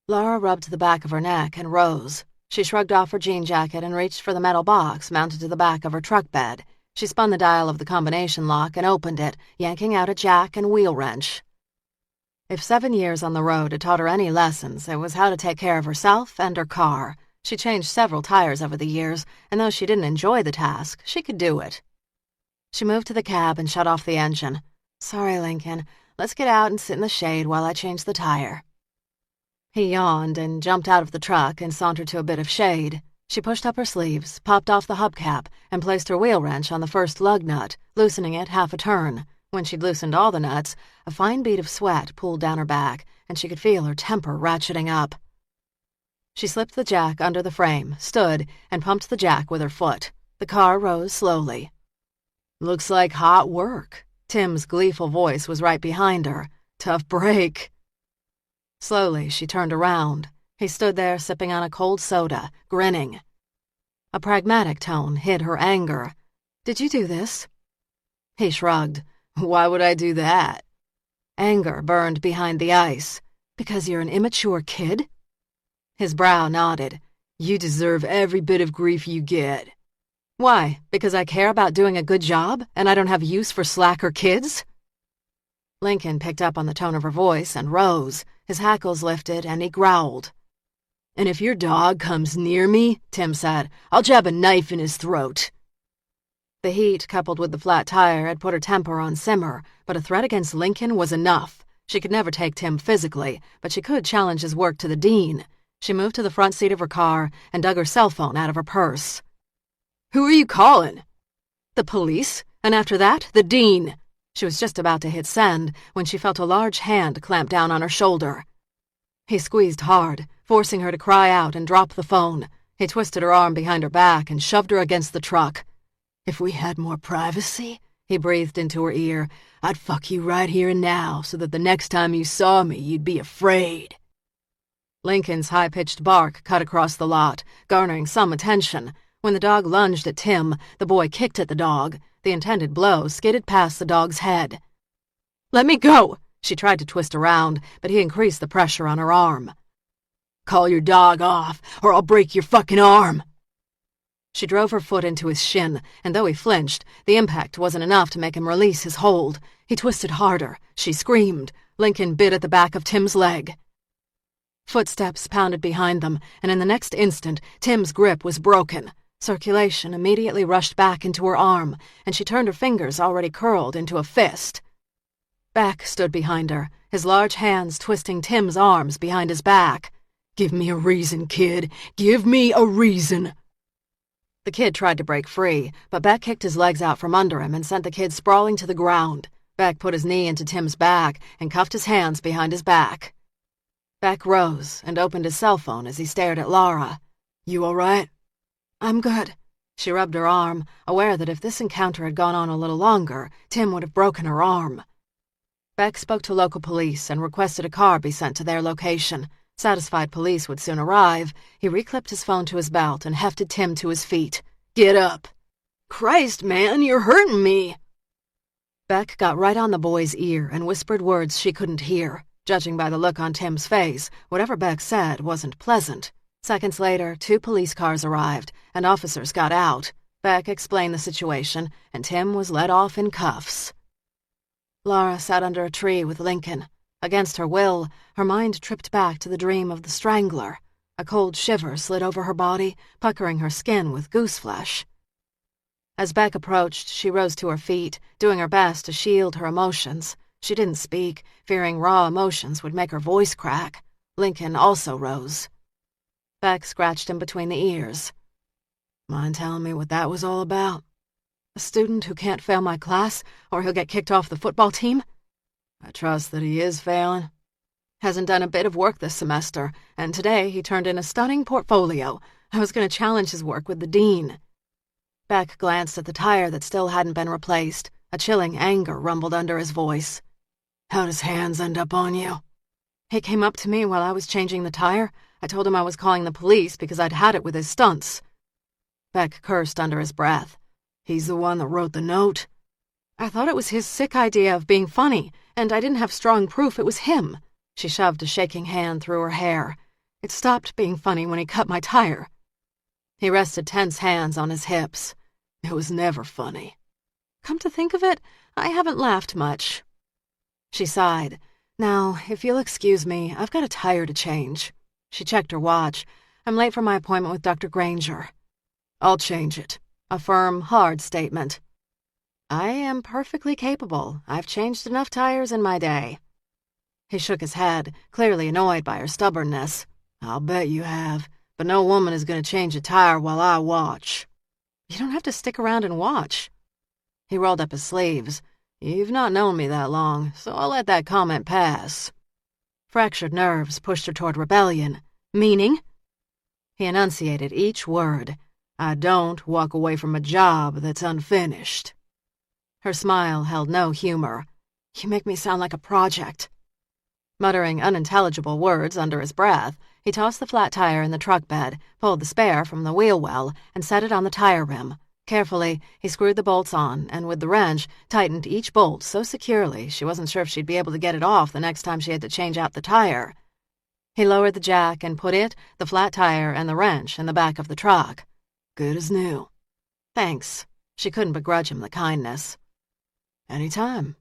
Laura rubbed the back of her neck and rose. She shrugged off her jean jacket and reached for the metal box mounted to the back of her truck bed. She spun the dial of the combination lock and opened it, yanking out a jack and wheel wrench. If 7 years on the road had taught her any lessons, it was how to take care of herself and her car. She changed several tires over the years, and though she didn't enjoy the task, she could do it. She moved to the cab and shut off the engine. Sorry, Lincoln. Let's get out and sit in the shade while I change the tire. He yawned and jumped out of the truck and sauntered to a bit of shade. She pushed up her sleeves, popped off the hubcap, and placed her wheel wrench on the first lug nut, loosening it half a turn. When she'd loosened all the nuts, a fine bead of sweat pooled down her back, and she could feel her temper ratcheting up. She slipped the jack under the frame, stood, and pumped the jack with her foot. The car rose slowly. Looks like hot work. Tim's gleeful voice was right behind her. Tough break. Slowly, she turned around. He stood there sipping on a cold soda, grinning. A pragmatic tone hid her anger. Did you do this? He shrugged. Why would I do that? Anger burned behind the ice. Because you're an immature kid? His brow nodded. You deserve every bit of grief you get. Why? Because I care about doing a good job and I don't have use for slacker kids? Lincoln picked up on the tone of her voice and rose. His hackles lifted and he growled. And if your dog comes near me, Tim said, I'll jab a knife in his throat. The heat, coupled with the flat tire, had put her temper on simmer, but a threat against Lincoln was enough. She could never take Tim physically, but she could challenge his work to the dean. She moved to the front seat of her car and dug her cell phone out of her purse. Who are you calling? The police, and after that, the dean. She was just about to hit send when she felt a large hand clamp down on her shoulder. He squeezed hard, forcing her to cry out and drop the phone. He twisted her arm behind her back and shoved her against the truck. If we had more privacy, he breathed into her ear, I'd fuck you right here and now so that the next time you saw me, you'd be afraid. Lincoln's high-pitched bark cut across the lot, garnering some attention. When the dog lunged at Tim, the boy kicked at the dog. The intended blow skidded past the dog's head. Let me go! She tried to twist around, but he increased the pressure on her arm. Call your dog off, or I'll break your fucking arm! She drove her foot into his shin, and though he flinched, the impact wasn't enough to make him release his hold. He twisted harder. She screamed. Lincoln bit at the back of Tim's leg. Footsteps pounded behind them, and in the next instant, Tim's grip was broken. Circulation immediately rushed back into her arm, and she turned her fingers already curled into a fist. Beck stood behind her, his large hands twisting Tim's arms behind his back. Give me a reason, kid. Give me a reason. The kid tried to break free, but Beck kicked his legs out from under him and sent the kid sprawling to the ground. Beck put his knee into Tim's back and cuffed his hands behind his back. Beck rose and opened his cell phone as he stared at Laura. You all right? I'm good. She rubbed her arm, aware that if this encounter had gone on a little longer, Tim would have broken her arm. Beck spoke to local police and requested a car be sent to their location. Satisfied police would soon arrive, he reclipped his phone to his belt and hefted Tim to his feet. Get up. Christ, man, you're hurting me. Beck got right on the boy's ear and whispered words she couldn't hear. Judging by the look on Tim's face, whatever Beck said wasn't pleasant. Seconds later, 2 police cars arrived, and officers got out. Beck explained the situation, and Tim was led off in cuffs. Laura sat under a tree with Lincoln. Against her will, her mind tripped back to the dream of the strangler. A cold shiver slid over her body, puckering her skin with gooseflesh. As Beck approached, she rose to her feet, doing her best to shield her emotions. She didn't speak, fearing raw emotions would make her voice crack. Lincoln also rose. Beck scratched him between the ears. Mind telling me what that was all about? A student who can't fail my class, or he'll get kicked off the football team? I trust that he is failing. Hasn't done a bit of work this semester, and today he turned in a stunning portfolio. I was going to challenge his work with the dean. Beck glanced at the tire that still hadn't been replaced. A chilling anger rumbled under his voice. How does Hands end up on you? He came up to me while I was changing the tire. I told him I was calling the police because I'd had it with his stunts. Beck cursed under his breath. He's the one that wrote the note. I thought it was his sick idea of being funny, and I didn't have strong proof it was him. She shoved a shaking hand through her hair. It stopped being funny when he cut my tire. He rested tense hands on his hips. It was never funny. Come to think of it, I haven't laughed much. She sighed. Now, if you'll excuse me, I've got a tire to change. She checked her watch. I'm late for my appointment with Dr. Granger. I'll change it. A firm, hard statement. I am perfectly capable. I've changed enough tires in my day. He shook his head, clearly annoyed by her stubbornness. I'll bet you have, but no woman is going to change a tire while I watch. You don't have to stick around and watch. He rolled up his sleeves. You've not known me that long, so I'll let that comment pass. Fractured nerves pushed her toward rebellion. Meaning? He enunciated each word. I don't walk away from a job that's unfinished. Her smile held no humor. You make me sound like a project. Muttering unintelligible words under his breath, he tossed the flat tire in the truck bed, pulled the spare from the wheel well, and set it on the tire rim. Carefully, he screwed the bolts on, and with the wrench, tightened each bolt so securely she wasn't sure if she'd be able to get it off the next time she had to change out the tire. He lowered the jack and put it, the flat tire, and the wrench in the back of the truck. Good as new. Thanks. She couldn't begrudge him the kindness. Anytime.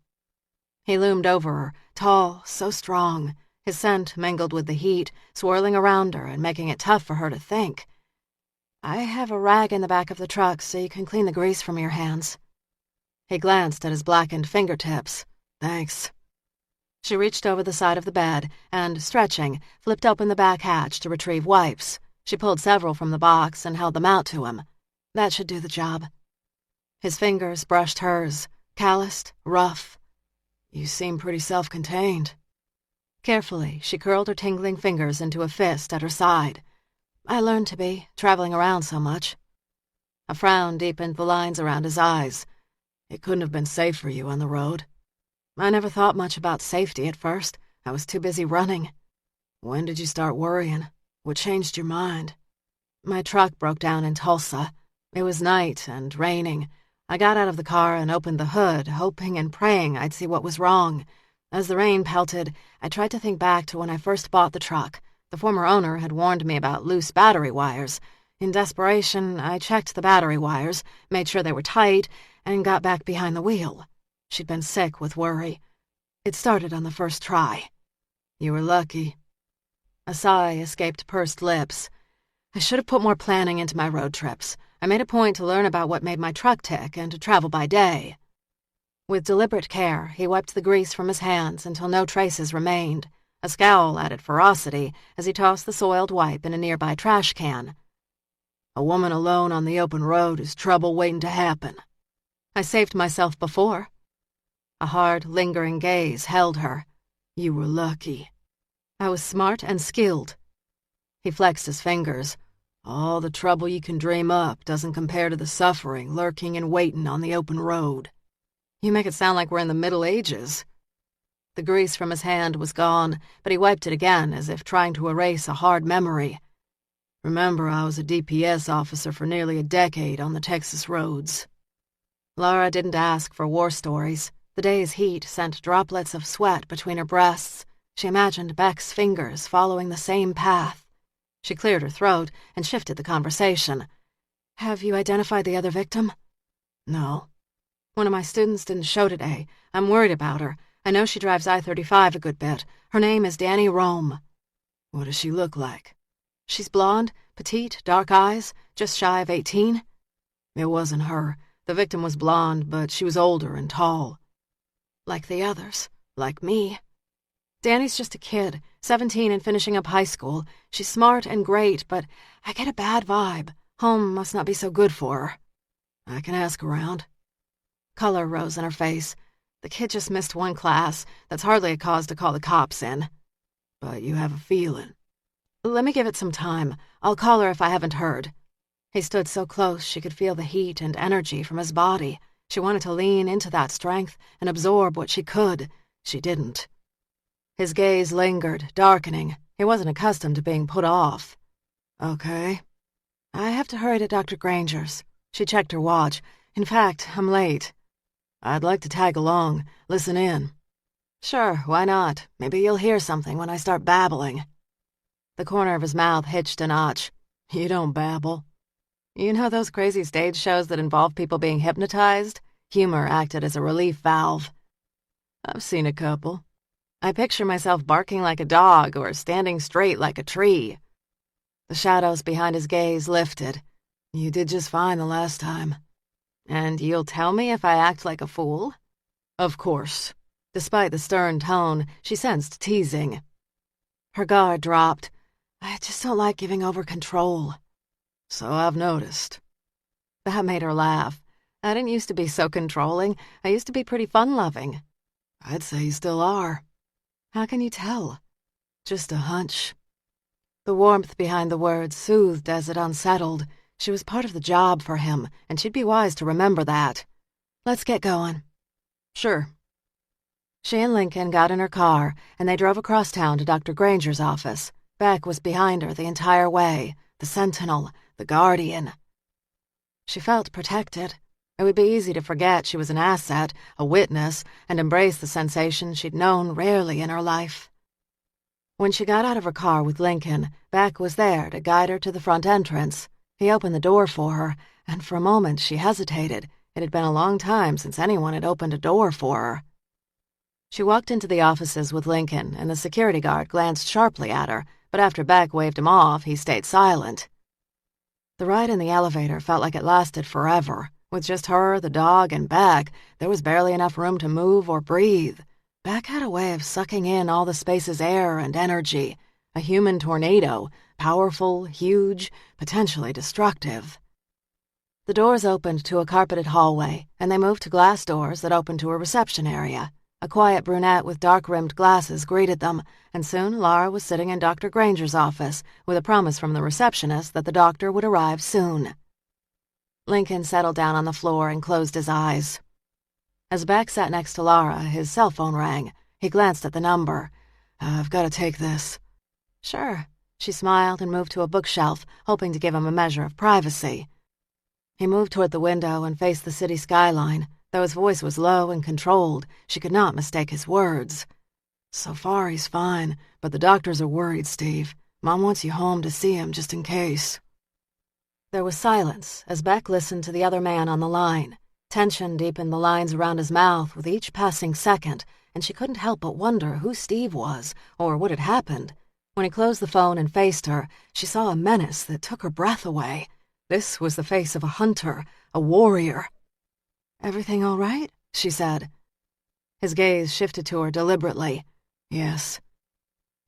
He loomed over her, tall, so strong. His scent mingled with the heat, swirling around her and making it tough for her to think. I have a rag in the back of the truck so you can clean the grease from your hands. He glanced at his blackened fingertips. Thanks. She reached over the side of the bed and, stretching, flipped open the back hatch to retrieve wipes. She pulled several from the box and held them out to him. That should do the job. His fingers brushed hers, calloused, rough. You seem pretty self-contained. Carefully, she curled her tingling fingers into a fist at her side. I learned to be, traveling around so much. A frown deepened the lines around his eyes. It couldn't have been safe for you on the road. I never thought much about safety at first. I was too busy running. When did you start worrying? What changed your mind? My truck broke down in Tulsa. It was night and raining. I got out of the car and opened the hood, hoping and praying I'd see what was wrong. As the rain pelted, I tried to think back to when I first bought the truck. The former owner had warned me about loose battery wires. In desperation, I checked the battery wires, made sure they were tight, and got back behind the wheel. She'd been sick with worry. It started on the first try. You were lucky. A sigh escaped pursed lips. I should have put more planning into my road trips. I made a point to learn about what made my truck tick and to travel by day. With deliberate care, he wiped the grease from his hands until no traces remained. A scowl added ferocity as he tossed the soiled wipe in a nearby trash can. A woman alone on the open road is trouble waiting to happen. I saved myself before. A hard, lingering gaze held her. You were lucky. I was smart and skilled. He flexed his fingers. All the trouble you can dream up doesn't compare to the suffering lurking and waiting on the open road. You make it sound like we're in the Middle Ages. The grease from his hand was gone, but he wiped it again as if trying to erase a hard memory. Remember, I was a DPS officer for nearly a decade on the Texas roads. Laura didn't ask for war stories. The day's heat sent droplets of sweat between her breasts. She imagined Beck's fingers following the same path. She cleared her throat and shifted the conversation. Have you identified the other victim? No. One of my students didn't show today. I'm worried about her. I know she drives I-35 a good bit. Her name is Danny Rome. What does she look like? She's blonde, petite, dark eyes, just shy of 18. It wasn't her. The victim was blonde, but she was older and tall. Like the others. Like me. Danny's just a kid, 17 and finishing up high school. She's smart and great, but I get a bad vibe. Home must not be so good for her. I can ask around. Color rose in her face. The kid just missed one class. That's hardly a cause to call the cops in. But you have a feeling. Let me give it some time. I'll call her if I haven't heard. He stood so close she could feel the heat and energy from his body. She wanted to lean into that strength and absorb what she could. She didn't. His gaze lingered, darkening. He wasn't accustomed to being put off. Okay. I have to hurry to Dr. Granger's. She checked her watch. In fact, I'm late. I'd like to tag along, listen in. Sure, why not? Maybe you'll hear something when I start babbling. The corner of his mouth hitched a notch. You don't babble. You know those crazy stage shows that involve people being hypnotized? Humor acted as a relief valve. I've seen a couple. I picture myself barking like a dog or standing straight like a tree. The shadows behind his gaze lifted. You did just fine the last time. And you'll tell me if I act like a fool? Of course. Despite the stern tone, she sensed teasing. Her guard dropped. I just don't like giving over control. So I've noticed. That made her laugh. I didn't used to be so controlling. I used to be pretty fun-loving. I'd say you still are. How can you tell? Just a hunch. The warmth behind the words soothed as it unsettled. She was part of the job for him, and she'd be wise to remember that. Let's get going. Sure. She and Lincoln got in her car, and they drove across town to Dr. Granger's office. Beck was behind her the entire way, the sentinel, the guardian. She felt protected. It would be easy to forget she was an asset, a witness, and embrace the sensation she'd known rarely in her life. When she got out of her car with Lincoln, Beck was there to guide her to the front entrance. He opened the door for her, and for a moment she hesitated. It had been a long time since anyone had opened a door for her. She walked into the offices with Lincoln, and the security guard glanced sharply at her, but after Beck waved him off, he stayed silent. The ride in the elevator felt like it lasted forever. With just her, the dog, and Beck, there was barely enough room to move or breathe. Beck had a way of sucking in all the space's air and energy, a human tornado, powerful, huge, potentially destructive. The doors opened to a carpeted hallway, and they moved to glass doors that opened to a reception area. A quiet brunette with dark-rimmed glasses greeted them, and soon Laura was sitting in Dr. Granger's office with a promise from the receptionist that the doctor would arrive soon. Lincoln settled down on the floor and closed his eyes. As Beck sat next to Laura, his cell phone rang. He glanced at the number. I've got to take this. Sure. She smiled and moved to a bookshelf, hoping to give him a measure of privacy. He moved toward the window and faced the city skyline. Though his voice was low and controlled, she could not mistake his words. So far, he's fine, but the doctors are worried, Steve. Mom wants you home to see him just in case. There was silence as Beck listened to the other man on the line. Tension deepened the lines around his mouth with each passing second, and she couldn't help but wonder who Steve was or what had happened. When he closed the phone and faced her, she saw a menace that took her breath away. This was the face of a hunter, a warrior. Everything all right? She said. His gaze shifted to her deliberately. Yes.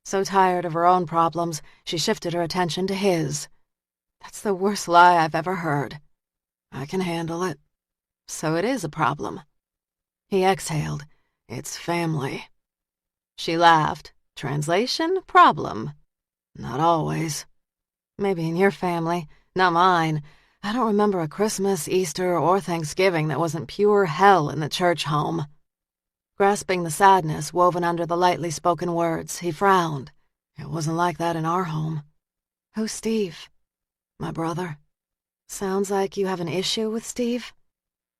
So tired of her own problems, she shifted her attention to his. That's the worst lie I've ever heard. I can handle it. So it is a problem. He exhaled. It's family. She laughed. Translation? Problem. Not always. Maybe in your family, not mine. I don't remember a Christmas, Easter, or Thanksgiving that wasn't pure hell in the church home. Grasping the sadness woven under the lightly spoken words, he frowned. It wasn't like that in our home. Who's Steve? My brother. Sounds like you have an issue with Steve?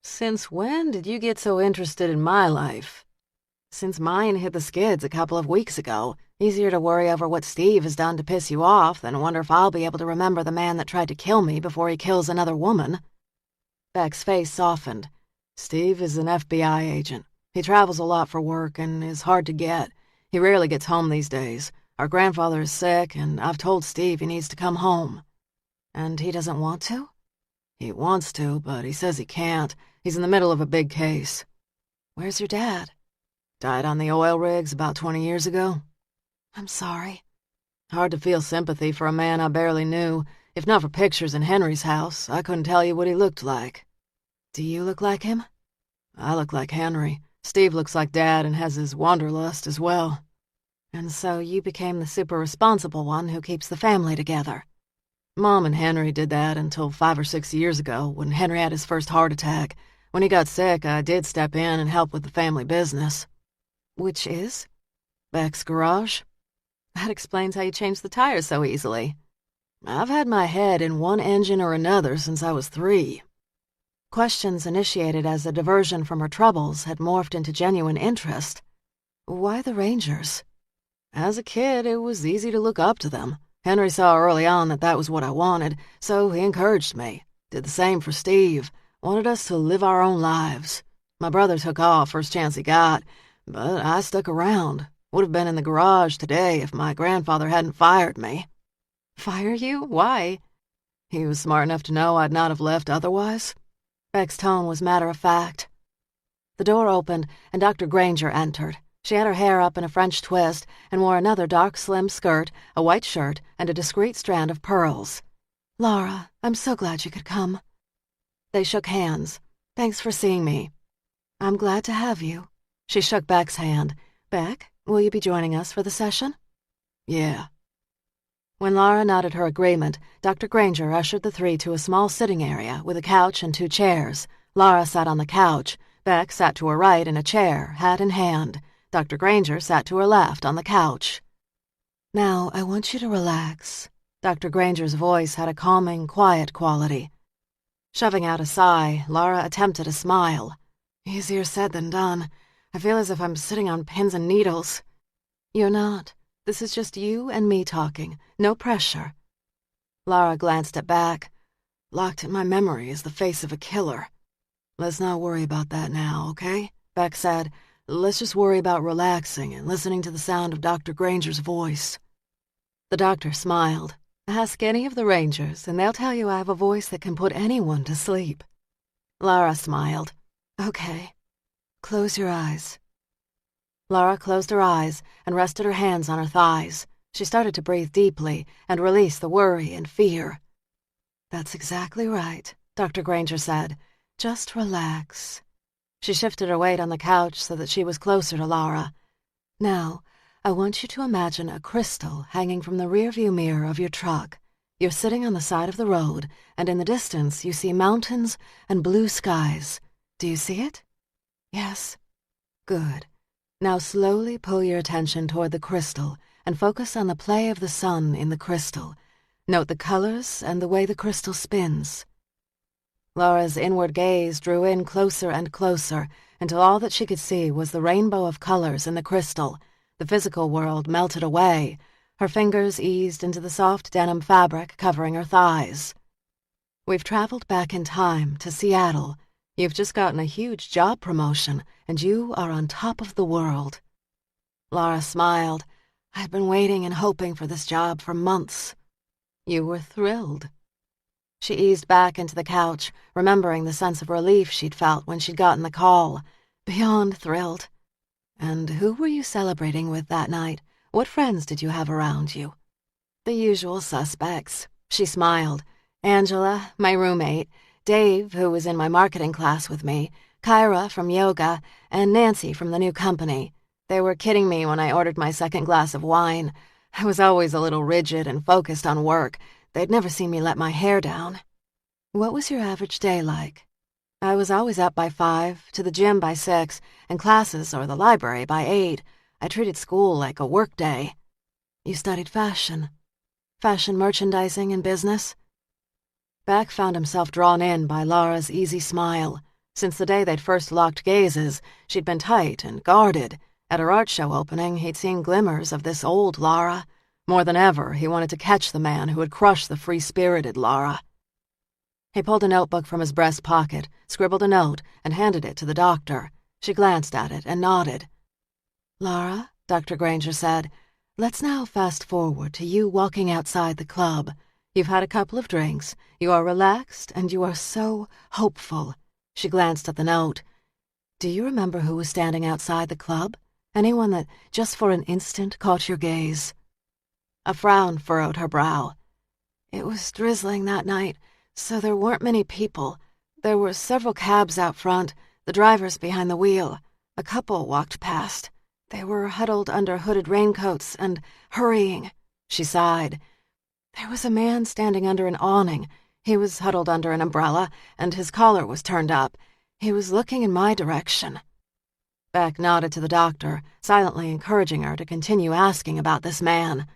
Since when did you get so interested in my life? Since mine hit the skids a couple of weeks ago. Easier to worry over what Steve has done to piss you off than wonder if I'll be able to remember the man that tried to kill me before he kills another woman. Beck's face softened. Steve is an FBI agent. He travels a lot for work and is hard to get. He rarely gets home these days. Our grandfather is sick, and I've told Steve he needs to come home. And he doesn't want to? He wants to, but he says he can't. He's in the middle of a big case. Where's your dad? Died on the oil rigs about 20 years ago. I'm sorry. Hard to feel sympathy for a man I barely knew. If not for pictures in Henry's house, I couldn't tell you what he looked like. Do you look like him? I look like Henry. Steve looks like Dad and has his wanderlust as well. And so you became the super responsible one who keeps the family together. Mom and Henry did that until 5 or 6 years ago when Henry had his first heart attack. When he got sick, I did step in and help with the family business. Which is? Beck's garage. That explains how you changed the tires so easily. I've had my head in one engine or another since I was 3. Questions initiated as a diversion from her troubles had morphed into genuine interest. Why the Rangers? As a kid, it was easy to look up to them. Henry saw early on that was what I wanted, so he encouraged me. Did the same for Steve. Wanted us to live our own lives. My brother took off first chance he got, but I stuck around. Would have been in the garage today if my grandfather hadn't fired me. Fire you? Why? He was smart enough to know I'd not have left otherwise. Beck's tone was matter-of-fact. The door opened, and Dr. Granger entered. She had her hair up in a French twist and wore another dark, slim skirt, a white shirt, and a discreet strand of pearls. Laura, I'm so glad you could come. They shook hands. Thanks for seeing me. I'm glad to have you. She shook Beck's hand. Beck, will you be joining us for the session? Yeah. When Laura nodded her agreement, Dr. Granger ushered the 3 to a small sitting area with a couch and 2 chairs. Laura sat on the couch. Beck sat to her right in a chair, hat in hand. Dr. Granger sat to her left on the couch. Now, I want you to relax. Dr. Granger's voice had a calming, quiet quality. Shoving out a sigh, Laura attempted a smile. Easier said than done. I feel as if I'm sitting on pins and needles. You're not. This is just you and me talking. No pressure. Laura glanced at Beck. Locked in my memory is the face of a killer. Let's not worry about that now, okay? Beck said. Let's just worry about relaxing and listening to the sound of Dr. Granger's voice. The doctor smiled. Ask any of the Rangers, and they'll tell you I have a voice that can put anyone to sleep. Laura smiled. Okay. Close your eyes. Laura closed her eyes and rested her hands on her thighs. She started to breathe deeply and release the worry and fear. That's exactly right, Dr. Granger said. Just relax. She shifted her weight on the couch so that she was closer to Laura. Now, I want you to imagine a crystal hanging from the rearview mirror of your truck. You're sitting on the side of the road, and in the distance you see mountains and blue skies. Do you see it? Yes. Good. Now slowly pull your attention toward the crystal and focus on the play of the sun in the crystal. Note the colors and the way the crystal spins. Laura's inward gaze drew in closer and closer until all that she could see was the rainbow of colors in the crystal. The physical world melted away. Her fingers eased into the soft denim fabric covering her thighs. We've traveled back in time to Seattle. You've just gotten a huge job promotion, and you are on top of the world. Laura smiled. I'd been waiting and hoping for this job for months. You were thrilled. She eased back into the couch, remembering the sense of relief she'd felt when she'd gotten the call. Beyond thrilled. And who were you celebrating with that night? What friends did you have around you? The usual suspects. She smiled. Angela, my roommate, Dave, who was in my marketing class with me, Kyra from yoga, and Nancy from the new company. They were kidding me when I ordered my second glass of wine. I was always a little rigid and focused on work. They'd never seen me let my hair down. What was your average day like? I was always up by 5, to the gym by 6, and classes or the library by 8. I treated school like a work day. You studied fashion. Fashion merchandising and business. Beck found himself drawn in by Laura's easy smile. Since the day they'd first locked gazes, she'd been tight and guarded. At her art show opening, he'd seen glimmers of this old Laura. More than ever, he wanted to catch the man who had crushed the free-spirited Laura. He pulled a notebook from his breast pocket, scribbled a note, and handed it to the doctor. She glanced at it and nodded. Laura, Dr. Granger said, let's now fast forward to you walking outside the club. You've had a couple of drinks, you are relaxed, and you are so hopeful. She glanced at the note. Do you remember who was standing outside the club? Anyone that just for an instant caught your gaze? A frown furrowed her brow. It was drizzling that night, so there weren't many people. There were several cabs out front, the drivers behind the wheel. A couple walked past. They were huddled under hooded raincoats and hurrying. She sighed. There was a man standing under an awning. He was huddled under an umbrella, and his collar was turned up. He was looking in my direction. Beck nodded to the doctor, silently encouraging her to continue asking about this man.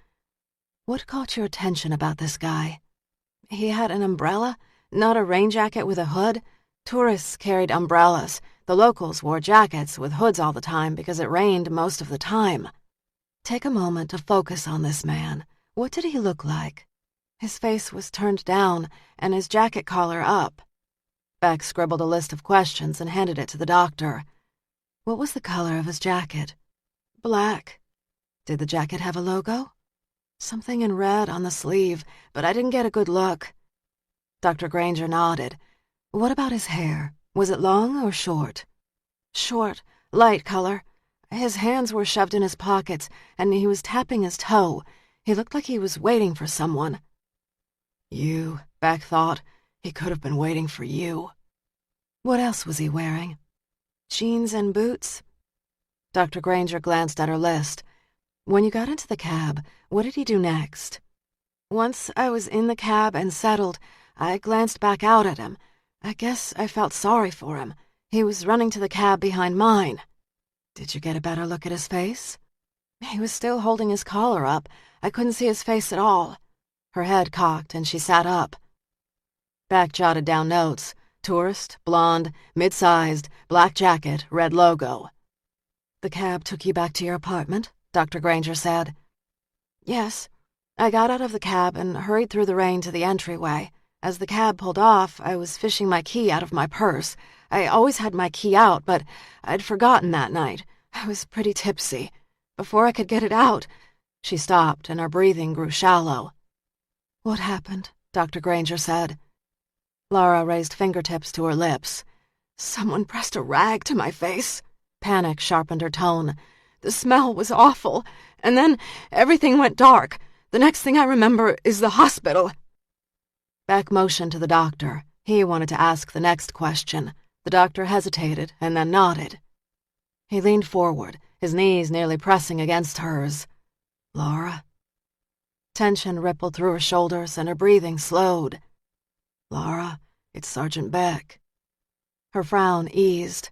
What caught your attention about this guy? He had an umbrella, not a rain jacket with a hood. Tourists carried umbrellas. The locals wore jackets with hoods all the time because it rained most of the time. Take a moment to focus on this man. What did he look like? His face was turned down and his jacket collar up. Beck scribbled a list of questions and handed it to the doctor. What was the color of his jacket? Black. Did the jacket have a logo? Something in red on the sleeve, but I didn't get a good look. Dr. Granger nodded. What about his hair? Was it long or short? Short, light color. His hands were shoved in his pockets, and he was tapping his toe. He looked like he was waiting for someone. You, Beck thought. He could have been waiting for you. What else was he wearing? Jeans and boots? Dr. Granger glanced at her list. When you got into the cab, what did he do next? Once I was in the cab and settled, I glanced back out at him. I guess I felt sorry for him. He was running to the cab behind mine. Did you get a better look at his face? He was still holding his collar up. I couldn't see his face at all. Her head cocked and she sat up. Beck jotted down notes. Tourist, blonde, mid-sized, black jacket, red logo. The cab took you back to your apartment? Dr. Granger said. Yes. I got out of the cab and hurried through the rain to the entryway. As the cab pulled off, I was fishing my key out of my purse. I always had my key out, but I'd forgotten that night. I was pretty tipsy. Before I could get it out, she stopped and her breathing grew shallow. What happened? Dr. Granger said. Laura raised fingertips to her lips. Someone pressed a rag to my face. Panic sharpened her tone. The smell was awful, and then everything went dark. The next thing I remember is the hospital. Beck motioned to the doctor. He wanted to ask the next question. The doctor hesitated and then nodded. He leaned forward, his knees nearly pressing against hers. Laura? Tension rippled through her shoulders and her breathing slowed. Laura, it's Sergeant Beck. Her frown eased.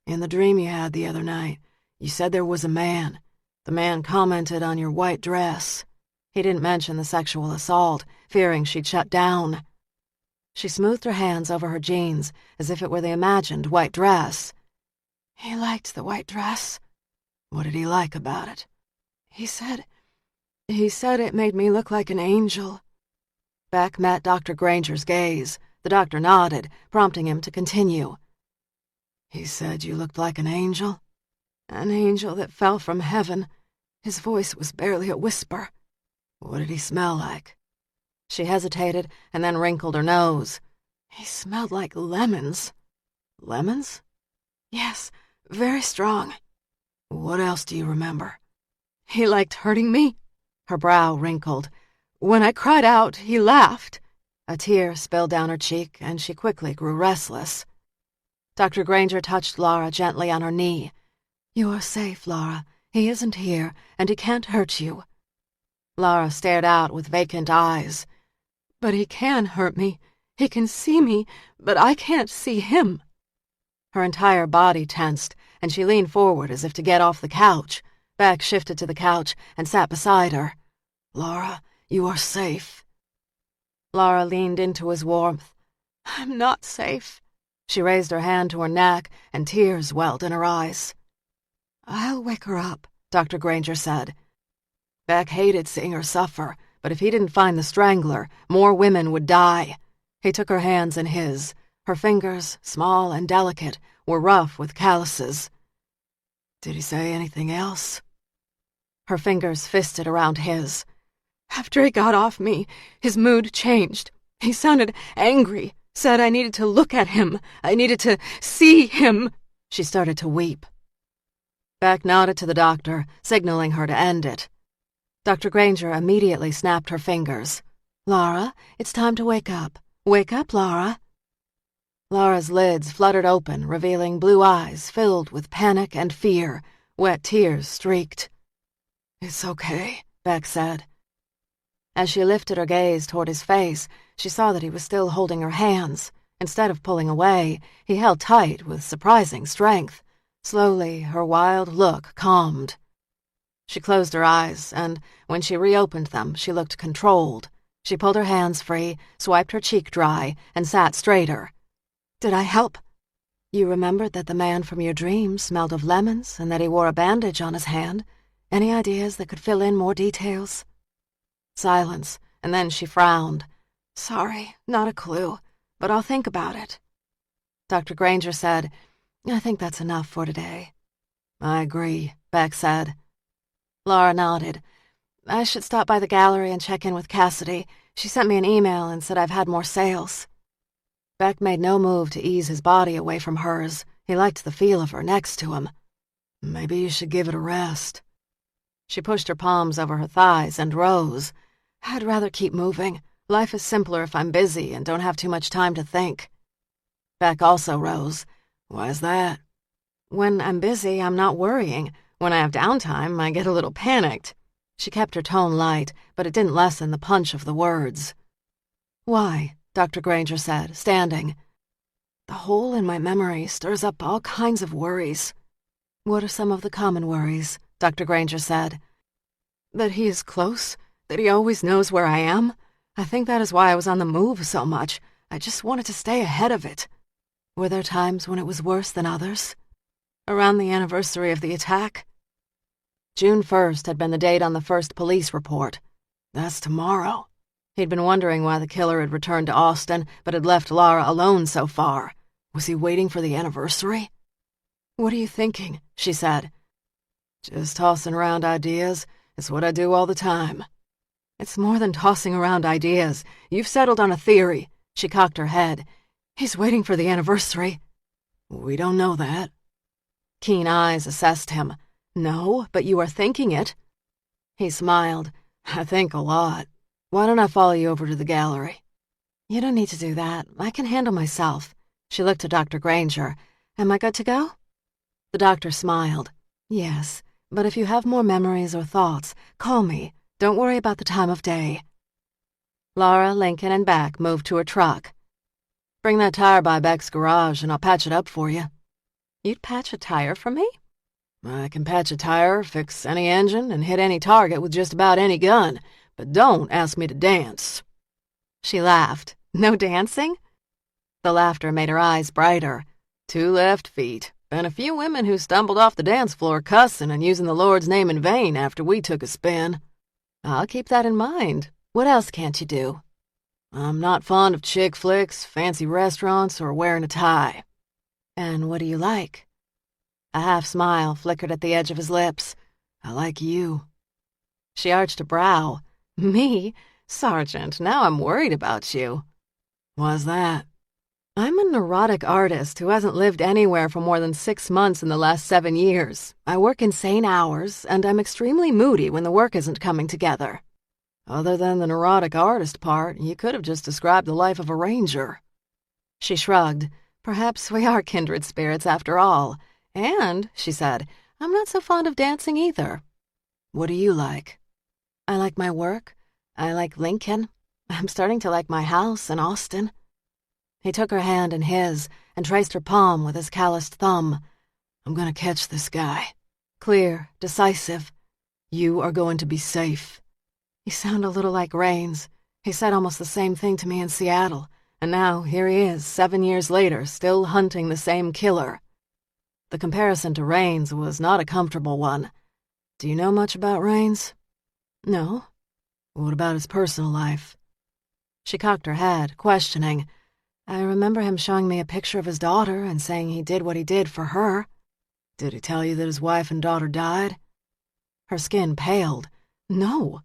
In the dream you had the other night, you said there was a man. The man commented on your white dress. He didn't mention the sexual assault, fearing she'd shut down. She smoothed her hands over her jeans, as if it were the imagined white dress. He liked the white dress. What did he like about it? He said it made me look like an angel. Beck met Dr. Granger's gaze. The doctor nodded, prompting him to continue. He said you looked like an angel? An angel that fell from heaven. His voice was barely a whisper. What did he smell like? She hesitated and then wrinkled her nose. He smelled like lemons. Lemons? Yes, very strong. What else do you remember? He liked hurting me. Her brow wrinkled. When I cried out, he laughed. A tear spilled down her cheek, and she quickly grew restless. Dr. Granger touched Laura gently on her knee. You are safe, Laura. He isn't here, and he can't hurt you. Laura stared out with vacant eyes. But he can hurt me. He can see me, but I can't see him. Her entire body tensed, and she leaned forward as if to get off the couch. Beck shifted to the couch and sat beside her. Laura, you are safe. Laura leaned into his warmth. I'm not safe. She raised her hand to her neck, and tears welled in her eyes. I'll wake her up, Dr. Granger said. Beck hated seeing her suffer, but if he didn't find the strangler, more women would die. He took her hands in his. Her fingers, small and delicate, were rough with calluses. Did he say anything else? Her fingers fisted around his. After he got off me, his mood changed. He sounded angry, said I needed to look at him. I needed to see him. She started to weep. Beck nodded to the doctor, signaling her to end it. Dr. Granger immediately snapped her fingers. "Laura, it's time to wake up. Wake up, Laura." Laura's lids fluttered open, revealing blue eyes filled with panic and fear. Wet tears streaked. "It's okay," Beck said. As she lifted her gaze toward his face, she saw that he was still holding her hands. Instead of pulling away, he held tight with surprising strength. Slowly, her wild look calmed. She closed her eyes, and when she reopened them, she looked controlled. She pulled her hands free, swiped her cheek dry, and sat straighter. "Did I help?" "You remembered that the man from your dreams smelled of lemons and that he wore a bandage on his hand. Any ideas that could fill in more details?" Silence, and then she frowned. "Sorry, not a clue, but I'll think about it." Dr. Granger said, "I think that's enough for today." "I agree," Beck said. Laura nodded. "I should stop by the gallery and check in with Cassidy. She sent me an email and said I've had more sales." Beck made no move to ease his body away from hers. He liked the feel of her next to him. "Maybe you should give it a rest." She pushed her palms over her thighs and rose. "I'd rather keep moving. Life is simpler if I'm busy and don't have too much time to think." Beck also rose. "Why's that?" "When I'm busy, I'm not worrying. When I have downtime, I get a little panicked." She kept her tone light, but it didn't lessen the punch of the words. "Why?" Dr. Granger said, standing. "The hole in my memory stirs up all kinds of worries." "What are some of the common worries?" Dr. Granger said. "That he is close, that he always knows where I am. I think that is why I was on the move so much. I just wanted to stay ahead of it." "Were there times when it was worse than others?" "Around the anniversary of the attack." June 1st had been the date on the first police report. That's tomorrow. He'd been wondering why the killer had returned to Austin, but had left Laura alone so far. Was he waiting for the anniversary? "What are you thinking?" she said. "Just tossing around ideas. It's what I do all the time." "It's more than tossing around ideas. You've settled on a theory." She cocked her head. "He's waiting for the anniversary." "We don't know that." Keen eyes assessed him. "No, but you are thinking it." He smiled. "I think a lot. Why don't I follow you over to the gallery?" "You don't need to do that. I can handle myself." She looked to Dr. Granger. "Am I good to go?" The doctor smiled. "Yes, but if you have more memories or thoughts, call me. Don't worry about the time of day." Laura, Lincoln, and Beck moved to her truck. "Bring that tire by Beck's garage and I'll patch it up for you." "You'd patch a tire for me?" "I can patch a tire, fix any engine, and hit any target with just about any gun, but don't ask me to dance." She laughed. "No dancing?" The laughter made her eyes brighter. "Two left feet. Been a few women who stumbled off the dance floor cussing and using the Lord's name in vain after we took a spin." "I'll keep that in mind. What else can't you do?" "I'm not fond of chick flicks, fancy restaurants, or wearing a tie." "And what do you like?" A half smile flickered at the edge of his lips. "I like you." She arched a brow. "Me? Sergeant, now I'm worried about you." "Why's that?" "I'm a neurotic artist who hasn't lived anywhere for more than 6 months in the last 7 years. I work insane hours, and I'm extremely moody when the work isn't coming together." "Other than the neurotic artist part, you could have just described the life of a ranger." She shrugged. "Perhaps we are kindred spirits after all. And," she said, "I'm not so fond of dancing either." "What do you like?" "I like my work. I like Lincoln. I'm starting to like my house in Austin." He took her hand in his and traced her palm with his calloused thumb. "I'm gonna catch this guy." Clear, decisive. "You are going to be safe." He sounded a little like Rains. He said almost the same thing to me in Seattle, and now here he is, 7 years later, still hunting the same killer. The comparison to Rains was not a comfortable one. "Do you know much about Rains?" "No." "What about his personal life?" She cocked her head, questioning. "I remember him showing me a picture of his daughter and saying he did what he did for her." "Did he tell you that his wife and daughter died?" Her skin paled. "No."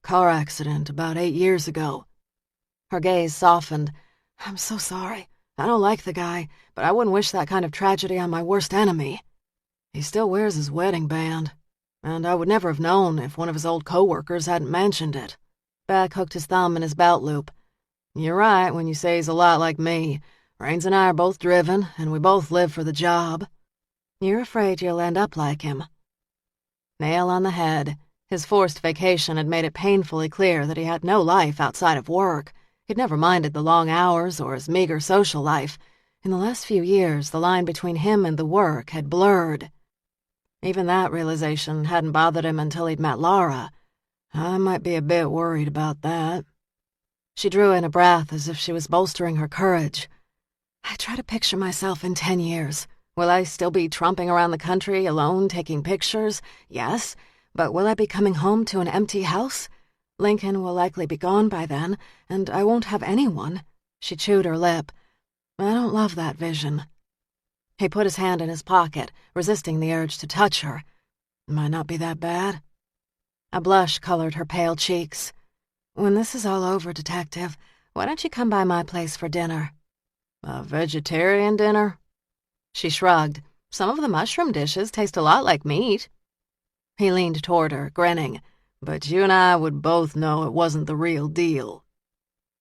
"Car accident about 8 years ago." Her gaze softened. "I'm so sorry. I don't like the guy, but I wouldn't wish that kind of tragedy on my worst enemy." He still wears his wedding band, and I would never have known if one of his old co-workers hadn't mentioned it. Beck hooked his thumb in his belt loop. You're right when you say he's a lot like me. Rains and I are both driven, and we both live for the job. You're afraid you'll end up like him. Nail on the head. His forced vacation had made it painfully clear that he had no life outside of work. He'd never minded the long hours or his meager social life. In the last few years, the line between him and the work had blurred. Even that realization hadn't bothered him until he'd met Laura. I might be a bit worried about that. She drew in a breath as if she was bolstering her courage. I try to picture myself in 10 years. Will I still be tromping around the country alone taking pictures? Yes. But will I be coming home to an empty house? Lincoln will likely be gone by then, and I won't have anyone. She chewed her lip. I don't love that vision. He put his hand in his pocket, resisting the urge to touch her. Might not be that bad. A blush colored her pale cheeks. When this is all over, Detective, why don't you come by my place for dinner? A vegetarian dinner? She shrugged. Some of the mushroom dishes taste a lot like meat. He leaned toward her, grinning. But you and I would both know it wasn't the real deal.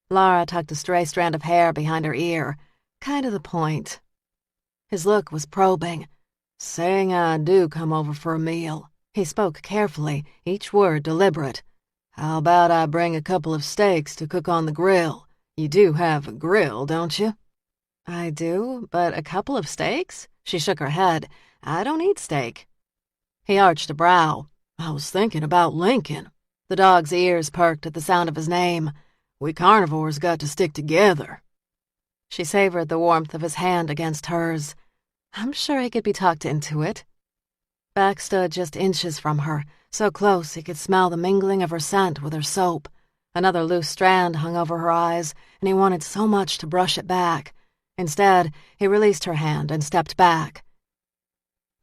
Laura tucked a stray strand of hair behind her ear. Kind of the point. His look was probing. Saying I do come over for a meal. He spoke carefully, each word deliberate. How about I bring a couple of steaks to cook on the grill? You do have a grill, don't you? I do, but a couple of steaks? She shook her head. I don't eat steak. He arched a brow. I was thinking about Lincoln. The dog's ears perked at the sound of his name. We carnivores got to stick together. She savored the warmth of his hand against hers. I'm sure he could be talked into it. Beck stood just inches from her, so close he could smell the mingling of her scent with her soap. Another loose strand hung over her eyes, and he wanted so much to brush it back. Instead, he released her hand and stepped back.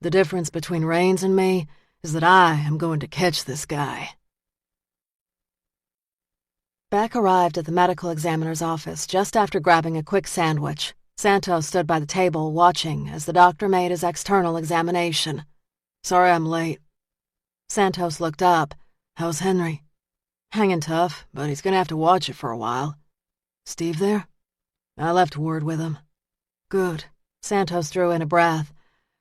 The difference between Rains and me is that I am going to catch this guy. Beck arrived at the medical examiner's office just after grabbing a quick sandwich. Santos stood by the table watching as the doctor made his external examination. Sorry I'm late. Santos looked up. How's Henry? Hanging tough, but he's gonna have to watch it for a while. Steve there? I left word with him. Good. Santos drew in a breath.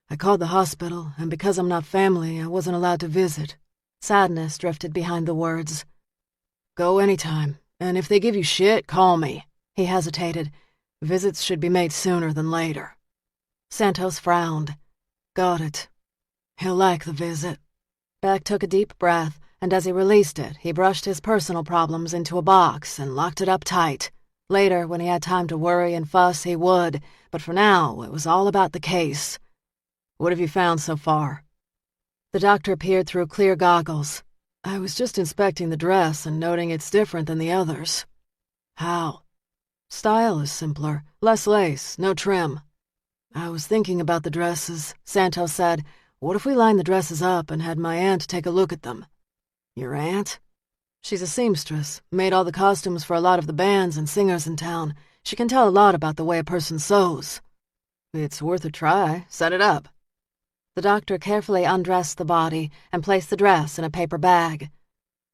I called the hospital, and because I'm not family, I wasn't allowed to visit. Sadness drifted behind the words. Go anytime, and if they give you shit, call me. He hesitated. Visits should be made sooner than later. Santos frowned. Got it. He'll like the visit. Beck took a deep breath, and as he released it, he brushed his personal problems into a box and locked it up tight. Later, when he had time to worry and fuss, he would, but for now, it was all about the case. What have you found so far? The doctor peered through clear goggles. I was just inspecting the dress and noting it's different than the others. How? Style is simpler, less lace, no trim. I was thinking about the dresses, Santos said. What if we lined the dresses up and had my aunt take a look at them? Your aunt? She's a seamstress, made all the costumes for a lot of the bands and singers in town. She can tell a lot about the way a person sews. It's worth a try. Set it up. The doctor carefully undressed the body and placed the dress in a paper bag.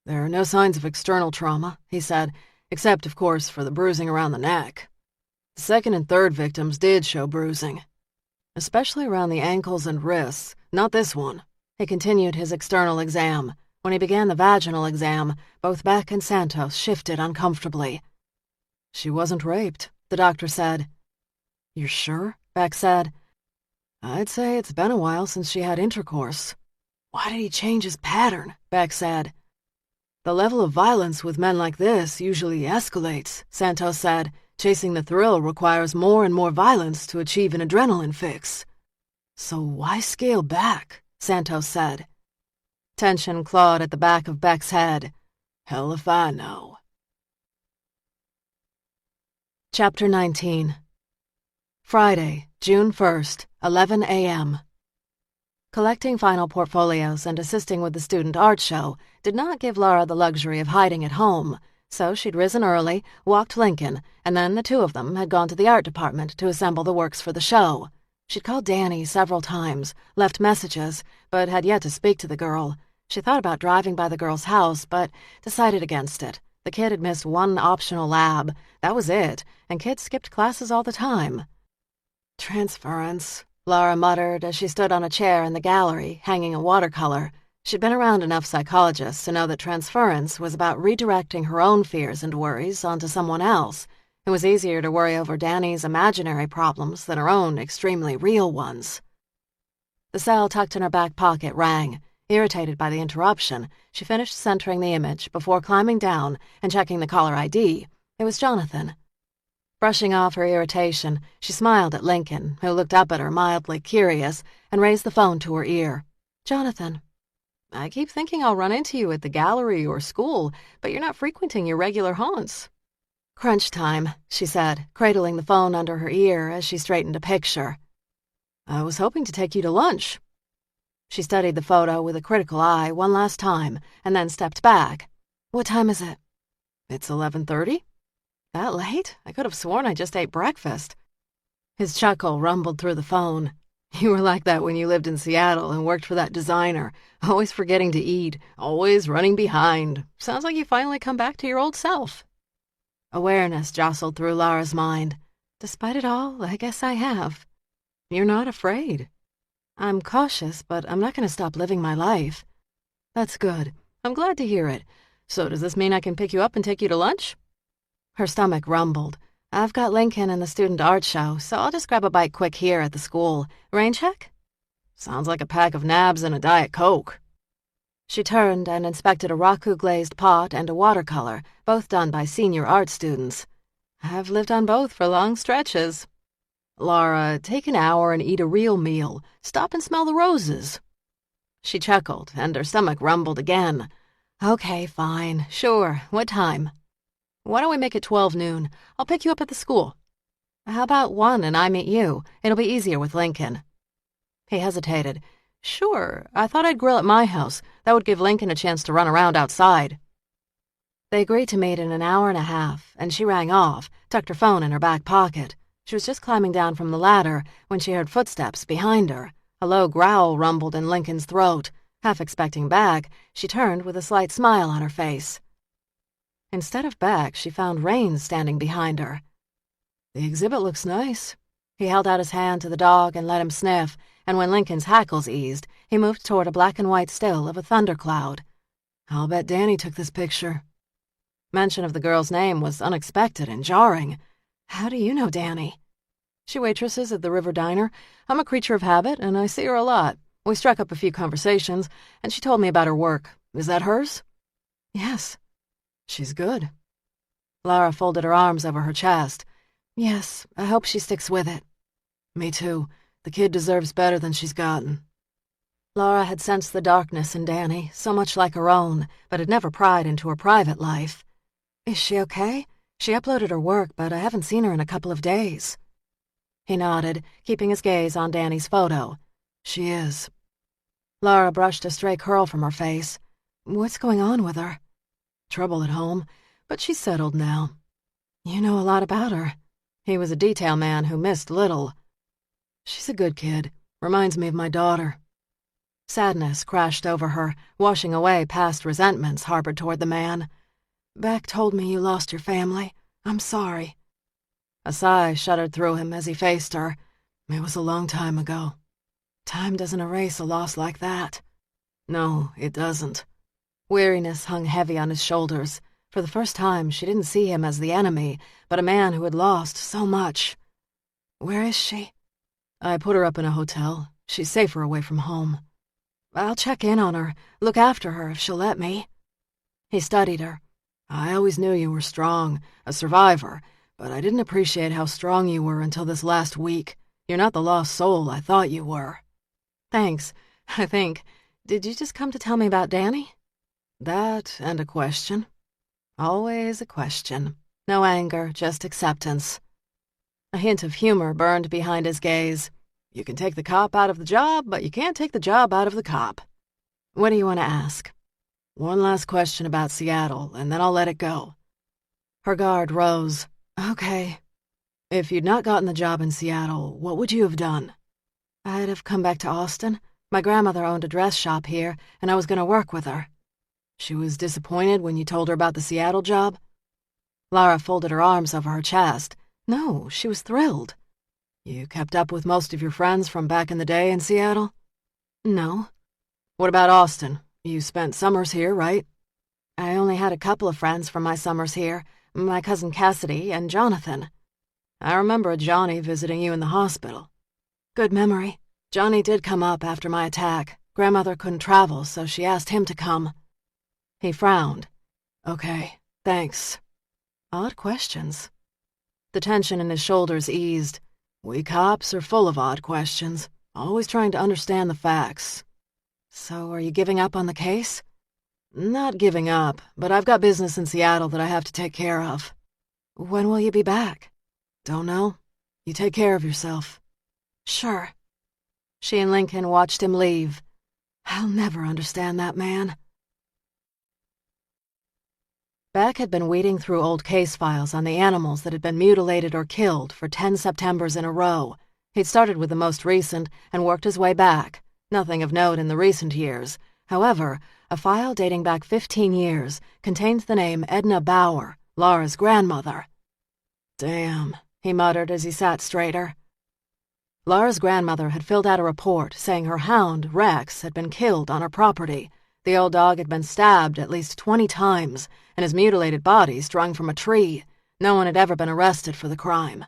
There are no signs of external trauma, he said, except, of course, for the bruising around the neck. The second and third victims did show bruising, especially around the ankles and wrists. Not this one. He continued his external exam. When he began the vaginal exam, both Beck and Santos shifted uncomfortably. She wasn't raped, the doctor said. You're sure? Beck said. I'd say it's been a while since she had intercourse. Why did he change his pattern? Beck said. The level of violence with men like this usually escalates, Santos said. Chasing the thrill requires more and more violence to achieve an adrenaline fix. So why scale back? Santos said. Tension clawed at the back of Beck's head. Hell if I know. Chapter 19. Friday, June 1st, 11 a.m. Collecting final portfolios and assisting with the student art show did not give Laura the luxury of hiding at home, so she'd risen early, walked Lincoln, and then the two of them had gone to the art department to assemble the works for the show. She'd called Danny several times, left messages, but had yet to speak to the girl. She thought about driving by the girl's house, but decided against it. The kid had missed one optional lab. That was it, and kids skipped classes all the time. Transference, Laura muttered as she stood on a chair in the gallery, hanging a watercolor. She'd been around enough psychologists to know that transference was about redirecting her own fears and worries onto someone else. It was easier to worry over Danny's imaginary problems than her own extremely real ones. The cell tucked in her back pocket rang. Irritated by the interruption, she finished centering the image before climbing down and checking the caller ID. It was Jonathan. Brushing off her irritation, she smiled at Lincoln, who looked up at her mildly curious and raised the phone to her ear. "Jonathan, I keep thinking I'll run into you at the gallery or school, but you're not frequenting your regular haunts." "Crunch time," she said, cradling the phone under her ear as she straightened a picture. "I was hoping to take you to lunch." She studied the photo with a critical eye one last time and then stepped back. "What time is it?" "It's 11:30. "That late? I could have sworn I just ate breakfast." His chuckle rumbled through the phone. "You were like that when you lived in Seattle and worked for that designer. Always forgetting to eat, always running behind. Sounds like you finally come back to your old self." Awareness jostled through Lara's mind. "Despite it all, I guess I have." "You're not afraid." "I'm cautious, but I'm not going to stop living my life." "That's good. I'm glad to hear it. So does this mean I can pick you up and take you to lunch?" Her stomach rumbled. "I've got Lincoln and the student art show, so I'll just grab a bite quick here at the school. Rain check?" "Sounds like a pack of nabs and a Diet Coke." She turned and inspected a raku-glazed pot and a watercolor, both done by senior art students. "I've lived on both for long stretches." "Lara, take an hour and eat a real meal. Stop and smell the roses." She chuckled, and her stomach rumbled again. "Okay, fine. Sure. What time?" "Why don't we make it 12 noon? I'll pick you up at the school." "How about 1 and I meet you? It'll be easier with Lincoln." He hesitated. "Sure. I thought I'd grill at my house. That would give Lincoln a chance to run around outside." They agreed to meet in an hour and a half, and she rang off, tucked her phone in her back pocket. She was just climbing down from the ladder when she heard footsteps behind her. A low growl rumbled in Lincoln's throat. Half expecting back, she turned with a slight smile on her face. Instead of back, she found Rain standing behind her. "The exhibit looks nice." He held out his hand to the dog and let him sniff, and when Lincoln's hackles eased, he moved toward a black and white still of a thundercloud. "I'll bet Danny took this picture." Mention of the girl's name was unexpected and jarring. "How do you know Danny?" "She waitresses at the River Diner. I'm a creature of habit, and I see her a lot. We struck up a few conversations, and she told me about her work. Is that hers?" "Yes." "She's good." Lara folded her arms over her chest. "Yes, I hope she sticks with it." "Me too. The kid deserves better than she's gotten." Lara had sensed the darkness in Danny, so much like her own, but had never pried into her private life. "Is she okay? She uploaded her work, but I haven't seen her in a couple of days." He nodded, keeping his gaze on Danny's photo. "She is." Lara brushed a stray curl from her face. "What's going on with her?" "Trouble at home, but she's settled now." "You know a lot about her." He was a detail man who missed little. "She's a good kid. Reminds me of my daughter." Sadness crashed over her, washing away past resentments harbored toward the man. "Beck told me you lost your family. I'm sorry." A sigh shuddered through him as he faced her. "It was a long time ago." "Time doesn't erase a loss like that." "No, it doesn't." Weariness hung heavy on his shoulders. For the first time, she didn't see him as the enemy, but a man who had lost so much. "Where is she?" "I put her up in a hotel. She's safer away from home." "I'll check in on her, look after her if she'll let me." He studied her. "I always knew you were strong, a survivor, but I didn't appreciate how strong you were until this last week. You're not the lost soul I thought you were." "Thanks, I think. Did you just come to tell me about Danny?" "That and a question." Always a question. No anger, just acceptance. A hint of humor burned behind his gaze. "You can take the cop out of the job, but you can't take the job out of the cop." "What do you want to ask?" "One last question about Seattle, and then I'll let it go." Her guard rose. "Okay. If you'd not gotten the job in Seattle, what would you have done?" I'd have come back to Austin. My grandmother owned a dress shop here, and I was going to work with her. She was disappointed when you told her about the Seattle job? Lara folded her arms over her chest. No, she was thrilled. You kept up with most of your friends from back in the day in Seattle? No. What about Austin? You spent summers here, right? I only had a couple of friends from my summers here, my cousin Cassidy and Jonathan. I remember Johnny visiting you in the hospital. Good memory. Johnny did come up after my attack. Grandmother couldn't travel, so she asked him to come. He frowned. Okay, thanks. Odd questions. The tension in his shoulders eased. We cops are full of odd questions, always trying to understand the facts. So are you giving up on the case? Not giving up, but I've got business in Seattle that I have to take care of. When will you be back? Don't know. You take care of yourself. Sure. She and Lincoln watched him leave. I'll never understand that man. Beck had been weeding through old case files on the animals that had been mutilated or killed for 10 Septembers in a row. He'd started with the most recent and worked his way back. Nothing of note in the recent years. However, a file dating back 15 years contained the name Edna Bauer, Lara's grandmother. Damn, he muttered as he sat straighter. Lara's grandmother had filled out a report saying her hound, Rex, had been killed on her property. The old dog had been stabbed at least 20 times, and his mutilated body strung from a tree. No one had ever been arrested for the crime.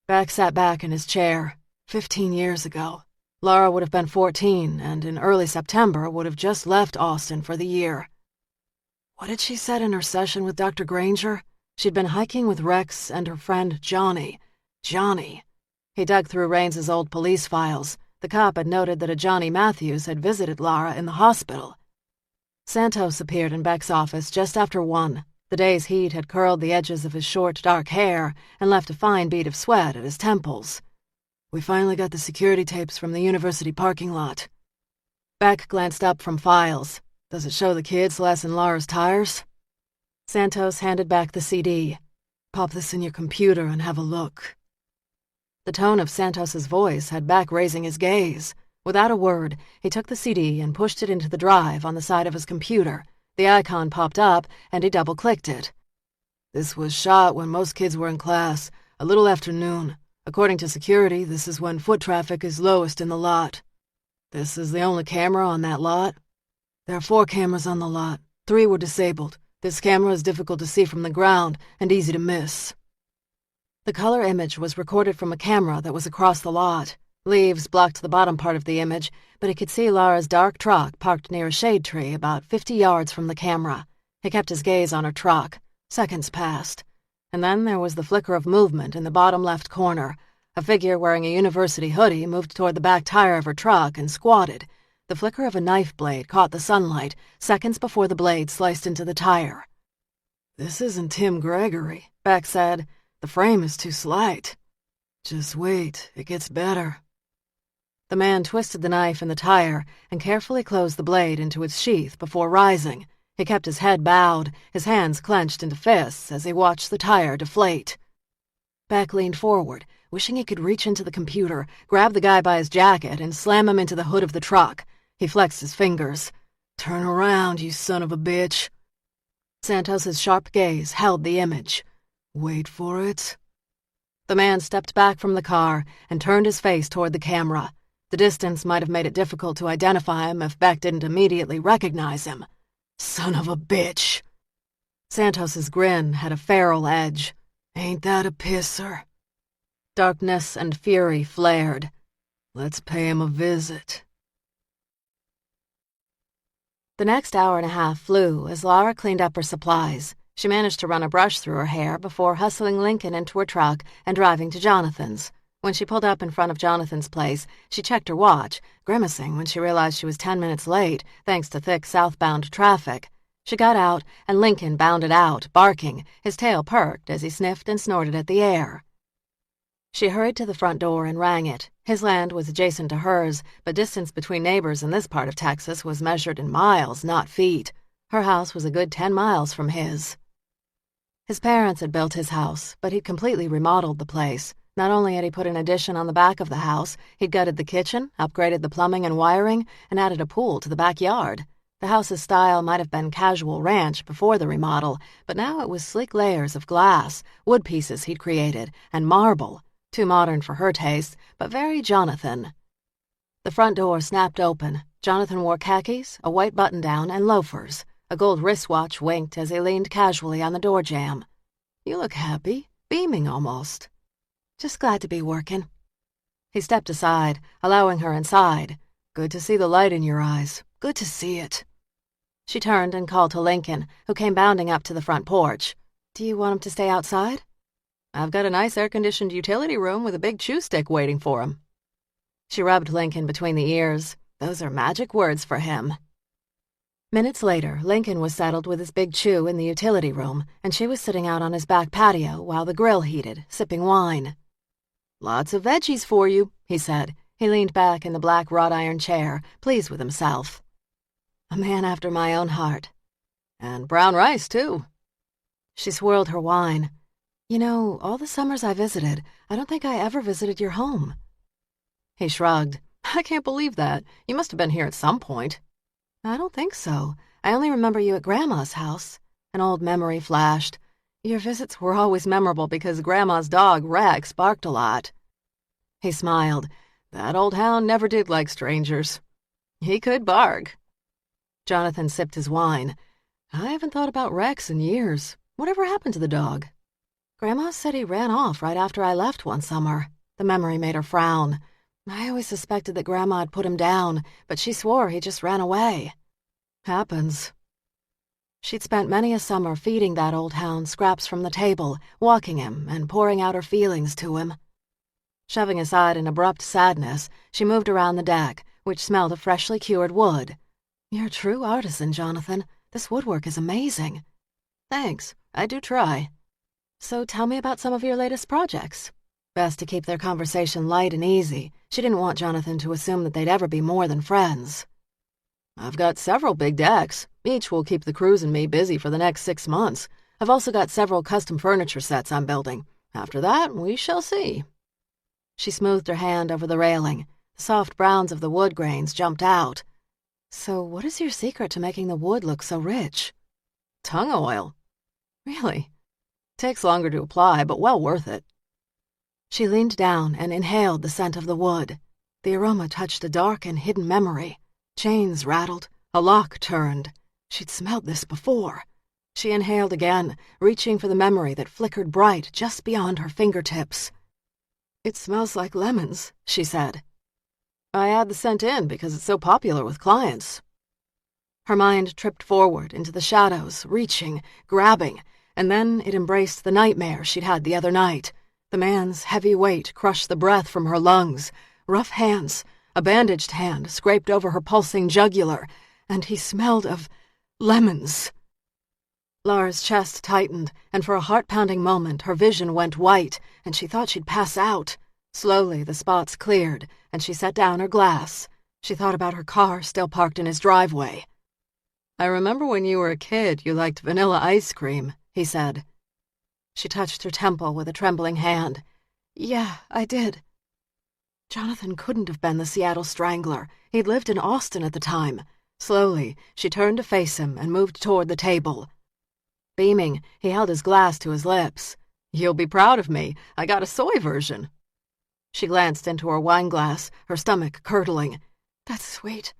Beck sat back in his chair. 15 years ago. Lara would have been 14, and in early September would have just left Austin for the year. What had she said in her session with Dr. Granger? She'd been hiking with Rex and her friend Johnny. Johnny. He dug through Raines's old police files. The cop had noted that a Johnny Matthews had visited Lara in the hospital. Santos appeared in Beck's office just after 1. The day's heat had curled the edges of his short, dark hair and left a fine bead of sweat at his temples. We finally got the security tapes from the university parking lot. Beck glanced up from files. Does it show the kids lessing Lara's tires? Santos handed back the CD. Pop this in your computer and have a look. The tone of Santos's voice had Beck raising his gaze. Without a word, he took the CD and pushed it into the drive on the side of his computer. The icon popped up, and he double-clicked it. This was shot when most kids were in class, a little after noon. According to security, this is when foot traffic is lowest in the lot. This is the only camera on that lot? There are 4 cameras on the lot. 3 were disabled. This camera is difficult to see from the ground and easy to miss. The color image was recorded from a camera that was across the lot. Leaves blocked the bottom part of the image, but he could see Lara's dark truck parked near a shade tree about 50 yards from the camera. He kept his gaze on her truck. Seconds passed. And then there was the flicker of movement in the bottom left corner. A figure wearing a university hoodie moved toward the back tire of her truck and squatted. The flicker of a knife blade caught the sunlight, seconds before the blade sliced into the tire. This isn't Tim Gregory, Beck said. The frame is too slight. Just wait, it gets better. The man twisted the knife in the tire and carefully closed the blade into its sheath before rising. He kept his head bowed, his hands clenched into fists as he watched the tire deflate. Beck leaned forward, wishing he could reach into the computer, grab the guy by his jacket, and slam him into the hood of the truck. He flexed his fingers. Turn around, you son of a bitch. Santos's sharp gaze held the image. Wait for it. The man stepped back from the car and turned his face toward the camera. The distance might have made it difficult to identify him if Beck didn't immediately recognize him. Son of a bitch. Santos's grin had a feral edge. Ain't that a pisser? Darkness and fury flared. Let's pay him a visit. The next hour and a half flew as Lara cleaned up her supplies. She managed to run a brush through her hair before hustling Lincoln into her truck and driving to Jonathan's. When she pulled up in front of Jonathan's place, she checked her watch, grimacing when she realized she was 10 minutes late, thanks to thick southbound traffic. She got out, and Lincoln bounded out, barking, his tail perked as he sniffed and snorted at the air. She hurried to the front door and rang it. His land was adjacent to hers, but distance between neighbors in this part of Texas was measured in miles, not feet. Her house was a good 10 miles from his. His parents had built his house, but he'd completely remodeled the place. Not only had he put an addition on the back of the house, he'd gutted the kitchen, upgraded the plumbing and wiring, and added a pool to the backyard. The house's style might have been casual ranch before the remodel, but now it was sleek layers of glass, wood pieces he'd created, and marble. Too modern for her taste, but very Jonathan. The front door snapped open. Jonathan wore khakis, a white button-down, and loafers. A gold wristwatch winked as he leaned casually on the door jamb. "You look happy, beaming almost." "Just glad to be working." He stepped aside, allowing her inside. "Good to see the light in your eyes. Good to see it." She turned and called to Lincoln, who came bounding up to the front porch. "Do you want him to stay outside?" "I've got a nice air-conditioned utility room with a big chew stick waiting for him." She rubbed Lincoln between the ears. Those are magic words for him. Minutes later, Lincoln was settled with his big chew in the utility room, and she was sitting out on his back patio while the grill heated, sipping wine. "Lots of veggies for you," he said. He leaned back in the black wrought-iron chair, pleased with himself. "A man after my own heart. And brown rice, too." She swirled her wine. "You know, all the summers I visited, I don't think I ever visited your home." He shrugged. "I can't believe that. You must have been here at some point." "I don't think so. I only remember you at Grandma's house." An old memory flashed. "Your visits were always memorable because Grandma's dog, Rex, barked a lot." He smiled. "That old hound never did like strangers. He could bark." Jonathan sipped his wine. "I haven't thought about Rex in years. Whatever happened to the dog?" "Grandma said he ran off right after I left one summer." The memory made her frown. "I always suspected that Grandma had put him down, but she swore he just ran away." "Happens." She'd spent many a summer feeding that old hound scraps from the table, walking him, and pouring out her feelings to him. Shoving aside an abrupt sadness, she moved around the deck, which smelled of freshly cured wood. "You're a true artisan, Jonathan. This woodwork is amazing." "Thanks. I do try." "So tell me about some of your latest projects." Best to keep their conversation light and easy. She didn't want Jonathan to assume that they'd ever be more than friends. "I've got several big decks. Each will keep the crews and me busy for the next 6 months. I've also got several custom furniture sets I'm building. After that, we shall see." She smoothed her hand over the railing. The soft browns of the wood grains jumped out. "So what is your secret to making the wood look so rich?" "Tung oil." "Really? Takes longer to apply, but well worth it." She leaned down and inhaled the scent of the wood. The aroma touched a dark and hidden memory. Chains rattled. A lock turned. She'd smelled this before. She inhaled again, reaching for the memory that flickered bright just beyond her fingertips. "It smells like lemons," she said. "I add the scent in because it's so popular with clients." Her mind tripped forward into the shadows, reaching, grabbing, and then it embraced the nightmare she'd had the other night. The man's heavy weight crushed the breath from her lungs. Rough hands, a bandaged hand scraped over her pulsing jugular, and he smelled of lemons. Lara's chest tightened, and for a heart-pounding moment her vision went white, and she thought she'd pass out. Slowly the spots cleared, and she set down her glass. She thought about her car still parked in his driveway. "I remember when you were a kid you liked vanilla ice cream," he said. She touched her temple with a trembling hand. "Yeah, I did." Jonathan couldn't have been the Seattle Strangler. He'd lived in Austin at the time. Slowly, she turned to face him and moved toward the table. Beaming, he held his glass to his lips. "You'll be proud of me. I got a soy version." She glanced into her wineglass, her stomach curdling. "That's sweet.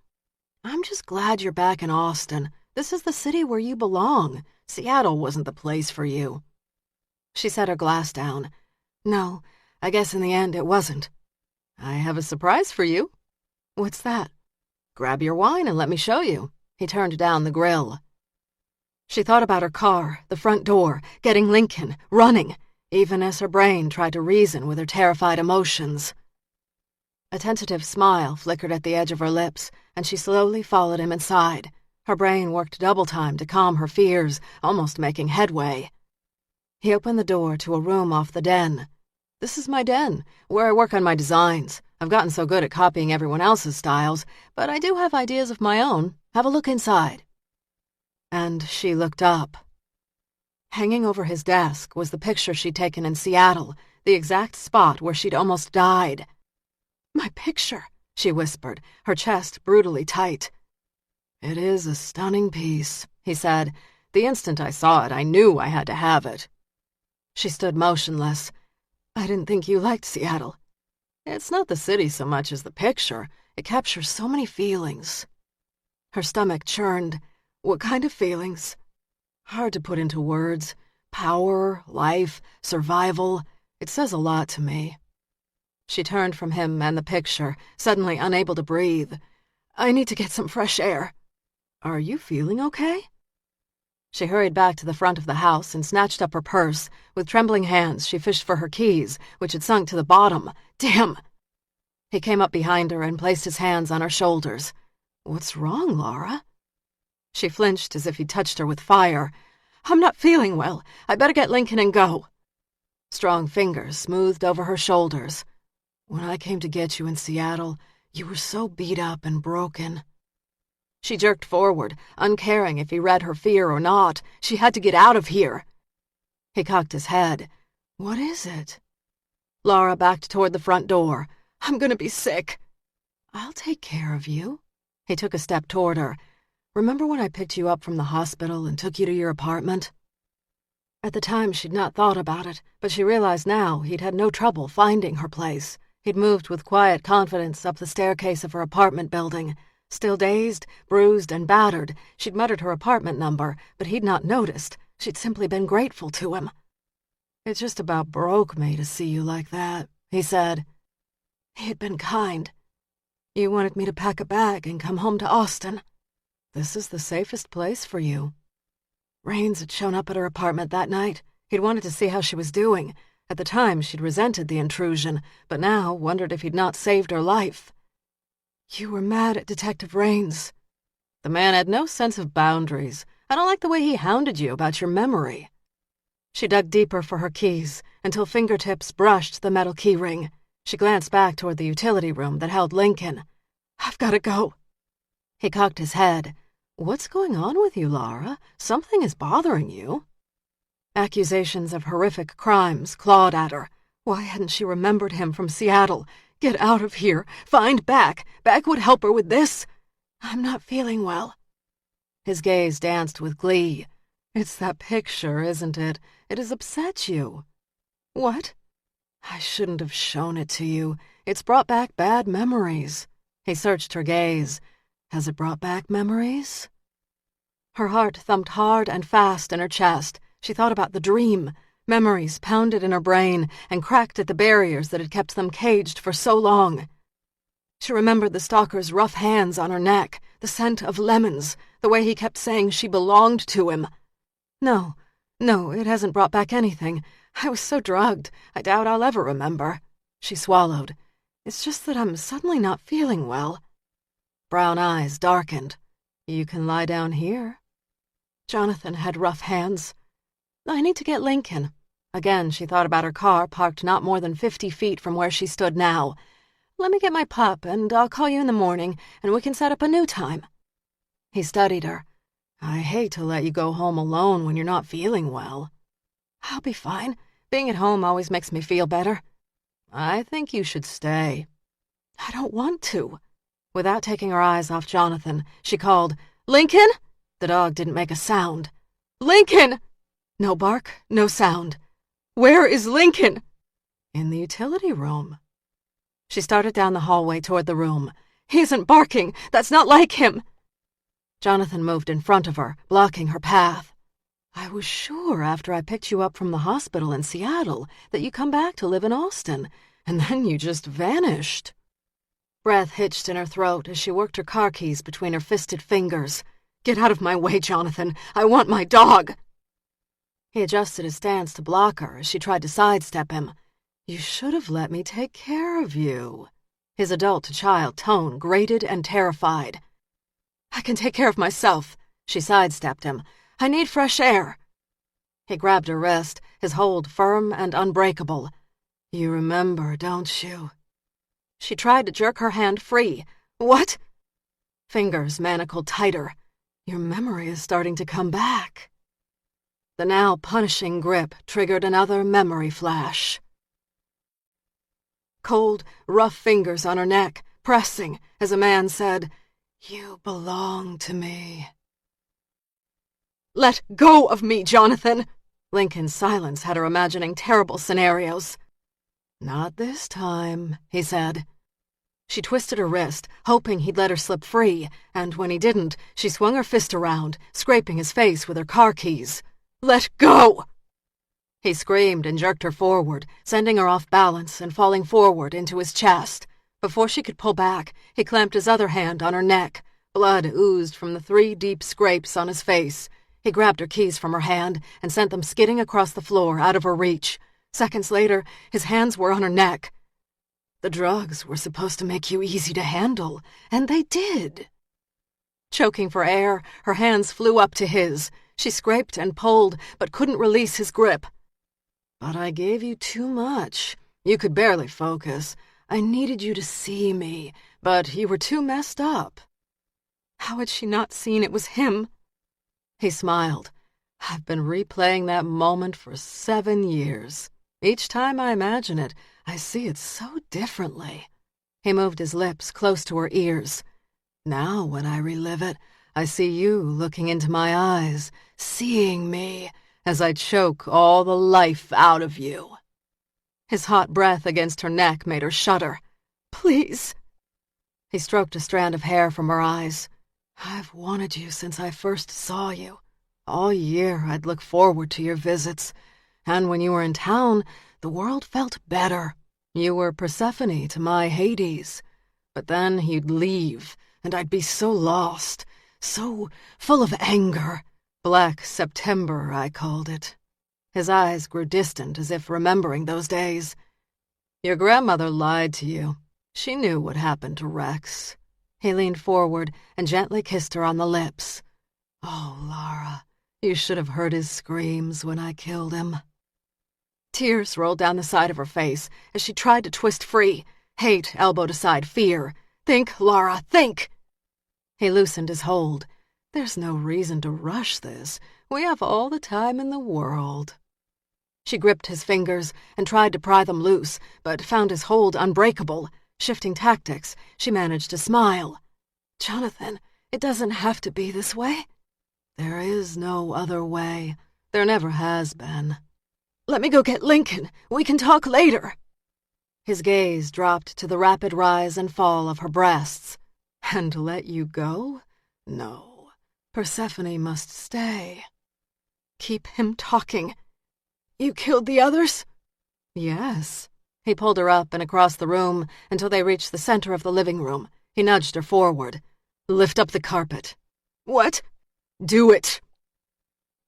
I'm just glad you're back in Austin. This is the city where you belong. Seattle wasn't the place for you." She set her glass down. "No, I guess in the end it wasn't." "I have a surprise for you." "What's that?" "Grab your wine and let me show you." He turned down the grill. She thought about her car, the front door, getting Lincoln, running, even as her brain tried to reason with her terrified emotions. A tentative smile flickered at the edge of her lips, and she slowly followed him inside. Her brain worked double time to calm her fears, almost making headway. He opened the door to a room off the den. "This is my den, where I work on my designs. I've gotten so good at copying everyone else's styles, but I do have ideas of my own. Have a look inside." And she looked up. Hanging over his desk was the picture she'd taken in Seattle, the exact spot where she'd almost died. "My picture," she whispered, her chest brutally tight. "It is a stunning piece," he said. "The instant I saw it, I knew I had to have it." She stood motionless. "I didn't think you liked Seattle." "It's not the city so much as the picture. It captures so many feelings." Her stomach churned. "What kind of feelings?" "Hard to put into words. Power, life, survival. It says a lot to me." She turned from him and the picture, suddenly unable to breathe. "I need to get some fresh air." "Are you feeling okay?" She hurried back to the front of the house and snatched up her purse. With trembling hands, she fished for her keys, which had sunk to the bottom. Damn! He came up behind her and placed his hands on her shoulders. "What's wrong, Laura?" She flinched as if he'd touched her with fire. "I'm not feeling well. I better get Lincoln and go." Strong fingers smoothed over her shoulders. "When I came to get you in Seattle, you were so beat up and broken." She jerked forward, uncaring if he read her fear or not. She had to get out of here. He cocked his head. "What is it?" Laura backed toward the front door. "I'm gonna be sick." "I'll take care of you." He took a step toward her. "Remember when I picked you up from the hospital and took you to your apartment?" At the time, she'd not thought about it, but she realized now he'd had no trouble finding her place. He'd moved with quiet confidence up the staircase of her apartment building. Still dazed, bruised, and battered, she'd muttered her apartment number, but he'd not noticed. She'd simply been grateful to him. "It just about broke me to see you like that," he said. He had been kind. "You wanted me to pack a bag and come home to Austin. This is the safest place for you." Rains had shown up at her apartment that night. He'd wanted to see how she was doing. At the time, she'd resented the intrusion, but now wondered if he'd not saved her life. "You were mad at Detective Rains." "The man had no sense of boundaries. I don't like the way he hounded you about your memory." She dug deeper for her keys until fingertips brushed the metal key ring. She glanced back toward the utility room that held Lincoln. "I've got to go." He cocked his head. "What's going on with you, Laura? Something is bothering you." Accusations of horrific crimes clawed at her. Why hadn't she remembered him from Seattle? Get out of here. Find Beck. Beck would help her with this. "I'm not feeling well." His gaze danced with glee. "It's that picture, isn't it? It has upset you." "What?" "I shouldn't have shown it to you. It's brought back bad memories." He searched her gaze. "Has it brought back memories?" Her heart thumped hard and fast in her chest. She thought about the dream. Memories pounded in her brain and cracked at the barriers that had kept them caged for so long. She remembered the stalker's rough hands on her neck, the scent of lemons, the way he kept saying she belonged to him. No, it hasn't brought back anything. I was so drugged, I doubt I'll ever remember." She swallowed. "It's just that I'm suddenly not feeling well." Brown eyes darkened. "You can lie down here." Jonathan had rough hands. "I need to get Lincoln." Again, she thought about her car parked not more than 50 feet from where she stood now. "Let me get my pup, and I'll call you in the morning, and we can set up a new time." He studied her. "I hate to let you go home alone when you're not feeling well." "I'll be fine. Being at home always makes me feel better." "I think you should stay." "I don't want to." Without taking her eyes off Jonathan, she called, "Lincoln?" The dog didn't make a sound. "Lincoln!" No bark, no sound. "Where is Lincoln?" "In the utility room." She started down the hallway toward the room. "He isn't barking. That's not like him." Jonathan moved in front of her, blocking her path. "I was sure after I picked you up from the hospital in Seattle that you'd come back to live in Austin, and then you just vanished." Breath hitched in her throat as she worked her car keys between her fisted fingers. "Get out of my way, Jonathan. I want my dog." He adjusted his stance to block her as she tried to sidestep him. "You should have let me take care of you." His adult-to-child tone grated and terrified. "I can take care of myself." She sidestepped him. "I need fresh air." He grabbed her wrist, his hold firm and unbreakable. "You remember, don't you?" She tried to jerk her hand free. "What?" Fingers manacled tighter. "Your memory is starting to come back." The now punishing grip triggered another memory flash. Cold, rough fingers on her neck, pressing as a man said, "You belong to me." "Let go of me, Jonathan!" Lincoln's silence had her imagining terrible scenarios. "Not this time," he said. She twisted her wrist, hoping he'd let her slip free, and when he didn't, she swung her fist around, scraping his face with her car keys. "Let go!" He screamed and jerked her forward, sending her off balance and falling forward into his chest. Before she could pull back, he clamped his other hand on her neck. Blood oozed from the 3 deep scrapes on his face. He grabbed her keys from her hand and sent them skidding across the floor out of her reach. Seconds later, his hands were on her neck. The drugs were supposed to make you easy to handle, and they did. Choking for air, her hands flew up to his. She scraped and pulled, but couldn't release his grip. "But I gave you too much. You could barely focus. I needed you to see me, but you were too messed up." How had she not seen it was him? He smiled. "I've been replaying that moment for 7 years. Each time I imagine it, I see it so differently." He moved his lips close to her ears. "Now when I relive it, I see you looking into my eyes, seeing me, as I choke all the life out of you." His hot breath against her neck made her shudder. "Please." He stroked a strand of hair from her eyes. "I've wanted you since I first saw you. All year I'd look forward to your visits. And when you were in town, the world felt better. You were Persephone to my Hades. But then you'd leave, and I'd be so lost, so full of anger. Black September, I called it." His eyes grew distant as if remembering those days. "Your grandmother lied to you. She knew what happened to Rex." He leaned forward and gently kissed her on the lips. "Oh, Lara, you should have heard his screams when I killed him." Tears rolled down the side of her face as she tried to twist free. Hate elbowed aside fear. "Think, Lara, think!" He loosened his hold. "There's no reason to rush this. We have all the time in the world." She gripped his fingers and tried to pry them loose, but found his hold unbreakable. Shifting tactics, she managed to smile. "Jonathan, it doesn't have to be this way." "There is no other way. There never has been." "Let me go get Lincoln. We can talk later." His gaze dropped to the rapid rise and fall of her breasts. "And let you go? No. Persephone must stay." "Keep him talking. You killed the others?" "Yes." He pulled her up and across the room until they reached the center of the living room. He nudged her forward. "Lift up the carpet." "What?" "Do it."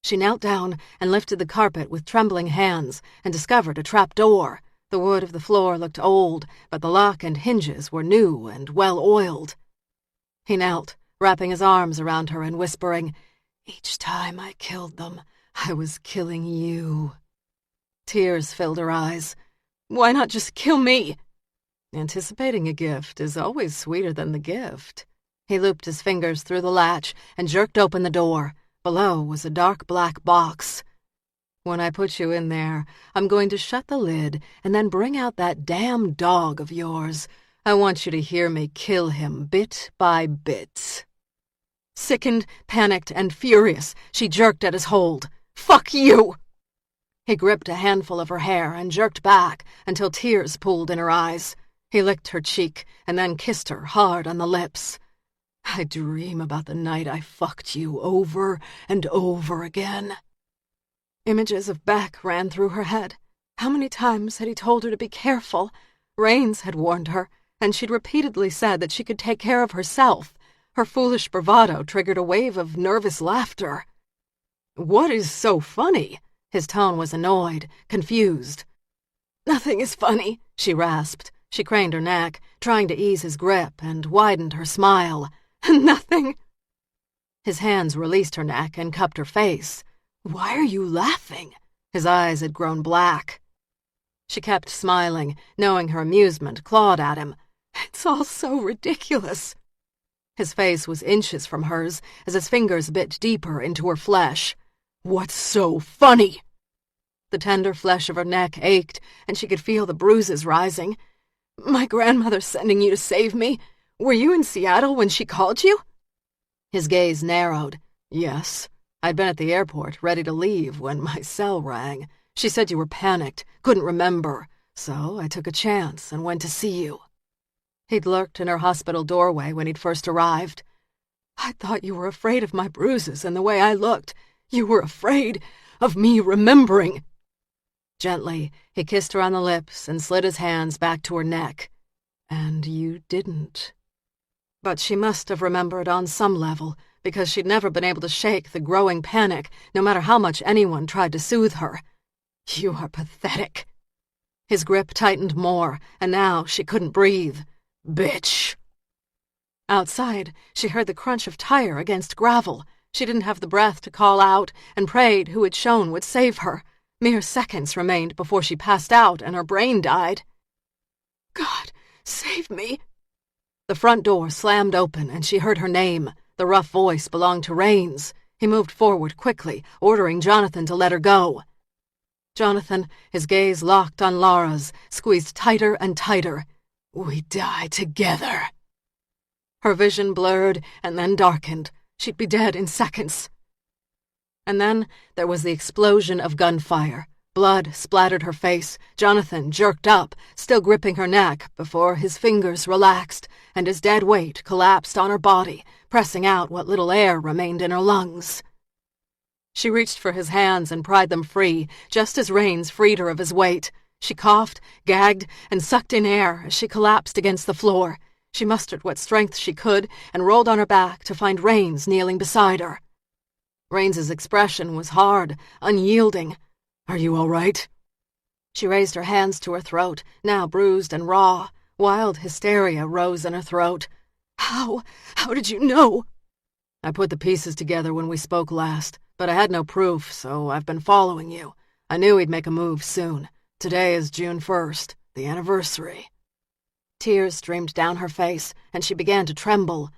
She knelt down and lifted the carpet with trembling hands and discovered a trap door. The wood of the floor looked old, but the lock and hinges were new and well-oiled. He knelt, wrapping his arms around her and whispering, "Each time I killed them, I was killing you." Tears filled her eyes. "Why not just kill me?" "Anticipating a gift is always sweeter than the gift." He looped his fingers through the latch and jerked open the door. Below was a dark black box. "When I put you in there, I'm going to shut the lid and then bring out that damn dog of yours. I want you to hear me kill him bit by bit." Sickened, panicked, and furious, she jerked at his hold. "Fuck you!" He gripped a handful of her hair and jerked back until tears pooled in her eyes. He licked her cheek and then kissed her hard on the lips. "I dream about the night I fucked you over and over again." Images of Beck ran through her head. How many times had he told her to be careful? Rains had warned her, and she'd repeatedly said that she could take care of herself. Her foolish bravado triggered a wave of nervous laughter. "What is so funny?" His tone was annoyed, confused. "Nothing is funny," she rasped. She craned her neck, trying to ease his grip, and widened her smile. "Nothing." His hands released her neck and cupped her face. "Why are you laughing?" His eyes had grown black. She kept smiling, knowing her amusement clawed at him. "It's all so ridiculous." His face was inches from hers as his fingers bit deeper into her flesh. What's so funny? The tender flesh of her neck ached, and she could feel the bruises rising. My grandmother's sending you to save me. Were you in Seattle when she called you? His gaze narrowed. Yes. I'd been at the airport, ready to leave, when my cell rang. She said you were panicked, couldn't remember, so I took a chance and went to see you. He'd lurked in her hospital doorway when he'd first arrived. I thought you were afraid of my bruises and the way I looked. You were afraid of me remembering. Gently, he kissed her on the lips and slid his hands back to her neck. And you didn't. But she must have remembered on some level, because she'd never been able to shake the growing panic, no matter how much anyone tried to soothe her. You are pathetic. His grip tightened more, and now she couldn't breathe. Bitch. Outside, she heard the crunch of tire against gravel. She didn't have the breath to call out, and prayed who had shown would save her. Mere seconds remained before she passed out and her brain died. God, save me. The front door slammed open and she heard her name. The rough voice belonged to Rains. He moved forward quickly, ordering Jonathan to let her go. Jonathan, his gaze locked on Laura's, squeezed tighter and tighter. We die together. Her vision blurred and then darkened. She'd be dead in seconds. And then there was the explosion of gunfire. Blood splattered her face. Jonathan jerked up, still gripping her neck, before his fingers relaxed and his dead weight collapsed on her body, pressing out what little air remained in her lungs. She reached for his hands and pried them free, just as Rains freed her of his weight. She coughed, gagged, and sucked in air as she collapsed against the floor. She mustered what strength she could and rolled on her back to find Rains kneeling beside her. Rains's expression was hard, unyielding. Are you all right? She raised her hands to her throat, now bruised and raw. Wild hysteria rose in her throat. How did you know? I put the pieces together when we spoke last, but I had no proof, so I've been following you. I knew he'd make a move soon. Today is June 1st, the anniversary. Tears streamed down her face, and she began to tremble.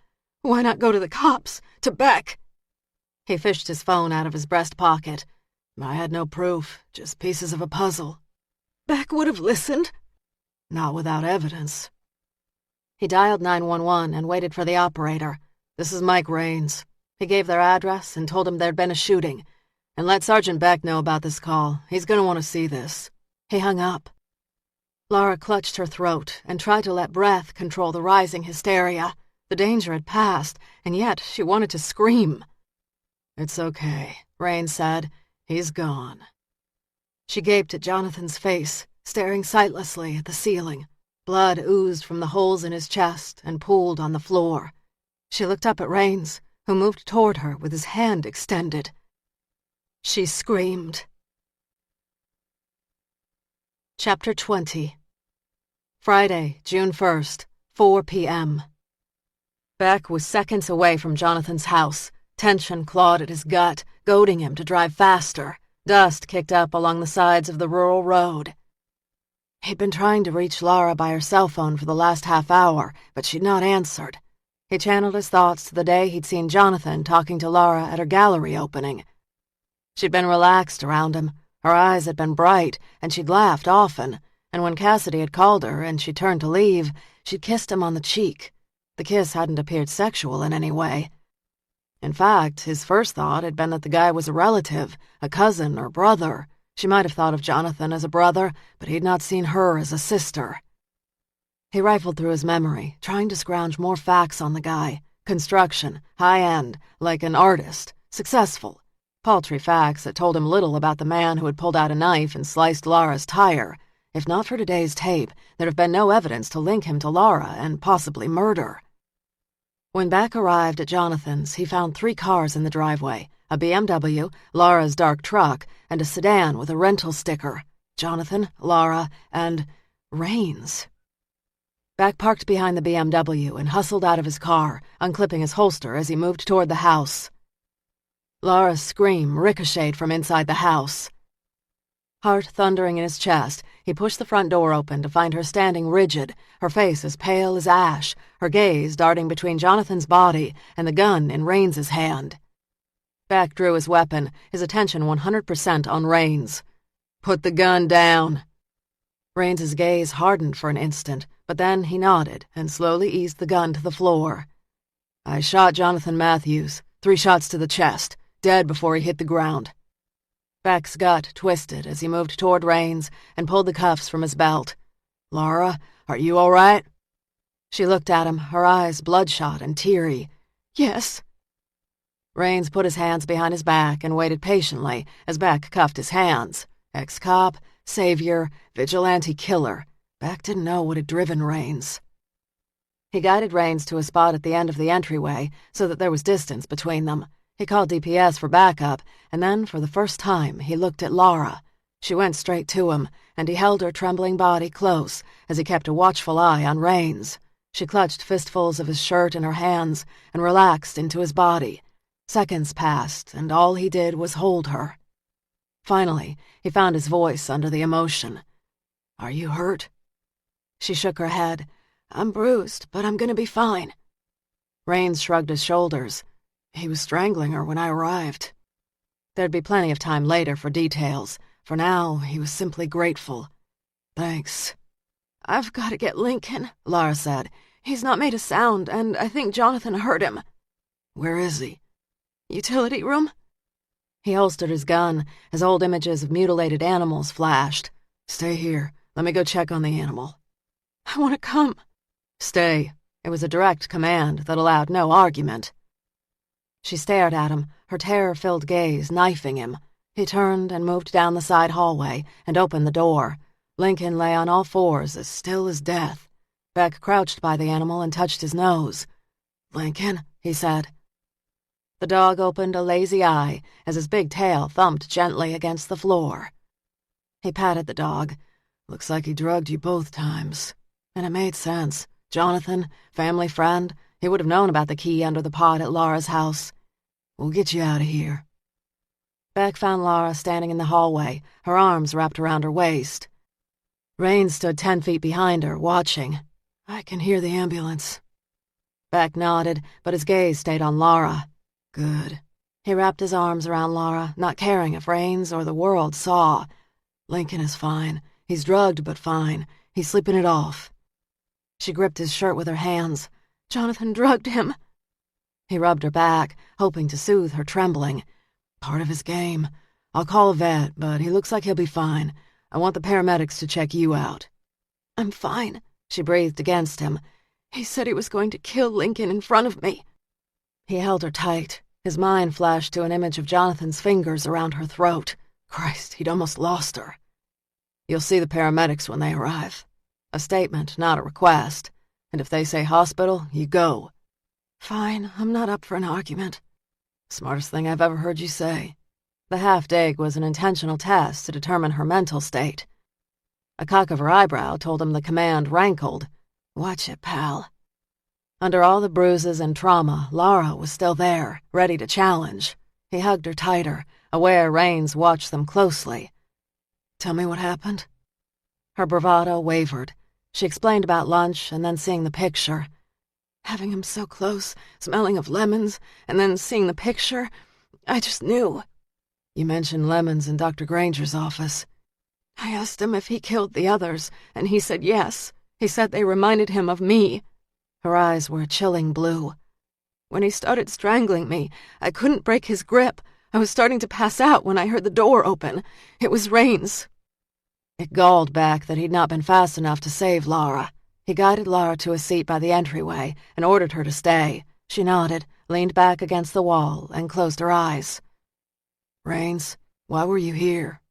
Why not go to the cops? To Beck? He fished his phone out of his breast pocket. I had no proof, just pieces of a puzzle. Beck would have listened? Not without evidence. He dialed 911 and waited for the operator. This is Mike Rains. He gave their address and told him there'd been a shooting. And let Sergeant Beck know about this call. He's going to want to see this. He hung up. Laura clutched her throat and tried to let breath control the rising hysteria. The danger had passed, and yet she wanted to scream. It's okay, Rains said. He's gone. She gaped at Jonathan's face, staring sightlessly at the ceiling. Blood oozed from the holes in his chest and pooled on the floor. She looked up at Rains, who moved toward her with his hand extended. She screamed. Chapter 20. Friday, June 1st, 4 p.m. Beck was seconds away from Jonathan's house. Tension clawed at his gut, goading him to drive faster. Dust kicked up along the sides of the rural road. He'd been trying to reach Laura by her cell phone for the last half hour, but she'd not answered. He channeled his thoughts to the day he'd seen Jonathan talking to Laura at her gallery opening. She'd been relaxed around him. Her eyes had been bright, and she'd laughed often, and when Cassidy had called her and she turned to leave, she'd kissed him on the cheek. The kiss hadn't appeared sexual in any way. In fact, his first thought had been that the guy was a relative, a cousin or brother. She might have thought of Jonathan as a brother, but he'd not seen her as a sister. He rifled through his memory, trying to scrounge more facts on the guy. Construction, high-end, like an artist, successful. Paltry facts that told him little about the man who had pulled out a knife and sliced Laura's tire. If not for today's tape, there'd have been no evidence to link him to Laura and possibly murder. When Beck arrived at Jonathan's, he found 3 cars in the driveway, a BMW, Laura's dark truck, and a sedan with a rental sticker. Jonathan, Laura, and Rains. Beck parked behind the BMW and hustled out of his car, unclipping his holster as he moved toward the house. Laura's scream ricocheted from inside the house. Heart thundering in his chest, he pushed the front door open to find her standing rigid, her face as pale as ash, her gaze darting between Jonathan's body and the gun in Rains's hand. Beck drew his weapon, his attention 100% on Rains. "Put the gun down." Rains's gaze hardened for an instant, but then he nodded and slowly eased the gun to the floor. "I shot Jonathan Matthews, 3 shots to the chest, dead before he hit the ground." Beck's gut twisted as he moved toward Rains and pulled the cuffs from his belt. "Laura, are you all right?" She looked at him, her eyes bloodshot and teary. "Yes." Rains put his hands behind his back and waited patiently as Beck cuffed his hands. Ex-cop, savior, vigilante killer. Beck didn't know what had driven Rains. He guided Rains to a spot at the end of the entryway so that there was distance between them. He called DPS for backup, and then, for the first time, he looked at Laura. She went straight to him, and he held her trembling body close as he kept a watchful eye on Rains. She clutched fistfuls of his shirt in her hands and relaxed into his body. Seconds passed, and all he did was hold her. Finally, he found his voice under the emotion. "Are you hurt?" She shook her head. "I'm bruised, but I'm gonna be fine." Rains shrugged his shoulders. He was strangling her when I arrived. There'd be plenty of time later for details. For now, he was simply grateful. "Thanks." "I've got to get Lincoln," Laura said. "He's not made a sound, and I think Jonathan heard him." "Where is he?" "Utility room." He holstered his gun as old images of mutilated animals flashed. "Stay here. Let me go check on the animal." "I want to come." "Stay." It was a direct command that allowed no argument. She stared at him, her terror-filled gaze knifing him. He turned and moved down the side hallway and opened the door. Lincoln lay on all fours, as still as death. Beck crouched by the animal and touched his nose. "Lincoln," he said. The dog opened a lazy eye as his big tail thumped gently against the floor. He patted the dog. "Looks like he drugged you both times." And it made sense. Jonathan, family friend, he would have known about the key under the pot at Laura's house. "We'll get you out of here." Beck found Laura standing in the hallway, her arms wrapped around her waist. Rains stood 10 feet behind her, watching. "I can hear the ambulance." Beck nodded, but his gaze stayed on Laura. "Good." He wrapped his arms around Laura, not caring if Rains or the world saw. "Lincoln is fine. He's drugged, but fine. He's sleeping it off." She gripped his shirt with her hands. "Jonathan drugged him." He rubbed her back, hoping to soothe her trembling. "Part of his game. I'll call a vet, but he looks like he'll be fine. I want the paramedics to check you out." "I'm fine," she breathed against him. "He said he was going to kill Lincoln in front of me." He held her tight. His mind flashed to an image of Jonathan's fingers around her throat. Christ, he'd almost lost her. "You'll see the paramedics when they arrive." A statement, not a request. "And if they say hospital, you go." "Fine, I'm not up for an argument." "Smartest thing I've ever heard you say." The half-dig was an intentional test to determine her mental state. A cock of her eyebrow told him the command rankled. "Watch it, pal." Under all the bruises and trauma, Laura was still there, ready to challenge. He hugged her tighter, aware Rains watched them closely. "Tell me what happened." Her bravado wavered. She explained about lunch and then seeing the picture. Having him so close, smelling of lemons, and then seeing the picture, I just knew. "You mentioned lemons in Dr. Granger's office." "I asked him if he killed the others, and he said yes. He said they reminded him of me." Her eyes were a chilling blue. "When he started strangling me, I couldn't break his grip. I was starting to pass out when I heard the door open. It was Rains." It galled Beck that he'd not been fast enough to save Laura. He guided Laura to a seat by the entryway and ordered her to stay. She nodded, leaned back against the wall, and closed her eyes. "Rains, why were you here?"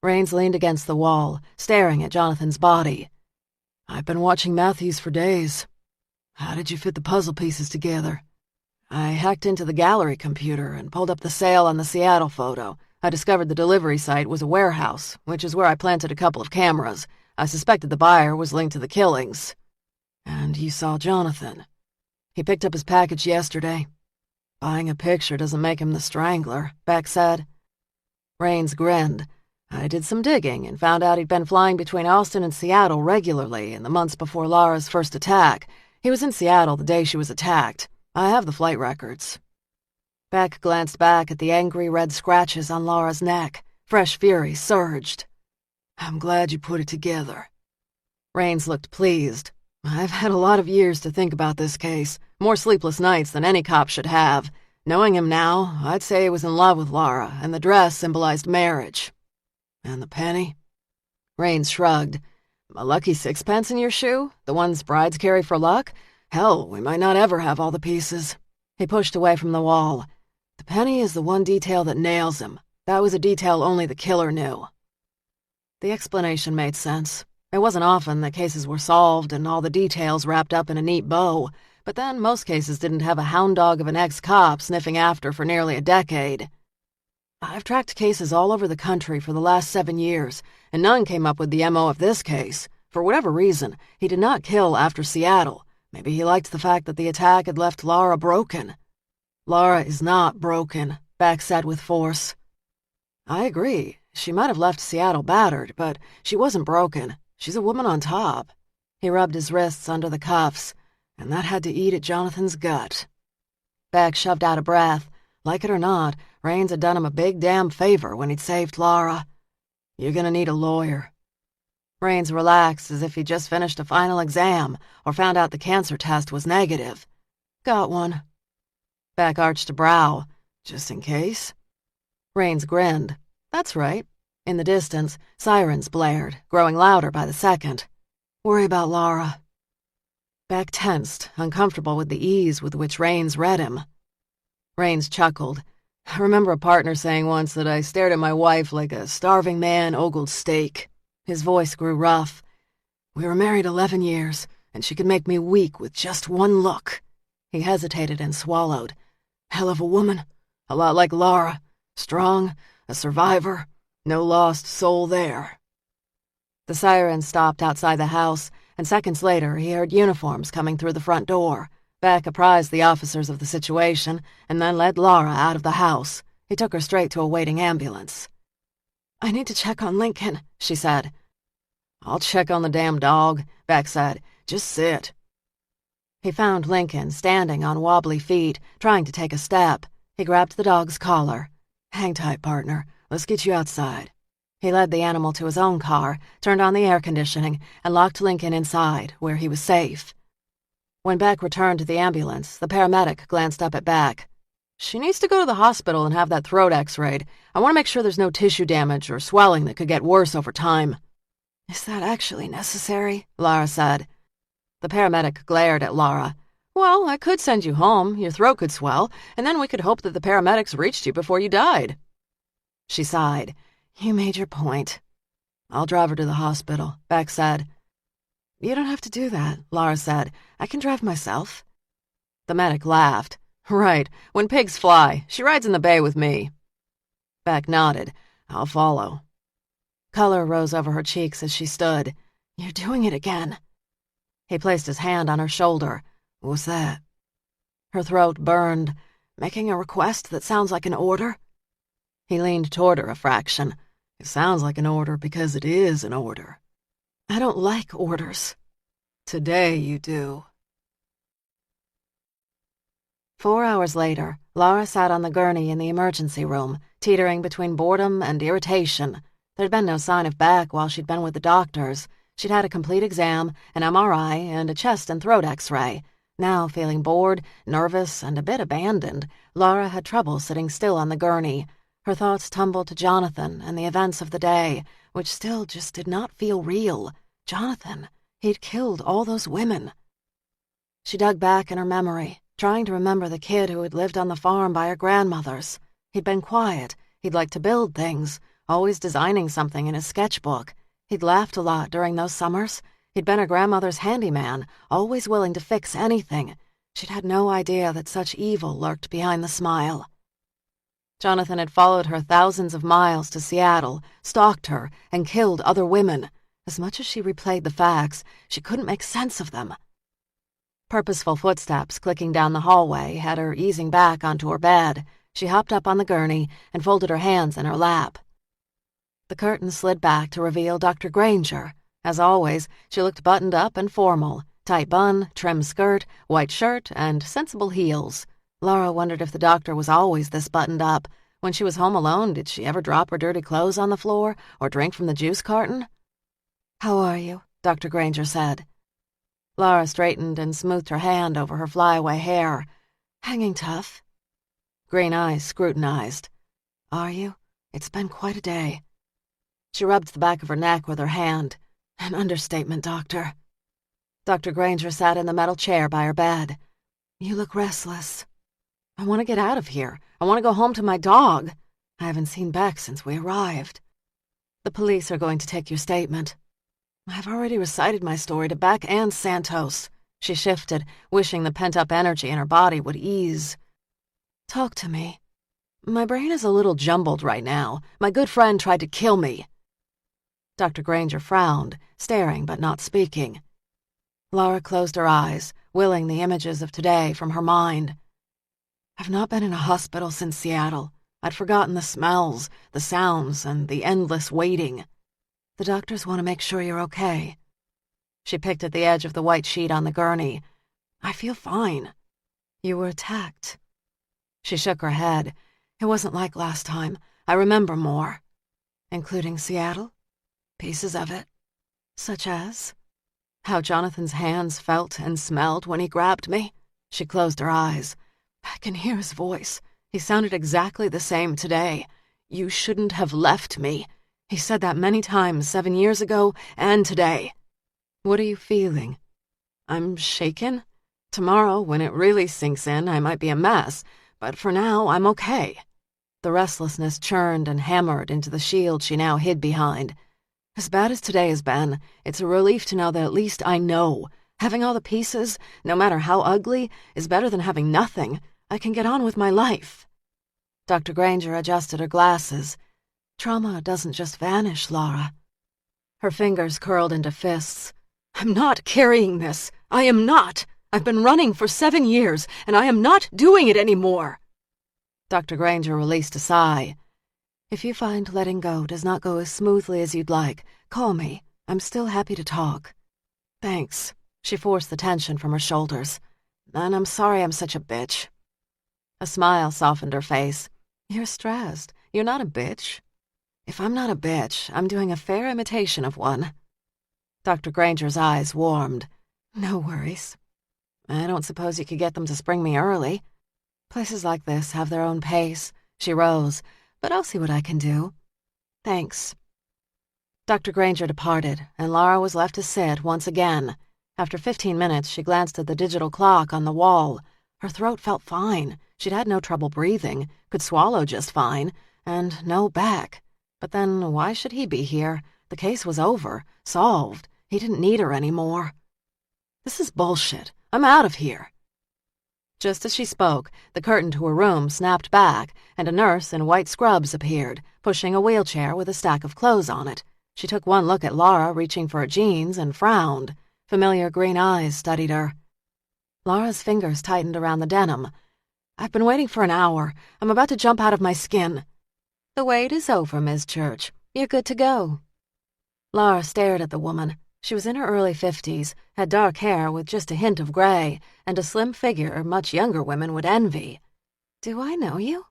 Rains leaned against the wall, staring at Jonathan's body. "I've been watching Matthews for days. How did you fit the puzzle pieces together?" "I hacked into the gallery computer and pulled up the sale on the Seattle photo. I discovered the delivery site was a warehouse, which is where I planted a couple of cameras. I suspected the buyer was linked to the killings." "And you saw Jonathan?" "He picked up his package yesterday." "Buying a picture doesn't make him the strangler," Beck said. Rains grinned. "I did some digging and found out he'd been flying between Austin and Seattle regularly in the months before Laura's first attack. He was in Seattle the day she was attacked. I have the flight records." Beck glanced back at the angry red scratches on Laura's neck. Fresh fury surged. "I'm glad you put it together." Rains looked pleased. "I've had a lot of years to think about this case, more sleepless nights than any cop should have. Knowing him now, I'd say he was in love with Laura, and the dress symbolized marriage." "And the penny?" Rains shrugged. "A lucky sixpence in your shoe? The ones brides carry for luck? Hell, we might not ever have all the pieces." He pushed away from the wall. "The penny is the one detail that nails him. That was a detail only the killer knew." The explanation made sense. It wasn't often that cases were solved and all the details wrapped up in a neat bow, but then most cases didn't have a hound dog of an ex-cop sniffing after for nearly a decade. "I've tracked cases all over the country for the last 7 years, and none came up with the MO of this case. For whatever reason, he did not kill after Seattle. Maybe he liked the fact that the attack had left Laura broken." "Laura is not broken," Beck said with force. "I agree. She might have left Seattle battered, but she wasn't broken. She's a woman on top." He rubbed his wrists under the cuffs, and that had to eat at Jonathan's gut. Beck shoved out a breath. Like it or not, Rains had done him a big damn favor when he'd saved Laura. "You're gonna need a lawyer." Rains relaxed as if he'd just finished a final exam or found out the cancer test was negative. "Got one." Beck arched a brow. "Just in case?" Rains grinned. "That's right." In the distance, sirens blared, growing louder by the second. "Worry about Laura." Beck tensed, uncomfortable with the ease with which Rains read him. Rains chuckled. "I remember a partner saying once that I stared at my wife like a starving man ogled steak." His voice grew rough. "We were married 11 years, and she could make me weak with just one look." He hesitated and swallowed. "Hell of a woman. A lot like Laura. Strong, a survivor. No lost soul there." The siren stopped outside the house, and seconds later he heard uniforms coming through the front door. Beck apprised the officers of the situation, and then led Laura out of the house. He took her straight to a waiting ambulance. "I need to check on Lincoln," she said. "I'll check on the damn dog," Beck said. "Just sit." He found Lincoln standing on wobbly feet, trying to take a step. He grabbed the dog's collar. "Hang tight, partner. Let's get you outside." He led the animal to his own car, turned on the air conditioning, and locked Lincoln inside, where he was safe. When Beck returned to the ambulance, the paramedic glanced up at Beck. "She needs to go to the hospital and have that throat x-rayed. I want to make sure there's no tissue damage or swelling that could get worse over time." "Is that actually necessary?" Laura said. The paramedic glared at Laura. "Well, I could send you home, your throat could swell, and then we could hope that the paramedics reached you before you died." She sighed. "You made your point." "I'll drive her to the hospital," Beck said. "You don't have to do that," Laura said. "I can drive myself." The medic laughed. "Right, when pigs fly. She rides in the bay with me." Beck nodded. "I'll follow." Color rose over her cheeks as she stood. "You're doing it again." He placed his hand on her shoulder. "What's that?" Her throat burned. "Making a request that sounds like an order?" He leaned toward her a fraction. "It sounds like an order because it is an order." "I don't like orders." "Today you do." 4 hours later, Laura sat on the gurney in the emergency room, teetering between boredom and irritation. There'd been no sign of Beck while she'd been with the doctors. She'd had a complete exam, an MRI, and a chest and throat x-ray. Now, feeling bored, nervous, and a bit abandoned, Laura had trouble sitting still on the gurney. Her thoughts tumbled to Jonathan and the events of the day, which still just did not feel real. Jonathan, he'd killed all those women. She dug back in her memory, trying to remember the kid who had lived on the farm by her grandmother's. He'd been quiet. He'd liked to build things, always designing something in his sketchbook. He'd laughed a lot during those summers. He'd been her grandmother's handyman, always willing to fix anything. She'd had no idea that such evil lurked behind the smile. Jonathan had followed her thousands of miles to Seattle, stalked her, and killed other women. As much as she replayed the facts, she couldn't make sense of them. Purposeful footsteps clicking down the hallway had her easing back onto her bed. She hopped up on the gurney and folded her hands in her lap. The curtain slid back to reveal Dr. Granger. As always, she looked buttoned up and formal. Tight bun, trim skirt, white shirt, and sensible heels. Laura wondered if the doctor was always this buttoned up. When she was home alone, did she ever drop her dirty clothes on the floor or drink from the juice carton? "How are you?" Dr. Granger said. Laura straightened and smoothed her hand over her flyaway hair. "Hanging tough." Green eyes scrutinized. "Are you? It's been quite a day." She rubbed the back of her neck with her hand. "An understatement, Doctor." Dr. Granger sat in the metal chair by her bed. "You look restless." "I want to get out of here. I want to go home to my dog. I haven't seen Beck since we arrived." "The police are going to take your statement." "I've already recited my story to Beck and Santos." She shifted, wishing the pent-up energy in her body would ease. "Talk to me. My brain is a little jumbled right now. My good friend tried to kill me." Dr. Granger frowned, staring but not speaking. Laura closed her eyes, willing the images of today from her mind. "I've not been in a hospital since Seattle. I'd forgotten the smells, the sounds, and the endless waiting. The doctors want to make sure you're okay." She picked at the edge of the white sheet on the gurney. "I feel fine." "You were attacked." She shook her head. "It wasn't like last time. I remember more." "Including Seattle?" "Pieces of it." "Such as?" "How Jonathan's hands felt and smelled when he grabbed me." She closed her eyes. "I can hear his voice. He sounded exactly the same today. 'You shouldn't have left me.' He said that many times 7 years ago and today." "What are you feeling?" "I'm shaken. Tomorrow, when it really sinks in, I might be a mess, but for now, I'm okay." The restlessness churned and hammered into the shield she now hid behind. "As bad as today has been, it's a relief to know that at least I know. Having all the pieces, no matter how ugly, is better than having nothing. I can get on with my life." Dr. Granger adjusted her glasses. "Trauma doesn't just vanish, Laura." Her fingers curled into fists. "I'm not carrying this. I am not. I've been running for 7 years, and I am not doing it anymore." Dr. Granger released a sigh. "If you find letting go does not go as smoothly as you'd like, call me. I'm still happy to talk." "Thanks." She forced the tension from her shoulders. "And I'm sorry I'm such a bitch." A smile softened her face. "You're stressed. You're not a bitch." "If I'm not a bitch, I'm doing a fair imitation of one." Dr. Granger's eyes warmed. "No worries. I don't suppose you could get them to spring me early. Places like this have their own pace." She rose. "But I'll see what I can do." "Thanks." Dr. Granger departed, and Laura was left to sit once again. After 15 minutes, she glanced at the digital clock on the wall. Her throat felt fine. She'd had no trouble breathing, could swallow just fine, and no back. But then why should he be here? The case was over, solved. He didn't need her anymore. "This is bullshit. I'm out of here." Just as she spoke, the curtain to her room snapped back, and a nurse in white scrubs appeared, pushing a wheelchair with a stack of clothes on it. She took one look at Laura reaching for her jeans and frowned. Familiar green eyes studied her. Laura's fingers tightened around the denim. "I've been waiting for an hour. I'm about to jump out of my skin." "The wait is over, Miss Church. You're good to go." Laura stared at the woman. She was in her early 50s, had dark hair with just a hint of gray, and a slim figure much younger women would envy. "Do I know you?"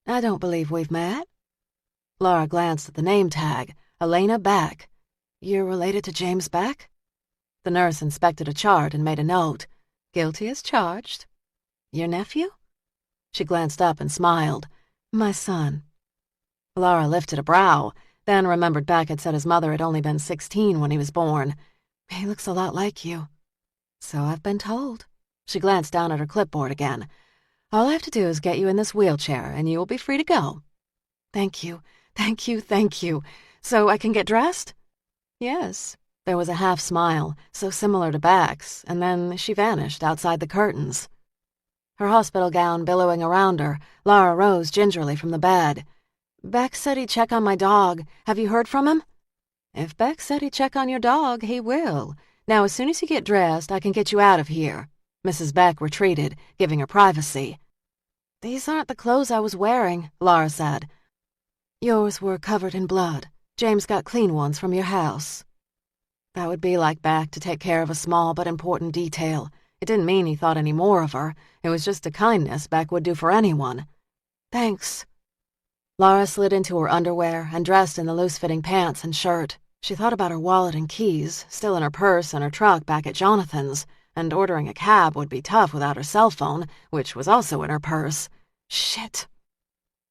"I don't believe we've met." Laura glanced at the name tag, Elena Beck. "You're related to James Beck?" The nurse inspected a chart and made a note. "Guilty as charged." "Your nephew?" She glanced up and smiled. "My son." Laura lifted a brow, then remembered Beck had said his mother had only been 16 when he was born. "He looks a lot like you." "So I've been told." She glanced down at her clipboard again. "All I have to do is get you in this wheelchair, and you will be free to go." "Thank you, thank you, thank you. So I can get dressed?" "Yes." There was a half smile, so similar to Beck's, and then she vanished outside the curtains. Her hospital gown billowing around her, Laura rose gingerly from the bed. "Beck said he'd check on my dog. Have you heard from him?" "If Beck said he'd check on your dog, he will. Now, as soon as you get dressed, I can get you out of here." Mrs. Beck retreated, giving her privacy. "These aren't the clothes I was wearing," Laura said. "Yours were covered in blood. James got clean ones from your house." That would be like Beck to take care of a small but important detail. It didn't mean he thought any more of her. It was just a kindness Beck would do for anyone. "Thanks." Laura slid into her underwear and dressed in the loose-fitting pants and shirt. She thought about her wallet and keys, still in her purse and her truck back at Jonathan's, and ordering a cab would be tough without her cell phone, which was also in her purse. Shit.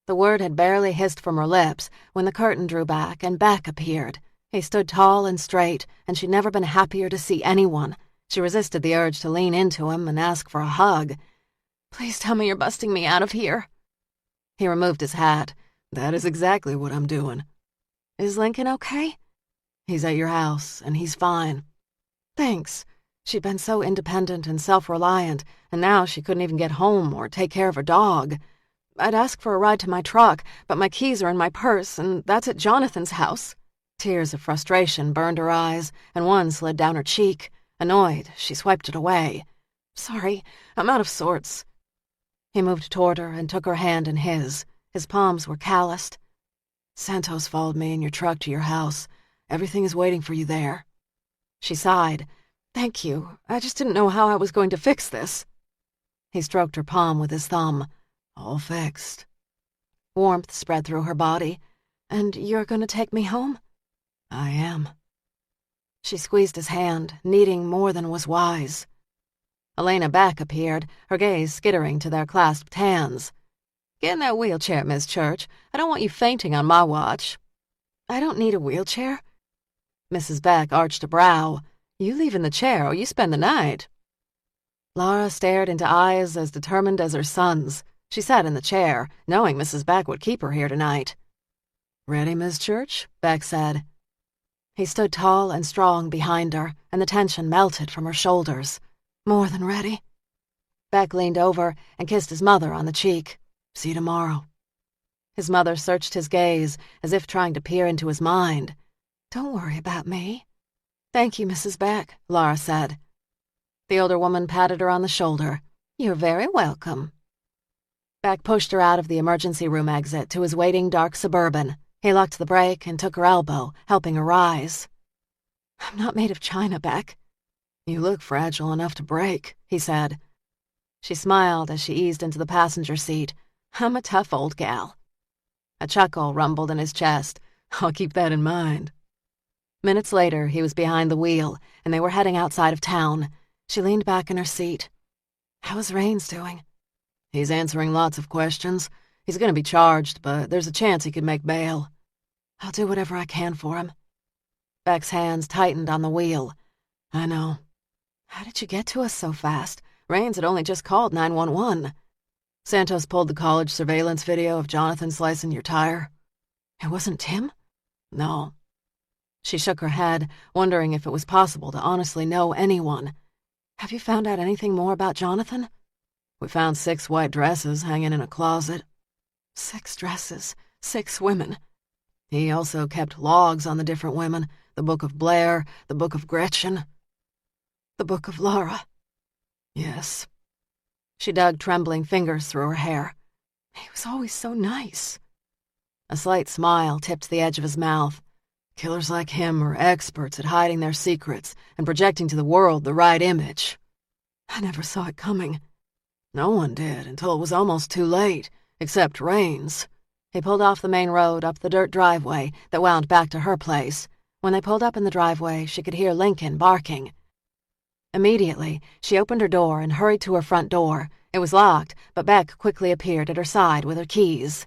The word had barely hissed from her lips when the curtain drew back and Beck appeared. He stood tall and straight, and she'd never been happier to see anyone. She resisted the urge to lean into him and ask for a hug. "Please tell me you're busting me out of here." He removed his hat. "That is exactly what I'm doing." "Is Lincoln okay?" "He's at your house, and he's fine." "Thanks." She'd been so independent and self-reliant, and now she couldn't even get home or take care of her dog. "I'd ask for a ride to my truck, but my keys are in my purse, and that's at Jonathan's house." Tears of frustration burned her eyes, and one slid down her cheek. Annoyed, she swiped it away. "Sorry, I'm out of sorts." He moved toward her and took her hand in his. His palms were calloused. "Santos followed me in your truck to your house. Everything is waiting for you there." She sighed. "Thank you. I just didn't know how I was going to fix this." He stroked her palm with his thumb. "All fixed." Warmth spread through her body. "And you're going to take me home?" "I am." She squeezed his hand, needing more than was wise. Elena Beck appeared, her gaze skittering to their clasped hands. "Get in that wheelchair, Miss Church. I don't want you fainting on my watch." "I don't need a wheelchair." Mrs. Beck arched a brow. "You leave in the chair or you spend the night." Laura stared into eyes as determined as her son's. She sat in the chair, knowing Mrs. Beck would keep her here tonight. "Ready, Miss Church?" Beck said. He stood tall and strong behind her, and the tension melted from her shoulders. "More than ready." Beck leaned over and kissed his mother on the cheek. "See you tomorrow." His mother searched his gaze, as if trying to peer into his mind. "Don't worry about me." "Thank you, Mrs. Beck," Laura said. The older woman patted her on the shoulder. "You're very welcome." Beck pushed her out of the emergency room exit to his waiting dark Suburban. He locked the brake and took her elbow, helping her rise. "I'm not made of china, Beck." "You look fragile enough to break," he said. She smiled as she eased into the passenger seat. "I'm a tough old gal." A chuckle rumbled in his chest. "I'll keep that in mind." Minutes later, he was behind the wheel, and they were heading outside of town. She leaned back in her seat. "How's Raines doing?" "He's answering lots of questions. He's going to be charged, but there's a chance he could make bail." "I'll do whatever I can for him." Beck's hands tightened on the wheel. "I know." "How did you get to us so fast? Raines had only just called 911. "Santos pulled the college surveillance video of Jonathan slicing your tire." "It wasn't Tim?" "No." She shook her head, wondering if it was possible to honestly know anyone. "Have you found out anything more about Jonathan?" "We found 6 white dresses hanging in a closet." 6 dresses, 6 women. He also kept logs on the different women, the Book of Blair, the Book of Gretchen. The Book of Laura. Yes. She dug trembling fingers through her hair. "He was always so nice." A slight smile tipped the edge of his mouth. "Killers like him are experts at hiding their secrets and projecting to the world the right image." "I never saw it coming." "No one did until it was almost too late, except Raines." He pulled off the main road up the dirt driveway that wound back to her place. When they pulled up in the driveway, she could hear Lincoln barking. Immediately, she opened her door and hurried to her front door. It was locked, but Beck quickly appeared at her side with her keys.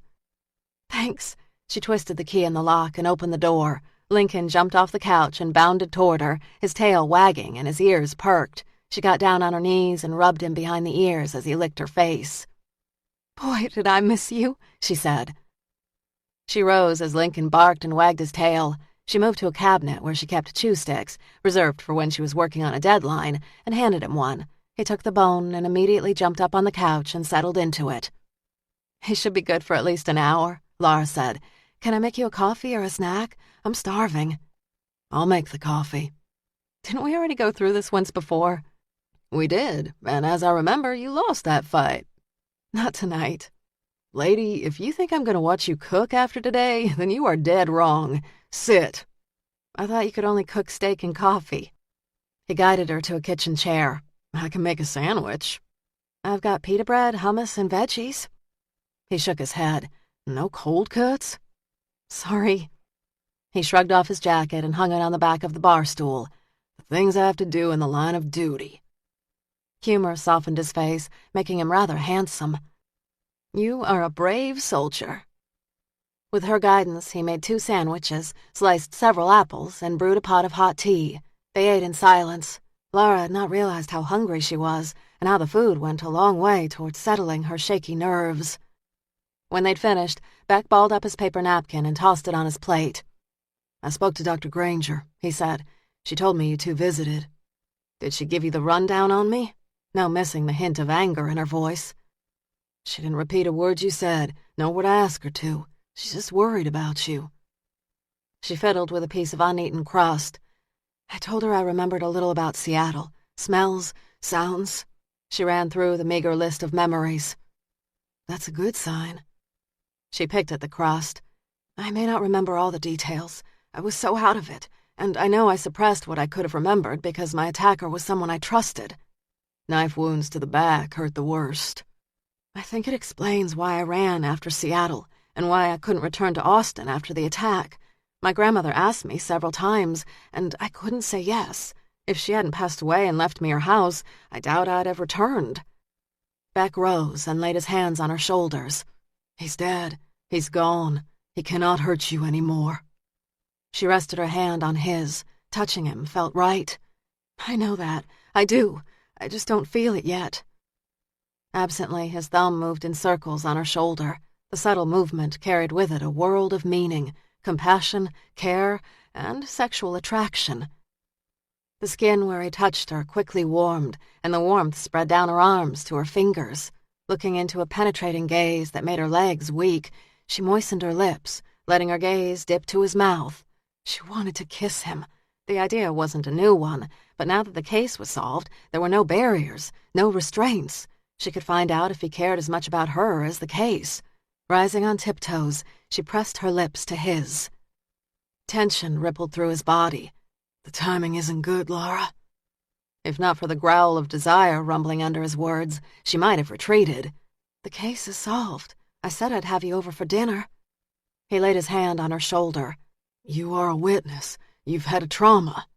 "Thanks." She twisted the key in the lock and opened the door. Lincoln jumped off the couch and bounded toward her, his tail wagging and his ears perked. She got down on her knees and rubbed him behind the ears as he licked her face. "Boy, did I miss you," she said. She rose as Lincoln barked and wagged his tail. She moved to a cabinet where she kept chew sticks, reserved for when she was working on a deadline, and handed him one. He took the bone and immediately jumped up on the couch and settled into it. "He should be good for at least an hour," Laura said. "Can I make you a coffee or a snack? I'm starving." "I'll make the coffee." "Didn't we already go through this once before?" "We did, and as I remember, you lost that fight." "Not tonight." "Lady, if you think I'm going to watch you cook after today, then you are dead wrong. Sit." "I thought you could only cook steak and coffee." He guided her to a kitchen chair. I can make a sandwich. I've got pita bread, hummus, and veggies. He shook his head. No cold cuts? Sorry. He shrugged off his jacket and hung it on the back of the bar stool. The things I have to do in the line of duty. Humor softened his face, making him rather handsome. You are a brave soldier. With her guidance, he made 2 sandwiches, sliced several apples, and brewed a pot of hot tea. They ate in silence. Laura had not realized how hungry she was, and how the food went a long way toward settling her shaky nerves. When they'd finished, Beck balled up his paper napkin and tossed it on his plate. I spoke to Dr. Granger, he said. She told me you 2 visited. Did she give you the rundown on me? Now missing the hint of anger in her voice. She didn't repeat a word you said, nor would I ask her to. She's just worried about you. She fiddled with a piece of uneaten crust. I told her I remembered a little about Seattle. Smells, sounds. She ran through the meager list of memories. That's a good sign. She picked at the crust. I may not remember all the details. I was so out of it, and I know I suppressed what I could have remembered because my attacker was someone I trusted. Knife wounds to the back hurt the worst. I think it explains why I ran after Seattle and why I couldn't return to Austin after the attack. My grandmother asked me several times, and I couldn't say yes. If she hadn't passed away and left me her house, I doubt I'd have returned. Beck rose and laid his hands on her shoulders. He's dead. He's gone. He cannot hurt you anymore. She rested her hand on his. Touching him felt right. I know that. I do. I just don't feel it yet. Absently, his thumb moved in circles on her shoulder. The subtle movement carried with it a world of meaning, compassion, care, and sexual attraction. The skin where he touched her quickly warmed, and the warmth spread down her arms to her fingers. Looking into a penetrating gaze that made her legs weak, she moistened her lips, letting her gaze dip to his mouth. She wanted to kiss him. The idea wasn't a new one, but now that the case was solved, there were no barriers, no restraints. She could find out if he cared as much about her as the case. Rising on tiptoes, she pressed her lips to his. Tension rippled through his body. The timing isn't good, Laura. If not for the growl of desire rumbling under his words, she might have retreated. The case is solved. I said I'd have you over for dinner. He laid his hand on her shoulder. You are a witness. You've had a trauma.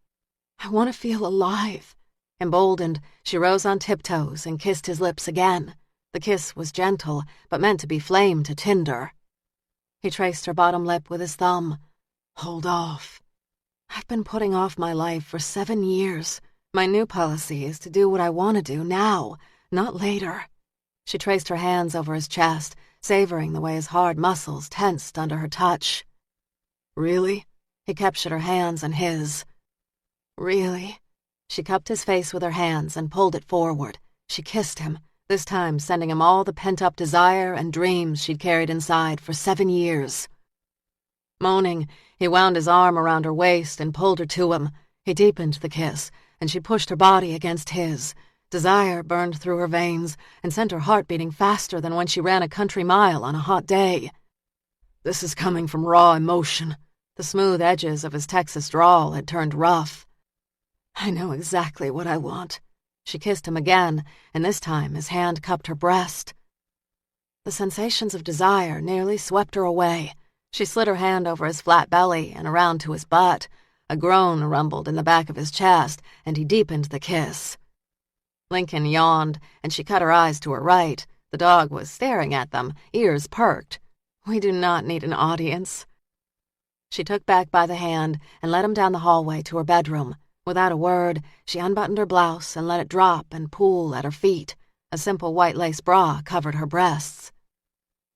I want to feel alive. Emboldened, she rose on tiptoes and kissed his lips again. The kiss was gentle, but meant to be flame to tinder. He traced her bottom lip with his thumb. Hold off. I've been putting off my life for 7 years. My new policy is to do what I want to do now, not later. She traced her hands over his chest, savoring the way his hard muscles tensed under her touch. Really? He captured her hands in his. Really? She cupped his face with her hands and pulled it forward. She kissed him, this time sending him all the pent-up desire and dreams she'd carried inside for 7 years. Moaning, he wound his arm around her waist and pulled her to him. He deepened the kiss, and she pushed her body against his. Desire burned through her veins and sent her heart beating faster than when she ran a country mile on a hot day. This is coming from raw emotion. The smooth edges of his Texas drawl had turned rough. I know exactly what I want. She kissed him again, and this time his hand cupped her breast. The sensations of desire nearly swept her away. She slid her hand over his flat belly and around to his butt. A groan rumbled in the back of his chest, and he deepened the kiss. Lincoln yawned, and she cut her eyes to her right. The dog was staring at them, ears perked. We do not need an audience. She took Beck by the hand and led him down the hallway to her bedroom. Without a word, she unbuttoned her blouse and let it drop and pool at her feet. A simple white lace bra covered her breasts.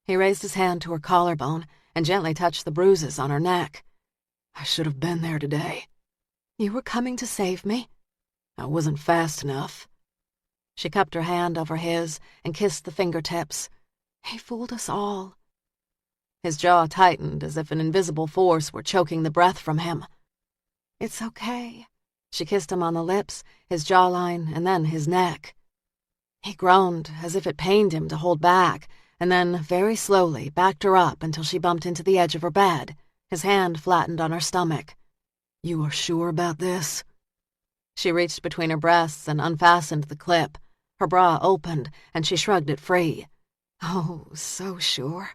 He raised his hand to her collarbone and gently touched the bruises on her neck. I should have been there today. You were coming to save me? I wasn't fast enough. She cupped her hand over his and kissed the fingertips. He fooled us all. His jaw tightened as if an invisible force were choking the breath from him. It's okay. She kissed him on the lips, his jawline, and then his neck. He groaned as if it pained him to hold back, and then, very slowly, backed her up until she bumped into the edge of her bed. His hand flattened on her stomach. You are sure about this? She reached between her breasts and unfastened the clip. Her bra opened, and she shrugged it free. Oh, so sure.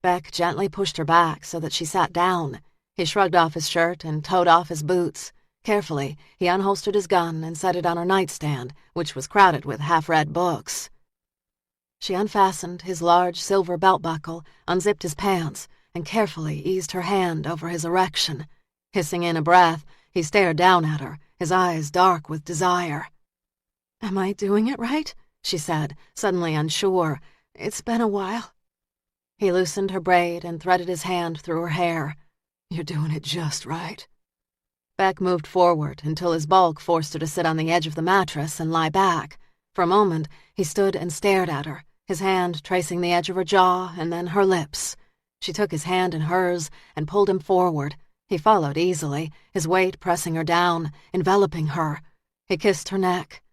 Beck gently pushed her back so that she sat down. He shrugged off his shirt and toed off his boots. Carefully, he unholstered his gun and set it on her nightstand, which was crowded with half-read books. She unfastened his large silver belt buckle, unzipped his pants, and carefully eased her hand over his erection. Hissing in a breath, he stared down at her, his eyes dark with desire. "Am I doing it right?" she said, suddenly unsure. "It's been a while." He loosened her braid and threaded his hand through her hair. "You're doing it just right." Beck moved forward until his bulk forced her to sit on the edge of the mattress and lie back. For a moment, he stood and stared at her, his hand tracing the edge of her jaw and then her lips. She took his hand in hers and pulled him forward. He followed easily, his weight pressing her down, enveloping her. He kissed her neck.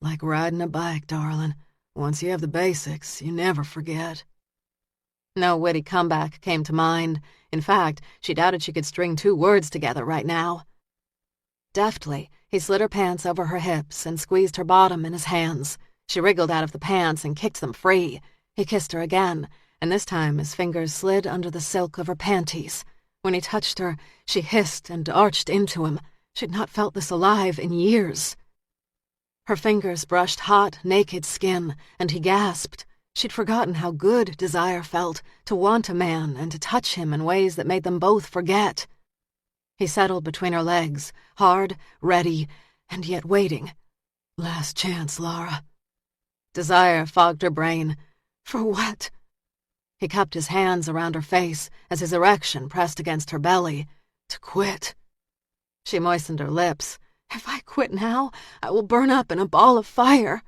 "Like riding a bike, darling. Once you have the basics, you never forget." No witty comeback came to mind. In fact, she doubted she could string 2 words together right now. Deftly, he slid her pants over her hips and squeezed her bottom in his hands. She wriggled out of the pants and kicked them free. He kissed her again, and this time his fingers slid under the silk of her panties. When he touched her, she hissed and arched into him. She'd not felt this alive in years. Her fingers brushed hot, naked skin, and he gasped. She'd forgotten how good desire felt, to want a man and to touch him in ways that made them both forget. He settled between her legs, hard, ready, and yet waiting. "Last chance, Lara." Desire fogged her brain. For what? He cupped his hands around her face as his erection pressed against her belly. To quit. She moistened her lips. "If I quit now, I will burn up in a ball of fire."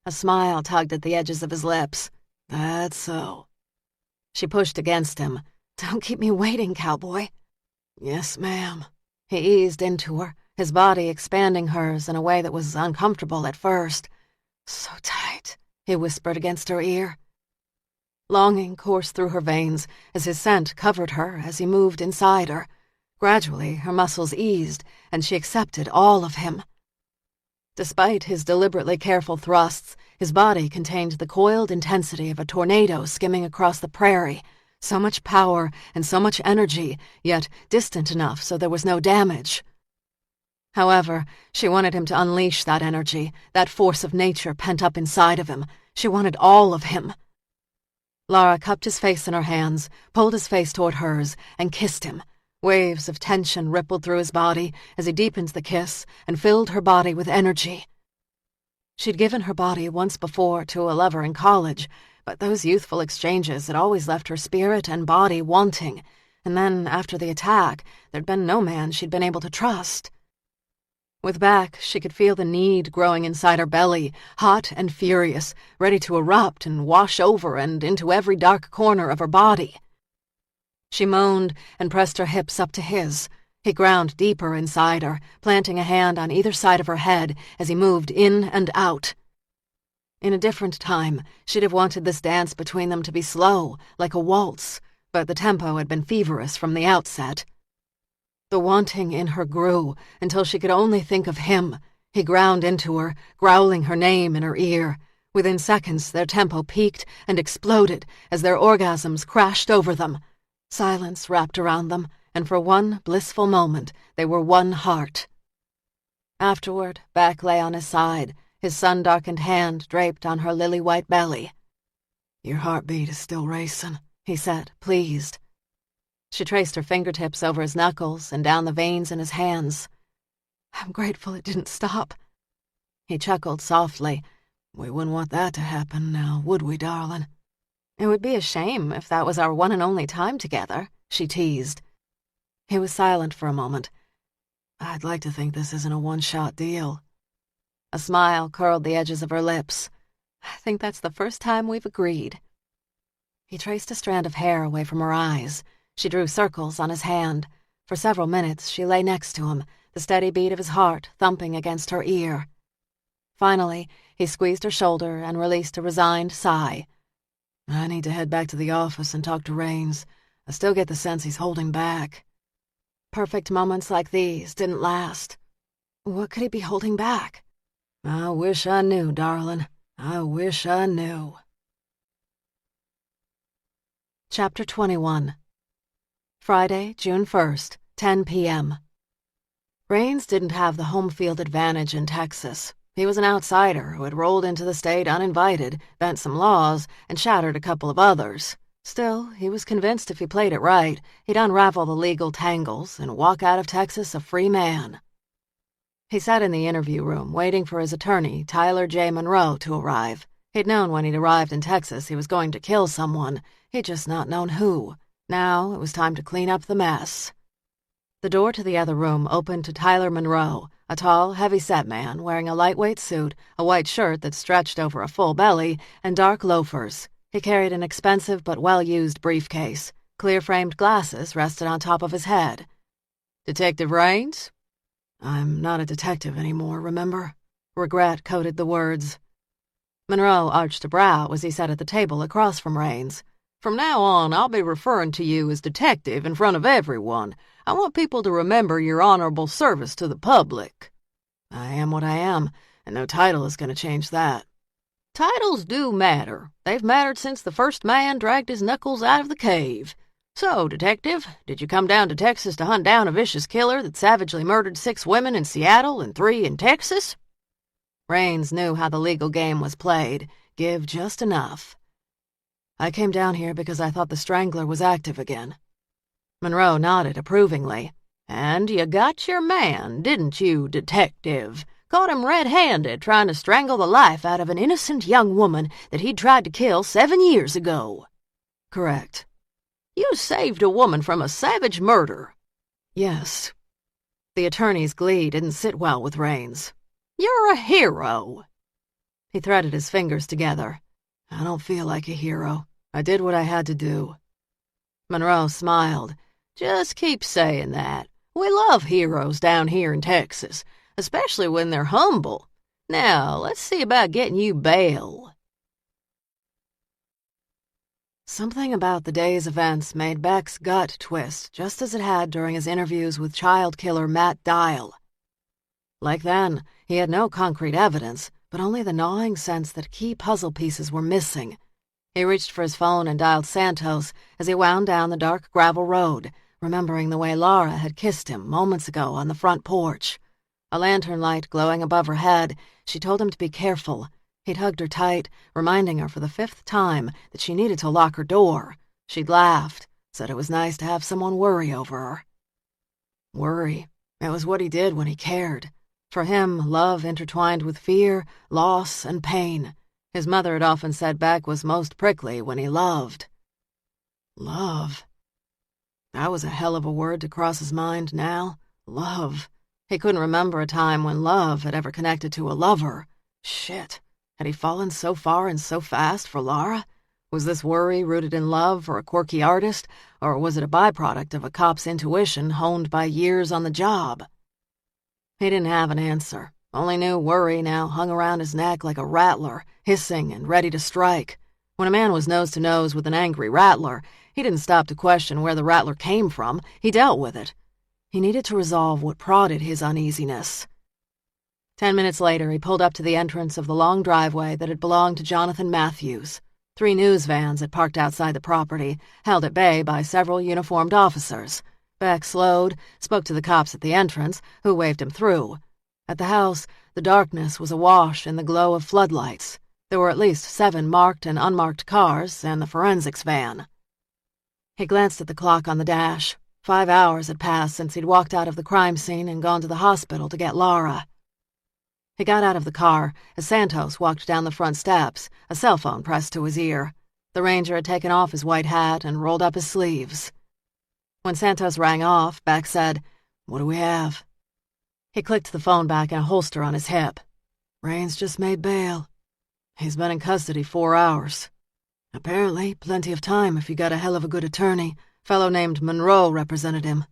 A smile tugged at the edges of his lips. "That's so." She pushed against him. "Don't keep me waiting, cowboy." "Yes, ma'am." He eased into her, his body expanding hers in a way that was uncomfortable at first. "So tight," he whispered against her ear. Longing coursed through her veins as his scent covered her as he moved inside her. Gradually, her muscles eased, and she accepted all of him. Despite his deliberately careful thrusts, his body contained the coiled intensity of a tornado skimming across the prairie. So much power and so much energy, yet distant enough so there was no damage. However, she wanted him to unleash that energy, that force of nature pent up inside of him. She wanted all of him. Lara cupped his face in her hands, pulled his face toward hers, and kissed him. Waves of tension rippled through his body as he deepened the kiss and filled her body with energy. She'd given her body once before to a lover in college, but those youthful exchanges had always left her spirit and body wanting, and then, after the attack, there'd been no man she'd been able to trust. With Beck, she could feel the need growing inside her belly, hot and furious, ready to erupt and wash over and into every dark corner of her body. She moaned and pressed her hips up to his. He ground deeper inside her, planting a hand on either side of her head as he moved in and out. In a different time, she'd have wanted this dance between them to be slow, like a waltz, but the tempo had been feverish from the outset. The wanting in her grew until she could only think of him. He ground into her, growling her name in her ear. Within seconds, their tempo peaked and exploded as their orgasms crashed over them. Silence wrapped around them, and for one blissful moment, they were one heart. Afterward, Beck lay on his side, his sun-darkened hand draped on her lily-white belly. "Your heartbeat is still racing," he said, pleased. She traced her fingertips over his knuckles and down the veins in his hands. "I'm grateful it didn't stop." He chuckled softly. "We wouldn't want that to happen now, would we, darling?" "It would be a shame if that was our one and only time together," she teased. He was silent for a moment. "I'd like to think this isn't a one-shot deal." A smile curled the edges of her lips. "I think that's the first time we've agreed." He traced a strand of hair away from her eyes. She drew circles on his hand. For several minutes she lay next to him, the steady beat of his heart thumping against her ear. Finally, he squeezed her shoulder and released a resigned sigh. "I need to head back to the office and talk to Raines. I still get the sense he's holding back." Perfect moments like these didn't last. What could he be holding back? I wish I knew, darling. I wish I knew. Chapter 21. Friday, June 1st, 10 p.m. Raines didn't have the home field advantage in Texas. He was an outsider who had rolled into the state uninvited, bent some laws, and shattered a couple of others. Still, he was convinced if he played it right, he'd unravel the legal tangles and walk out of Texas a free man. He sat in the interview room waiting for his attorney, Tyler J. Monroe, to arrive. He'd known when he'd arrived in Texas he was going to kill someone. He'd just not known who. Now it was time to clean up the mess. The door to the other room opened to Tyler Monroe, a tall, heavy-set man wearing a lightweight suit, a white shirt that stretched over a full belly, and dark loafers. He carried an expensive but well-used briefcase. Clear-framed glasses rested on top of his head. "Detective Raines?" "I'm not a detective anymore, remember?" Regret coated the words. Monroe arched a brow as he sat at the table across from Raines. "From now on, I'll be referring to you as detective in front of everyone. I want people to remember your honorable service to the public." "I am what I am, and no title is going to change that." "Titles do matter. They've mattered since the first man dragged his knuckles out of the cave. So, detective, did you come down to Texas to hunt down a vicious killer that savagely murdered 6 women in Seattle and 3 in Texas?" Raines knew how the legal game was played. Give just enough. "I came down here because I thought the Strangler was active again." Monroe nodded approvingly. "And you got your man, didn't you, detective? Caught him red-handed trying to strangle the life out of an innocent young woman that he'd tried to kill 7 years ago." "Correct." "You saved a woman from a savage murder." "Yes." The attorney's glee didn't sit well with Raines. "You're a hero." He threaded his fingers together. "I don't feel like a hero. I did what I had to do." Monroe smiled. "Just keep saying that. We love heroes down here in Texas, especially when they're humble. Now, let's see about getting you bail." Something about the day's events made Beck's gut twist just as it had during his interviews with child killer Matt Dial. Like then, he had no concrete evidence, but only the gnawing sense that key puzzle pieces were missing. He reached for his phone and dialed Santos as he wound down the dark gravel road, remembering the way Laura had kissed him moments ago on the front porch. A lantern light glowing above her head, she told him to be careful. He'd hugged her tight, reminding her for the 5th time that she needed to lock her door. She'd laughed, said it was nice to have someone worry over her. Worry. It was what he did when he cared. For him, love intertwined with fear, loss, and pain. His mother had often said Beck was most prickly when he loved. Love. That was a hell of a word to cross his mind now. Love. He couldn't remember a time when love had ever connected to a lover. Shit. Had he fallen so far and so fast for Laura? Was this worry rooted in love for a quirky artist, or was it a byproduct of a cop's intuition honed by years on the job? He didn't have an answer, only knew worry now hung around his neck like a rattler, hissing and ready to strike. When a man was nose-to-nose with an angry rattler, he didn't stop to question where the rattler came from. He dealt with it. He needed to resolve what prodded his uneasiness. 10 minutes later, he pulled up to the entrance of the long driveway that had belonged to Jonathan Matthews. 3 news vans had parked outside the property, held at bay by several uniformed officers. Beck slowed, spoke to the cops at the entrance, who waved him through. At the house, the darkness was awash in the glow of floodlights. There were at least 7 marked and unmarked cars and the forensics van. He glanced at the clock on the dash. 5 hours had passed since he'd walked out of the crime scene and gone to the hospital to get Laura. He got out of the car as Santos walked down the front steps, a cell phone pressed to his ear. The ranger had taken off his white hat and rolled up his sleeves. When Santos rang off, Beck said, "What do we have?" He clicked the phone back in a holster on his hip. "Raines just made bail. He's been in custody 4 hours. Apparently, plenty of time if you got a hell of a good attorney. Fellow named Monroe represented him."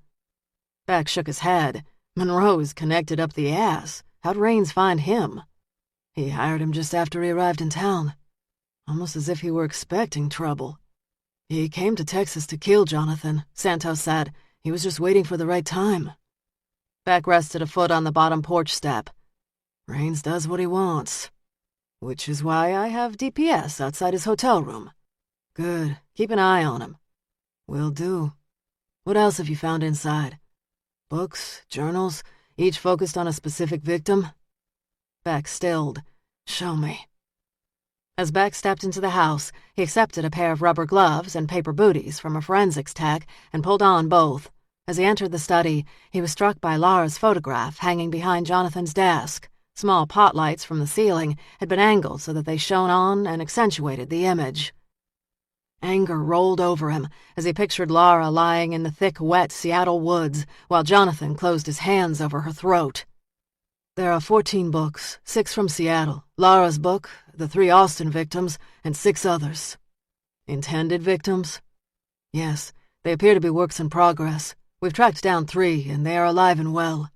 Beck shook his head. "Monroe's connected up the ass. How'd Raines find him?" "He hired him just after he arrived in town. Almost as if he were expecting trouble. He came to Texas to kill Jonathan," Santos said. "He was just waiting for the right time." Beck rested a foot on the bottom porch step. Raines does what he wants. Which is why I have DPS outside his hotel room. Good. Keep an eye on him. Will do. What else have you found inside? Books, journals, each focused on a specific victim? Beck stilled. Show me. As Beck stepped into the house, he accepted a pair of rubber gloves and paper booties from a forensics tech and pulled on both. As he entered the study, he was struck by Lara's photograph hanging behind Jonathan's desk. Small pot lights from the ceiling had been angled so that they shone on and accentuated the image. Anger rolled over him as he pictured Lara lying in the thick, wet Seattle woods while Jonathan closed his hands over her throat. There are 14 books, 6 from Seattle, Lara's book, the 3 Austin victims, and 6 others. Intended victims? Yes, they appear to be works in progress. We've tracked down 3, and they are alive and well.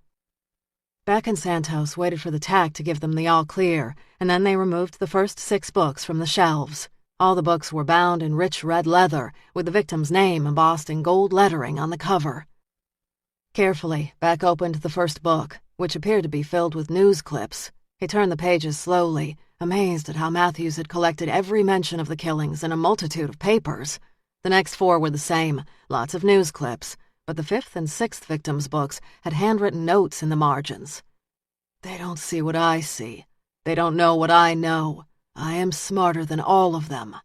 Beck and Santos waited for the tech to give them the all-clear, and then they removed the first 6 books from the shelves. All the books were bound in rich red leather, with the victim's name embossed in gold lettering on the cover. Carefully, Beck opened the first book, which appeared to be filled with news clips. He turned the pages slowly, amazed at how Matthews had collected every mention of the killings in a multitude of papers. The next 4 were the same, lots of news clips, but the 5th and 6th victims' books had handwritten notes in the margins. They don't see what I see. They don't know what I know. I am smarter than all of them.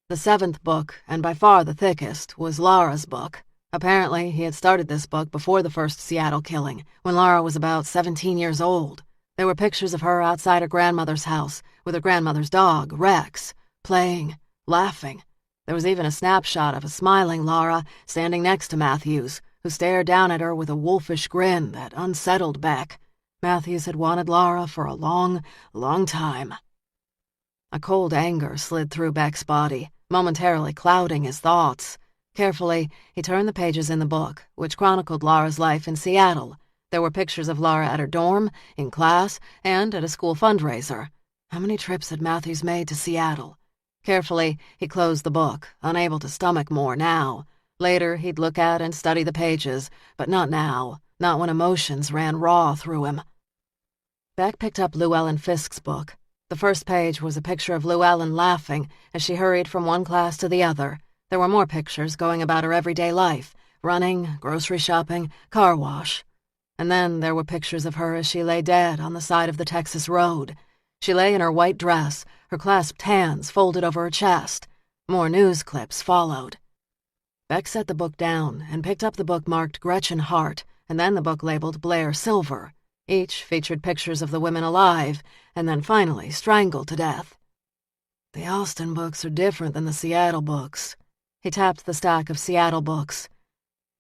The 7th book, and by far the thickest, was Lara's book. Apparently, he had started this book before the first Seattle killing, when Lara was about 17 years old. There were pictures of her outside her grandmother's house, with her grandmother's dog, Rex, playing, laughing. There was even a snapshot of a smiling Lara standing next to Matthews, who stared down at her with a wolfish grin that unsettled Beck. Matthews had wanted Lara for a long, long time. A cold anger slid through Beck's body, momentarily clouding his thoughts. Carefully, he turned the pages in the book, which chronicled Lara's life in Seattle. There were pictures of Lara at her dorm, in class, and at a school fundraiser. How many trips had Matthews made to Seattle? Carefully, he closed the book, unable to stomach more now. Later, he'd look at and study the pages, but not now, not when emotions ran raw through him. Beck picked up Llewellyn Fisk's book. The first page was a picture of Llewellyn laughing as she hurried from one class to the other. There were more pictures going about her everyday life, running, grocery shopping, car wash. And then there were pictures of her as she lay dead on the side of the Texas road. She lay in her white dress, her clasped hands folded over her chest. More news clips followed. Beck set the book down and picked up the book marked Gretchen Hart, and then the book labeled Blair Silver. Each featured pictures of the women alive, and then finally strangled to death. The Austin books are different than the Seattle books. He tapped the stack of Seattle books.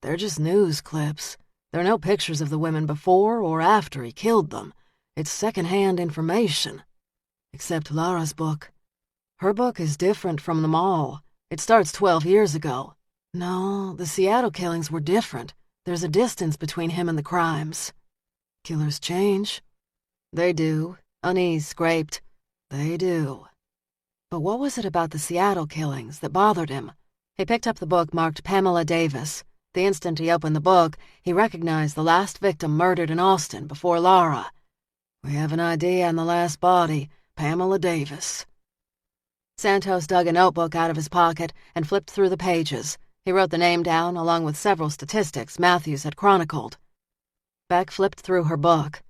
They're just news clips. There are no pictures of the women before or after he killed them. It's second-hand information. Except Lara's book. Her book is different from them all. It starts 12 years ago. No, the Seattle killings were different. There's a distance between him and the crimes. Killers change. They do. Unease scraped. They do. But what was it about the Seattle killings that bothered him? He picked up the book marked Pamela Davis. The instant he opened the book, he recognized the last victim murdered in Austin before Lara. We have an ID on the last body, Pamela Davis. Santos dug a notebook out of his pocket and flipped through the pages. He wrote the name down along with several statistics Matthews had chronicled. Beck flipped through her book.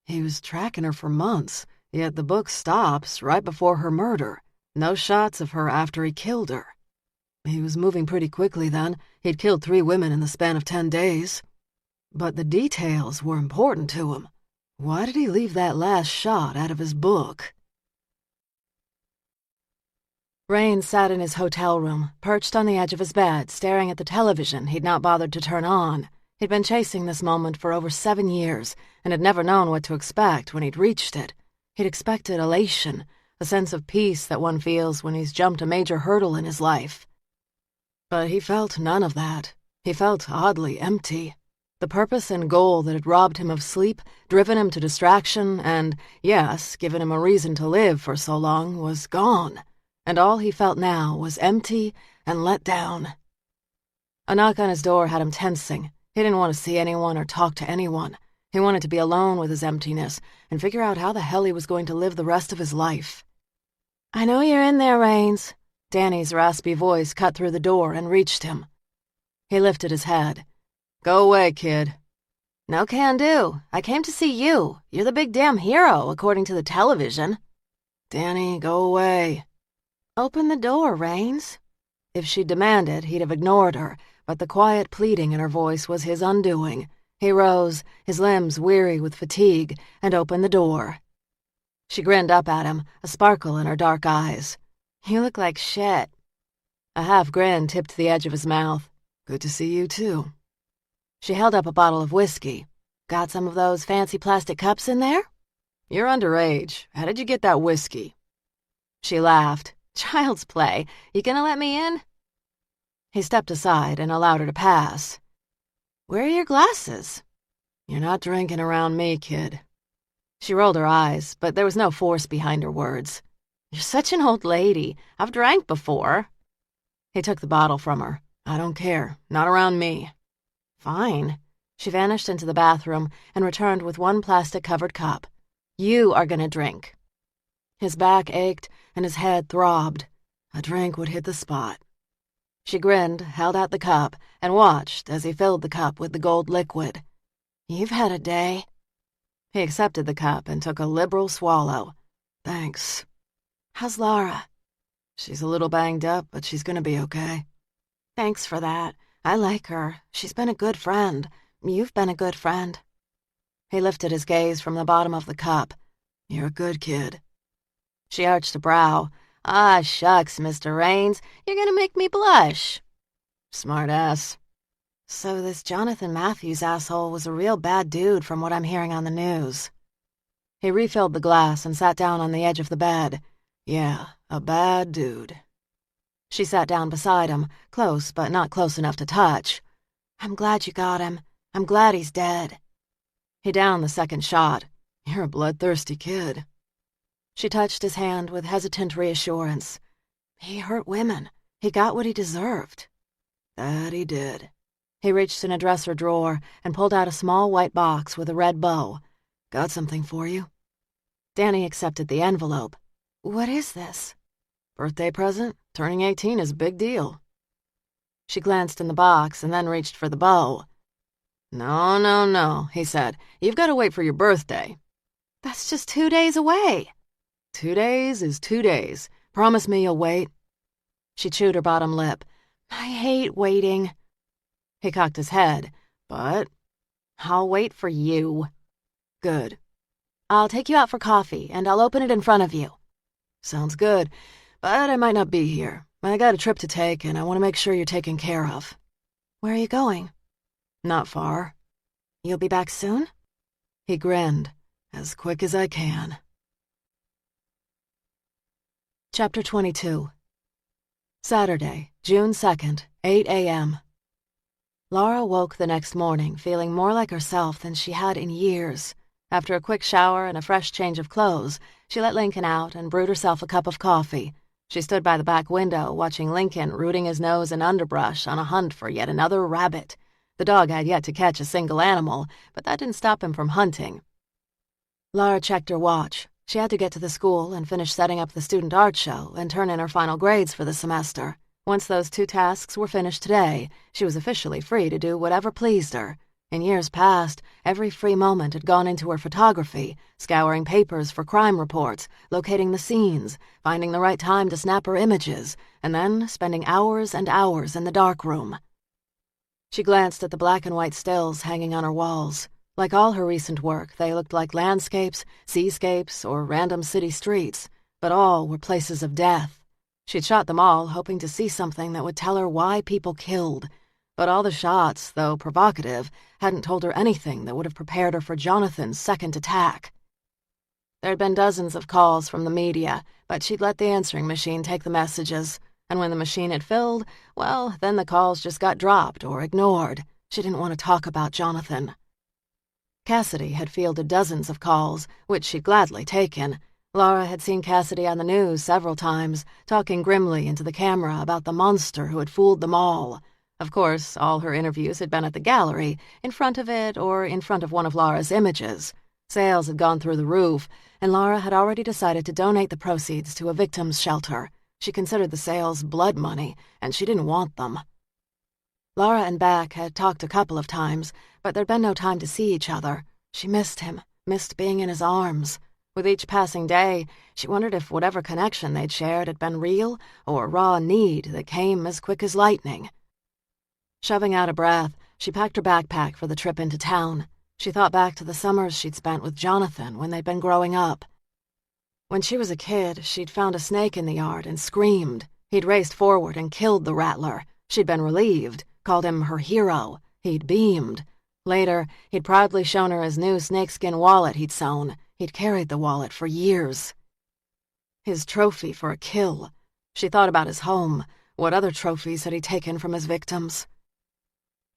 He was tracking her for months, yet the book stops right before her murder. No shots of her after he killed her. He was moving pretty quickly then. He'd killed 3 women in the span of 10 days. But the details were important to him. Why did he leave that last shot out of his book? Raines sat in his hotel room, perched on the edge of his bed, staring at the television he'd not bothered to turn on. He'd been chasing this moment for over 7 years, and had never known what to expect when he'd reached it. He'd expected elation, a sense of peace that one feels when he's jumped a major hurdle in his life. But he felt none of that. He felt oddly empty. The purpose and goal that had robbed him of sleep, driven him to distraction, and, yes, given him a reason to live for so long, was gone. And all he felt now was empty and let down. A knock on his door had him tensing. He didn't want to see anyone or talk to anyone. He wanted to be alone with his emptiness and figure out how the hell he was going to live the rest of his life. "I know you're in there, Rains." Danny's raspy voice cut through the door and reached him. He lifted his head. "Go away, kid." "No can do. I came to see you. You're the big damn hero, according to the television." "Danny, go away." "Open the door, Rains." If she'd demanded, he'd have ignored her, but the quiet pleading in her voice was his undoing. He rose, his limbs weary with fatigue, and opened the door. She grinned up at him, a sparkle in her dark eyes. "You look like shit." A half grin tipped the edge of his mouth. "Good to see you, too." She held up a bottle of whiskey. "Got some of those fancy plastic cups in there?" "You're underage. How did you get that whiskey?" She laughed. "Child's play. You gonna let me in?" He stepped aside and allowed her to pass. "Where are your glasses?" "You're not drinking around me, kid." She rolled her eyes, but there was no force behind her words. "You're such an old lady. I've drank before." He took the bottle from her. "I don't care. Not around me." "Fine." She vanished into the bathroom and returned with one plastic-covered cup. "You are gonna drink." His back ached and his head throbbed. A drink would hit the spot. She grinned, held out the cup, and watched as he filled the cup with the gold liquid. "You've had a day." He accepted the cup and took a liberal swallow. "Thanks." "How's Laura?" "She's a little banged up, but she's gonna be okay." "Thanks for that. I like her. She's been a good friend. You've been a good friend." He lifted his gaze from the bottom of the cup. "You're a good kid." She arched a brow. "Ah, shucks, Mr. Rains. You're gonna make me blush." "Smart ass." "So this Jonathan Matthews asshole was a real bad dude from what I'm hearing on the news." He refilled the glass and sat down on the edge of the bed. "Yeah, a bad dude." She sat down beside him, close but not close enough to touch. "I'm glad you got him. I'm glad he's dead." He downed the second shot. "You're a bloodthirsty kid." She touched his hand with hesitant reassurance. "He hurt women. He got what he deserved." "That he did." He reached in a dresser drawer and pulled out a small white box with a red bow. "Got something for you." Danny accepted the envelope. "What is this?" "Birthday present. Turning 18 is a big deal." She glanced in the box and then reached for the bow. No, he said. "You've got to wait for your birthday." "That's just 2 days away." 2 days is 2 days. Promise me you'll wait." She chewed her bottom lip. "I hate waiting." He cocked his head. "But I'll wait for you." Good. "I'll take you out for coffee, and I'll open it in front of you." Sounds good, but I might not be here. I got a trip to take, and I want to make sure you're taken care of." "Where are you going?" "Not far." "You'll be back soon?" He grinned. "As quick as I can." Chapter 22. Saturday, June 2nd, 8 a.m. Laura woke the next morning feeling more like herself than she had in years. After a quick shower and a fresh change of clothes, she let Lincoln out and brewed herself a cup of coffee. She stood by the back window watching Lincoln rooting his nose in underbrush on a hunt for yet another rabbit. The dog had yet to catch a single animal, but that didn't stop him from hunting. Laura checked her watch. She had to get to the school and finish setting up the student art show and turn in her final grades for the semester. Once those 2 tasks were finished today, she was officially free to do whatever pleased her. In years past, every free moment had gone into her photography, scouring papers for crime reports, locating the scenes, finding the right time to snap her images, and then spending hours and hours in the darkroom. She glanced at the black and white stills hanging on her walls. Like all her recent work, they looked like landscapes, seascapes, or random city streets, but all were places of death. She'd shot them all, hoping to see something that would tell her why people killed. But all the shots, though provocative, hadn't told her anything that would have prepared her for Jonathan's second attack. There had been dozens of calls from the media, but she'd let the answering machine take the messages. And when the machine had filled, well, then the calls just got dropped or ignored. She didn't want to talk about Jonathan. Cassidy had fielded dozens of calls, which she'd gladly taken. Laura had seen Cassidy on the news several times, talking grimly into the camera about the monster who had fooled them all. Of course, all her interviews had been at the gallery, in front of it or in front of one of Laura's images. Sales had gone through the roof, and Laura had already decided to donate the proceeds to a victims' shelter. She considered the sales blood money, and she didn't want them. Laura and Beck had talked a couple of times, but there'd been no time to see each other. She missed him, missed being in his arms. With each passing day, she wondered if whatever connection they'd shared had been real or raw need that came as quick as lightning. Shoving out a breath, she packed her backpack for the trip into town. She thought back to the summers she'd spent with Jonathan when they'd been growing up. When she was a kid, she'd found a snake in the yard and screamed. He'd raced forward and killed the rattler. She'd been relieved, called him her hero. He'd beamed. Later, he'd proudly shown her his new snakeskin wallet he'd sewn. He'd carried the wallet for years. His trophy for a kill. She thought about his home. What other trophies had he taken from his victims?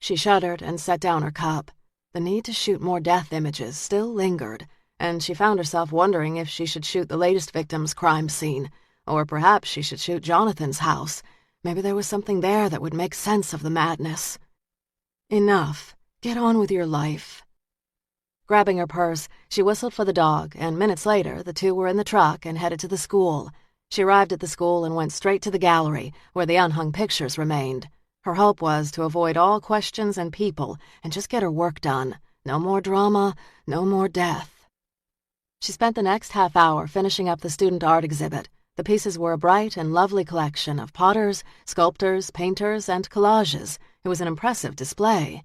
She shuddered and set down her cup. The need to shoot more death images still lingered, and she found herself wondering if she should shoot the latest victim's crime scene, or perhaps she should shoot Jonathan's house. Maybe there was something there that would make sense of the madness. Enough. Get on with your life. Grabbing her purse, she whistled for the dog, and minutes later, the two were in the truck and headed to the school. She arrived at the school and went straight to the gallery, where the unhung pictures remained. Her hope was to avoid all questions and people and just get her work done. No more drama, no more death. She spent the next half hour finishing up the student art exhibit. The pieces were a bright and lovely collection of potters, sculptors, painters, and collages. It was an impressive display.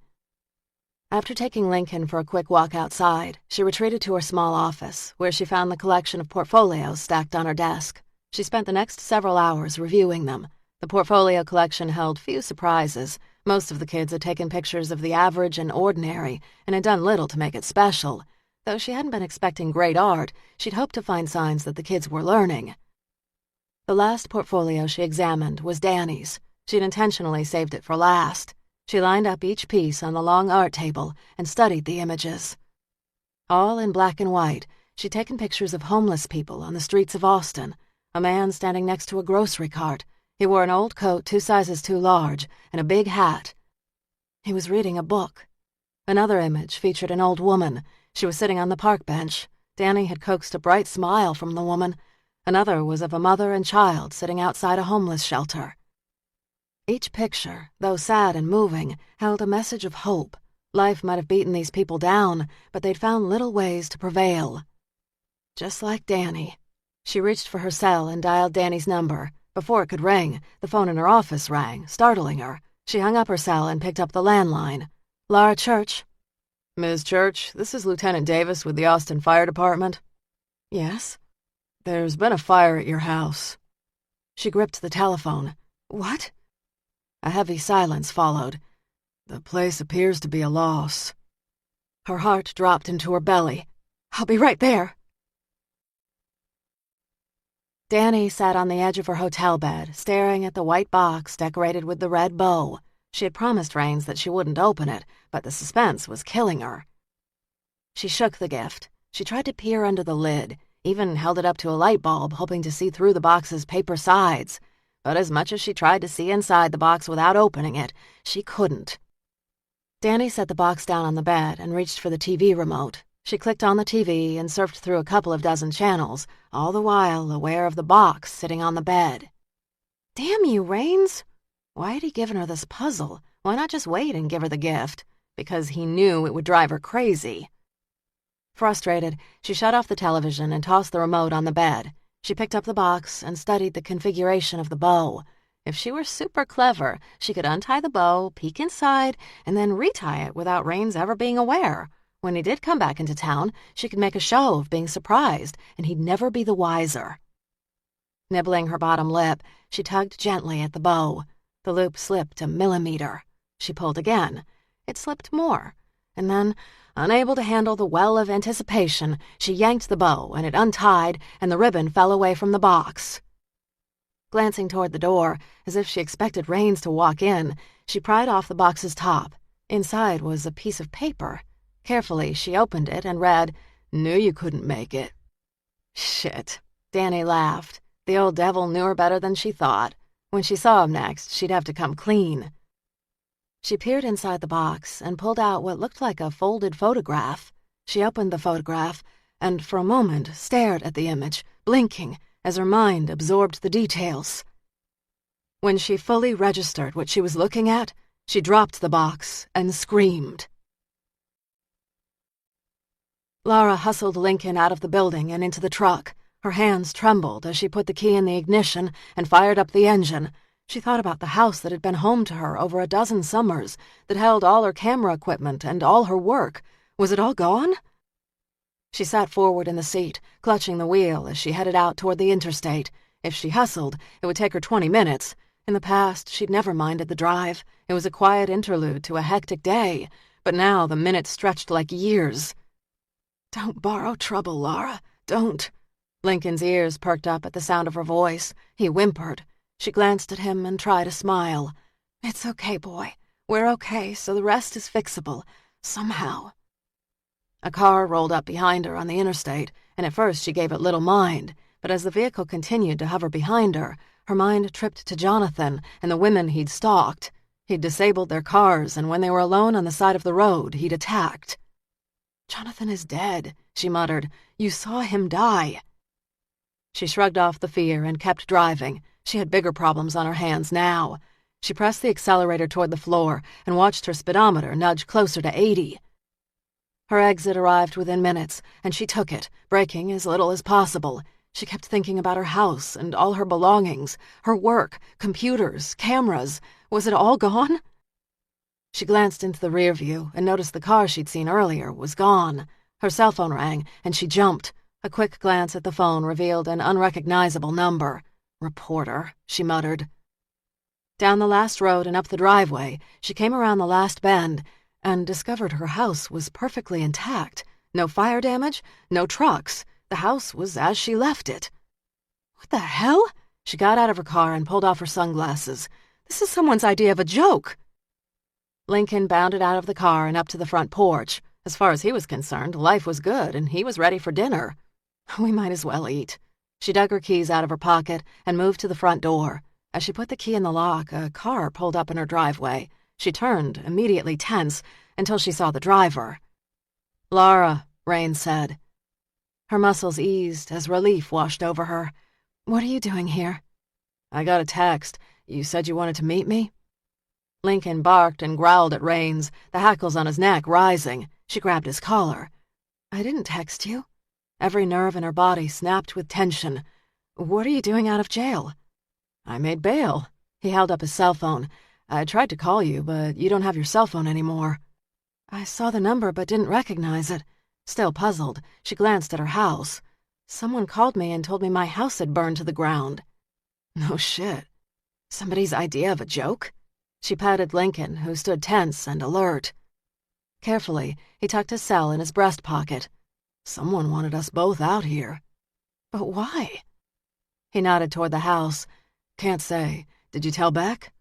After taking Lincoln for a quick walk outside, she retreated to her small office, where she found the collection of portfolios stacked on her desk. She spent the next several hours reviewing them. The portfolio collection held few surprises. Most of the kids had taken pictures of the average and ordinary and had done little to make it special. Though she hadn't been expecting great art, she'd hoped to find signs that the kids were learning. The last portfolio she examined was Danny's. She'd intentionally saved it for last. She lined up each piece on the long art table and studied the images. All in black and white, she'd taken pictures of homeless people on the streets of Austin, a man standing next to a grocery cart. He wore an old coat 2 sizes too large and a big hat. He was reading a book. Another image featured an old woman. She was sitting on the park bench. Danny had coaxed a bright smile from the woman. Another was of a mother and child sitting outside a homeless shelter. Each picture, though sad and moving, held a message of hope. Life might have beaten these people down, but they'd found little ways to prevail. Just like Danny. She reached for her cell and dialed Danny's number. Before it could ring, the phone in her office rang, startling her. She hung up her cell and picked up the landline. Laura Church. Ms. Church, this is Lieutenant Davis with the Austin Fire Department. Yes? There's been a fire at your house. She gripped the telephone. What? A heavy silence followed. The place appears to be a loss. Her heart dropped into her belly. I'll be right there. Danny sat on the edge of her hotel bed, staring at the white box decorated with the red bow. She had promised Raines that she wouldn't open it, but the suspense was killing her. She shook the gift. She tried to peer under the lid, even held it up to a light bulb, hoping to see through the box's paper sides. But as much as she tried to see inside the box without opening it, she couldn't. Danny set the box down on the bed and reached for the TV remote. She clicked on the TV and surfed through a couple of dozen channels, all the while aware of the box sitting on the bed. Damn you, Raines! Why had he given her this puzzle? Why not just wait and give her the gift? Because he knew it would drive her crazy. Frustrated, she shut off the television and tossed the remote on the bed. She picked up the box and studied the configuration of the bow. If she were super clever, she could untie the bow, peek inside, and then retie it without Raines ever being aware. When he did come back into town, she could make a show of being surprised, and he'd never be the wiser. Nibbling her bottom lip, she tugged gently at the bow. The loop slipped a millimeter. She pulled again. It slipped more. And then, unable to handle the well of anticipation, she yanked the bow, and it untied, and the ribbon fell away from the box. Glancing toward the door, as if she expected Raines to walk in, she pried off the box's top. Inside was a piece of paper. Carefully, she opened it and read, "Knew you couldn't make it." Shit. Danny laughed. The old devil knew her better than she thought. When she saw him next, she'd have to come clean. She peered inside the box and pulled out what looked like a folded photograph. She opened the photograph and for a moment stared at the image, blinking as her mind absorbed the details. When she fully registered what she was looking at, she dropped the box and screamed. Laura hustled Lincoln out of the building and into the truck. Her hands trembled as she put the key in the ignition and fired up the engine. She thought about the house that had been home to her over a dozen summers, that held all her camera equipment and all her work. Was it all gone? She sat forward in the seat, clutching the wheel as she headed out toward the interstate. If she hustled, it would take her 20 minutes. In the past, she'd never minded the drive. It was a quiet interlude to a hectic day. But now the minutes stretched like years. "Don't borrow trouble, Laura. Don't." Lincoln's ears perked up at the sound of her voice. He whimpered. She glanced at him and tried a smile. "It's okay, boy. We're okay, so the rest is fixable. Somehow." A car rolled up behind her on the interstate, and at first she gave it little mind. But as the vehicle continued to hover behind her, her mind tripped to Jonathan and the women he'd stalked. He'd disabled their cars, and when they were alone on the side of the road, he'd attacked. "Jonathan is dead," she muttered. "You saw him die." She shrugged off the fear and kept driving. She had bigger problems on her hands now. She pressed the accelerator toward the floor and watched her speedometer nudge closer to 80. Her exit arrived within minutes, and she took it, braking as little as possible. She kept thinking about her house and all her belongings, her work, computers, cameras. Was it all gone? She glanced into the rear view and noticed the car she'd seen earlier was gone. Her cell phone rang, and she jumped. A quick glance at the phone revealed an unrecognizable number. "Reporter," she muttered. Down the last road and up the driveway, she came around the last bend and discovered her house was perfectly intact. No fire damage, no trucks. The house was as she left it. What the hell? She got out of her car and pulled off her sunglasses. This is someone's idea of a joke. Lincoln bounded out of the car and up to the front porch. As far as he was concerned, life was good and he was ready for dinner. We might as well eat. She dug her keys out of her pocket and moved to the front door. As she put the key in the lock, a car pulled up in her driveway. She turned, immediately tense, until she saw the driver. "Laura," Rains said. Her muscles eased as relief washed over her. "What are you doing here?" "I got a text. You said you wanted to meet me?" Lincoln barked and growled at Rains, the hackles on his neck rising. She grabbed his collar. "I didn't text you." Every nerve in her body snapped with tension. "What are you doing out of jail?" "I made bail." He held up his cell phone. "I tried to call you, but you don't have your cell phone anymore." "I saw the number but didn't recognize it." Still puzzled, she glanced at her house. "Someone called me and told me my house had burned to the ground." "No shit. Somebody's idea of a joke?" She patted Lincoln, who stood tense and alert. Carefully, he tucked his cell in his breast pocket. "Someone wanted us both out here." "But why?" He nodded toward the house. "Can't say. Did you tell Beck?"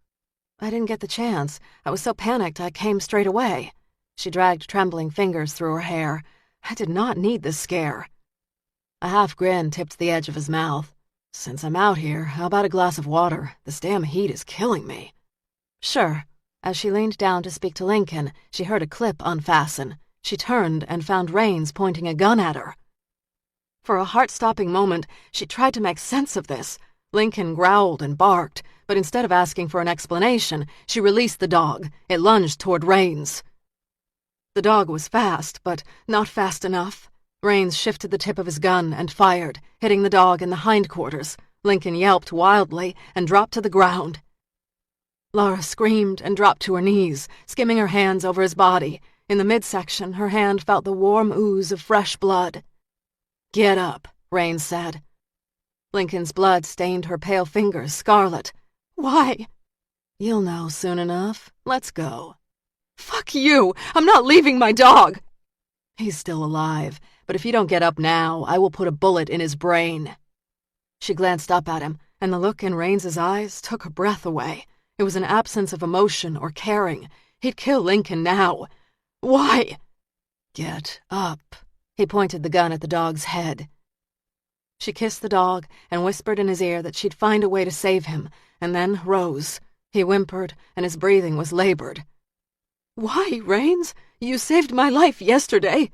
"I didn't get the chance. I was so panicked I came straight away." She dragged trembling fingers through her hair. "I did not need this scare." A half grin tipped the edge of his mouth. "Since I'm out here, how about a glass of water? This damn heat is killing me." "Sure." As she leaned down to speak to Lincoln, she heard a clip unfasten. She turned and found Rains pointing a gun at her. For a heart-stopping moment, she tried to make sense of this. Lincoln growled and barked, but instead of asking for an explanation, she released the dog. It lunged toward Rains. The dog was fast, but not fast enough. Rains shifted the tip of his gun and fired, hitting the dog in the hindquarters. Lincoln yelped wildly and dropped to the ground. Laura screamed and dropped to her knees, skimming her hands over his body. In the midsection, her hand felt the warm ooze of fresh blood. "Get up," Rains said. Lincoln's blood stained her pale fingers scarlet. "Why?" "You'll know soon enough. Let's go." "Fuck you! I'm not leaving my dog!" "He's still alive, but if you don't get up now, I will put a bullet in his brain." She glanced up at him, and the look in Rains's eyes took her breath away. It was an absence of emotion or caring. He'd kill Lincoln now. "Why?" "Get up." He pointed the gun at the dog's head. She kissed the dog and whispered in his ear that she'd find a way to save him, and then rose. He whimpered, and his breathing was labored. Why, Rains? You saved my life yesterday.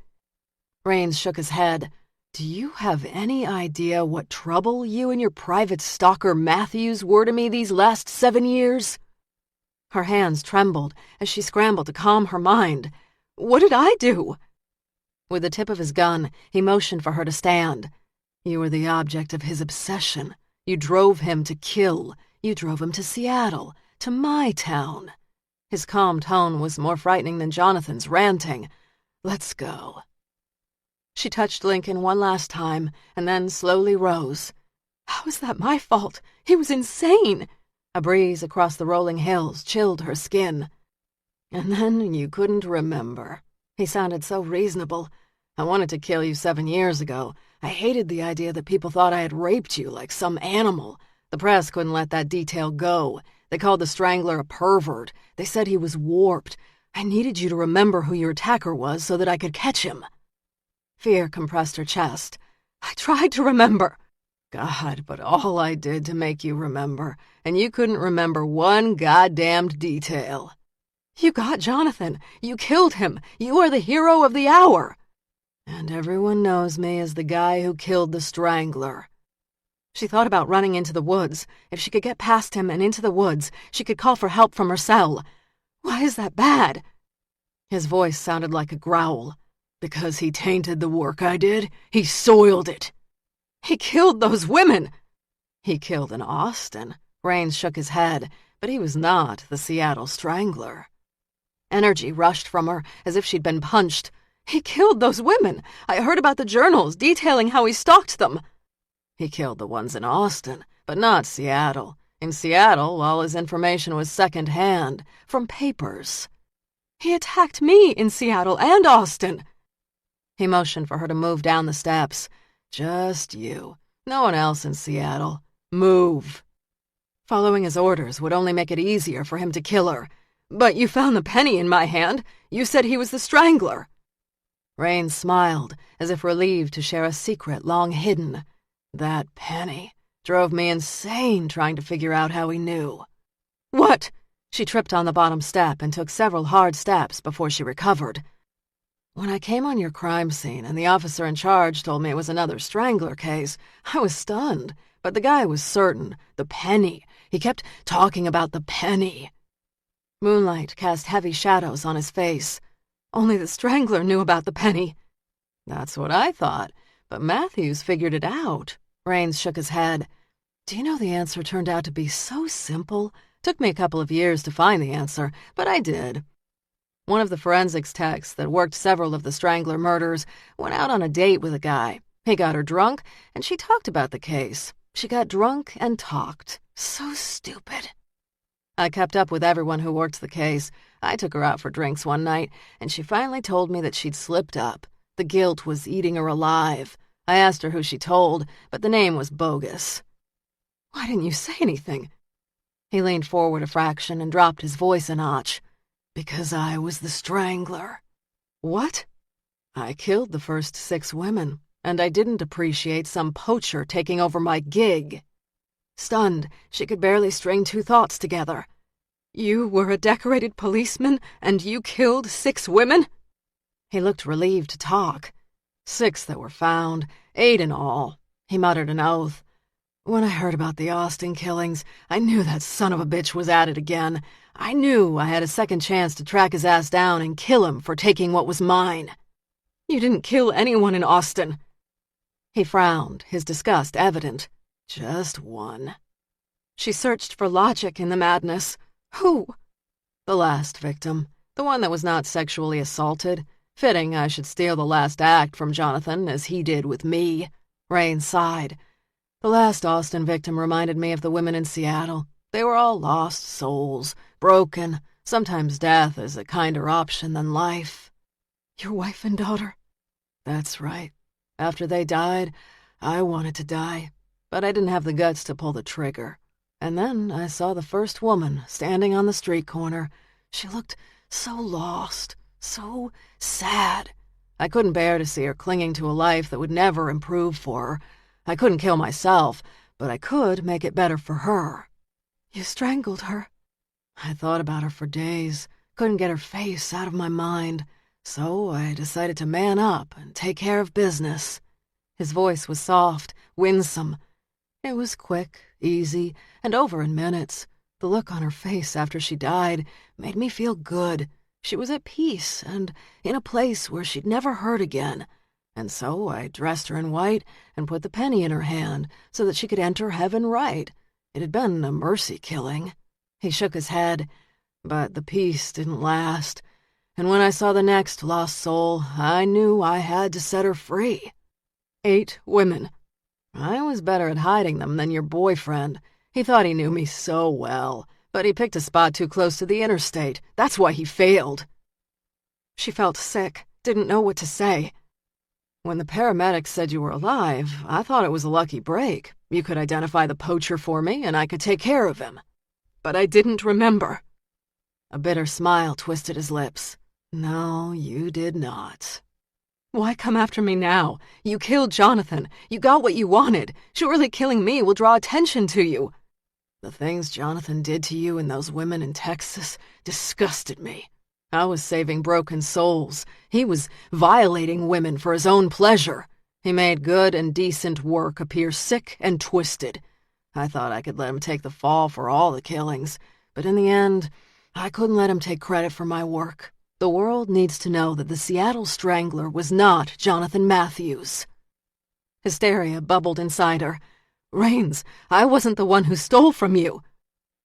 Rains shook his head. Do you have any idea what trouble you and your private stalker Matthews were to me these last 7 years? Her hands trembled as she scrambled to calm her mind. What did I do? With the tip of his gun, he motioned for her to stand. You were the object of his obsession. You drove him to kill. You drove him to Seattle, to my town. His calm tone was more frightening than Jonathan's ranting. Let's go. She touched Lincoln one last time, and then slowly rose. How is that my fault? He was insane. A breeze across the rolling hills chilled her skin. And then you couldn't remember. He sounded so reasonable. I wanted to kill you 7 years ago. I hated the idea that people thought I had raped you like some animal. The press couldn't let that detail go. They called the strangler a pervert. They said he was warped. I needed you to remember who your attacker was so that I could catch him. Fear compressed her chest. I tried to remember. God, but all I did to make you remember, and you couldn't remember one goddamned detail. You got Jonathan. You killed him. You are the hero of the hour. And everyone knows me as the guy who killed the strangler. She thought about running into the woods. If she could get past him and into the woods, she could call for help from her cell. Why is that bad? His voice sounded like a growl. Because he tainted the work I did. He soiled it. He killed those women. He killed an Austin. Rains shook his head, but he was not the Seattle strangler. Energy rushed from her as if she'd been punched. He killed those women. I heard about the journals detailing how he stalked them. He killed the ones in Austin, but not Seattle. In Seattle, all his information was second-hand, from papers. He attacked me in Seattle and Austin. He motioned for her to move down the steps. Just you. No one else in Seattle. Move. Following his orders would only make it easier for him to kill her. But you found the penny in my hand. You said he was the strangler. Rains smiled, as if relieved to share a secret long hidden. That penny drove me insane trying to figure out how he knew. What? She tripped on the bottom step and took several hard steps before she recovered. When I came on your crime scene and the officer in charge told me it was another strangler case, I was stunned. But the guy was certain. The penny. He kept talking about the penny. Moonlight cast heavy shadows on his face. Only the strangler knew about the penny. That's what I thought. But Matthews figured it out. Rains shook his head. Do you know the answer turned out to be so simple? Took me a couple of years to find the answer, but I did. One of the forensics techs that worked several of the strangler murders went out on a date with a guy. He got her drunk, and she talked about the case. She got drunk and talked. So stupid. I kept up with everyone who worked the case. I took her out for drinks one night, and she finally told me that she'd slipped up. The guilt was eating her alive. I asked her who she told, but the name was bogus. Why didn't you say anything? He leaned forward a fraction and dropped his voice a notch. Because I was the strangler. What? I killed the first 6 women, and I didn't appreciate some poacher taking over my gig. Stunned, she could barely string 2 thoughts together. You were a decorated policeman, and you killed 6 women? He looked relieved to talk. 6 that were found, 8 in all. He muttered an oath. When I heard about the Austin killings, I knew that son of a bitch was at it again. I knew I had a second chance to track his ass down and kill him for taking what was mine. You didn't kill anyone in Austin. He frowned, his disgust evident. Just one. She searched for logic in the madness. Who? The last victim. The one that was not sexually assaulted. Fitting I should steal the last act from Jonathan, as he did with me. Rain sighed. The last Austin victim reminded me of the women in Seattle. They were all lost souls, broken. Sometimes death is a kinder option than life. Your wife and daughter? That's right. After they died, I wanted to die, but I didn't have the guts to pull the trigger. And then I saw the first woman standing on the street corner. She looked so lost, so sad. I couldn't bear to see her clinging to a life that would never improve for her. I couldn't kill myself, but I could make it better for her. You strangled her. I thought about her for days, Couldn't get her face out of my mind, so I decided to man up and take care of business. His voice was soft, winsome. It was quick, easy, and over in minutes. The look on her face after she died made me feel good. She was at peace and in a place where she'd never hurt again. And so I dressed her in white and put the penny in her hand so that she could enter heaven right. It had been a mercy killing. He shook his head, but the peace didn't last. And when I saw the next lost soul, I knew I had to set her free. 8 women. I was better at hiding them than your boyfriend. He thought he knew me so well, but he picked a spot too close to the interstate. That's why he failed. She felt sick, didn't know what to say. When the paramedics said you were alive, I thought it was a lucky break. You could identify the poacher for me, and I could take care of him. But I didn't remember. A bitter smile twisted his lips. No, you did not. Why come after me now? You killed Jonathan. You got what you wanted. Surely killing me will draw attention to you. The things Jonathan did to you and those women in Texas disgusted me. I was saving broken souls. He was violating women for his own pleasure. He made good and decent work appear sick and twisted. I thought I could let him take the fall for all the killings, but in the end, I couldn't let him take credit for my work. The world needs to know that the Seattle Strangler was not Jonathan Matthews. Hysteria bubbled inside her. Rains, I wasn't the one who stole from you.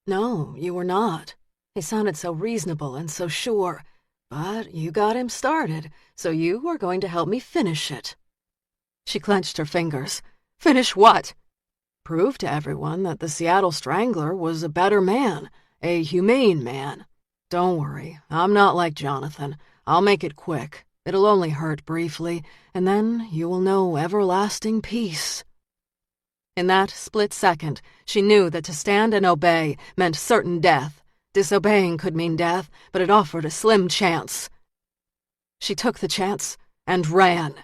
No, you were not. He sounded so reasonable and so sure. But you got him started, so you are going to help me finish it. She clenched her fingers. Finish what? Prove to everyone that the Seattle Strangler was a better man, a humane man. Don't worry, I'm not like Jonathan. I'll make it quick. It'll only hurt briefly, and then you will know everlasting peace. In that split second, she knew that to stand and obey meant certain death. Disobeying could mean death, but it offered a slim chance. She took the chance and ran.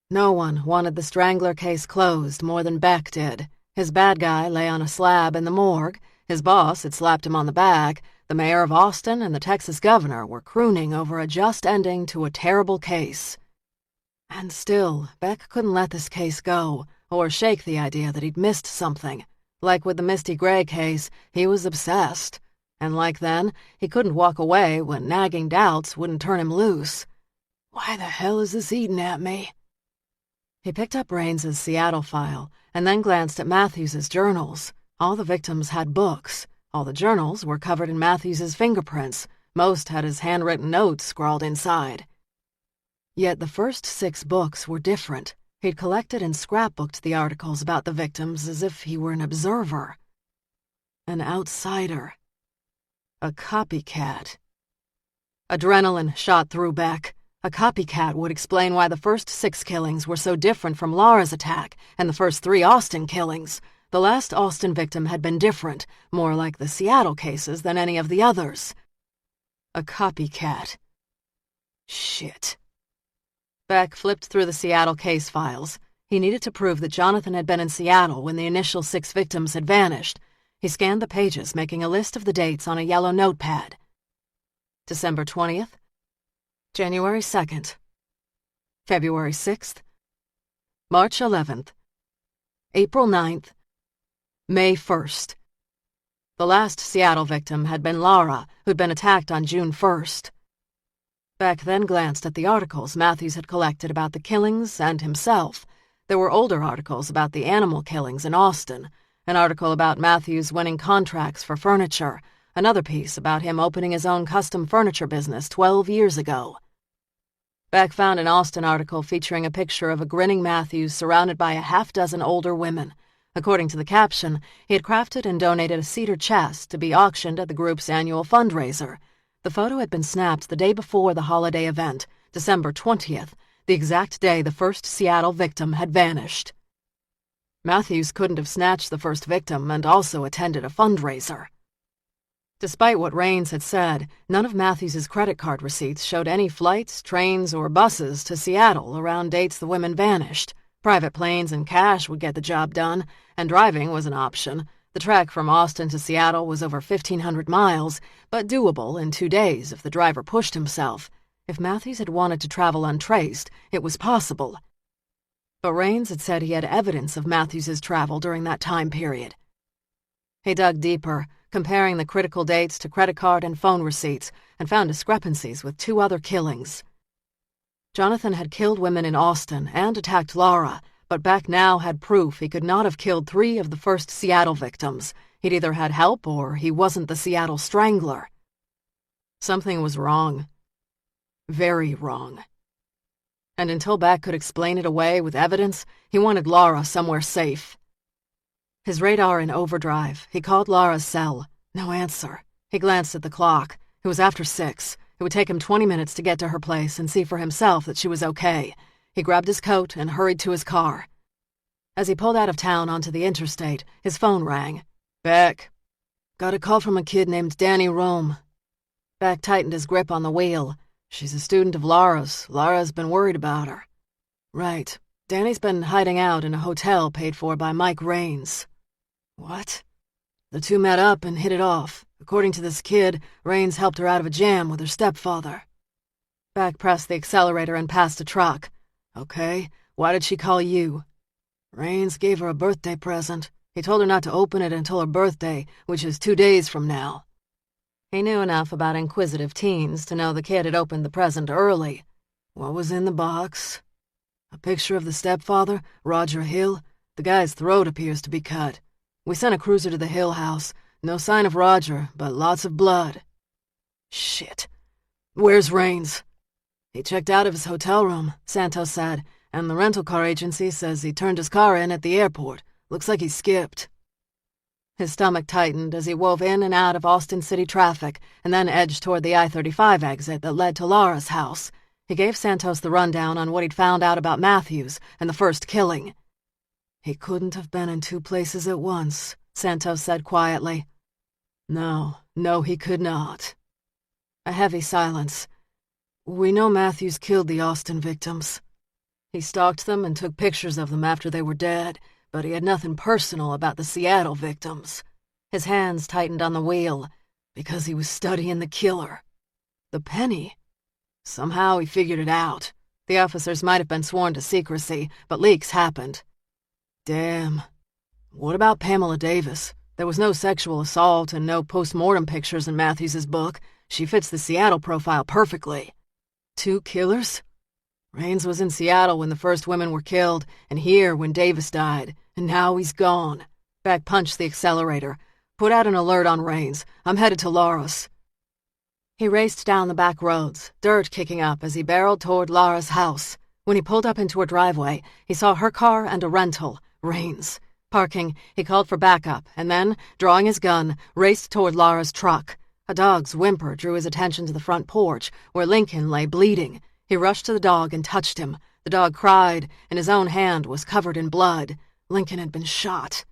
No one wanted the Strangler case closed more than Beck did. His bad guy lay on a slab in the morgue. His boss had slapped him on the back. The mayor of Austin and the Texas governor were crooning over a just ending to a terrible case. And still, Beck couldn't let this case go, or shake the idea that he'd missed something. Like with the Misty Gray case, he was obsessed. And like then, he couldn't walk away when nagging doubts wouldn't turn him loose. Why the hell is this eating at me? He picked up Raines's Seattle file and then glanced at Matthews's journals. All the victims had books. All the journals were covered in Matthews's fingerprints. Most had his handwritten notes scrawled inside. Yet the first 6 books were different. He'd collected and scrapbooked the articles about the victims as if he were an observer. An outsider. A copycat. Adrenaline shot through Beck. A copycat would explain why the first 6 killings were so different from Laura's attack and the first 3 Austin killings. The last Austin victim had been different, more like the Seattle cases than any of the others. A copycat. Shit. Beck flipped through the Seattle case files. He needed to prove that Jonathan had been in Seattle when the initial 6 victims had vanished. He scanned the pages, making a list of the dates on a yellow notepad. December 20th, January 2nd, February 6th, March 11th, April 9th, May 1st. The last Seattle victim had been Laura, who'd been attacked on June 1st. Beck then glanced at the articles Matthews had collected about the killings and himself. There were older articles about the animal killings in Austin, an article about Matthews winning contracts for furniture, another piece about him opening his own custom furniture business 12 years ago. Beck found an Austin article featuring a picture of a grinning Matthews surrounded by a half-dozen older women. According to the caption, he had crafted and donated a cedar chest to be auctioned at the group's annual fundraiser. The photo had been snapped the day before the holiday event, December 20th, the exact day the first Seattle victim had vanished. Matthews couldn't have snatched the first victim and also attended a fundraiser. Despite what Raines had said, none of Matthews's credit card receipts showed any flights, trains, or buses to Seattle around dates the women vanished. Private planes and cash would get the job done, and driving was an option. The trek from Austin to Seattle was over 1,500 miles, but doable in 2 days if the driver pushed himself. If Matthews had wanted to travel untraced, it was possible. But Raines had said he had evidence of Matthews's travel during that time period. He dug deeper, comparing the critical dates to credit card and phone receipts, and found discrepancies with 2 other killings. Jonathan had killed women in Austin and attacked Laura, but Beck now had proof he could not have killed 3 of the first Seattle victims. He'd either had help or he wasn't the Seattle Strangler. Something was wrong. Very wrong. And until Beck could explain it away with evidence, he wanted Laura somewhere safe. His radar in overdrive, he called Laura's cell. No answer. He glanced at the clock. It was after 6. It would take him 20 minutes to get to her place and see for himself that she was okay. He grabbed his coat and hurried to his car. As he pulled out of town onto the interstate, his phone rang. "Beck. Got a call from a kid named Danny Rome." Beck tightened his grip on the wheel. "She's a student of Laura's. Laura's been worried about her." "Right. Danny's been hiding out in a hotel paid for by Mike Raines." "What?" "The 2 met up and hit it off. According to this kid, Raines helped her out of a jam with her stepfather." Beck pressed the accelerator and passed a truck. "Okay, why did she call you?" "Raines gave her a birthday present. He told her not to open it until her birthday, which is 2 days from now." He knew enough about inquisitive teens to know the kid had opened the present early. "What was in the box?" "A picture of the stepfather, Roger Hill. The guy's throat appears to be cut. We sent a cruiser to the Hill house. No sign of Roger, but lots of blood." "Shit. Where's Raines?" "He checked out of his hotel room," Santos said, "and the rental car agency says he turned his car in at the airport. Looks like he skipped." His stomach tightened as he wove in and out of Austin City traffic and then edged toward the I-35 exit that led to Laura's house. He gave Santos the rundown on what he'd found out about Matthews and the first killing. "He couldn't have been in 2 places at once," Santos said quietly. No, he could not." A heavy silence. "We know Matthews killed the Austin victims. He stalked them and took pictures of them after they were dead, but he had nothing personal about the Seattle victims." His hands tightened on the wheel. "Because he was studying the killer. The penny. Somehow he figured it out. The officers might have been sworn to secrecy, but leaks happened." "Damn. What about Pamela Davis? There was no sexual assault and no post-mortem pictures in Matthews's book. She fits the Seattle profile perfectly." 2 killers? Raines was in Seattle when the first women were killed, and here when Davis died, and now he's gone. Beck punched the accelerator. "Put out an alert on Raines. I'm headed to Laura's." He raced down the back roads, dirt kicking up as he barreled toward Laura's house. When he pulled up into her driveway, he saw her car and a rental, Raines. Parking, he called for backup, and then, drawing his gun, raced toward Laura's truck. A dog's whimper drew his attention to the front porch, where Lincoln lay bleeding. He rushed to the dog and touched him. The dog cried, and his own hand was covered in blood. Lincoln had been shot.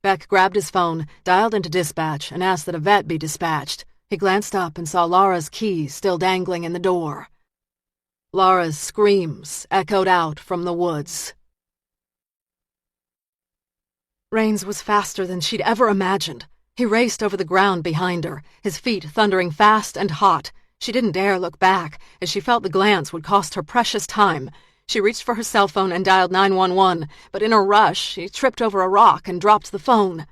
Beck grabbed his phone, dialed into dispatch, and asked that a vet be dispatched. He glanced up and saw Laura's keys still dangling in the door. Laura's screams echoed out from the woods. Raines was faster than she'd ever imagined. He raced over the ground behind her, his feet thundering fast and hot. She didn't dare look back, as she felt the glance would cost her precious time. She reached for her cell phone and dialed 911, but in her rush, she tripped over a rock and dropped the phone.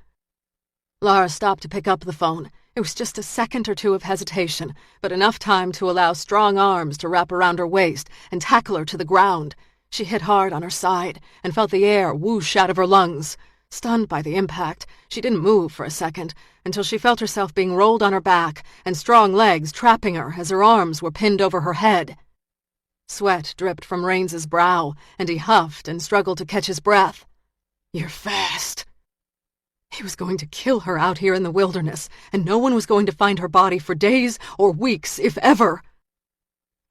Laura stopped to pick up the phone. It was just a second or 2 of hesitation, but enough time to allow strong arms to wrap around her waist and tackle her to the ground. She hit hard on her side and felt the air whoosh out of her lungs. Stunned by the impact, she didn't move for a second until she felt herself being rolled on her back and strong legs trapping her as her arms were pinned over her head. Sweat dripped from Raines's brow, and he huffed and struggled to catch his breath. "You're fast." He was going to kill her out here in the wilderness, and no one was going to find her body for days or weeks, if ever.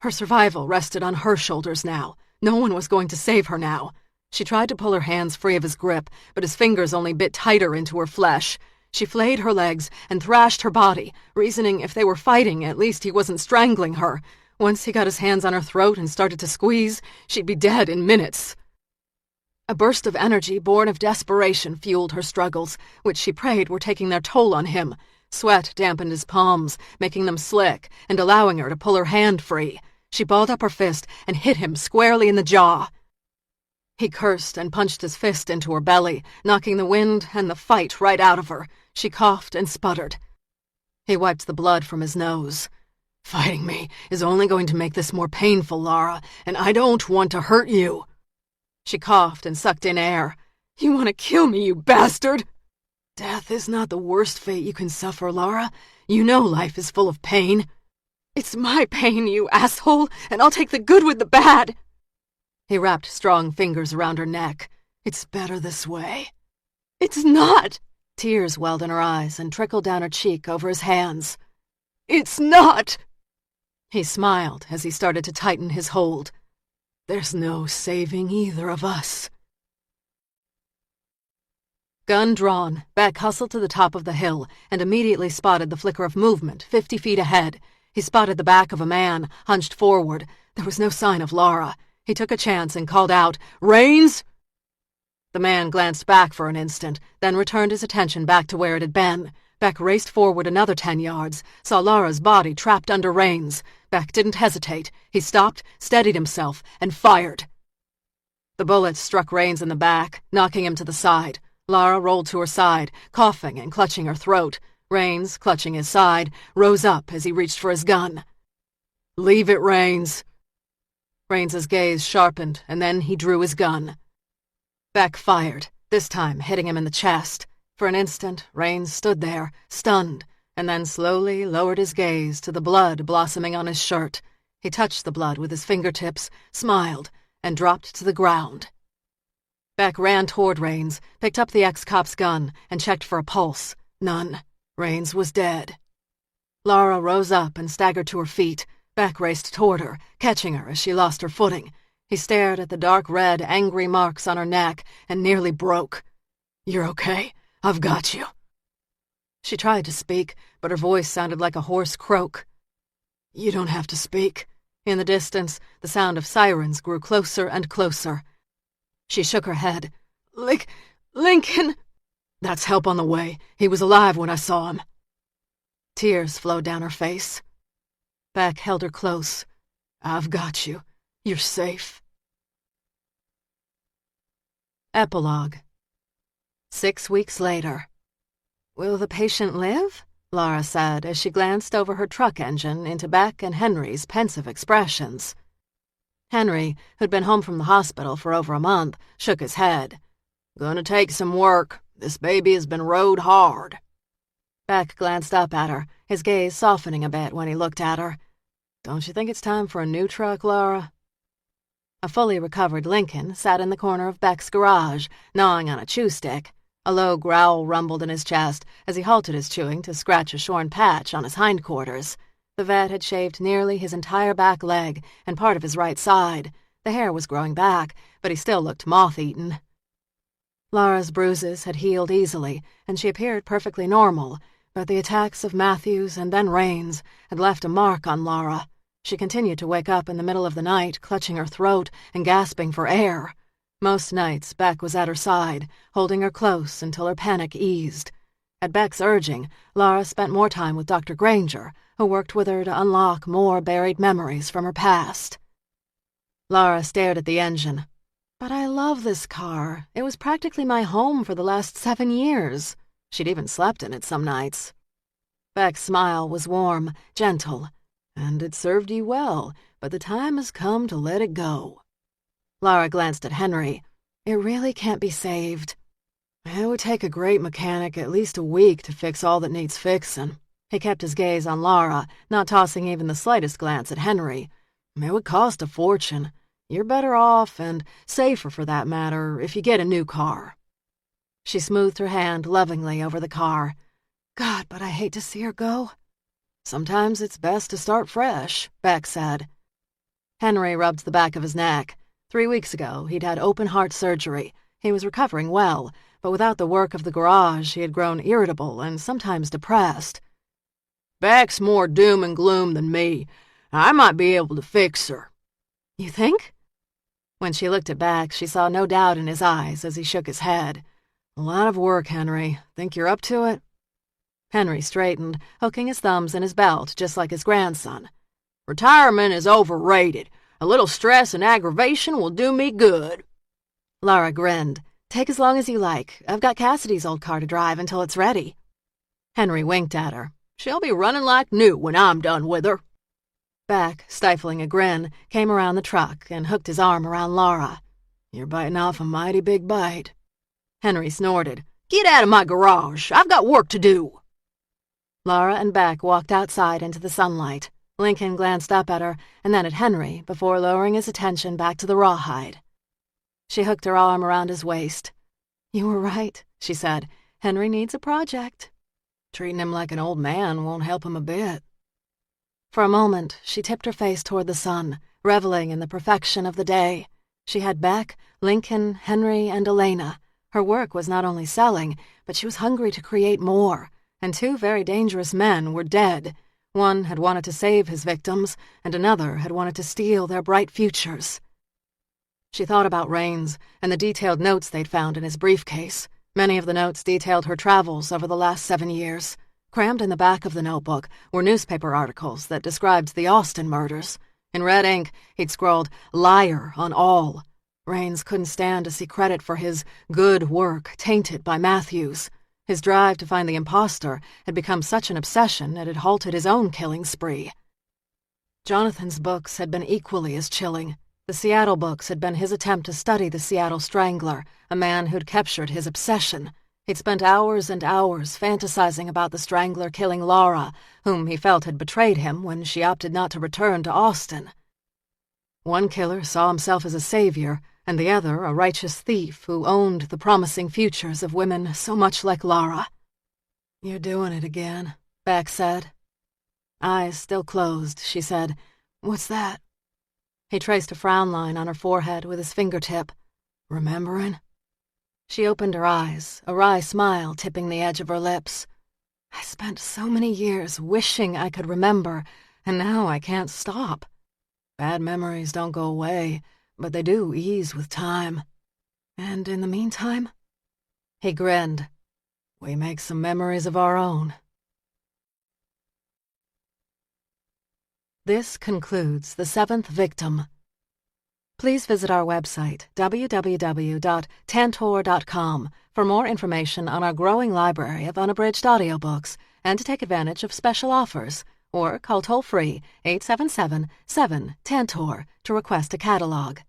Her survival rested on her shoulders now. No one was going to save her now. She tried to pull her hands free of his grip, but his fingers only bit tighter into her flesh. She flayed her legs and thrashed her body, reasoning if they were fighting, at least he wasn't strangling her. Once he got his hands on her throat and started to squeeze, she'd be dead in minutes. A burst of energy born of desperation fueled her struggles, which she prayed were taking their toll on him. Sweat dampened his palms, making them slick and allowing her to pull her hand free. She balled up her fist and hit him squarely in the jaw. He cursed and punched his fist into her belly, knocking the wind and the fight right out of her. She coughed and sputtered. He wiped the blood from his nose. "Fighting me is only going to make this more painful, Lara, and I don't want to hurt you." She coughed and sucked in air. "You want to kill me, you bastard!" "Death is not the worst fate you can suffer, Lara. You know life is full of pain." "It's my pain, you asshole, and I'll take the good with the bad." He wrapped strong fingers around her neck. "It's better this way." "It's not!" Tears welled in her eyes and trickled down her cheek over his hands. "It's not!" He smiled as he started to tighten his hold. "There's no saving either of us." Gun drawn, Beck hustled to the top of the hill and immediately spotted the flicker of movement 50 feet ahead. He spotted the back of a man, hunched forward. There was no sign of Lara. He took a chance and called out, "Rains!" The man glanced back for an instant, then returned his attention back to where it had been. Beck raced forward another 10 yards, saw Lara's body trapped under Rains. Beck didn't hesitate. He stopped, steadied himself, and fired. The bullet struck Rains in the back, knocking him to the side. Lara rolled to her side, coughing and clutching her throat. Rains, clutching his side, rose up as he reached for his gun. "Leave it, Rains." Rains's gaze sharpened, and then he drew his gun. Beck fired, this time hitting him in the chest. For an instant, Rains stood there, stunned, and then slowly lowered his gaze to the blood blossoming on his shirt. He touched the blood with his fingertips, smiled, and dropped to the ground. Beck ran toward Rains, picked up the ex-cop's gun, and checked for a pulse. None. Rains was dead. Lara rose up and staggered to her feet. Beck raced toward her, catching her as she lost her footing. He stared at the dark red, angry marks on her neck and nearly broke. "You're okay. I've got you." She tried to speak, but her voice sounded like a hoarse croak. "You don't have to speak." In the distance, the sound of sirens grew closer and closer. She shook her head. Lincoln!" "That's help on the way. He was alive when I saw him." Tears flowed down her face. Beck held her close. "I've got you. You're safe." Epilogue. 6 weeks later. "Will the patient live?" Lara said as she glanced over her truck engine into Beck and Henry's pensive expressions. Henry, who'd been home from the hospital for over a month, shook his head. "Gonna take some work. This baby has been rode hard." Beck glanced up at her, his gaze softening a bit when he looked at her. "Don't you think it's time for a new truck, Lara?" A fully recovered Lincoln sat in the corner of Beck's garage, gnawing on a chew stick. A low growl rumbled in his chest as he halted his chewing to scratch a shorn patch on his hindquarters. The vet had shaved nearly his entire back leg and part of his right side. The hair was growing back, but he still looked moth-eaten. Lara's bruises had healed easily, and she appeared perfectly normal, but the attacks of Matthews and then Rains had left a mark on Lara. She continued to wake up in the middle of the night, clutching her throat and gasping for air. Most nights, Beck was at her side, holding her close until her panic eased. At Beck's urging, Lara spent more time with Dr. Granger, who worked with her to unlock more buried memories from her past. Lara stared at the engine. "But I love this car. It was practically my home for the last 7 years. She'd even slept in it some nights." Beck's smile was warm, gentle. "And it served you well, but the time has come to let it go." Lara glanced at Henry. "It really can't be saved." "It would take a great mechanic at least a week to fix all that needs fixing." He kept his gaze on Lara, not tossing even the slightest glance at Henry. "It would cost a fortune. You're better off, and safer for that matter, if you get a new car." She smoothed her hand lovingly over the car. "God, but I hate to see her go." "Sometimes it's best to start fresh," Beck said. Henry rubbed the back of his neck. 3 weeks ago, he'd had open-heart surgery. He was recovering well, but without the work of the garage, he had grown irritable and sometimes depressed. "Beck's more doom and gloom than me. I might be able to fix her." "You think?" When she looked at Beck, she saw no doubt in his eyes as he shook his head. "A lot of work, Henry. Think you're up to it?" Henry straightened, hooking his thumbs in his belt just like his grandson. "Retirement is overrated. A little stress and aggravation will do me good." Laura grinned. "Take as long as you like. I've got Cassidy's old car to drive until it's ready." Henry winked at her. "She'll be running like new when I'm done with her." Beck, stifling a grin, came around the truck and hooked his arm around Laura. "You're biting off a mighty big bite." Henry snorted. "Get out of my garage. I've got work to do." Laura and Beck walked outside into the sunlight. Lincoln glanced up at her and then at Henry before lowering his attention back to the rawhide. She hooked her arm around his waist. "You were right," she said. "Henry needs a project." "Treating him like an old man won't help him a bit." For a moment, she tipped her face toward the sun, reveling in the perfection of the day. She had Beck, Lincoln, Henry, and Elena. Her work was not only selling, but she was hungry to create more, and two very dangerous men were dead. One had wanted to save his victims, and another had wanted to steal their bright futures. She thought about Rains and the detailed notes they'd found in his briefcase. Many of the notes detailed her travels over the last 7 years. Crammed in the back of the notebook were newspaper articles that described the Austin murders. In red ink, he'd scrawled, "Liar" on all. Rains couldn't stand to see credit for his good work tainted by Matthews. His drive to find the imposter had become such an obsession it had halted his own killing spree. Jonathan's books had been equally as chilling. The Seattle books had been his attempt to study the Seattle Strangler, a man who'd captured his obsession. He'd spent hours and hours fantasizing about the Strangler killing Laura, whom he felt had betrayed him when she opted not to return to Austin. One killer saw himself as a savior, and the other a righteous thief who owned the promising futures of women so much like Laura. "You're doing it again," Beck said. Eyes still closed, she said, "What's that?" He traced a frown line on her forehead with his fingertip. "Remembering?" She opened her eyes, a wry smile tipping the edge of her lips. "I spent so many years wishing I could remember, and now I can't stop. Bad memories don't go away, but they do ease with time. And in the meantime?" He grinned. "We make some memories of our own." This concludes The Seventh Victim. Please visit our website, www.tantor.com, for more information on our growing library of unabridged audiobooks and to take advantage of special offers, or call toll-free 877-7-TANTOR to request a catalog.